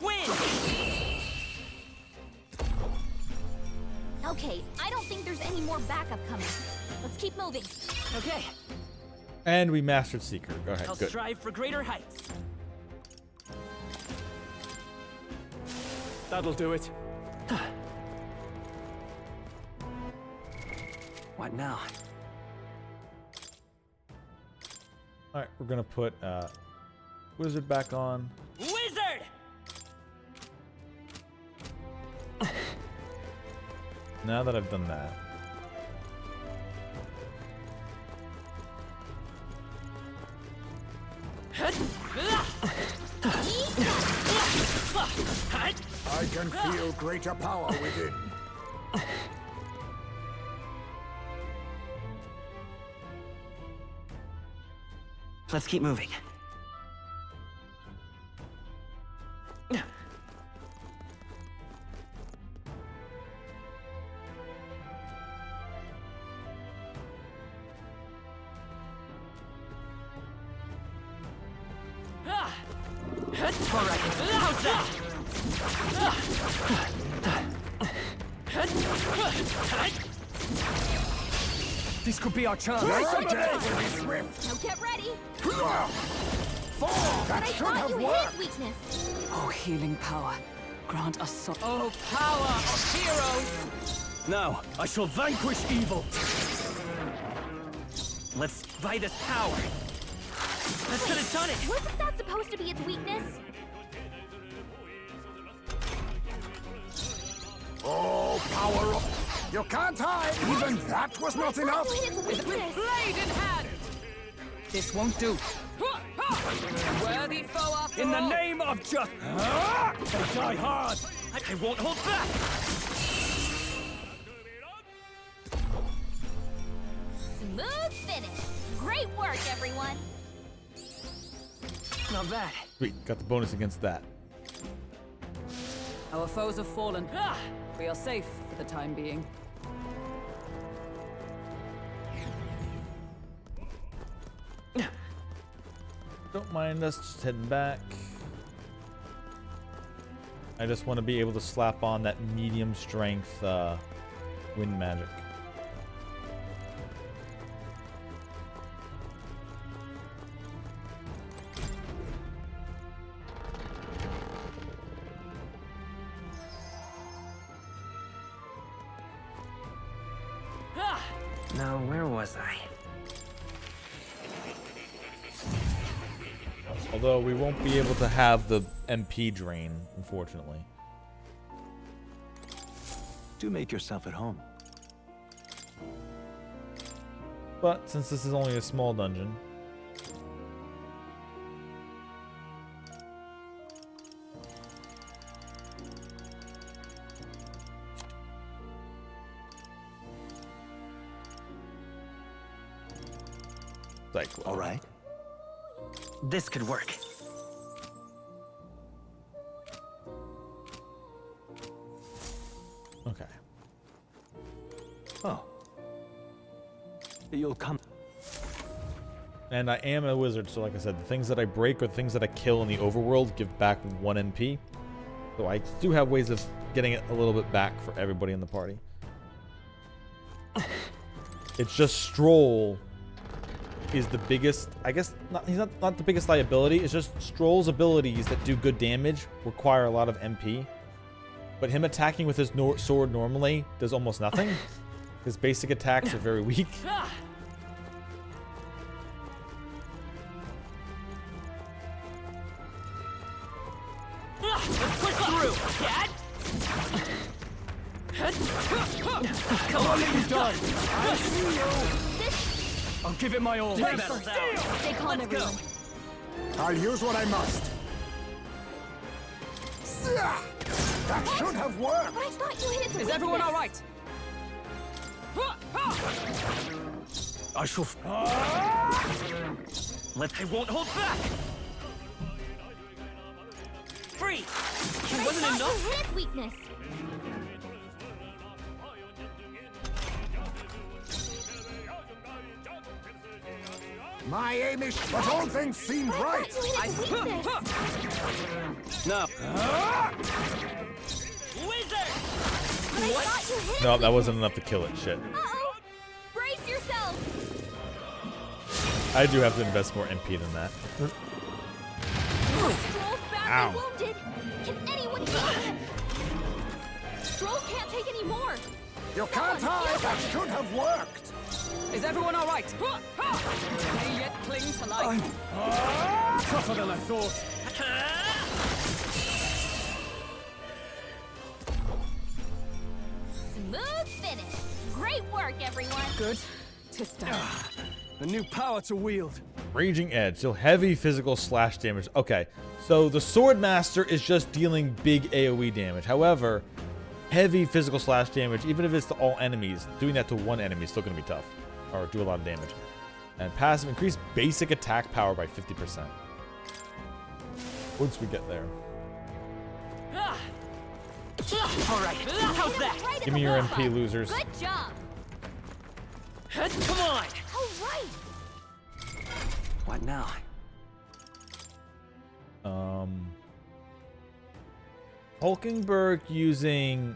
Win! Okay, I don't think there's any more backup coming. Let's keep moving. Okay. And we mastered Seeker. Go ahead. I'll Good. strive for greater heights. That'll do it. right now. All right, we're gonna put wizard back on. Wizard! Now that I've done that, I can feel greater power within. Let's keep moving. This could be our chance. Yes, Now get ready. That But I should thought have you worked. hit weakness. Oh, healing power. Grant us so. Oh, power of heroes! Now, I shall vanquish evil. Let's buy this power. That could have done it. Wasn't that supposed to be its weakness? Oh, power of... You can't hide! Even that was not enough! With blade in hand! This won't do. Worthy foe after In the all. name of just... They die hard! I won't hold back. Smooth finish. Great work, everyone. Not bad. sweet, got the bonus against that. Our foes have fallen. We are safe for the time being. Don't mind us just heading back. I just want to be able to slap on that medium strength wind magic. Now, where was I? Although we won't be able to have the MP drain, unfortunately. Do make yourself at home. But since this is only a small dungeon, All right. This could work. okay. Oh. You'll come. And I am a wizard, so like I said, the things that I break or the things that I kill in the overworld give back 1 MP. So I do have ways of getting it a little bit back for everybody in the party. It's just Stroll is the biggest, I guess, he's not the biggest liability. It's just Stroll's abilities that do good damage require a lot of MP. But him attacking with his sword normally does almost nothing. His basic attacks are very weak. Let's push through. Dad? Come on, you done. I see you. I'll give it my all. Stay calm, everyone. I'll use what I must. That should have worked. But I thought you hit its Is everyone all right? I shall. I won't hold back. Free. But It I wasn't thought enough. you hit its weakness. My aim is, but all things seemed right. I thought you hit its weakness. No. Wizard. But I thought you hit No, its that wasn't weakness. enough to kill it. Shit. Uh-oh. Brace yourselves. I do have to invest more MP than that. Stroll's badly wounded. Can anyone heal him? Stroll can't take any more. You can't hide! That should have worked! Is everyone all right? They yet cling to life. Tougher than I thought. Smooth finish. Great work, everyone. Good. Tis done. A new power to wield. Raging Edge, so heavy physical slash damage. Okay, so the Sword Master is just dealing big AoE damage. However, heavy physical slash damage, even if it's to all enemies, doing that to one enemy is still going to be tough, or do a lot of damage. And passive, increase basic attack power by 50%. Once we get there. All right, how's that? Give me your MP, losers. Good job. Come on. All right. What now? Hulkenberg using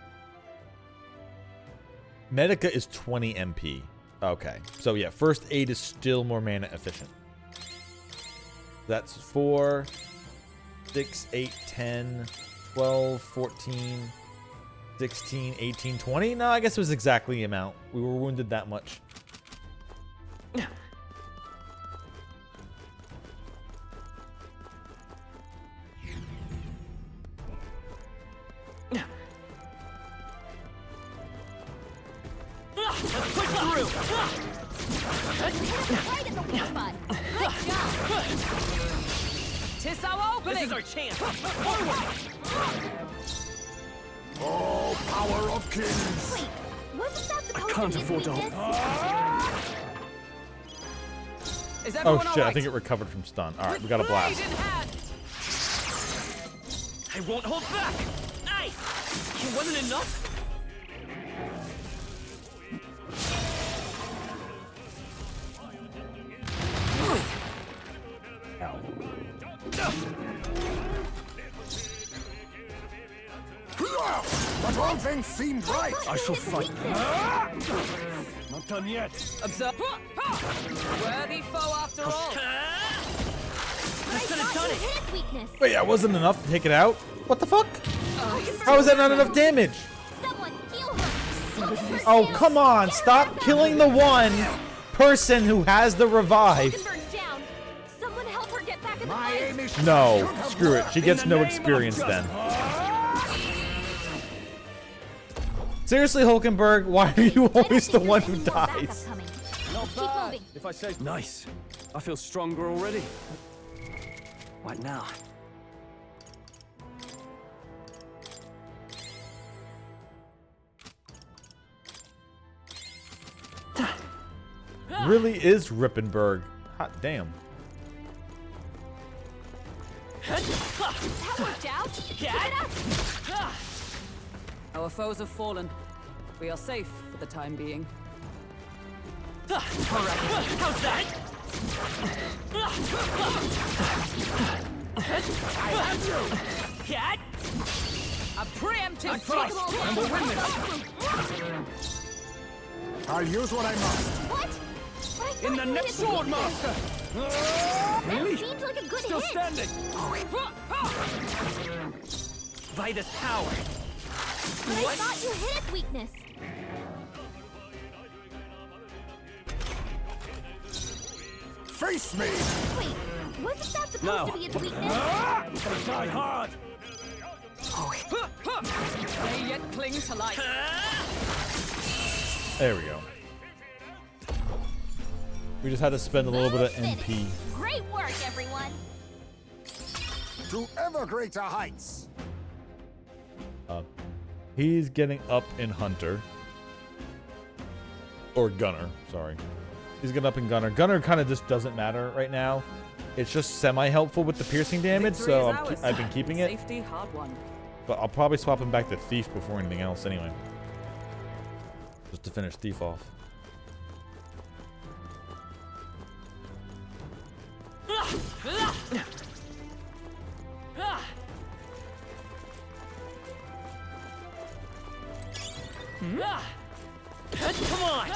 Medica is 20 MP. Okay, so yeah, first aid is still more mana efficient. That's 4, 6, 8, 10, 12, 14, 16, 18, 20. No, I guess it was exactly the amount. We were wounded that much. Right in the weak spot. Good job. Tis our opening. This is our chance. Oh, power of kings! Wait, wasn't that supposed Can't to be afford to weakness? Is Oh everyone all shit, I right? think it recovered from stun. Alright, we got a blast. Blade in hand. I won't hold back. Nice. It wasn't enough. But one thing seemed right! I shall fight. Not done yet. Observe. Worthy foe after all. I thought you hit its weakness. Wait, that wasn't enough to take it out? What the fuck? How is that not enough damage? Someone heal her. Oh, come on. Stop killing the one person who has the revive. Hulkenberg's down. Someone help her get back in the My fight. aim is No, screw it. She gets no experience then. Seriously, Hulkenberg, why are you always the one who dies? Not bad. If I say nice, I feel stronger already. What now? Really is Rippenberg. Hot damn. That worked out. Keep it up. Our foes have fallen. We are safe for the time being. All right, how's that? I have you! Cat? A preemptive Fight, and we'll win this. I'll use what I must. What? But I In thought the you next hit sword, its master. That seems like a good Still hit. standing. By this power. But I thought you hit its weakness. Face me! Wait, wasn't that supposed No. to be its weakness? They die hard. They yet cling to life. There we go. We just had to spend a little bit of MP. Great work, everyone. To ever greater heights! He's getting up in Hunter. Or Gunner, sorry. He's getting up in Gunner. Gunner kind of just doesn't matter right now. It's just semi-helpful with the piercing damage, Victory so is ours. I've been keeping it. Safety hard won. But I'll probably swap him back to Thief before anything else anyway. Just to finish Thief off. Come on!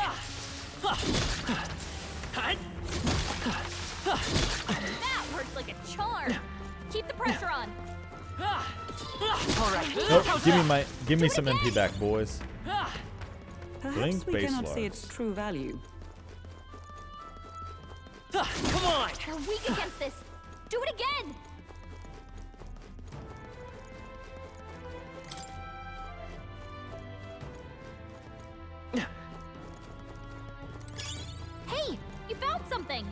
That worked like a charm. Keep the pressure on. All right. Nope, give me some MP back, boys. Perhaps Blink we base cannot see lords. its true value. Come on! We're weak against this. Do it again. Hey, you found something.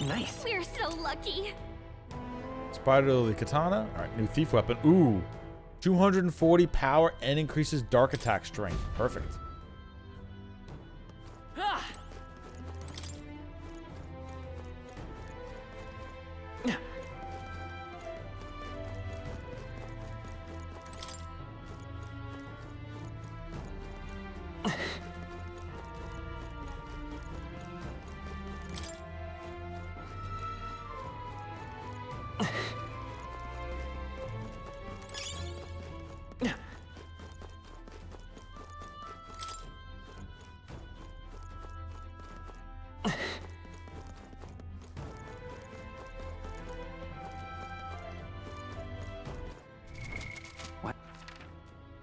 Nice. We're so lucky. Spider Lily Katana. All right, new thief weapon. Ooh. 240 power and increases dark attack strength. Perfect.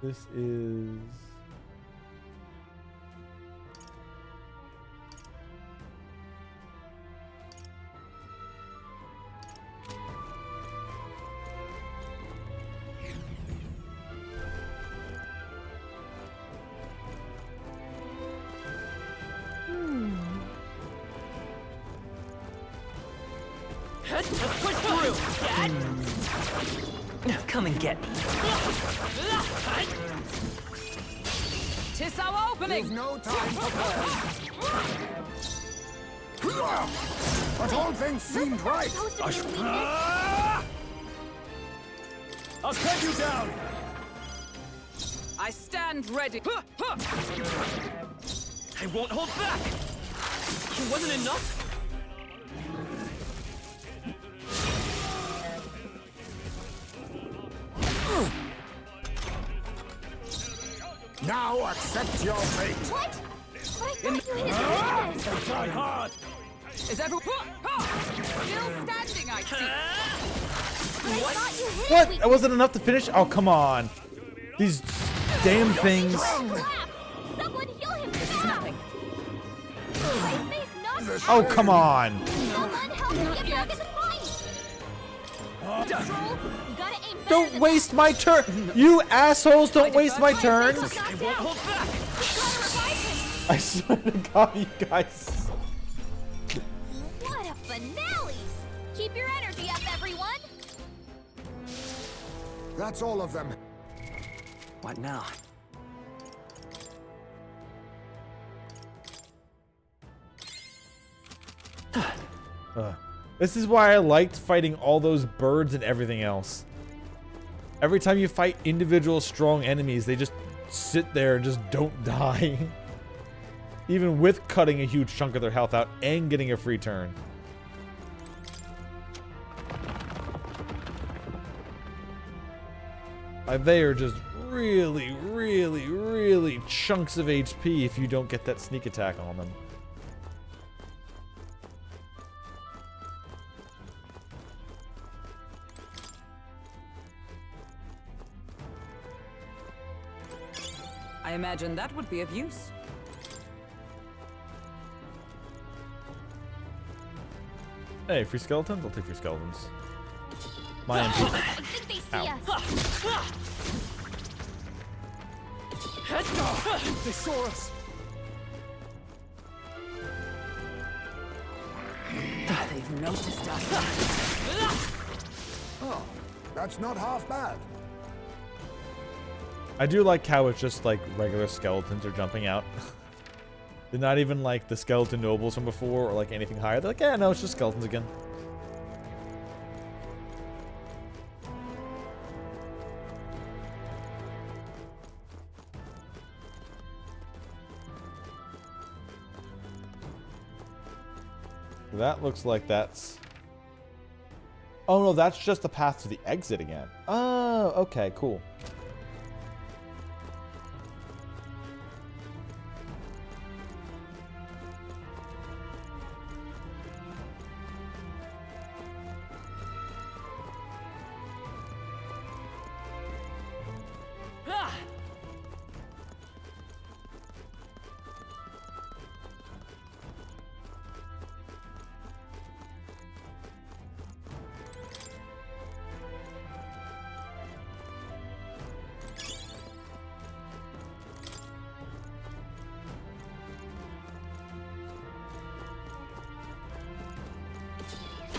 This is... Let's push through! Come and get me. Tis our opening! We've no time for play. But all things seemed right. I'll cut you down! I stand ready. I won't hold back! It wasn't enough? Now accept your fate. What? But I thought you hated this. Try hard! Is everyone still standing? I see. But I thought you hated What? we- That wasn't enough to finish? Oh, come on. These damn things. Collapse. Someone heal him fast. Oh, come on. Someone help me get back in the fight. Troll, you gotta aim better Don't than waste my turn. You assholes, don't waste my turns. I won't hold back! I swear to God, you guys. What a finale! Keep your energy up, everyone! That's all of them. What now? This is why I liked fighting all those birds and everything else. Every time you fight individual strong enemies, they just sit there and just don't die. Even with cutting a huge chunk of their health out and getting a free turn. They are just really, really, really chunks of HP if you don't get that sneak attack on them. I imagine that would be of use. Hey, free skeletons? I'll take free skeletons. My MP. I think they see Ow. us. They saw us! They've noticed us. Oh, that's not half bad. I do like how it's just like regular skeletons are jumping out. They're not even like the skeleton nobles from before or like anything higher. They're like, yeah, no, it's just skeletons again. That looks like that's... Oh, no, that's just the path to the exit again. Oh, okay, cool.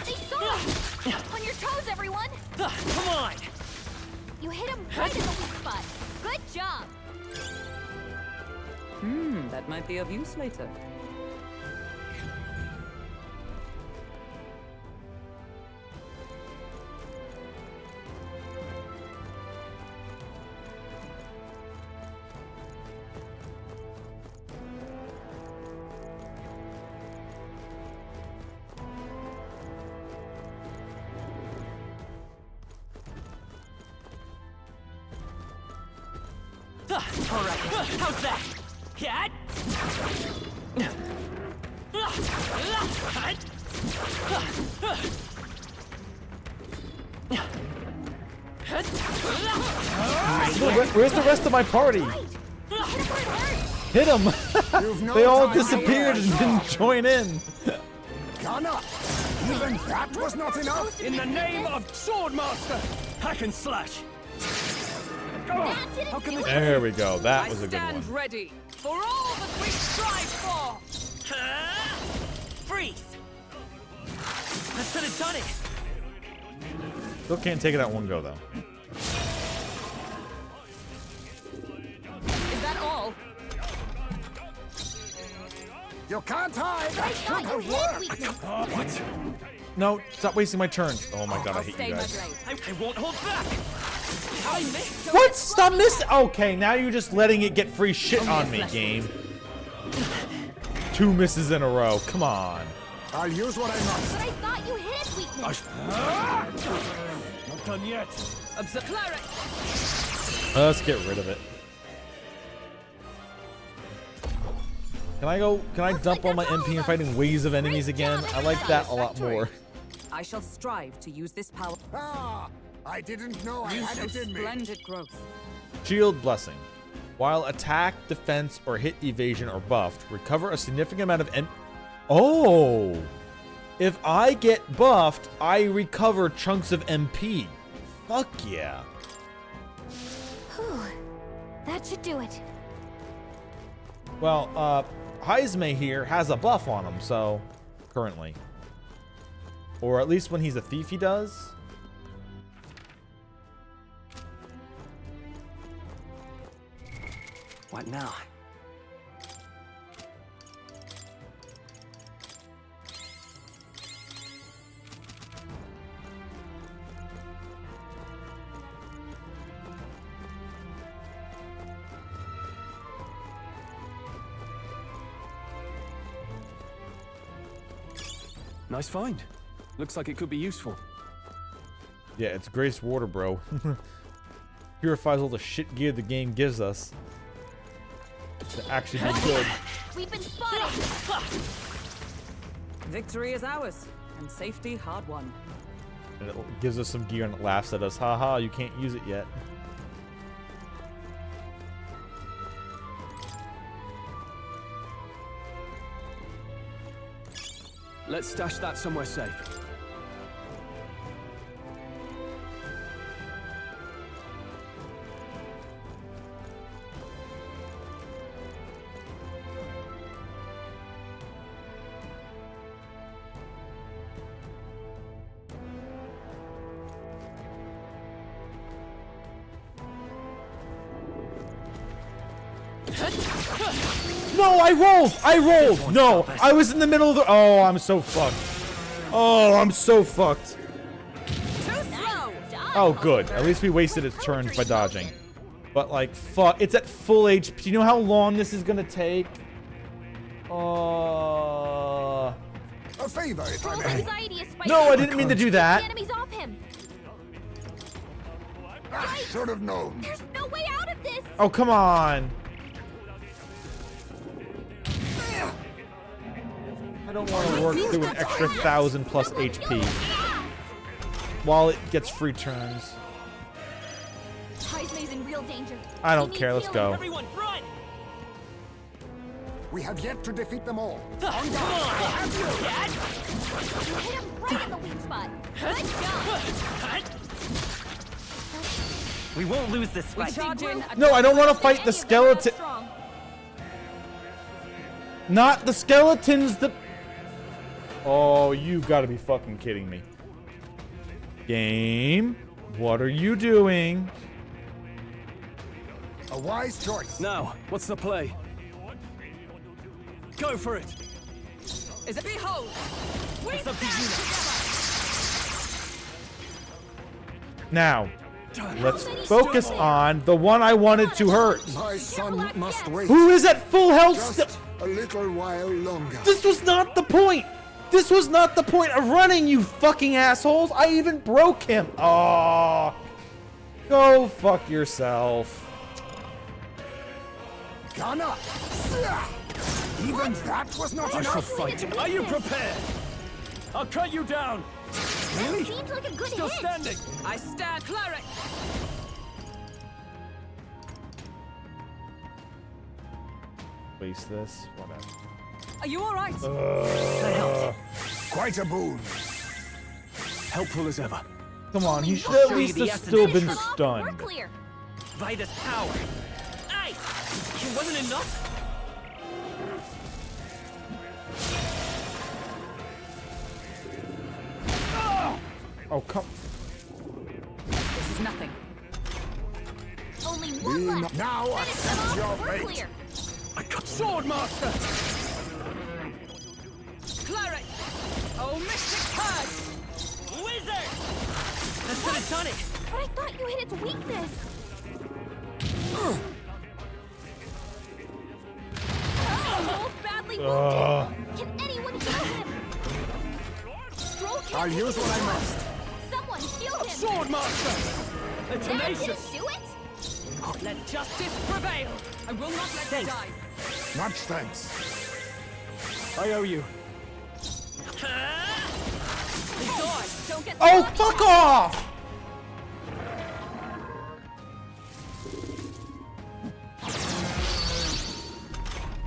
They saw us! On your toes, everyone! Come on! You hit him right in the weak spot. Good job! That might be of use later. All right, how's that? Cat? Where's the rest of my party? Hit them! They all disappeared and didn't join in. Gunner! Even that was not enough! In the name of Swordmaster! Hack and slash! How can this There we go. That was a good Stand one. ready for all that we strive for! Freeze! That should have done it! Still can't take it out one go, though. Is that all? You can't hide! That should have worked! What? No, stop wasting my turn. Oh my god, I hate you guys. I won't hold back! I missed! What? Stop missing! Okay, now you're just letting it get free shit on me, game. 2 misses in a row. Come on. I'll use what I must. But I thought you hit his weakness. Not done yet. Cleric! Let's get rid of it. Can I dump all my MP in fighting waves of enemies again? I like that a lot more. I shall strive to use this power. Ah, I didn't know I had it in me. Splendid growth. Shield Blessing. While attack, defense, or hit evasion are buffed, recover a significant amount of Oh! If I get buffed, I recover chunks of MP. Fuck yeah. Whew. That should do it. Well, Heisme here has a buff on him, so... Currently. Or at least when he's a thief he does. What now? Nice find. Looks like it could be useful. Yeah, it's Grace Water, bro. Purifies all the shit gear the game gives us. To actually be good. We've been spotted. Victory is ours, and safety hard won. And it gives us some gear and it laughs at us. Haha, you can't use it yet. Let's stash that somewhere safe. No, I rolled! I rolled! No, I was in the middle of the... Oh, I'm so fucked. Oh, I'm so fucked. Oh, good. At least we wasted its turns by dodging. But, like, fuck. It's at full HP. Do you know how long this is gonna take? A favor, if I Troll's may. anxiety is spiking. No, I didn't mean to do The that. enemy's off him. I should have known. There's no way out of this. Oh, come on. I don't want to work through an extra 1,000 plus HP while it gets free turns. Heisme's in real danger. I don't care. Let's go. Everyone, run! We have yet to defeat them all. Come on! You hit him right in the weak spot. Good job. We won't lose this We fight. charge in. No, I don't want to fight the skeleton. Not the skeletons. Oh, you gotta be fucking kidding me. Game, what are you doing? A wise choice. Now, what's the play? Go for it. Is it behold? We It's up to you Now, let's focus on the one I wanted to hurt. My son must wait. Who is at full health still? Just a little while longer. This was not the point. This was not the point of running, you fucking assholes. I even broke him. Oh, go fuck yourself. Gunner! Even that was not I shall enough. fight. Are you prepared? I'll cut you down. Really? Seems like a good Still hit. standing. I stand cleric. Waste this. Whatever. Are you all right? Quite a boon. Helpful as ever. Come on, he should I'll at show you least the have essence still of been this. We're stunned. clear. Vitus power. Aye! It wasn't enough? Oh, come. This is nothing. Only one left. Now Finish them accept off. your We're fate. clear. I cut sword master. Cleric. Oh, Mystic Purge. Wizard! That could have done it. But I thought you hit its weakness. Troll's badly wounded. Can anyone heal him? Stroll can't I'll use what I must. Someone heal him. Sword master. That Tenacious. didn't do it? Let justice prevail. I will not let you die. Much thanks. I owe you. Don't get Oh, fuck off!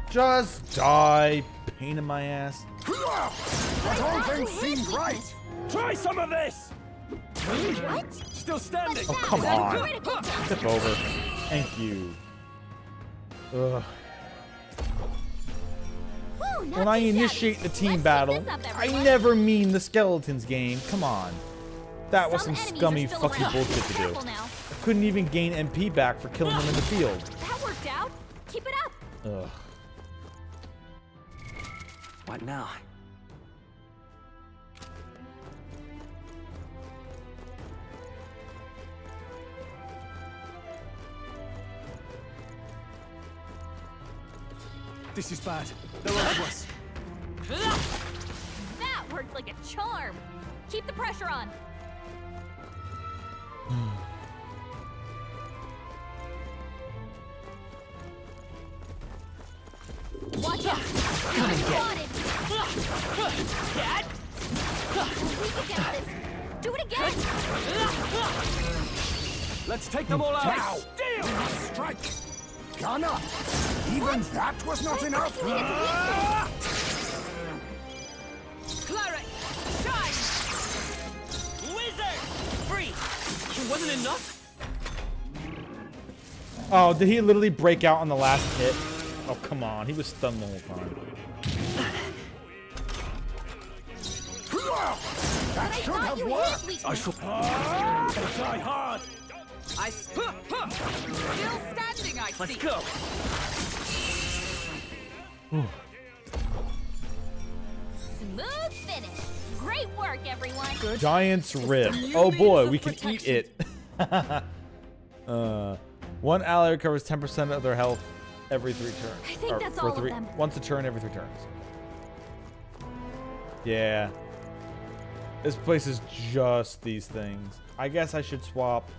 Just die, pain in my ass. But all things seemed right. Try some of this. What? Still standing. Oh, come on. Critical. Tip over. Thank you. Ugh. Whew, not When I too shabby. initiate the team Let's battle, pick this up, I everyone. never mean the skeletons game. Come on. That was some Some enemies scummy are still fucking around. bullshit to do. Careful now. I couldn't even gain MP back for killing them in the field. That worked out. Keep it up. Ugh. What now? This is bad. They're over us. That worked like a charm. Keep the pressure on. Watch out! Spotted. Dad? We can get this. Do it again. Let's take them all out. Now, strike. Gunner! Even that was not enough. Cleric. Shine. Wizard! Free! It wasn't enough? Oh, did he literally break out on the last hit? Oh, come on. He was stunned the whole time. That should have worked. I shall die hard. Still standing, I Let's see. go. Smooth finish. Great work, everyone. Giant's rib. Oh boy, we can eat it. One ally recovers 10% of their health every 3 turns. I think Or that's for all of them. Once a turn every 3 turns. Yeah. This place is just these things. I guess I should swap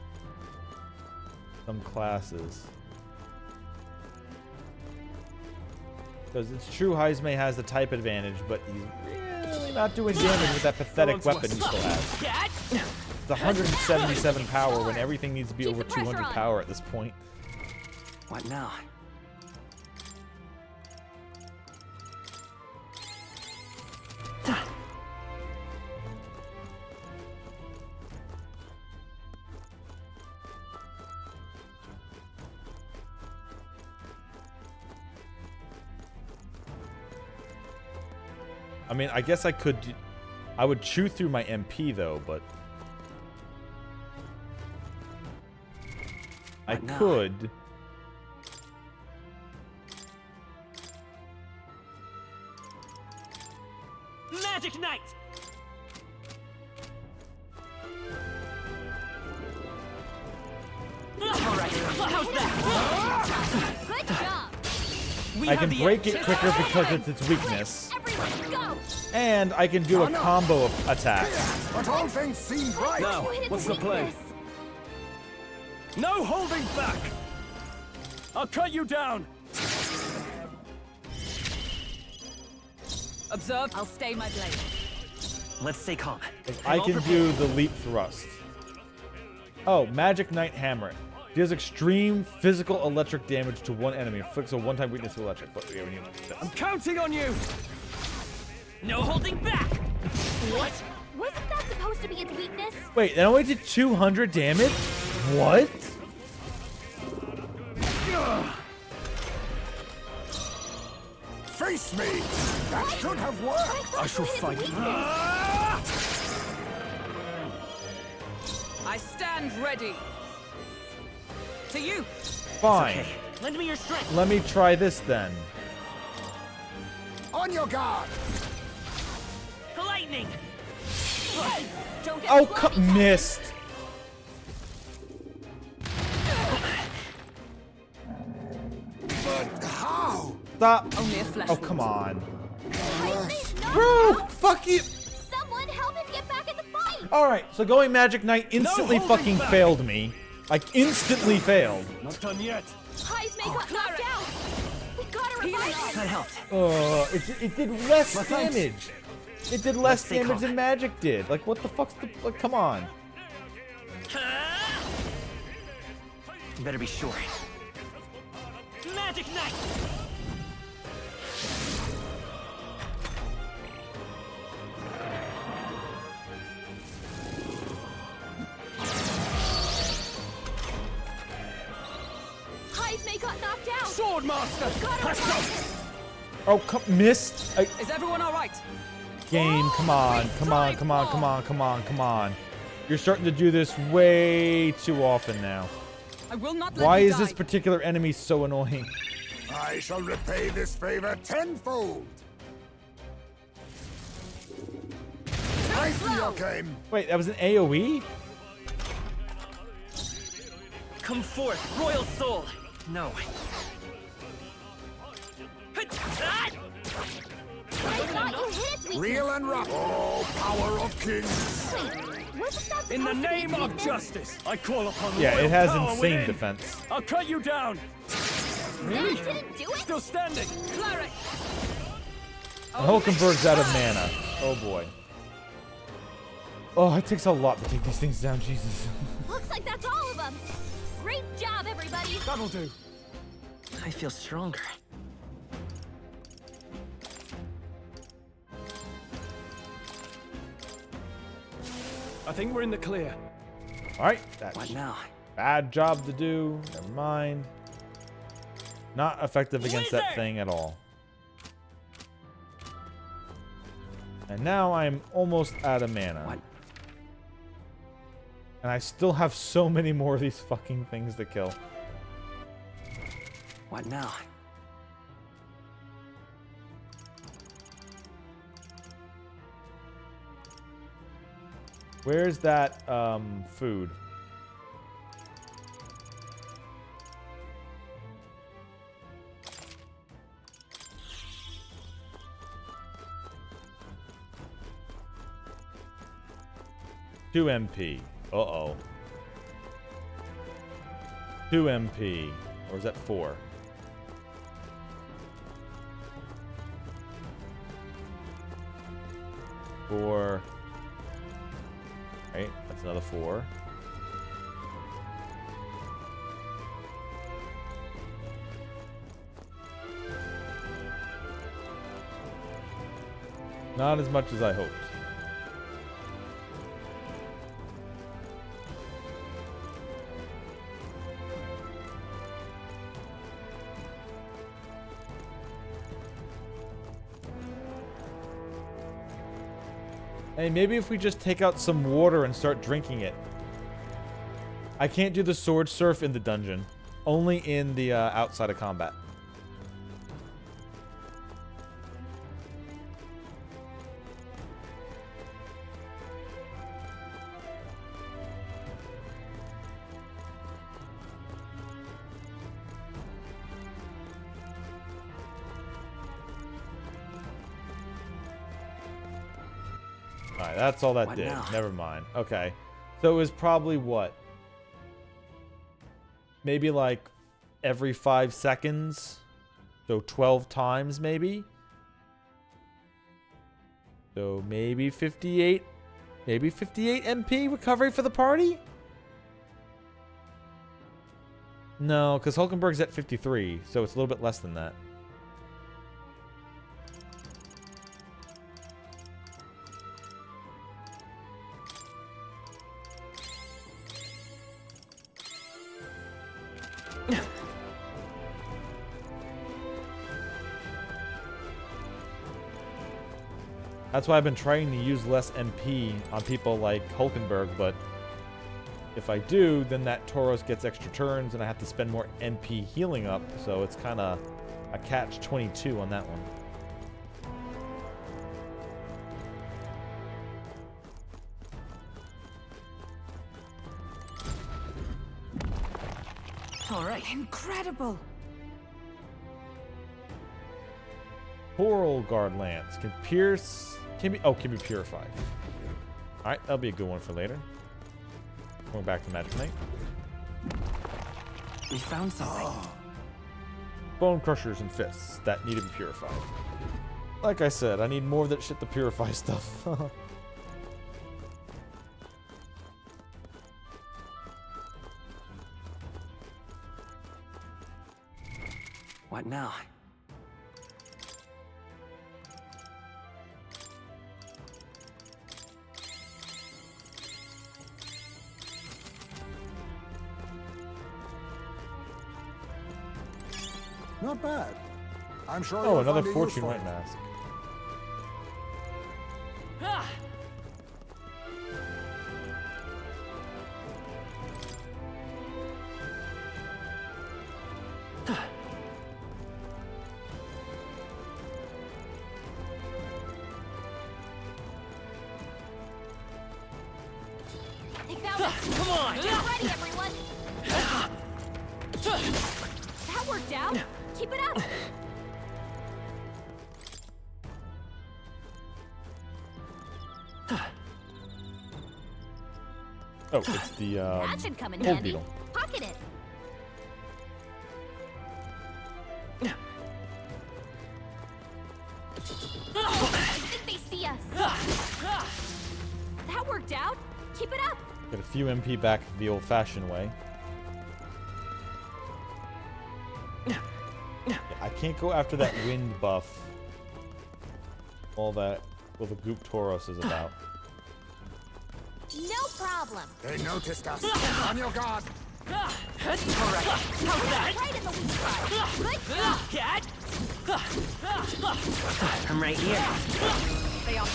some classes. Because it's true Heismay has the type advantage, but he's really not doing damage with that pathetic weapon he still has. It's 177 power when everything needs to be over 200 power at this point. What now? I mean, I guess I could... I would chew through my MP, though, but... I could... Magic Knight! Alright, how's that? Good job. I can break it quicker because it's its weakness. And I can do a combo of attacks. But all things seem right. Now, what's the play? No holding back! I'll cut you down! Observe, I'll stay my blade. Let's stay calm. I can do the leap thrust. Oh, Magic Knight Hammer. Deals extreme physical electric damage to one enemy. Inflicts a one-time weakness to electric. But we need this. I'm counting on you! No holding back! What? Wasn't that supposed to be its weakness? Wait, that only did 200 damage? What? Face me! That should have worked! I shall fight. I stand ready. To you. Fine. Okay. Lend me your strength. Let me try this then. On your guard! Lightning! Don't get Oh, missed. But how? Stop. Only a flesh Oh, wound. come on. Heismay's Bro, knocked out. fuck you. Someone help him get back in the fight. Alright, so going Magic Knight instantly holding fucking back. failed me. Like, instantly failed. Not done yet. Heismay got knocked out. We gotta revive him. That helped. It did less thanks. damage. It did less stay damage calm. than Magic did. Like, what the fuck's the... Like, come on. You better be sure. Magic Knight! Heismay got knocked out. Sword Master! Gotta revive him. Oh, missed. Is everyone all right? Game, come on. Come on, come on, come on, come on, come on. You're starting to do this way too often now. I will not let Why you is die. this particular enemy so annoying? I shall repay this favor tenfold. I see your game. Wait, that was an AoE? Come forth, Royal Soul! No. I thought you hit its weakness. Real and rough. Oh, power of kings. Wait, wasn't that In the supposed to be name its of weakness? justice, I call upon Yeah, royal it has power insane within. defense. I'll cut you down. Really? That didn't do it? Still standing. Cleric. The Hulkenberg's out of mana. Oh boy. Oh, it takes a lot to take these things down, Jesus. Looks like that's all of them. Great job, everybody. That'll do. I feel stronger. I think we're in the clear. Alright, that's What now? bad job to do. Never mind. Not effective against that thing at all. And now I'm almost out of mana. What? And I still have so many more of these fucking things to kill. What now? Where's that food? 2 MP. Uh-oh. 2 MP. Or is that 4? Four. Right, that's another 4. Not as much as I hoped. Hey, maybe if we just take out some water and start drinking it. I can't do the sword surf in the dungeon. Only in the outside of combat. Alright, that's all that What did. now? Never mind. Okay. So it was probably what? Maybe like every 5 seconds? So 12 times maybe? So maybe 58? Maybe 58 MP recovery for the party? No, because Hulkenberg's at 53, so it's a little bit less than that. That's why I've been trying to use less MP on people like Hulkenberg, but if I do, then that Tauros gets extra turns and I have to spend more MP healing up, so it's kind of a catch-22 on that one. All right. Incredible. Coral Guard Lance can pierce, can be purified. All right, that'll be a good one for later. Going back to Magic Knight. We found something. Bone Crushers and Fists that need to be purified. Like I said, I need more of that shit to purify stuff. What now? Not bad. I'm sure Oh, you'll another find it Fortune useful. White Mask. They found us. Come on! Get ready, everyone. That worked out. Keep it up. Oh, it's the That should come in Old handy. Beetle. Pocket it. I think they see us. That worked out. Keep it up. Get a few MP back the old-fashioned way. Yeah, I can't go after that wind buff. All that, well, the Goop Tauros is about. No problem. They noticed us. On your guard. Correct. How's that? Right in the weak spot. Good. I'm right here. They are.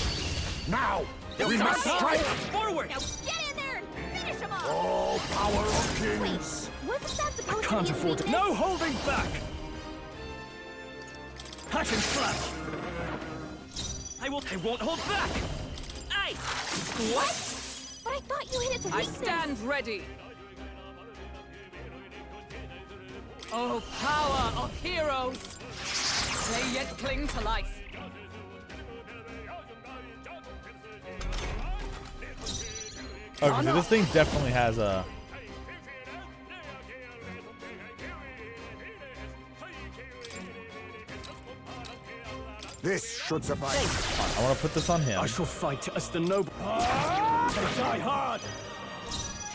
Now! We must strike! Forward! Now get in there and finish him off. All power of kings! Wasn't that supposed to Can't be a afford it. weakness? No holding back! Passion slash! I won't hold back! Aye! What? But I thought you hit its I weakness. stand ready. Oh, power of heroes! They yet cling to life. Okay, so this thing definitely has a... This should suffice. I want to put this on him. I shall fight as the noble. Die hard.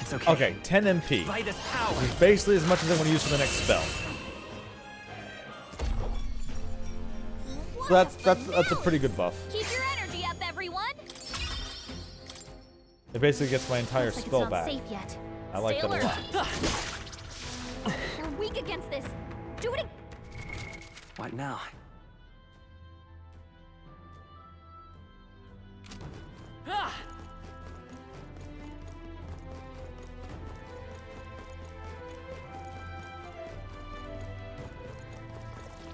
It's okay. Okay, 10 MP. By this power. Which is basically as much as I want to use for the next spell. So that's a pretty good buff. Keep your energy up, everyone. It basically gets my entire Looks like spell it's not back. safe yet. I like Stay that a alert. lot. We're weak against this. Do it. What now?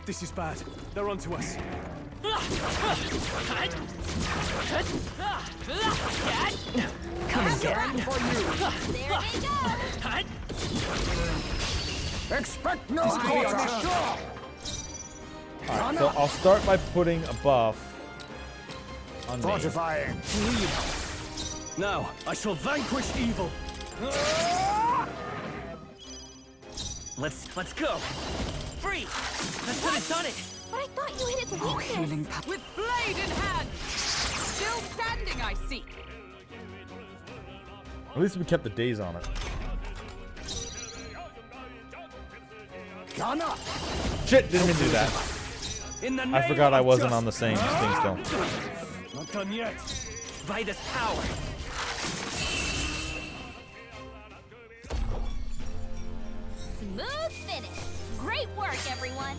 This is bad. They're onto us. Come and get it. There they go. Expect no Alright, so I'll start by putting a buff on me. Fortifying. Now, I shall vanquish evil. Let's go. Free. Let's put it on it. But I thought you hit its weakness. With blade in hand. Still standing, I see. At least we kept the days on it. Shit, didn't mean to do that. I forgot I wasn't on the same thing still. Not done yet. By this power. Smooth finish. Great work, everyone.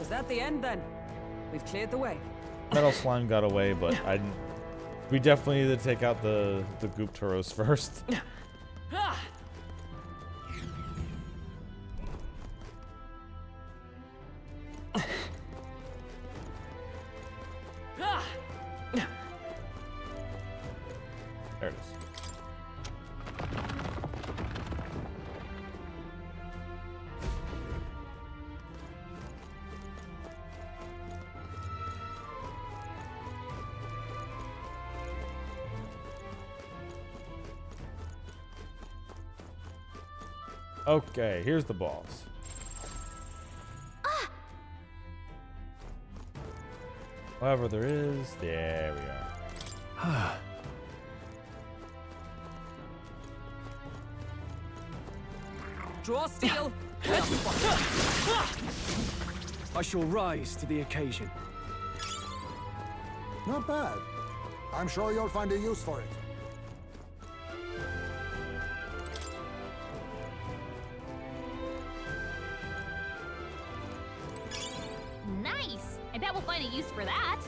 Is that the end then? We've cleared the way. Metal slime got away, but I didn't. We definitely need to take out the goop Turos first. There it is. Okay, here's the boss. However, there is. There we are. Draw steel. I shall rise to the occasion. Not bad. I'm sure you'll find a use for it. Nice. I bet we'll find a use for that.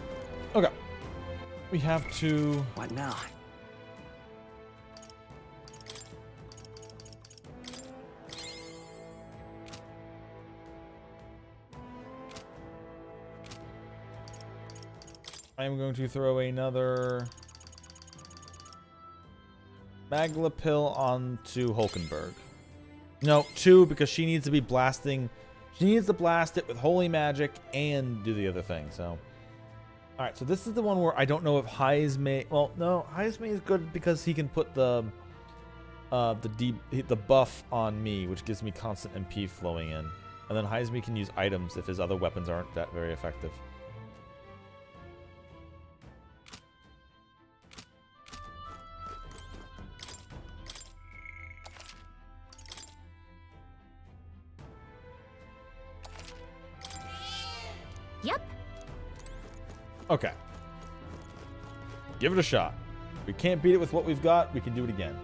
Okay. We have to. What now? I am going to throw another Magla pill onto Hulkenberg. No, 2 because she needs to be blasting. She needs to blast it with holy magic and do the other thing. So, all right. So this is the one where I don't know if Heisme. Well, no, Heisme is good because he can put the buff on me, which gives me constant MP flowing in, and then Heisme can use items if his other weapons aren't that very effective. Yep. Okay. Give it a shot. If we can't beat it with what we've got, we can do it again.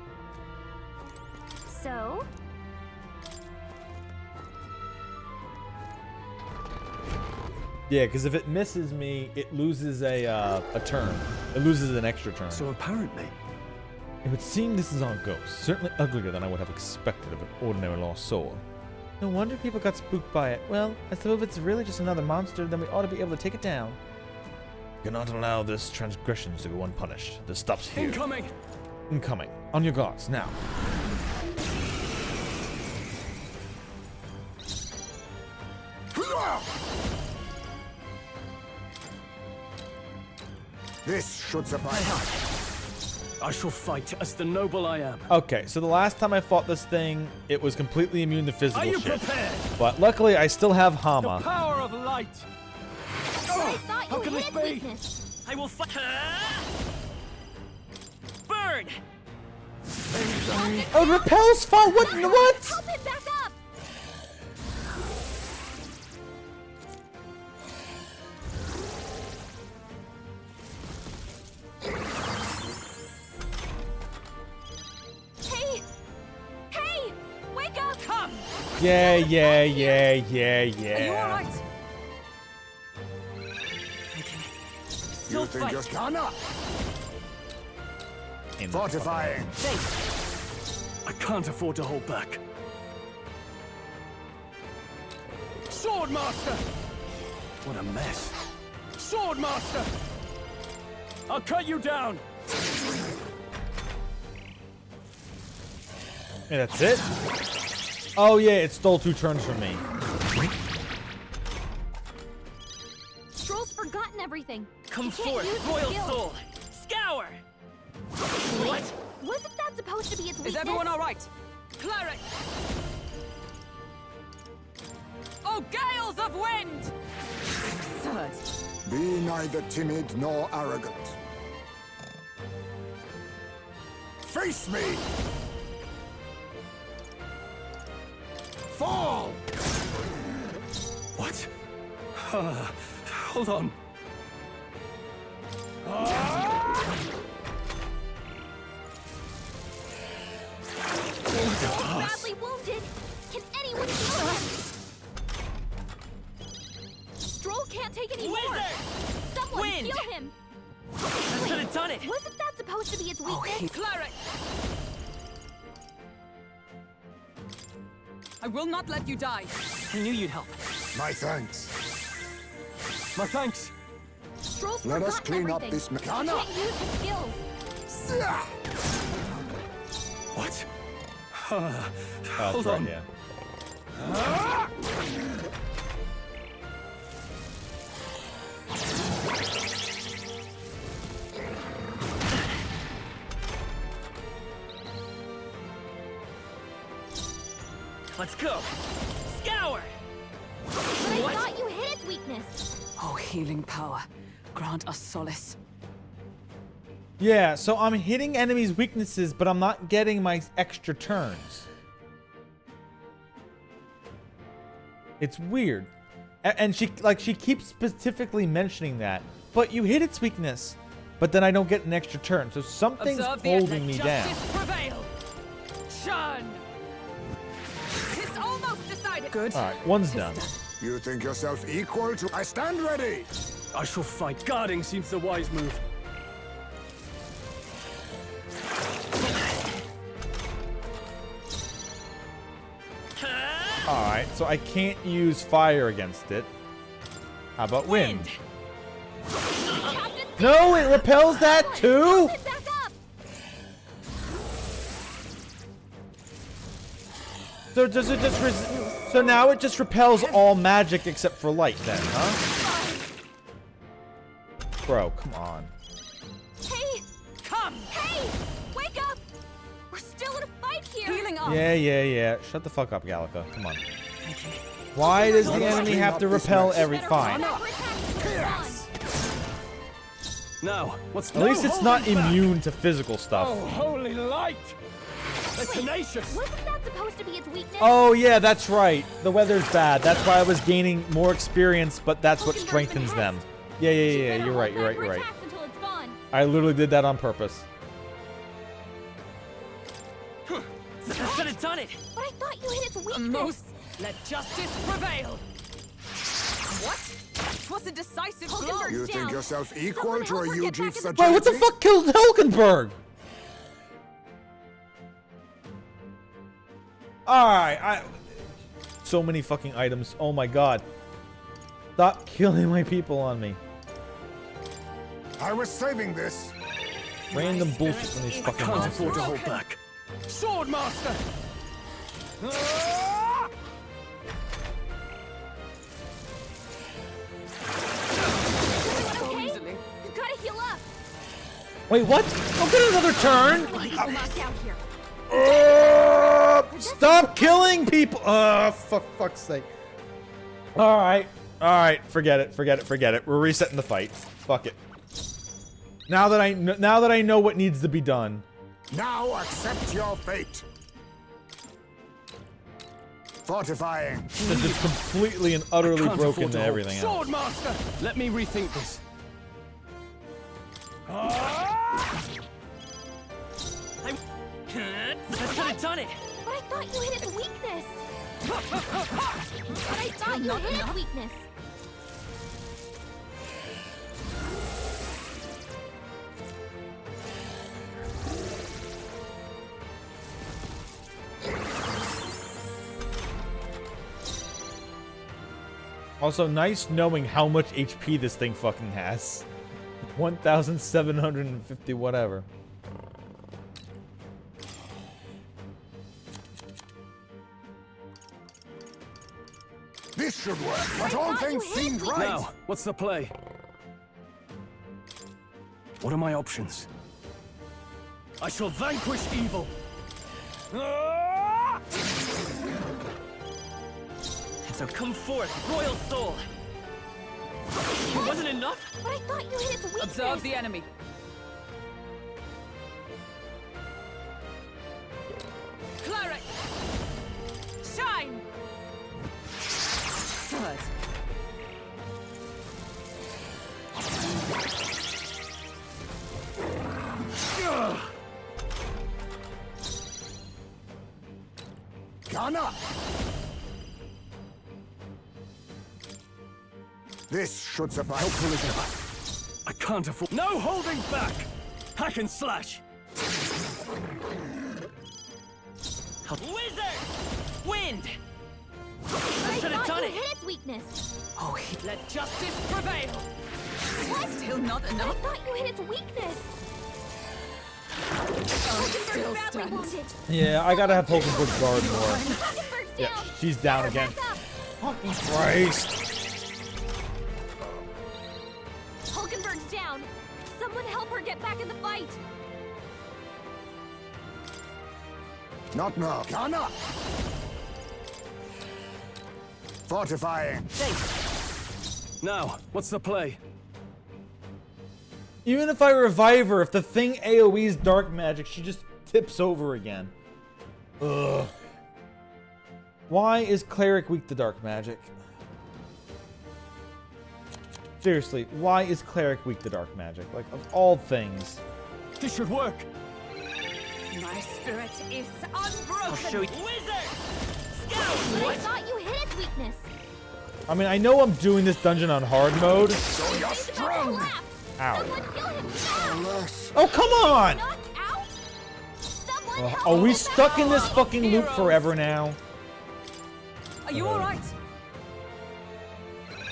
So? Yeah, because if it misses me, it loses a turn. It loses an extra turn. So apparently, it would seem this is on Ghost. Certainly uglier than I would have expected of an ordinary lost soul. No wonder people got spooked by it. Well, I suppose if it's really just another monster, then we ought to be able to take it down. We cannot allow this transgression to go unpunished. This stops here. incoming! Incoming. On your guards, now. This should suffice. I shall fight as the noble I am. Okay, so the last time I fought this thing, it was completely immune to physical Are you shit. prepared? But luckily, I still have Hama. The power of light. I thought how you can hit this its be? weakness. I will fight. Burn! Oh, repels fire. What? What? Help him back up. Hey! Hey! Wake up! Come! Yeah. Are you all right? Still You think fight. you're gonna? Fortifying. I can't afford to hold back. Swordmaster! What a mess. Swordmaster! I'll cut you down! Yeah, that's it? Oh, yeah, it stole 2 turns from me. Stroll's forgotten everything. Come You can't forth, use his royal skills. soul! Scour! What? Wasn't that supposed to be its weakness? Is everyone all right? Cleric! Oh, gales of wind! Absurd. Be neither timid nor arrogant. Face me! Fall! What? Hold on. Badly wounded. Can anyone heal him? Stroll can't take any more. Wizard! Someone Wind! heal him. I should have done it! Wasn't that supposed to be its weakness? Cleric! I will not let you die. I knew you'd help. My thanks. My thanks. Stroll's Let us forgotten clean up everything. this He mechanic. can't use his skills. What? Oh, Hold that's right, on. yeah. Let's go! Scour! But I thought you hit its weakness. Oh, healing power. Grant us solace. Yeah, so I'm hitting enemies' weaknesses, but I'm not getting my extra turns. It's weird. And she keeps specifically mentioning that. But you hit its weakness, but then I don't get an extra turn. So something's Observe the end. holding me Let down. justice prevail. Shun! It's almost decided. Good. All right, one's done. You think yourself equal to... I stand ready! I shall fight. Guarding seems the wise move. All right, so I can't use fire against it. How about wind? No, it repels that too? Back up. So does it just so now it just repels all magic except for light then, huh? Bro, come on. Hey! Come! Hey! Wake up! We're still in a fight here! Healing up! Yeah. Shut the fuck up, Gallica. Come on. Why does the enemy have to repel every... Fine. Now, what's At least it's not immune to physical stuff. Oh, holy light! They're tenacious! Wasn't that supposed to be its weakness? Oh, yeah, that's right. The weather's bad. That's why I was gaining more experience, but that's what strengthens them. Yeah, you're right. Until it's gone. I literally did that on purpose. I should have done it! But I thought you hit its weakness. Most. Let justice prevail. What? It was a decisive blow. You think yourself equal to a huge fragility? Wait, what the fuck killed Hulkenberg? Alright, so many fucking items. Oh my god. Stop killing my people on me. I was saving this. Random bullshit from these fucking Can't monsters. afford to hold back. Swordmaster! Okay? You gotta heal up. Wait, what? Don't get another turn! Stop killing people! For fuck's sake. Alright. Alright, forget it, forget it, forget it. We're resetting the fight. Fuck it. Now that I know what needs to be done. Now accept your fate. Fortifying. This is completely and utterly broken to everything else. Swordmaster! Let me rethink this. I should have done it! But I thought you hit its weakness! But I thought you hit its weakness! Also, nice knowing how much HP this thing fucking has. 1,750 whatever. This should work, but all things seemed right. Now, what's the play? What are my options? I shall vanquish evil. And so come forth, royal soul. It wasn't enough? But I thought you hit its weakness! Observe the enemy. Cleric! Shine! Sword. Gunner! This should suffice. Helpful as ever. I can't afford. No holding back! Hack and slash! Wizard! Wind! I should have thought done you it! hit its weakness! Oh, let justice prevail! What? Still not I enough? thought you hit its weakness! Still badly stand. wounded! Yeah, I gotta have Hulkenberg guard more. Hulkenberg's Yeah, down! she's down again. Fucking Christ. Hulkenberg's down! Someone help her get back in the fight! Not now. Gunner! Fortifying. Now, what's the play? Even if I revive her, if the thing AoE's dark magic, she just tips over again. Ugh. Why is Cleric weak to dark magic? Seriously, why is Cleric weak to dark magic? Like, of all things. This should work. My spirit is unbroken! I'll show you. Wizard! Scout! But I thought you hit its weakness! I mean, I know I'm doing this dungeon on hard mode. So you're strong. Ow. Someone kill him! Oh, come on! Knocked out? Someone Ugh, help are we him stuck in this out! fucking loop forever now? Are you alright?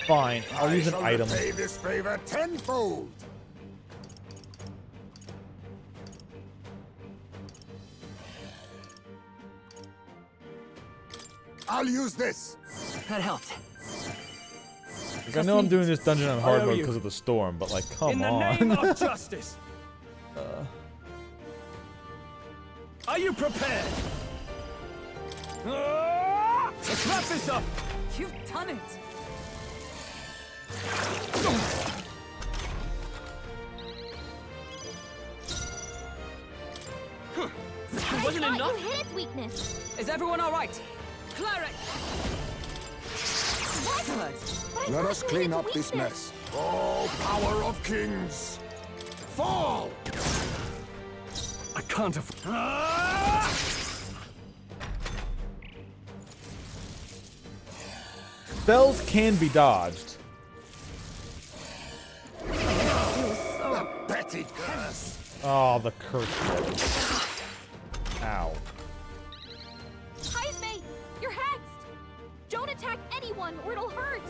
Fine, I'll use an I shall item. repay this favor tenfold. I'll use this. That helped. Like, I know I'm doing this dungeon on hard owe mode you. because of the storm, but like, come In the on. name of justice! Are you prepared? Let's wrap this up! You've done it! It wasn't I thought enough? you hit its weakness! Is everyone alright? Cleric! What? Sword. But I Let thought us you clean hit up its this weakness. mess. Oh, power of kings! Fall! I can't afford. Spells can be dodged. The petty curse! Oh, the curse. Ow. Heisme, you're hexed! Don't attack anyone or it'll hurt!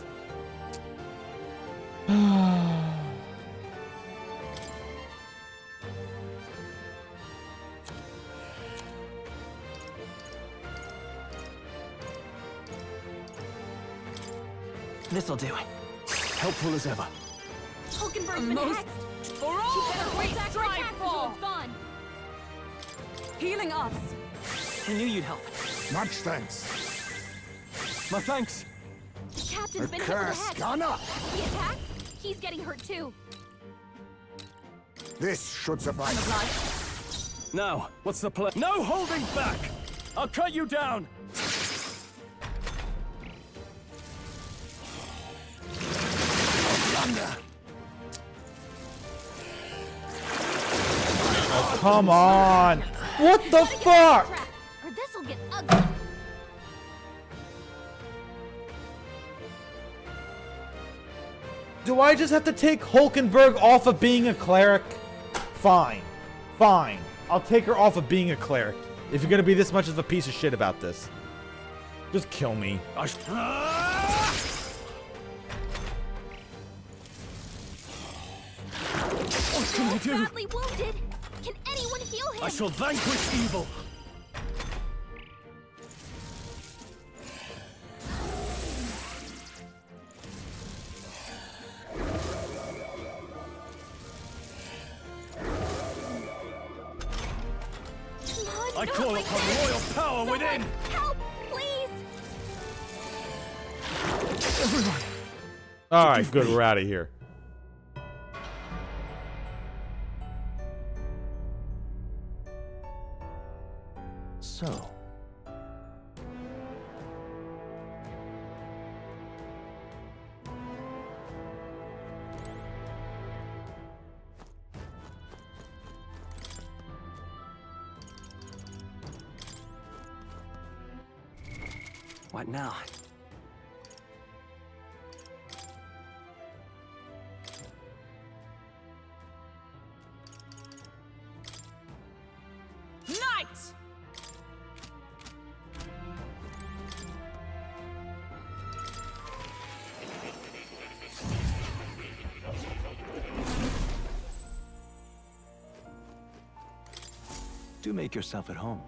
This'll do. Helpful as ever. Hulkenberg's been Most hexed. for all that we Hold strive back until for. it's gone. Healing us. I knew you'd help. Much thanks. My thanks. The captain's been hit with a Curse hex. gone up. He attacks. He's getting hurt too. This should suffice. Now, what's the plan? No holding back! I'll cut you down! Oh, come on. What the fuck? Or this'll get ugly. Do I just have to take Hulkenberg off of being a cleric? Fine. Fine. I'll take her off of being a cleric. If you're gonna be this much of a piece of shit about this. Just kill me. What can we do? Badly wounded. Can anyone heal him? I shall vanquish evil! I call upon royal power within! Help, please. Everyone! Alright, good. We're out of here. So, What now? Knight! do make yourself at home.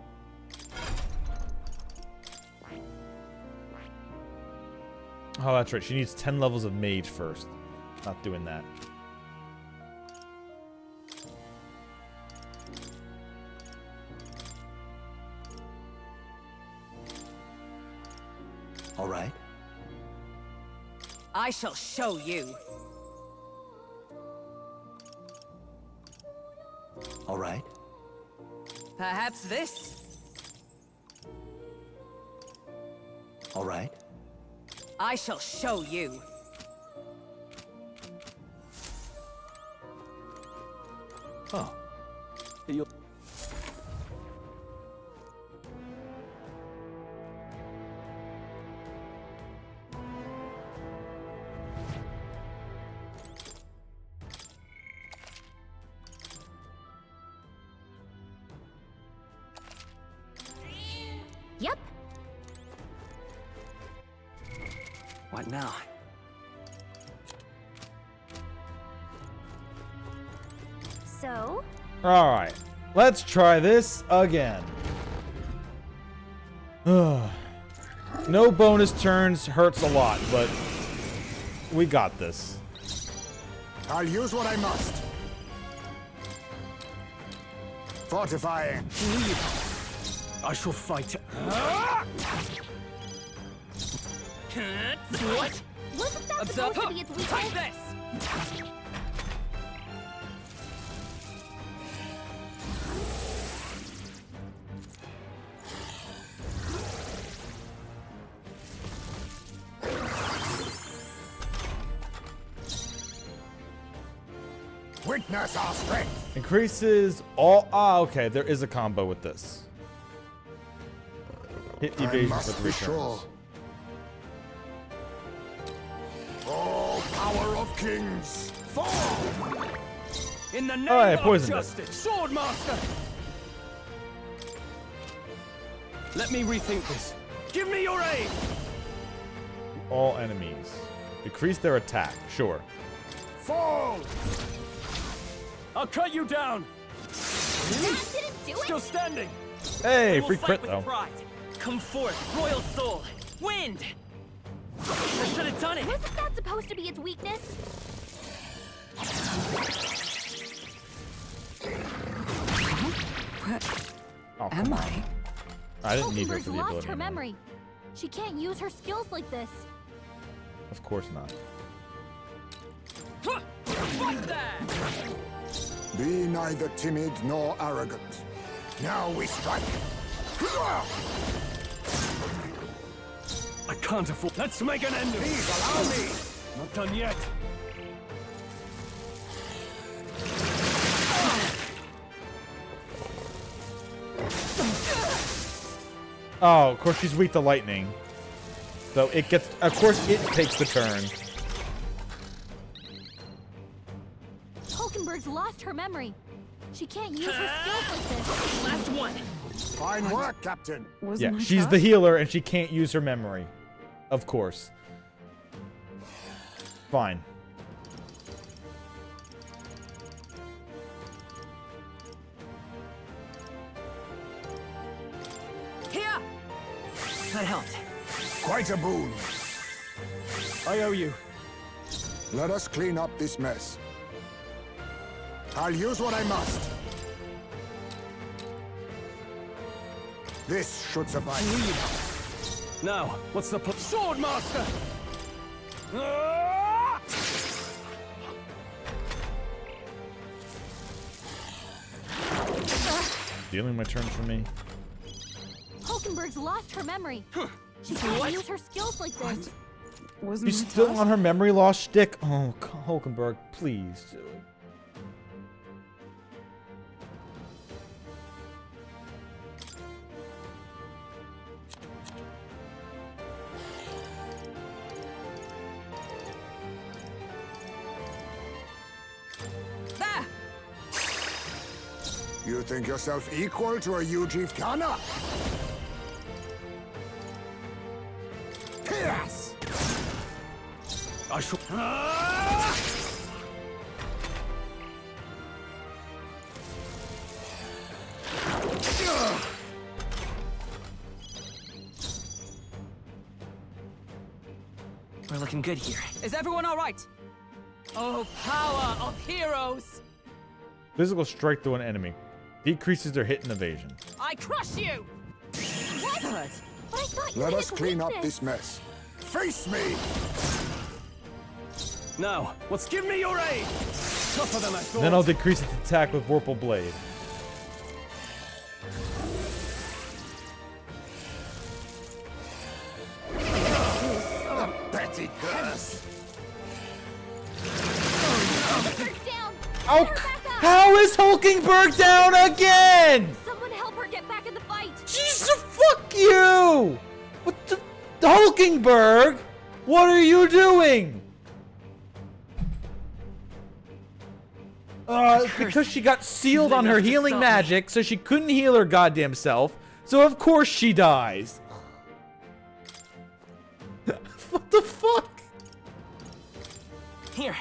Oh, that's right. She needs 10 levels of mage first. Not doing that. All right. I shall show you. All right. Perhaps this? All right. I shall show you. Oh. You'll... Yep. What now? So? Alright. Let's try this again. No bonus turns hurts a lot, but we got this. I'll use what I must. Fortifying. I shall fight. What? Wasn't that Observe. supposed to be its Take weakness? this! Witness our strength. Increases all... Ah, okay. There is a combo with this. Hit I evasion for must 3 be sure. turns. Oh, power of kings, fall! In the name Oh, I of poisoned it. justice, Swordmaster! Let me rethink this. Give me your aid! All enemies. Decrease their attack. Sure. Fall! I'll cut you down! That didn't do it? Still standing! Hey, We will free fight crit with though. pride. Come forth, royal soul. Wind! I should have done it. Wasn't that supposed to be its weakness? am I? I didn't need her Hulkenberg's for the lost ability. her memory. She can't use her skills like this. Of course not. Right there! Be neither timid nor arrogant. Now we strike. I can't afford. Let's make an end of it. Please allow me. Not done yet. Oh, of course she's weak to lightning. So it gets, of course it takes the turn. Hulkenberg's lost her memory. She can't use her skills like this. Last one. Fine work, Captain. Yeah, she's the healer and she can't use her memory. Of course. Fine. Here! That helped. Quite a boon. I owe you. Let us clean up this mess. I'll use what I must. This should suffice. Now, what's the Sword Master! Ah! Dealing my turns for me. Hulkenberg's lost her memory. She can't use her skills like this. She's still on her memory loss shtick. Oh, Hulkenberg, please. There! You think yourself equal to a Yuji Kana? Yes! I shall. We're looking good here. Is everyone all right? Oh, power of heroes! Physical strike through an enemy. Decreases their hit and evasion. I crush you! What? But I thought you Let hit us its clean up weakness. this mess. Face me! Now, let's give me your aid. Tougher than I thought. Then I'll decrease its attack with Whirlpool Blade. A petty curse. Hulkenberg's down. Oh, Get her back up. how is Hulkenberg down again? Someone help her get back in the fight. Jesus, fuck you! What the Hulkenberg? What are you doing? Because she got sealed on her healing magic, so she couldn't heal her goddamn self. So of course she dies. What the fuck? Here.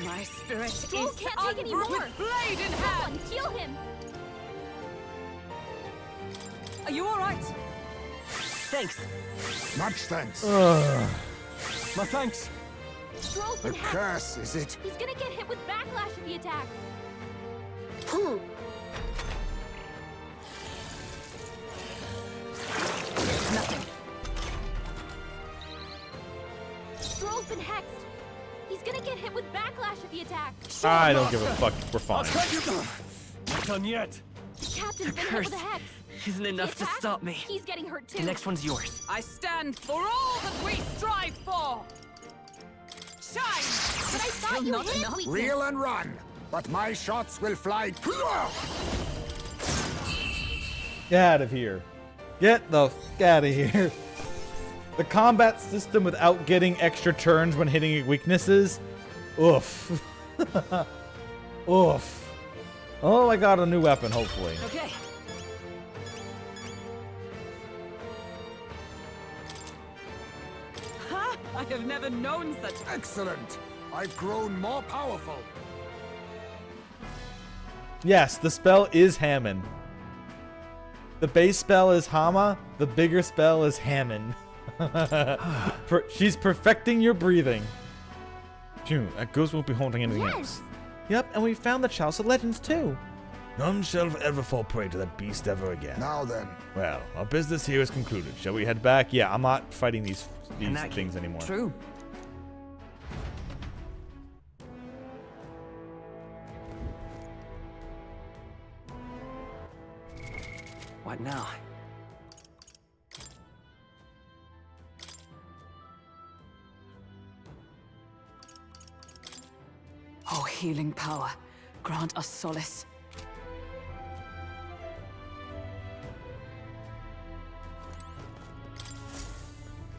My spirit Stroll is can't take any more. with blade in hand. Someone heal him. Are you all right? Thanks. Much thanks. My thanks. Stroll's The been hacked. curse, is it? He's gonna get hit with backlash if he attacks. Nothing. Stroll's been hexed. He's gonna get hit with backlash if he attacks. I don't give a fuck. We're I'll fine. cut you. Not done yet. The captain's been hit curse with a hex. isn't enough to attacks, stop me. He's getting hurt too. The next one's yours. I stand for all that we strive for. Shine! But I thought you not hit enough. weakness. Reel and run, but my shots will fly. Get out of here. Get the fuck out of here. The combat system without getting extra turns when hitting weaknesses. Oof. Oof. Oh, I got a new weapon, hopefully. Okay. Ha! I have never known such. Excellent. I've grown more powerful. Yes, the spell is Hammond. The base spell is Hama. The bigger spell is Hammond. She's perfecting your breathing. Phew, that ghost won't be holding anything else. Yep, and we found the Chalice of Legends too. None shall ever fall prey to that beast ever again. Now then. Well, our business here is concluded. Shall we head back? Yeah, I'm not fighting these things anymore. True. What now? Oh, healing power, grant us solace.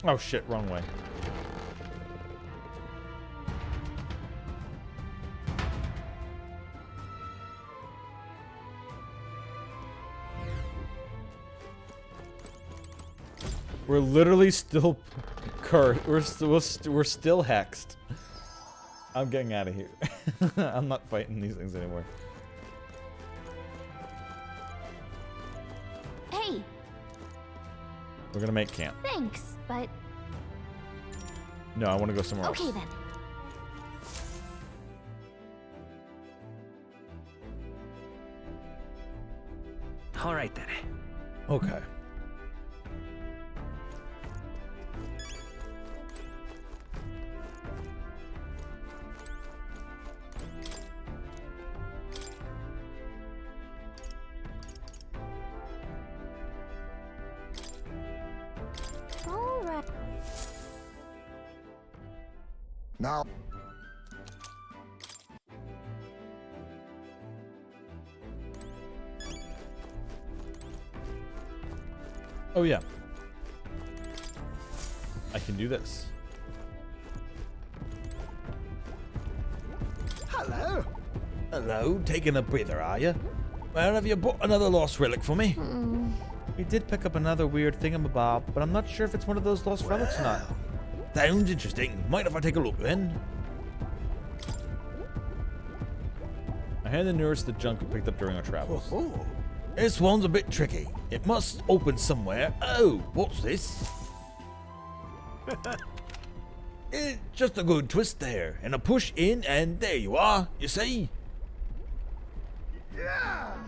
Oh shit, wrong way. We're literally still cursed. We're still hexed. I'm getting out of here. I'm not fighting these things anymore. Hey, We're gonna make camp. thanks, but No, I want to go somewhere else. okay then. All right then. Okay. All right. Now. Oh yeah. I can do this. Hello. Hello, taking a breather, are you? Well, have you brought another lost relic for me? We did pick up another weird thingamabob, but I'm not sure if it's one of those lost relics or not. Sounds interesting. Mind if I take a look then? I hand the nurse the junk we picked up during our travels. This one's a bit tricky. It must open somewhere. Oh, what's this? It's just a good twist there, and a push in, and there you are, you see?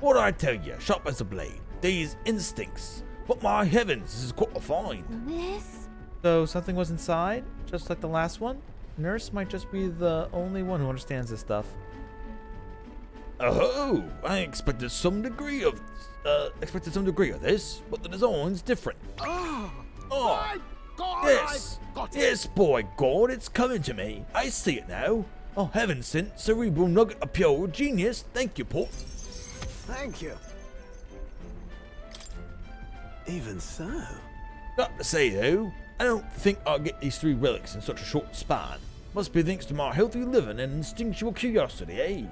What I tell you, sharp as a blade. These instincts. But my heavens, this is quite a find. This? So something was inside, just like the last one? Nurse might just be the only one who understands this stuff. Oh, I expected some degree of this, but the design's different. Oh, Oh, my God, yes, I got it. yes, boy, God, it's coming to me. I see it now. Oh, heaven sent cerebral nugget of pure genius. Thank you, Port. Thank you. Even so. Got to say though, I don't think I'll get these 3 relics in such a short span. Must be thanks to my healthy living and instinctual curiosity, eh?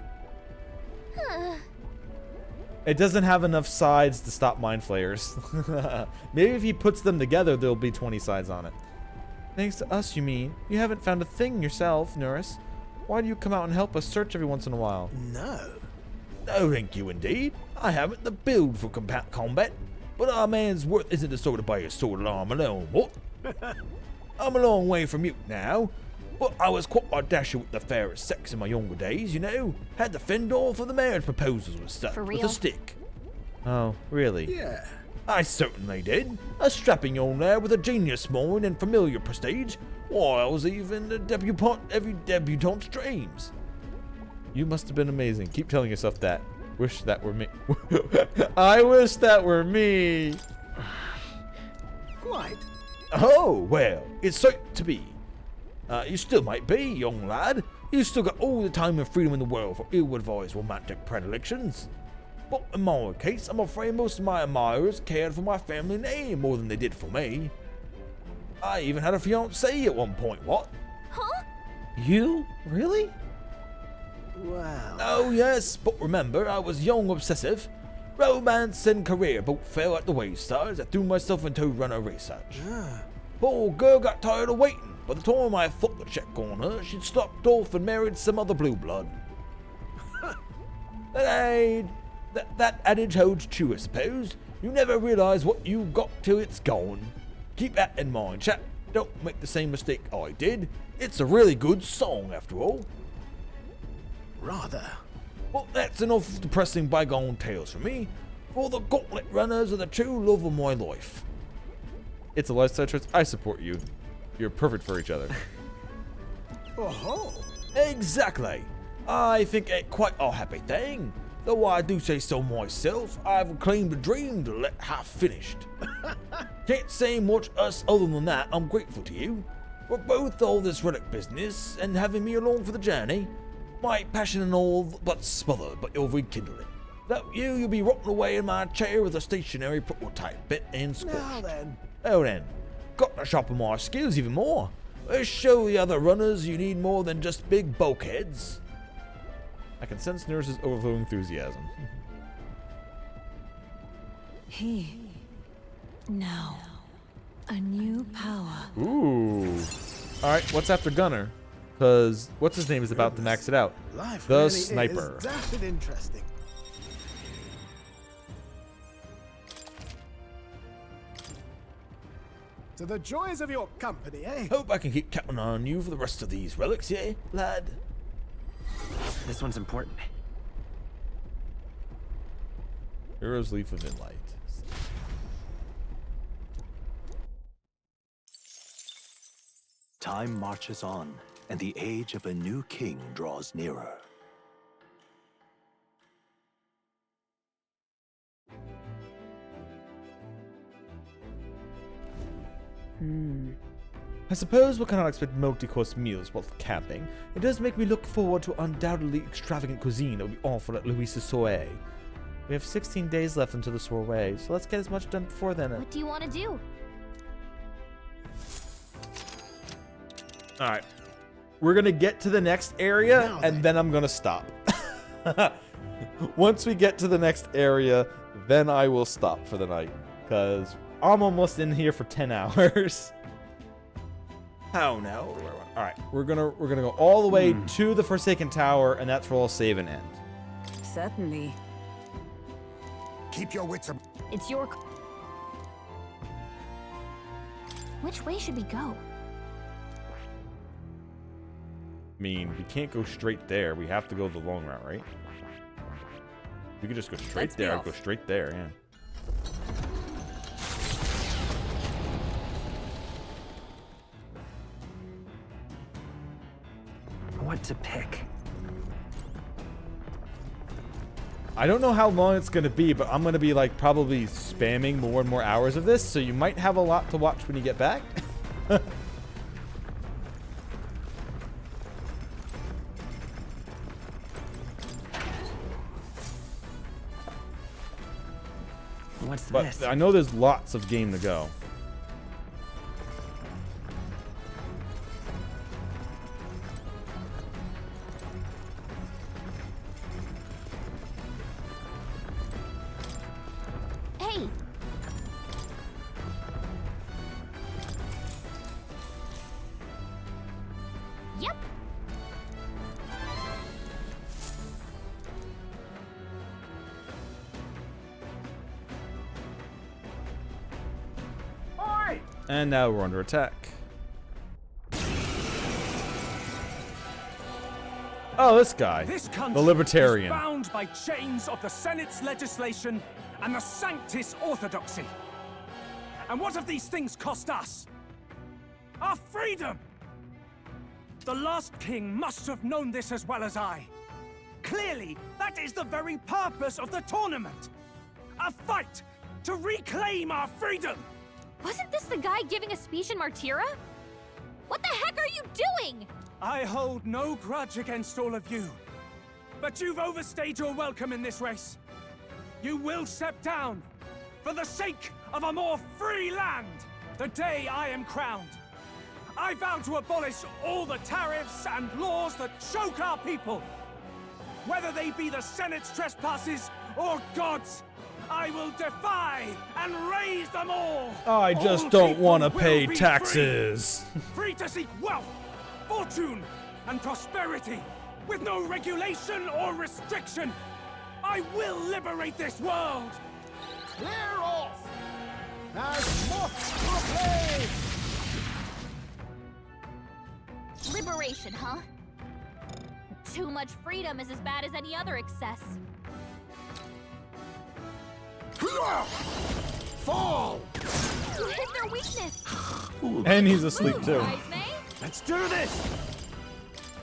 It doesn't have enough sides to stop mind flayers. Maybe if he puts them together, there'll be 20 sides on it. Thanks to us, you mean? You haven't found a thing yourself, Nurse. Why do you come out and help us search every once in a while? No. No, thank you indeed. I haven't the build for combat, but our man's worth isn't assorted by his sword and arm alone, what? I'm a long way from you now, but I was quite a dasher with the fairest sex in my younger days, you know. Had to fend off for the marriage proposals and stuff For with real? a stick. Oh, really? Yeah. I certainly did. A strapping young lad with a genius mind and familiar prestige. Why, I was even a debutante's dreams. You must have been amazing. Keep telling yourself that. Wish that were me. I wish that were me. Quite. Oh, well, it's certain to be. You still might be, young lad. You still got all the time and freedom in the world for ill-advised romantic predilections. But in my case, I'm afraid most of my admirers cared for my family name more than they did for me. I even had a fiancée at one point, what? Huh? You? Really? Wow. Oh, yes, but remember, I was young, obsessive. Romance and career both fell at the wayside as I threw myself into runner research. Poor girl got tired of waiting. By the time I thought to check on her, she'd stopped off and married some other blue blood. That adage holds true, I suppose. You never realize what you got till it's gone. Keep that in mind, chap. Don't make the same mistake I did. It's a really good song, after all. Rather. Well, that's enough depressing bygone tales for me. For the gauntlet runners are the true love of my life. It's a lifestyle choice. I support you. You're perfect for each other. Oh-ho. Exactly. I think it quite a happy thing. Though I do say so myself, I've claimed a dream to let half finished. Can't say much else other than that I'm grateful to you. For both all this relic business and having me along for the journey. My passion and all but smothered, but you'll rekindle it. Without you, you'll be rotting away in my chair with a stationary prototype bit and squashed. Now then. Oh then, got to sharpen my skills even more. Let's show the other runners you need more than just big bulkheads. I can sense Nurse's overflowing enthusiasm. Now, a new power. Ooh. Alright, what's after Gunner? Because what's his name is about to max it out. Life The really Sniper. is dashed interesting. To the joys of your company, eh? Hope I can keep counting on you for the rest of these relics, yeah, lad? This one's important. Hero's Leaf of Inlight. Time marches on, and the age of a new king draws nearer. I suppose we cannot expect multi-course meals while camping. It does make me look forward to undoubtedly extravagant cuisine that will be offered at Luis's soiree. We have 16 days left until the soiree, so let's get as much done before then. What do you want to do? Alright. We're gonna get to the next area, and then I'm gonna stop. Once we get to the next area, then I will stop for the night. Because I'm almost in here for 10 hours. Oh no. Alright, we're gonna go all the way to the Forsaken Tower, and that's where I'll save and end. Certainly. Keep your wits about. It's your... Which way should we go? I mean, we can't go straight there. We have to go the long route, right? We could just go straight there. I'd go straight there, yeah. What to pick? I don't know how long it's going to be, but I'm going to be like probably spamming more and more hours of this, so you might have a lot to watch when you get back. What's But this? I know there's lots of game to go. Hey! Yep. And now we're under attack. Oh, this guy. This country The Libertarian. is bound by chains of the Senate's legislation and the Sanctis Orthodoxy. And what have these things cost us? Our freedom! The last king must have known this as well as I. Clearly, that is the very purpose of the tournament. A fight to reclaim our freedom! Wasn't this the guy giving a speech in Martira? What the heck are you doing? I hold no grudge against all of you. But you've overstayed your welcome in this race. You will step down for the sake of a more free land the day I am crowned. I vow to abolish all the tariffs and laws that choke our people. Whether they be the Senate's trespasses or God's, I will defy and raise them all. I just All don't people want to will pay be taxes. Free to seek wealth, fortune, and prosperity, with no regulation or restriction. I will liberate this world. Clear off! As moths to a flame! Liberation, huh? Too much freedom is as bad as any other excess. Fall! You hit their weakness. And he's asleep too. Reisme? Let's do this!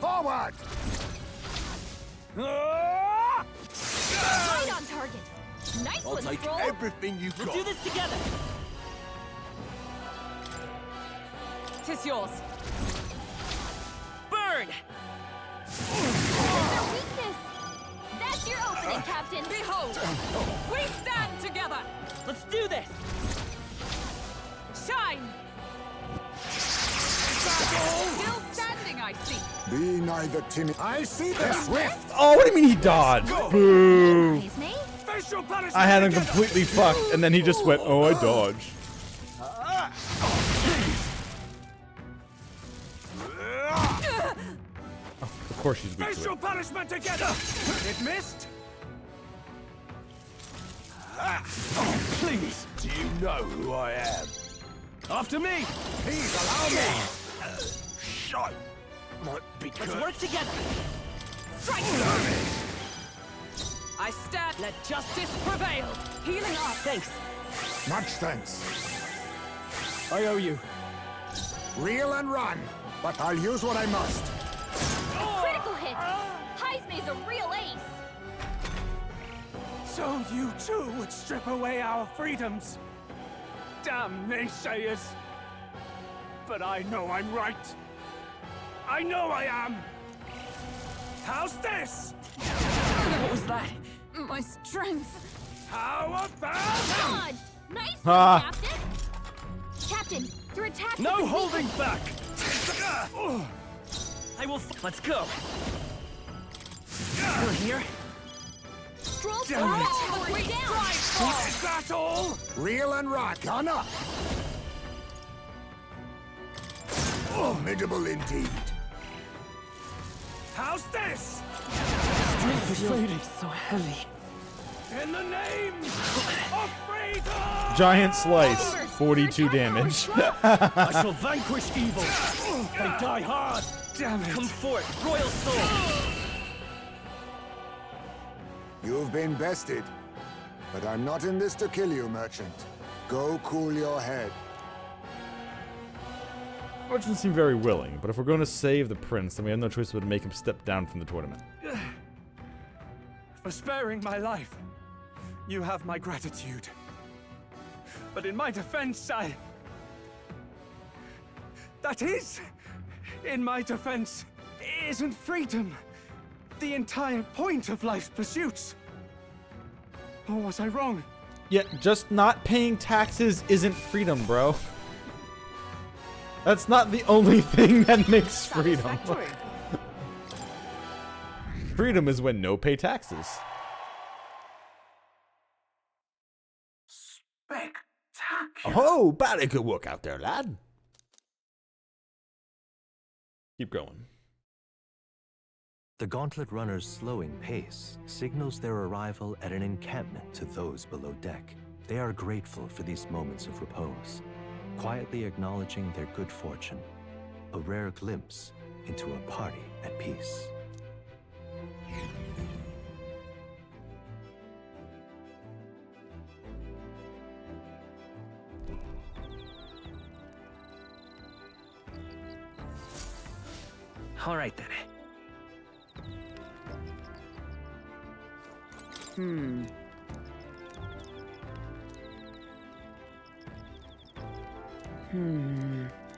Forward! Right on target. Nice I'll one, take Stroll. everything you've We'll got. do this together. Tis yours. Burn! Their weakness. That's your opening, Captain. Behold, we stand together. Let's do this! Shine. Still standing, I see. Be neither timid. I see the swift! Oh, what do you mean he dodged? Boo! Reisme? Facial punishment. I had him together. completely fucked, and then he just went, oh, I dodged. Of course she's weak to Facial it. punishment together. It missed. Please, do you know who I am? After me! Please allow me! Shite! Might be Let's good. work together! Strike! I stand. Let justice prevail. Healing up. Thanks. Much thanks. I owe you. Reel and run, but I'll use what I must. Critical hit. Heisme's a real ace. So you too would strip away our freedoms. Damn naysayers. But I know I'm right. I know I am. How's this? What was that? My strength. How about... Dodged. Nice Ah. one, Captain. Captain, your attack. No holding back! I will. Let's go. We're here. Stroll Damn forward. it. Power down. Is that all? Reel and run. Gun up. Formidable indeed. How's this? Strength is fading. So heavy. In the name of freedom! Giant slice, 42 damage. I shall vanquish evil and die hard! Damn it. Come forth, royal soul. You've been bested, but I'm not in this to kill you, merchant. Go cool your head. Merchant seem very willing, but if we're going to save the prince, then we have no choice but to make him step down from the tournament. For sparing my life, you have my gratitude. But in my defense, that is, in my defense, isn't freedom the entire point of life's pursuits? Or was I wrong? Yeah, just not paying taxes isn't freedom, bro. That's not the only thing that makes freedom. Freedom is when no pay taxes. Oh, bad good work out there, lad. Keep going. The gauntlet runner's slowing pace signals their arrival at an encampment to those below deck. They are grateful for these moments of repose, quietly acknowledging their good fortune, a rare glimpse into a party at peace. All right then.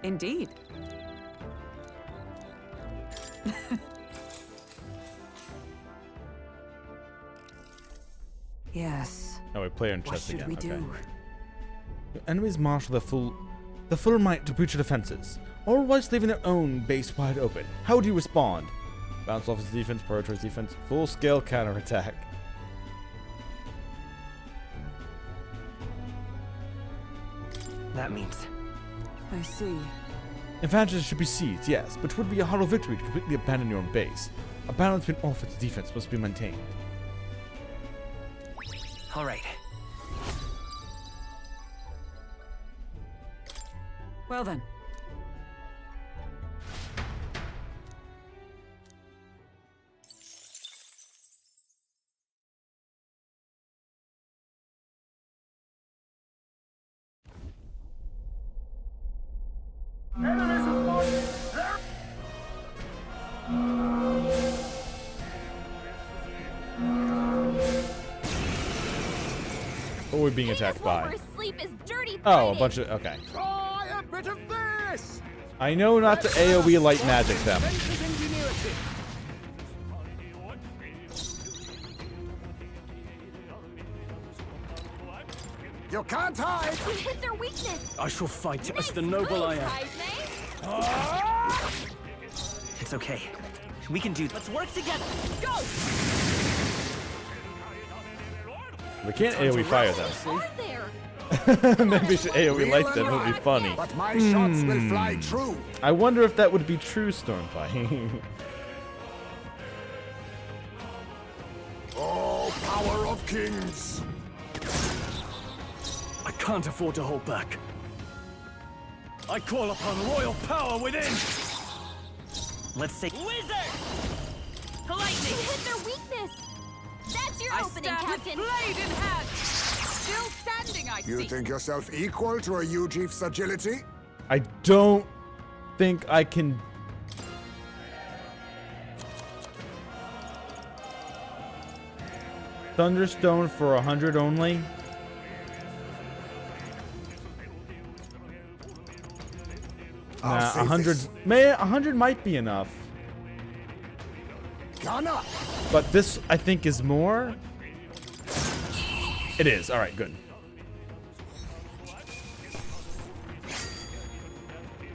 Indeed. Yes. Oh, we play on What chess should again. we Okay. do? Your enemies marshal the full might to breach your defenses, all whilst leaving their own base wide open. How do you respond? Bounce off his defense, prioritize defense, full-scale counterattack. That means. I see. Advantages should be seized, yes, but it would be a hollow victory to completely abandon your own base. A balance between offense and defense must be maintained. All right. Well then. we being attacked While by? we're asleep is dirty Oh, a fighting. bunch of... Okay. Try a bit of this! I know not to AoE light magic them. Adventure's ingenuity. You can't hide! We hit their weakness. I shall fight as the noble I am. It's okay. We can do. Let's work together. Go! We can't AoE fire them. Maybe we should AoE light them. It would be funny. But my shots will fly true. I wonder if that would be true, Stormfly. Oh, power of kings! I can't afford to hold back. I call upon royal power within! Let's take. Wizard! Lightning! We hit their weakness. That's your I opening, stand with Captain. blade in hand. Still standing, I You see. think yourself equal to a Ujief's agility? I don't think I can... Thunderstone for 100 only? Nah, 100... Man, 100 might be enough. Ghana. But this, I think, is more. It is. All right, good.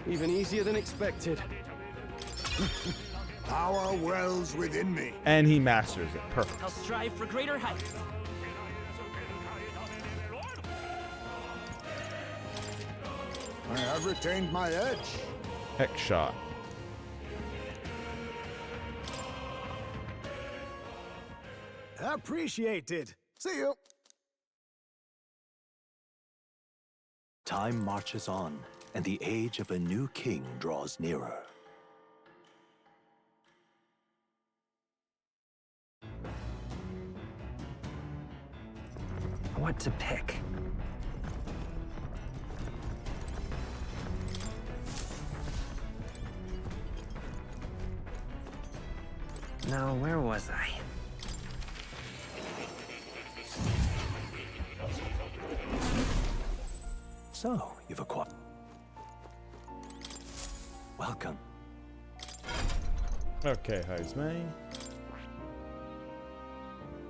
Even easier than expected. Power wells within me. And he masters it. Perfect. I'll strive for greater heights. I have retained my edge. Hex shot. Appreciated. See you. Time marches on, and the age of a new king draws nearer. What to pick? Now, where was I? So, you've acquired. Welcome. Okay, Heismay.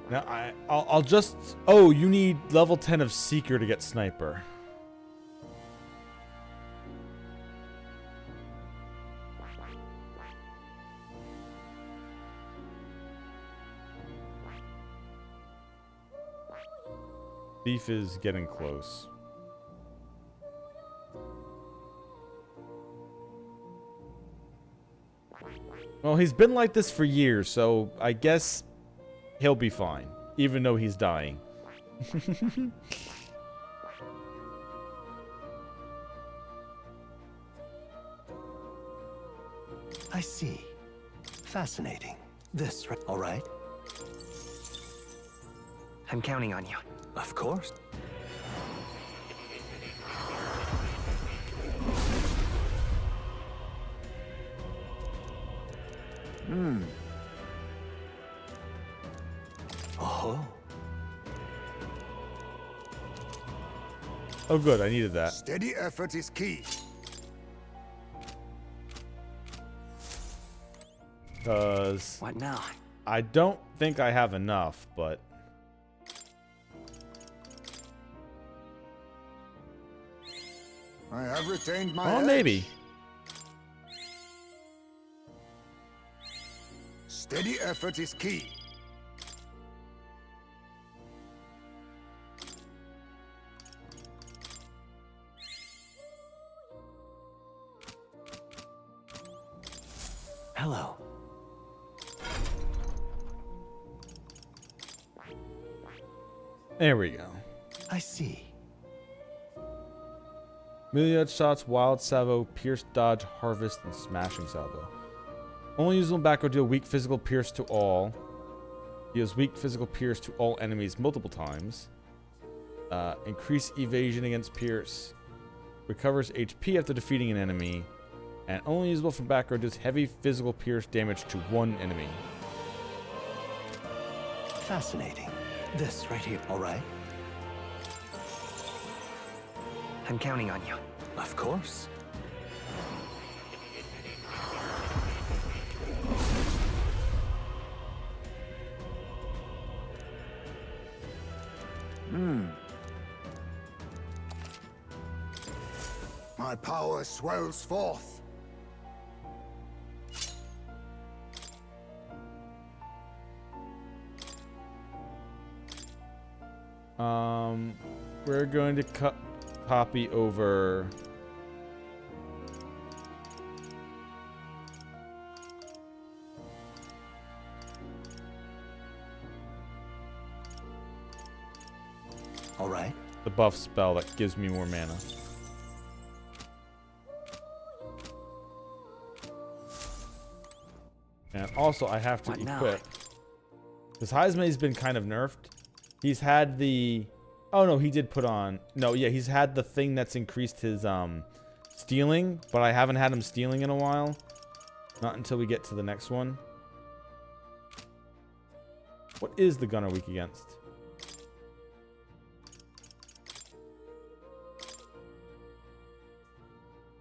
Now I'll just. Oh, you need level 10 of Seeker to get Sniper. Thief is getting close. Well, he's been like this for years, so I guess he'll be fine, even though he's dying. I see. Fascinating. This, right? All right. I'm counting on you. Of course. Oh. Oh, good. I needed that. Steady effort is key. Because... What now? I don't think I have enough, but... I have retained my Oh, edge. maybe. Steady effort is key. Hello. There we go. I see. Milliard shots, wild salvo, pierce, dodge, harvest, and smashing salvo. Only usable back will deal weak physical pierce to all. Deals weak physical pierce to all enemies multiple times. Increase evasion against pierce. Recovers HP after defeating an enemy. And only usable from back row does heavy physical pierce damage to one enemy. Fascinating. This right here. All right. I'm counting on you. Of course. My power swells forth. We're going to copy over. All right. The buff spell that gives me more mana. And also, I have to equip. Because Heismay's been kind of nerfed. He's had the... Oh, no, he did put on... No, yeah, he's had the thing that's increased his stealing. But I haven't had him stealing in a while. Not until we get to the next one. What is the gunner weak against?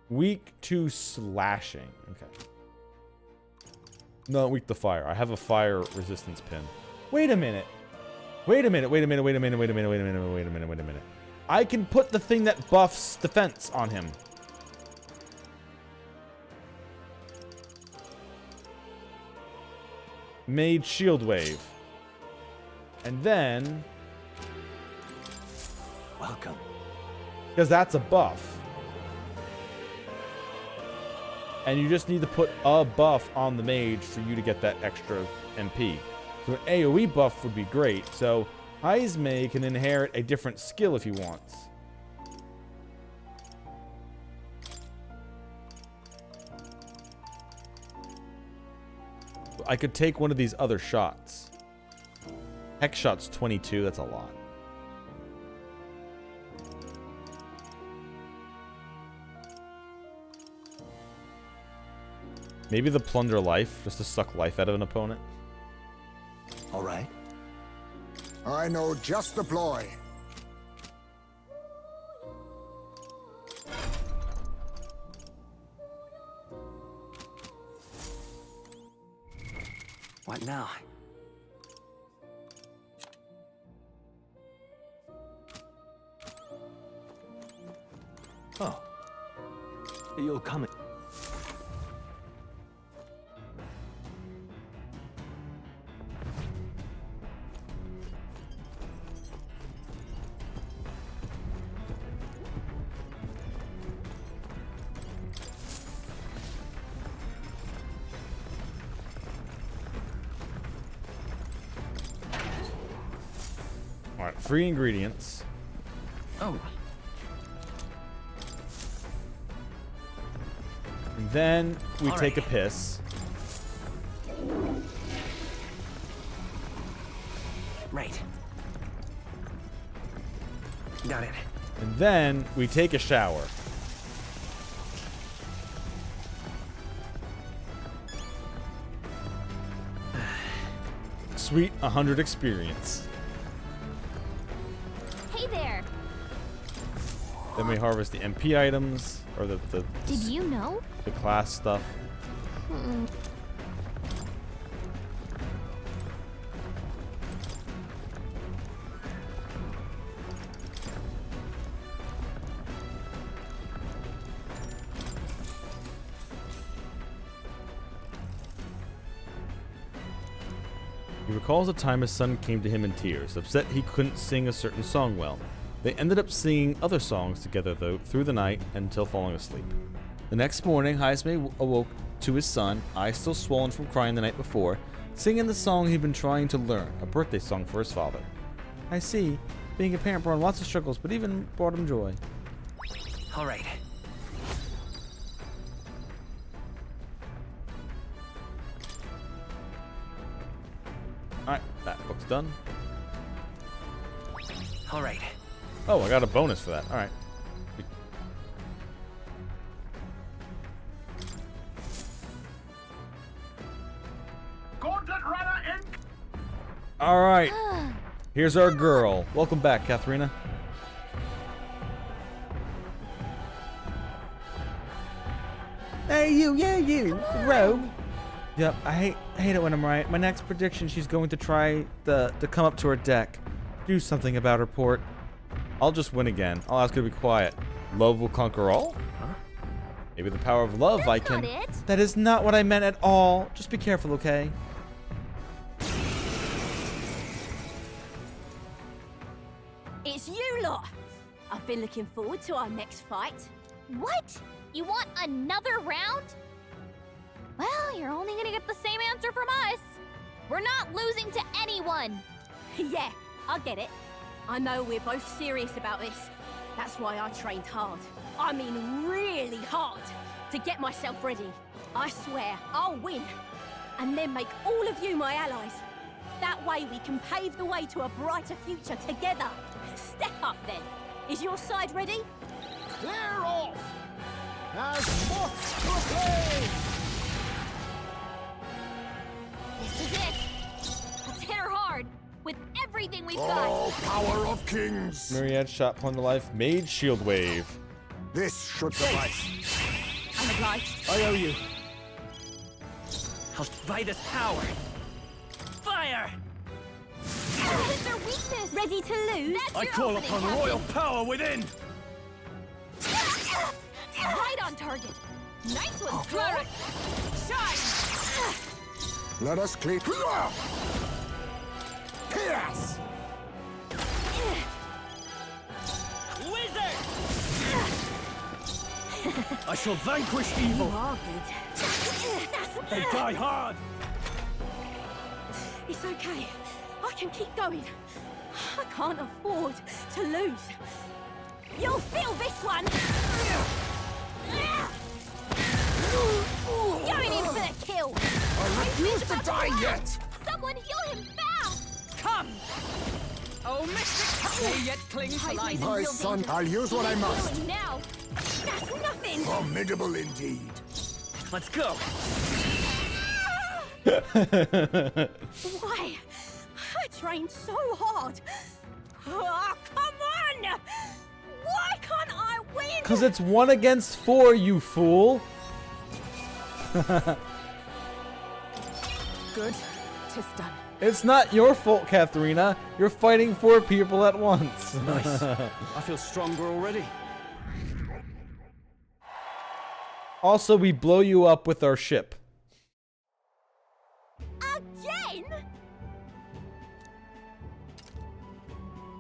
Weak to slashing. Okay. No, weak to fire. I have a fire resistance pin. Wait a minute. Wait a minute. Wait a minute. Wait a minute. Wait a minute. Wait a minute. Wait a minute. Wait a minute. I can put the thing that buffs defense on him. Made shield wave. And then... Welcome. Because that's a buff. And you just need to put a buff on the mage for you to get that extra MP. So an AoE buff would be great. So Heismay can inherit a different skill if he wants. I could take one of these other shots. Hex shot's 22, that's a lot. Maybe the plunder life, just to suck life out of an opponent. All right. I know just the ploy. What now? Oh. You're coming. Alright, free ingredients. Oh. And then we All take right. a piss. Right. Got it. And then we take a shower. Sweet 100 experience. Hey there. Then we harvest the MP items, or the Did you know? the class stuff. Hmm. He recalls a time his son came to him in tears, upset he couldn't sing a certain song well. They ended up singing other songs together though through the night until falling asleep. The next morning, Heismay awoke to his son, eyes still swollen from crying the night before, singing the song he'd been trying to learn, a birthday song for his father. I see. Being a parent brought him lots of struggles, but even brought him joy. All right. Alright, that book's done. All right. Oh, I got a bonus for that. Alright. Gauntlet Runner Inc. Alright. Here's our girl. Welcome back, Katharina. Hey, you, yeah, you, rogue. Yep, I hate it when I'm right. My next prediction, she's going to try to come up to her deck. Do something about her port. I'll just win again. I'll ask her to be quiet. Love will conquer all? Huh? Maybe the power of love I can... Not it. That is not what I meant at all. Just be careful, okay? It's you lot! I've been looking forward to our next fight. What? You want another round? Well, you're only gonna get the same answer from us. We're not losing to anyone. Yeah, I get it. I know we're both serious about this. That's why I trained hard. I mean really hard to get myself ready. I swear I'll win. And then make all of you my allies. That way we can pave the way to a brighter future together. Step up then. Is your side ready? Clear off! As moths to a flame! This is it. Let's hit her hard with everything we've Oh, got. power of kings! Myriad shot point to life. Made shield wave. This should suffice. I'm obliged. I owe you. I'll buy this power. Fire! What is their weakness? Ready to lose? That's I your call opening, upon Captain. royal power within! Right on target. Nice one, Cleric. Shine! Let us clean. Pierce! Wizard! I shall vanquish evil. You are good. They die hard. It's okay. I can keep going. I can't afford to lose. You'll feel this one! Going in for the kill. I refuse to die yet! Someone heal him fast! Come! Oh, Mystic may yet cling to life. My son, I'll use what I must. Heal him now. That's nothing! Formidable indeed. Let's go. Why? I trained so hard. Oh, come on! Why can't I win? Because it's 1 against 4, you fool. Good. Tis done. It's not your fault, Katharina. You're fighting 4 people at once. Nice. I feel stronger already. Also, we blow you up with our ship. Again?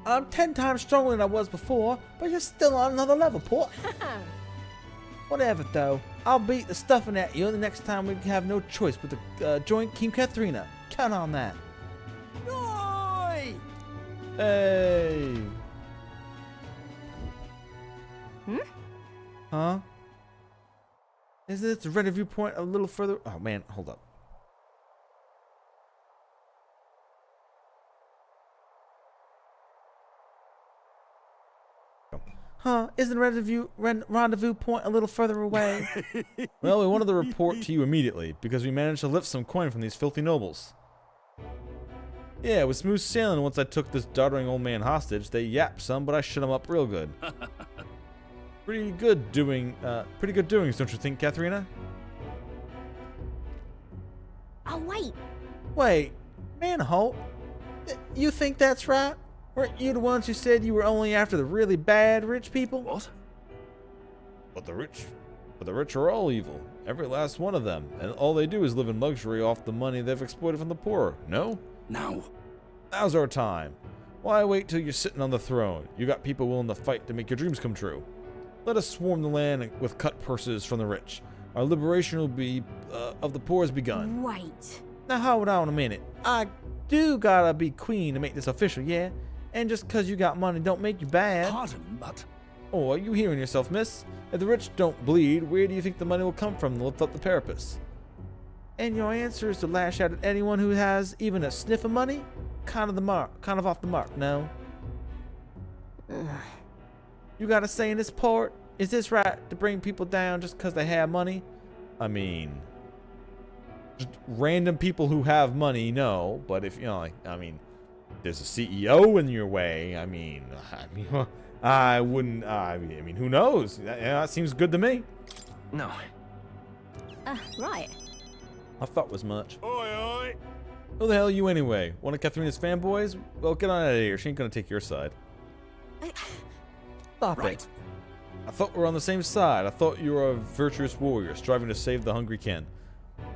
I'm 10 times stronger than I was before, but you're still on another level, Port. Whatever, though. I'll beat the stuffing at you the next time we have no choice but to join Team Katharina. Count on that. Oi! Hey. Huh? Isn't it the red viewpoint a little further? Oh, man. Hold up. Huh? Isn't the rendezvous point a little further away? Well, we wanted to report to you immediately, because we managed to lift some coin from these filthy nobles. Yeah, it was smooth sailing once I took this doddering old man hostage. They yapped some, but I shut them up real good. Pretty good doings, don't you think, Katharina? Oh, wait. Wait, Manholt? You think that's right? Weren't you the ones who said you were only after the really bad rich people? What? But the rich are all evil. Every last one of them. And all they do is live in luxury off the money they've exploited from the poor. No? Now. Now's our time. Why wait till you're sitting on the throne? You got people willing to fight to make your dreams come true. Let us swarm the land with cut purses from the rich. Our liberation will be of the poor has begun. Wait. Now hold on a minute. I do gotta be queen to make this official, yeah? And just cause you got money don't make you bad. Pardon, but... Oh, are you hearing yourself, miss? If the rich don't bleed, where do you think the money will come from to lift up the parapets? And your answer is to lash out at anyone who has even a sniff of money? Kind of off the mark, no? You got a say in this part? Is this right to bring people down just because they have money? I mean, just random people who have money, no. But if, you know, like, I mean, there's a CEO in your way. I mean, I wouldn't, I mean, who knows? That seems good to me. No. Right. I thought was much. Oi, oi! Who the hell are you anyway? One of Katharina's fanboys? Well, get on out of here. She ain't gonna take your side. Stop it. I thought we were on the same side. I thought you were a virtuous warrior striving to save the hungry Ken.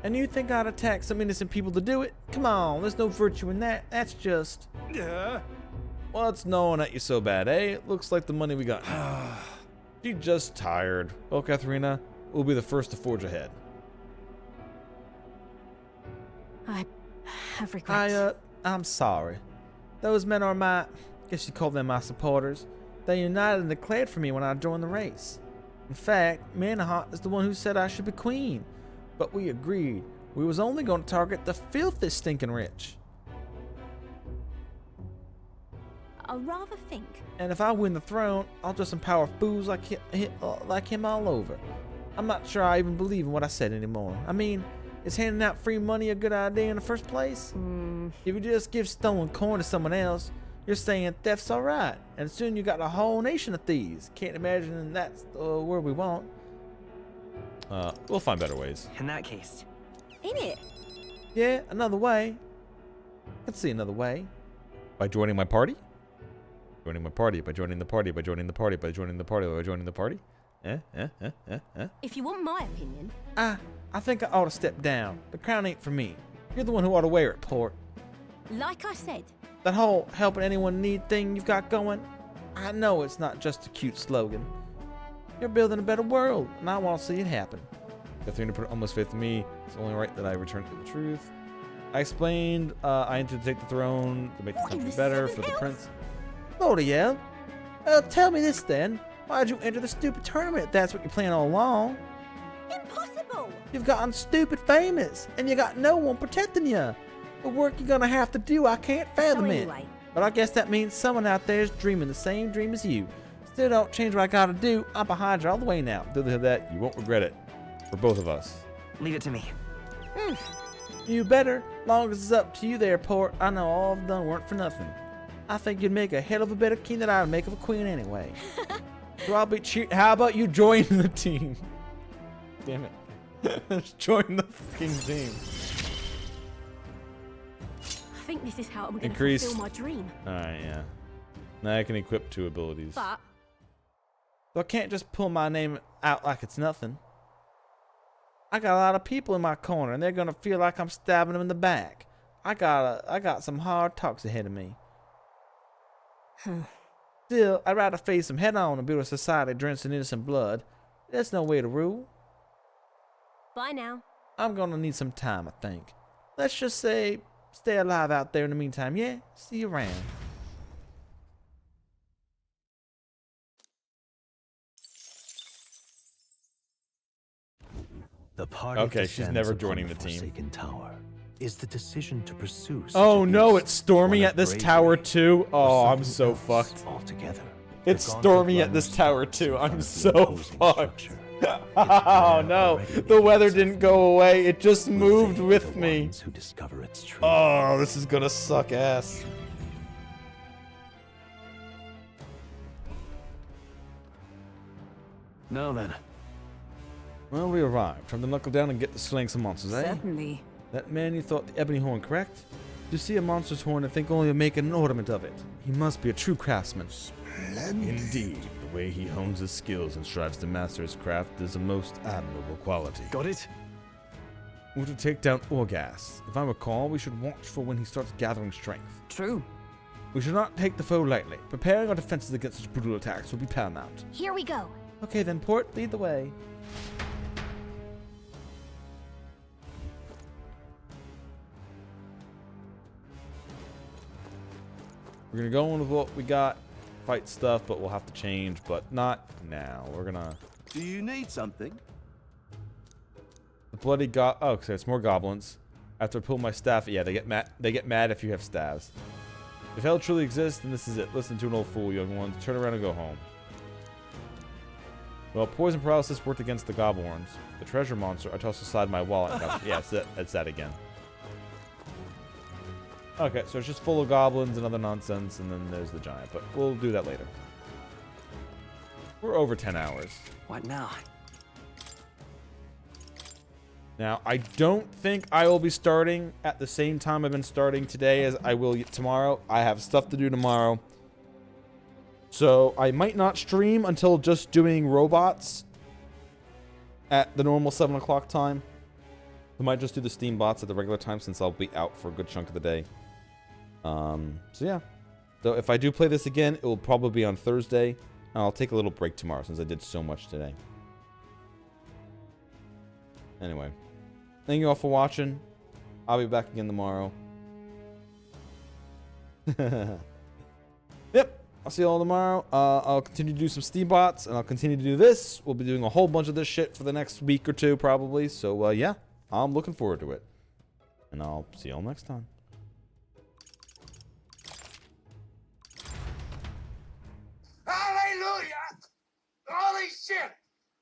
And you think I'd attack some innocent people to do it? Come on, there's no virtue in that. That's just... Yeah? What's knowing at you so bad, eh? Looks like the money we got. She's just tired. Well, Katharina, we'll be the first to forge ahead. I have regrets. I'm sorry. Those men are my... guess you call them my supporters. They united and declared for me when I joined the race. In fact, Manahot is the one who said I should be queen. But we agreed. We was only going to target the filthy stinking rich. I rather think. And if I win the throne, I'll just empower fools like him all over. I'm not sure I even believe in what I said anymore. I mean, is handing out free money a good idea in the first place? If you just give stolen coin to someone else, you're saying theft's alright. And soon you got a whole nation of thieves. Can't imagine that's the world we want. We'll find better ways. In that case. Ain't it? Yeah, another way. Let's see another way. By joining my party? Joining my party, by joining the party, by joining the party, by joining the party, by joining the party? If you want my opinion. I think I ought to step down. The crown ain't for me. You're the one who ought to wear it, Port. Like I said. That whole helping anyone need thing you've got going, I know it's not just a cute slogan. You're building a better world, and I want to see it happen. Katharina put almost faith in me. It's only right that I return to the truth. I explained I intend to take the throne to make the country better for the prince. Lordy hell. Tell me this then. Why'd you enter the stupid tournament if that's what you planned all along? Impossible! You've gotten stupid famous, and you got no one protecting you. The work you're gonna have to do, I can't fathom it. But I guess that means someone out there is dreaming the same dream as you. Still don't change what I gotta do. I'm behind you all the way now. Do that, you won't regret it. For both of us. Leave it to me. You better. Long as it's up to you there, Port. I know all I've done weren't for nothing. I think you'd make a hell of a better king than I'd make of a queen anyway. So I'll be how about you join the team? Damn it. Let's join the fucking team. I think this is how I'm going to fulfill my dream. Alright, yeah. Now I can equip 2 abilities. But So I can't just pull my name out like it's nothing. I got a lot of people in my corner, and they're gonna feel like I'm stabbing them in the back. I got some hard talks ahead of me. Still, I'd rather face them head on and build a society drenched in innocent blood. There's no way to rule. bye now. I'm gonna need some time, I think. Let's just say, stay alive out there in the meantime, yeah? See you around. The party okay, she's never descends joining the upon team. Forsaken Tower is the decision to pursue. Oh no, it's Stormy at this tower too. Oh, I'm so fucked. Altogether. It's Stormy at this tower too. I'm so fucked. Oh no, the weather didn't go away. It just moved with me. Who discover its truth. Oh, this is gonna suck ass. Now then. Well, we arrived. Time to knuckle down and get to slaying some monsters, eh? Certainly. That man you thought the ebony horn, correct? You see a monster's horn and think only of making an ornament of it. He must be a true craftsman. Indeed, the way he hones his skills and strives to master his craft is a most admirable quality. Got it? We're to take down Orgas. If I recall, we should watch for when he starts gathering strength. True. We should not take the foe lightly. Preparing our defenses against such brutal attacks will be paramount. Here we go. Okay then, Port, lead the way. We're gonna go in with what we got, fight stuff, but we'll have to change, but not now. We're gonna... Do you need something? The bloody oh, okay, it's more goblins. After I pull my staff, yeah, they get mad if you have staves. If hell truly exists, then this is it. Listen to an old fool, young ones. Turn around and go home. Well, poison paralysis worked against the goblins. The treasure monster, I tossed aside my wallet. Yeah, it's that again. Okay, so it's just full of goblins and other nonsense, and then there's the giant, but we'll do that later. We're over 10 hours. What now? Now, I don't think I will be starting at the same time I've been starting today as I will tomorrow. I have stuff to do tomorrow. So, I might not stream until just doing robots at the normal 7 o'clock time. I might just do the Steam bots at the regular time since I'll be out for a good chunk of the day. So, yeah. So, if I do play this again, it will probably be on Thursday. And I'll take a little break tomorrow since I did so much today. Anyway. Thank you all for watching. I'll be back again tomorrow. Yep. I'll see you all tomorrow. I'll continue to do some Steam bots, and I'll continue to do this. We'll be doing a whole bunch of this shit for the next week or two, probably. So, yeah. I'm looking forward to it. And I'll see you all next time. Hallelujah! Holy shit!